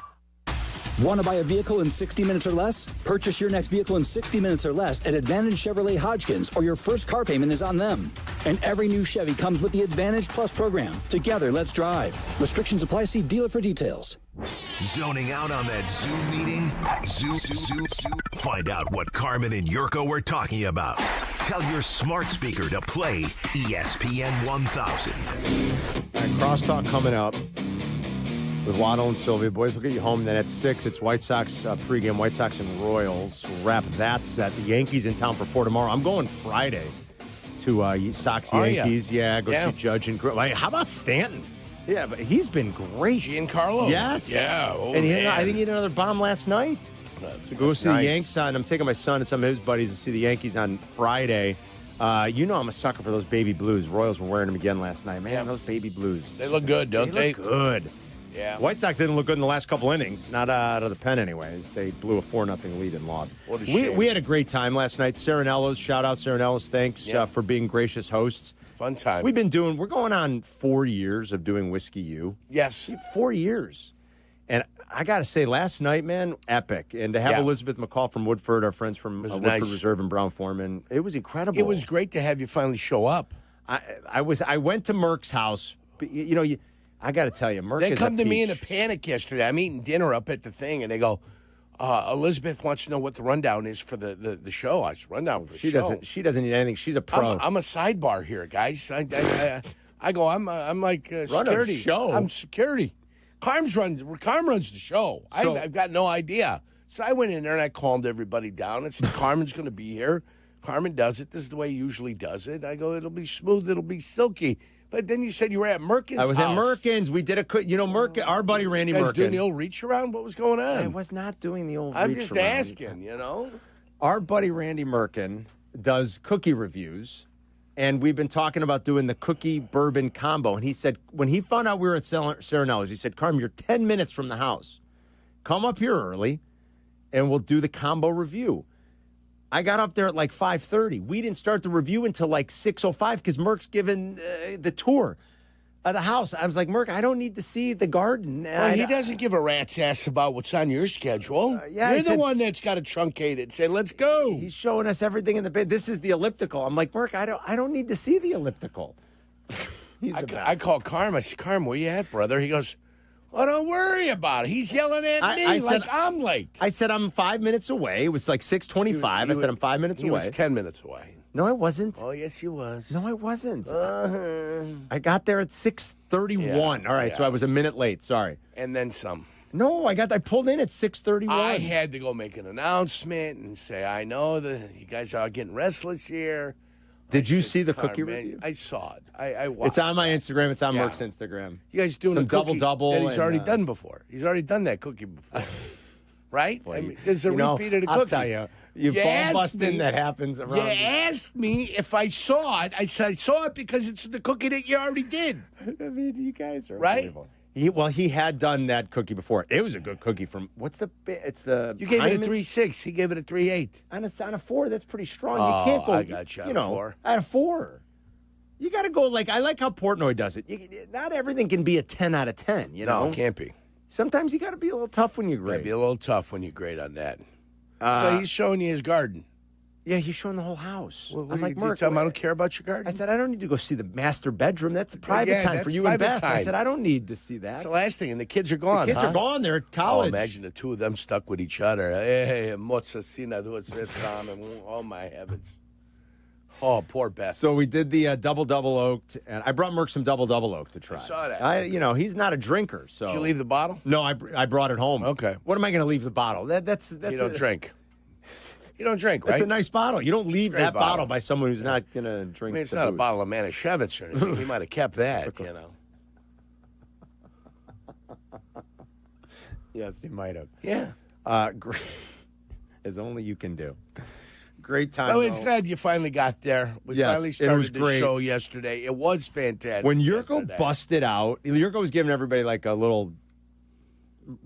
Want to buy a vehicle in 60 minutes or less? Purchase your next vehicle in 60 minutes or less at Advantage Chevrolet Hodgkins, or your first car payment is on them. And every new Chevy comes with the Advantage Plus program. Together, let's drive. Restrictions apply. See dealer for details. Zoning out on that Zoom meeting? Zoom. Find out what Carmen and Jurko were talking about. Tell your smart speaker to play ESPN 1000. All right, crosstalk coming up with Waddle and Silvy. Boys, look at you home. Then at 6, it's White Sox pregame, White Sox and Royals. We'll wrap that set. The Yankees in town for 4 tomorrow. I'm going Friday to Sox Yankees. Yeah, go see Judge and how about Stanton? Yeah, but he's been great. Giancarlo? Yes. Yeah. And I think he hit another bomb last night. So go see the Yanks on. I'm taking my son and some of his buddies to see the Yankees on Friday. I'm a sucker for those baby blues. Royals were wearing them again last night. Man, those baby blues. They look good, don't they? They look good. Yeah. White Sox didn't look good in the last couple innings. Not out of the pen anyways. They blew a 4-0 lead and lost. What a shame. We had a great time last night. Serenello's, shout out Serenello's. Thanks for being gracious hosts. Fun time. We're going on 4 years of doing Whiskey U. Yes. 4 years. And I got to say, last night, man, epic. And to have Elizabeth McCall from Woodford, our friends from Woodford Reserve and Brown Foreman, it was incredible. It was great to have you finally show up. I went to Merck's house. I got to tell you, Merck is a peach. They come to me in a panic yesterday. I'm eating dinner up at the thing, and they go, Elizabeth wants to know what the rundown is for the show. I said, rundown for the show? She doesn't need anything. She's a pro. I'm a sidebar here, guys. I go, I'm like security. Show. I'm security. Carm runs the show. I've got no idea. So I went in there, and I calmed everybody down. I said, Carmen's going to be here. Carmen does it. This is the way he usually does it. I go, it'll be smooth. It'll be silky. But then you said you were at Merkin's I was house. at Merkin's. We did Merkin, our buddy Randy Merkin. doing the old reach around? What was going on? I was not doing the old I'm reach just around. asking, Our buddy Randy Merkin does cookie reviews, and we've been talking about doing the cookie bourbon combo. And he said, when he found out we were at Serenello's, he said, Carmen, you're 10 minutes from the house. Come up here early, and we'll do the combo review. I got up there at like 5:30. We didn't start the review until like 6:05 because Merck's given the tour of the house. I was like, Merck, I don't need to see the garden. Well, he doesn't give a rat's ass about what's on your schedule. You're the one that's got to truncate it. Say, let's go. He's showing us everything in the bed. This is the elliptical. I'm like, Merck, I don't need to see the elliptical. He's the best. I called Carm. I said, Carm, where you at, brother? He goes, oh, don't worry about it. He's yelling at me like I'm late. I said, I'm 5 minutes away. It was like 6:25. I said, I'm 5 minutes away. He was 10 minutes away. No, I wasn't. Oh, yes, he was. No, I wasn't. I got there at 6:31. All right, so I was a minute late. Sorry. And then some. No, I pulled in at 6:31. I had to go make an announcement and say, I know that you guys are getting restless here. Did you see the Carmen, cookie review? I saw it. I watched It's on my it. Instagram. It's on Yeah. Merck's Instagram. You guys doing some a cookie double that he's already and, done before. He's already done that cookie before. Right? Boy, I mean, there's a repeat of the cookie. I'll tell you. You ball asked busting me- that happens around. You asked me if I saw it. I said I saw it because it's the cookie that you already did. I mean, you guys are right. unbelievable. He had done that cookie before. It was a good cookie from it's the You gave Hyman? it a 3.6. He gave it a 3.8. On a 4. That's pretty strong. Oh, you can't go. I got you on a 4. At a 4. You got to go I like how Portnoy does it. Not everything can be a 10 out of 10. You know, No, it can't be. Sometimes you got to be a little tough when you grade. Be a little tough when you grade on that. So he's showing you his garden. Yeah, he's showing the whole house. Well, I'm like, Merck, I don't care about your garden. I said, I don't need to go see the master bedroom. That's a private time for that's you and private Beth. I time. said, I don't need to see that. That's the last thing, and the kids are gone. The kids huh? are gone. They're at Oh, college. imagine the two of them stuck with each other. Hey, oh my heavens. Oh, poor Beth. So we did the double oaked, and I brought Merck some double oak to try. I saw that. He's not a drinker. So Did you leave the bottle? No, I brought it home. Okay. What am I going to leave the bottle? That's You don't drink. You don't drink, right? It's a nice bottle. You don't leave Great that bottle bottle by someone who's not going to I drink. mean, it's the not a booze. bottle of Manischewitz or anything. He might have kept that, you know. Yes, he might have. Yeah. Great. As only you can do. Great time. Well, it's though. glad you finally got there. We Yes, finally it started was the great. show yesterday. It was fantastic. When Jurko yesterday. busted out, Jurko was giving everybody like a little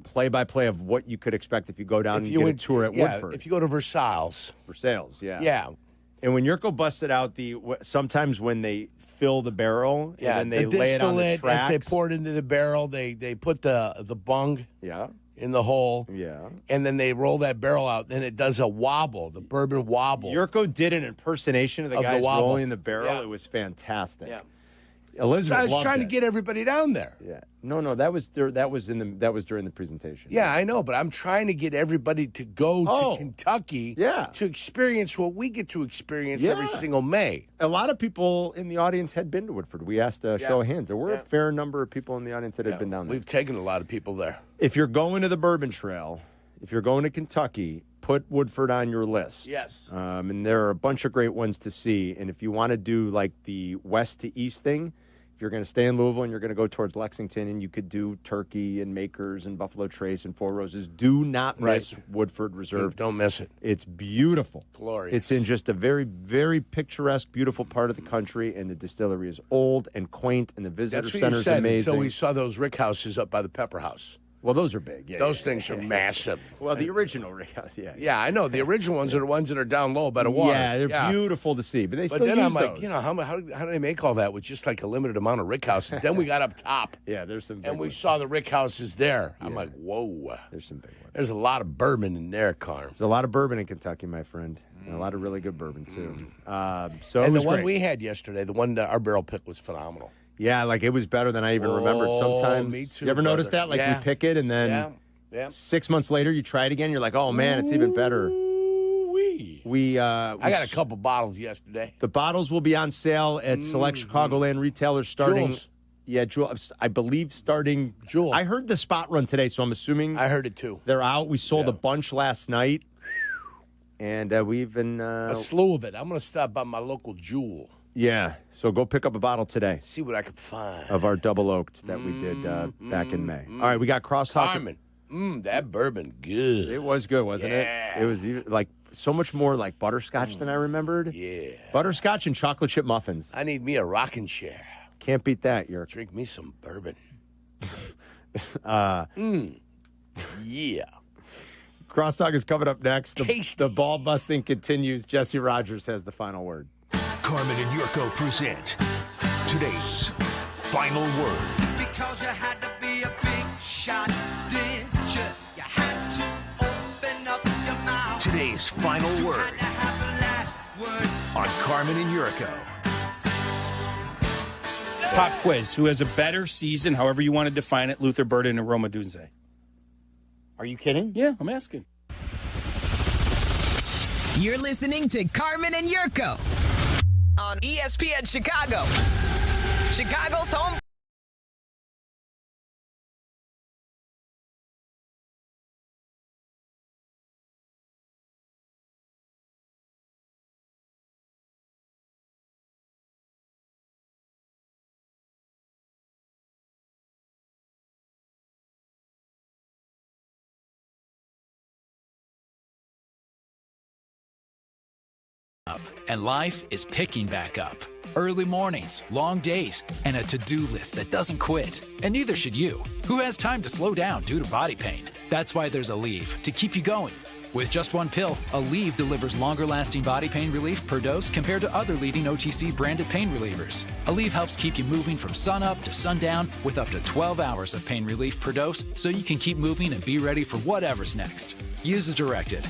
play-by-play of what you could expect if you go down and get a tour at Woodford. If you go to Versailles. Yeah. Yeah. And when Jurko busted out sometimes when they fill the barrel Yeah, and then they the lay it on the distillate, tracks. as they pour it into the barrel, they put the bung in the hole. Yeah. And then they roll that barrel out. Then it does a wobble, the bourbon wobble. Jurko did an impersation of the guys wobble. rolling the barrel. Yeah. It was fantastic. Yeah. Elizabeth So I was loved trying it. to get everybody down there. Yeah. No, that was during the presentation. Yeah, I know, but I'm trying to get everybody to go to Kentucky to experience what we get to experience every single May. A lot of people in the audience had been to Woodford. We asked a show of hands. There were a fair number of people in the audience that had been down there. We've taken a lot of people there. If you're going to the Bourbon Trail, if you're going to Kentucky, put Woodford on your list. Yes. And there are a bunch of great ones to see. And if you want to do like the west to east thing, if you're going to stay in Louisville and you're going to go towards Lexington, and you could do Turkey and Makers and Buffalo Trace and Four Roses, do not miss Woodford Reserve. Don't miss it. It's beautiful. Glorious. It's in just a very, very picturesque, beautiful part of the country, and the distillery is old and quaint, and the visitor That's what center you is said amazing. until we saw those rick houses up by the Pepper House. Well, those are big. Yeah, those things are massive. Well, the original rick house, yeah. Yeah, I know. The original ones are the ones that are down low by the water. Yeah, they're beautiful to see, but they still then use I'm like, those. you know, how do they make all that with just like a limited amount of rick houses? Then we got up top. Yeah, there's some big And we ones. saw the rick houses there. I'm like, whoa. There's some big ones. There's a lot of bourbon in there, Carm. There's a lot of bourbon in Kentucky, my friend. And a lot of really good bourbon, too. So it And was the one great. we had yesterday, the one that our barrel pick was phenomenal. Yeah, like it was better than I even remembered sometimes. Me too, You ever notice brother. that? Like Yeah. we pick it and then Yeah. 6 months later you try it again, you're like, oh man, it's even better. We I got a couple bottles yesterday. The bottles will be on sale at select Chicagoland retailers starting. Jules. Yeah, Jewel, I believe starting. Jewel. I heard the spot run today, so I'm assuming. I heard it too. They're out. We sold a bunch last night. And we've been. A slew of it. I'm going to stop by my local Jewel. Yeah, so go pick up a bottle today. See what I can find. Of our double oaked that we did back in May. All right, we got crosstalk. Carmen. That bourbon, good. It was good, wasn't it? It was like so much more like butterscotch than I remembered. Yeah. Butterscotch and chocolate chip muffins. I need me a rocking chair. Can't beat that, Jurk. Drink me some bourbon. Yeah. Crosstalk is coming up next. The ball busting continues. Jesse Rogers has the final word. Carmen and Jurko present today's final word. Because you had to be a big shot, didn't you? You had to open up your mouth. Today's final word Had to have the last word. on Carmen and Jurko. Pop quiz. Who has a better season, however you want to define it, Luther Burden and Roma Dunze? Are you kidding? Yeah, I'm asking. You're listening to Carmen and Jurko on ESPN Chicago. Chicago's home up, and life is picking back up. Early mornings, long days, and a to-do list that doesn't quit. And neither should you. Who has time to slow down due to body pain? That's why there's Aleve to keep you going. With just one pill, Aleve delivers longer-lasting body pain relief per dose compared to other leading OTC branded pain relievers. Aleve helps keep you moving from sunup to sundown with up to 12 hours of pain relief per dose, so you can keep moving and be ready for whatever's next. Use as directed.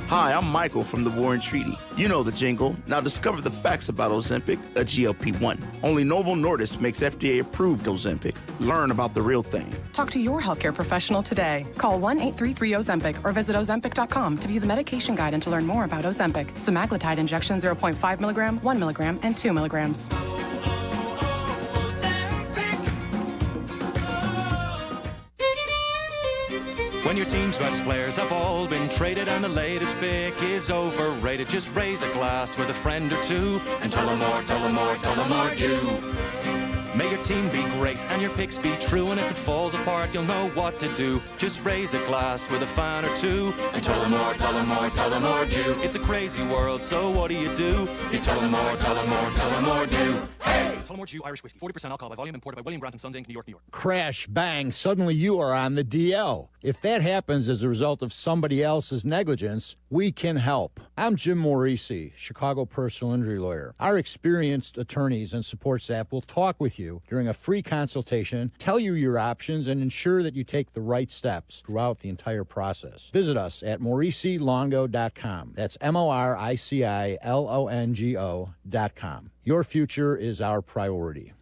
Hi, I'm Michael from the War and Treaty. You know the jingle. Now discover the facts about Ozempic, a GLP-1. Only Novo Nordisk makes FDA-approved Ozempic. Learn about the real thing. Talk to your healthcare professional today. Call 1-833-OZEMPIC or visit Ozempic.com to view the medication guide and to learn more about Ozempic. Semaglutide injection 0.5 milligram, 1 milligram, and 2 milligrams. When your team's best players have all been traded and the latest pick is overrated, just raise a glass with a friend or two and tell them more do. May your team be great and your picks be true, and if it falls apart, you'll know what to do. Just raise a glass with a fan or two and tell them more do. It's a crazy world, so what do? You tell them more do. Hey! Tullamore Dew Irish Whiskey, 40% alcohol by volume, imported by William Brown & Sons Inc., New York, New York. Crash, bang, suddenly you are on the DL. If that happens as a result of somebody else's negligence, we can help. I'm Jim Morisi, Chicago personal injury lawyer. Our experienced attorneys and support staff will talk with you during a free consultation, tell you your options, and ensure that you take the right steps throughout the entire process. Visit us at MorisiLongo.com. That's MoriciLongo.com. Your future is our priority.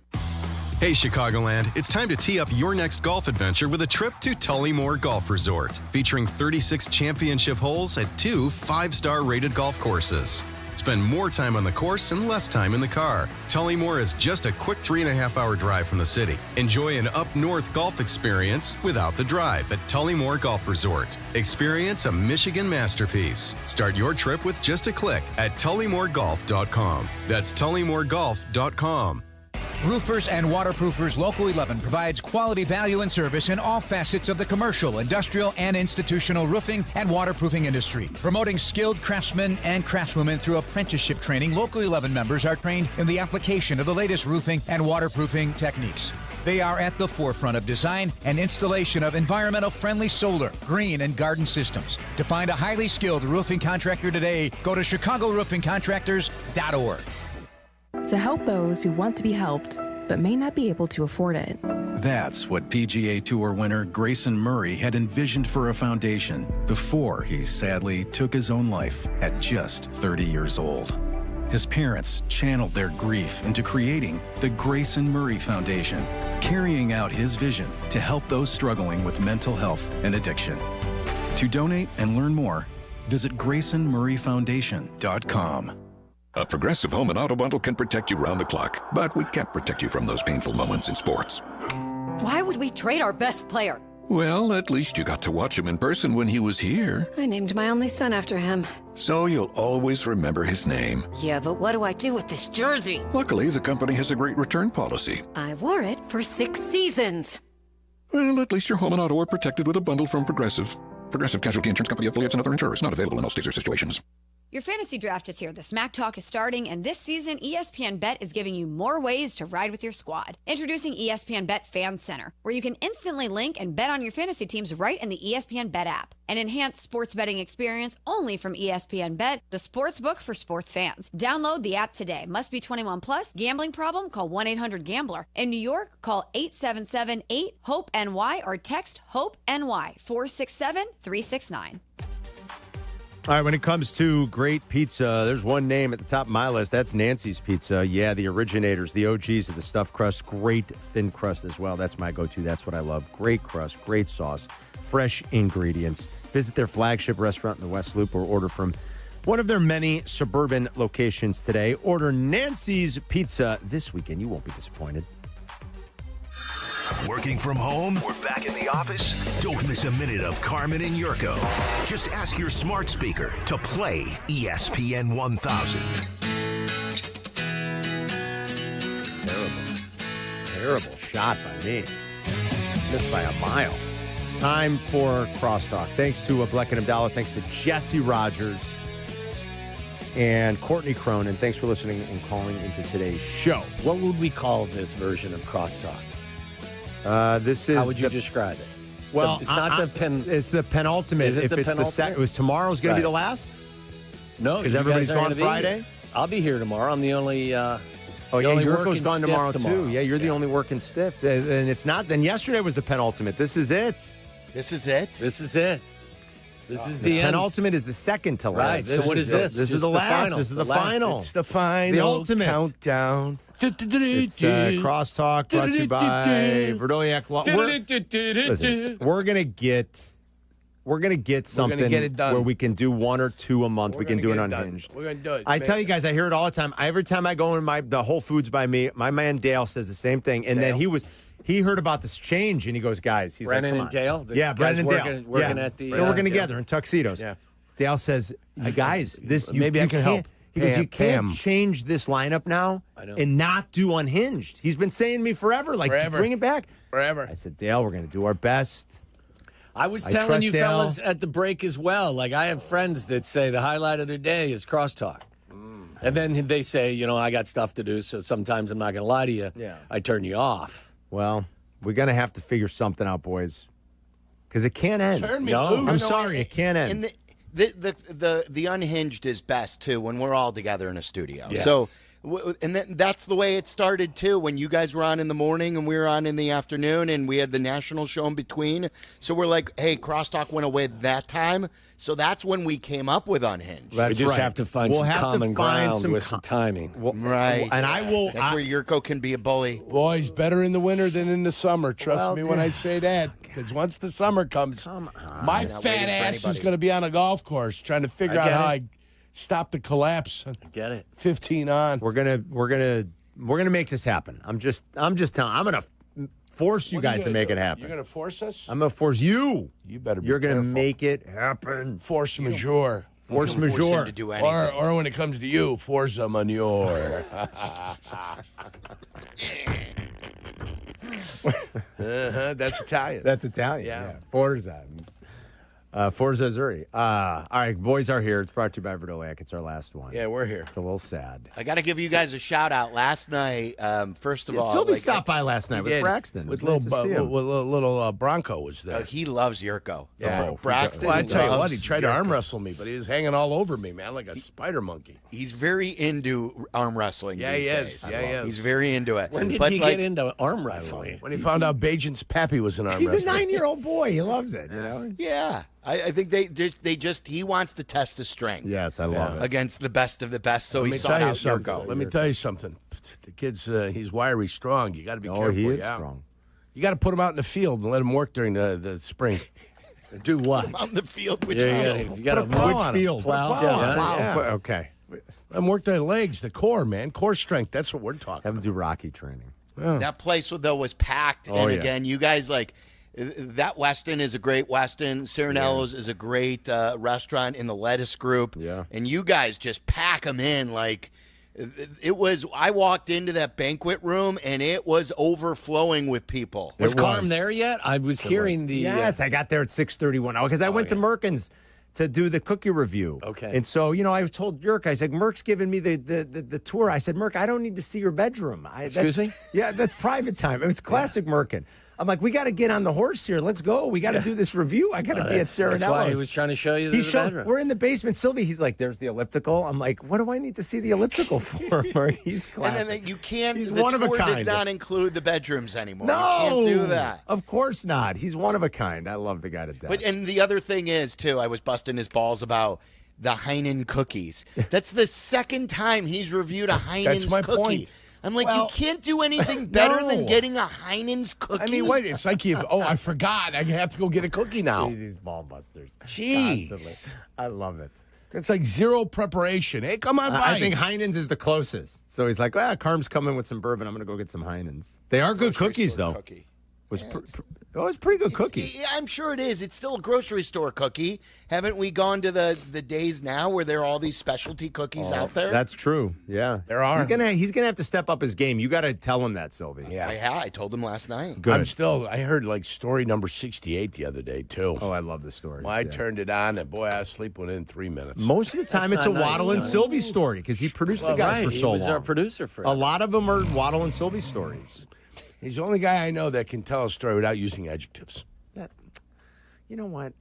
Hey, Chicagoland, it's time to tee up your next golf adventure with a trip to Tullymore Golf Resort, featuring 36 championship holes at 2 5-star rated golf courses. Spend more time on the course and less time in the car. Tullymore is just a quick 3.5-hour drive from the city. Enjoy an up-north golf experience without the drive at Tullymore Golf Resort. Experience a Michigan masterpiece. Start your trip with just a click at TullymoreGolf.com. That's TullymoreGolf.com. Roofers and Waterproofers Local 11 provides quality value and service in all facets of the commercial, industrial, and institutional roofing and waterproofing industry. Promoting skilled craftsmen and craftswomen through apprenticeship training, Local 11 members are trained in the application of the latest roofing and waterproofing techniques. They are at the forefront of design and installation of environmental-friendly solar, green, and garden systems. To find a highly skilled roofing contractor today, go to ChicagoRoofingContractors.org. To help those who want to be helped, but may not be able to afford it. That's what PGA Tour winner Grayson Murray had envisioned for a foundation before he sadly took his own life at just 30 years old. His parents channeled their grief into creating the Grayson Murray Foundation, carrying out his vision to help those struggling with mental health and addiction. To donate and learn more, visit GraysonMurrayFoundation.com. A Progressive Home and Auto Bundle can protect you round the clock, but we can't protect you from those painful moments in sports. Why would we trade our best player? Well, at least you got to watch him in person when he was here. I named my only son after him. So you'll always remember his name. Yeah, but what do I do with this jersey? Luckily, the company has a great return policy. I wore it for 6 seasons. Well, at least your home and auto are protected with a bundle from Progressive. Progressive Casualty Insurance Company affiliates and other insurers. Not available in all states or situations. Your fantasy draft is here. The Smack Talk is starting, and this season, ESPN Bet is giving you more ways to ride with your squad. Introducing ESPN Bet Fan Center, where you can instantly link and bet on your fantasy teams right in the ESPN Bet app. An enhanced sports betting experience only from ESPN Bet, the sports book for sports fans. Download the app today. Must be 21 plus. Gambling problem? Call 1-800-GAMBLER. In New York, call 877-8-HOPE-NY or text HOPE-NY 467-369. All right, when it comes to great pizza, there's one name at the top of my list. That's Nancy's Pizza. Yeah, the originators, the OGs of the stuffed crust. Great thin crust as well. That's my go-to. That's what I love. Great crust, great sauce, fresh ingredients. Visit their flagship restaurant in the West Loop or order from one of their many suburban locations today. Order Nancy's Pizza this weekend. You won't be disappointed. Working from home? We're back in the office? Don't miss a minute of Carmen and Jurko. Just ask your smart speaker to play ESPN 1000. Terrible shot by me. Missed by a mile. Time for Crosstalk. Thanks to Bleck and Abdallah. Thanks to Jesse Rogers and Courtney Cronin. Thanks for listening and calling into today's show. What would we call this version of Crosstalk? This is. How would you describe it? Well, it's not the pen. It's the penultimate. Is it if the it's penultimate? it was tomorrow's going to be the last. No, because you everybody's guys aren't gone gonna be Friday. here. I'll be here tomorrow. I'm the only. Jurko's gone tomorrow too. Yeah, you're the only working stiff, and it's not. Then yesterday was the penultimate. This is it. This is it. This is it. This is the penultimate is the second to last. Right. So what is this? This is the last. Final. This is the final. It's the final. The ultimate countdown. It's Crosstalk brought to you by Verdoliak Law. Listen, we're gonna get something get it done. where we can do 1 or 2 a month. We can do it unhinged. We're gonna do it. I tell you guys, I hear it all the time. Every time I go in the Whole Foods by me, my man Dale says the same thing. And then he heard about this change, and he goes, guys, he's Brennan like, come and on. Dale? Yeah, Brennan and Dale. Working at the... They're working together in tuxedos. Yeah. Dale says, you guys, this... Maybe I can help. He goes, you can't change this lineup now and not do unhinged. He's been saying to me forever, bring it back. Forever. I said, Dale, we're going to do our best. I was telling you fellas at the break as well. Like, I have friends that say the highlight of their day is Crosstalk. And then they say, I got stuff to do, so sometimes I'm not going to lie to you. Yeah. I turn you off. Well, we're going to have to figure something out, boys, because it can't end. Turn me loose. I'm sorry, it can't end. And the unhinged is best too when we're all together in a studio. Yes. So, and that's the way it started too. When you guys were on in the morning and we were on in the afternoon, and we had the national show in between. So we're like, hey, Crosstalk went away that time. So that's when we came up with unhinged. That's we just right. have to find some common ground with some timing. Right. And I will. That's where Jurko can be a bully. Boys, better in the winter than in the summer. Trust me when I say that. Because once the summer comes, my fat ass is going to be on a golf course trying to figure out how I stop the collapse. I get it. 15 on. We're gonna make this happen. I'm just telling. I'm gonna force you guys to make it happen. You're going to force us? I'm gonna force you. You better be You're gonna careful. make it happen. Force majeure. Force Force majeure. him to do anything. Or when it comes to you, forza manure. That's Italian. That's Italian. Yeah. Forza. Forza Azzurri. All right, boys are here. It's brought to you by Verdoliak. It's our last one. Yeah, we're here. It's a little sad. I got to give you guys a shout out. Last night, first of all, Sylvie stopped by last night with did. Braxton. With It was nice to see him. little Bronco was there. he loves Jurko. Yeah. Braxton. Well, I tell you what, loves he tried to Jurko. arm wrestle me, but he was hanging all over me, man, like a spider monkey. He's very into arm wrestling. Yeah, these he is. days. Yeah, he is. He's very into it. When did But, he like, get into arm wrestling? When he found out Bajent's pappy was an arm He's a wrestler. 9-year-old boy. He loves it. You know. Yeah, I think he wants to test his strength. Yes, I love it. Against the best of the best, so Let he me sought tell you out something. Jurko. Let me tell you something. The kid's he's wiry, strong. You got to be careful. Oh, he is yeah. strong. You got to put him out in the field and let him work during the spring. Do what? On the field, which You got to Which field? Plow. Yeah. Okay. Let him work their legs, the core, man. Core strength. That's what we're talking Have him do Rocky training. That place though was packed, and yeah. again, you guys like that. Weston is a great Weston. Cirinello's is a great restaurant in the Lettuce Group. Yeah, and you guys just pack them in like it was. I walked into that banquet room and it was overflowing with people. Was Carm there yet? I was hearing the. Yes, I got there at 6:31 because I went to Merkin's to do the cookie review. Okay. And so, I told Jurk, I said, Merck's giving me the tour. I said, Merck, I don't need to see your bedroom. Excuse me? Yeah, that's private time. It's classic Merkin. I'm like, we got to get on the horse here. Let's go. We got to do this review. I got to be at Cirinello's. That's why he was trying to show you the bedroom. We're in the basement. Sylvie, he's like, there's the elliptical. I'm like, what do I need to see the elliptical for? He's classic. And then you can't. He's the one of a tour kind. does not include the bedrooms anymore. No, you can't do that. Of course not. He's one of a kind. I love the guy to death. But and the other thing is too, I was busting his balls about the Heinen cookies. That's the second time he's reviewed a Heinen's That's my cookie. point. I'm like, Well, you can't do anything better than no. getting a Heinen's cookie. I mean, wait, it's like I forgot. I have to go get a cookie now. These ball busters. Jeez. Constantly. I love it. It's like zero preparation. Hey, come on by. I think Heinen's is the closest. So he's like, Carm's coming with some bourbon. I'm going to go get some Heinen's. They are good cookies, though. was it's a pretty good cookie. Yeah, I'm sure it is. It's still a grocery store cookie. Haven't we gone to the days now where there are all these specialty cookies out there? That's true. Yeah, there are. He's gonna have to step up his game. You got to tell him that, Silvy. Yeah, I told him last night. Good. I heard like story number 68 the other day too. Oh, I love the story. Well, I turned it on and boy, I was asleep within 3 minutes. Most of the time, it's a Waddle and Silvy story because he produced the guys for so long. He was our producer for a lot of them are Waddle and Silvy stories. He's the only guy I know that can tell a story without using adjectives. You know what?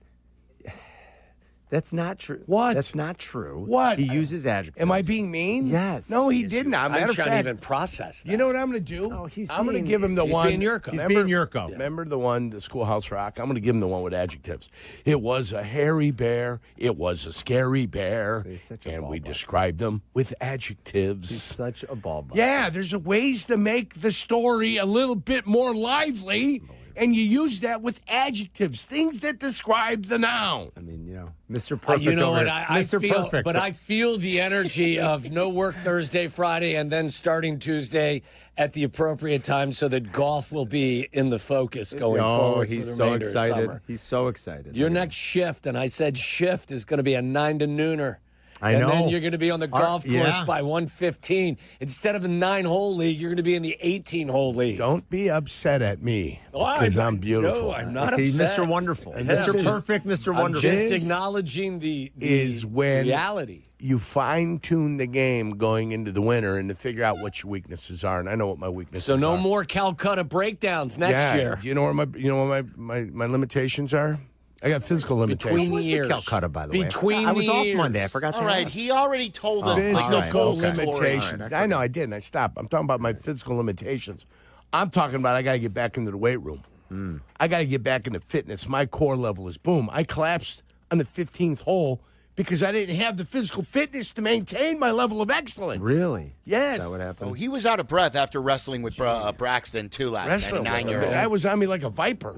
That's not true. What? That's not true. What? He uses adjectives. Am I being mean? Yes. No, he did not. I'm trying to even process that. You know what I'm going to do? Oh, I'm going to give him the one. Being Jurko. He's being Jurko. Remember the one, the Schoolhouse Rock? I'm going to give him the one with adjectives. It was a hairy bear. It was a scary bear. And we described them with adjectives. He's such a ball buster. Yeah, there's ways to make the story a little bit more lively. And you use that with adjectives, things that describe the noun. I mean, Mr. Perfect. You know over what? I Mr. feel, Perfect. but I feel the energy of no work Thursday, Friday, and then starting Tuesday at the appropriate time, so that golf will be in the focus going forward. He's for the so remainder of excited. summer. He's so excited. Your next shift, and I said shift, is going to be a 9 to nooner. I know. And then you're going to be on the golf course by 1:15. Instead of a 9-hole league, you're going to be in the 18-hole league. Don't be upset at me because I'm beautiful. No, I'm not upset. Mr. Wonderful. And Mr. Perfect, Mr. Wonderful. I'm just acknowledging the is when reality. You fine-tune the game going into the winter and to figure out what your weaknesses are. And I know what my weaknesses are. So no more Calcutta breakdowns next year. Do you know what my limitations are? I got physical limitations. Between the years. Calcutta, by the way. Between I was the off years. Monday. I forgot to All right, ask. he already told us. Physical limitations. Right, I know I didn't. I stopped. I'm talking about my physical limitations. I'm talking about I got to get back into the weight room. I got to get back into fitness. My core level is boom. I collapsed on the 15th hole because I didn't have the physical fitness to maintain my level of excellence. Really? Yes. Is that what happened? Oh, he was out of breath after wrestling with Braxton, too, last night. 9-year-old. The guy was on me like a viper.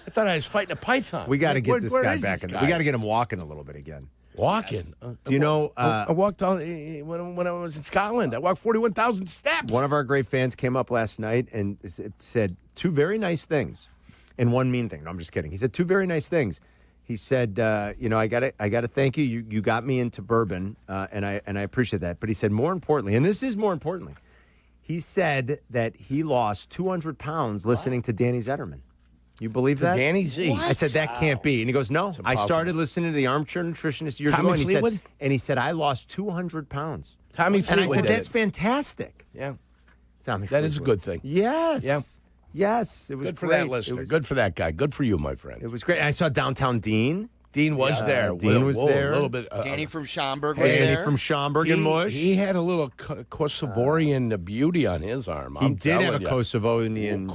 I thought I was fighting a python. We got to get this guy back in. We got to get him walking a little bit again. Walking? Do you know? I walked on when I was in Scotland. I walked 41,000 steps. One of our great fans came up last night and said 2 very nice things and 1 mean thing. No, I'm just kidding. He said 2 very nice things. He said, I got to thank you. You got me into bourbon, and I appreciate that. But he said, more importantly, and this is more importantly, he said that he lost 200 pounds listening to Danny Zetterman. You believe that? Danny Z. I said, that can't be. And he goes, no, I started listening to the Armchair Nutritionist years ago. And he said, I lost 200 pounds. Tommy Fleetwood. And I said, that's fantastic. Yeah. Tommy That is a good thing. Yes. Yeah. Yes. It was good for great. that listener. Good for that guy. Good for you, my friend. It was great. I saw Downtown Dean. Dean was there. Dean was there. A little bit. Danny from Schaumburg was Danny there. from Schaumburg and Mush. He had a little Kosovorian beauty on his arm. He did have a Kosovorian beauty.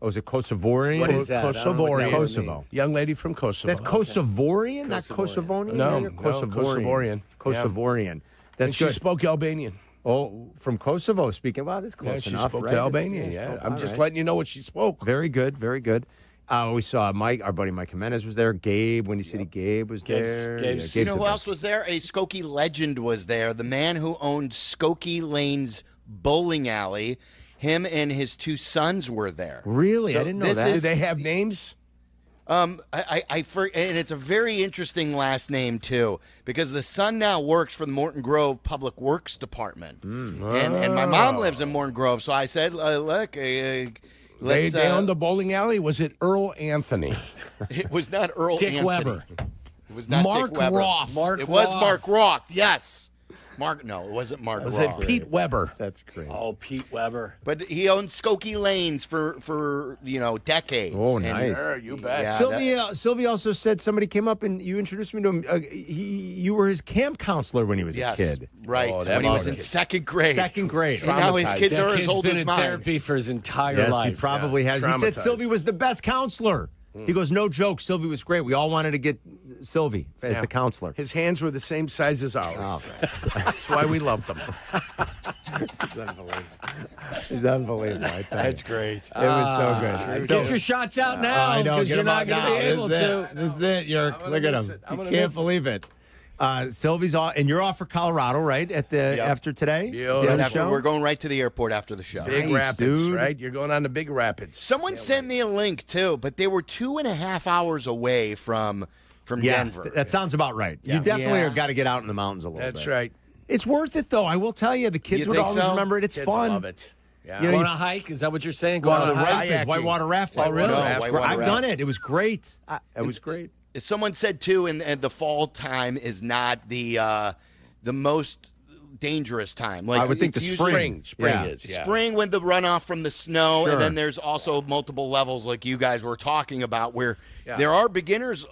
Oh, is it Kosovorian? What is that? Kosovorian. Kosovo. Young lady from Kosovo. That's Kosovorian, not Kosovonian? No, Kosovorian. Kosovorian. And That's she good. spoke Albanian. Oh, from Kosovo speaking. Wow, that's close enough, she spoke right? Albanian, I'm just letting you know what she spoke. Very good, very good. We saw Mike, our buddy Mike Jimenez was there. Gabe, Windy City Gabe was there. Gabe's You know who else was there? A Skokie legend was there. The man who owned Skokie Lane's bowling alley. Him and his 2 sons were there. Really? I didn't know that. Do they have names? And it's a very interesting last name too, because the son now works for the Morton Grove Public Works Department, and my mom lives in Morton Grove, so I said, "Look, They owned the bowling alley. Was it Earl Anthony? It was not Earl Dick Anthony. Weber. It was not Mark Dick Weber. Roth. It was Mark Roth. Yes. No, it wasn't Mark Was Roth. it Pete Weber? That's great. Oh, Pete Weber. But he owned Skokie Lanes for decades. Oh, And nice. You bet. Yeah, Sylvie also said somebody came up and you introduced me to him. You were his camp counselor when he was a kid. Right. Oh, that when he was mother. in second grade. Second grade. And now his kids That are as kid's old been as in mine. therapy for his entire Yes, life. he probably has. He said Traumatized. Sylvie was the best counselor. He goes, no joke, Sylvie was great. We all wanted to get Sylvie as the counselor. His hands were the same size as ours. Oh, That's why we loved them. He's unbelievable. I tell you. That's great. It was so good. Get your shots out now I know, because get you're them not out going to now. be able to. This is it, Yerk. Look at him. You can't believe it. Silvy's off, and you're off for Colorado, right? After today, We're going right to the airport after the show. Big Rapids, dude. Right? You're going on to Big Rapids. Someone sent me a link too, but they were 2.5 hours away from Denver. That sounds about right. You definitely got to get out in the mountains a little bit. That's right. It's worth it, though. I will tell you, the kids would always remember it. It's fun. Love it. Yeah. You want to hike? Is that what you're saying? Go on a hike? Whitewater rafting. Oh, really? I've done it. It was great. It was great. Someone said too, and the fall time is not the most dangerous time. Like I would think the spring is spring when the runoff from the snow, and then there's also multiple levels like you guys were talking about where there are beginners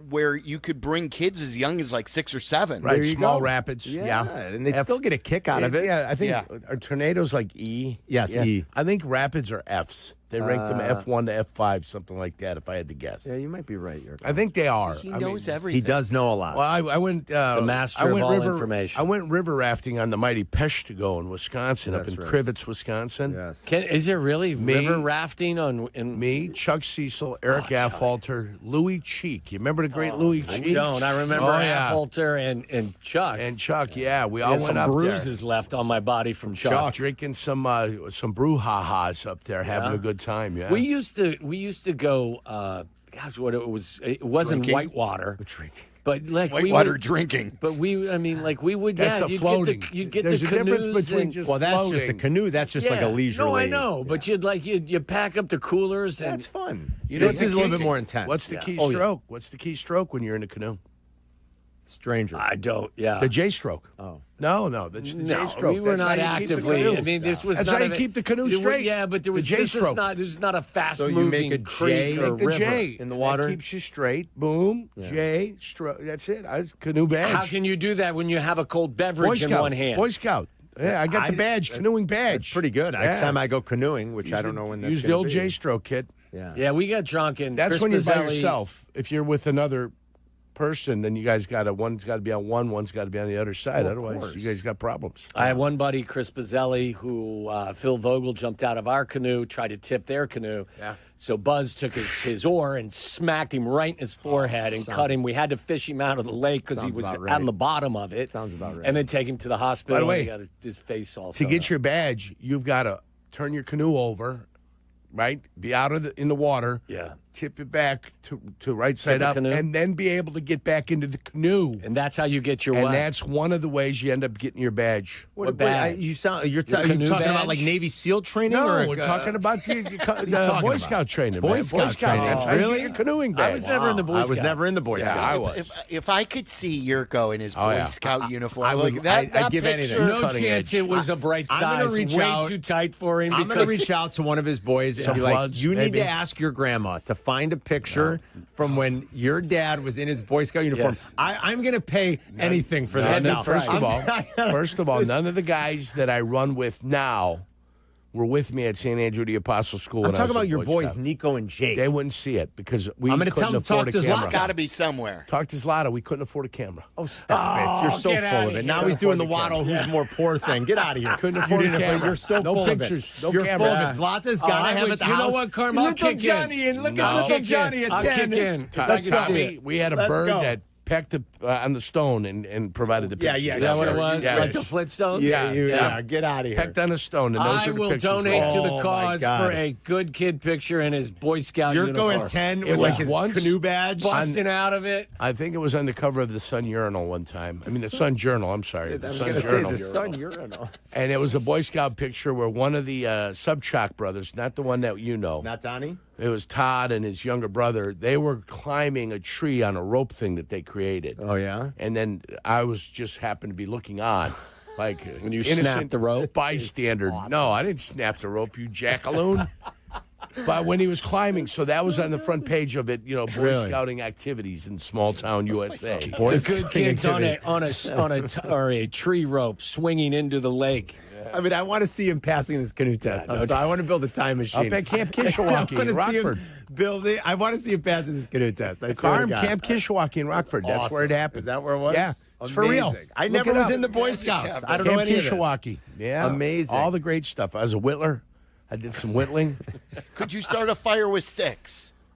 where you could bring kids as young as like 6 or 7. Right, small rapids. And they'd still get a kick out of it. Yeah, I think are tornadoes like E? Yes, E. I think rapids are Fs. They rank them F1 to F5, something like that, if I had to guess. Yeah, you might be right, Jurko. I think they are. He knows everything. He does know a lot. Well, I went the master of all information. I went river rafting on the mighty Peshtigo in Wisconsin, up in Crivets, Wisconsin. Yes. Is there really river rafting in me, Chuck Cecil, Eric Affolter, Louis Cheek. You remember the great Louis Cheek? I don't. I remember Affolter and Chuck. And Chuck, we all went some up bruises left on my body from Chuck. Drinking some brouhahas up there, having a good time. Yeah, we used to go. It wasn't drinking? whitewater. Drinking. But like whitewater drinking. But we would. That's floating. You'd get There's the a canoes difference between just that's floating. just a canoe. That's just like a leisurely. No, I know. But you pack up the coolers. That's fun. This is a little bit more intense. What's the key stroke? What's the key stroke when you're in a canoe? Stranger. I don't. Yeah. The J stroke. Oh. No, the J stroke. We were not actively. I mean, this was. That's not how you keep the canoe straight. Yeah, but there was the J stroke. This is not a fast So moving you make a creek J, or river. J in the water. That keeps you straight. Boom. J stroke. That's it. Canoe badge. How can you do that when you have a cold beverage in one hand? Boy Scout. Yeah, I got the badge, canoeing badge. It's pretty good. Next time I go canoeing, which I don't know when that's use the old J stroke, kid. Yeah, we got drunk and that's Chris when you're by Bazzelli, yourself. If you're with another person, then you guys one's got to be on one's got to be on the other side. Otherwise, you guys got problems. I had one buddy, Chris Bazzelli, who Phil Vogel jumped out of our canoe, tried to tip their canoe. Yeah. So Buzz took his oar and smacked him right in his forehead and cut him. We had to fish him out of the lake because he was on the bottom of it. Sounds about right. And then take him to the hospital. By the way, he got his face all to get your badge, you've got to turn your canoe over, right? Be out in the water. Yeah. Tip it back to right side up, and then be able to get back into the canoe. And that's how you get your And what? that's one of the ways you end up getting your badge. What badge? You're talking about like Navy SEAL training? No, we're talking about the Boy Scout training. Boy Scout training. That's how you get your canoeing badge. I was never in the Boy Scouts. I was never in the Boy Scouts. I was. If I could see Jurko in his Boy Scout uniform, I'd give anything. No chance it was of right size. Way too tight for him. I'm going to reach out to one of his boys and be like, you need to ask your grandma to find a picture from when your dad was in his Boy Scout uniform. Yes. I'm going to pay anything for this. First of all, none of the guys that I run with now were with me at St. Andrew the Apostle School. I'm talking about your boys, Nico and Jake. They wouldn't see it because we I'm going to tell them talk to Zlata. It's got to be somewhere. Talk to Zlata. We couldn't afford a camera. Oh, stop it. You're so full of it. Now he's doing the Waddle Who's More Poor thing. Get out of here. Couldn't afford a camera. You're so no full pictures, of it. You're full of it. Zlata's got to have it at the house. You know what, Carmen? Little Johnny and look at little Johnny at 10. We had a bird that pecked on the stone and provided the picture. Is that what it was? Like the Flintstones? Yeah. Get out of here. Pecked on a stone. And those I are the will pictures. donate to the cause for a good kid picture in his Boy Scout You're uniform. going 10 with like his canoe badge. Busting out of it. I think it was on the cover of the Sun Urinal one time. The Sun Journal. I'm sorry. The Sun Urinal. And it was a Boy Scout picture where one of the Subchock brothers, not the one that you know. Not Donnie? It was Todd and his younger brother. They were climbing a tree on a rope thing that they created. Oh, yeah? And then I was just happened to be looking on. Like when you snapped the rope? Bystander. Awesome. No, I didn't snap the rope, you jackaloon. But when he was climbing, so that was on the front page of it, Boy Scouting activities in small town USA. The good kids on a tree rope swinging into the lake. I mean, I want to see him passing this canoe test. So I want to build a time machine. Up at Camp Kishwaukee in Rockford. I want to see him passing this canoe test. Camp Kishwaukee in Rockford. Awesome. That's where it happened. Is that where it was? Yeah. It's for real. I never was in the Boy Scouts. I don't know any of this. Kishwaukee. Yeah. Amazing. All the great stuff. I was a whittler. I did some whittling. Could you start a fire with sticks?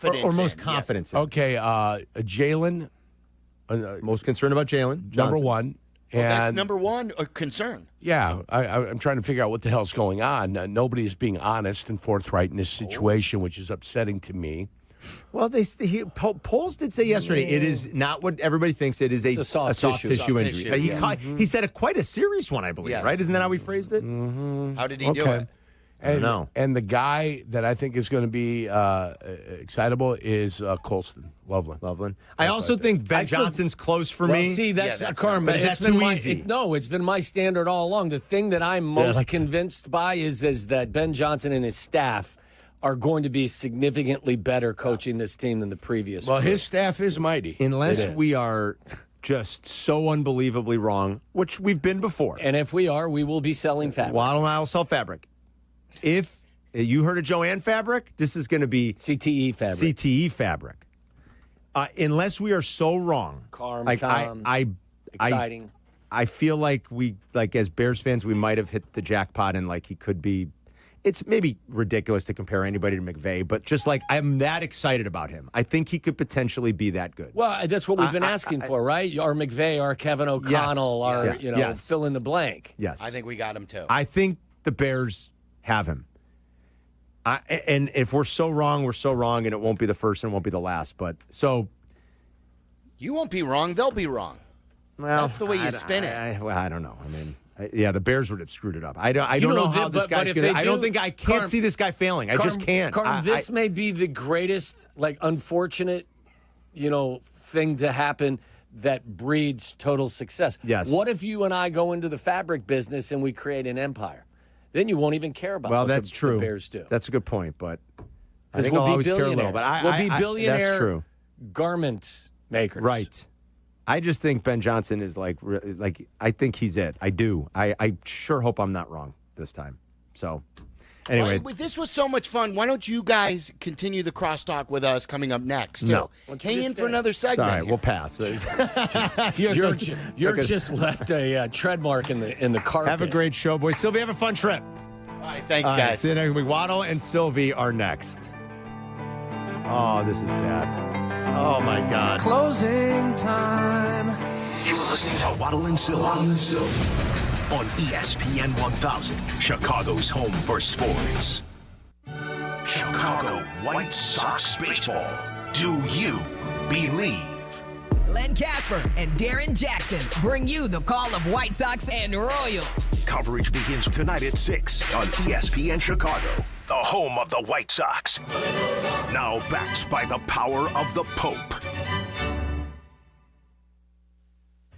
confidence or most in, confidence in. Okay, Jalen. Most concerned about Jalen Number one. Well, that's number one concern. Yeah, I'm trying to figure out what the hell's going on. Nobody is being honest and forthright in this situation, which is upsetting to me. Well, polls did say yesterday it is not what everybody thinks. It is a soft tissue injury. But he said quite a serious one, I believe, right? Isn't that how he phrased it? Mm-hmm. How did he do it? I don't know. And the guy that I think is going to be excitable is Colston. Loveland. I also think Ben Johnson's close for me. See, that's Carmen. That's too easy. It's been my standard all along. The thing that I'm most convinced by is that Ben Johnson and his staff are going to be significantly better coaching this team than the previous. Well, his staff is mighty. Unless we are just so unbelievably wrong, which we've been before. And if we are, we will be selling fabric. Waddle and I will sell fabric. If you heard of Joanne fabric, this is going to be CTE fabric. CTE fabric. Unless we are so wrong. Exciting. I feel like as Bears fans, we might have hit the jackpot and he could be. It's maybe ridiculous to compare anybody to McVay, but just I'm that excited about him. I think he could potentially be that good. Well, that's what we've been asking for, right? Our McVay, our Kevin O'Connell, fill in the blank. Yes. I think we got him too. I think the Bears have him. And if we're so wrong, and it won't be the first and it won't be the last. But so. You won't be wrong. They'll be wrong. Well, that's the way you spin it. I don't know. I mean. the Bears would have screwed it up. I don't know how this guy's going to. I can't see this guy failing. I just can't. This may be the greatest, unfortunate, thing to happen that breeds total success. Yes. What if you and I go into the fabric business and we create an empire? Then you won't even care about what the Bears do. That's a good point, but I think we'll I'll always be care a little. But we'll be billionaire that's true. Garment makers. Right. I just think Ben Johnson is I think he's it. I do. I sure hope I'm not wrong this time. So, anyway. Well, this was so much fun. Why don't you guys continue the crosstalk with us coming up next? No. Hang in for another segment. All right, we'll pass. You're just left a tread mark in the carpet. Have a great show, boys. Silvy, have a fun trip. All right, thanks, guys. See you next week. Waddle and Silvy are next. Oh, this is sad. Oh, my God. Closing time. You're listening to Waddle and Silvy on ESPN 1000, Chicago's home for sports. Chicago White Sox baseball. Do you believe? Len Casper and Darren Jackson bring you the call of White Sox and Royals. Coverage begins tonight at 6 on ESPN Chicago, the home of the White Sox. Now backed by the power of the Pope.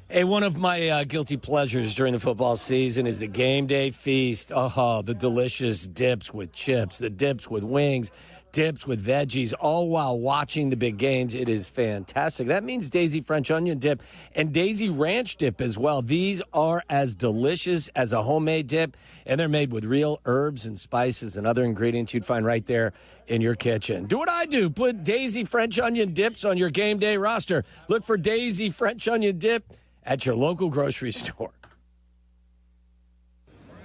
Hey, one of my guilty pleasures during the football season is the game day feast. Oh, the delicious dips with chips, the dips with wings, dips with veggies, all while watching the big games. It is fantastic. That means Daisy French onion dip and Daisy ranch dip as well. These are as delicious as a homemade dip, and they're made with real herbs and spices and other ingredients you'd find right there in your kitchen. Do what I do. Put Daisy French onion dips on your game day roster. Look for Daisy French onion dip at your local grocery store.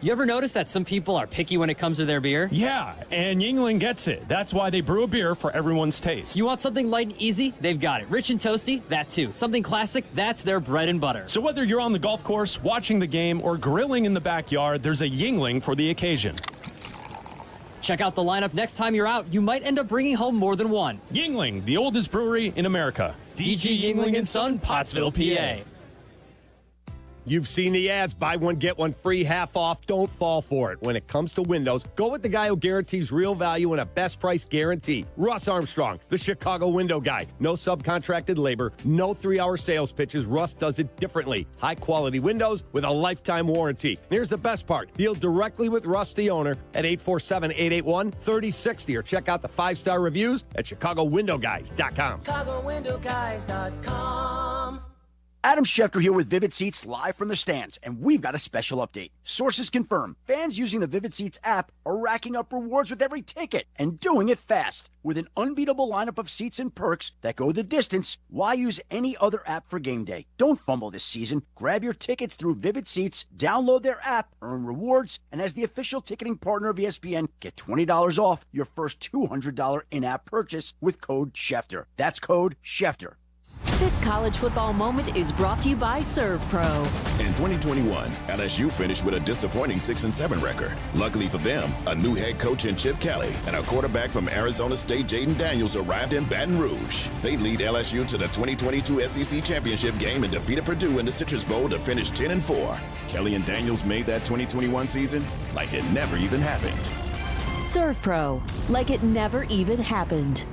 You ever notice that some people are picky when it comes to their beer? Yeah, and Yuengling gets it. That's why they brew a beer for everyone's taste. You want something light and easy? They've got it. Rich and toasty? That too. Something classic? That's their bread and butter. So whether you're on the golf course, watching the game, or grilling in the backyard, there's a Yuengling for the occasion. Check out the lineup next time you're out. You might end up bringing home more than one. Yuengling, the oldest brewery in America. DG Yuengling & Son, Pottsville, PA. You've seen the ads, buy one, get one free, half off. Don't fall for it. When it comes to windows, go with the guy who guarantees real value and a best price guarantee. Russ Armstrong, the Chicago window guy. No subcontracted labor, no 3-hour sales pitches. Russ does it differently. High quality windows with a lifetime warranty. And here's the best part. Deal directly with Russ, the owner, at 847-881-3060 or check out the 5-star reviews at ChicagoWindowGuys.com. ChicagoWindowGuys.com. Adam Schefter here with Vivid Seats live from the stands, and we've got a special update. Sources confirm fans using the Vivid Seats app are racking up rewards with every ticket and doing it fast. With an unbeatable lineup of seats and perks that go the distance, why use any other app for game day? Don't fumble this season. Grab your tickets through Vivid Seats, download their app, earn rewards, and as the official ticketing partner of ESPN, get $20 off your first $200 in-app purchase with code Schefter. That's code Schefter. This college football moment is brought to you by ServPro. In 2021, LSU finished with a disappointing 6-7 record. Luckily for them, a new head coach in Chip Kelly and a quarterback from Arizona State, Jaden Daniels, arrived in Baton Rouge. They lead LSU to the 2022 SEC Championship game and defeated Purdue in the Citrus Bowl to finish 10-4. Kelly and Daniels made that 2021 season like it never even happened. ServPro, like it never even happened.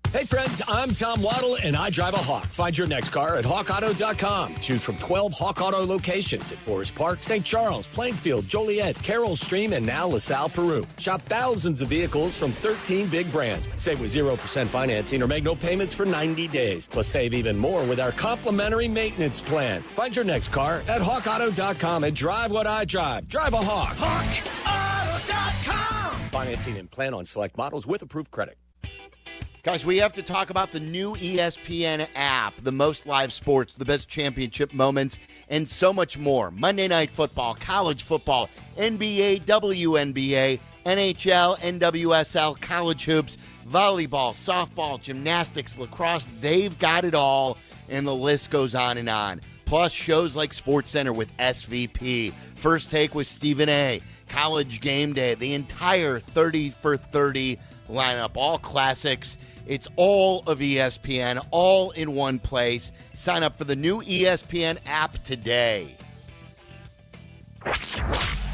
Hey friends, I'm Tom Waddle and I drive a Hawk. Find your next car at hawkauto.com. Choose from 12 Hawk Auto locations at Forest Park, St. Charles, Plainfield, Joliet, Carroll Stream, and now LaSalle, Peru. Shop thousands of vehicles from 13 big brands. Save with 0% financing or make no payments for 90 days. Plus save even more with our complimentary maintenance plan. Find your next car at hawkauto.com and drive what I drive. Drive a Hawk. HawkAuto.com. Financing and plan on select models with approved credit. Guys, we have to talk about the new ESPN app, the most live sports, the best championship moments, and so much more. Monday Night Football, college football, NBA, WNBA, NHL, NWSL, college hoops, volleyball, softball, gymnastics, lacrosse. They've got it all, and the list goes on and on. Plus, shows like SportsCenter with SVP, First Take with Stephen A., College Game Day, the entire 30 for 30 lineup, all classics. It's all of ESPN, all in one place. Sign up for the new ESPN app today.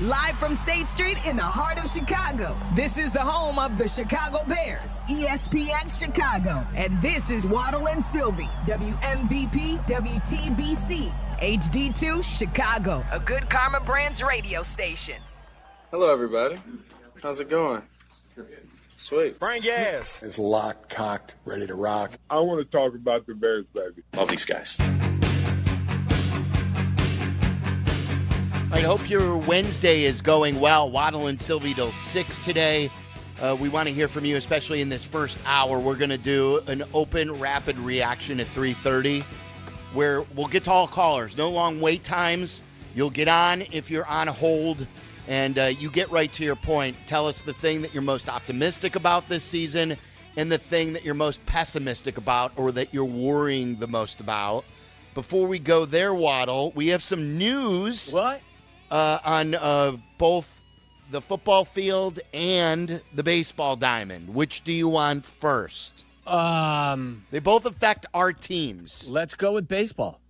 Live from State Street in the heart of Chicago, this is the home of the Chicago Bears, ESPN Chicago. And this is Waddle and Silvy, WMVP, WTBC, HD2 Chicago, a good Karma Brands radio station. Hello, everybody. How's it going? Sweet. Bring your ass. It's locked, cocked, ready to rock. I want to talk about the Bears, baby. Love these guys. All right, hope your Wednesday is going well. Waddle and Silvy till 6 today. We want to hear from you, especially in this first hour. We're going to do an open, rapid reaction at 3:30, where we'll get to all callers. No long wait times. You'll get on if you're on hold. And you get right to your point. Tell us the thing that you're most optimistic about this season and the thing that you're most pessimistic about or that you're worrying the most about. Before we go there, Waddle, we have some news on both the football field and the baseball diamond. Which do you want first? They both affect our teams. Let's go with baseball.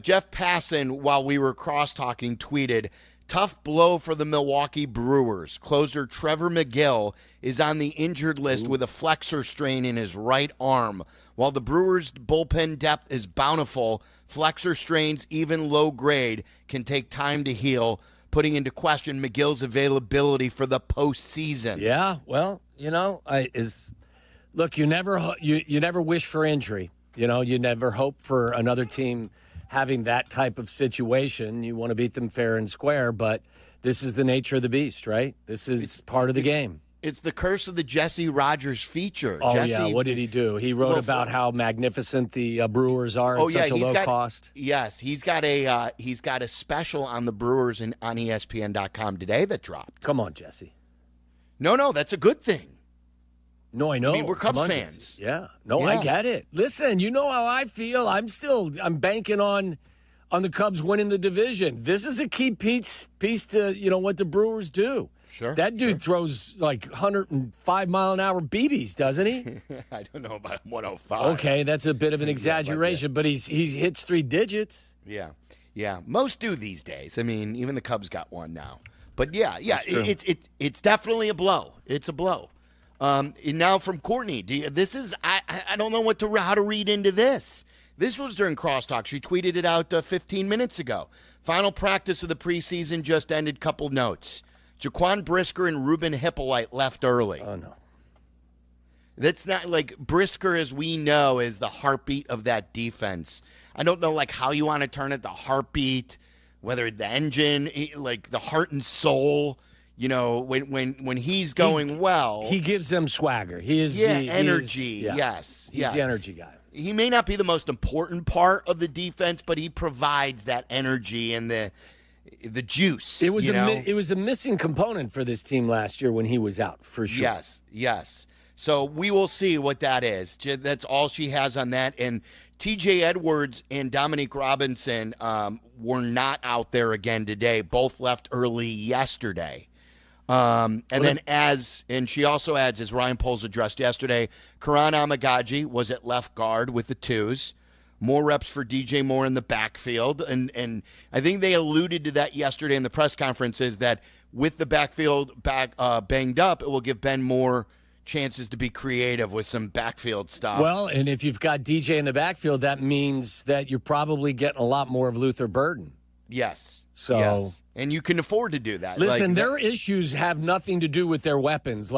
Jeff Passan, while we were cross-talking, tweeted, "Tough blow for the Milwaukee Brewers. Closer Trevor McGill is on the injured list with a flexor strain in his right arm. While the Brewers' bullpen depth is bountiful, flexor strains, even low grade, can take time to heal, putting into question McGill's availability for the postseason." Yeah, well, look, you never wish for injury. You never hope for another team having that type of situation. You want to beat them fair and square, but this is the nature of the beast, right? This is part of the game. It's the curse of the Jesse Rogers feature. Oh, Jesse, yeah. What did he do? He wrote about how magnificent the Brewers are at such a low cost. Yes, he's got a special on the Brewers on ESPN.com today that dropped. Come on, Jesse. No, that's a good thing. No, I know. I mean, we're Cubs fans. Yeah. No, I get it. Listen, you know how I feel. I'm banking on the Cubs winning the division. This is a key piece to, what the Brewers do. Sure. That dude throws like 105-mile-an-hour BBs, doesn't he? I don't know about 105. Okay, that's a bit of an exaggeration, but he hits 3 digits. Yeah. Most do these days. I mean, even the Cubs got one now. But it's definitely a blow. It's a blow. Now from Courtney, I don't know how to read into this. This was during Crosstalk. She tweeted it out 15 minutes ago. Final practice of the preseason just ended. Couple notes. Jaquan Brisker and Ruben Hippolyte left early. Oh, no. That's not like Brisker, as we know, is the heartbeat of that defense. I don't know how you want to turn it, the heartbeat, whether the engine, the heart and soul. When he's going well, he gives them swagger. He is energy. Yes, he's the energy guy. He may not be the most important part of the defense, but he provides that energy and the juice. It was a missing component for this team last year when he was out, for sure. Yes. So we will see what that is. That's all she has on that. And TJ Edwards and Dominique Robinson were not out there again today. Both left early yesterday. And she also adds, as Ryan Poles addressed yesterday, Karan Amagaji was at left guard with the twos. More reps for DJ Moore in the backfield. And I think they alluded to that yesterday in the press conferences, that with the backfield banged up, it will give Ben more chances to be creative with some backfield stuff. Well, and if you've got DJ in the backfield, that means that you're probably getting a lot more of Luther Burden. Yes. So, yes. And you can afford to do that. Listen, their issues have nothing to do with their weapons.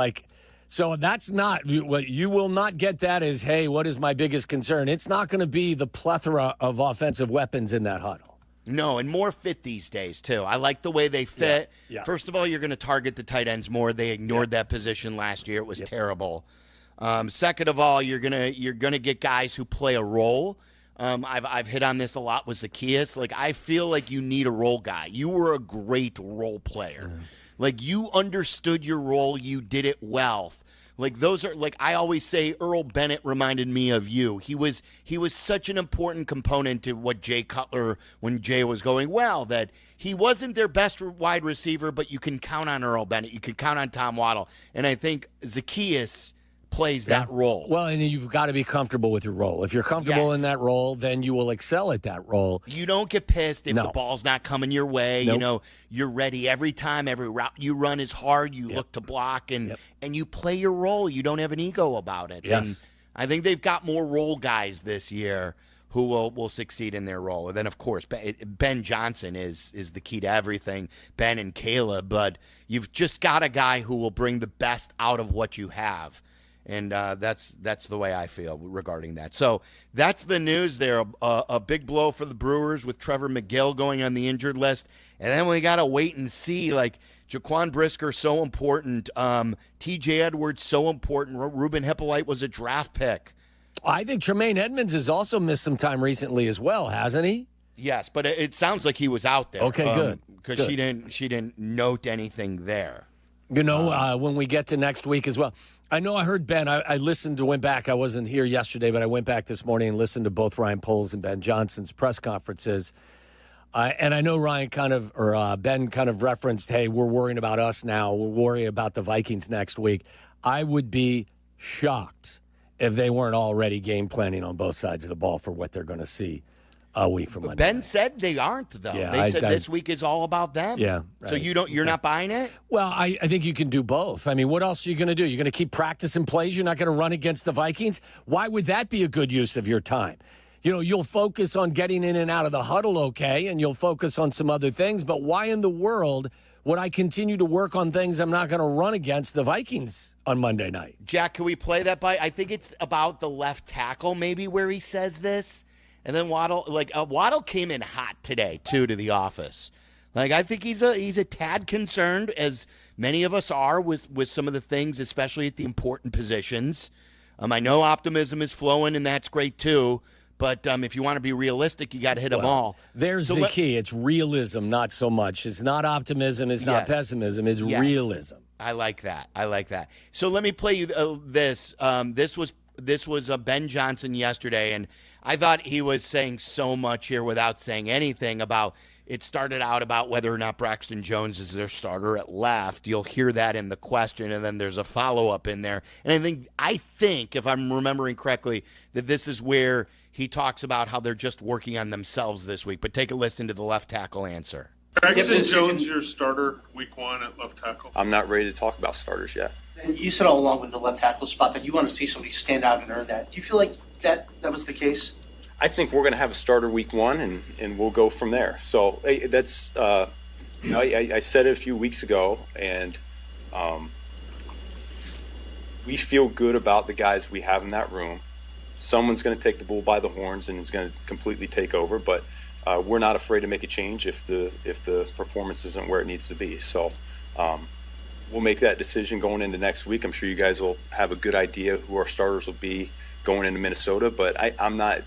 So that's not what you will not get. That is, hey, what is my biggest concern? It's not going to be the plethora of offensive weapons in that huddle. No, and more fit these days, too. I like the way they fit. Yeah. First of all, you're going to target the tight ends more. They ignored that position last year. It was terrible. Second of all, you're gonna get guys who play a role. I've hit on this a lot with Zacchaeus. I feel like you need a role guy. You were a great role player. You understood your role. You did it well. Those are, I always say, Earl Bennett reminded me of you. He was such an important component to what Jay Cutler, when Jay was going well, that he wasn't their best wide receiver, but you can count on Earl Bennett. You can count on Tom Waddle. And I think Zacchaeus plays that role. Well, and you've got to be comfortable with your role. If you're comfortable in that role, then you will excel at that role. You don't get pissed if the ball's not coming your way. Nope. You're ready every time. Every route you run is hard. You look to block, and you play your role. You don't have an ego about it. Yes. And I think they've got more role guys this year who will succeed in their role. And then, of course, Ben Johnson is the key to everything, Ben and Caleb. But you've just got a guy who will bring the best out of what you have. And that's the way I feel regarding that. So that's the news there. A big blow for the Brewers with Trevor McGill going on the injured list. And then we got to wait and see. Jaquan Brisker, so important. TJ Edwards, so important. Ruben Hippolyte was a draft pick. I think Tremaine Edmonds has also missed some time recently as well, hasn't he? Yes, but it sounds like he was out there. Okay, good. Because she didn't note anything there. When we get to next week as well. I know I heard Ben. I went back. I wasn't here yesterday, but I went back this morning and listened to both Ryan Poles and Ben Johnson's press conferences. And I know Ben kind of referenced, hey, we're worrying about us now. We're worrying about the Vikings next week. I would be shocked if they weren't already game planning on both sides of the ball for what they're going to see a week from Monday. Ben said they aren't, though. Yeah, they said this week is all about them. Yeah. Right. So you're not buying it? Well, I think you can do both. I mean, what else are you going to do? You're going to keep practicing plays? You're not going to run against the Vikings? Why would that be a good use of your time? You'll focus on getting in and out of the huddle, okay, and you'll focus on some other things, but why in the world would I continue to work on things I'm not going to run against the Vikings on Monday night? Jack, can we play that by? I think it's about the left tackle maybe where he says this. And then Waddle came in hot today, too, to the office. I think he's a tad concerned, as many of us are, with some of the things, especially at the important positions. I know optimism is flowing, and that's great, too. But if you want to be realistic, you got to hit them all. There's the key. It's realism, not so much. It's not optimism. It's not pessimism. It's realism. I like that. So let me play you this. This was Ben Johnson yesterday, and I thought he was saying so much here without saying anything about it. Started out about whether or not Braxton Jones is their starter at left. You'll hear that in the question, and then there's a follow-up in there. And I think, if I'm remembering correctly, that this is where he talks about how they're just working on themselves this week. But take a listen to the left tackle answer. Braxton Jones, your starter week 1 at left tackle? I'm not ready to talk about starters yet. And you said all along with the left tackle spot that you want to see somebody stand out and earn that. Do you feel like that was the case? I think we're going to have a starter week 1, and we'll go from there. So that's, I said it a few weeks ago, and we feel good about the guys we have in that room. Someone's going to take the bull by the horns and is going to completely take over, but we're not afraid to make a change if the performance isn't where it needs to be. So we'll make that decision going into next week. I'm sure you guys will have a good idea who our starters will be going into Minnesota, but I'm not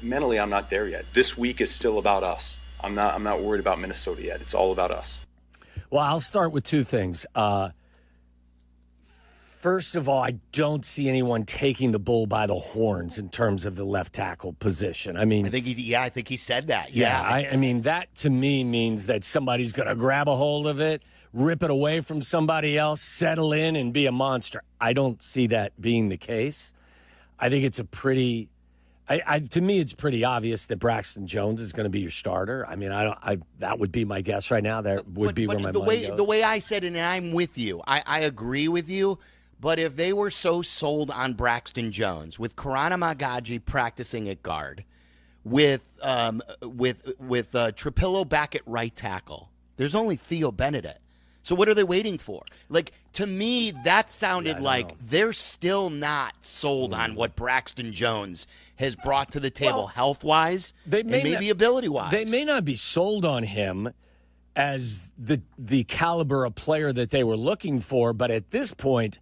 there yet. This week is still about us. I'm not worried about Minnesota yet. It's all about us. Well, I'll start with two things. First of all, I don't see anyone taking the bull by the horns in terms of the left tackle position. I mean, I think he said that. Yeah, I mean, that to me means that somebody's going to grab a hold of it, rip it away from somebody else, settle in, and be a monster. I don't see that being the case. I think it's a pretty. To me, it's pretty obvious that Braxton Jones is going to be your starter. I mean, that would be my guess right now. That would be where my mind goes. The way I said it, and I'm with you. I agree with you. But if they were so sold on Braxton Jones, with Karana Magaji practicing at guard, with Trapillo back at right tackle, there's only Theo Benedict. So what are they waiting for? Like, to me, that sounded like they're still not sold on what Braxton Jones has brought to the table health-wise and maybe ability-wise. They may not be sold on him as the caliber of player that they were looking for, but at this point,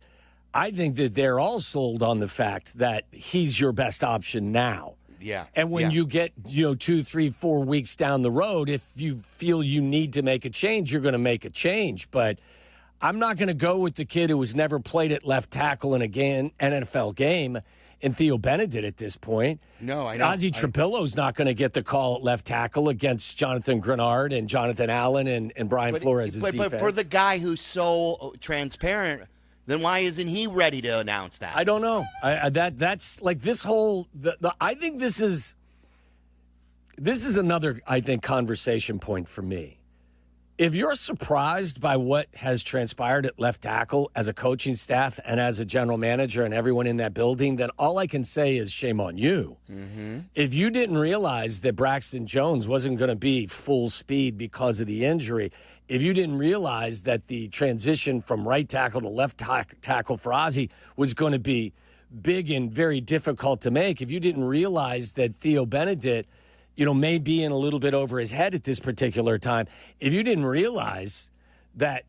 I think that they're all sold on the fact that he's your best option now. Yeah. And when you get, 2, 3, 4 weeks down the road, if you feel you need to make a change, you're going to make a change. But I'm not going to go with the kid who has never played at left tackle in a NFL game in Theo Benedict at this point. No, I know. Ozzie Trapillo's not going to get the call at left tackle against Jonathan Grenard and Jonathan Allen and Brian Flores' defense. But for the guy who's so transparent, then why isn't he ready to announce that? I don't know. That's like this whole. I think this is another, I think, conversation point for me. If you're surprised by what has transpired at left tackle as a coaching staff and as a general manager and everyone in that building, then all I can say is shame on you. Mm-hmm. If you didn't realize that Braxton Jones wasn't going to be full speed because of the injury, if you didn't realize that the transition from right tackle to left tackle for Ozzie was going to be big and very difficult to make, if you didn't realize that Theo Benedict, may be in a little bit over his head at this particular time, if you didn't realize that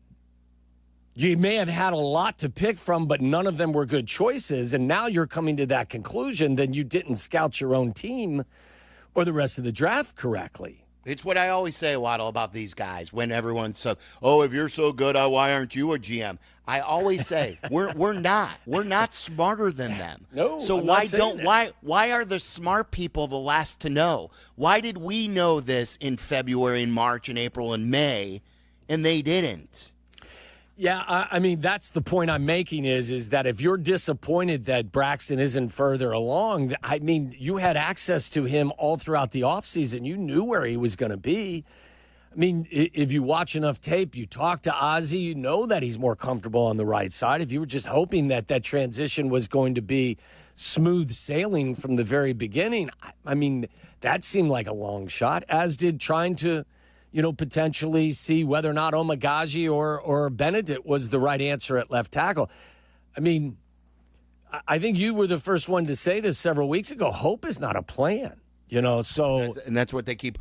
you may have had a lot to pick from, but none of them were good choices, and now you're coming to that conclusion, then you didn't scout your own team or the rest of the draft correctly. It's what I always say, Waddle, about these guys. When everyone says, "Oh, if you're so good, why aren't you a GM?" I always say, "We're not. We're not smarter than them." No. So why are the smart people the last to know? Why did we know this in February and March and April and May, and they didn't? Yeah, I mean, that's the point I'm making is that if you're disappointed that Braxton isn't further along, I mean, you had access to him all throughout the offseason. You knew where he was going to be. I mean, if you watch enough tape, you talk to Ozzie, you know that he's more comfortable on the right side. If you were just hoping that transition was going to be smooth sailing from the very beginning, I mean, that seemed like a long shot, as did trying to potentially see whether or not Omagaji or Benedict was the right answer at left tackle. I mean, I think you were the first one to say this several weeks ago. Hope is not a plan, so. And that's what they keep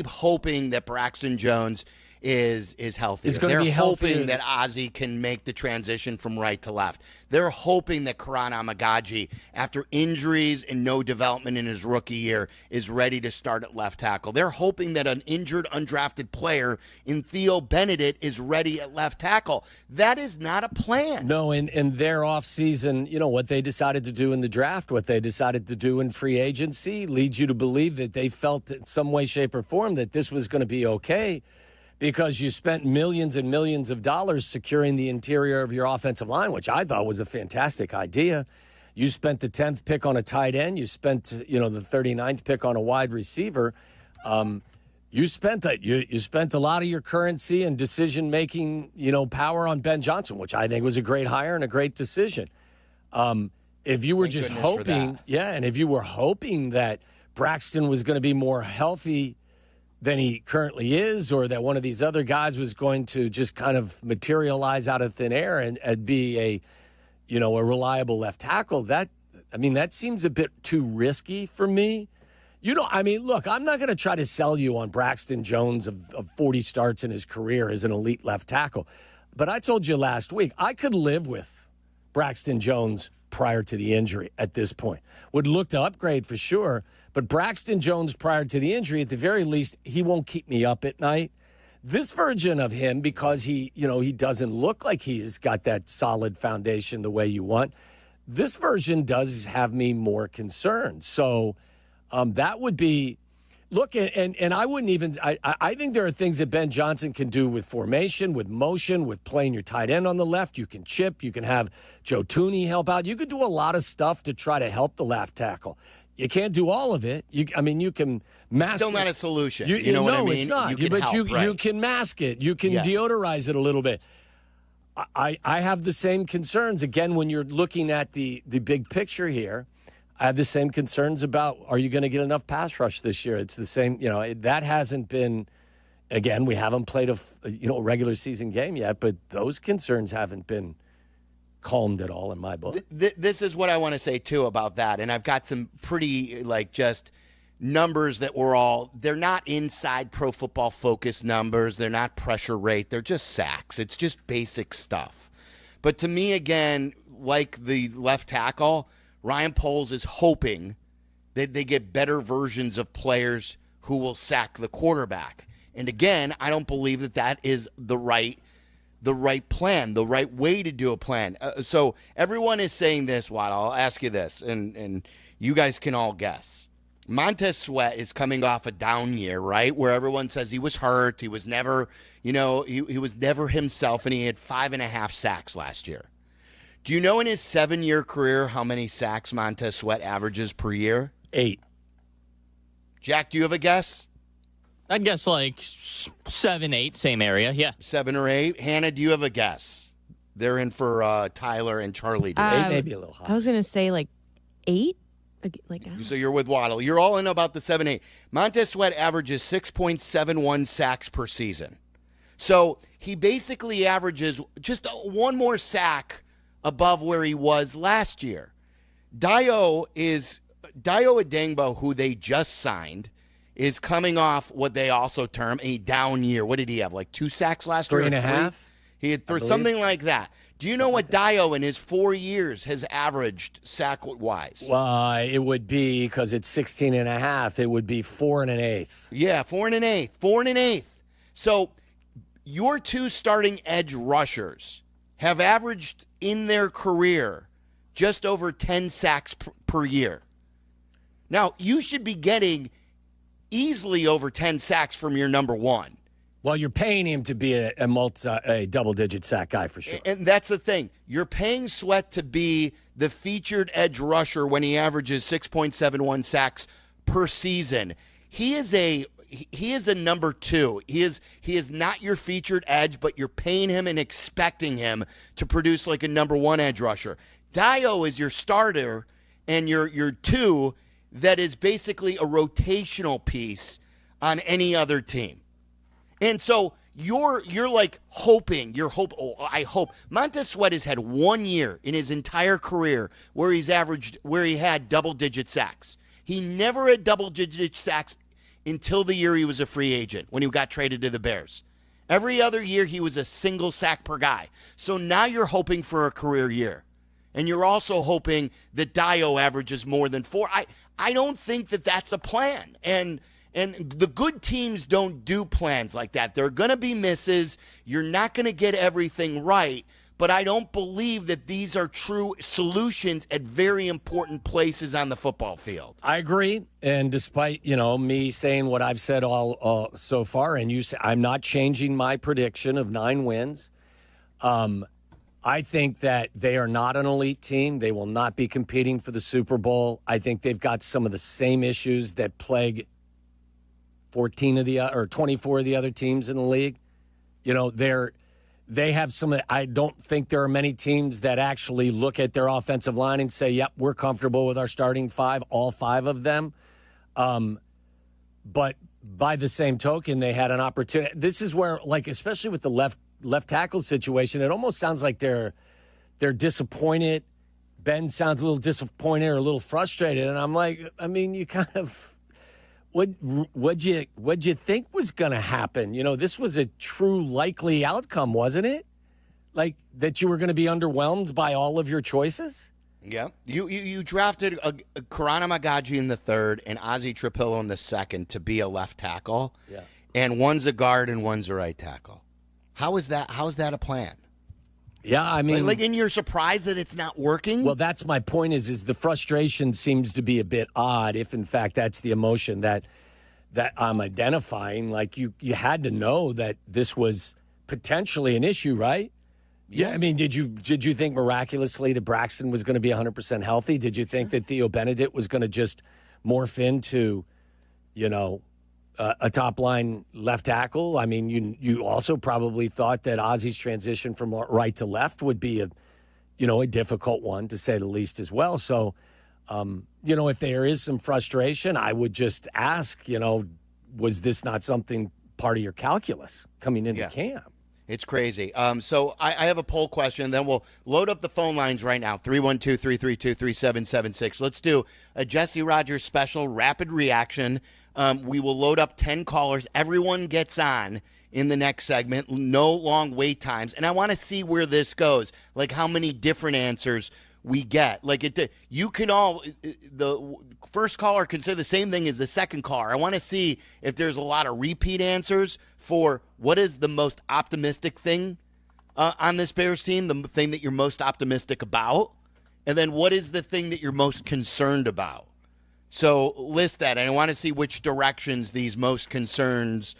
hoping that Braxton Jones is healthy. They're hoping that Ozzie can make the transition from right to left. They're hoping that Karan Amagaji, after injuries and no development in his rookie year, is ready to start at left tackle. They're hoping that an injured, undrafted player in Theo Benedict is ready at left tackle. That is not a plan. No, in their offseason, what they decided to do in the draft, what they decided to do in free agency, leads you to believe that they felt in some way, shape, or form that this was going to be okay, because you spent millions and millions of dollars securing the interior of your offensive line, which I thought was a fantastic idea. You spent the 10th pick on a tight end. You spent, the 39th pick on a wide receiver. You spent a lot of your currency and decision-making, power on Ben Johnson, which I think was a great hire and a great decision. If you were Thank just goodness hoping, for that. and if you were hoping that Braxton was going to be more healthy than he currently is, or that one of these other guys was going to just kind of materialize out of thin air and be a reliable left tackle, that seems a bit too risky for me. Look, I'm not going to try to sell you on Braxton Jones of 40 starts in his career as an elite left tackle. But I told you last week, I could live with Braxton Jones prior to the injury at this point. Would look to upgrade for sure. But Braxton Jones prior to the injury, at the very least, he won't keep me up at night. This version of him, because he doesn't look like he's got that solid foundation the way you want, this version does have me more concerned. So that would be, look, and I wouldn't even, I think there are things that Ben Johnson can do with formation, with motion, with playing your tight end on the left. You can chip, you can have Joe Tooney help out. You could do a lot of stuff to try to help the left tackle. You can't do all of it. You can mask Still it. not a solution. You know what I mean? It's not. You You can mask it. You can deodorize it a little bit. I have the same concerns. Again, when you're looking at the big picture here, I have the same concerns about, are you going to get enough pass rush this year? It's the same, that hasn't been, again, we haven't played a regular season game yet, but those concerns haven't been calmed at all in my book. This is what I want to say, too, about that. And I've got some pretty, just numbers that they're not inside Pro Football Focus numbers. They're not pressure rate. They're just sacks. It's just basic stuff. But to me, again, like the left tackle, Ryan Poles is hoping that they get better versions of players who will sack the quarterback. And again, I don't believe that is the right plan, the right way to do a plan. So everyone is saying this, Waddle. I'll ask you this, and you guys can all guess. Montez Sweat is coming off a down year, right, where everyone says he was hurt. He was never, he was never himself, and he had 5.5 sacks last year. Do you know in his 7-year career how many sacks Montez Sweat averages per year? 8. Jack, do you have a guess? I'd guess 7, 8, same area, yeah. 7 or 8. Hannah, do you have a guess? They're in for Tyler and Charlie today. 8 maybe a little high. I was going to say 8. So you're with Waddle. You're all in about the 7, 8. Montez Sweat averages 6.71 sacks per season. So he basically averages just one more sack above where he was last year. Dayo Adengbo, who they just signed, is coming off what they also term a down year. What did he have, 2 sacks last year? 3.5? He had something like that. Do you know what Dayo in his 4 years has averaged sack-wise? Well, it would be, because it's 16.5, it would be 4 1/8. Yeah, 4 1/8. 4 1/8. So your 2 starting edge rushers have averaged in their career just over 10 sacks per year. Now, you should be getting easily over 10 sacks from your number one. Well, you're paying him to be a double-digit sack guy for sure. And that's the thing. You're paying Sweat to be the featured edge rusher when he averages 6.71 sacks per season. He is a number 2. He is not your featured edge, but you're paying him and expecting him to produce like a number 1 edge rusher. Dayo is your starter and your 2 that is basically a rotational piece on any other team. And so you're hoping, I hope. Montez Sweat has had 1 year in his entire career where he had double-digit sacks. He never had double-digit sacks until the year he was a free agent when he got traded to the Bears. Every other year he was a single sack per guy. So now you're hoping for a career year. And you're also hoping that Dayo averages more than 4. I don't think that that's a plan. And the good teams don't do plans like that. There are going to be misses. You're not going to get everything right. But I don't believe that these are true solutions at very important places on the football field. I agree. And despite, me saying what I've said all so far, and you say, I'm not changing my prediction of 9 wins. I think that they are not an elite team. They will not be competing for the Super Bowl. I think they've got some of the same issues that plague 24 of the other teams in the league. They have some. I don't think there are many teams that actually look at their offensive line and say, "Yep, we're comfortable with our starting 5." All 5 of them. But by the same token, they had an opportunity. This is where, especially with the left tackle situation, it almost sounds like they're disappointed. Ben sounds a little disappointed or a little frustrated, and I'm like, you kind of. What'd you think was going to happen? This was a true likely outcome, wasn't it? That you were going to be underwhelmed by all of your choices? Yeah. You drafted Karana Magaji in the 3rd and Ozzie Trapillo in the 2nd to be a left tackle. Yeah. and one's a guard and one's a right tackle. How is that a plan? Yeah, I mean, and you're surprised that it's not working? Well, that's my point is the frustration seems to be a bit odd if in fact that's the emotion that I'm identifying. Like you had to know that this was potentially an issue, right? Yeah. I mean, did you think miraculously that Braxton was going to be 100% healthy? Did you think that Theo Benedict was going to just morph into, a top-line left tackle? I mean, you also probably thought that Ozzy's transition from right to left would be a difficult one, to say the least, as well. So, if there is some frustration, I would just ask, was this not something part of your calculus coming into camp? It's crazy. So I have a poll question, then we'll load up the phone lines right now, 312-332-3776. Let's do a Jesse Rogers special rapid reaction. We will load up 10 callers. Everyone gets on in the next segment. No long wait times. And I want to see where this goes, like how many different answers we get. Like the first caller can say the same thing as the second caller. I want to see if there's a lot of repeat answers for what is the most optimistic thing on this Bears team, the thing that you're most optimistic about, and then what is the thing that you're most concerned about. So list that, and I want to see which directions these most concerns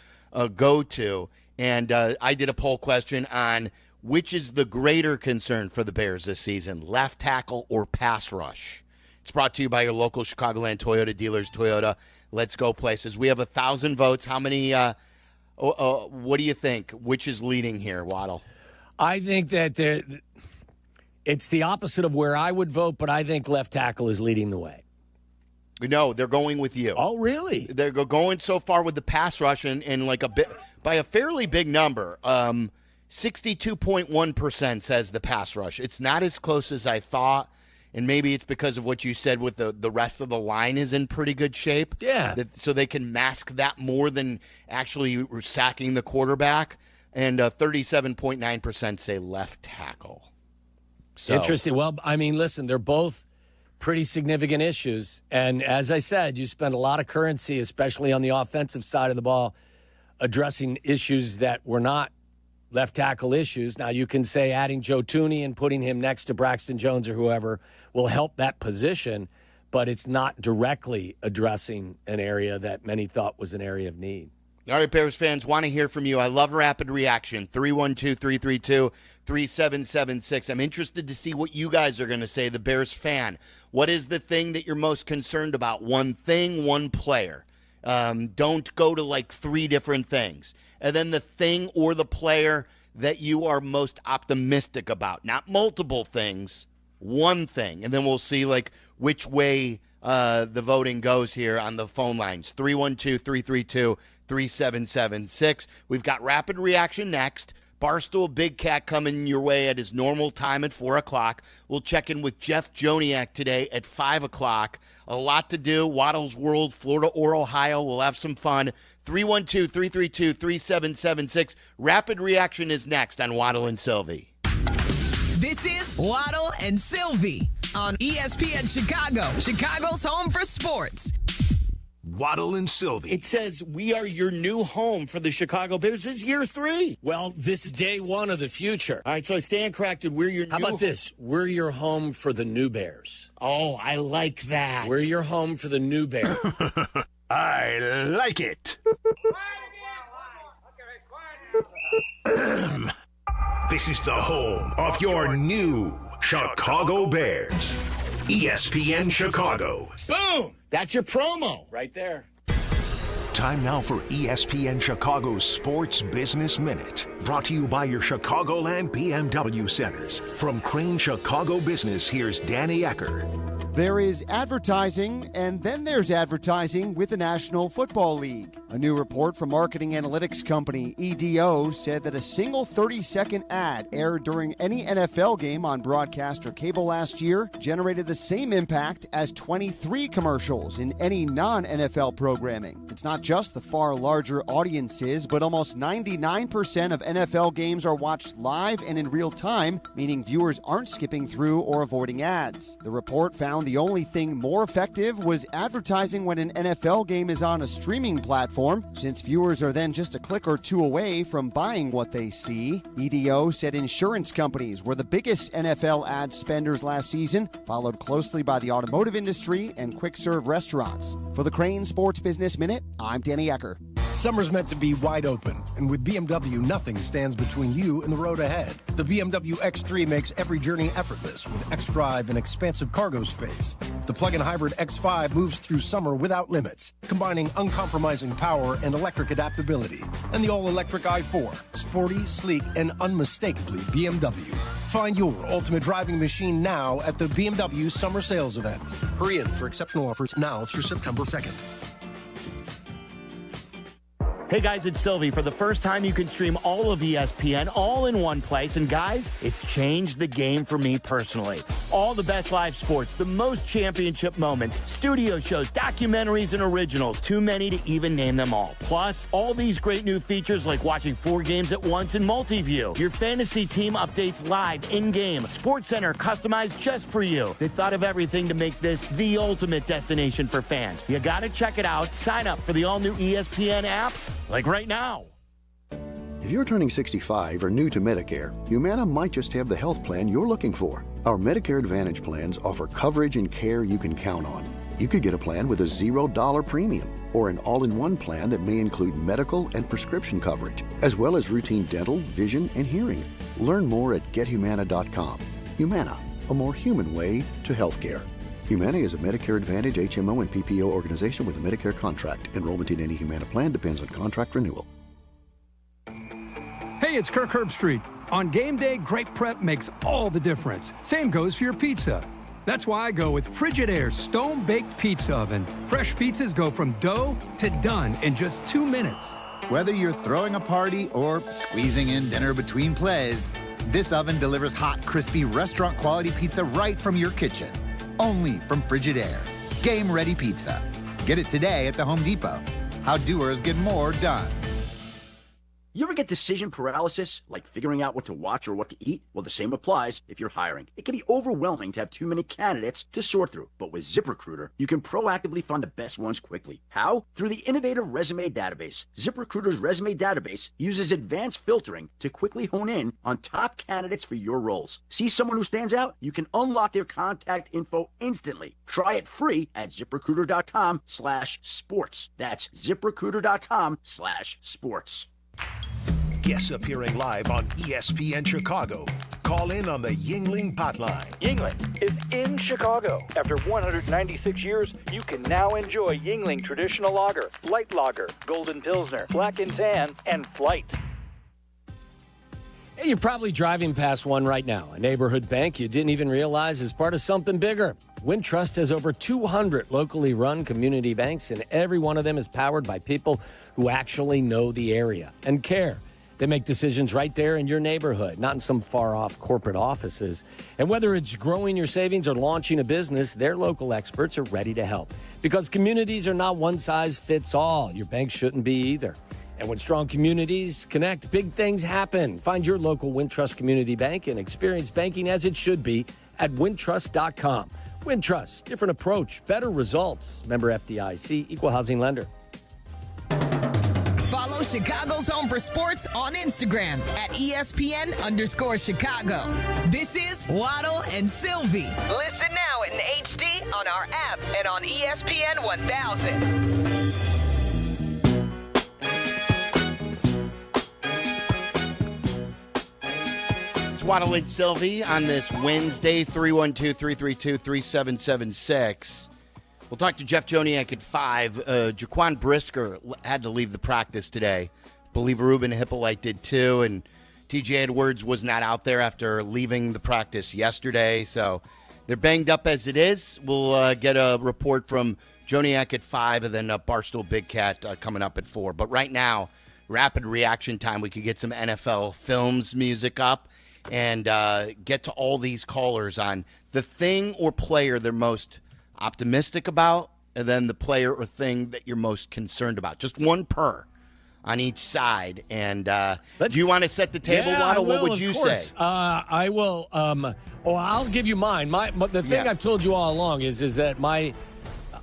go to. And I did a poll question on which is the greater concern for the Bears this season, left tackle or pass rush. It's brought to you by your local Chicagoland Toyota dealers. Toyota, let's go places. We have 1,000 votes. How many? What do you think? Which is leading here, Waddle? I think that it's the opposite of where I would vote, but I think left tackle is leading the way. No, they're going with you. Oh, really? They're going so far with the pass rush and like by a fairly big number. 62.1% says the pass rush. It's not as close as I thought, and maybe it's because of what you said with the rest of the line is in pretty good shape. Yeah. So they can mask that more than actually sacking the quarterback. And 37.9% say left tackle. So. Interesting. Well, I mean, listen, they're both pretty significant issues. And as I said, you spend a lot of currency, especially on the offensive side of the ball, addressing issues that were not left tackle issues. Now, you can say adding Joe Thuney and putting him next to Braxton Jones or whoever will help that position, but it's not directly addressing an area that many thought was an area of need. All right, Bears fans, want to hear from you. I love rapid reaction. 312-332-3776. I'm interested to see what you guys are going to say, the Bears fan. What is the thing that you're most concerned about? One thing, one player. Don't go to like three different things. And then the thing or the player that you are most optimistic about. Not multiple things, one thing. And then we'll see like which way the voting goes here on the phone lines. 312-332-3776. We've got rapid reaction next. Barstool Big Cat coming your way at his normal time at 4 o'clock. We'll check in with Jeff Joniak today at 5 o'clock. A lot to do. Waddle's World, Florida or Ohio. We'll have some fun. 312-332-3776. Rapid reaction is next on Waddle and Silvy. This is Waddle and Silvy on ESPN Chicago, Chicago's home for sports. Waddle and Silvy. It says we are your new home for the Chicago Bears. This is year 3. Well, this is day 1 of the future. All right, so Stan corrected. We're your How about this? We're your home for the new Bears. Oh, I like that. We're your home for the new Bears. I like it. This is the home of your new Chicago Bears. ESPN Chicago. Boom! That's your promo. Right there. Time now for ESPN Chicago's Sports Business Minute. Brought to you by your Chicagoland BMW centers. From Crane Chicago Business, here's Danny Ecker. There is advertising, and then there's advertising with the National Football League. A new report from marketing analytics company EDO said that a single 30-second ad aired during any NFL game on broadcast or cable last year generated the same impact as 23 commercials in any non-NFL programming. It's not just the far larger audiences, but almost 99% of NFL games are watched live and in real time, meaning viewers aren't skipping through or avoiding ads. The report found the only thing more effective was advertising when an NFL game is on a streaming platform platform, since viewers are then just a click or two away from buying what they see. EDO said insurance companies were the biggest NFL ad spenders last season, followed closely by the automotive industry and quick-serve restaurants. For the Crane Sports Business Minute, I'm Danny Ecker. Summer's meant to be wide open, and with BMW, nothing stands between you and the road ahead. The BMW X3 makes every journey effortless with X-Drive and expansive cargo space. The plug-in hybrid X5 moves through summer without limits, combining uncompromising power and electric adaptability. And the all-electric i4, sporty, sleek, and unmistakably BMW. Find your ultimate driving machine now at the BMW Summer Sales Event. Hurry in for exceptional offers now through September 2nd. Hey guys, it's Silvy. For the first time, you can stream all of ESPN all in one place. And guys, it's changed the game for me personally. All the best live sports, the most championship moments, studio shows, documentaries, and originals. Too many to even name them all. Plus, all these great new features like watching 4 games at once in multi-view. Your fantasy team updates live in-game. SportsCenter customized just for you. They thought of everything to make this the ultimate destination for fans. You gotta check it out. Sign up for the all-new ESPN app. Like right now. If you're turning 65 or new to Medicare, Humana might just have the health plan you're looking for. Our Medicare Advantage plans offer coverage and care you can count on. You could get a plan with a $0 premium or an all-in-one plan that may include medical and prescription coverage, as well as routine dental, vision, and hearing. Learn more at gethumana.com. Humana, a more human way to healthcare. Humana is a Medicare Advantage HMO and PPO organization with a Medicare contract. Enrollment in any Humana plan depends on contract renewal. Hey, it's Kirk Herbstreit. On game day, great prep makes all the difference. Same goes for your pizza. That's why I go with Frigidaire Stone-Baked Pizza Oven. Fresh pizzas go from dough to done in just 2 minutes. Whether you're throwing a party or squeezing in dinner between plays, this oven delivers hot, crispy, restaurant-quality pizza right from your kitchen. Only from Frigidaire. Game-ready pizza. Get it today at the Home Depot. How doers get more done. You ever get decision paralysis, like figuring out what to watch or what to eat? Well, the same applies if you're hiring. It can be overwhelming to have too many candidates to sort through. But with ZipRecruiter, you can proactively find the best ones quickly. How? Through the innovative resume database. ZipRecruiter's resume database uses advanced filtering to quickly hone in on top candidates for your roles. See someone who stands out? You can unlock their contact info instantly. Try it free at ZipRecruiter.com/sports. That's ZipRecruiter.com/sports. Guests appearing live on ESPN Chicago. Call in on the Yuengling hotline. Yuengling is in Chicago. After 196 years, you can now enjoy Yuengling Traditional Lager, Light Lager, Golden Pilsner, Black and Tan, and Flight. Hey, you're probably driving past one right now, a neighborhood bank you didn't even realize is part of something bigger. Wintrust has over 200 locally run community banks, and every one of them is powered by people who actually know the area and care. They make decisions right there in your neighborhood, not in some far-off corporate offices. And whether it's growing your savings or launching a business, their local experts are ready to help. Because communities are not one size fits all. Your bank shouldn't be either. And when strong communities connect, big things happen. Find your local Wintrust Community Bank and experience banking as it should be at wintrust.com. Wintrust, different approach, better results. Member FDIC, equal housing lender. Follow Chicago's Home for Sports on Instagram at ESPN_Chicago. This is Waddle and Silvy. Listen now in HD on our app and on ESPN 1000. It's Waddle and Silvy on this Wednesday, 312-332-3776. We'll talk to Jeff Joniak at 5. Jaquan Brisker had to leave the practice today. I believe Ruben Hippolyte did too, and TJ Edwards was not out there after leaving the practice yesterday. So they're banged up as it is. We'll get a report from Joniak at 5, and then Barstool Big Cat coming up at 4. But right now, rapid reaction time. We could get some NFL Films music up and get to all these callers on the thing or player they're most optimistic about, and then the player or thing that you're most concerned about. Just one per on each side. And do you want to set the table, Waddle? What would you say? I will. I'll give you mine. The thing I've told you all along is that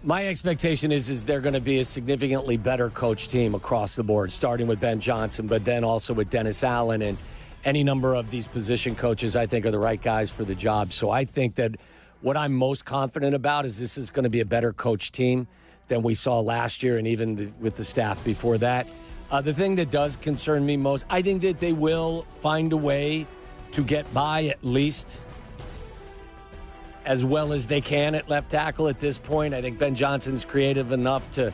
My expectation is they're going to be a significantly better coach team across the board, starting with Ben Johnson, but then also with Dennis Allen and any number of these position coaches I think are the right guys for the job. So I think that what I'm most confident about is this is going to be a better coach team than we saw last year and even with the staff before that. The thing that does concern me most, I think that they will find a way to get by at least as well as they can at left tackle at this point. I think Ben Johnson's creative enough to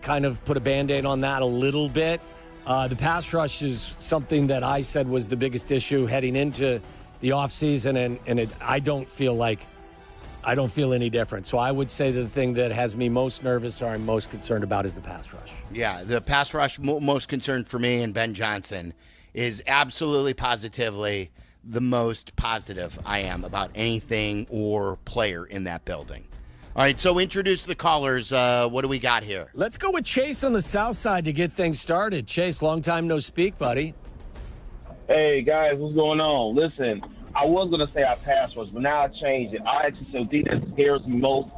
kind of put a Band-Aid on that a little bit. The pass rush is something that I said was the biggest issue heading into the offseason, and I don't feel any different. So I would say the thing that has me most nervous or I'm most concerned about is the pass rush. Yeah, the pass rush most concerned for me and Ben Johnson is absolutely positively the most positive I am about anything or player in that building. All right, so introduce the callers. What do we got here? Let's go with Chase on the south side to get things started. Chase, long time no speak, buddy. Hey, guys, what's going on? Listen, I was going to say our pass rush, but now I changed it. I actually the thing that scares me most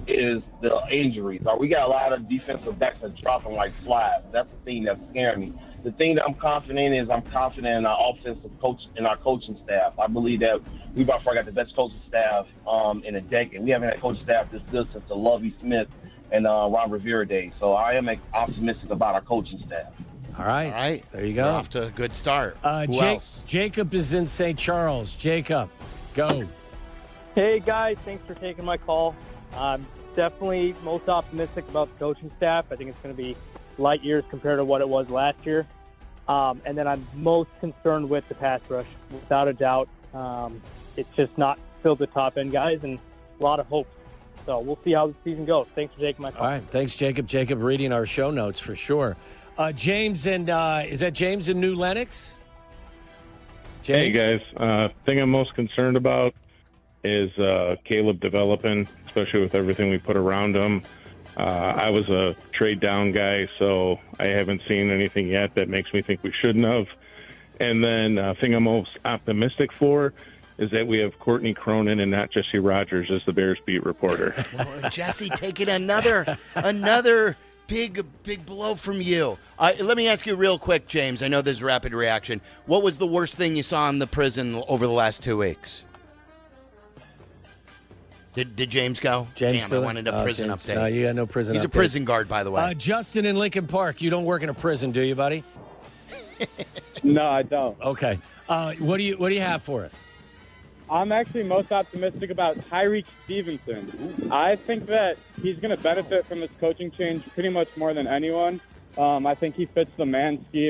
is the injuries. We got a lot of defensive backs that are dropping like flies. That's the thing that's scaring me. The thing that I'm confident in is I'm confident in our offensive coach and our coaching staff. I believe that we by far got the best coaching staff in a decade. We haven't had a coaching staff this good since the Lovie Smith and Ron Rivera days. So I am optimistic about our coaching staff. All right. There you go. We're off to a good start. Who else? Jacob is in St. Charles. Jacob, go. Hey, guys. Thanks for taking my call. I'm definitely most optimistic about the coaching staff. I think it's going to be light years compared to what it was last year. And then I'm most concerned with the pass rush, without a doubt. It's just not filled with top-end guys and a lot of hope. So we'll see how the season goes. Thanks for taking my call. All right. Thanks, Jacob. Jacob reading our show notes for sure. James and is that James in New Lenox? James? Hey, guys. Thing I'm most concerned about is Caleb developing, especially with everything we put around him. I was a trade down guy, so I haven't seen anything yet that makes me think we shouldn't have. And then thing I'm most optimistic for is that we have Courtney Cronin and not Jesse Rogers as the Bears beat reporter. Well, Jesse taking another big blow from you. Let me ask you real quick, James. I know there's rapid reaction. What was the worst thing you saw in the prison over the last 2 weeks? Did James go? James Damn, I wanted a prison James, update. No, you got no prison He's update. a prison guard, by the way. Justin in Lincoln Park. You don't work in a prison, do you, buddy? No, I don't. Okay. What do you have for us? I'm actually most optimistic about Tyreek Stevenson. I think that he's going to benefit from this coaching change pretty much more than anyone. I think he fits the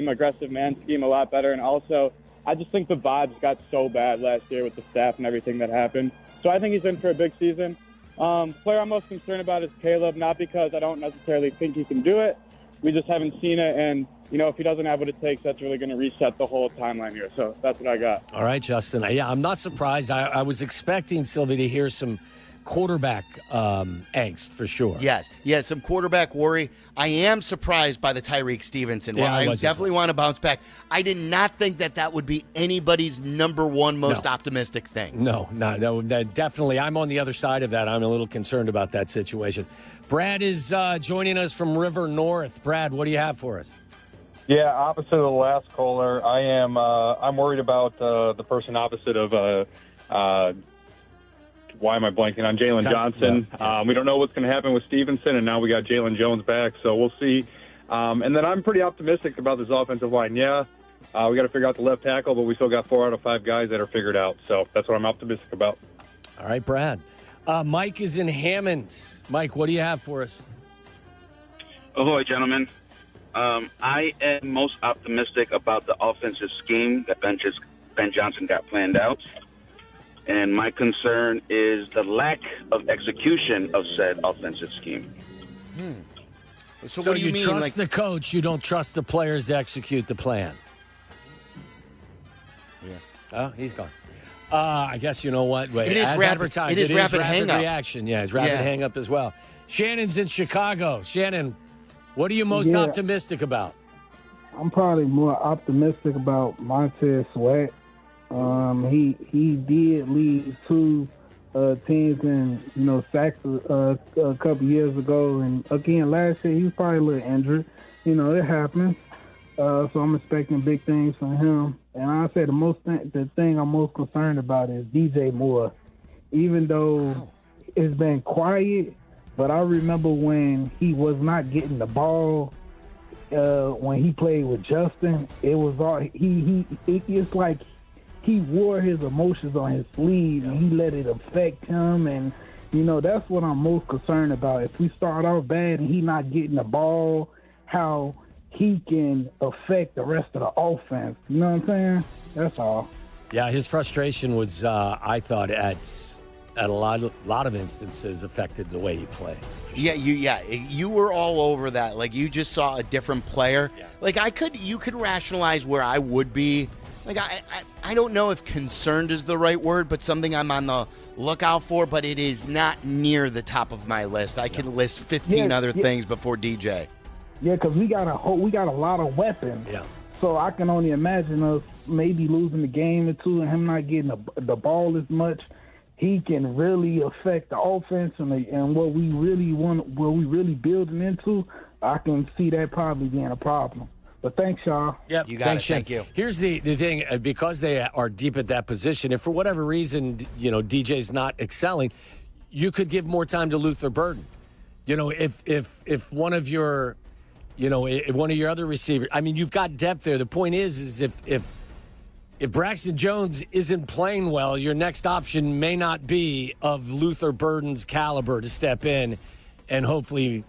aggressive man scheme a lot better. And also, I just think the vibes got so bad last year with the staff and everything that happened. So I think he's in for a big season. Player I'm most concerned about is Caleb, not because I don't necessarily think he can do it. We just haven't seen it. And, if he doesn't have what it takes, that's really going to reset the whole timeline here. So that's what I got. All right, Justin. Yeah, I'm not surprised. I was expecting, Sylvie, to hear some quarterback angst for sure. Yes, some quarterback worry. I am surprised by the Tyreek Stevenson. Yeah, I definitely want to bounce back. I did not think that would be anybody's number one most optimistic thing. No, definitely. I'm on the other side of that. I'm a little concerned about that situation. Brad is joining us from River North. Brad, what do you have for us? Yeah, opposite of the last caller, I am. I'm worried about the person opposite of. Why am I blanking on Jalen Johnson? Yeah. We don't know what's going to happen with Stevenson, and now we got Jalen Jones back, so we'll see. And then I'm pretty optimistic about this offensive line. Yeah, we got to figure out the left tackle, but we still got 4 out of 5 guys that are figured out. So that's what I'm optimistic about. All right, Brad. Mike is in Hammond. Mike, what do you have for us? Ahoy, gentlemen. I am most optimistic about the offensive scheme that Ben Johnson got planned out. And my concern is the lack of execution of said offensive scheme. So So what do you mean? trust the coach, you don't trust the players to execute the plan. Yeah. Oh, he's gone. I guess you know what? Wait, It is as rapid- advertised, it is rapid hang-up. reaction. Yeah, it's rapid Yeah. hang up as well. Shannon's in Chicago. Shannon, what are you most optimistic about? I'm probably more optimistic about Montez Sweat. He did leave 2 teams in, sacks a couple years ago. And again, last year he was probably a little injured. It happens. So I'm expecting big things from him. And I say the thing I'm most concerned about is DJ Moore. Even though it's been quiet, but I remember when he was not getting the ball when he played with Justin. It was all it's like he wore his emotions on his sleeve and he let it affect him. And that's what I'm most concerned about. If we start off bad and he not getting the ball, how he can affect the rest of the offense. You know what I'm saying? That's all. Yeah, his frustration was, I thought, at a lot of instances affected the way he played. Yeah, you were all over that. Like, you just saw a different player. Yeah. Like, you could rationalize where I would be. Like, I don't know if concerned is the right word, but something I'm on the lookout for, but it is not near the top of my list. I can list 15 other things before DJ. Yeah, because we got a lot of weapons. Yeah. So I can only imagine us maybe losing the game or two and him not getting the ball as much. He can really affect the offense and what we really want, what we really building into. I can see that probably being a problem. But thanks, y'all. Yep. You got it. Thank you. Here's the thing. Because they are deep at that position, if for whatever reason, DJ's not excelling, you could give more time to Luther Burden. If one of your, if one of your other receivers, I mean, you've got depth there. The point is if Braxton Jones isn't playing well, your next option may not be of Luther Burden's caliber to step in and hopefully,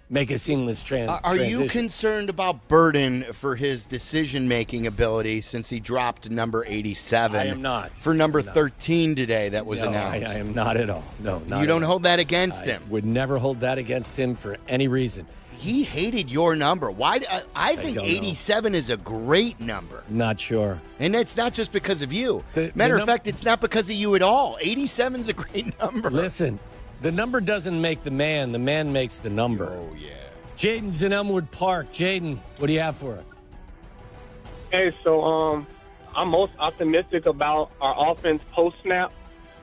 make a seamless transition. Are you concerned about Burden for his decision-making ability since he dropped number 87? I am not. For number 13 today that was announced. I am not at all. No, not You don't hold that against him? Would never hold that against him for any reason. He hated your number. Why? I think 87 is a great number. Not sure. And it's not just because of you. Matter of fact, it's not because of you at all. 87 is a great number. Listen, the number doesn't make the man makes the number. Oh, yeah. Jaden's in Elmwood Park. Jaden, what do you have for us? Hey, so I'm most optimistic about our offense post-snap.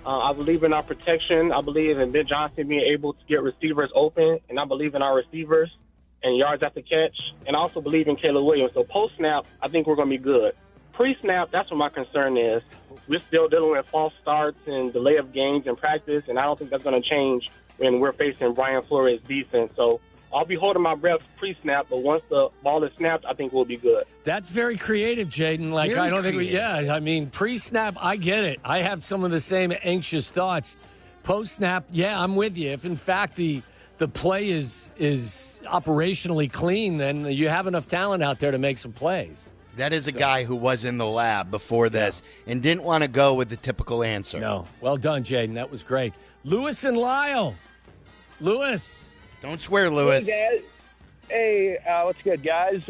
I believe in our protection. I believe in Ben Johnson being able to get receivers open, and I believe in our receivers and yards after catch, and I also believe in Caleb Williams. So post-snap, I think we're going to be good. Pre-snap, that's what my concern is. We're still dealing with false starts and delay of games in practice, and I don't think that's going to change when we're facing Brian Flores' defense. So I'll be holding my breath pre-snap, but once the ball is snapped, I think we'll be good. That's very creative, Jaden. Like, Very I don't creative. think I mean, pre-snap, I get it. I have some of the same anxious thoughts. Post-snap, yeah, I'm with you. If, in fact, the play is operationally clean, then you have enough talent out there to make some plays. That is a guy who was in the lab before this and didn't want to go with the typical answer. No. Well done, Jaden. That was great. Lewis and Lyle. Lewis. Don't swear, Lewis. Hey, guys. Hey, what's good, guys?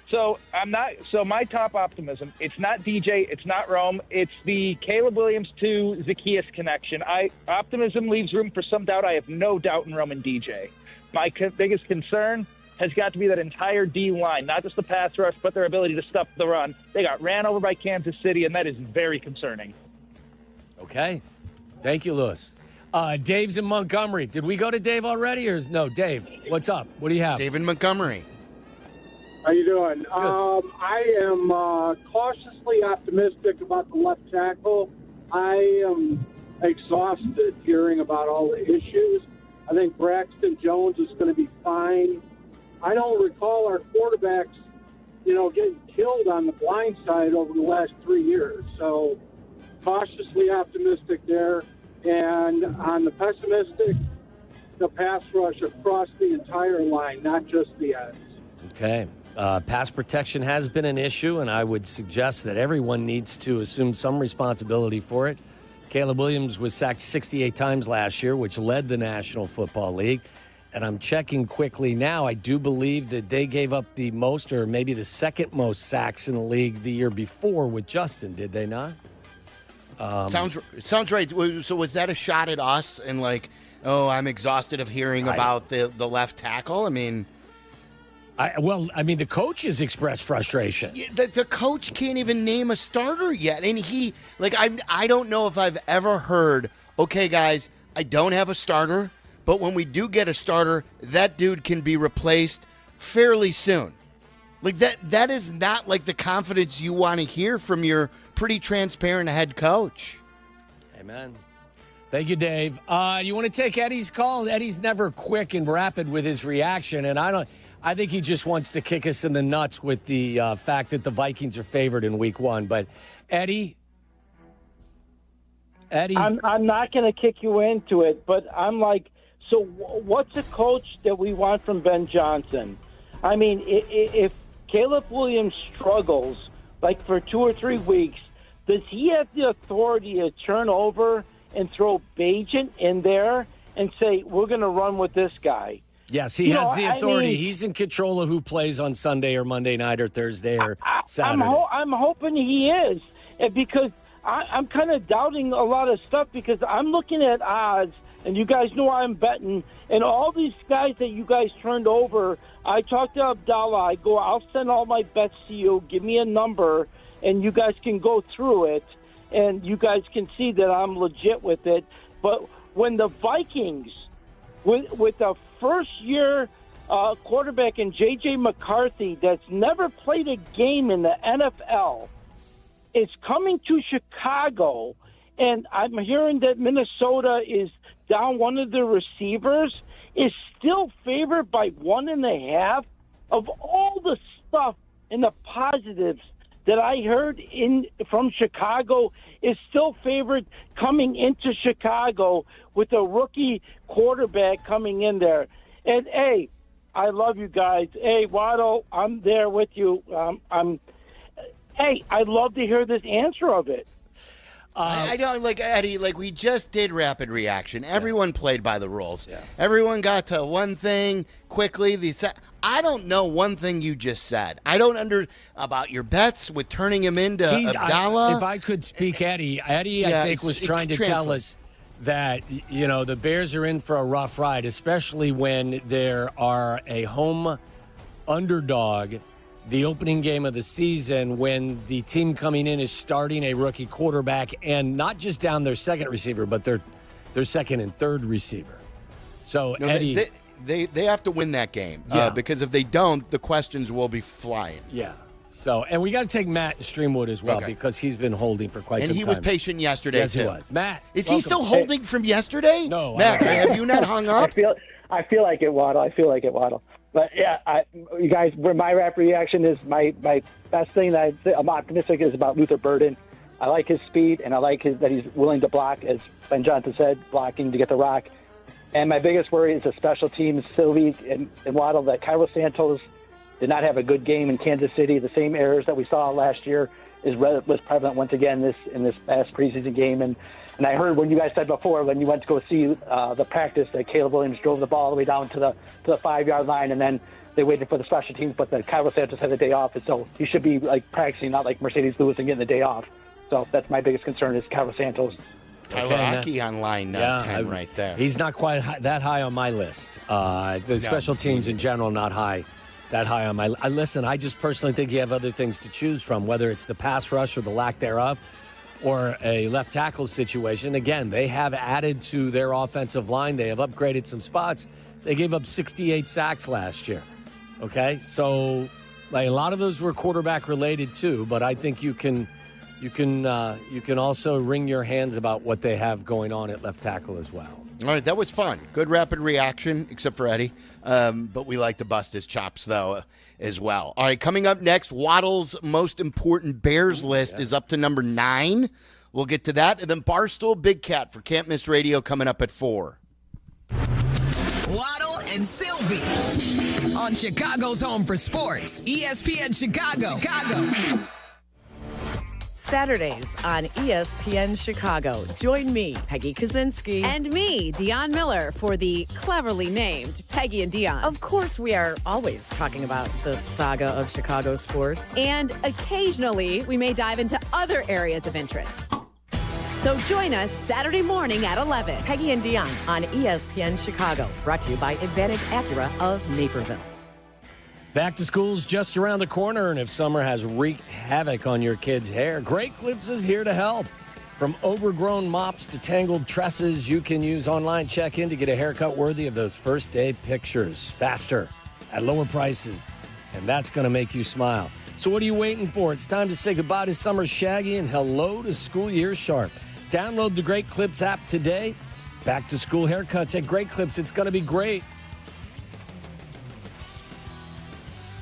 So my top optimism, it's not DJ, it's not Rome, it's the Caleb Williams to Zacchaeus connection. Optimism leaves room for some doubt. I have no doubt in Rome and DJ. My biggest concern has got to be that entire D line, not just the pass rush, but their ability to stop the run. They got ran over by Kansas City, and that is very concerning. Okay. Thank you, Lewis. Dave's in Montgomery. Did we go to Dave already? Or no, Dave, what's up? What do you have? Dave in Montgomery. How you doing? I am cautiously optimistic about the left tackle. I am exhausted hearing about all the issues. I think Braxton Jones is going to be fine. I don't recall our quarterbacks, getting killed on the blind side over the last 3 years. So cautiously optimistic there. And on the pessimistic, the pass rush across the entire line, not just the ends. Okay. Pass protection has been an issue, and I would suggest that everyone needs to assume some responsibility for it. Caleb Williams was sacked 68 times last year, which led the National Football League. And I'm checking quickly now. I do believe that they gave up the most or maybe the second most sacks in the league the year before with Justin, did they not? Sounds right. So was that a shot at us and like, oh, I'm exhausted of hearing about the left tackle? I mean, The coaches expressed frustration. The coach can't even name a starter yet. And I don't know if I've ever heard, okay, guys, I don't have a starter, but when we do get a starter, that dude can be replaced fairly soon. Like that is not like the confidence you want to hear from your pretty transparent head coach. Amen. Thank you, Dave. You want to take Eddie's call? Eddie's never quick and rapid with his reaction, and I think he just wants to kick us in the nuts with the fact that the Vikings are favored in Week 1. But Eddie, I'm not going to kick you into it, but I'm like, so what's a coach that we want from Ben Johnson? I mean, if Caleb Williams struggles like for 2 or 3 weeks, does he have the authority to turn over and throw Bagent in there and say, we're going to run with this guy? Yes, he has the authority. He's in control of who plays on Sunday or Monday night or Thursday or Saturday. I'm hoping he is, because I'm kind of doubting a lot of stuff because I'm looking at odds, and you guys know I'm betting, and all these guys that you guys turned over, I talked to Abdallah. I'll send all my bets to you. Give me a number, and you guys can go through it, and you guys can see that I'm legit with it. But when the Vikings, with a first-year quarterback in J.J. McCarthy that's never played a game in the NFL, is coming to Chicago, and I'm hearing that Minnesota is down one of the receivers, is still favored by 1.5. Of all the stuff and the positives that I heard from Chicago, is still favored coming into Chicago with a rookie quarterback coming in there. And, hey, I love you guys. Hey, Waddle, I'm there with you. Hey, I'd love to hear this answer of it. I don't like Eddie. Like we just did rapid reaction. Everyone played by the rules. Yeah. Everyone got to one thing quickly. I don't know one thing you just said. I don't about your bets with turning him into Abdallah. If I could speak, Eddie, I think was trying to tell us that the Bears are in for a rough ride, especially when there are a home underdog. The opening game of the season when the team coming in is starting a rookie quarterback and not just down their second receiver, but their second and third receiver. So, Eddie... They have to win that game because if they don't, the questions will be flying. Yeah. So, and we got to take Matt Streamwood as well because he's been holding for quite some time. And he was patient yesterday, yes, too. Yes, he was. Matt, is he still holding from yesterday? No. Matt, have you not hung up? I feel like it, Waddle. But, yeah, you guys, my rap reaction is my best thing that I'm optimistic is about Luther Burden. I like his speed, and I like that he's willing to block, as Ben Johnson said, blocking to get the rock. And my biggest worry is the special teams, Silvy and Waddle, that Cairo Santos did not have a good game in Kansas City. The same errors that we saw last year was prevalent once again in this past preseason game. And I heard when you guys said before, when you went to go see the practice, that Caleb Williams drove the ball all the way down to the 5-yard line, and then they waited for the special teams, but the Cairo Santos had a day off, and so he should be practicing, not like Mercedes Lewis and getting the day off. So that's my biggest concern is Cairo Santos. Tyler Aki on line 10 right there. He's not quite that high on my list. The special teams in general, not that high on my list. Listen, I just personally think you have other things to choose from, whether it's the pass rush or the lack thereof, or a left tackle situation. Again, they have added to their offensive line. They have upgraded some spots. They gave up 68 sacks last year. Okay? So, a lot of those were quarterback related too, but I think you can also wring your hands about what they have going on at left tackle as well. All right, that was fun. Good rapid reaction, except for Eddie. But we like to bust his chops, though, as well. All right, coming up next, Waddle's most important Bears list is up to number 9. We'll get to that. And then Barstool Big Cat for Can't Miss Radio coming up at 4. Waddle and Silvy on Chicago's home for sports, ESPN Chicago. Saturdays on ESPN Chicago. Join me, Peggy Kaczynski. And me, Dion Miller, for the cleverly named Peggy and Dion. Of course, we are always talking about the saga of Chicago sports. And occasionally, we may dive into other areas of interest. So join us Saturday morning at 11. Peggy and Dion on ESPN Chicago. Brought to you by Advantage Acura of Naperville. Back to school's just around the corner, and if summer has wreaked havoc on your kid's hair, Great Clips is here to help. From overgrown mops to tangled tresses, you can use online check-in to get a haircut worthy of those first-day pictures. Faster, at lower prices, and that's going to make you smile. So what are you waiting for? It's time to say goodbye to summer shaggy and hello to school year sharp. Download the Great Clips app today. Back to school haircuts at Great Clips. It's going to be great.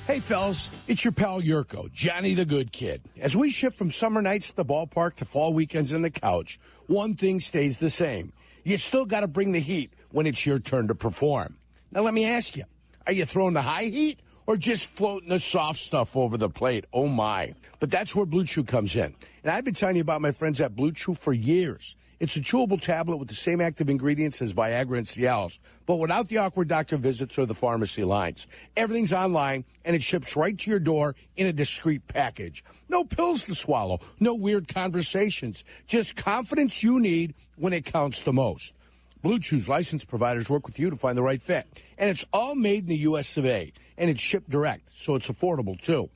Hey, fellas, it's your pal Jurko, Johnny the Good Kid. As we shift from summer nights at the ballpark to fall weekends on the couch, one thing stays the same. You still got to bring the heat when it's your turn to perform. Now, let me ask you, are you throwing the high heat or just floating the soft stuff over the plate? Oh, my. But that's where Blue Chew comes in. And I've been telling you about my friends at Blue Chew for years. It's a chewable tablet with the same active ingredients as Viagra and Cialis, but without the awkward doctor visits or the pharmacy lines. Everything's online, and it ships right to your door in a discreet package. No pills to swallow, no weird conversations, just confidence you need when it counts the most. Blue Chew's licensed providers work with you to find the right fit, and it's all made in the U.S. of A., and it's shipped direct, so it's affordable, too.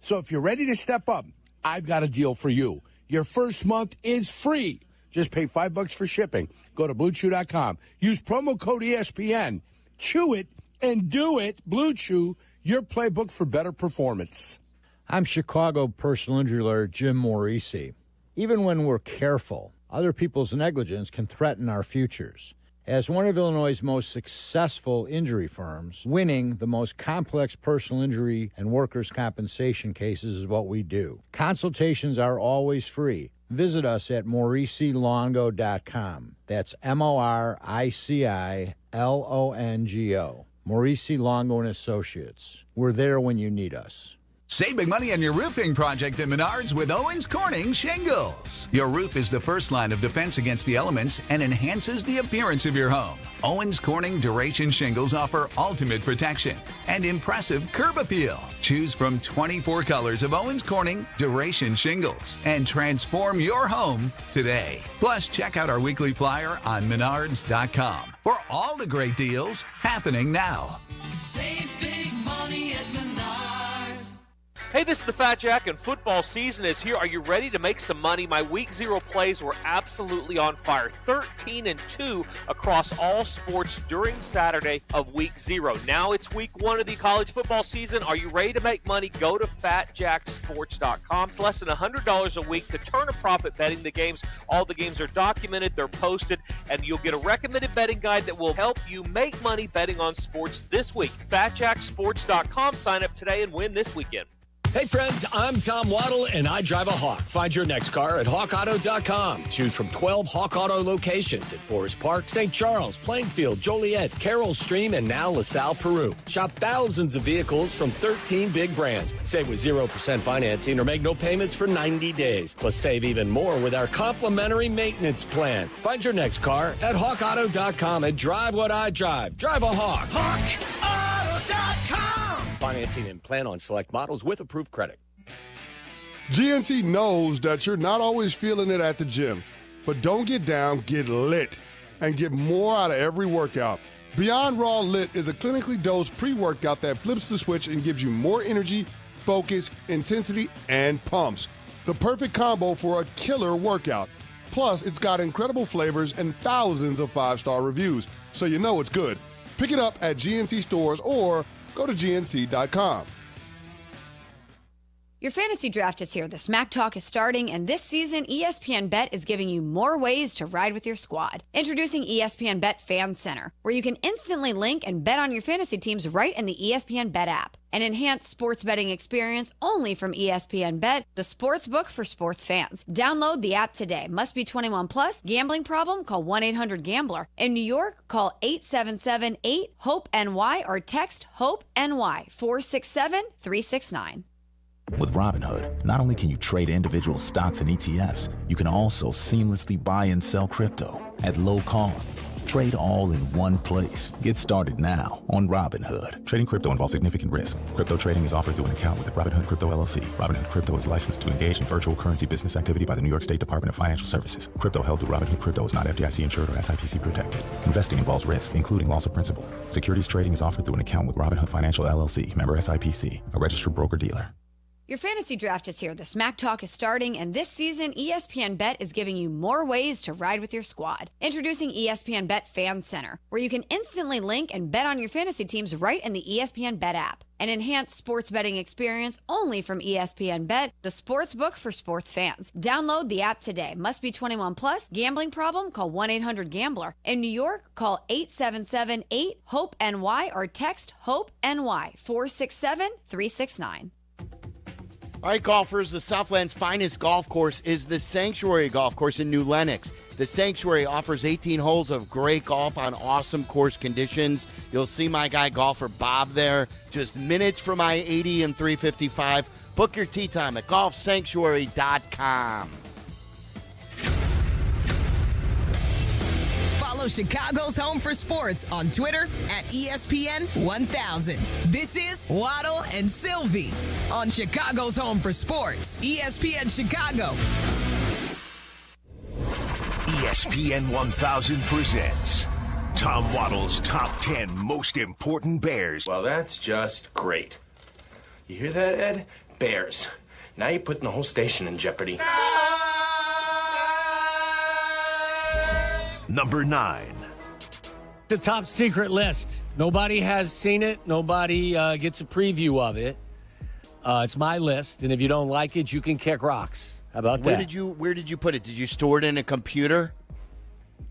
So if you're ready to step up, I've got a deal for you. Your first month is free. Just pay $5 for shipping. Go to BlueChew.com. Use promo code ESPN. Chew it and do it. Blue Chew, your playbook for better performance. I'm Chicago personal injury lawyer Jim Morisi. Even when we're careful, other people's negligence can threaten our futures. As one of Illinois' most successful injury firms, winning the most complex personal injury and workers' compensation cases is what we do. Consultations are always free. Visit us at MoriciLongo.com. That's MoriciLongo. Morisi Longo and Associates. We're there when you need us. Save big money on your roofing project at Menards with Owens Corning Shingles. Your roof is the first line of defense against the elements and enhances the appearance of your home. Owens Corning Duration Shingles offer ultimate protection and impressive curb appeal. Choose from 24 colors of Owens Corning Duration Shingles and transform your home today. Plus, check out our weekly flyer on Menards.com for all the great deals happening now. Save big money at Menards. Hey, this is the Fat Jack, and football season is here. Are you ready to make some money? My Week 0 plays were absolutely on fire. 13-2 across all sports during Saturday of Week 0. Now it's Week 1 of the college football season. Are you ready to make money? Go to FatJackSports.com. It's less than $100 a week to turn a profit betting the games. All the games are documented, they're posted, and you'll get a recommended betting guide that will help you make money betting on sports this week. FatJackSports.com. Sign up today and win this weekend. Hey, friends, I'm Tom Waddle, and I drive a Hawk. Find your next car at HawkAuto.com. Choose from 12 Hawk Auto locations at Forest Park, St. Charles, Plainfield, Joliet, Carroll Stream, and now LaSalle, Peru. Shop thousands of vehicles from 13 big brands. Save with 0% financing or make no payments for 90 days. Plus, save even more with our complimentary maintenance plan. Find your next car at HawkAuto.com and drive what I drive. Drive a Hawk. HawkAuto.com. Financing and plan on select models with approved credit. GNC knows that you're not always feeling it at the gym, but don't get down, get lit, and get more out of every workout. Beyond Raw Lit is a clinically dosed pre-workout that flips the switch and gives you more energy, focus, intensity, and pumps. The perfect combo for a killer workout. Plus, it's got incredible flavors and thousands of 5-star reviews, so you know it's good. Pick it up at GNC stores or go to GNC.com. Your fantasy draft is here. The Smack Talk is starting, and this season, ESPN Bet is giving you more ways to ride with your squad. Introducing ESPN Bet Fan Center, where you can instantly link and bet on your fantasy teams right in the ESPN Bet app. An enhanced sports betting experience only from ESPN Bet, the sports book for sports fans. Download the app today. Must be 21 plus. Gambling problem? Call 1-800-GAMBLER. In New York, call 877-8-HOPE-NY or text HOPE-NY 467-369. With Robinhood, not only can you trade individual stocks and ETFs, you can also seamlessly buy and sell crypto at low costs. Trade all in one place. Get started now on Robinhood. Trading crypto involves significant risk. Crypto trading is offered through an account with Robinhood Crypto LLC. Robinhood Crypto is licensed to engage in virtual currency business activity by the New York State Department of Financial Services. Crypto held through Robinhood Crypto is not FDIC insured or SIPC protected. Investing involves risk, including loss of principal. Securities trading is offered through an account with Robinhood Financial LLC, member SIPC, a registered broker-dealer. Your fantasy draft is here. The Smack Talk is starting, and this season, ESPN Bet is giving you more ways to ride with your squad. Introducing ESPN Bet Fan Center, where you can instantly link and bet on your fantasy teams right in the ESPN Bet app. An enhanced sports betting experience only from ESPN Bet, the sports book for sports fans. Download the app today. Must be 21 plus. Gambling problem? Call 1-800-GAMBLER. In New York, call 877-8-HOPE-NY or text HOPE-NY 467-369. All right, golfers, the Southland's finest golf course is the Sanctuary Golf Course in New Lenox. The Sanctuary offers 18 holes of great golf on awesome course conditions. You'll see my guy, golfer Bob, there just minutes from I-80 and 355. Book your tee time at golfsanctuary.com. Follow Chicago's Home for Sports on Twitter at ESPN 1000. This is Waddle and Silvy on Chicago's Home for Sports, ESPN Chicago. ESPN 1000 presents Tom Waddle's Top 10 Most Important Bears. Well, that's just great. You hear that, Ed? Bears. Now you're putting the whole station in jeopardy. Number 9. The top secret list. Nobody has seen it. Nobody gets a preview of it. It's my list, and if you don't like it, you can kick rocks. How about Where that? Where did you put it? Did you store it in a computer?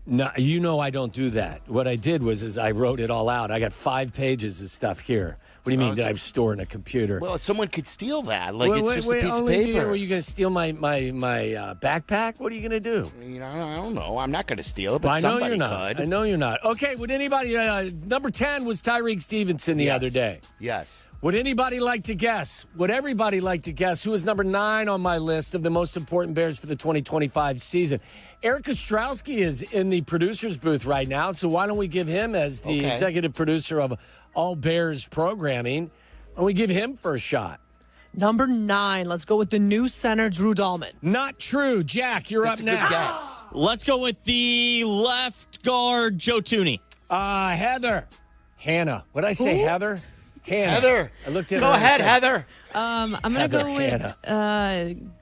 No, I don't do that. What I did was I wrote it all out. I got 5 pages of stuff here. What do you mean? Did I store in a computer? Well, someone could steal that. Like, it's just a piece of paper. Are you going to steal my backpack? What are you going to do? I don't know. I'm not going to steal it, but I know somebody you're not. could. I know you're not. Okay, would anybody... number 10 was Tyreek Stevenson the other day. Yes. Would anybody like to guess? Would everybody like to guess who is number 9 on my list of the most important Bears for the 2025 season? Eric Ostrowski is in the producer's booth right now, so why don't we give him as the executive producer of all Bears programming, and we give him first shot. Number 9, let's go with the new center, Drew Dahlman. Not true. Jack, you're up next. Let's go with the left guard, Joe Tooney. Heather. Hannah. What did I say, Heather? Hannah. Heather. I looked at Go her and ahead, said, Heather. I'm going to go with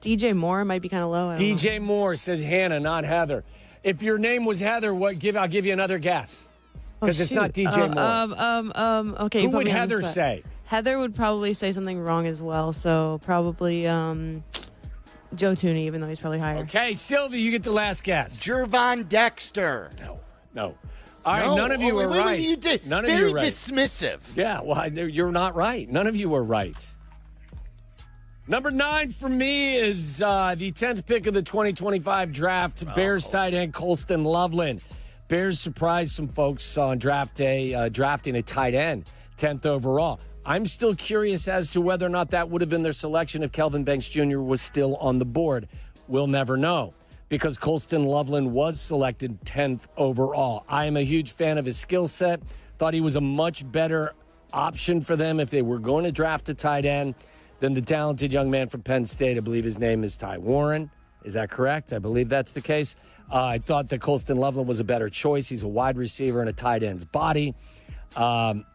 DJ Moore. Might be kind of low. I don't know. DJ Moore says Hannah, not Heather. If your name was Heather, I'll give you another guess. Because it's not DJ Moore. Okay. Who would Heather say? Heather would probably say something wrong as well. So probably Joe Tooney, even though he's probably higher. Okay, Sylvie, you get the last guess. Jervon Dexter. No. All right, none of you are right. You did. None of Very you are right. dismissive. Yeah, well, you're not right. None of you are right. Number 9 for me is the 10th pick of the 2025 draft, Bears tight end Colston Loveland. Bears surprised some folks on draft day, drafting a tight end, 10th overall. I'm still curious as to whether or not that would have been their selection if Kelvin Banks Jr. was still on the board. We'll never know because Colston Loveland was selected 10th overall. I am a huge fan of his skill set. Thought he was a much better option for them if they were going to draft a tight end than the talented young man from Penn State. I believe his name is Ty Warren. Is that correct? I believe that's the case. I thought that Colston Loveland was a better choice. He's a wide receiver in a tight end's body. I'm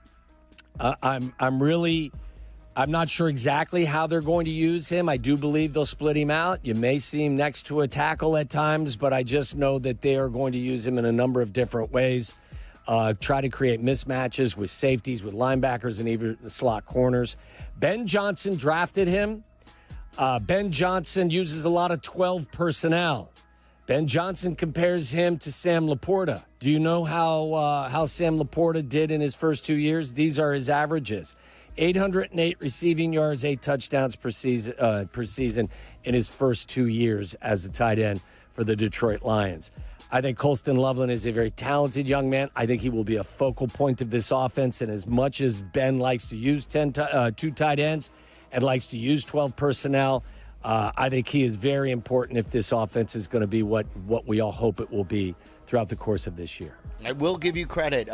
not sure exactly how they're going to use him. I do believe they'll split him out. You may see him next to a tackle at times, but I just know that they are going to use him in a number of different ways. Try to create mismatches with safeties, with linebackers, and even the slot corners. Ben Johnson drafted him. Ben Johnson uses a lot of 12 personnel. Ben Johnson compares him to Sam Laporta. Do you know how Sam Laporta did in his first 2 years? These are his averages. 808 receiving yards, 8 touchdowns per season in his first 2 years as a tight end for the Detroit Lions. I think Colston Loveland is a very talented young man. I think he will be a focal point of this offense. And as much as Ben likes to use 2 tight ends, and likes to use 12 personnel. I think he is very important if this offense is going to be what we all hope it will be throughout the course of this year. I will give you credit.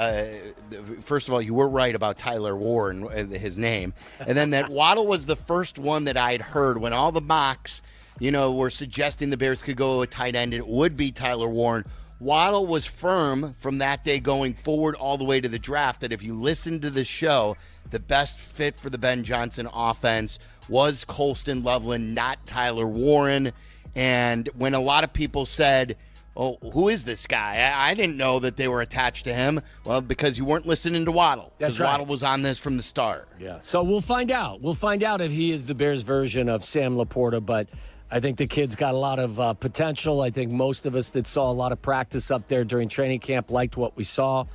First of all, you were right about Tyler Warren, his name. And then that Waddle was the first one that I had heard when all the mocks, were suggesting the Bears could go a tight end. It would be Tyler Warren. Waddle was firm from that day going forward all the way to the draft that if you listen to the show, the best fit for the Ben Johnson offense was Colston Loveland, not Tyler Warren. And when a lot of people said, oh, who is this guy? I didn't know that they were attached to him. Well, because you weren't listening to Waddle. That's right. Waddle was on this from the start. Yeah. So we'll find out. We'll find out if he is the Bears' version of Sam Laporta, but I think the kid's got a lot of potential. I think most of us that saw a lot of practice up there during training camp liked what we saw.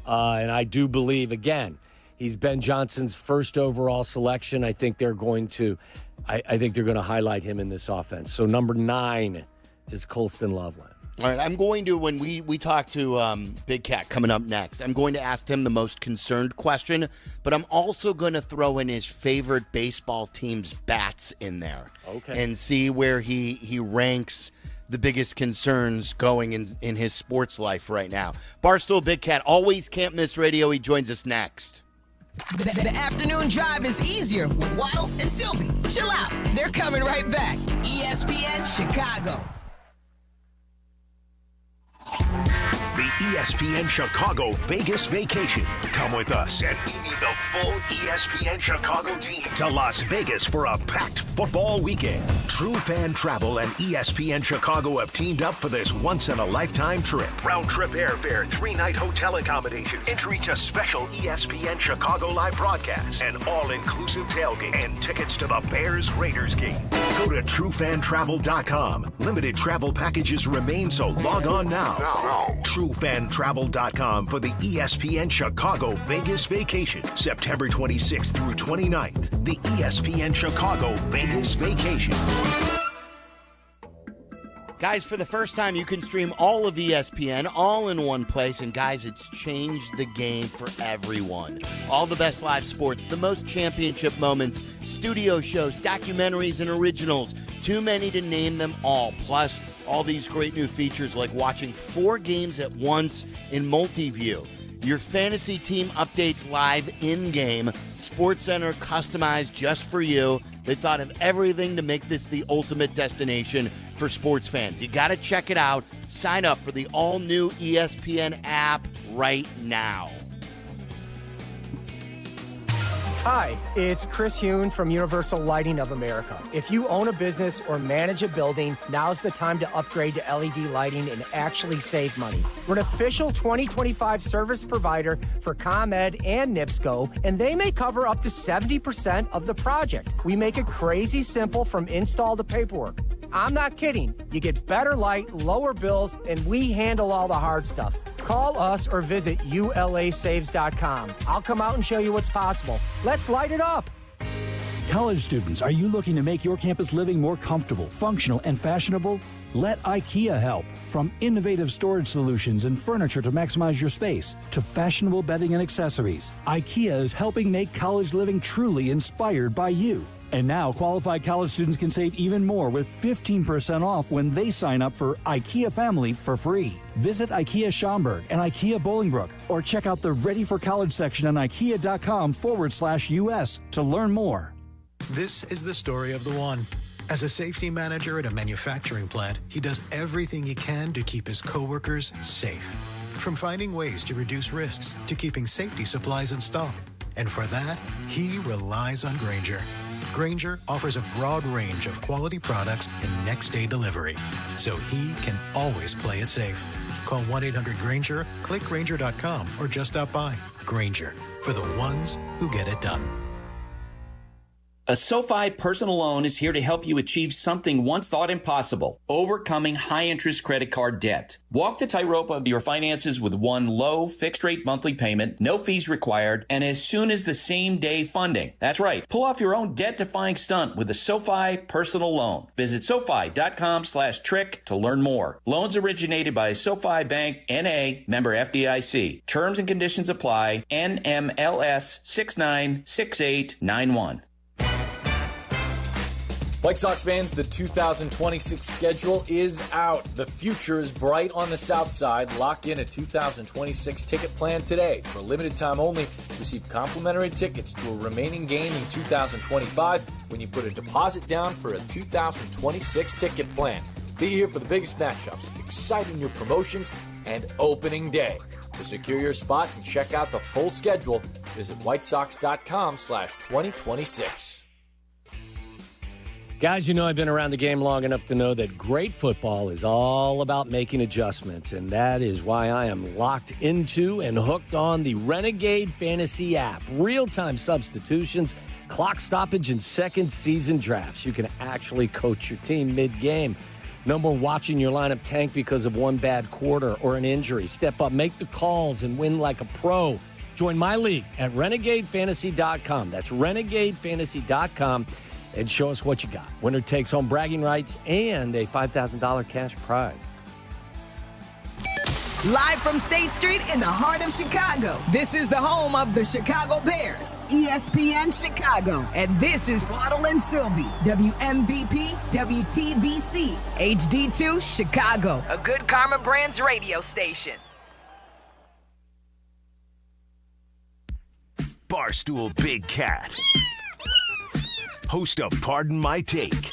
And I do believe, again, he's Ben Johnson's first overall selection. I think they're going to highlight him in this offense. So number 9 is Colston Loveland. All right, I'm going to, when we talk to Big Cat coming up next, I'm going to ask him the most concerned question, but I'm also going to throw in his favorite baseball team's bats in there. Okay. And see where he ranks the biggest concerns going in his sports life right now. Barstool Big Cat, always can't miss radio. He joins us next. The afternoon drive is easier with Waddle and Silvy. Chill out. They're coming right back. ESPN Chicago. The ESPN Chicago Vegas Vacation. Come with us and we need the full ESPN Chicago team to Las Vegas for a packed football weekend. True Fan Travel and ESPN Chicago have teamed up for this once-in-a-lifetime trip. Round-trip airfare, 3-night hotel accommodations, entry to special ESPN Chicago live broadcasts, an all-inclusive tailgate, and tickets to the Bears-Raiders game. Go to TrueFanTravel.com. Limited travel packages remain, so log on now. TrueFanTravel.com for the ESPN Chicago Vegas Vacation, September 26th through 29th. The ESPN Chicago Vegas Vacation. Guys, for the first time, you can stream all of ESPN all in one place. And guys, it's changed the game for everyone. All the best live sports, the most championship moments, studio shows, documentaries, and originals. Too many to name them all. Plus, all these great new features like watching 4 games at once in multi-view. Your fantasy team updates live in-game. SportsCenter customized just for you. They thought of everything to make this the ultimate destination for sports fans. You got to check it out. Sign up for the all-new ESPN app right now. Hi, it's Chris Hune from Universal Lighting of America. If you own a business or manage a building, now's the time to upgrade to LED lighting and actually save money. We're an official 2025 service provider for ComEd and NIPSCO, and they may cover up to 70% of the project. We make it crazy simple from install to paperwork. I'm not kidding. You get better light, lower bills, and we handle all the hard stuff. Call us or visit ulasaves.com. I'll come out and show you what's possible. Let's light it up. College students, are you looking to make your campus living more comfortable, functional, and fashionable? Let IKEA help. From innovative storage solutions and furniture to maximize your space, to fashionable bedding and accessories, IKEA is helping make college living truly inspired by you. And now, qualified college students can save even more with 15% off when they sign up for IKEA Family for free. Visit IKEA Schaumburg and IKEA Bolingbrook, or check out the Ready for College section on IKEA.com/US to learn more. This is the story of the one. As a safety manager at a manufacturing plant, he does everything he can to keep his coworkers safe. From finding ways to reduce risks to keeping safety supplies in stock. And for that, he relies on Grainger. Grainger offers a broad range of quality products and next-day delivery, so he can always play it safe. Call 1-800-GRAINGER, click Grainger.com, or just stop by. Grainger, for the ones who get it done. A SoFi personal loan is here to help you achieve something once thought impossible, overcoming high-interest credit card debt. Walk the tightrope of your finances with one low, fixed-rate monthly payment, no fees required, and as soon as the same-day funding. That's right. Pull off your own debt-defying stunt with a SoFi personal loan. Visit SoFi.com/trick to learn more. Loans originated by SoFi Bank, N.A., member FDIC. Terms and conditions apply. NMLS 696891. White Sox fans, the 2026 schedule is out. The future is bright on the South Side. Lock in a 2026 ticket plan today. For a limited time only, receive complimentary tickets to a remaining game in 2025 when you put a deposit down for a 2026 ticket plan. Be here for the biggest matchups, exciting new promotions, and opening day. To secure your spot and check out the full schedule, visit whitesox.com/2026. Guys, you know I've been around the game long enough to know that great football is all about making adjustments, and that is why I am locked into and hooked on the Renegade Fantasy app. Real-time substitutions, clock stoppage, and second season drafts. You can actually coach your team mid-game. No more watching your lineup tank because of one bad quarter or an injury. Step up, make the calls, and win like a pro. Join my league at RenegadeFantasy.com. That's RenegadeFantasy.com. And show us what you got. Winner takes home bragging rights and a $5,000 cash prize. Live from State Street in the heart of Chicago, this is the home of the Chicago Bears, ESPN Chicago. And this is Waddle and Silvy, WMVP, WTBC, HD2, Chicago, a good Karma Brands radio station. Barstool Big Cat, host of Pardon My Take,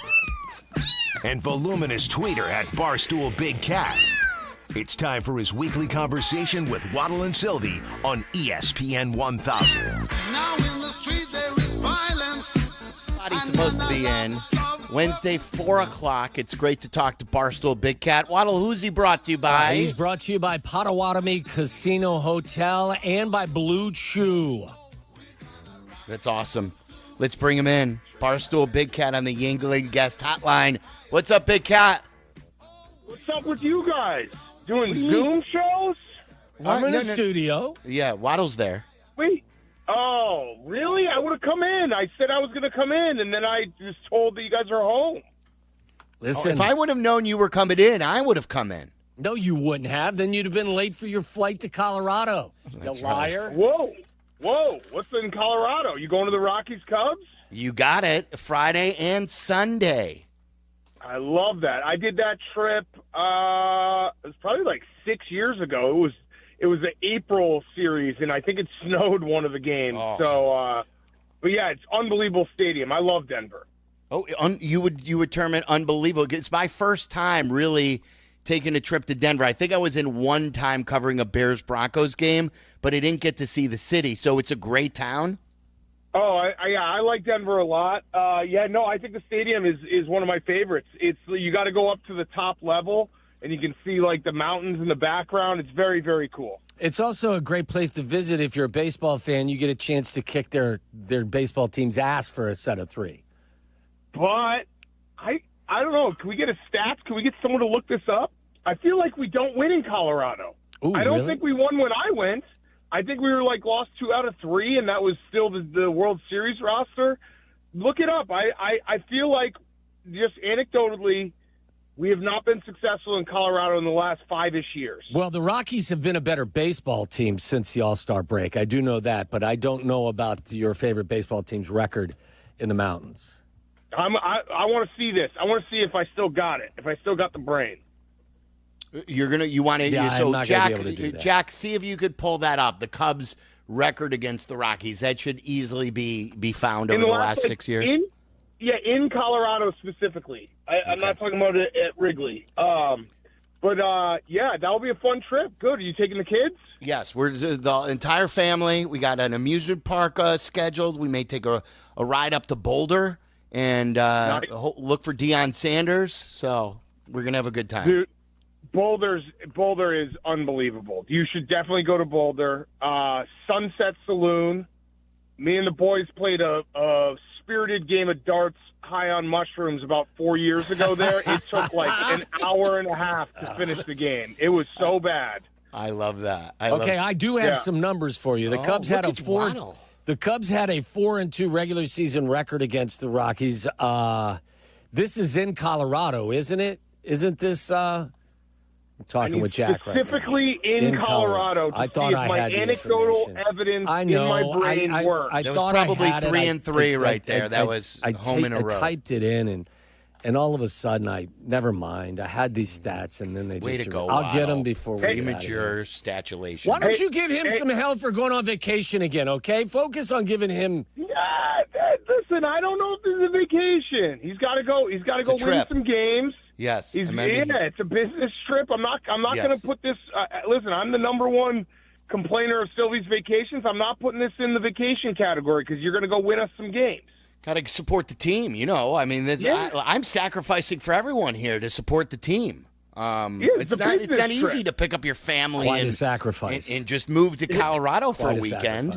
and voluminous tweeter at Barstool Big Cat. It's time for his weekly conversation with Waddle and Silvy on ESPN 1000. Now in the street there is violence. Body's supposed to be in Wednesday, 4 o'clock. It's great to talk to Barstool Big Cat. Waddle, who's he brought to you by? He's brought to you by Potawatomi Casino Hotel and by Blue Chew. That's awesome. Let's bring him in. Barstool Big Cat on the Yingling Guest Hotline. What's up, Big Cat? What's up with you guys? Doing Zoom shows? I'm in the studio. Yeah, Waddle's there. Wait. Oh, really? I would have come in. I said I was going to come in, and then I was told that you guys are home. Listen. If I would have known you were coming in, I would have come in. No, you wouldn't have. Then you'd have been late for your flight to Colorado. That's you liar. Whoa. What's in Colorado? You going to the Rockies Cubs? You got it. Friday and Sunday. I love that. I did that trip. It was probably like 6 years ago. It was the April series, and I think it snowed one of the games. Oh. So, but yeah, it's unbelievable stadium. I love Denver. Oh, you would term it unbelievable. It's my first time really taking a trip to Denver. I think I was in one time covering a Bears-Broncos game, but I didn't get to see the city. So it's a great town. Oh, I like Denver a lot. I think the stadium is one of my favorites. It's you got to go up to the top level, and you can see like the mountains in the background. It's very, very cool. It's also a great place to visit if you're a baseball fan. You get a chance to kick their baseball team's ass for a set of 3. But I don't know. Can we get a stats? Can we get someone to look this up? I feel like we don't win in Colorado. Ooh, I don't really? think we won when I went. I think we were lost 2 out of 3, and that was still the World Series roster. Look it up. I feel like just anecdotally, we have not been successful in Colorado in the last 5-ish years. Well, the Rockies have been a better baseball team since the All-Star break. I do know that, but I don't know about your favorite baseball team's record in the mountains. I want to see this. I want to see if I still got it, if I still got the brain. You want to? Yeah, so I'm not Jack, gonna be able to do that. Jack, see if you could pull that up. The Cubs' record against the Rockies. That should easily be found over the last 6 years. In Colorado specifically. I'm not talking about it at Wrigley. But that'll be a fun trip. Good. Are you taking the kids? Yes, we're the entire family. We got an amusement park scheduled. We may take a ride up to Boulder and look for Deion Sanders. So we're gonna have a good time. Dude, Boulder is unbelievable. You should definitely go to Boulder. Sunset Saloon. Me and the boys played a spirited game of darts high on mushrooms about 4 years ago there. It took like an hour and a half to finish the game. It was so bad. I love that. I do have some numbers for you. The Cubs had a 4-2 regular season record against the Rockies. This is in Colorado, isn't it? Isn't this I'm talking with Jack right now. Specifically in Colorado to I thought see if I my had the anecdotal evidence I know. in my brain worked. That was probably 3 and 3 right there. That was home in a row. I typed it in, and And all of a sudden, never mind. I had these stats, and then they Way just. to go, I'll get them before we premature statulation. Why don't you give him some help for going on vacation again? Okay, focus on giving him. Listen, I don't know if this is a vacation. He's got to go. He's got to go win trip. some games. Yes, it's a business trip. I'm not Yes. going to put this. Listen, I'm the number one complainer of Silvy's vacations. I'm not putting this in the vacation category because you're going to go win us some games. Got to support the team, I mean, I'm sacrificing for everyone here to support the team. It's not easy to pick up your family Quite a sacrifice. and just move to Colorado for a weekend.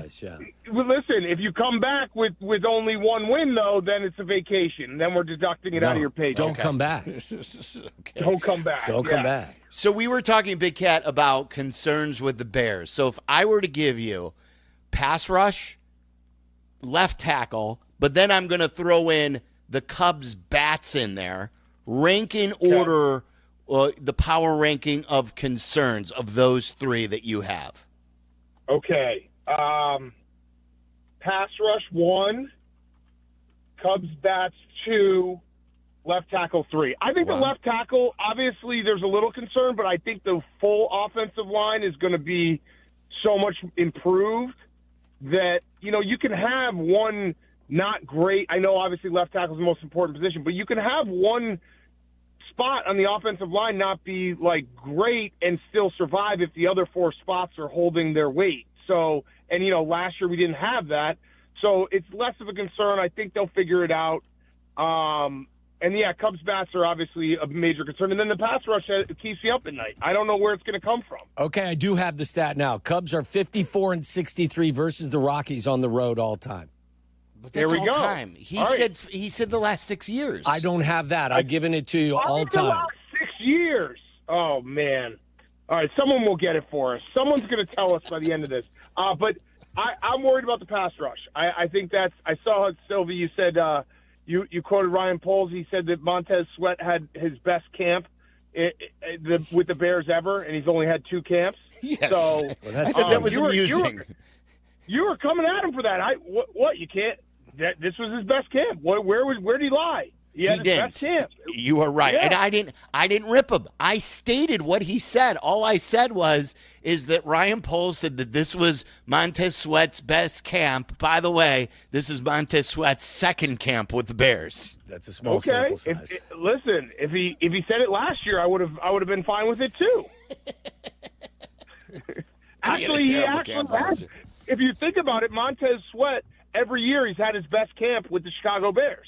Well, listen, if you come back with only one win, though, then it's a vacation. Then we're deducting it out of your paycheck. Don't come back. Don't come back. Don't come back. So we were talking, Big Cat, about concerns with the Bears. So if I were to give you pass rush, left tackle, but then I'm going to throw in the Cubs bats in there, rank in order the power ranking of concerns of those three that you have. Okay. Pass rush 1, Cubs bats 2, left tackle 3. I think the left tackle, obviously there's a little concern, but I think the full offensive line is going to be so much improved that, you can have one not great. I know obviously left tackle is the most important position, but you can have one spot on the offensive line not be like great and still survive if the other 4 spots are holding their weight. So, and last year we didn't have that. So it's less of a concern. I think they'll figure it out. And yeah, Cubs bats are obviously a major concern. And then the pass rush keeps you up at night. I don't know where it's going to come from. Okay, I do have the stat now. Cubs are 54-63 versus the Rockies on the road all time. But that's all time. He said the last 6 years. I don't have that. I've given it to you all The time. last 6 years. Oh, man. All right, someone will get it for us. Someone's going to tell us by the end of this. But I'm worried about the pass rush. I think I saw, Silvy, you said, you quoted Ryan Poles. He said that Montez Sweat had his best camp with the Bears ever, and he's only had 2 camps. Yes. So, I said that was amusing. You were coming at him for that. What you can't. This was his best camp. Where did he lie? He had his best camp. You are right, Yeah. and I didn't rip him. I stated what he said. All I said is that Ryan Poles said that this was Montez Sweat's best camp. By the way, this is Montez Sweat's second camp with the Bears. That's a small sample size. Listen, if he said it last year, I would have been fine with it too. Actually, if you think about it, Montez Sweat, every year he's had his best camp with the Chicago Bears.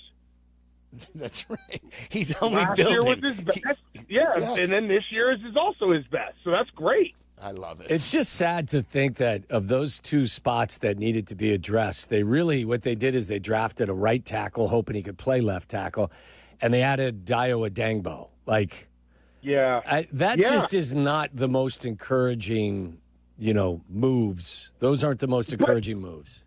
That's right. He's only Last building. year was his best. Yes, and then this year is also his best. So that's great. I love it. It's just sad to think that of those 2 spots that needed to be addressed, what they did is they drafted a right tackle, hoping he could play left tackle, and they added Dio Adangbo. Just is not the most encouraging, moves. Those aren't the most encouraging moves.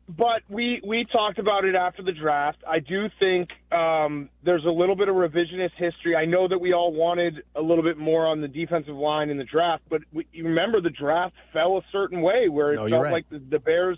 But we talked about it after the draft. I do think there's a little bit of revisionist history. I know that we all wanted a little bit more on the defensive line in the draft, but you remember the draft fell a certain way where it felt like the Bears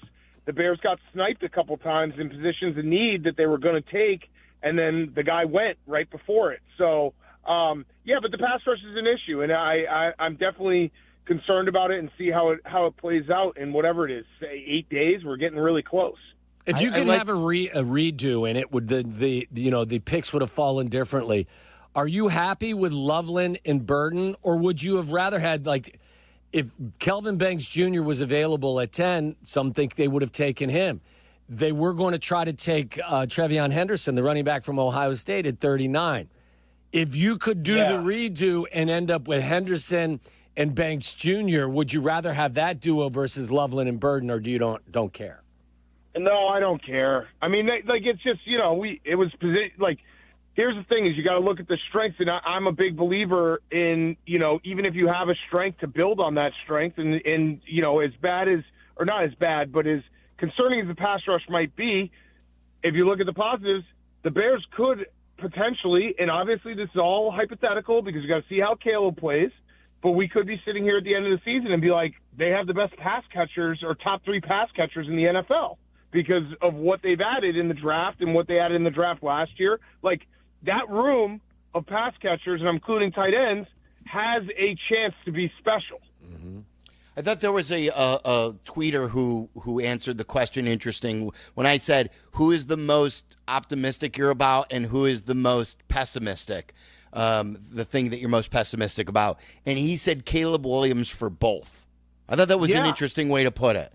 got sniped a couple times in positions of need that they were going to take, and then the guy went right before it. So, but the pass rush is an issue, and I'm definitely concerned about it and see how it plays out in whatever it is, say 8 days. We're getting really close. If you could have a redo and it would the picks would have fallen differently, are you happy with Loveland and Burden, or would you have rather had if Kelvin Banks Jr. was available at 10, some think they would have taken him. They were going to try to take Trevion Henderson, the running back from Ohio State, at 39. If you could do the redo and end up with Henderson and Banks Jr., would you rather have that duo versus Loveland and Burden, or do you don't care? No, I don't care. I mean, it's just, it was here's the thing is you got to look at the strengths, and I'm a big believer in, even if you have a strength, to build on that strength, and as bad as, or not as bad, but as concerning as the pass rush might be, if you look at the positives, the Bears could potentially, and obviously this is all hypothetical because you got to see how Caleb plays, but we could be sitting here at the end of the season and be like, they have the best pass catchers or top 3 pass catchers in the NFL because of what they've added in the draft and what they added in the draft last year. that room of pass catchers, and I'm including tight ends, has a chance to be special. I thought there was a tweeter who answered the question interesting when I said, who is the most optimistic you're about and who is the most pessimistic, the thing that you're most pessimistic about. And he said Caleb Williams for both. I thought that was an interesting way to put it.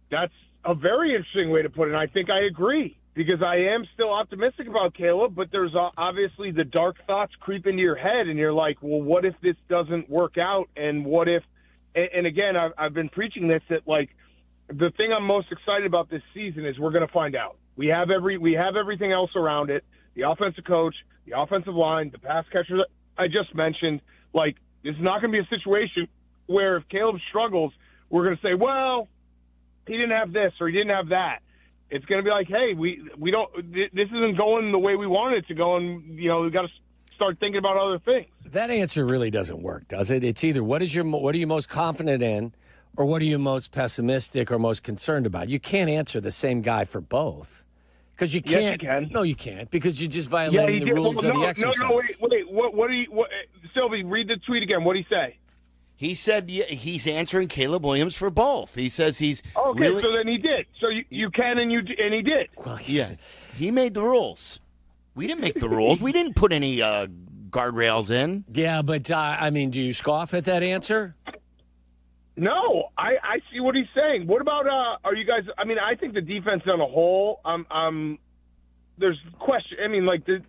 That's a very interesting way to put it, and I think I agree. Because I am still optimistic about Caleb, but there's obviously the dark thoughts creep into your head, and you're like, well, what if this doesn't work out? And what if – and again, I've been preaching this, that, like, the thing I'm most excited about this season is we're going to find out. We have everything else around it, the offensive coach, the offensive line, the pass catchers I just mentioned. Like, this is not going to be a situation where if Caleb struggles, we're going to say, well, he didn't have this or he didn't have that. It's going to be like, hey, we don't. This isn't going the way we wanted it to go, and we got to start thinking about other things. That answer really doesn't work, does it? It's either what are you most confident in, or what are you most pessimistic or most concerned about. You can't answer the same guy for both, because you can't. Yes, you can. No, you can't, because you're just violating the rules of the exercise. No, wait. What? Sylvie, read the tweet again. What did he say? He said he's answering Caleb Williams for both. He says he's okay. So then he did. So you can and he did. Well, yeah, he made the rules. We didn't make the rules. We didn't put any guardrails in. Yeah, but do you scoff at that answer? No, I see what he's saying. What about are you guys? I mean, I think the defense on a whole. There's question. I mean, like the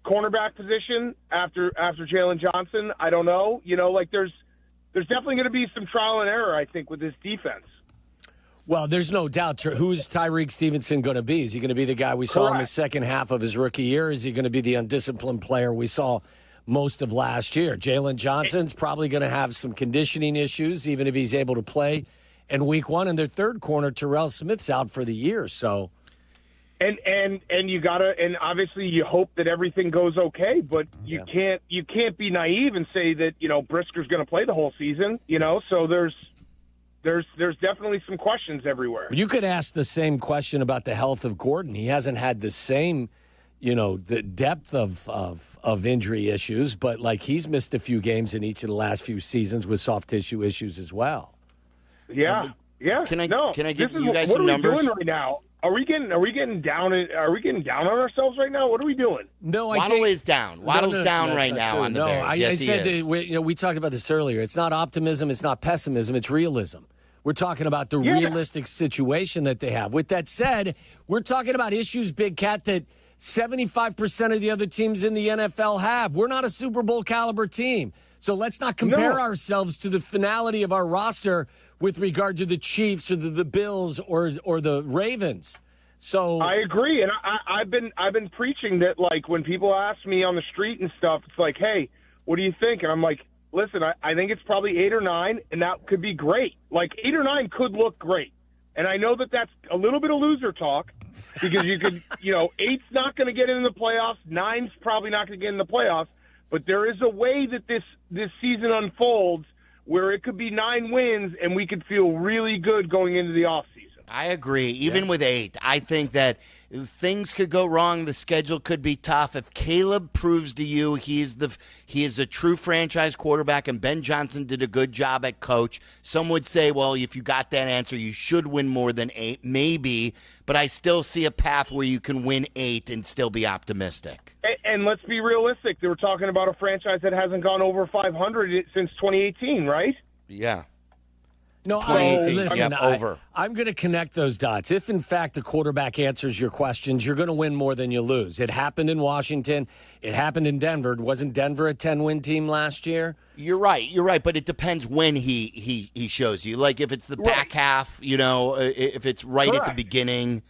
cornerback position after Jalen Johnson. I don't know. There's definitely going to be some trial and error, I think, with this defense. Well, there's no doubt. Who's Tyreek Stevenson going to be? Is he going to be the guy we saw in the second half of his rookie year? Is he going to be the undisciplined player we saw most of last year? Jalen Johnson's probably going to have some conditioning issues, even if he's able to play in week one. And their third corner, Terrell Smith's out for the year. So, and you gotta, and obviously you hope that everything goes okay, but you can't be naive and say that Brisker's going to play the whole season. So there's definitely some questions everywhere. You could ask the same question about the health of Gordon. He hasn't had the same, the depth of injury issues, but like he's missed a few games in each of the last few seasons with soft tissue issues as well. Yeah. Can I give you guys some numbers? What are we doing right now? Are we getting down on ourselves right now? What are we doing? No, Waddle is down. Waddle's down right now true. on the Bears. I said that we talked about this earlier. It's not optimism. It's not pessimism. It's realism. We're talking about the realistic situation that they have. With that said, we're talking about issues, Big Cat, that 75% of the other teams in the NFL have. We're not a Super Bowl caliber team. So let's not compare ourselves to the finality of our roster with regard to the Chiefs or the Bills or the Ravens. So I agree, and I've been preaching that, like, when people ask me on the street and stuff, it's like, hey, what do you think? And I'm like, listen, I think it's probably 8 or 9, and that could be great. Like 8 or 9 could look great, and I know that that's a little bit of loser talk because you could, 8's not going to get into the playoffs, 9's probably not going to get in the playoffs, but there is a way that this season unfolds where it could be 9 wins and we could feel really good going into the offseason. I agree. Even with 8, I think that things could go wrong. The schedule could be tough. If Caleb proves to you he is a true franchise quarterback and Ben Johnson did a good job at coach, some would say, well, if you got that answer, you should win more than 8, maybe. But I still see a path where you can win 8 and still be optimistic. And let's be realistic. They were talking about a franchise that hasn't gone over 500 since 2018, right? Yeah. No, listen, I'm going to connect those dots. If, in fact, a quarterback answers your questions, you're going to win more than you lose. It happened in Washington. It happened in Denver. Wasn't Denver a 10-win team last year? You're right, but it depends when he shows you. Like, if it's the back half, if it's right at the beginning.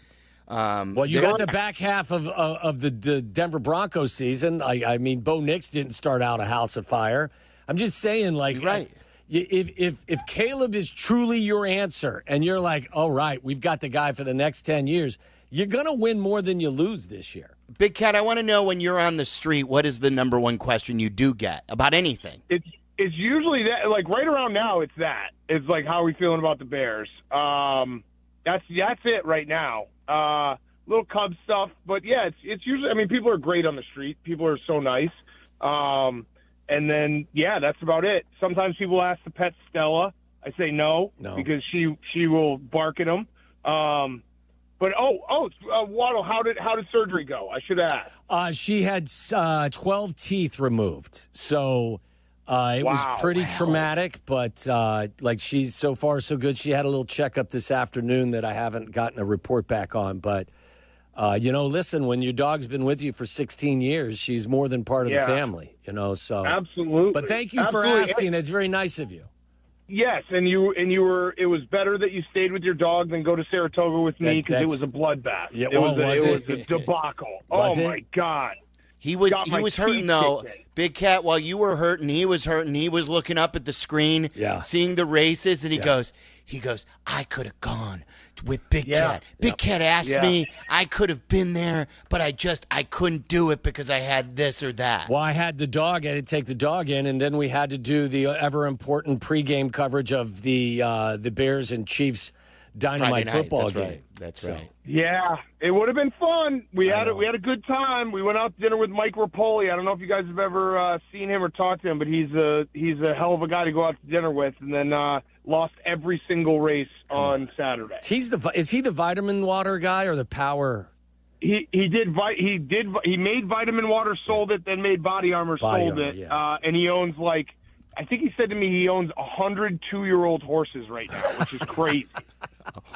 Well, you got the back half of the Denver Broncos season. I mean, Bo Nix didn't start out a house of fire. I'm just saying, like, you're right. If Caleb is truly your answer and you're like, all right, we've got the guy for the next 10 years, you're going to win more than you lose this year. Big Cat, I want to know when you're on the street, what is the number one question you do get about anything? It's usually that, like right around now, it's that. It's like, how are we feeling about the Bears? That's it right now. little Cubs stuff. But yeah, it's usually. I mean, people are great on the street. People are so nice. And then yeah, that's about it. Sometimes people ask the pet Stella. I say no. Because she will bark at them. But Waddle, how did surgery go? I should ask. She had 12 teeth removed, so it was pretty traumatic. But she's so far so good. She had a little checkup this afternoon that I haven't gotten a report back on. But listen, when your dog's been with you for 16 years, she's more than part of the family. So absolutely. But thank you for asking. That's very nice of you. Yes, and you were. It was better that you stayed with your dog than go to Saratoga with me because it was a bloodbath. Yeah, it was a debacle. My God. He was hurting though. Big Cat, while you were hurting, he was hurting. He was looking up at the screen, seeing the races, and he goes, I could have gone with Big Cat. Big Cat asked me, I could have been there, but I couldn't do it because I had this or that. Well, I had the dog. I had to take the dog in, and then we had to do the ever-important pregame coverage of the Bears and Chiefs Dynamite football game. That's right. Yeah, it would have been fun. We had a good time. We went out to dinner with Mike Rapoli. I don't know if you guys have ever seen him or talked to him, but he's a hell of a guy to go out to dinner with. And then lost every single race on Saturday. Is he the vitamin water guy or the power? He made vitamin water, sold it, then made Body Armor, sold it, and he owns I think he said to me he owns 102-year-old horses right now, which is crazy.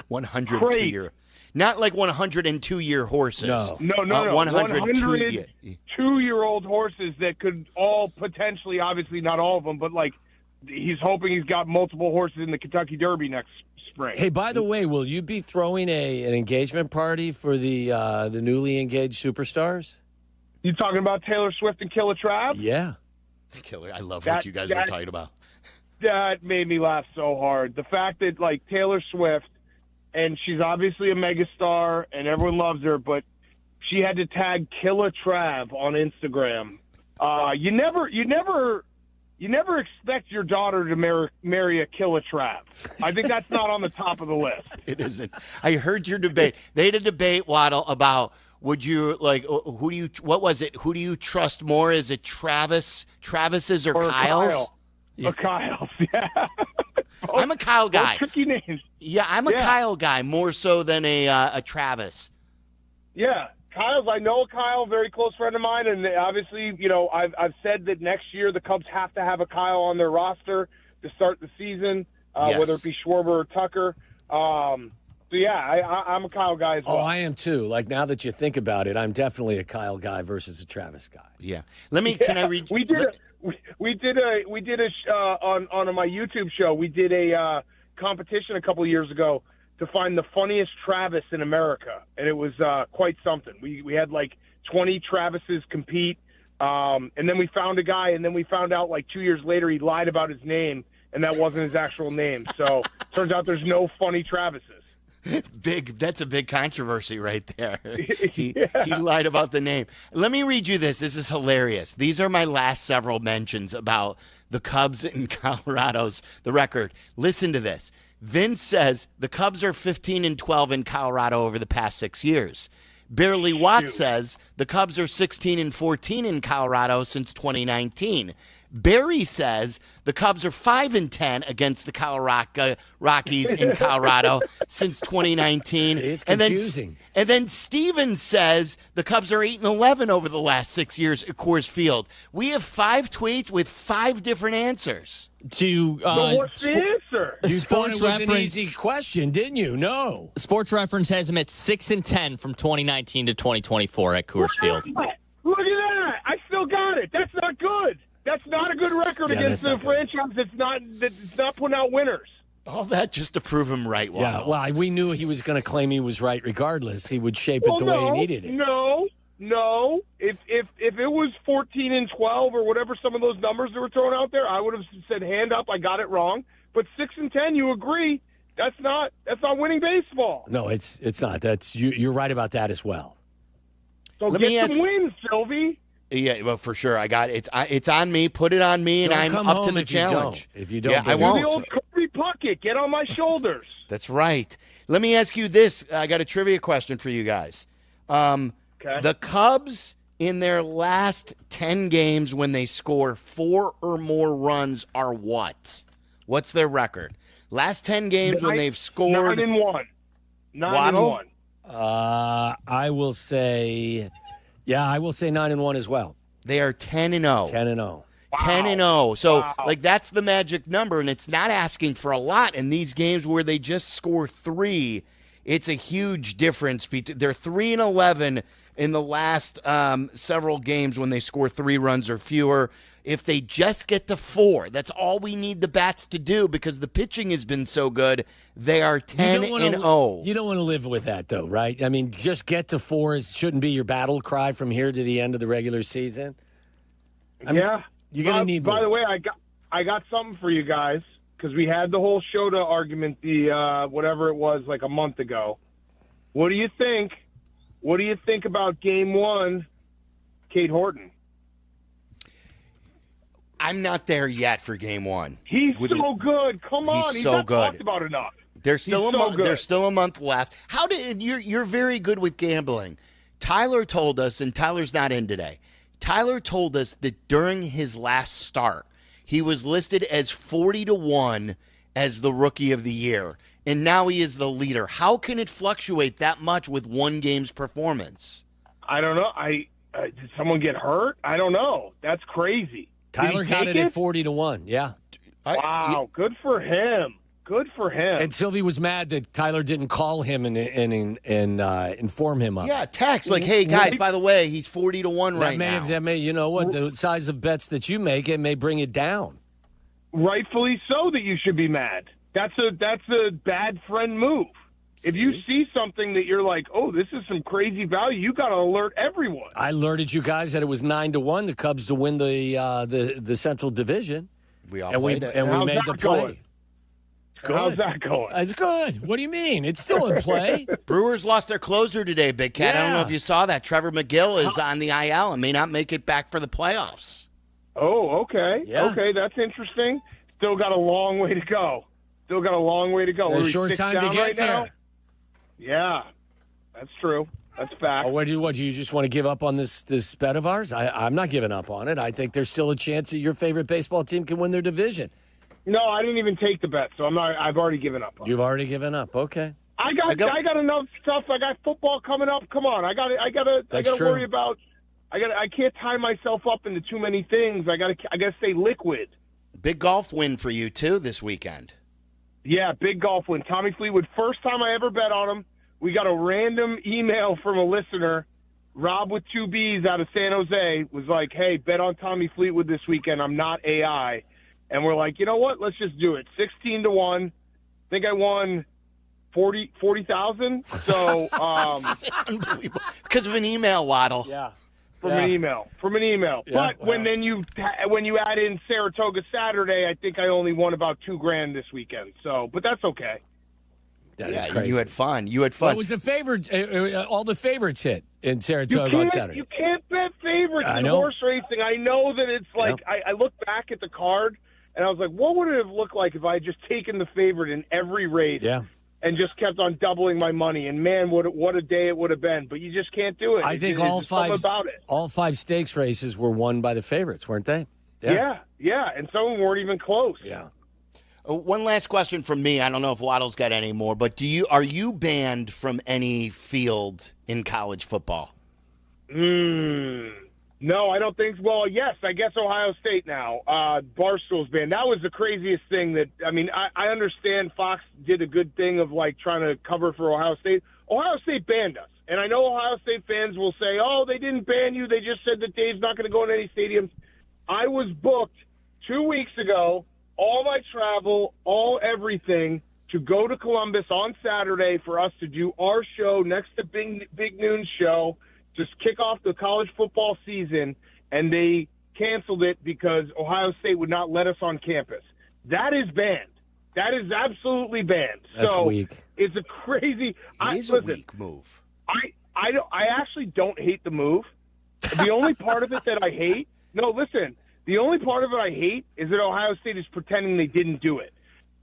102-year, not like 102-year horses. No. 102-year-old horses that could all potentially, obviously not all of them, but he's hoping he's got multiple horses in the Kentucky Derby next spring. Hey, by the way, will you be throwing an engagement party for the newly engaged superstars? You talking about Taylor Swift and Killer Trav? Yeah. Killer. I love what you guys were talking about. That made me laugh so hard. The fact that Taylor Swift, and she's obviously a megastar and everyone loves her, but she had to tag Killer Trav on Instagram. You never expect your daughter to marry a Killer Trav. I think that's not on the top of the list. It isn't. I heard your debate. They had a debate, Waddle, about would you what was it? Who do you trust more? Is it Travis's or Kyle's? Kyle. Yeah. Kyle's, yeah. I'm a Kyle guy. Tricky names. Yeah, I'm a Kyle guy more so than a Travis. Yeah, Kyle's. I know a Kyle, very close friend of mine, and obviously, I've said that next year the Cubs have to have a Kyle on their roster to start the season, whether it be Schwarber or Tucker. So yeah, I'm a Kyle guy as well. Oh, I am too. Now that you think about it, I'm definitely a Kyle guy versus a Travis guy. Yeah. Can I read? We did on my YouTube show. We did a competition a couple of years ago to find the funniest Travis in America, and it was quite something. We had 20 Travises compete, and then we found a guy, and then we found out 2 years later he lied about his name, and that wasn't his actual name. So turns out there's no funny Travises. That's a big controversy right there. He lied about the name. Let me read you this. This is hilarious. These are my last several mentions about the Cubs in the record. Listen to this. Vince says the Cubs are 15-12 in Colorado over the past 6 years. Barely Watts says the Cubs are 16-14 in Colorado since 2019. Barry says the Cubs are 5-10 against the Colorado Rockies in Colorado since 2019. See, it's confusing. And then Steven says the Cubs are 8-11 over the last 6 years at Coors Field. We have 5 tweets with 5 different answers. What's the answer? You Sports thought it was an Reference- easy question, didn't you? No. Sports Reference has him at 6-10 from 2019 to 2024 at Coors Field. Look at that! I still got it. That's not good. That's not a good record against the franchise that's not putting out winners. All that just to prove him right. Yeah, well, we knew he was going to claim he was right regardless. He would shape it the way he needed it. No. If it was 14-12 or whatever some of those numbers that were thrown out there, I would have said hand up, I got it wrong. But 6-10, you agree? That's not winning baseball. No, it's not. That's you're right about that as well. So get some wins, Silvy. Yeah, well, for sure. I got it. It's on me. Put it on me, and I'm up to the challenge. If you don't, yeah, I won't. Do the old Kirby Puckett. Get on my shoulders. That's right. Let me ask you this. I got a trivia question for you guys. The Cubs, in their last 10 games when they score 4 or more runs, are what? What's their record? Last 10 games when they've scored 9-1. 9-1. I will say 9-1 as well. They are 10-0. 10-0. 10-0. So, that's the magic number, and it's not asking for a lot. In these games where they just score 3, it's a huge difference. They're 3-11 in the last several games when they score 3 runs or fewer. If they just get to 4, that's all we need the bats to do because the pitching has been so good. They are 10-0. You don't want to live with that, though, right? I mean, just get to 4 shouldn't be your battle cry from here to the end of the regular season. You're going to need more. By the way, I got something for you guys because we had the whole Shota argument, the whatever it was, like a month ago. What do you think? What do you think about Game 1, Kate Horton? I'm not there yet for Game 1. He's so good. Come on, he's so not good. talked about enough. There's still He's a so month. good. There's still a month left. How did you're very good with gambling? Tyler told us, and Tyler's not in today. Tyler told us that during his last start, he was listed as 40-1 as the rookie of the year, and now he is the leader. How can it fluctuate that much with one game's performance? I don't know. Did someone get hurt? I don't know. That's crazy. Tyler got it at 40-1. Yeah. Wow. Good for him. Good for him. And Silvy was mad that Tyler didn't call him and inform him of it. Yeah, text like, "Hey guys, by the way, he's 40-1 right now." That may, you know what? The size of bets that you make, it may bring it down. Rightfully so that you should be mad. That's a bad friend move. If you see something that you're like, oh, this is some crazy value, you got to alert everyone. I alerted you guys that it was 9-1, the Cubs to win the Central Division. We all played it. And we made the play. Good. How's that going? It's good. What do you mean? It's still in play. Brewers lost their closer today, Big Cat. I don't know if you saw that. Trevor McGill is on the IL and may not make it back for the playoffs. Oh, okay. Yeah. Okay, that's interesting. Still got a long way to go. A short time to get there. Now? Yeah, that's true. That's fact. What do you just want to give up on this bet of ours? I'm not giving up on it. I think there's still a chance that your favorite baseball team can win their division. No, I didn't even take the bet, so I've already given up on You've already given up. Okay. I got enough stuff. I got football coming up. Come on. I got to worry about I can't tie myself up into too many things. I got to stay liquid. Big golf win for you too this weekend. Yeah, big golf win. Tommy Fleetwood, first time I ever bet on him. We got a random email from a listener, Rob with 2 B's out of San Jose, was like, hey, bet on Tommy Fleetwood this weekend. I'm not AI. And we're like, you know what? Let's just do it. 16-1. I think I won 40,000. So, unbelievable. Because of an email, Waddle. Yeah. From an email. Yeah, But when you add in Saratoga Saturday, I think I only won about $2,000 this weekend. So, but that's okay. That is crazy. You had fun. Well, it was a favorite. All the favorites hit in Saratoga on Saturday. You can't bet favorites in know. horse racing. I know that it's like I look back at the card and I was like, what would it have looked like if I had just taken the favorite in every race? Yeah. And just kept on doubling my money, and man, what a day it would have been! But you just can't do it. I think all 5 stakes races were won by the favorites, weren't they? Yeah, and some of them weren't even close. Yeah. One last question from me. I don't know if Waddle's got any more, but are you banned from any field in college football? No, I don't think so. Well, yes, I guess Ohio State now. Barstool's banned. That was the craziest thing I understand Fox did a good thing of like trying to cover for Ohio State. Ohio State banned us. And I know Ohio State fans will say, oh, they didn't ban you. They just said that Dave's not going to go in any stadiums. I was booked 2 weeks ago, all my travel, all everything, to go to Columbus on Saturday for us to do our show next to Big Noon's show, just kick off the college football season, and they canceled it because Ohio State would not let us on campus. That is banned. That is absolutely banned. That's weak. It's a crazy. It is a weak move. I actually don't hate the move. The only part of it that I hate. No, listen. The only part of it I hate is that Ohio State is pretending they didn't do it.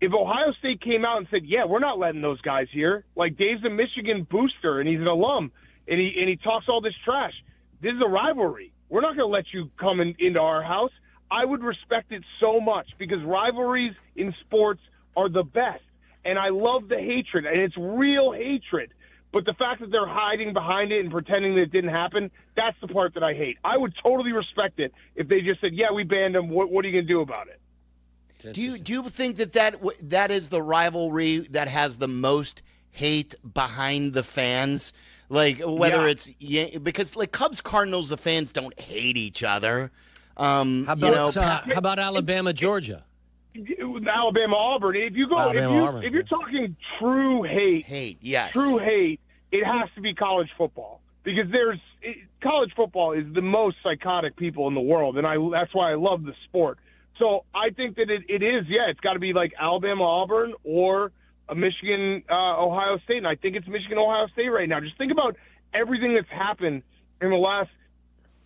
If Ohio State came out and said, "Yeah, we're not letting those guys here," like Dave's a Michigan booster and he's an alum. and he talks all this trash. This is a rivalry. We're not going to let you come into our house. I would respect it so much because rivalries in sports are the best. And I love the hatred, and it's real hatred. But the fact that they're hiding behind it and pretending that it didn't happen, that's the part that I hate. I would totally respect it if they just said, yeah, we banned him. What are you going to do about it? Do you think that is the rivalry that has the most hate behind the fans? Like, whether it's – because, like, Cubs-Cardinals, the fans don't hate each other. How about Alabama, Georgia? Alabama, Auburn. If you're talking true hate, yes, true hate, it has to be college football because college football is the most psychotic people in the world, and that's why I love the sport. So I think that it is, it's got to be like Alabama, Auburn, or a Michigan, Ohio State, and I think it's Michigan, Ohio State right now. Just think about everything that's happened in the last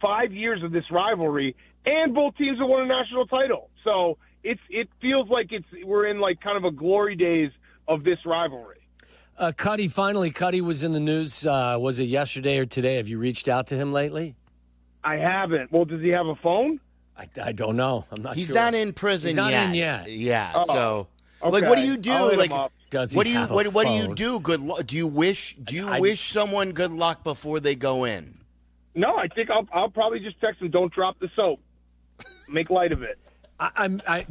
5 years of this rivalry, and both teams have won a national title. So it feels like we're in like kind of a glory days of this rivalry. Cuddy was in the news. Was it yesterday or today? Have you reached out to him lately? I haven't. Well, does he have a phone? I don't know. I'm not He's sure. not in prison He's not yet. in yet. Yeah. Oh, So, okay. like, what do you do? I'll hit Like, him up. what do you do? Good luck. Do you wish someone good luck before they go in? No, I think I'll probably just text him. Don't drop the soap. Make light of it.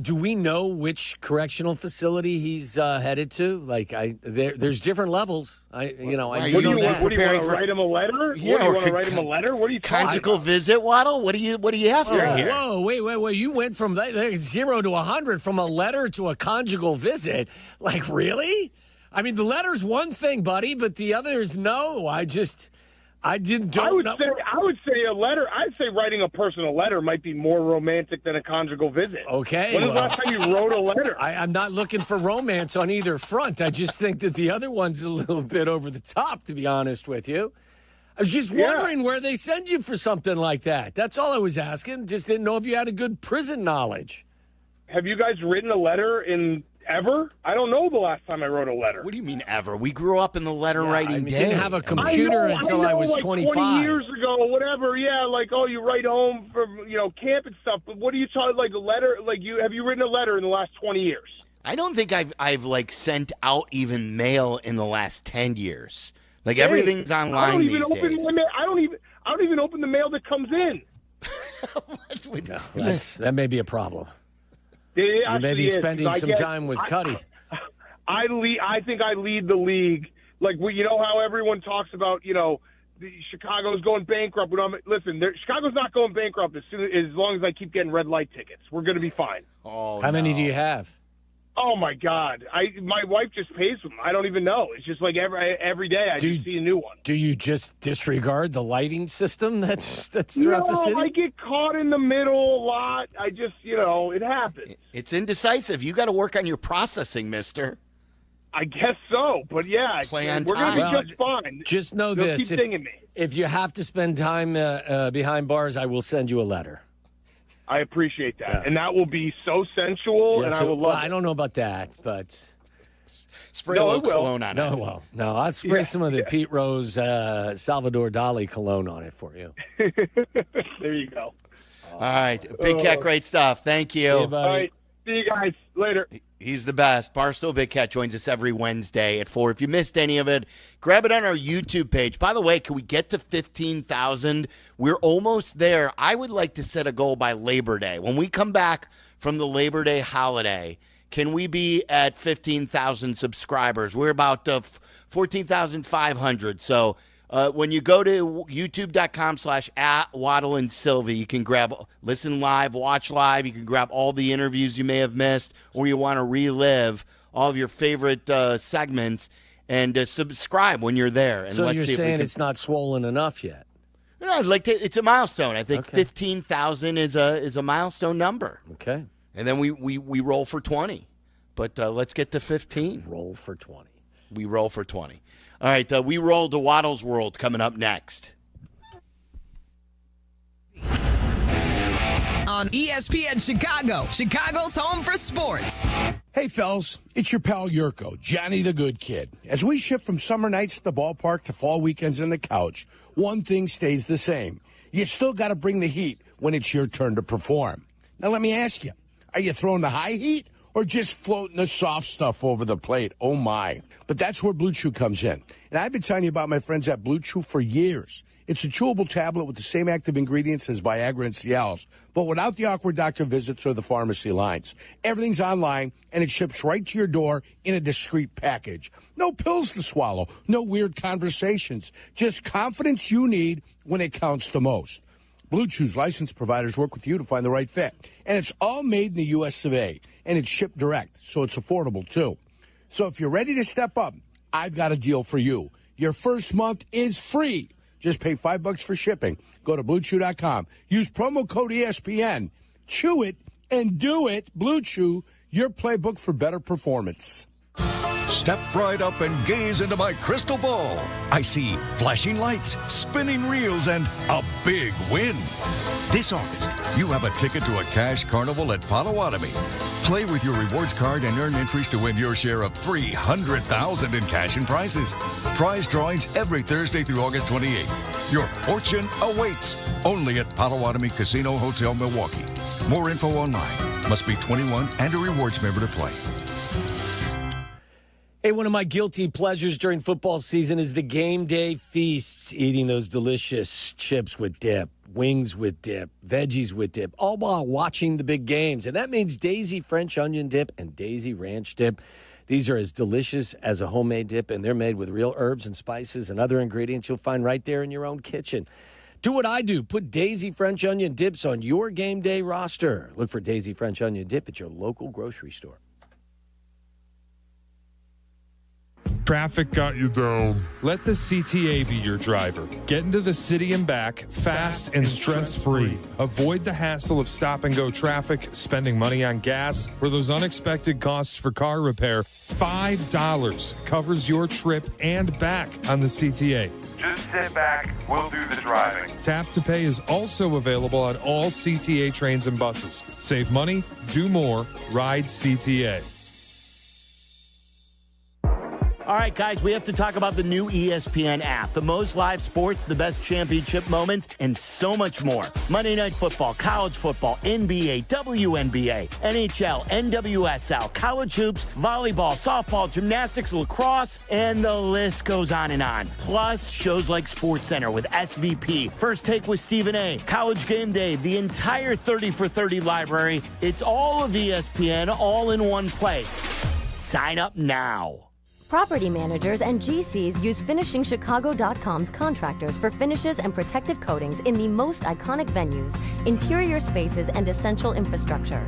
Do we know which correctional facility he's headed to? Like, there's different levels. I do know that. What do you want to write him a letter? Yeah, what do you want to write him a letter? What are you talking conjugal about? visit, Waddle? What do you have here? Whoa, wait! You went from 0 to 100 from a letter to a conjugal visit. Like, really? I mean, the letter's one thing, buddy, but the other is no. I would say a letter. I'd say writing a personal letter might be more romantic than a conjugal visit. Okay. When was the last time you wrote a letter? I'm not looking for romance on either front. I just think that the other one's a little bit over the top, to be honest with you. I was just wondering where they send you for something like that. That's all I was asking. Just didn't know if you had a good prison knowledge. Have you guys written a letter in ever? I don't know the last time I wrote a letter. What do you mean ever? We grew up in the letter writing day. Didn't have a computer until I was like 25. 20 years ago, whatever. Yeah, like you write home from camp and stuff. But what do you talk like a letter? Like have you written a letter in the last 20 years? I don't think I've like sent out even mail in the last 10 years. Like everything's online these days. I don't even open the mail that comes in. That may be a problem. You may be spending some time with Cuddy. I think I lead the league. Like, you know how everyone talks about, Chicago's going bankrupt. Listen, Chicago's not going bankrupt as long as I keep getting red light tickets. We're going to be fine. Oh, how many do you have? Oh my God! My wife just pays for them. I don't even know. It's just like every day I just see a new one. Do you just disregard the lighting system that's throughout the city? I get caught in the middle a lot. I just it happens. It's indecisive. You got to work on your processing, mister. I guess so, but yeah, we're going to be just fine. Just know They'll this: keep dinging me. if you have to spend time behind bars, I will send you a letter. I appreciate that, and that will be so sensual, and I will love it. I don't know about that, but spray a little cologne on it. No, I'll spray some of the Pete Rose Salvador Dali cologne on it for you. There you go. All right, Big Cat, great stuff. Thank you. See you, buddy. All right, see you guys later. He's the best. Barstool Big Cat joins us every Wednesday at 4. If you missed any of it, grab it on our YouTube page. By the way, can we get to 15,000? We're almost there. I would like to set a goal by Labor Day. When we come back from the Labor Day holiday, can we be at 15,000 subscribers? We're about 14,500. So when you go to youtube.com/@Waddle and Silvy, you can listen live, watch live. You can grab all the interviews you may have missed, or you want to relive all of your favorite segments, and subscribe when you're there. And so let's you're see saying if it's not swollen enough yet? No, it's a milestone. I think 15,000 is a milestone number. Okay. And then we roll for 20. But let's get to 15. Roll for 20. We roll for 20. All right, we roll to Waddle's World coming up next. On ESPN Chicago, Chicago's home for sports. Hey, fellas, it's your pal Jurko, Johnny the Good Kid. As we shift from summer nights at the ballpark to fall weekends on the couch, one thing stays the same. You still got to bring the heat when it's your turn to perform. Now, let me ask you, are you throwing the high heat or just floating the soft stuff over the plate? Oh, my. But that's where Blue Chew comes in. And I've been telling you about my friends at Blue Chew for years. It's a chewable tablet with the same active ingredients as Viagra and Cialis, but without the awkward doctor visits or the pharmacy lines. Everything's online, and it ships right to your door in a discreet package. No pills to swallow, no weird conversations, just confidence you need when it counts the most. Blue Chew's licensed providers work with you to find the right fit. And it's all made in the U.S. of A., and it's shipped direct, so it's affordable, too. So if you're ready to step up, I've got a deal for you. Your first month is free. Just pay $5 for shipping. Go to BlueChew.com. Use promo code ESPN. Chew it and do it. Blue Chew, your playbook for better performance. Step right up and gaze into my crystal ball. I see flashing lights, spinning reels, and a big win. This August, you have a ticket to a cash carnival at Potawatomi. Play with your rewards card and earn entries to win your share of $300,000 in cash and prizes. Prize drawings every Thursday through August 28th. Your fortune awaits only at Potawatomi Casino Hotel, Milwaukee. More info online. Must be 21 and a rewards member to play. Hey, one of my guilty pleasures during football season is the game day feasts, eating those delicious chips with dip, wings with dip, veggies with dip, all while watching the big games. And that means Daisy French onion dip and Daisy ranch dip. These are as delicious as a homemade dip, and they're made with real herbs and spices and other ingredients you'll find right there in your own kitchen. Do what I do. Put Daisy French onion dips on your game day roster. Look for Daisy French onion dip at your local grocery store. Traffic got you down. Let the CTA be your driver. Get into the city and back fast and stress-free. Avoid the hassle of stop-and-go traffic, spending money on gas, or those unexpected costs for car repair. $5 covers your trip and back on the CTA. Just sit back. We'll do the driving. Tap to Pay is also available on all CTA trains and buses. Save money, do more, ride CTA. All right, guys, we have to talk about the new ESPN app. The most live sports, the best championship moments, and so much more. Monday Night Football, college football, NBA, WNBA, NHL, NWSL, college hoops, volleyball, softball, gymnastics, lacrosse, and the list goes on and on. Plus, shows like SportsCenter with SVP, First Take with Stephen A., College Game Day, the entire 30 for 30 library. It's all of ESPN, all in one place. Sign up now. Property managers and GCs use FinishingChicago.com's contractors for finishes and protective coatings in the most iconic venues, interior spaces, and essential infrastructure.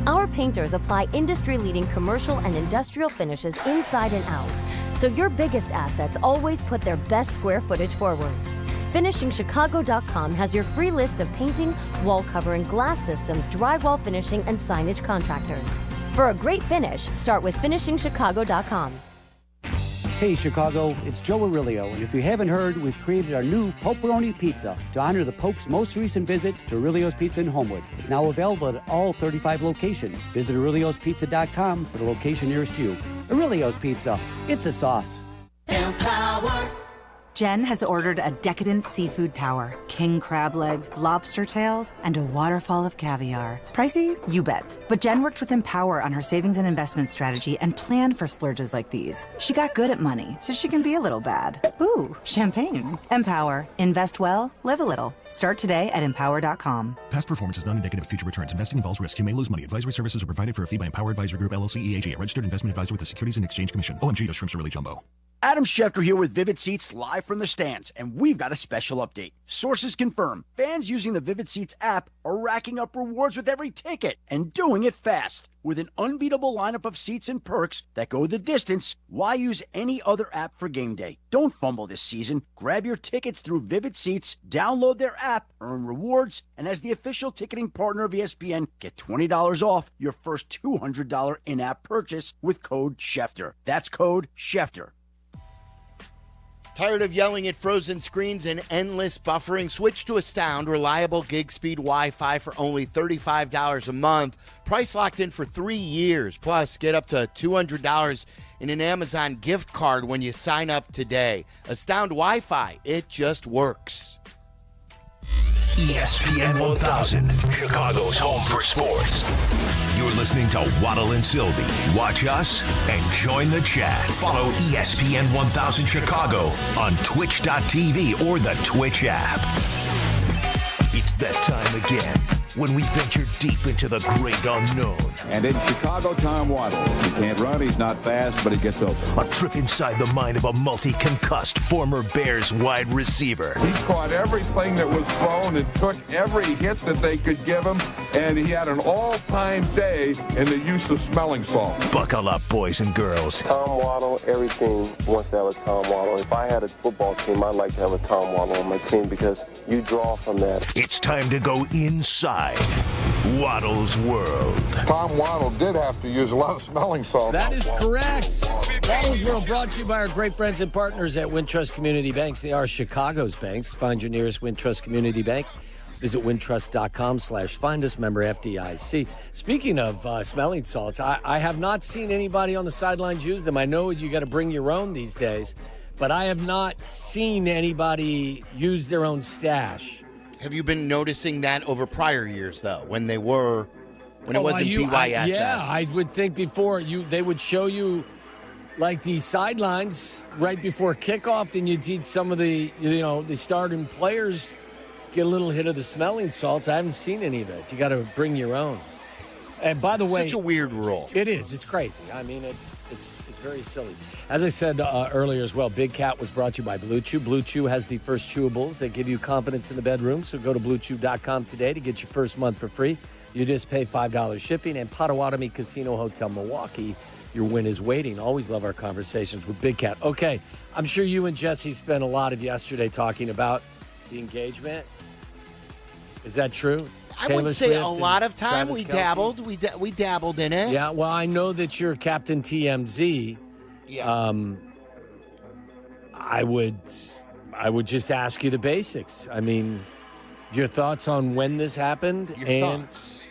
Our painters apply industry-leading commercial and industrial finishes inside and out, so your biggest assets always put their best square footage forward. FinishingChicago.com has your free list of painting, wall covering, glass systems, drywall finishing, and signage contractors. For a great finish, start with FinishingChicago.com. Hey Chicago, it's Joe Aurelio, and if you haven't heard, we've created our new Poperoni Pizza to honor the Pope's most recent visit to Aurelio's Pizza in Homewood. It's now available at all 35 locations. Visit Aurelio'sPizza.com for the location nearest you. Aurelio's Pizza, it's a sauce. Empower. Jen has ordered a decadent seafood tower, king crab legs, lobster tails, and a waterfall of caviar. Pricey? You bet. But Jen worked with Empower on her savings and investment strategy and planned for splurges like these. She got good at money, so she can be a little bad. Ooh, champagne. Empower. Invest well, live a little. Start today at empower.com. Past performance is not indicative of future returns. Investing involves risk. You may lose money. Advisory services are provided for a fee by Empower Advisory Group, LLC, EAG, a registered investment advisor with the Securities and Exchange Commission. OMG, those shrimps are really jumbo. Adam Schefter here with Vivid Seats live from the stands, and we've got a special update. Sources confirm fans using the Vivid Seats app are racking up rewards with every ticket and doing it fast. With an unbeatable lineup of seats and perks that go the distance, why use any other app for game day? Don't fumble this season. Grab your tickets through Vivid Seats, download their app, earn rewards, and as the official ticketing partner of ESPN, get $20 off your first $200 in-app purchase with code Schefter. That's code Schefter. Tired of yelling at frozen screens and endless buffering? Switch to Astound, reliable gig speed Wi-Fi for only $35 a month. Price locked in for 3 years. Plus, get up to $200 in an Amazon gift card when you sign up today. Astound Wi-Fi, it just works. ESPN 1000, Chicago's home for sports. You're listening to Waddle and Silvy. Watch us and join the chat. Follow ESPN 1000 Chicago on twitch.tv or the Twitch app. It's that time again when we venture deep into the great unknown. And in Chicago, Tom Waddle. He can't run, he's not fast, but he gets open. A trip inside the mind of a multi-concussed former Bears wide receiver. He caught everything that was thrown and took every hit that they could give him, and he had an all-time day in the use of smelling salt. Buckle up, boys and girls. Tom Waddle, every team wants to have a Tom Waddle. If I had a football team, I'd like to have a Tom Waddle on my team because you draw from that. It's time to go inside Waddle's world. Tom Waddle did have to use a lot of smelling salt. That is correct. Waddle's World brought to you by our great friends and partners at Wintrust Community Banks. They are Chicago's banks. Find your nearest Wintrust Community Bank. Visit wintrust.com/find us, member FDIC. Speaking of smelling salts, I have not seen anybody on the sidelines use them. I know you got to bring your own these days, but I have not seen anybody use their own stash. Have you been noticing that over prior years, though, when it wasn't BYSS? Yeah, I would think before they would show you like the sidelines right before kickoff, and you'd see some of the starting players get a little hit of the smelling salts. I haven't seen any of it. You got to bring your own. And by the way, such a weird rule. It is. It's crazy. I mean, it's very silly. As I said earlier as well, Big Cat was brought to you by Blue Chew. Blue Chew has the first chewables that give you confidence in the bedroom. So go to BlueChew.com today to get your first month for free. You just pay $5 shipping. And Potawatomi Casino Hotel Milwaukee, your win is waiting. Always love our conversations with Big Cat. Okay, I'm sure you and Jesse spent a lot of yesterday talking about the engagement. Is that true? I wouldn't say a lot of time. We dabbled. We dabbled in it. Yeah, well, I know that you're Captain TMZ. Yeah. I would just ask you the basics. I mean, your thoughts on when this happened? Thoughts.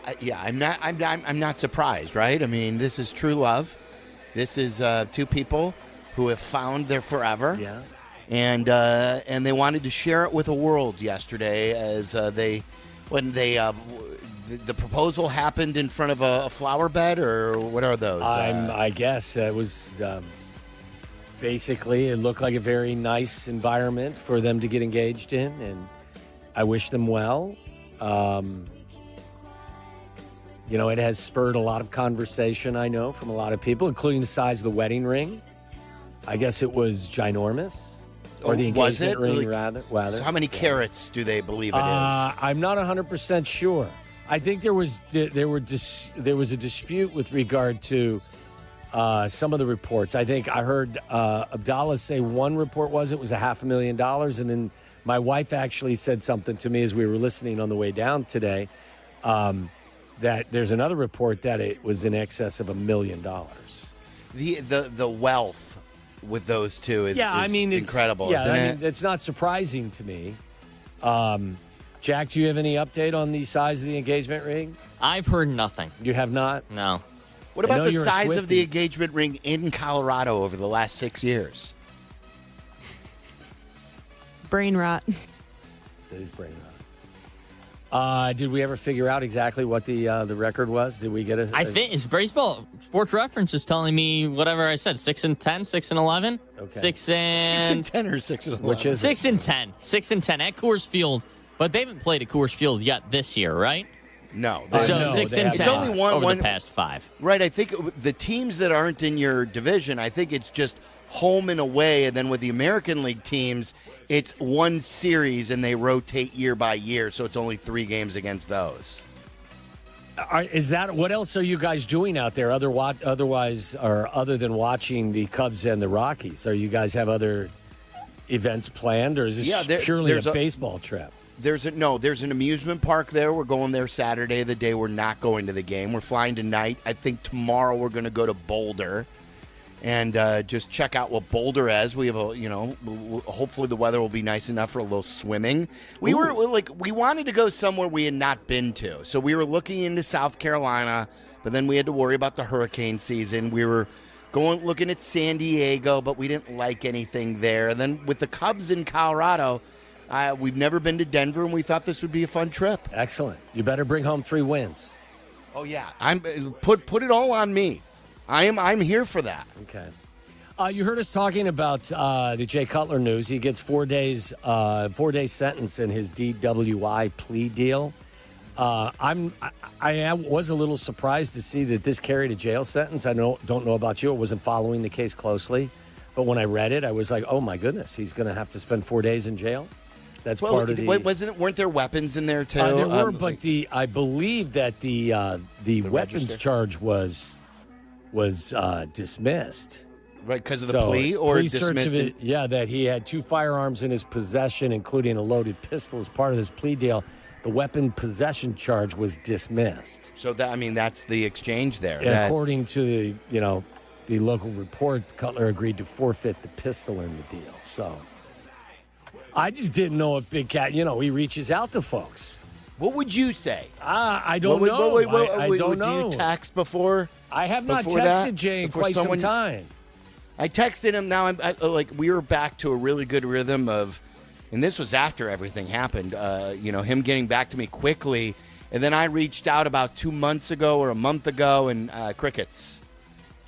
I'm not surprised, right? I mean, this is true love. This is two people who have found their forever. Yeah. And they wanted to share it with the world yesterday as the proposal happened in front of a flower bed, or what are those? I guess it was basically, it looked like a very nice environment for them to get engaged in, and I wish them well. It has spurred a lot of conversation, I know, from a lot of people, including the size of the wedding ring. I guess it was ginormous. Or the engagement ring, rather. So how many carats do they believe it is? I'm not 100% sure. I think there was a dispute with regard to some of the reports. I think I heard Abdallah say one report was $500,000, and then my wife actually said something to me as we were listening on the way down today, that there's another report that it was in excess of $1 million. The wealth with those two is incredible, isn't it? It's not surprising to me. Jack, do you have any update on the size of the engagement ring? I've heard nothing. You have not? No. What about the size of the engagement ring in Colorado over the last 6 years? Brain rot. That is brain rot. Did we ever figure out exactly what the record was? Did we get a? I think it's baseball. Sports Reference is telling me whatever I said: 6-10, 6-11, okay. 6-10 or 6-11. Which is 6-10, 6-10 at Coors Field, but they haven't played at Coors Field yet this year, right? No. So 6-10. It's only over the past 5. Right. I think the teams that aren't in your division, I think it's just home and away, and then with the American League teams, it's one series and they rotate year by year, so it's only 3 games against those. Is that what else are you guys doing out there other than watching the Cubs and the Rockies? Are you guys have other events planned, or is this purely a baseball trip? There's an amusement park there. We're going there Saturday, the day we're not going to the game. We're flying tonight. I think tomorrow we're going to go to Boulder. and just check out what Boulder has. We have hopefully the weather will be nice enough for a little swimming. We wanted to go somewhere we had not been to. So we were looking into South Carolina, but then we had to worry about the hurricane season. We were looking at San Diego, but we didn't like anything there. And then with the Cubs in Colorado, we've never been to Denver, and we thought this would be a fun trip. Excellent. You better bring home 3 wins. Oh yeah, put it all on me. I'm here for that. Okay. You heard us talking about the Jay Cutler news. He gets 4 days, 4-day sentence in his DWI plea deal. I was a little surprised to see that this carried a jail sentence. I don't know about you. I wasn't following the case closely, but when I read it, I was like, oh my goodness, he's going to have to spend 4 days in jail. That's part of the. Weren't there weapons in there too? There were, but I believe that the weapons charge was dismissed. Right, because of the plea, or dismissed? That he had 2 firearms in his possession, including a loaded pistol, as part of this plea deal. The weapon possession charge was dismissed. So that's the exchange there. According to the local report, Cutler agreed to forfeit the pistol in the deal. So I just didn't know if Big Cat, he reaches out to folks. What would you say? I don't know. I don't know. Did you text before? I have not texted Jay in quite some time. I texted him. Now we were back to a really good rhythm of, and this was after everything happened. Him getting back to me quickly, and then I reached out about 2 months ago or a month ago, and crickets.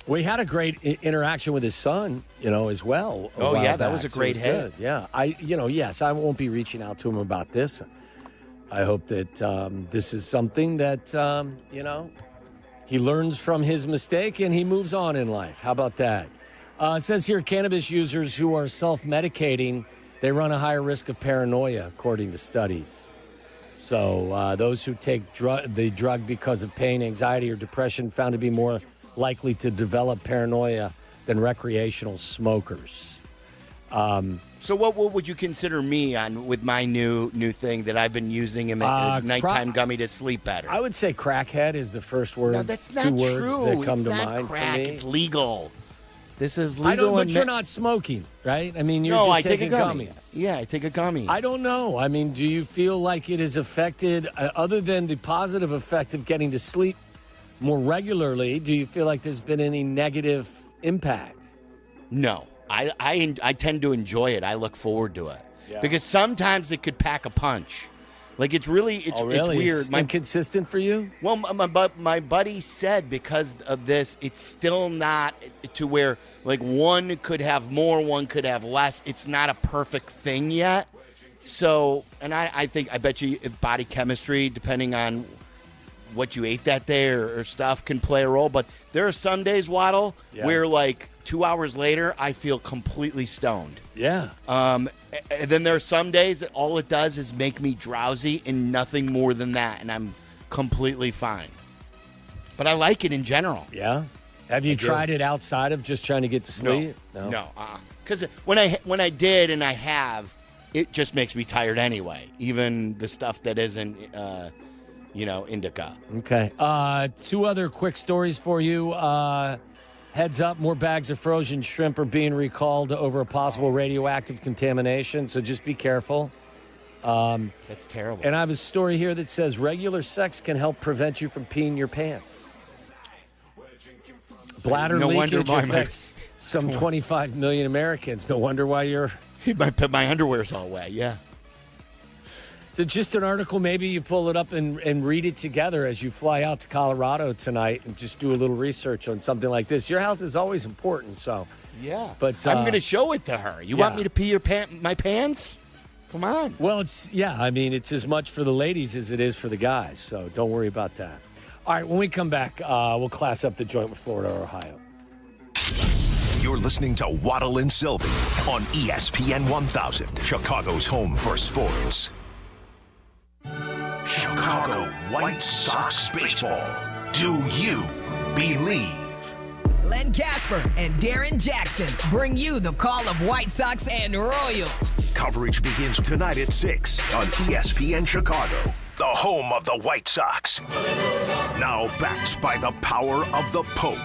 We had a great interaction with his son, as well. Oh yeah, that was a great hit. Yeah, yes, I won't be reaching out to him about this. I hope that this is something that he learns from his mistake and he moves on in life. How about that? It says here, cannabis users who are self-medicating, they run a higher risk of paranoia, according to studies. So those who take the drug because of pain, anxiety, or depression found to be more likely to develop paranoia than recreational smokers. So what would you consider me on with my new thing that I've been using in a nighttime gummy to sleep better? I would say crackhead is the first word. No, that's not 2 words true. that come it's to not mind crack. for me. It's legal. This is legal. But you're not smoking, right? I mean, you're just taking gummies. Yeah, I take a gummy. I don't know. I mean, do you feel like it has affected, other than the positive effect of getting to sleep more regularly, do you feel like there's been any negative impact? No. I tend to enjoy it. I look forward to it. Yeah. Because sometimes it could pack a punch. Like, it's weird. It's inconsistent for you? Well, my buddy said because of this, it's still not to where, like, one could have more, one could have less. It's not a perfect thing yet. So, and I bet you body chemistry, depending on what you ate that day or stuff, can play a role. But there are some days, Waddle, where, like, 2 hours later, I feel completely stoned. Yeah. And then there are some days that all it does is make me drowsy and nothing more than that, and I'm completely fine. But I like it in general. Yeah? Have you tried it outside of just trying to get to sleep? No. Because when I did, and I have, it just makes me tired anyway, even the stuff that isn't, indica. Okay. 2 other quick stories for you. Heads up, more bags of frozen shrimp are being recalled over a possible radioactive contamination, so just be careful. That's terrible. And I have a story here that says regular sex can help prevent you from peeing your pants. Bladder leakage affects some 25 million Americans. No wonder why you're... My underwear's all wet, yeah. So just an article, maybe you pull it up and read it together as you fly out to Colorado tonight and just do a little research on something like this. Your health is always important, so. Yeah. But I'm going to show it to her. You want me to pee my pants? Come on. Well, it's as much for the ladies as it is for the guys, so don't worry about that. All right, when we come back, we'll class up the joint with Florida or Ohio. You're listening to Waddle and Silvy on ESPN 1000, Chicago's home for sports. Chicago White Sox baseball. Do you believe? Len Casper and Darren Jackson bring you the call of White Sox and Royals. Coverage begins tonight at 6 on ESPN Chicago, the home of the White Sox. Now backed by the power of the Pope.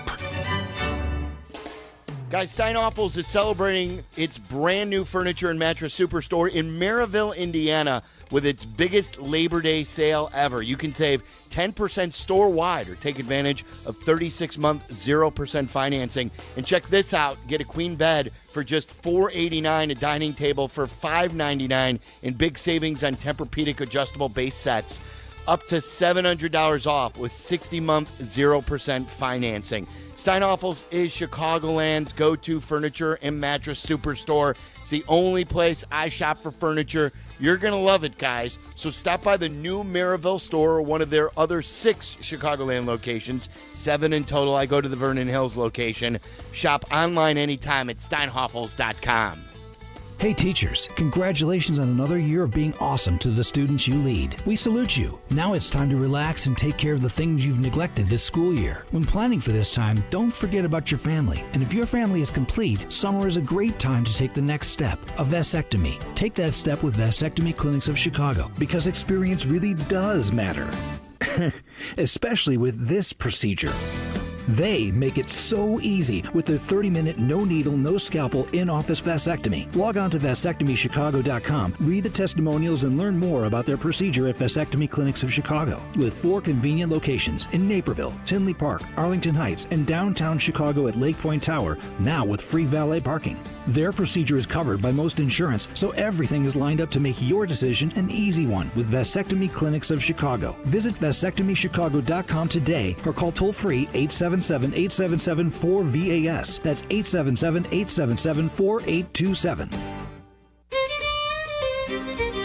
Guys, Steinhoffels is celebrating its brand new furniture and mattress superstore in Maryville, Indiana, with its biggest Labor Day sale ever. You can save 10% store-wide or take advantage of 36-month 0% financing. And check this out. Get a queen bed for just $489, a dining table for $599, and big savings on Tempur-Pedic adjustable base sets. Up to $700 off with 60-month 0% financing. Steinhoffels is Chicagoland's go-to furniture and mattress superstore. It's the only place I shop for furniture. You're going to love it, guys. So stop by the new Maryville store or one of their other 6 Chicagoland locations, 7 in total. I go to the Vernon Hills location. Shop online anytime at steinhoffels.com. Hey teachers, congratulations on another year of being awesome to the students you lead. We salute you. Now it's time to relax and take care of the things you've neglected this school year. When planning for this time, don't forget about your family. And if your family is complete, summer is a great time to take the next step, a vasectomy. Take that step with Vasectomy Clinics of Chicago, because experience really does matter. Especially with this procedure. They make it so easy with their 30-minute, no-needle, no-scalpel, in-office vasectomy. Log on to vasectomychicago.com, read the testimonials, and learn more about their procedure at Vasectomy Clinics of Chicago. With 4 convenient locations in Naperville, Tinley Park, Arlington Heights, and downtown Chicago at Lake Point Tower, now with free valet parking. Their procedure is covered by most insurance, so everything is lined up to make your decision an easy one with Vasectomy Clinics of Chicago. Visit vasectomychicago.com today or call toll-free 877-877-4VAS. That's 877-877-4827.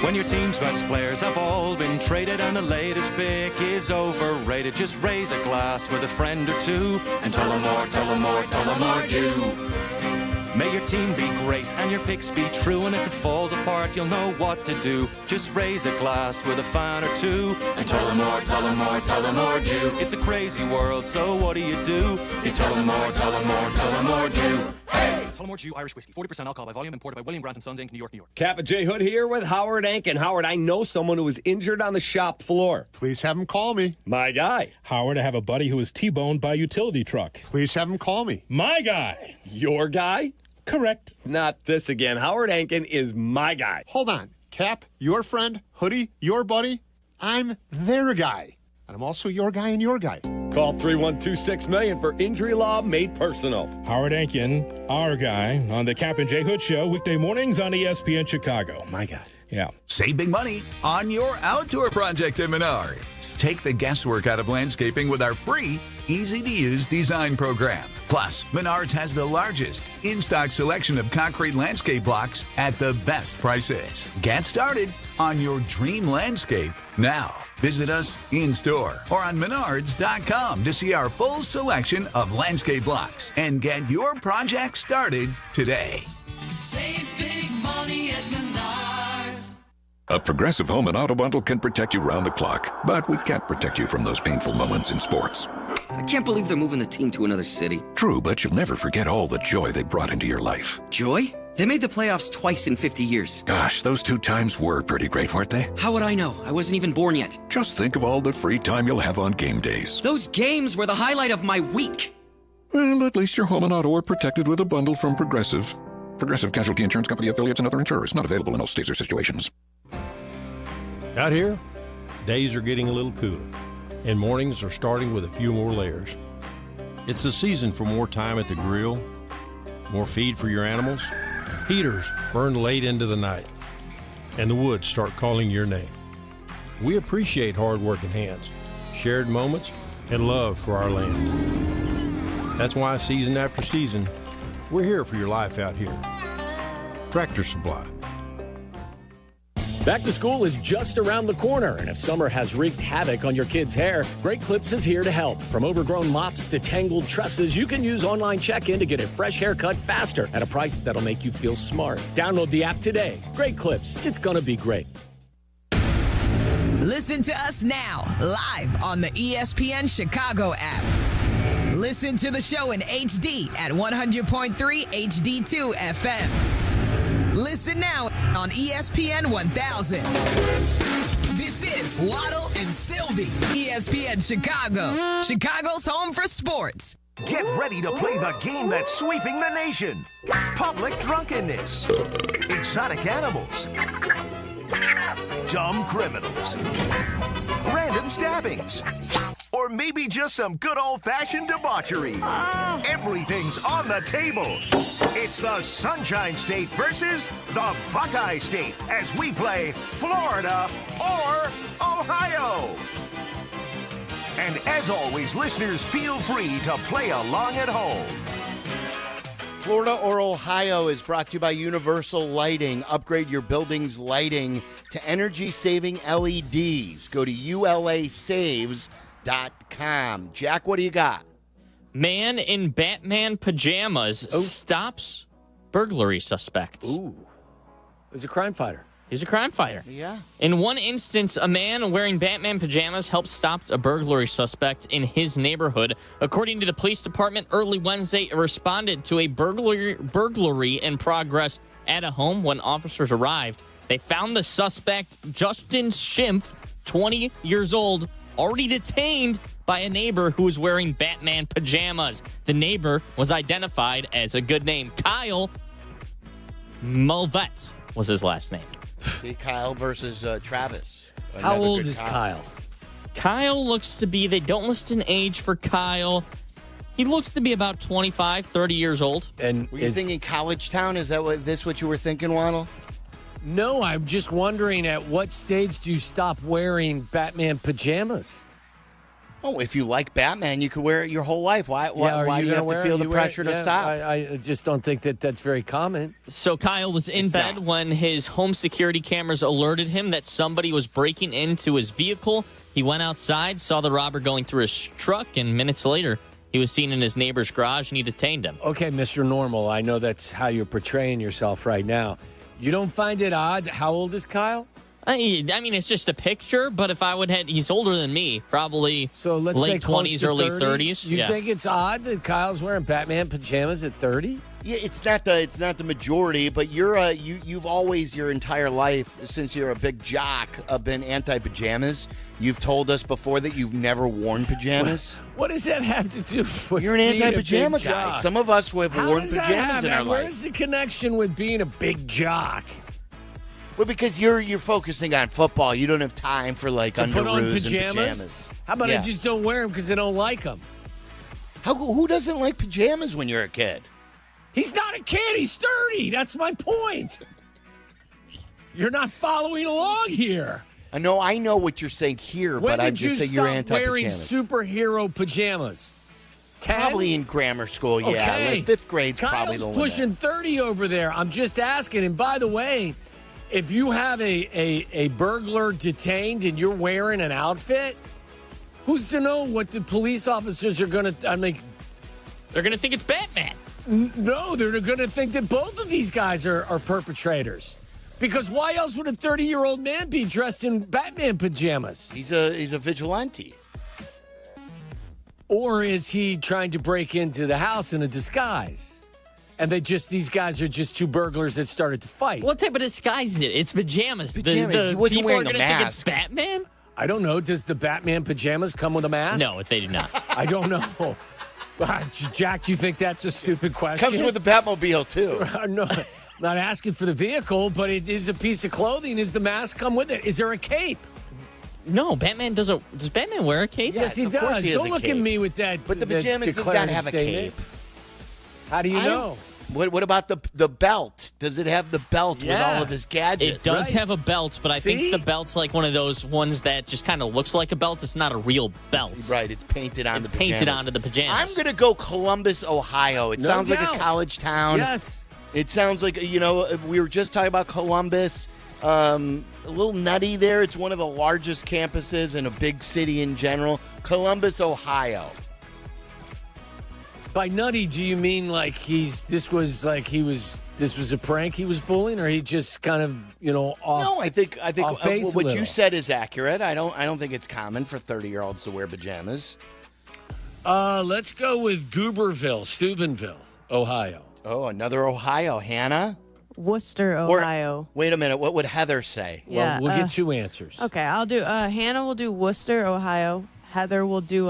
When your team's best players have all been traded and the latest pick is overrated, just raise a glass with a friend or two and tell them more, tell them more, tell them more do. May your team be great and your picks be true, and if it falls apart, you'll know what to do. Just raise a glass with a fan or two and tell them more, tell them more, tell them more do. It's a crazy world, so what do? You tell them more, tell them more, tell them more do. Hey! Tullamore Jew Irish Whiskey, 40% alcohol by volume, imported by William Grant & Sons, Inc., New York, New York. Kap J Hood here with Howard Ank. And Howard, I know someone who was injured on the shop floor. Please have him call me. My guy. Howard, I have a buddy who was T-boned by a utility truck. Please have him call me. My guy. Your guy? Correct. Not this again. Howard Ankin is my guy. Hold on. Kap, your friend, Hoodie, your buddy. I'm their guy. And I'm also your guy and your guy. Call 312-6-million for injury law made personal. Howard Ankin, our guy, on the Kap and J Hood Show, weekday mornings on ESPN Chicago. My guy. Yeah. Save big money on your outdoor project at Menards. Take the guesswork out of landscaping with our free, easy-to-use design program. Plus, Menards has the largest in-stock selection of concrete landscape blocks at the best prices. Get started on your dream landscape now. Visit us in-store or on Menards.com to see our full selection of landscape blocks and get your project started today. Save big money at Menards. A Progressive Home and Auto Bundle can protect you round the clock, but we can't protect you from those painful moments in sports. I can't believe they're moving the team to another city. True, but you'll never forget all the joy they brought into your life. Joy? They made the playoffs twice in 50 years. Gosh, those 2 times were pretty great, weren't they? How would I know? I wasn't even born yet. Just think of all the free time you'll have on game days. Those games were the highlight of my week. Well, at least your home and auto are protected with a bundle from Progressive. Progressive Casualty Insurance Company affiliates and other insurers. Not available in all states or situations. Out here, days are getting a little cooler, and mornings are starting with a few more layers. It's the season for more time at the grill, more feed for your animals. Heaters burn late into the night, and the woods start calling your name. We appreciate hard-working hands, shared moments, and love for our land. That's why season after season, we're here for your life out here. Tractor Supply. Back to school is just around the corner, and if summer has wreaked havoc on your kids' hair, Great Clips is here to help. From overgrown mops to tangled tresses, you can use online check-in to get a fresh haircut faster at a price that'll make you feel smart. Download the app today. Great Clips. It's gonna be great. Listen to us now, live on the ESPN Chicago app. Listen to the show in HD at 100.3 HD2 FM. Listen now on ESPN 1000. This is Waddle and Silvy, ESPN Chicago, Chicago's home for sports. Get ready to play the game that's sweeping the nation. Public drunkenness. Exotic animals. Dumb criminals. Random stabbings. Or maybe just some good old-fashioned debauchery. Everything's on the table. It's the Sunshine State versus the Buckeye State as we play Florida or Ohio. And as always, listeners, feel free to play along at home. Florida or Ohio is brought to you by Universal Lighting. Upgrade your building's lighting to energy-saving LEDs. Go to ulasaves.com. Jack, what do you got? Man in Batman pajamas stops burglary suspect. Ooh. He's a crime fighter. He's a crime fighter. Yeah. In one instance, a man wearing Batman pajamas helped stop a burglary suspect in his neighborhood. According to the police department, early Wednesday, it responded to a burglary in progress at a home. When officers arrived, they found the suspect, Justin Schimpf, 20 years old, already detained by a neighbor who was wearing Batman pajamas. The neighbor was identified as a good name. Kyle Mulvet was his last name. See, Kyle versus Travis. How old is Kyle? Kyle looks to be, they don't list an age for Kyle. He looks to be about 25, 30 years old. And were you thinking college town? Is that what you were thinking, Waddle? No, I'm just wondering at what stage do you stop wearing Batman pajamas? Oh, if you like Batman, you could wear it your whole life. Why do you have to feel the pressure to stop? I just don't think that's very common. So Kyle was in bed when his home security cameras alerted him that somebody was breaking into his vehicle. He went outside, saw the robber going through his truck, and minutes later, he was seen in his neighbor's garage, and he detained him. Okay, Mr. Normal, I know that's how you're portraying yourself right now. You don't find it odd? How old is Kyle? I mean, it's just a picture, but if I would have, he's older than me, probably let's late say 20s, early 30? 30s. You think it's odd that Kyle's wearing Batman pajamas at 30? Yeah, it's not the majority, but you've always your entire life since you're a big jock been anti-pajamas. You've told us before that you've never worn pajamas. What does that have to do with you're an being anti-pajama a big guy? jock? Some of us have worn pajamas in our life. Where's the connection with being a big jock? Well, because you're focusing on football, you don't have time for like underoos put on and pajamas. How about I just don't wear them because I don't like them? Who doesn't like pajamas when you're a kid? He's not a kid. He's 30. That's my point. You're not following along here. I know what you're saying here, but I'm just saying you're anti-pajamas. Wearing superhero pajamas? 10? Probably in grammar school, yeah. Okay. Like fifth grade's Kyle's probably the limit. pushing 30 over there. I'm just asking. And by the way, if you have a burglar detained and you're wearing an outfit, who's to know what the police officers are going to, they're going to think it's Batman. No, they're going to think that both of these guys are perpetrators. Because why else would a 30-year-old man be dressed in Batman pajamas? He's a vigilante. Or is he trying to break into the house in a disguise? And these guys are just two burglars that started to fight. What type of disguise is it? It's pajamas. He wasn't people wearing are a going to think it's mask. Batman? I don't know. Does the Batman pajamas come with a mask? No, they do not. I don't know. Jack, do you think that's a stupid question? Comes with the Batmobile, too. No, I'm not asking for the vehicle, but it is a piece of clothing. Does the mask come with it? Is there a cape? No, Batman doesn't. Does Batman wear a cape? Yes, he does. Don't look at me with that. But the pajamas does not have a cape. How do you know? What about the belt? Does it have the belt with all of his gadgets? It does have a belt, but I think the belt's like one of those ones that just kind of looks like a belt. It's not a real belt. Right, it's painted on the pajamas. Painted onto the pajamas. I'm going to go Columbus, Ohio. It sounds like a college town. Yes. It sounds like, we were just talking about Columbus. A little nutty there. It's one of the largest campuses in a big city in general. Columbus, Ohio. By nutty, do you mean like this was a prank he was pulling, or he just kind of off? No, I think off base what a you little? said is accurate. I don't think it's common for 30-year-olds to wear pajamas. Let's go with Steubenville, Ohio. Oh, another Ohio, Hannah. Worcester, Ohio. Wait a minute. What would Heather say? Yeah, we'll get two answers. Okay, I'll do. Hannah will do Worcester, Ohio. Heather will do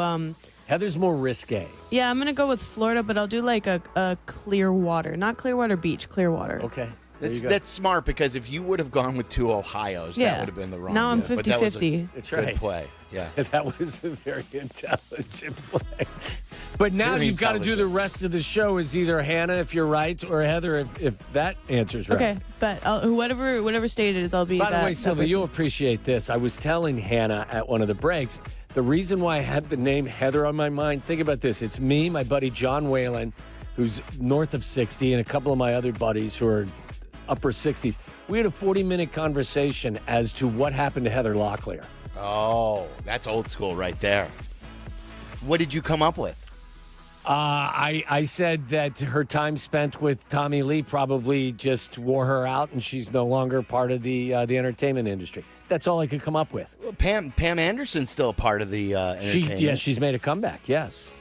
Heather's more risque. Yeah, I'm going to go with Florida, but I'll do like a Clearwater. Not Clearwater Beach, Clearwater. Okay. That's smart because if you would have gone with two Ohios, that would have been the wrong. Now I'm move. But that was a 50-50. That's good right. play. Yeah. That was a very intelligent play. But now Very you've got to do the rest of the show is either Hannah, if you're right, or Heather, if that answer's right. Okay, but whatever state it is, I'll be By the way, that Sylvia, person. you'll appreciate this. I was telling Hannah at one of the breaks, the reason why I had the name Heather on my mind, think about this. It's me, my buddy John Whalen, who's north of 60, and a couple of my other buddies who are upper 60s. We had a 40-minute conversation as to what happened to Heather Locklear. Oh, that's old school right there. What did you come up with? I said that her time spent with Tommy Lee probably just wore her out, and she's no longer part of the entertainment industry. That's all I could come up with. Well, Pam Anderson's still part of the entertainment. She's made a comeback. Yes,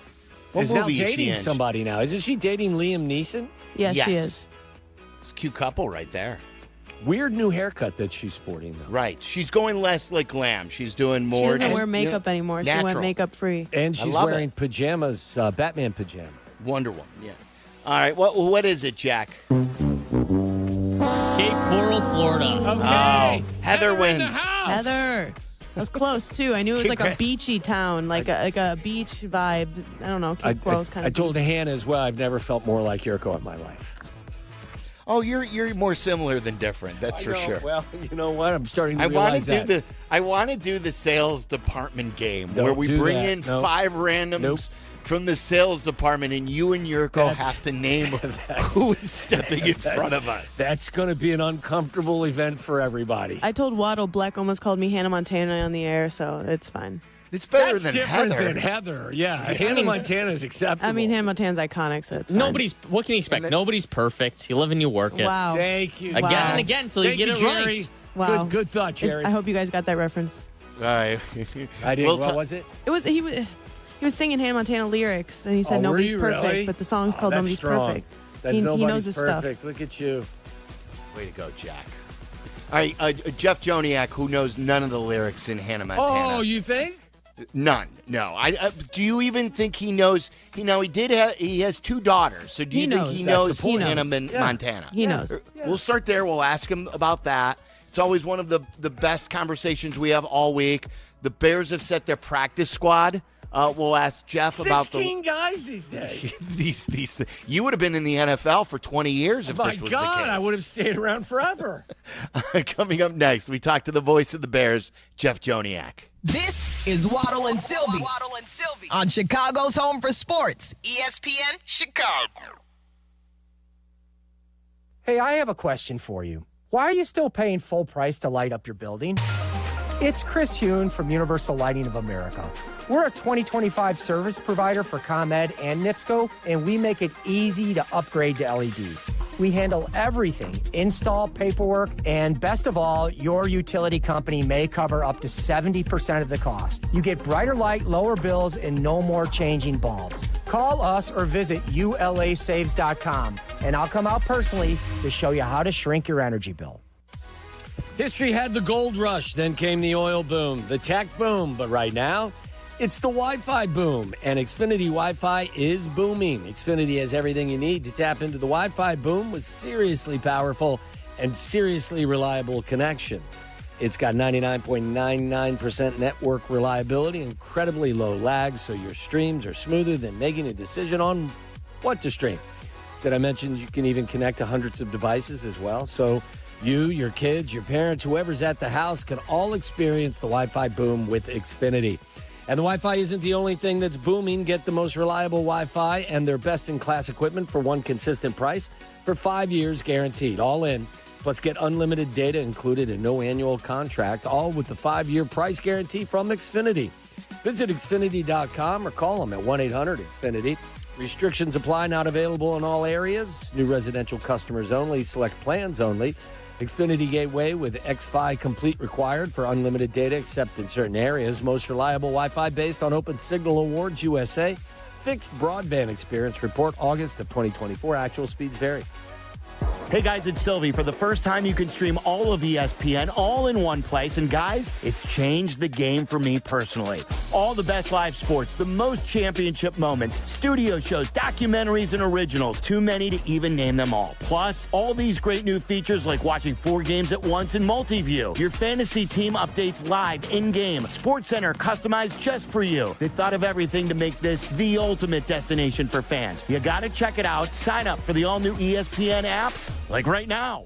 What is now movie is she dating in? somebody now. Isn't she dating Liam Neeson? Yes, she is. It's a cute couple right there. Weird new haircut that she's sporting, though. Right. She's going less like glam. She's doing She more. doesn't wear makeup anymore. She went natural. makeup free. And I she's love wearing it. pajamas, Batman pajamas. Wonder Woman, yeah. All right, what is it, Jack? Cape Coral, Florida. Okay. Oh, Heather wins. Heather. That was close, too. I knew it was like a beachy town, like a beach vibe. I don't know. Cape Coral's kind I of told Hannah as well, I've never felt more like Jurko in my life. Oh, you're more similar than different. That's for sure. Well, you know what? I'm starting to I want realize to do that. I want to do the sales department game Don't where we do bring that. in Nope. 5 randoms Nope. from the sales department, and you and Jurko have to name who is stepping in front of us. That's going to be an uncomfortable event for everybody. I told Waddle Black almost called me Hannah Montana on the air, so it's fine. It's better That's than different Heather. than Heather. Yeah, Hannah Montana is acceptable. I mean, Hannah Montana's iconic, so it's fine. What can you expect? Nobody's perfect. You live and you work it. Wow. Thank you. Again and again until you get it Jerry. right. Wow. Good thought, Jerry. I hope you guys got that reference. All right. I didn't. What was it? It was he was singing Hannah Montana lyrics, and he said Oh, were nobody's you perfect, really? but the song's called that's Nobody's strong. Perfect. That's He nobody's knows his stuff. perfect. Look at you. Way to go, Jack. All right, Jeff Joniak, who knows none of the lyrics in Hannah Montana. Oh, you think? None. No. Do you even think he knows? He has 2 daughters. So do you think he knows Hannah Montana? He knows. We'll start there. We'll ask him about that. It's always one of the best conversations we have all week. The Bears have set their practice squad. We'll ask Jeff about 16 guys these days. these. You would have been in the NFL for 20 years if My this was God, the case. I would have stayed around forever. Coming up next, we talk to the voice of the Bears, Jeff Joniak. This is Waddle and Silvy. On Chicago's home for sports, ESPN Chicago. Hey, I have a question for you. Why are you still paying full price to light up your building? It's Chris Hune from Universal Lighting of America. We're a 2025 service provider for ComEd and NIPSCO, and we make it easy to upgrade to LED. We handle everything, install, paperwork, and best of all, your utility company may cover up to 70% of the cost. You get brighter light, lower bills, and no more changing bulbs. Call us or visit ulasaves.com, and I'll come out personally to show you how to shrink your energy bill. History had the gold rush, then came the oil boom, the tech boom, but right now, it's the Wi-Fi boom, and Xfinity Wi-Fi is booming. Xfinity has everything you need to tap into the Wi-Fi boom with seriously powerful and seriously reliable connection. It's got 99.99% network reliability, incredibly low lag, so your streams are smoother than making a decision on what to stream. Did I mention you can even connect to hundreds of devices as well? So you, your kids, your parents, whoever's at the house can all experience the Wi-Fi boom with Xfinity. And the Wi-Fi isn't the only thing that's booming. Get the most reliable Wi-Fi and their best-in-class equipment for one consistent price for 5 years guaranteed. All in. Plus, get unlimited data included and no annual contract, all with the 5-year price guarantee from Xfinity. Visit Xfinity.com or call them at 1-800-XFINITY. Restrictions apply, not available in all areas. New residential customers only. Select plans only. Xfinity Gateway with XFi Complete required for unlimited data except in certain areas. Most reliable Wi-Fi based on Open Signal Awards USA. Fixed broadband experience report August of 2024. Actual speeds vary. Hey guys, it's Silvy. For the first time, you can stream all of ESPN all in one place. And guys, it's changed the game for me personally. All the best live sports, the most championship moments, studio shows, documentaries, and originals. Too many to even name them all. Plus, all these great new features like watching 4 games at once in multi-view. Your fantasy team updates live in-game. SportsCenter customized just for you. They thought of everything to make this the ultimate destination for fans. You gotta check it out. Sign up for the all-new ESPN app, like right now.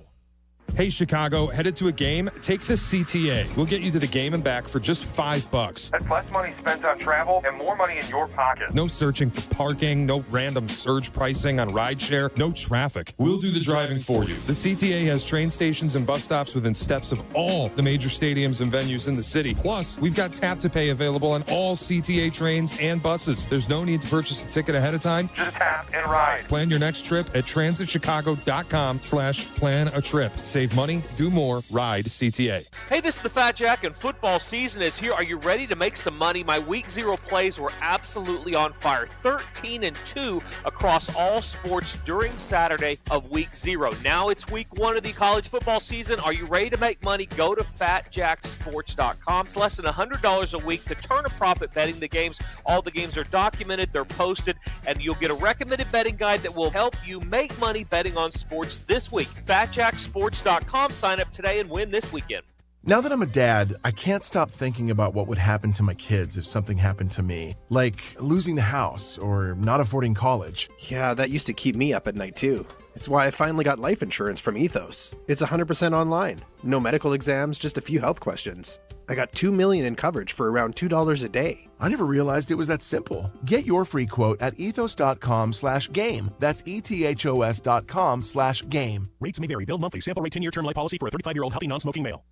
Hey, Chicago, headed to a game? Take the CTA. We'll get you to the game and back for just $5. That's less money spent on travel and more money in your pocket. No searching for parking, no random surge pricing on rideshare, no traffic. We'll do the driving for you. The CTA has train stations and bus stops within steps of all the major stadiums and venues in the city. Plus, we've got tap to pay available on all CTA trains and buses. There's no need to purchase a ticket ahead of time. Just tap and ride. Plan your next trip at transitchicago.com/plan-a-trip. Save money, do more, ride CTA. Hey, this is the Fat Jack, and football season is here. Are you ready to make some money? My Week 0 plays were absolutely on fire. 13-2 across all sports during Saturday of Week 0. Now it's Week 1 of the college football season. Are you ready to make money? Go to FatJackSports.com. It's less than $100 a week to turn a profit betting the games. All the games are documented, they're posted, and you'll get a recommended betting guide that will help you make money betting on sports this week. FatJackSports.com. Sign up today and win this weekend. Now that I'm a dad, I can't stop thinking about what would happen to my kids if something happened to me, like losing the house or not affording college. Yeah, that used to keep me up at night too. It's why I finally got life insurance from Ethos. It's 100% online. No medical exams, just a few health questions. I got $2 million in coverage for around $2 a day. I never realized it was that simple. Get your free quote at ethos.com/game. That's ethos.com/game. Rates may vary. Bill monthly. Sample rate 10-year term life policy for a 35-year-old healthy non-smoking male.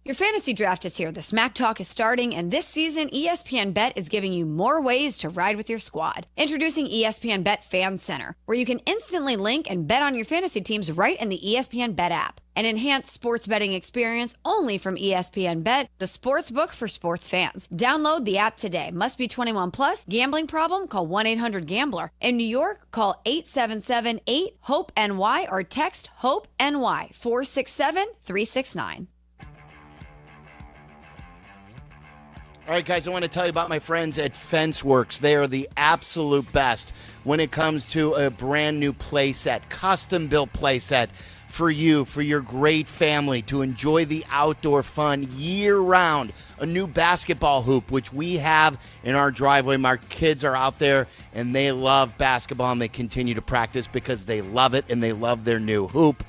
Your fantasy draft is here. The Smack Talk is starting, and this season, ESPN Bet is giving you more ways to ride with your squad. Introducing ESPN Bet Fan Center, where you can instantly link and bet on your fantasy teams right in the ESPN Bet app. An enhanced sports betting experience only from ESPN Bet, the sports book for sports fans. Download the app today. Must be 21 plus. Gambling problem? Call 1-800-GAMBLER. In New York, call 877-8-HOPE-NY or text HOPE-NY 467-369. All right, guys, I want to tell you about my friends at FenceWorks. They are the absolute best when it comes to a brand new playset, custom-built playset for you, for your great family, to enjoy the outdoor fun year-round. A new basketball hoop, which we have in our driveway. My kids are out there, and they love basketball, and they continue to practice because they love it, and they love their new hoop.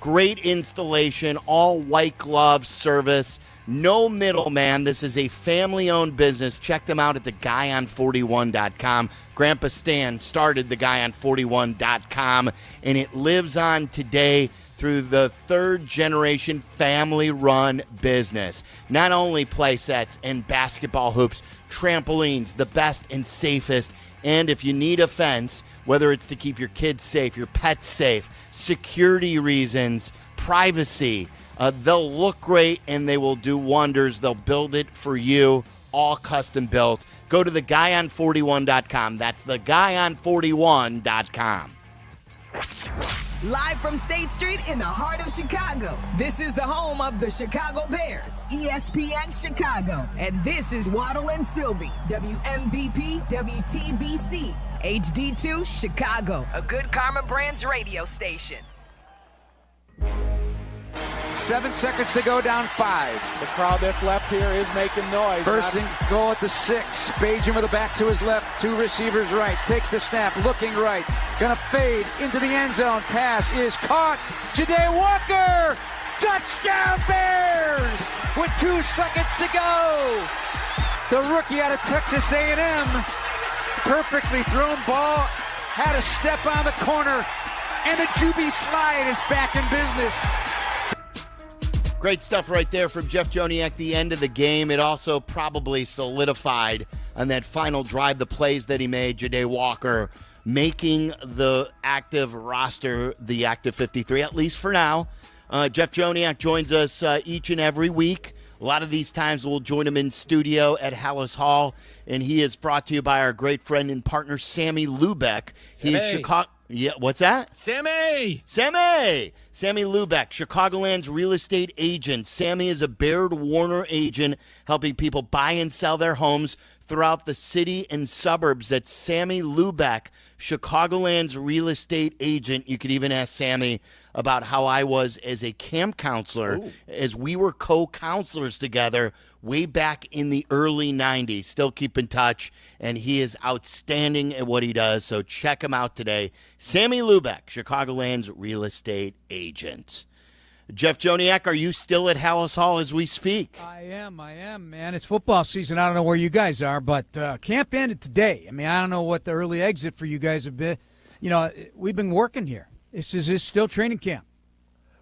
Great installation, all white glove service. No middleman. This is a family-owned business. Check them out at theguyon41.com. Grandpa Stan started theguyon41.com, and it lives on today through the third-generation family-run business. Not only play sets and basketball hoops, trampolines, the best and safest. And if you need a fence, whether it's to keep your kids safe, your pets safe, security reasons, privacy, they'll look great and they will do wonders. They'll build it for you, all custom built. Go to theguyon41.com. That's theguyon41.com. Live from State Street in the heart of Chicago, this is the home of the Chicago Bears, ESPN Chicago. And this is Waddle and Silvy, WMVP, WTBC, HD2 Chicago, a good Karma Brands radio station. 7 seconds to go, down 5. The crowd that's left here is making noise. First and goal at the 6. Bajan with the back to his left. 2 receivers right. Takes the snap. Looking right. Gonna fade into the end zone. Pass is caught. Jade Walker. Touchdown Bears with 2 seconds to go. The rookie out of Texas A&M. Perfectly thrown ball. Had a step on the corner. And the Juby slide is back in business. Great stuff right there from Jeff Joniak, the end of the game. It also probably solidified on that final drive the plays that he made, Jade Walker, making the active roster, the active 53, at least for now. Jeff Joniak joins us each and every week. A lot of these times we'll join him in studio at Hallis Hall, and he is brought to you by our great friend and partner, Sammy Lubeck. He's Yeah, what's that? Sammy Lubeck, Chicagoland's real estate agent. Sammy is a Baird Warner agent helping people buy and sell their homes throughout the city and suburbs. That's Sammy Lubeck, Chicagoland's real estate agent. You could even ask Sammy about how I was as a camp counselor, as we were co-counselors together way back in the early 90s. Still keep in touch, and he is outstanding at what he does, so check him out today. Sammy Lubeck, Chicagoland's real estate agent. Jeff Joniak, are you still at Hallis Hall as we speak? I am, man. It's football season. I don't know where you guys are, but camp ended today. I mean, I don't know what the early exit for you guys have been. You know, we've been working here. This is still training camp.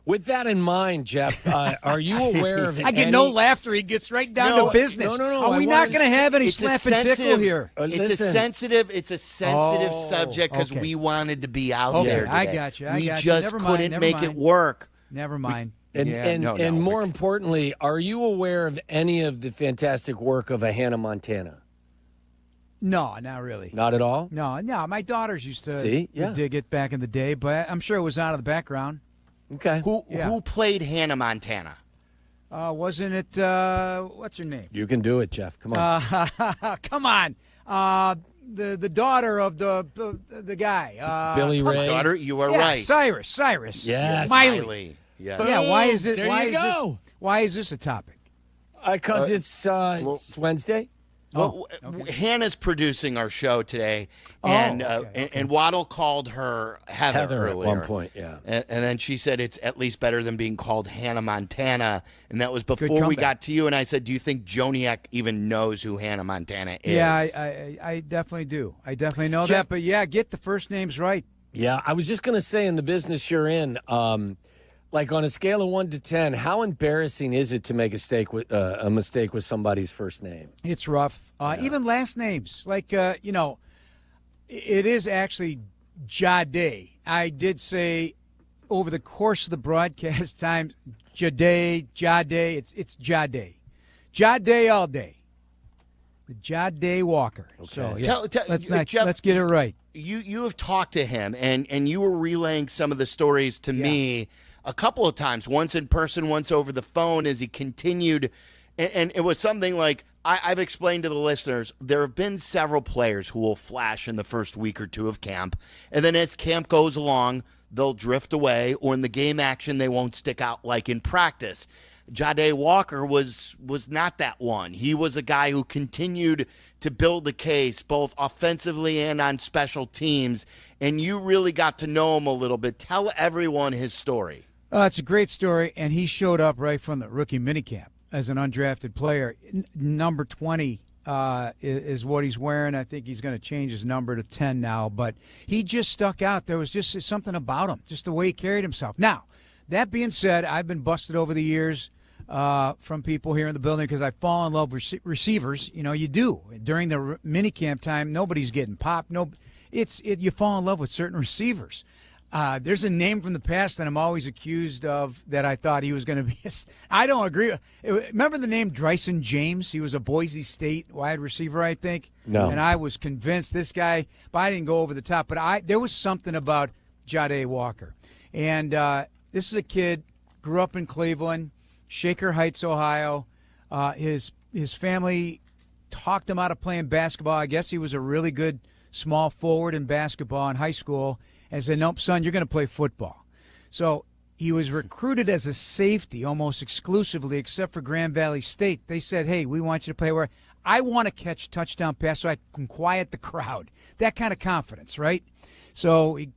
With that in mind, Jeff, are you aware of I get no laughter. He gets right down to business. No. Are we not going to have any slap and tickle here? It's a sensitive subject because we wanted to be out there today. I got you. We just couldn't make it work. Never mind. And more importantly, are you aware of any of the fantastic work of a Hannah Montana? No, not really. Not at all? No. My daughters used to to dig it back in the day, but I'm sure it was out of the background. Okay. Who played Hannah Montana? Wasn't it, what's her name? You can do it, Jeff. Come on. Come on. The daughter of the guy. Billy Ray. Daughter, you are right. Cyrus. Yes. Miley. Yeah. Why is it? There Why is this a topic? Because it's Wednesday. Well, Hannah's producing our show today, and Waddle called her Heather earlier. At one point, yeah. And then she said it's at least better than being called Hannah Montana, and that was before we got to you. And I said, do you think Joniak even knows who Hannah Montana is? Yeah, I definitely do. I definitely know that. But yeah, get the first names right. Yeah, I was just going to say, in the business you're in, like on a scale of 1 to 10, how embarrassing is it to make a mistake with somebody's first name? It's rough. Even last names. Like, it is actually Jade. I did say over the course of the broadcast time, Jade. It's Jade. Jade all day. The Jade Walker. Okay. So, yeah. Let's get it right. You have talked to him, and you were relaying some of the stories to me a couple of times, once in person, once over the phone, as he continued. And it was something like, I've explained to the listeners, there have been several players who will flash in the first week or two of camp. And then as camp goes along, they'll drift away, or in the game action, they won't stick out like in practice. Jade Walker was not that one. He was a guy who continued to build the case, both offensively and on special teams. And you really got to know him a little bit. Tell everyone his story. It's a great story, and he showed up right from the rookie minicamp as an undrafted player. Number 20 is what he's wearing. I think he's going to change his number to 10 now, but he just stuck out. There was just something about him, just the way he carried himself. Now, that being said, I've been busted over the years from people here in the building because I fall in love with receivers. You know, you do. During the minicamp time, nobody's getting popped. You fall in love with certain receivers. There's a name from the past that I'm always accused of that I thought he was going to be. I don't agree. Remember the name Dryson James? He was a Boise State wide receiver, I think. No. And I was convinced this guy, but I didn't go over the top. But there was something about Jade Walker. And this is a kid, grew up in Cleveland, Shaker Heights, Ohio. His family talked him out of playing basketball. I guess he was a really good small forward in basketball in high school. And said, nope, son, you're going to play football. So he was recruited as a safety almost exclusively, except for Grand Valley State. They said, hey, we want you to play where I want to catch touchdown pass so I can quiet the crowd. That kind of confidence, right? So he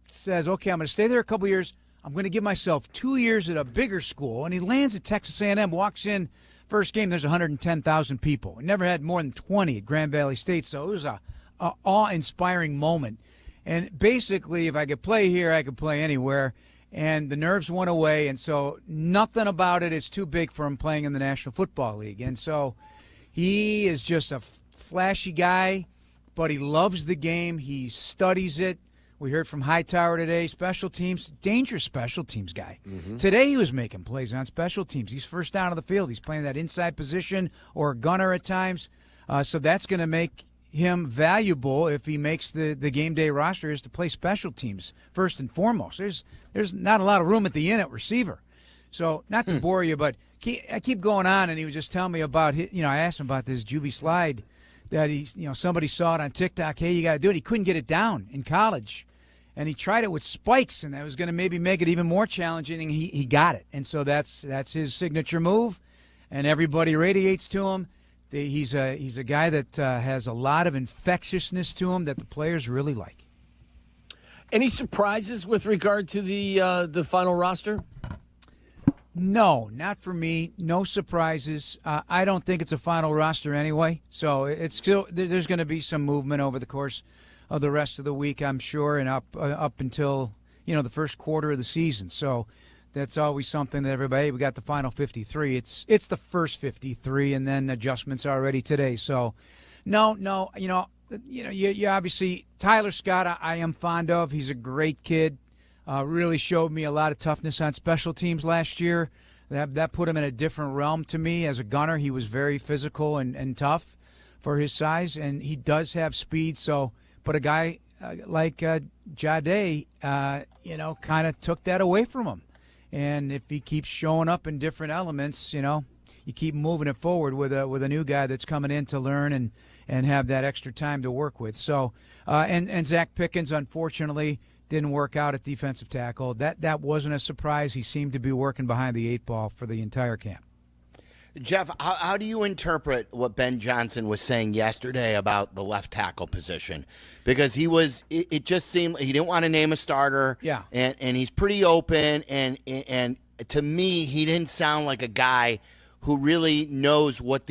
says, okay, I'm going to stay there a couple years. I'm going to give myself 2 years at a bigger school. And he lands at Texas A&M, walks in. First game, there's 110,000 people. He never had more than 20 at Grand Valley State. So it was a awe-inspiring moment. And basically, if I could play here, I could play anywhere. And the nerves went away, and so nothing about it is too big for him playing in the National Football League. And so he is just a flashy guy, but he loves the game. He studies it. We heard from Hightower today, special teams, dangerous special teams guy. Mm-hmm. Today he was making plays on special teams. He's first down of the field. He's playing that inside position or a gunner at times. So that's going to make him valuable if he makes the game day roster is to play special teams first and foremost. There's not a lot of room at the end at receiver. So not to bore you, but I keep going on, and he was just telling me about I asked him about this Juby slide that somebody saw it on TikTok. Hey, you got to do it. He couldn't get it down in college, and he tried it with spikes, and that was going to maybe make it even more challenging. And he got it, and so that's his signature move, and everybody radiates to him. He's a guy that has a lot of infectiousness to him that the players really like. Any surprises with regard to the final roster? No, not for me. No surprises. I don't think it's a final roster anyway. So it's still there's going to be some movement over the course of the rest of the week, I'm sure, and up until the first quarter of the season. So that's always something that everybody. We got the final 53. It's the first 53, and then adjustments already today. So no. You obviously Tyler Scott. I am fond of. He's a great kid. Really showed me a lot of toughness on special teams last year. That put him in a different realm to me. As a gunner, he was very physical and tough for his size, and he does have speed. So, but a guy like Jade, kind of took that away from him. And if he keeps showing up in different elements, you keep moving it forward with a new guy that's coming in to learn and have that extra time to work with. So, and Zach Pickens, unfortunately, didn't work out at defensive tackle. That wasn't a surprise. He seemed to be working behind the 8 ball for the entire camp. Jeff, how do you interpret what Ben Johnson was saying yesterday about the left tackle position? Because it just seemed he didn't want to name a starter. Yeah. And he's pretty open. And to me, he didn't sound like a guy who really knows what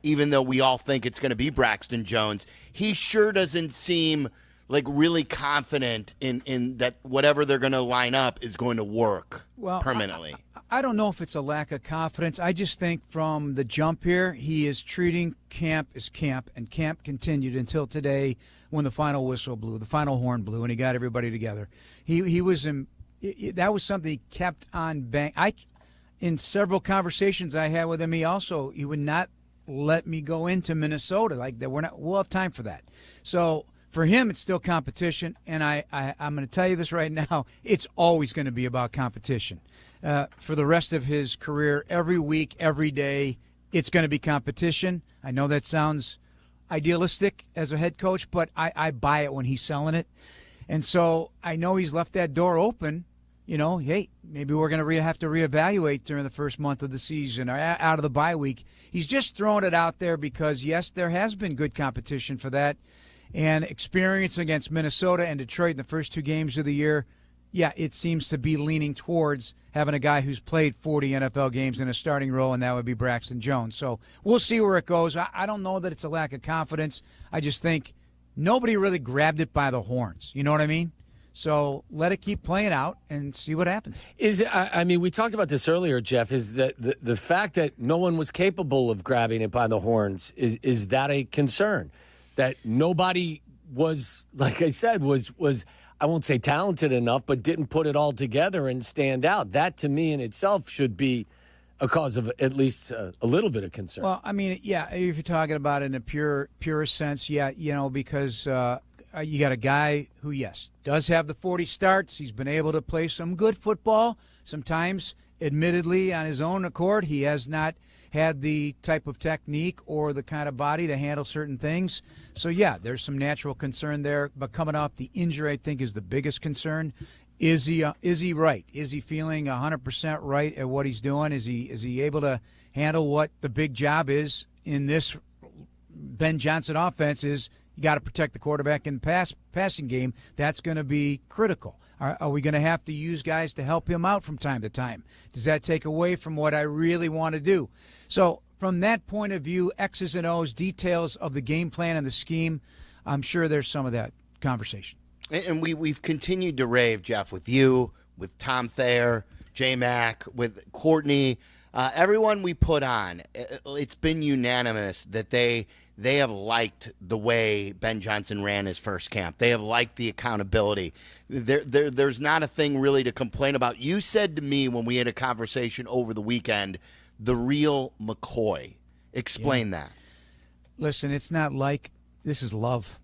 even though we all think it's going to be Braxton Jones, he sure doesn't seem like really confident in that whatever they're going to line up is going to work permanently. I don't know if it's a lack of confidence. I just think from the jump here, he is treating camp as camp, and camp continued until today when the final whistle blew, the final horn blew, and he got everybody together. He was that was something he kept on bang. In several conversations I had with him, he would not let me go into Minnesota like that. We'll have time for that. So for him, it's still competition, and I'm going to tell you this right now. It's always going to be about competition. For the rest of his career, every week, every day, it's going to be competition. I know that sounds idealistic as a head coach, but I buy it when he's selling it. And so I know he's left that door open. Hey, maybe we're going to have to reevaluate during the first month of the season or out of the bye week. He's just throwing it out there because, yes, there has been good competition for that. And experience against Minnesota and Detroit in the first 2 games of the year, yeah, it seems to be leaning towards having a guy who's played 40 NFL games in a starting role, and that would be Braxton Jones. So we'll see where it goes. I don't know that it's a lack of confidence. I just think nobody really grabbed it by the horns. You know what I mean? So let it keep playing out and see what happens. We talked about this earlier, Jeff, is that the fact that no one was capable of grabbing it by the horns, is that a concern? That nobody was, like I said, was I won't say talented enough, but didn't put it all together and stand out. That, to me, in itself should be a cause of at least a little bit of concern. Well, if you're talking about it in a pure sense, yeah, because you got a guy who, yes, does have the 40 starts. He's been able to play some good football. Sometimes, admittedly, on his own accord, he has not had the type of technique or the kind of body to handle certain things. So, yeah, there's some natural concern there. But coming off the injury, I think, is the biggest concern. Is he right? Is he feeling 100% right at what he's doing? Is he able to handle what the big job is in this Ben Johnson offense? Is you got to protect the quarterback in the passing game. That's going to be critical. Are we going to have to use guys to help him out from time to time? Does that take away from what I really want to do? So from that point of view, X's and O's, details of the game plan and the scheme, I'm sure there's some of that conversation. And we've continued to rave, Jeff, with you, with Tom Thayer, J-Mac, with Courtney, everyone we put on. It's been unanimous that they have liked the way Ben Johnson ran his first camp. They have liked the accountability. There's not a thing really to complain about. You said to me when we had a conversation over the weekend, the real McCoy. Explain that. Listen, it's not like this is love.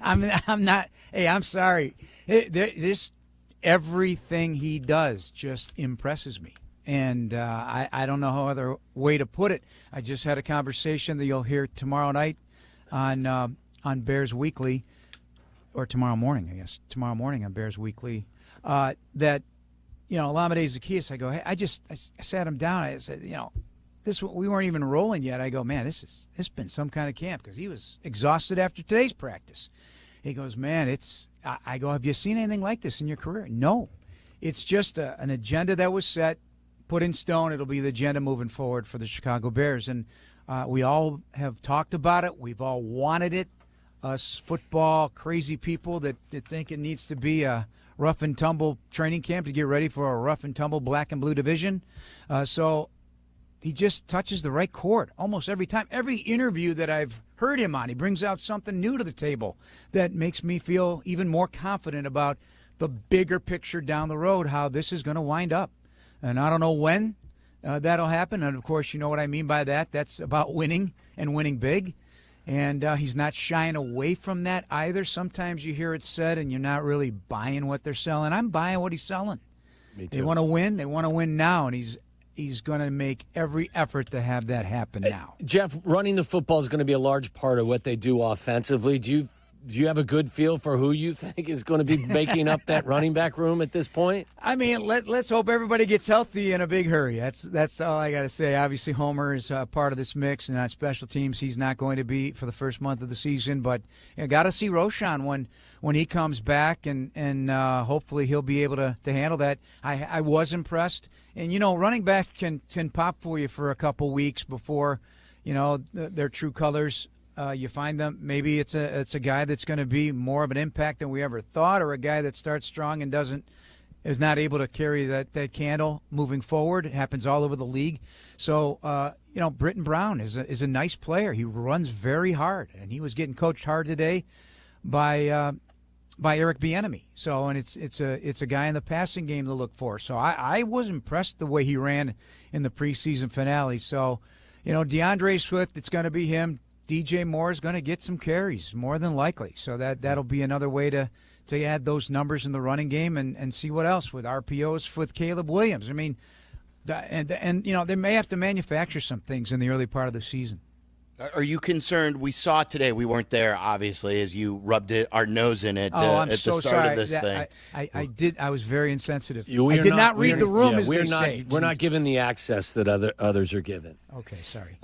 I'm not. Hey, I'm sorry. This everything he does just impresses me, and I don't know how other way to put it. I just had a conversation that you'll hear tomorrow night on Bears Weekly, or tomorrow morning, I guess. Tomorrow morning on Bears Weekly, that Olamide Zaccheaus. I go, hey, I sat him down. I said, we weren't even rolling yet. I go, man, this has been some kind of camp, because he was exhausted after today's practice. He goes, man, I go, have you seen anything like this in your career? No. It's just an agenda that was set, put in stone. It'll be the agenda moving forward for the Chicago Bears. And we all have talked about it. We've all wanted it. Us football crazy people that think it needs to be a rough and tumble training camp to get ready for a rough and tumble black and blue division. So he just touches the right chord almost every time. Every interview that I've heard him on, he brings out something new to the table that makes me feel even more confident about the bigger picture down the road, how this is going to wind up. And I don't know when that'll happen. And, of course, you know what I mean by that. That's about winning and winning big. And he's not shying away from that either. Sometimes you hear it said and you're not really buying what they're selling. I'm buying what he's selling. Me too. They want to win. They want to win now. And he's going to make every effort to have that happen now. Jeff, running the football is going to be a large part of what they do offensively. Do you have a good feel for who you think is going to be making up that running back room at this point? I mean, let's hope everybody gets healthy in a big hurry. That's all I got to say. Obviously, Homer is part of this mix, and on special teams, he's not going to be for the first month of the season. But got to see Roshan when he comes back, and hopefully he'll be able to handle that. I was impressed. And, running back can pop for you for a couple weeks before, their true colors. You find them. Maybe it's a guy that's going to be more of an impact than we ever thought, or a guy that starts strong and is not able to carry that candle moving forward. It happens all over the league. So, Britton Brown is a nice player. He runs very hard, and he was getting coached hard today by Eric Bieniemy. So, and it's a guy in the passing game to look for. So I was impressed the way he ran in the preseason finale. So, DeAndre Swift, it's going to be him. DJ Moore is going to get some carries, more than likely. So that'll be another way to add those numbers in the running game and see what else with RPOs with Caleb Williams. I mean, and they may have to manufacture some things in the early part of the season. Are you concerned? We saw today, we weren't there, obviously, as you rubbed our nose in it I'm at so the start sorry. of this thing. I did. I was very insensitive. We I did not read the room, as they say. We're not given the access that others are given. Okay, sorry.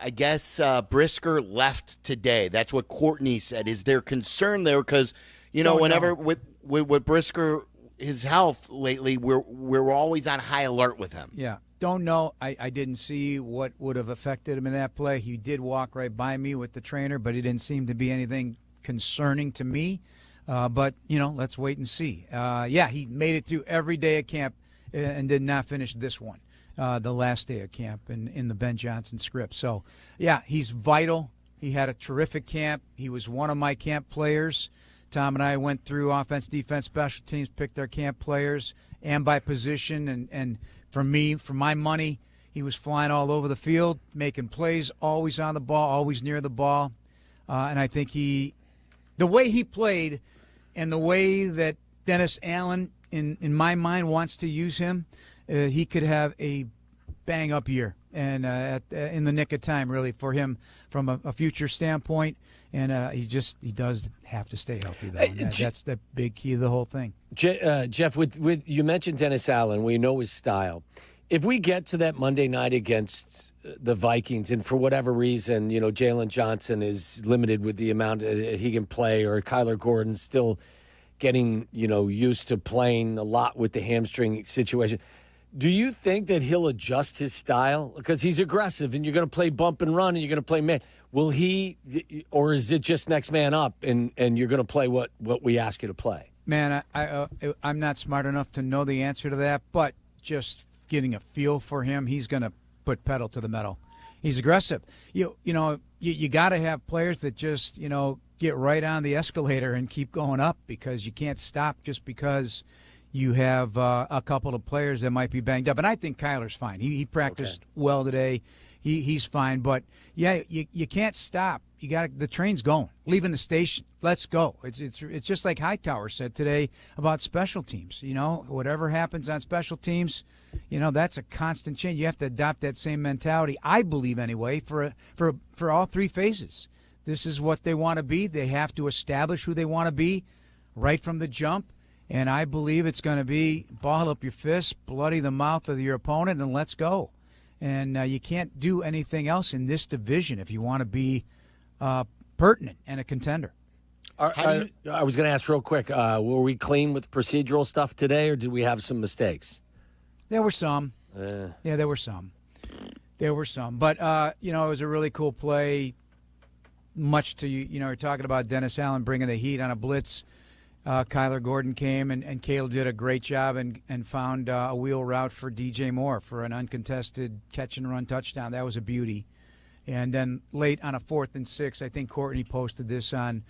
I guess Brisker left today. That's what Courtney said. Is there concern there? Because, whenever with Brisker, his health lately, we're always on high alert with him. Yeah. Don't know. I didn't see what would have affected him in that play. He did walk right by me with the trainer, but it didn't seem to be anything concerning to me. But, let's wait and see. He made it through every day at camp and did not finish this one. The last day of camp in the Ben Johnson script. So, he's vital. He had a terrific camp. He was one of my camp players. Tom and I went through offense, defense, special teams, picked our camp players, and by position. And for me, for my money, he was flying all over the field, making plays, always on the ball, always near the ball. And I think the way he played and the way that Dennis Allen, in my mind, wants to use him, he could have a bang-up year and in the nick of time, really, for him from a future standpoint. And he does have to stay healthy, though. That's the big key of the whole thing. Jeff, with you mentioned Dennis Allen. We know his style. If we get to that Monday night against the Vikings, and for whatever reason, Jalen Johnson is limited with the amount he can play, or Kyler Gordon's still getting used to playing a lot with the hamstring situation. Do you think that he'll adjust his style? Because he's aggressive, and you're going to play bump and run, and you're going to play man. Will he, or is it just next man up, and you're going to play what we ask you to play? Man, I'm not smart enough to know the answer to that, but just getting a feel for him, he's going to put pedal to the metal. He's aggressive. You got to have players that just get right on the escalator and keep going up, because you can't stop just because you have a couple of players that might be banged up. And I think Kyler's fine. He practiced well today. he's fine. But yeah, you can't stop. The train's going, leaving the station. Let's go. It's just like Hightower said today about special teams. Whatever happens on special teams, that's a constant change. You have to adopt that same mentality, I believe anyway, for all three phases. This is what they want to be. They have to establish who they want to be right from the jump. And I believe it's going to be ball up your fist, bloody the mouth of your opponent, and let's go. And you can't do anything else in this division if you want to be pertinent and a contender. I was going to ask real quick, were we clean with procedural stuff today, or did we have some mistakes? There were some. Yeah, there were some. But, it was a really cool play, much to, you're talking about Dennis Allen bringing the heat on a blitz. Kyler Gordon came, and Caleb did a great job and found a wheel route for DJ Moore for an uncontested catch-and-run touchdown. That was a beauty. And then late on a 4th and 6, I think Courtney posted this on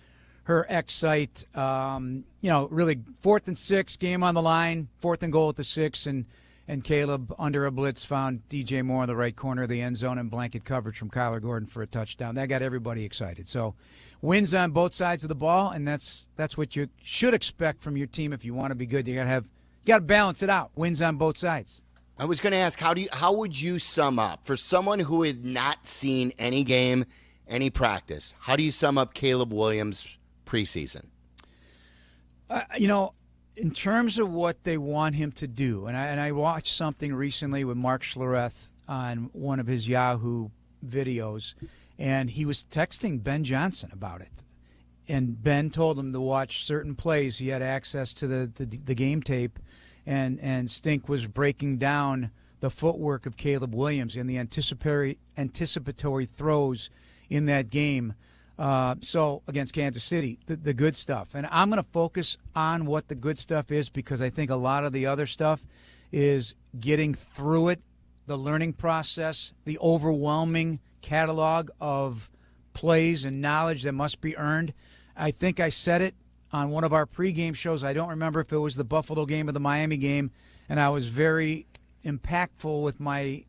her X site. Really 4th and 6, game on the line, 4th and goal at the 6, and Caleb under a blitz found DJ Moore in the right corner of the end zone and blanket coverage from Kyler Gordon for a touchdown. That got everybody excited. So wins on both sides of the ball, and that's what you should expect from your team if you want to be good. You got to balance it out. Wins on both sides. I was going to ask, how would you sum up, for someone who had not seen any game, any practice, how do you sum up Caleb Williams' preseason? In terms of what they want him to do, and I watched something recently with Mark Schlereth on one of his Yahoo videos, and he was texting Ben Johnson about it. And Ben told him to watch certain plays. He had access to the game tape. And Stink was breaking down the footwork of Caleb Williams and the anticipatory throws in that game. So against Kansas City, the good stuff. And I'm going to focus on what the good stuff is because I think a lot of the other stuff is getting through it, the learning process, the overwhelming catalog of plays and knowledge that must be earned. I think I said it on one of our pregame shows. I don't remember if it was the Buffalo game or the Miami game, and I was very impactful with my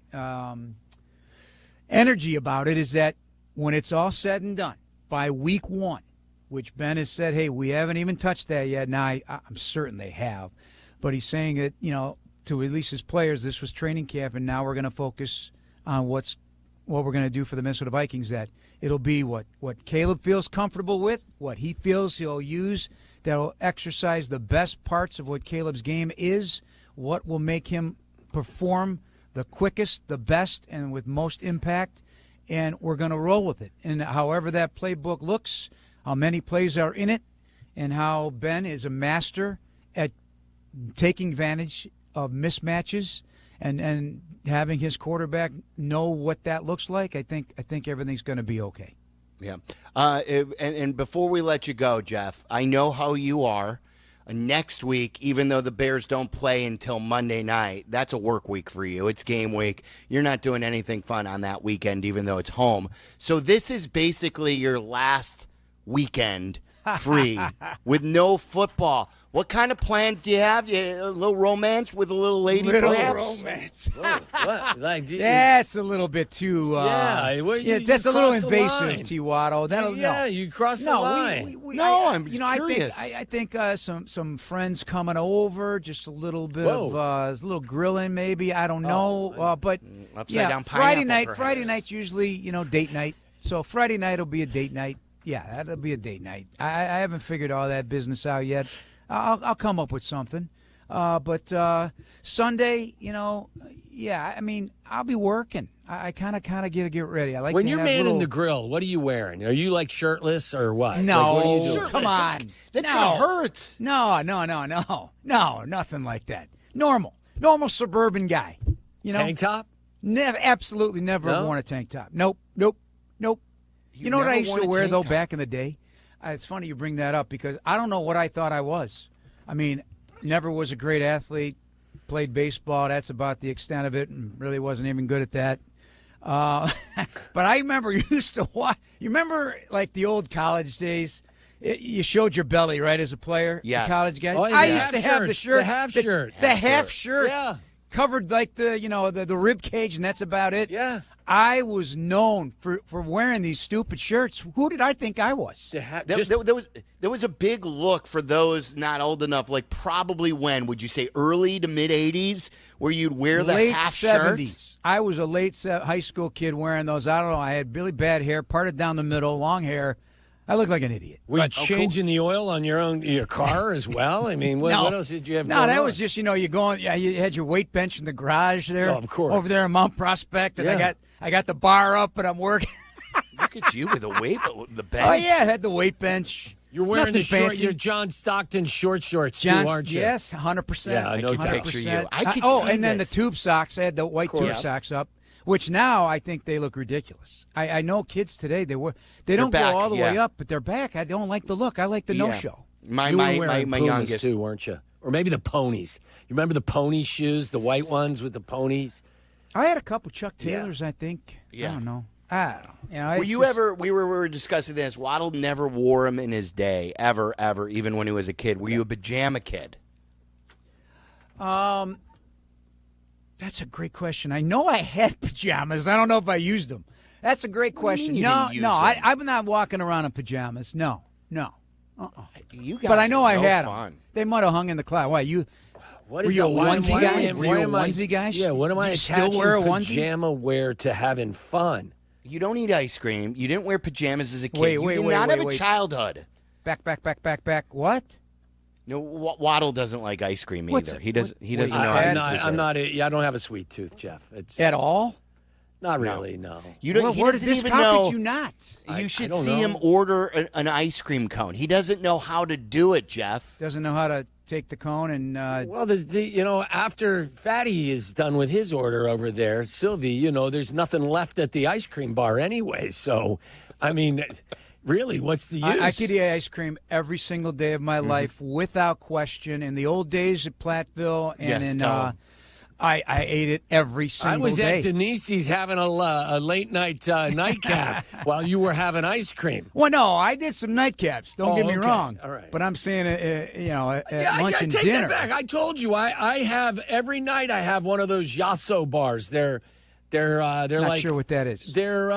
energy about it, is that when it's all said and done, by week 1, which Ben has said, hey, we haven't even touched that yet. Now, I'm certain they have. But he's saying that, to at least his players, this was training camp, and now we're going to focus on what we're going to do for the Minnesota Vikings, that it'll be what Caleb feels comfortable with, what he feels he'll use that will exercise the best parts of what Caleb's game is, what will make him perform the quickest, the best, and with most impact, and we're going to roll with it. And however that playbook looks, how many plays are in it, and how Ben is a master at taking advantage of mismatches and having his quarterback know what that looks like, I think everything's going to be okay. Yeah. And before we let you go, Jeff, I know how you are. Next week, even though the Bears don't play until Monday night, that's a work week for you. It's game week. You're not doing anything fun on that weekend, even though it's home. So this is basically your last weekend free with no football. What kind of plans do you have? A little romance with a little lady, perhaps? Romance. What? That's a little bit too. That's a little invasive, T. Waddle. You cross the line. I'm curious. I think some friends coming over, just a little bit of a little grilling, maybe. I don't know, but upside down Friday pineapple, night. perhaps. Friday night's usually date night. So Friday night will be a date night. Yeah, that'll be a date night. I haven't figured all that business out yet. I'll come up with something. But Sunday, I mean, I'll be working. I kind of get ready. I like when to you're have manning little... the grill. What are you wearing? Are you like shirtless or what? No, what are you doing? come on. That's gonna hurt. No, nothing like that. Normal suburban guy. Tank top? Absolutely never worn a tank top. Nope. You know what I used to wear, though, back in the day? It's funny you bring that up because I don't know what I thought I was. I mean, never was a great athlete, played baseball. That's about the extent of it, and really wasn't even good at that. But I remember used to watch. You remember, like, the old college days? You showed your belly, right, as a player? Yes. The college guy? Oh, yeah, I used to have the shirt. The half shirt. The half shirt. Yeah. Covered, like, the rib cage, and that's about it. Yeah. I was known for wearing these stupid shirts. Who did I think I was? There was a big look for those not old enough, like probably when, would you say early to mid-'80s, where you'd wear the late half 70s. shirt? I was a late high school kid wearing those. I don't know. I had really bad hair, parted down the middle, long hair. I looked like an idiot. Were you changing the oil on your car as well? I mean, what else did you have No, going that on? was just, you had your weight bench in the garage there. Oh, of course. Over there in Mount Prospect, and I got the bar up, and I'm working. Look at you with the bench. Oh, yeah, I had the weight bench. You're wearing Nothing your John Stockton short shorts, too, aren't you? Yes, 100%. Yeah, I know. Picture you. I could see and then this. the tube socks. I had the white tube socks up, which now I think they look ridiculous. I know kids today, they don't back, go all the way up, but they're back. I don't like the look. I like the no-show. You were wearing Pumas youngest too, weren't you? Or maybe the ponies. You remember the pony shoes, the white ones with the ponies? I had a couple Chuck Taylors, I think. Yeah. I don't know. We were discussing this. Waddle never wore them in his day, ever, even when he was a kid. Were you a pajama kid? That's a great question. I know I had pajamas. I don't know if I used them. That's a great question. I'm not walking around in pajamas. No. You guys but I know I no had fun. them. They might have hung in the closet. Why, What were is you a it? Why onesie guy? why am I- onesie guy? Yeah, what am I You still attaching wear a onesie? pajama wear to having fun? You don't eat ice cream. You didn't wear pajamas as a kid. Wait, you wait, did wait, not wait, have wait. a childhood. Back. What? No, Waddle doesn't like ice cream either. He doesn't know how I'm to not. dessert. I'm not. I don't have a sweet tooth, Jeff. It's At all? not really. No. You don't. Well, he where doesn't did this? even How know. could you not? You should don't see him know. order an ice cream cone. He doesn't know how to do it, Jeff. Doesn't know how to take the cone and. Well, after Fatty is done with his order over there, Silvy, there's nothing left at the ice cream bar anyway. So, I mean, really, what's the use? I could eat ice cream every single day of my life without question. In the old days at Platteville and I ate it every single day. I was at Denise's having a late night nightcap while you were having ice cream. Well, no, I did some nightcaps. Don't get me okay. wrong. All right. But I'm saying, at lunch and take dinner. that back. I told you, I have every night. I have one of those Yasso bars. They're Not like sure what that is. They're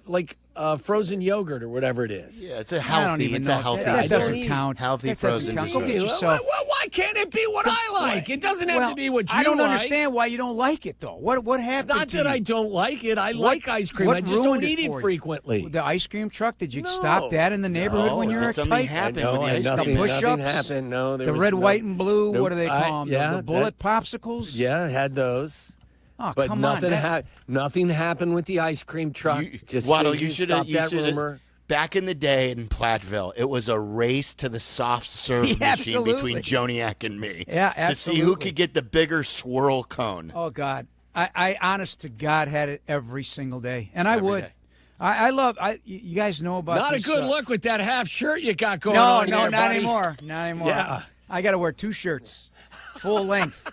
like frozen yogurt or whatever it is. Yeah, it's a I don't healthy. even It's know. a healthy. That dessert. doesn't count. Healthy That doesn't frozen count. dessert. Go get Okay, yourself. why can't it be what I like? It doesn't have to be what you I don't like. understand why you don't like it, though. What It's happened not to that you? I don't like it. I like ice cream. what I just don't ruined eat it it for you? frequently. The ice cream truck? Did you No. stop that in the neighborhood when you were a something kid? happened No, with the ice cream. nothing, push-ups? nothing happened. No, there The was red, no- white, and blue. Nope. What do they call them? Yeah, the bullet popsicles? Yeah, I had those. Oh, But come nothing, on. nothing happened with the ice cream truck. Just Waddle, so you can should stop have. that rumor. Back in the day in Platteville, it was a race to the soft serve Yeah, machine absolutely. between Joniak and me. Yeah, To see who absolutely. could get the bigger swirl cone. Oh, God. I honest to God, had it every single day. And I would. day. I love you guys know about Not a this, good look with that half shirt you got going No, on. no, there, not buddy. anymore. Not anymore. Yeah. I got to wear 2 shirts, full length,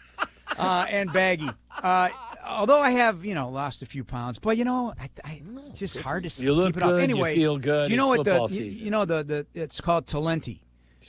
and baggy. Although I have, lost a few pounds, but it's just hard to You look keep it up. good, you Anyway, feel good, You know it's what football the season. the it's called Talenti.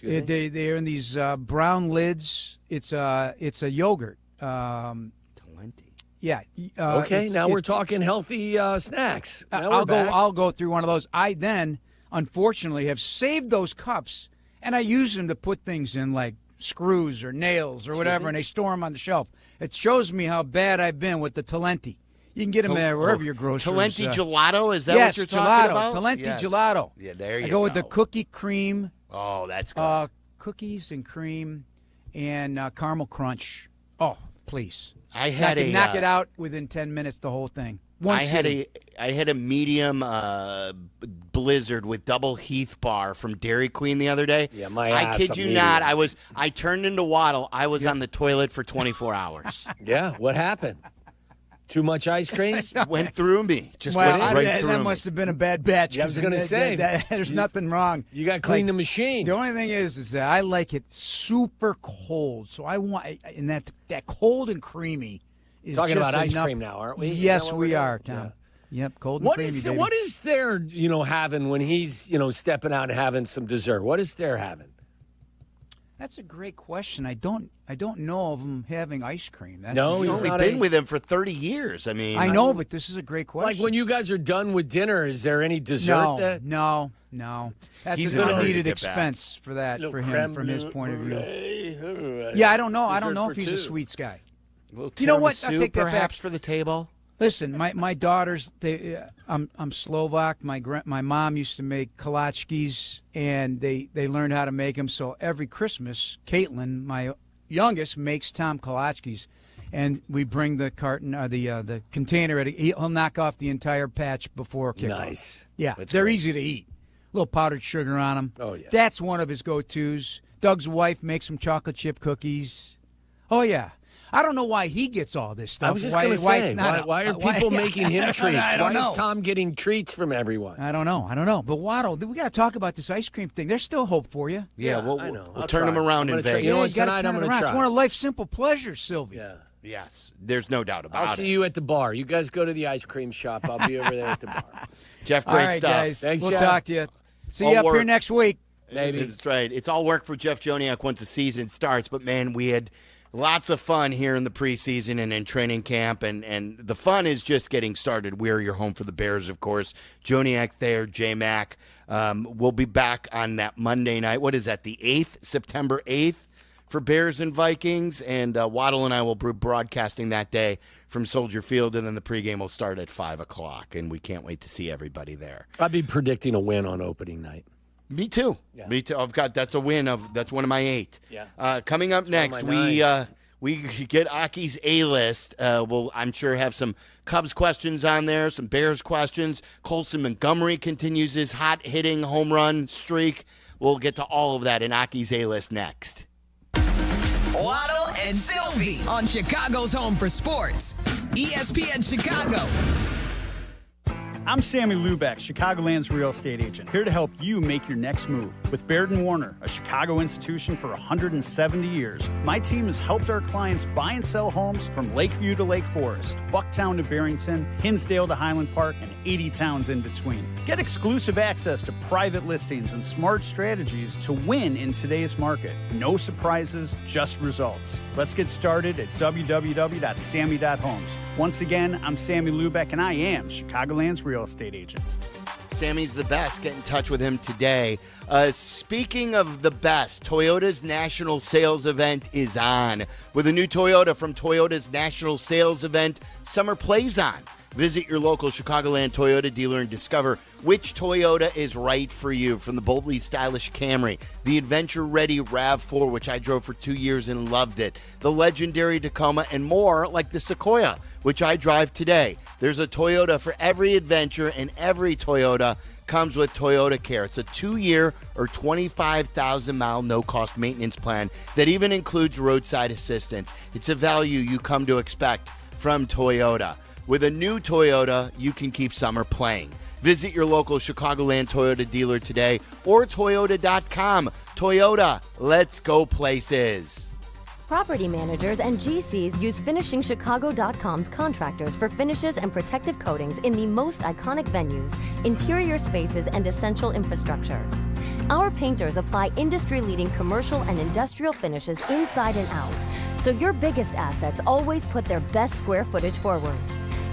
They're in these brown lids. It's a yogurt. Talenti. Yeah. Okay, now we're talking healthy snacks. Now we're back. I'll go through one of those. I then, unfortunately, have saved those cups, and I use them to put things in, like screws or nails or whatever, and they store them on the shelf. It shows me how bad I've been with the Talenti. You can get them wherever your groceries. Talenti gelato? Is that yes, what you're talking gelato. about? Talenti Yes. gelato. Yeah, there you I go with the cookie cream. Oh, that's good. Cookies and cream and caramel crunch. Oh, please. I had knock it out within 10 minutes, the whole thing. I had a medium blizzard with double Heath bar from Dairy Queen the other day. Yeah, my I ass, kid a you medium. not. I turned into Waddle. I was on the toilet for 24 hours. Yeah, what happened? Too much ice cream? Went through me. Just well, went right through that me. must have been a bad batch. Yeah, I was going to say. There's nothing wrong. You got to clean the machine. The only thing is that I like it super cold. So I want, and that cold and creamy is Talking just about ice enough. cream now, aren't we? Is Yes, that what we we're are, doing? Tom. Yep, cold and What creamy, is baby. what is there, having when he's, stepping out and having some dessert? What is there having? That's a great question. I don't know of him having ice cream. That's No, he's only been with him for 30 years. I mean, I know, but this is a great question. Like when you guys are done with dinner, is there any dessert? No. That's He's an not ready to unneeded get expense for that Little for him creme from his point of view. brulee. Yeah, I don't know. I don't Dessert know for if he's two. a sweets guy. You know what? I'll take that perhaps back. For the table. Listen, my daughters, I'm Slovak. My mom used to make kolachkis, and they learned how to make them. So every Christmas, Caitlin, my youngest, makes Tom kolachkis, and we bring the carton or the container. He'll knock off the entire patch before kickoff. Nice. Yeah, That's they're great. easy to eat. A little powdered sugar on them. Oh, yeah. That's one of his go-tos. Doug's wife makes some chocolate chip cookies. Oh, yeah. I don't know why he gets all this stuff. I was just going to say, why are people making him treats? I don't Why know. is Tom getting treats from everyone? I don't know. But Waddle, we got to talk about this ice cream thing. There's still hope for you. Yeah, I know. we'll I'll turn try. him around I'm in gonna try. Vegas. You know what? You gotta Tonight turn I'm it going to around. try. It's one of life's simple pleasures, Sylvie. Yeah. Yes, there's no doubt about I'll it. see you at the bar. You guys go to the ice cream shop. I'll be over there at the bar. Jeff, All great right, stuff. guys. Thanks, we'll Jeff. talk to you. See All you up work. here next week. Maybe. That's right. It's all work for Jeff Joniak once the season starts. But, man, we had lots of fun here in the preseason and in training camp. And the fun is just getting started. We are your home for the Bears, of course. Joniak there, J-Mac. We'll be back on that Monday night. What is that, the 8th, September 8th for Bears and Vikings? And Waddle and I will be broadcasting that day from Soldier Field. And then the pregame will start at 5 o'clock. And we can't wait to see everybody there. I'd be predicting a win on opening night. Me too. Yeah. Me too. That's one of my 8. Yeah. Coming up next, we get Aki's A-list. We'll, I'm sure, have some Cubs questions on there, some Bears questions. Colson Montgomery continues his hot-hitting home run streak. We'll get to all of that in Aki's A-list next. Waddle and Silvy on Chicago's home for sports, ESPN Chicago. I'm Sammy Lubeck, Chicagoland's real estate agent, here to help you make your next move. With Baird & Warner, a Chicago institution for 170 years, my team has helped our clients buy and sell homes from Lakeview to Lake Forest, Bucktown to Barrington, Hinsdale to Highland Park, and 80 towns in between. Get exclusive access to private listings and smart strategies to win in today's market. No surprises, just results. Let's get started at www.sammy.homes. Once again, I'm Sammy Lubeck, and I am Chicagoland's real estate agent. Sammy's the best. Get in touch with him today. Speaking of the best, Toyota's national sales event is on. With a new Toyota from Toyota's national sales event, summer plays on. Visit your local Chicagoland Toyota dealer and discover which Toyota is right for you. From the boldly stylish Camry, the adventure-ready RAV4, which I drove for 2 years and loved it, the legendary Tacoma, and more like the Sequoia, which I drive today. There's a Toyota for every adventure, and every Toyota comes with Toyota Care. It's a 2-year or 25,000-mile no-cost maintenance plan that even includes roadside assistance. It's a value you come to expect from Toyota. With a new Toyota, you can keep summer playing. Visit your local Chicagoland Toyota dealer today or Toyota.com. Toyota, let's go places. Property managers and GCs use FinishingChicago.com's contractors for finishes and protective coatings in the most iconic venues, interior spaces, and essential infrastructure. Our painters apply industry-leading commercial and industrial finishes inside and out, so your biggest assets always put their best square footage forward.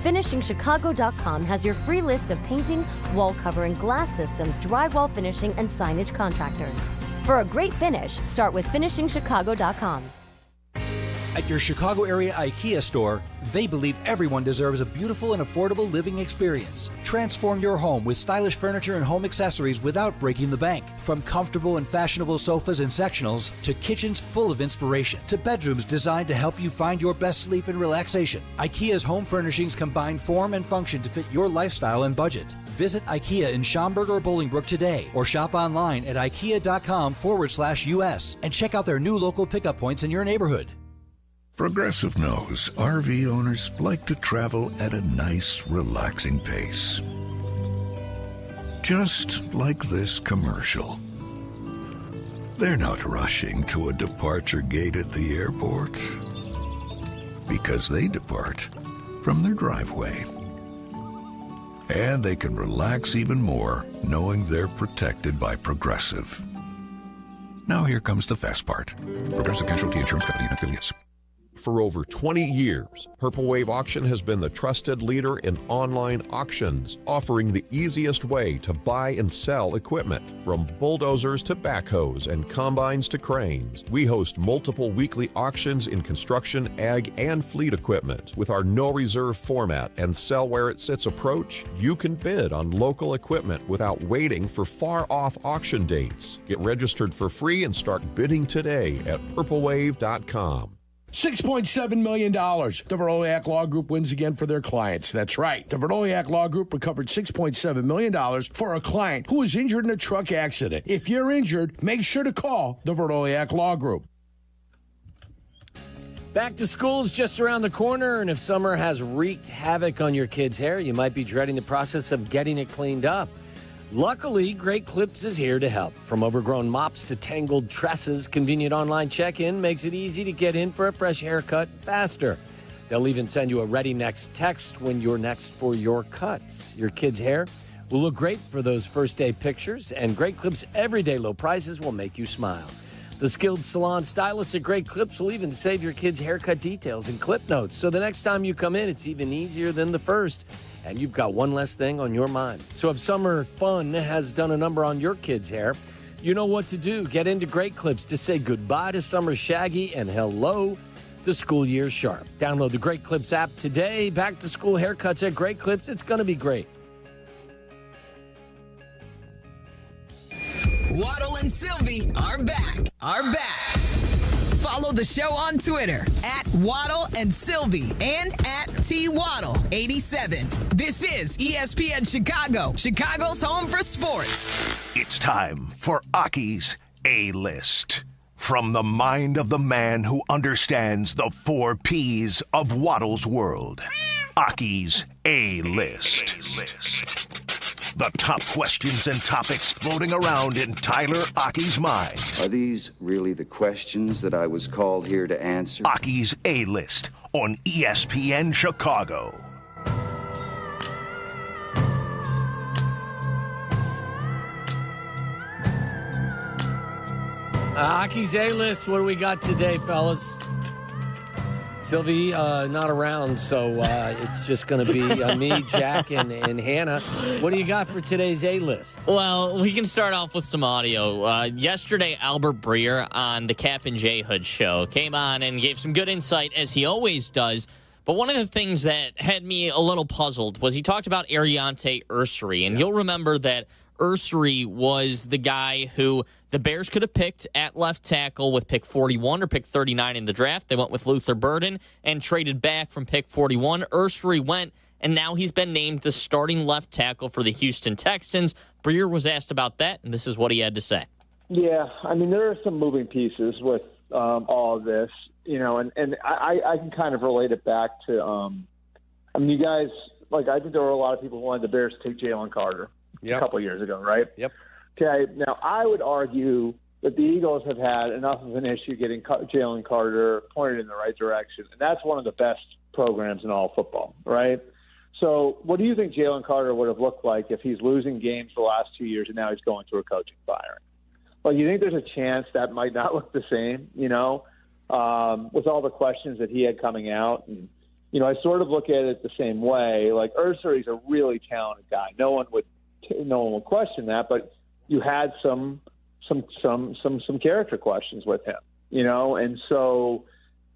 FinishingChicago.com has your free list of painting, wall covering, glass systems, drywall finishing, and signage contractors. For a great finish, start with FinishingChicago.com. At your Chicago area IKEA store, they believe everyone deserves a beautiful and affordable living experience. Transform your home with stylish furniture and home accessories without breaking the bank. From comfortable and fashionable sofas and sectionals, to kitchens full of inspiration, to bedrooms designed to help you find your best sleep and relaxation. IKEA's home furnishings combine form and function to fit your lifestyle and budget. Visit IKEA in Schaumburg or Bolingbrook today, or shop online at ikea.com/US and check out their new local pickup points in your neighborhood. Progressive knows RV owners like to travel at a nice, relaxing pace. Just like this commercial. They're not rushing to a departure gate at the airport, because they depart from their driveway. And they can relax even more knowing they're protected by Progressive. Now here comes the fast part. Progressive Casualty Insurance Company and Affiliates. For over 20 years, Purple Wave Auction has been the trusted leader in online auctions, offering the easiest way to buy and sell equipment. From bulldozers to backhoes and combines to cranes, we host multiple weekly auctions in construction, ag, and fleet equipment. With our no reserve format and sell where it sits approach, you can bid on local equipment without waiting for far-off auction dates. Get registered for free and start bidding today at purplewave.com. $6.7 million. The Veroliak Law Group wins again for their clients. That's right. The Veroliak Law Group recovered $6.7 million for a client who was injured in a truck accident. If you're injured, make sure to call the Veroliak Law Group. Back to school is just around the corner, and if summer has wreaked havoc on your kid's hair, you might be dreading the process of getting it cleaned up. Luckily, Great Clips is here to help. From overgrown mops to tangled tresses, convenient online check-in makes it easy to get in for a fresh haircut faster. They'll even send you a ready next text when you're next for your cuts. Your kid's hair will look great for those first day pictures, and Great Clips' everyday low prices will make you smile. The skilled salon stylists at Great Clips will even save your kids' haircut details and clip notes, so the next time you come in, it's even easier than the first. And you've got one less thing on your mind. So if summer fun has done a number on your kid's hair, you know what to do. Get into Great Clips to say goodbye to summer shaggy and hello to school year sharp. Download the Great Clips app today. Back to school haircuts at Great Clips. It's going to be great. Waddle and Silvy are back. Follow the show on Twitter at Waddle and Silvy and at TWaddle87. This is ESPN Chicago, Chicago's home for sports. It's time for Aki's A-List. From the mind of the man who understands the 4 Ps of Waddle's world. Aki's A-List. The top questions and topics floating around in Tyler Aki's mind. Are these really the questions that I was called here to answer? Aki's A-List on ESPN Chicago. Aki's A-List, what do we got today, fellas? Sylvie, not around, so it's just going to be me, Jack, and Hannah. What do you got for today's A-List? Well, we can start off with some audio. Yesterday, Albert Breer on the Kap J Hood show came on and gave some good insight, as he always does. But one of the things that had me a little puzzled was he talked about Ariante Ursery, and you'll remember that Ursery was the guy who the Bears could have picked at left tackle with pick 41 or pick 39 in the draft. They went with Luther Burden and traded back from pick 41. Ursery went, and now he's been named the starting left tackle for the Houston Texans. Breer was asked about that, and this is what he had to say. Yeah, I mean, there are some moving pieces with all of this, you know, and I can kind of relate it back to, I mean, you guys, like, I think there were a lot of people who wanted the Bears to take Jalen Carter. A couple of years ago, right? Yep. Okay, now I would argue that the Eagles have had enough of an issue getting Jalen Carter pointed in the right direction, and that's one of the best programs in all football, right? So what do you think Jalen Carter would have looked like if he's losing games the last 2 years and now he's going through a coaching firing? Well, you think there's a chance that might not look the same, you know, with all the questions that he had coming out. And, you know, I sort of look at it the same way. Like, Ursery's a really talented guy. No one would question that, but you had some character questions with him, you know, and so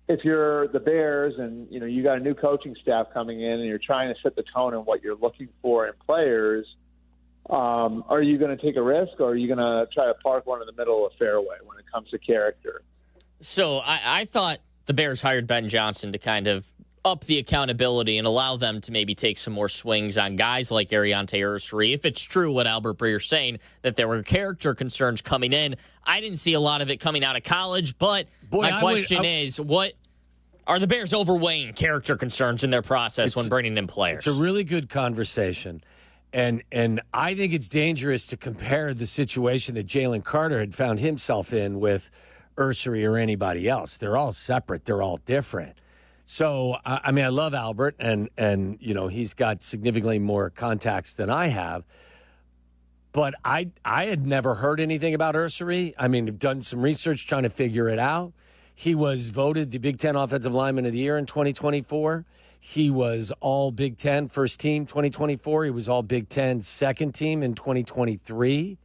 if you're the Bears and, you know, you got a new coaching staff coming in and you're trying to set the tone on what you're looking for in players, are you going to take a risk, or are you going to try to park one in the middle of the fairway when it comes to character? So I thought the Bears hired Ben Johnson to kind of up the accountability and allow them to maybe take some more swings on guys like Ariante Ursery. If it's true what Albert Breer's saying, that there were character concerns coming in, I didn't see a lot of it coming out of college, but my question is, what are the Bears overweighing character concerns in their process when bringing in players? It's a really good conversation, and I think it's dangerous to compare the situation that Jalen Carter had found himself in with Ursery or anybody else. They're all separate. They're all different. So, I mean, I love Albert, and you know, he's got significantly more contacts than I have. But I had never heard anything about Ursery. I mean, I've done some research trying to figure it out. He was voted the Big Ten Offensive Lineman of the Year in 2024. He was all Big Ten first team 2024. He was all Big Ten second team in 2023.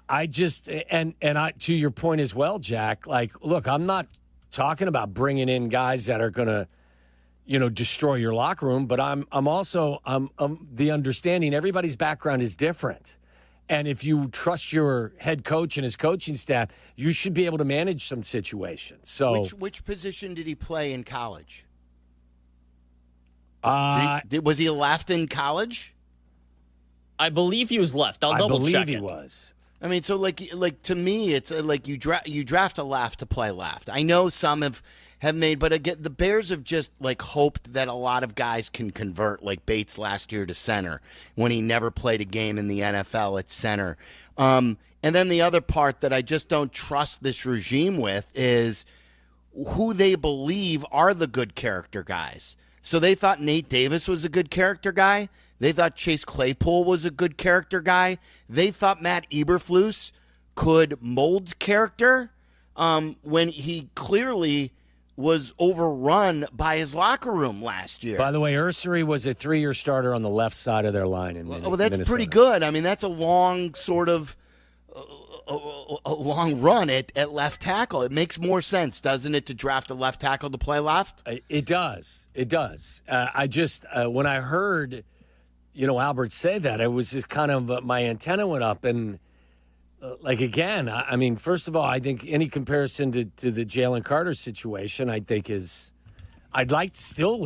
I just and I to your point as well, Jack. Like, look, I'm not talking about bringing in guys that are going to, destroy your locker room, but I'm also the understanding everybody's background is different, and if you trust your head coach and his coaching staff, you should be able to manage some situations. So, which position did he play in college? Was he left in college? I believe he was left. I'll double check. I believe he was. I mean, so like to me, it's like you draft a left to play left. I know some have made, but again, the Bears have just like hoped that a lot of guys can convert, like Bates last year to center when he never played a game in the NFL at center. And then the other part that I just don't trust this regime with is who they believe are the good character guys. So they thought Nate Davis was a good character guy. They thought Chase Claypool was a good character guy. They thought Matt Eberflus could mold character when he clearly was overrun by his locker room last year. By the way, Ursery was a 3-year starter on the left side of their line in Minnesota. Well, that's pretty good. I mean, that's a long sort of a long run at left tackle. It makes more sense, doesn't it, to draft a left tackle to play left? It does. It does. I just when I heard Albert say that, it was just kind of my antenna went up. And, again, I mean, first of all, I think any comparison to the Jalen Carter situation, I think would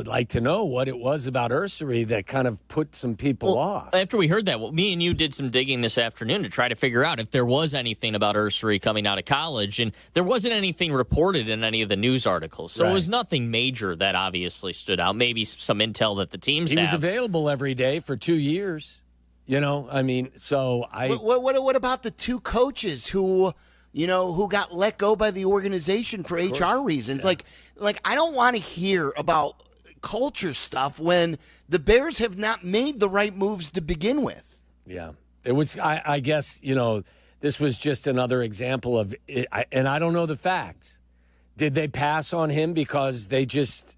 like to know what it was about Ursery that kind of put some people off. After we heard that, me and you did some digging this afternoon to try to figure out if there was anything about Ursery coming out of college, and there wasn't anything reported in any of the news articles. So It was nothing major that obviously stood out. Maybe some intel that the teams He was available every day for 2 years. I mean, so I... What about the two coaches who got let go by the organization for HR reasons? Yeah. Like I don't want to hear about culture stuff when the Bears have not made the right moves to begin with. Yeah. It was, I guess, this was just another example of it, and I don't know the facts. Did they pass on him because they just,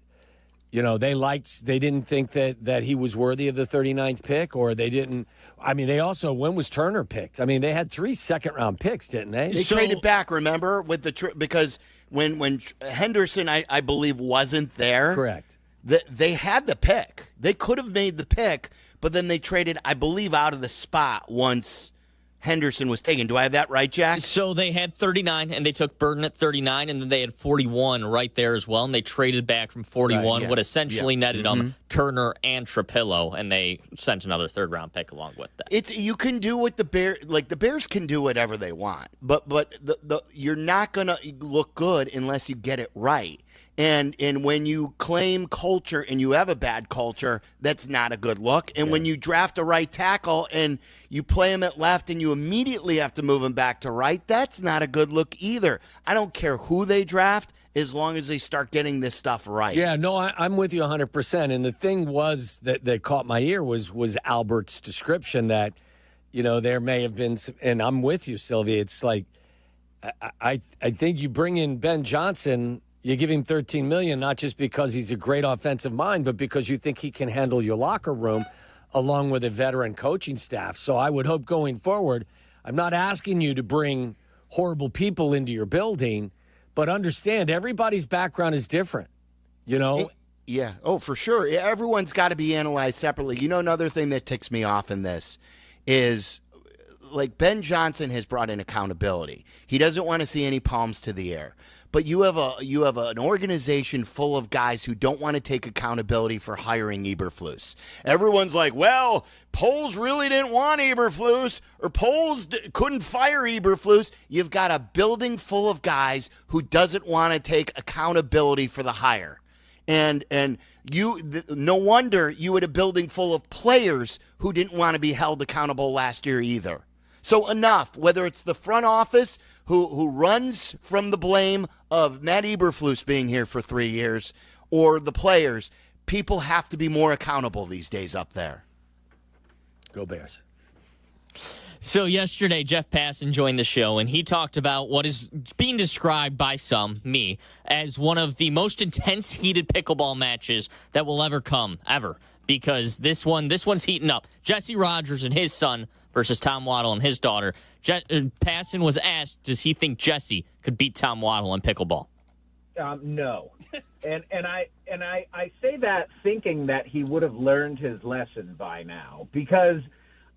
they didn't think that he was worthy of the 39th pick, or they didn't? I mean, they also, when was Turner picked? I mean, they had 3 second-round picks, didn't they? They traded back, remember, with because when Henderson, I believe, wasn't there. Correct. They had the pick. They could have made the pick, but then they traded, I believe, out of the spot once Henderson was taken. Do I have that right, Jack? So they had 39, and they took Burden at 39, and then they had 41 right there as well, and they traded back from 41, what essentially netted them Turner and Trapillo, and they sent another third-round pick along with that. You can do what the Bears can do whatever they want, but you're not going to look good unless you get it right. And when you claim culture and you have a bad culture, that's not a good look. And when you draft a right tackle and you play him at left and you immediately have to move him back to right, that's not a good look either. I don't care who they draft as long as they start getting this stuff right. Yeah, no, I'm with you 100%. And the thing was that caught my ear was Albert's description that, there may have been some, and I'm with you, Sylvia. It's like I think you bring in Ben Johnson. You give him $13 million, not just because he's a great offensive mind, but because you think he can handle your locker room along with a veteran coaching staff. So I would hope going forward, I'm not asking you to bring horrible people into your building, but understand everybody's background is different, Yeah. Oh, for sure. Everyone's got to be analyzed separately. Another thing that ticks me off in this is, like, Ben Johnson has brought in accountability. He doesn't want to see any palms to the air. But you have an organization full of guys who don't want to take accountability for hiring Eberflus. Everyone's like, well, Poles really didn't want Eberflus, or Poles couldn't fire Eberflus. You've got a building full of guys who doesn't want to take accountability for the hire. And no wonder you had a building full of players who didn't want to be held accountable last year either. So enough, whether it's the front office who runs from the blame of Matt Eberflus being here for 3 years, or the players, people have to be more accountable these days up there. Go Bears. So yesterday, Jeff Passan joined the show, and he talked about what is being described by some, me, as one of the most intense heated pickleball matches that will ever come, ever. Because this one's heating up. Jesse Rogers and his son versus Tom Waddle and his daughter. Passan was asked, does he think Jesse could beat Tom Waddle in pickleball? No. And I say that thinking that he would have learned his lesson by now, because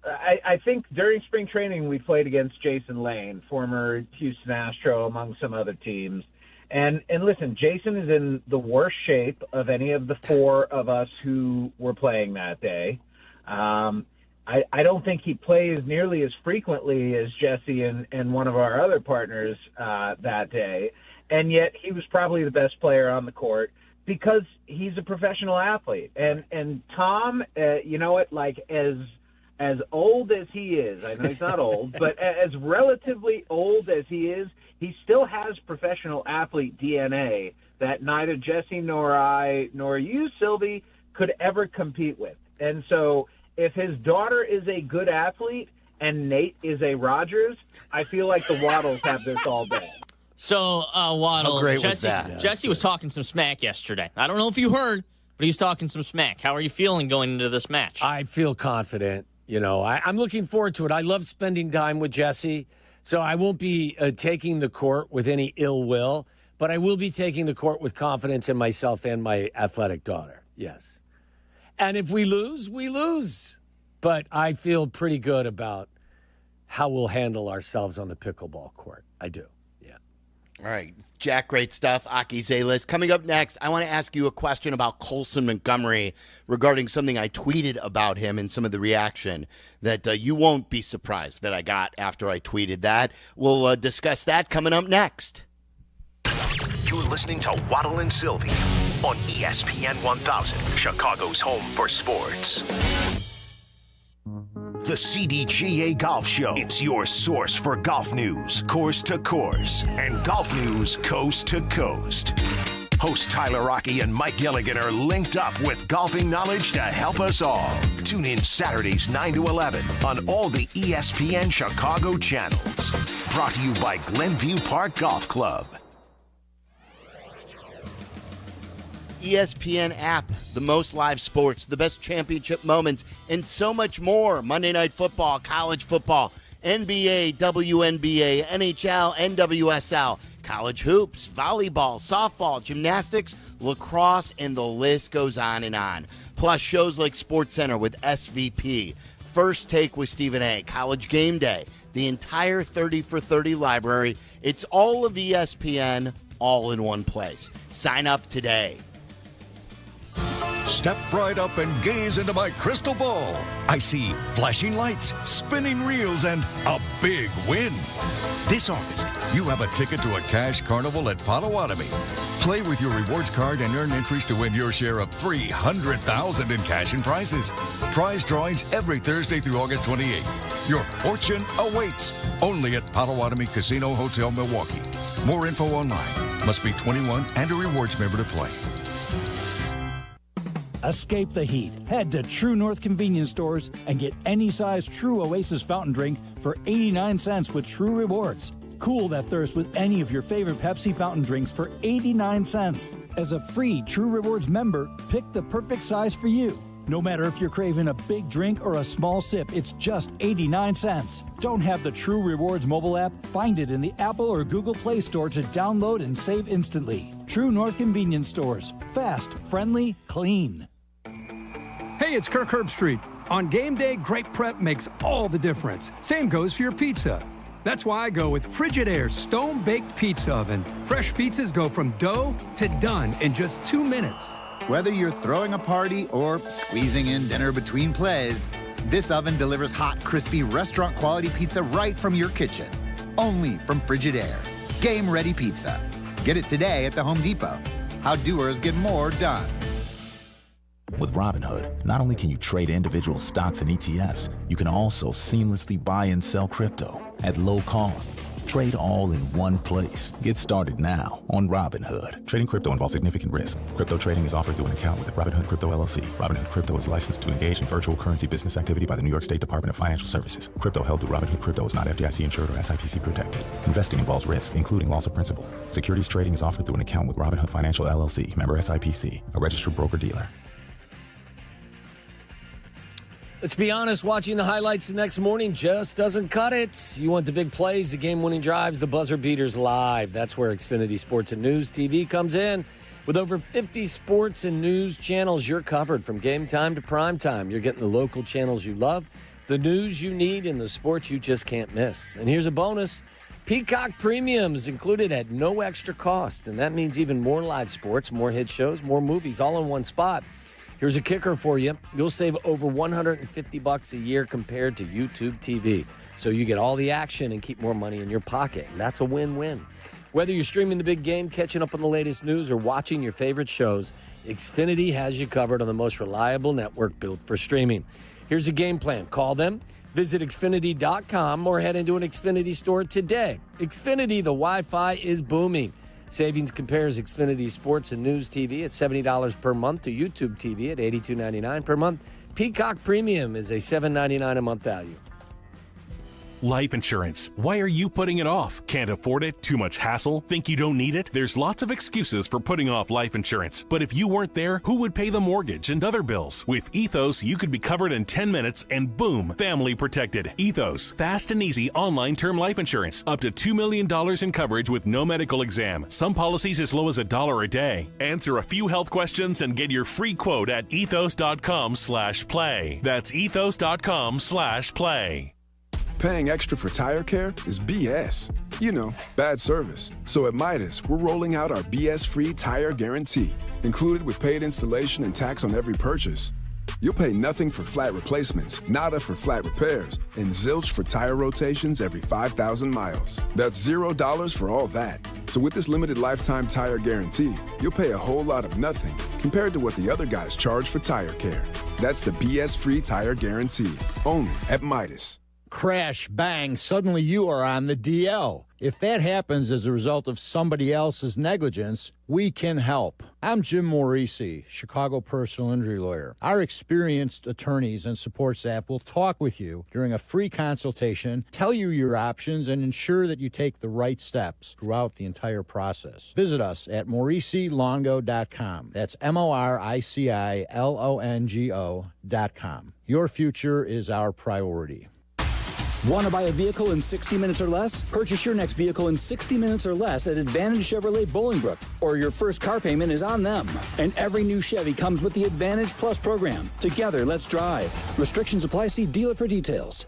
I think during spring training we played against Jason Lane, former Houston Astro, among some other teams. And listen, Jason is in the worst shape of any of the four of us who were playing that day. I don't think he plays nearly as frequently as Jesse and one of our other partners that day. And yet he was probably the best player on the court because he's a professional athlete. And Tom, you know what, like as old as he is, I know he's not old, but as relatively old as he is, he still has professional athlete DNA that neither Jesse nor I nor you, Silvy, could ever compete with. And so if his daughter is a good athlete and Nate is a Rogers, I feel like the Waddles have this all day. So, Waddle, How great was that? Jesse was talking some smack yesterday. I don't know if you heard, but he was talking some smack. How are you feeling going into this match? I feel confident. You know, I'm looking forward to it. I love spending time with Jesse, so I won't be taking the court with any ill will, but I will be taking the court with confidence in myself and my athletic daughter, yes. And if we lose, we lose. But I feel pretty good about how we'll handle ourselves on the pickleball court. I do. All right, Jack, great stuff. Aki's A-List. Coming up next, I want to ask you a question about Colson Montgomery regarding something I tweeted about him and some of the reaction that you won't be surprised that I got after I tweeted that. We'll discuss that coming up next. You're listening to Waddle and Silvy on ESPN 1000, Chicago's home for sports. The CDGA Golf Show. It's your source for golf news, course to course, and golf news coast to coast. Host Tyler Rocky and Mike Gilligan are linked up with golfing knowledge to help us all. Tune in Saturdays 9 to 11 on all the ESPN Chicago channels. Brought to you by Glenview Park Golf Club. ESPN app, the most live sports, the best championship moments, and so much more. Monday Night Football, college football, NBA, WNBA, NHL, NWSL, college hoops, volleyball, softball, gymnastics, lacrosse, and the list goes on and on. Plus shows like SportsCenter with SVP, First Take with Stephen A., College Game Day, the entire 30 for 30 library. It's all of ESPN, all in one place. Sign up today. Step right up and gaze into my crystal ball. I see flashing lights, spinning reels, and a big win. This August, you have a ticket to a cash carnival at Potawatomi. Play with your rewards card and earn entries to win your share of $300,000 in cash and prizes. Prize drawings every Thursday through August 28th. Your fortune awaits only at Potawatomi Casino Hotel, Milwaukee. More info online. Must be 21 and a rewards member to play. Escape the heat. Head to True North convenience stores and get any size True Oasis fountain drink for 89 cents with True Rewards. Cool that thirst with any of your favorite Pepsi fountain drinks for 89 cents. As a free True Rewards member, pick the perfect size for you. No matter if you're craving a big drink or a small sip, it's just 89 cents. Don't have the True Rewards mobile app? Find it in the Apple or Google Play Store to download and save instantly. True North convenience stores. Fast, friendly, clean. Hey, it's Kirk Herbstreit. On game day, great prep makes all the difference. Same goes for your pizza. That's why I go with Frigidaire Stone-Baked Pizza Oven. Fresh pizzas go from dough to done in just 2 minutes. Whether you're throwing a party or squeezing in dinner between plays, this oven delivers hot, crispy, restaurant-quality pizza right from your kitchen. Only from Frigidaire. Game-ready pizza. Get it today at the Home Depot. How doers get more done. With Robinhood, not only can you trade individual stocks and ETFs, you can also seamlessly buy and sell crypto at low costs. Trade all in one place. Get started now on Robinhood. Trading crypto involves significant risk. Crypto trading is offered through an account with Robinhood Crypto LLC. Robinhood Crypto is licensed to engage in virtual currency business activity by the New York State Department of Financial Services. Crypto held through Robinhood Crypto is not FDIC insured or SIPC protected. Investing involves risk, including loss of principal. Securities trading is offered through an account with Robinhood Financial LLC, member SIPC, a registered broker-dealer. Let's be honest, watching the highlights the next morning just doesn't cut it. You want the big plays, the game-winning drives, the buzzer beaters live. That's where Xfinity Sports and News TV comes in. With over 50 sports and news channels, you're covered from game time to prime time. You're getting the local channels you love, the news you need, and the sports you just can't miss. And here's a bonus. Peacock Premium is included at no extra cost, and that means even more live sports, more hit shows, more movies, all in one spot. Here's a kicker for you. You'll save over $150 a year compared to YouTube TV. So you get all the action and keep more money in your pocket. And that's a win-win. Whether you're streaming the big game, catching up on the latest news, or watching your favorite shows, Xfinity has you covered on the most reliable network built for streaming. Here's a game plan. Call them, visit Xfinity.com, or head into an Xfinity store today. Xfinity, the Wi-Fi is booming. Savings compares Xfinity Sports and News TV at $70 per month to YouTube TV at $82.99 per month. Peacock Premium is a $7.99 a month value. Life insurance. Why are you putting it off? Can't afford it? Too much hassle? Think you don't need it? There's lots of excuses for putting off life insurance. But if you weren't there, who would pay the mortgage and other bills? With Ethos, you could be covered in 10 minutes and boom, family protected. Ethos, fast and easy online term life insurance. Up to $2 million in coverage with no medical exam. Some policies as low as $1 a day. Answer a few health questions and get your free quote at ethos.com/play. That's ethos.com/play. Paying extra for tire care is BS. You know, bad service. So at Midas, we're rolling out our BS-free tire guarantee, included with paid installation and tax on every purchase. You'll pay nothing for flat replacements, nada for flat repairs, and zilch for tire rotations every 5,000 miles. That's $0 for all that. So with this limited lifetime tire guarantee, you'll pay a whole lot of nothing compared to what the other guys charge for tire care. That's the BS-free tire guarantee, only at Midas. Crash, bang, suddenly you are on the DL. If that happens as a result of somebody else's negligence, we can help. I'm Jim Morisi, Chicago personal injury lawyer. Our experienced attorneys and support staff will talk with you during a free consultation, tell you your options, and ensure that you take the right steps throughout the entire process. Visit us at MorisiLongo.com. That's MoriciLongo.com. Your future is our priority. Want to buy a vehicle in 60 minutes or less? Purchase your next vehicle in 60 minutes or less at Advantage Chevrolet Bolingbrook, or your first car payment is on them. And every new Chevy comes with the Advantage Plus program. Together, let's drive. Restrictions apply. See dealer for details.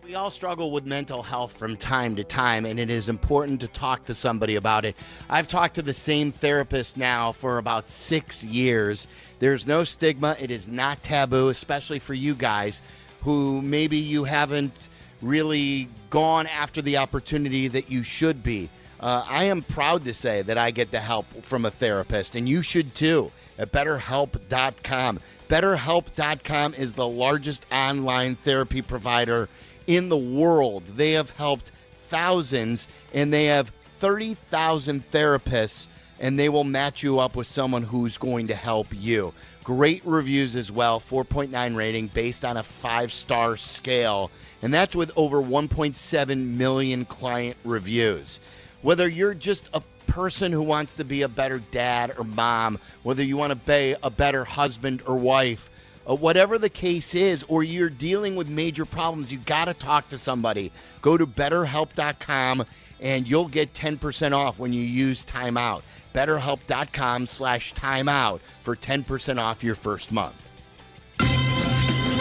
We all struggle with mental health from time to time, and it is important to talk to somebody about it. I've talked to the same therapist now for about 6 years. There's no stigma. It is not taboo, especially for you guys who maybe you haven't really gone after the opportunity that you should be. I am proud to say that I get the help from a therapist, and you should too, at BetterHelp.com. BetterHelp.com is the largest online therapy provider in the world. They have helped thousands, and they have 30,000 therapists, and they will match you up with someone who's going to help you. Great reviews as well, 4.9 rating based on a 5-star scale. And that's with over 1.7 million client reviews. Whether you're just a person who wants to be a better dad or mom, whether you want to be a better husband or wife, whatever the case is, or you're dealing with major problems, you got to talk to somebody. Go to BetterHelp.com and you'll get 10% off when you use Timeout. BetterHelp.com/timeout for 10% off your first month.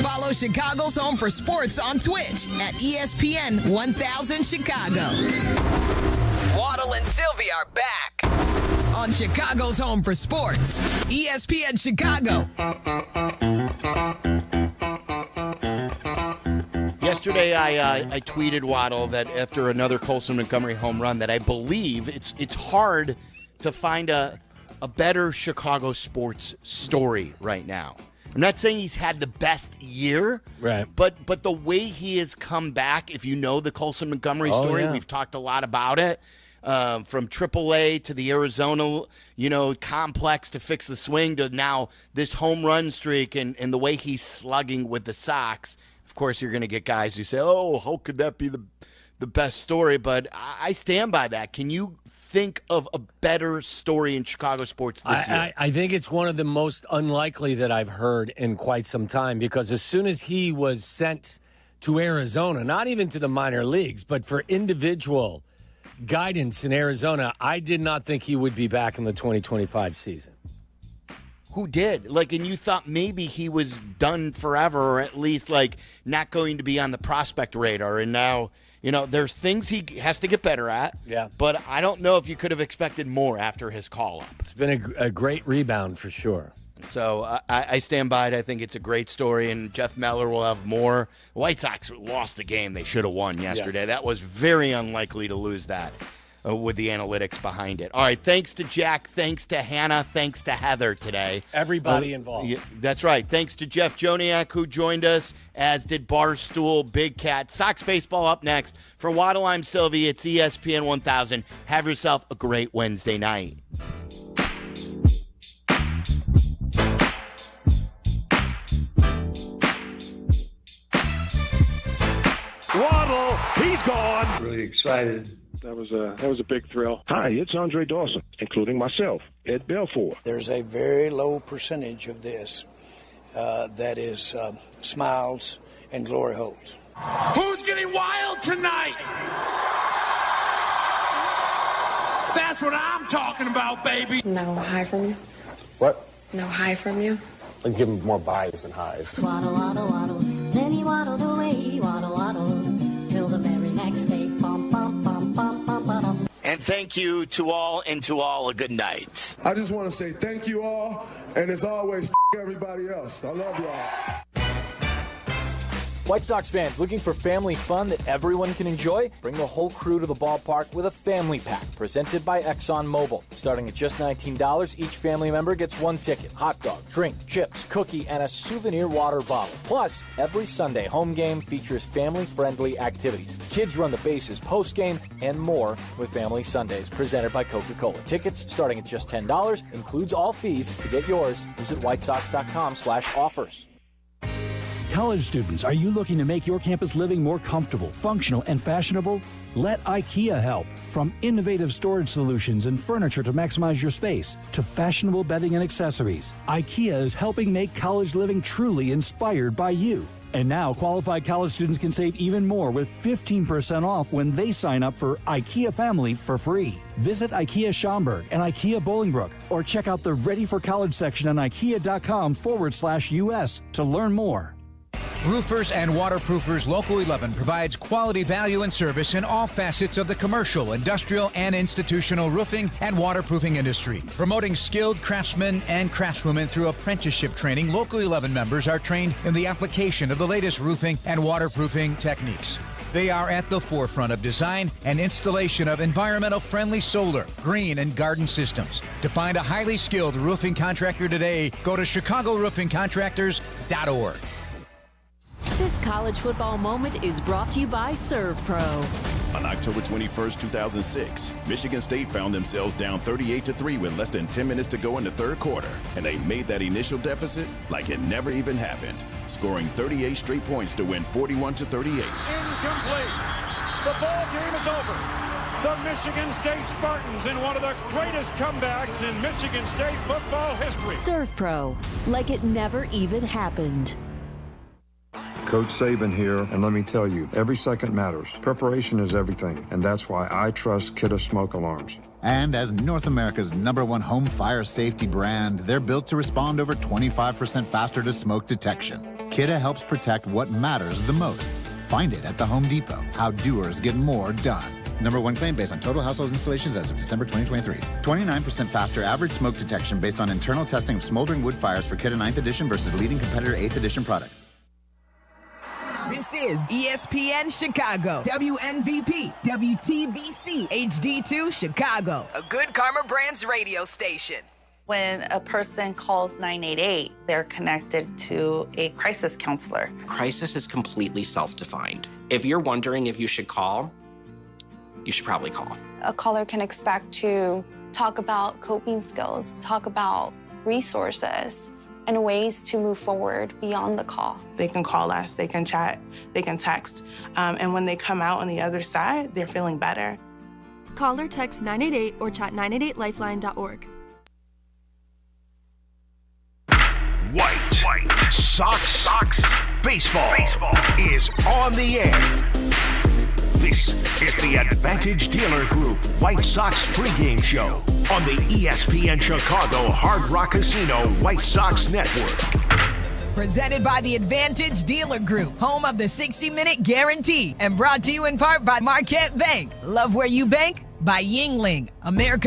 Follow Chicago's Home for Sports on Twitch at ESPN 1000 Chicago. Waddle and Silvy are back on Chicago's Home for Sports, ESPN Chicago. Yesterday, I tweeted Waddle that after another Colson Montgomery home run, that I believe it's hard to find a a better Chicago sports story right now. I'm not saying he's had the best year, right? But the way he has come back, if you know the Colson Montgomery story, we've talked a lot about it. From AAA to the Arizona, complex to fix the swing to now this home run streak and the way he's slugging with the Sox. Of course, you're going to get guys who say, "Oh, how could that be the best story?" But I stand by that. Can you think of a better story in Chicago sports this year? I think it's one of the most unlikely that I've heard in quite some time, because as soon as he was sent to Arizona, not even to the minor leagues, but for individual guidance in Arizona, I did not think he would be back in the 2025 season. Who did? And you thought maybe he was done forever, or at least not going to be on the prospect radar. And now, there's things he has to get better at. Yeah. But I don't know if you could have expected more after his call-up. It's been a great rebound for sure. So I stand by it. I think it's a great story, and Jeff Meller will have more. White Sox lost the game they should have won yesterday. Yes. That was very unlikely to lose that with the analytics behind it. All right, thanks to Jack, thanks to Hannah, thanks to Heather today. Everybody involved. That's right. Thanks to Jeff Joniak, who joined us, as did Barstool, Big Cat. Sox baseball up next. For Waddle Silvy, it's ESPN 1000. Have yourself a great Wednesday night. Waddle, he's gone. Really excited. That was a big thrill. Hi, it's Andre Dawson, including myself, Ed Belfour. There's a very low percentage of this that is smiles and glory holes. Who's getting wild tonight? That's what I'm talking about, baby. No high from you? What? No high from you? I'll give him more buys than highs. Waddle, waddle, waddle. Then he waddled away, waddle, waddle, till the very next day. Bum, bum, bum, bum, bum, bum. And thank you to all, and to all a good night. I just want to say thank you all, and as always, everybody else. I love y'all. White Sox fans looking for family fun that everyone can enjoy? Bring the whole crew to the ballpark with a family pack presented by ExxonMobil. Starting at just $19, each family member gets one ticket, hot dog, drink, chips, cookie, and a souvenir water bottle. Plus, every Sunday home game features family-friendly activities. Kids run the bases post-game and more with Family Sundays presented by Coca-Cola. Tickets starting at just $10, includes all fees. To get yours, visit whitesox.com/offers. College students, are you looking to make your campus living more comfortable, functional, and fashionable? Let IKEA help. From innovative storage solutions and furniture to maximize your space, to fashionable bedding and accessories, IKEA is helping make college living truly inspired by you. And now, qualified college students can save even more with 15% off when they sign up for IKEA Family for free. Visit IKEA Schaumburg and IKEA Bolingbrook, or check out the Ready for College section on IKEA.com/US to learn more. Roofers and Waterproofers Local 11 provides quality value and service in all facets of the commercial, industrial, and institutional roofing and waterproofing industry. Promoting skilled craftsmen and craftswomen through apprenticeship training, Local 11 members are trained in the application of the latest roofing and waterproofing techniques. They are at the forefront of design and installation of environmental-friendly solar, green, and garden systems. To find a highly skilled roofing contractor today, go to ChicagoRoofingContractors.org. This college football moment is brought to you by ServPro. On October 21st, 2006, Michigan State found themselves down 38-3 with less than 10 minutes to go in the third quarter, and they made that initial deficit like it never even happened, scoring 38 straight points to win 41-38. Incomplete. The ball game is over. The Michigan State Spartans in one of the greatest comebacks in Michigan State football history. ServPro, like it never even happened. Coach Saban here, and let me tell you, every second matters. Preparation is everything, and that's why I trust Kidde Smoke Alarms. And as North America's #1 home fire safety brand, they're built to respond over 25% faster to smoke detection. Kidde helps protect what matters the most. Find it at the Home Depot. How doers get more done. #1 claim based on total household installations as of December 2023. 29% faster average smoke detection based on internal testing of smoldering wood fires for Kidde 9th edition versus leading competitor 8th edition products. This is ESPN Chicago, WNVP, WTBC, HD2 Chicago, a good Karma Brands radio station. When a person calls 988, they're connected to a crisis counselor. Crisis is completely self-defined. If you're wondering if you should call, you should probably call. A caller can expect to talk about coping skills, talk about resources, and ways to move forward beyond the call. They can call us, they can chat, they can text, and when they come out on the other side, they're feeling better. Call or text 988 or chat 988lifeline.org. White Sox baseball is on the air. This is the Advantage Dealer Group White Sox pregame show on the ESPN Chicago Hard Rock Casino White Sox Network. Presented by the Advantage Dealer Group, home of the 60-minute guarantee, and brought to you in part by Marquette Bank. Love where you bank? By Yingling, America's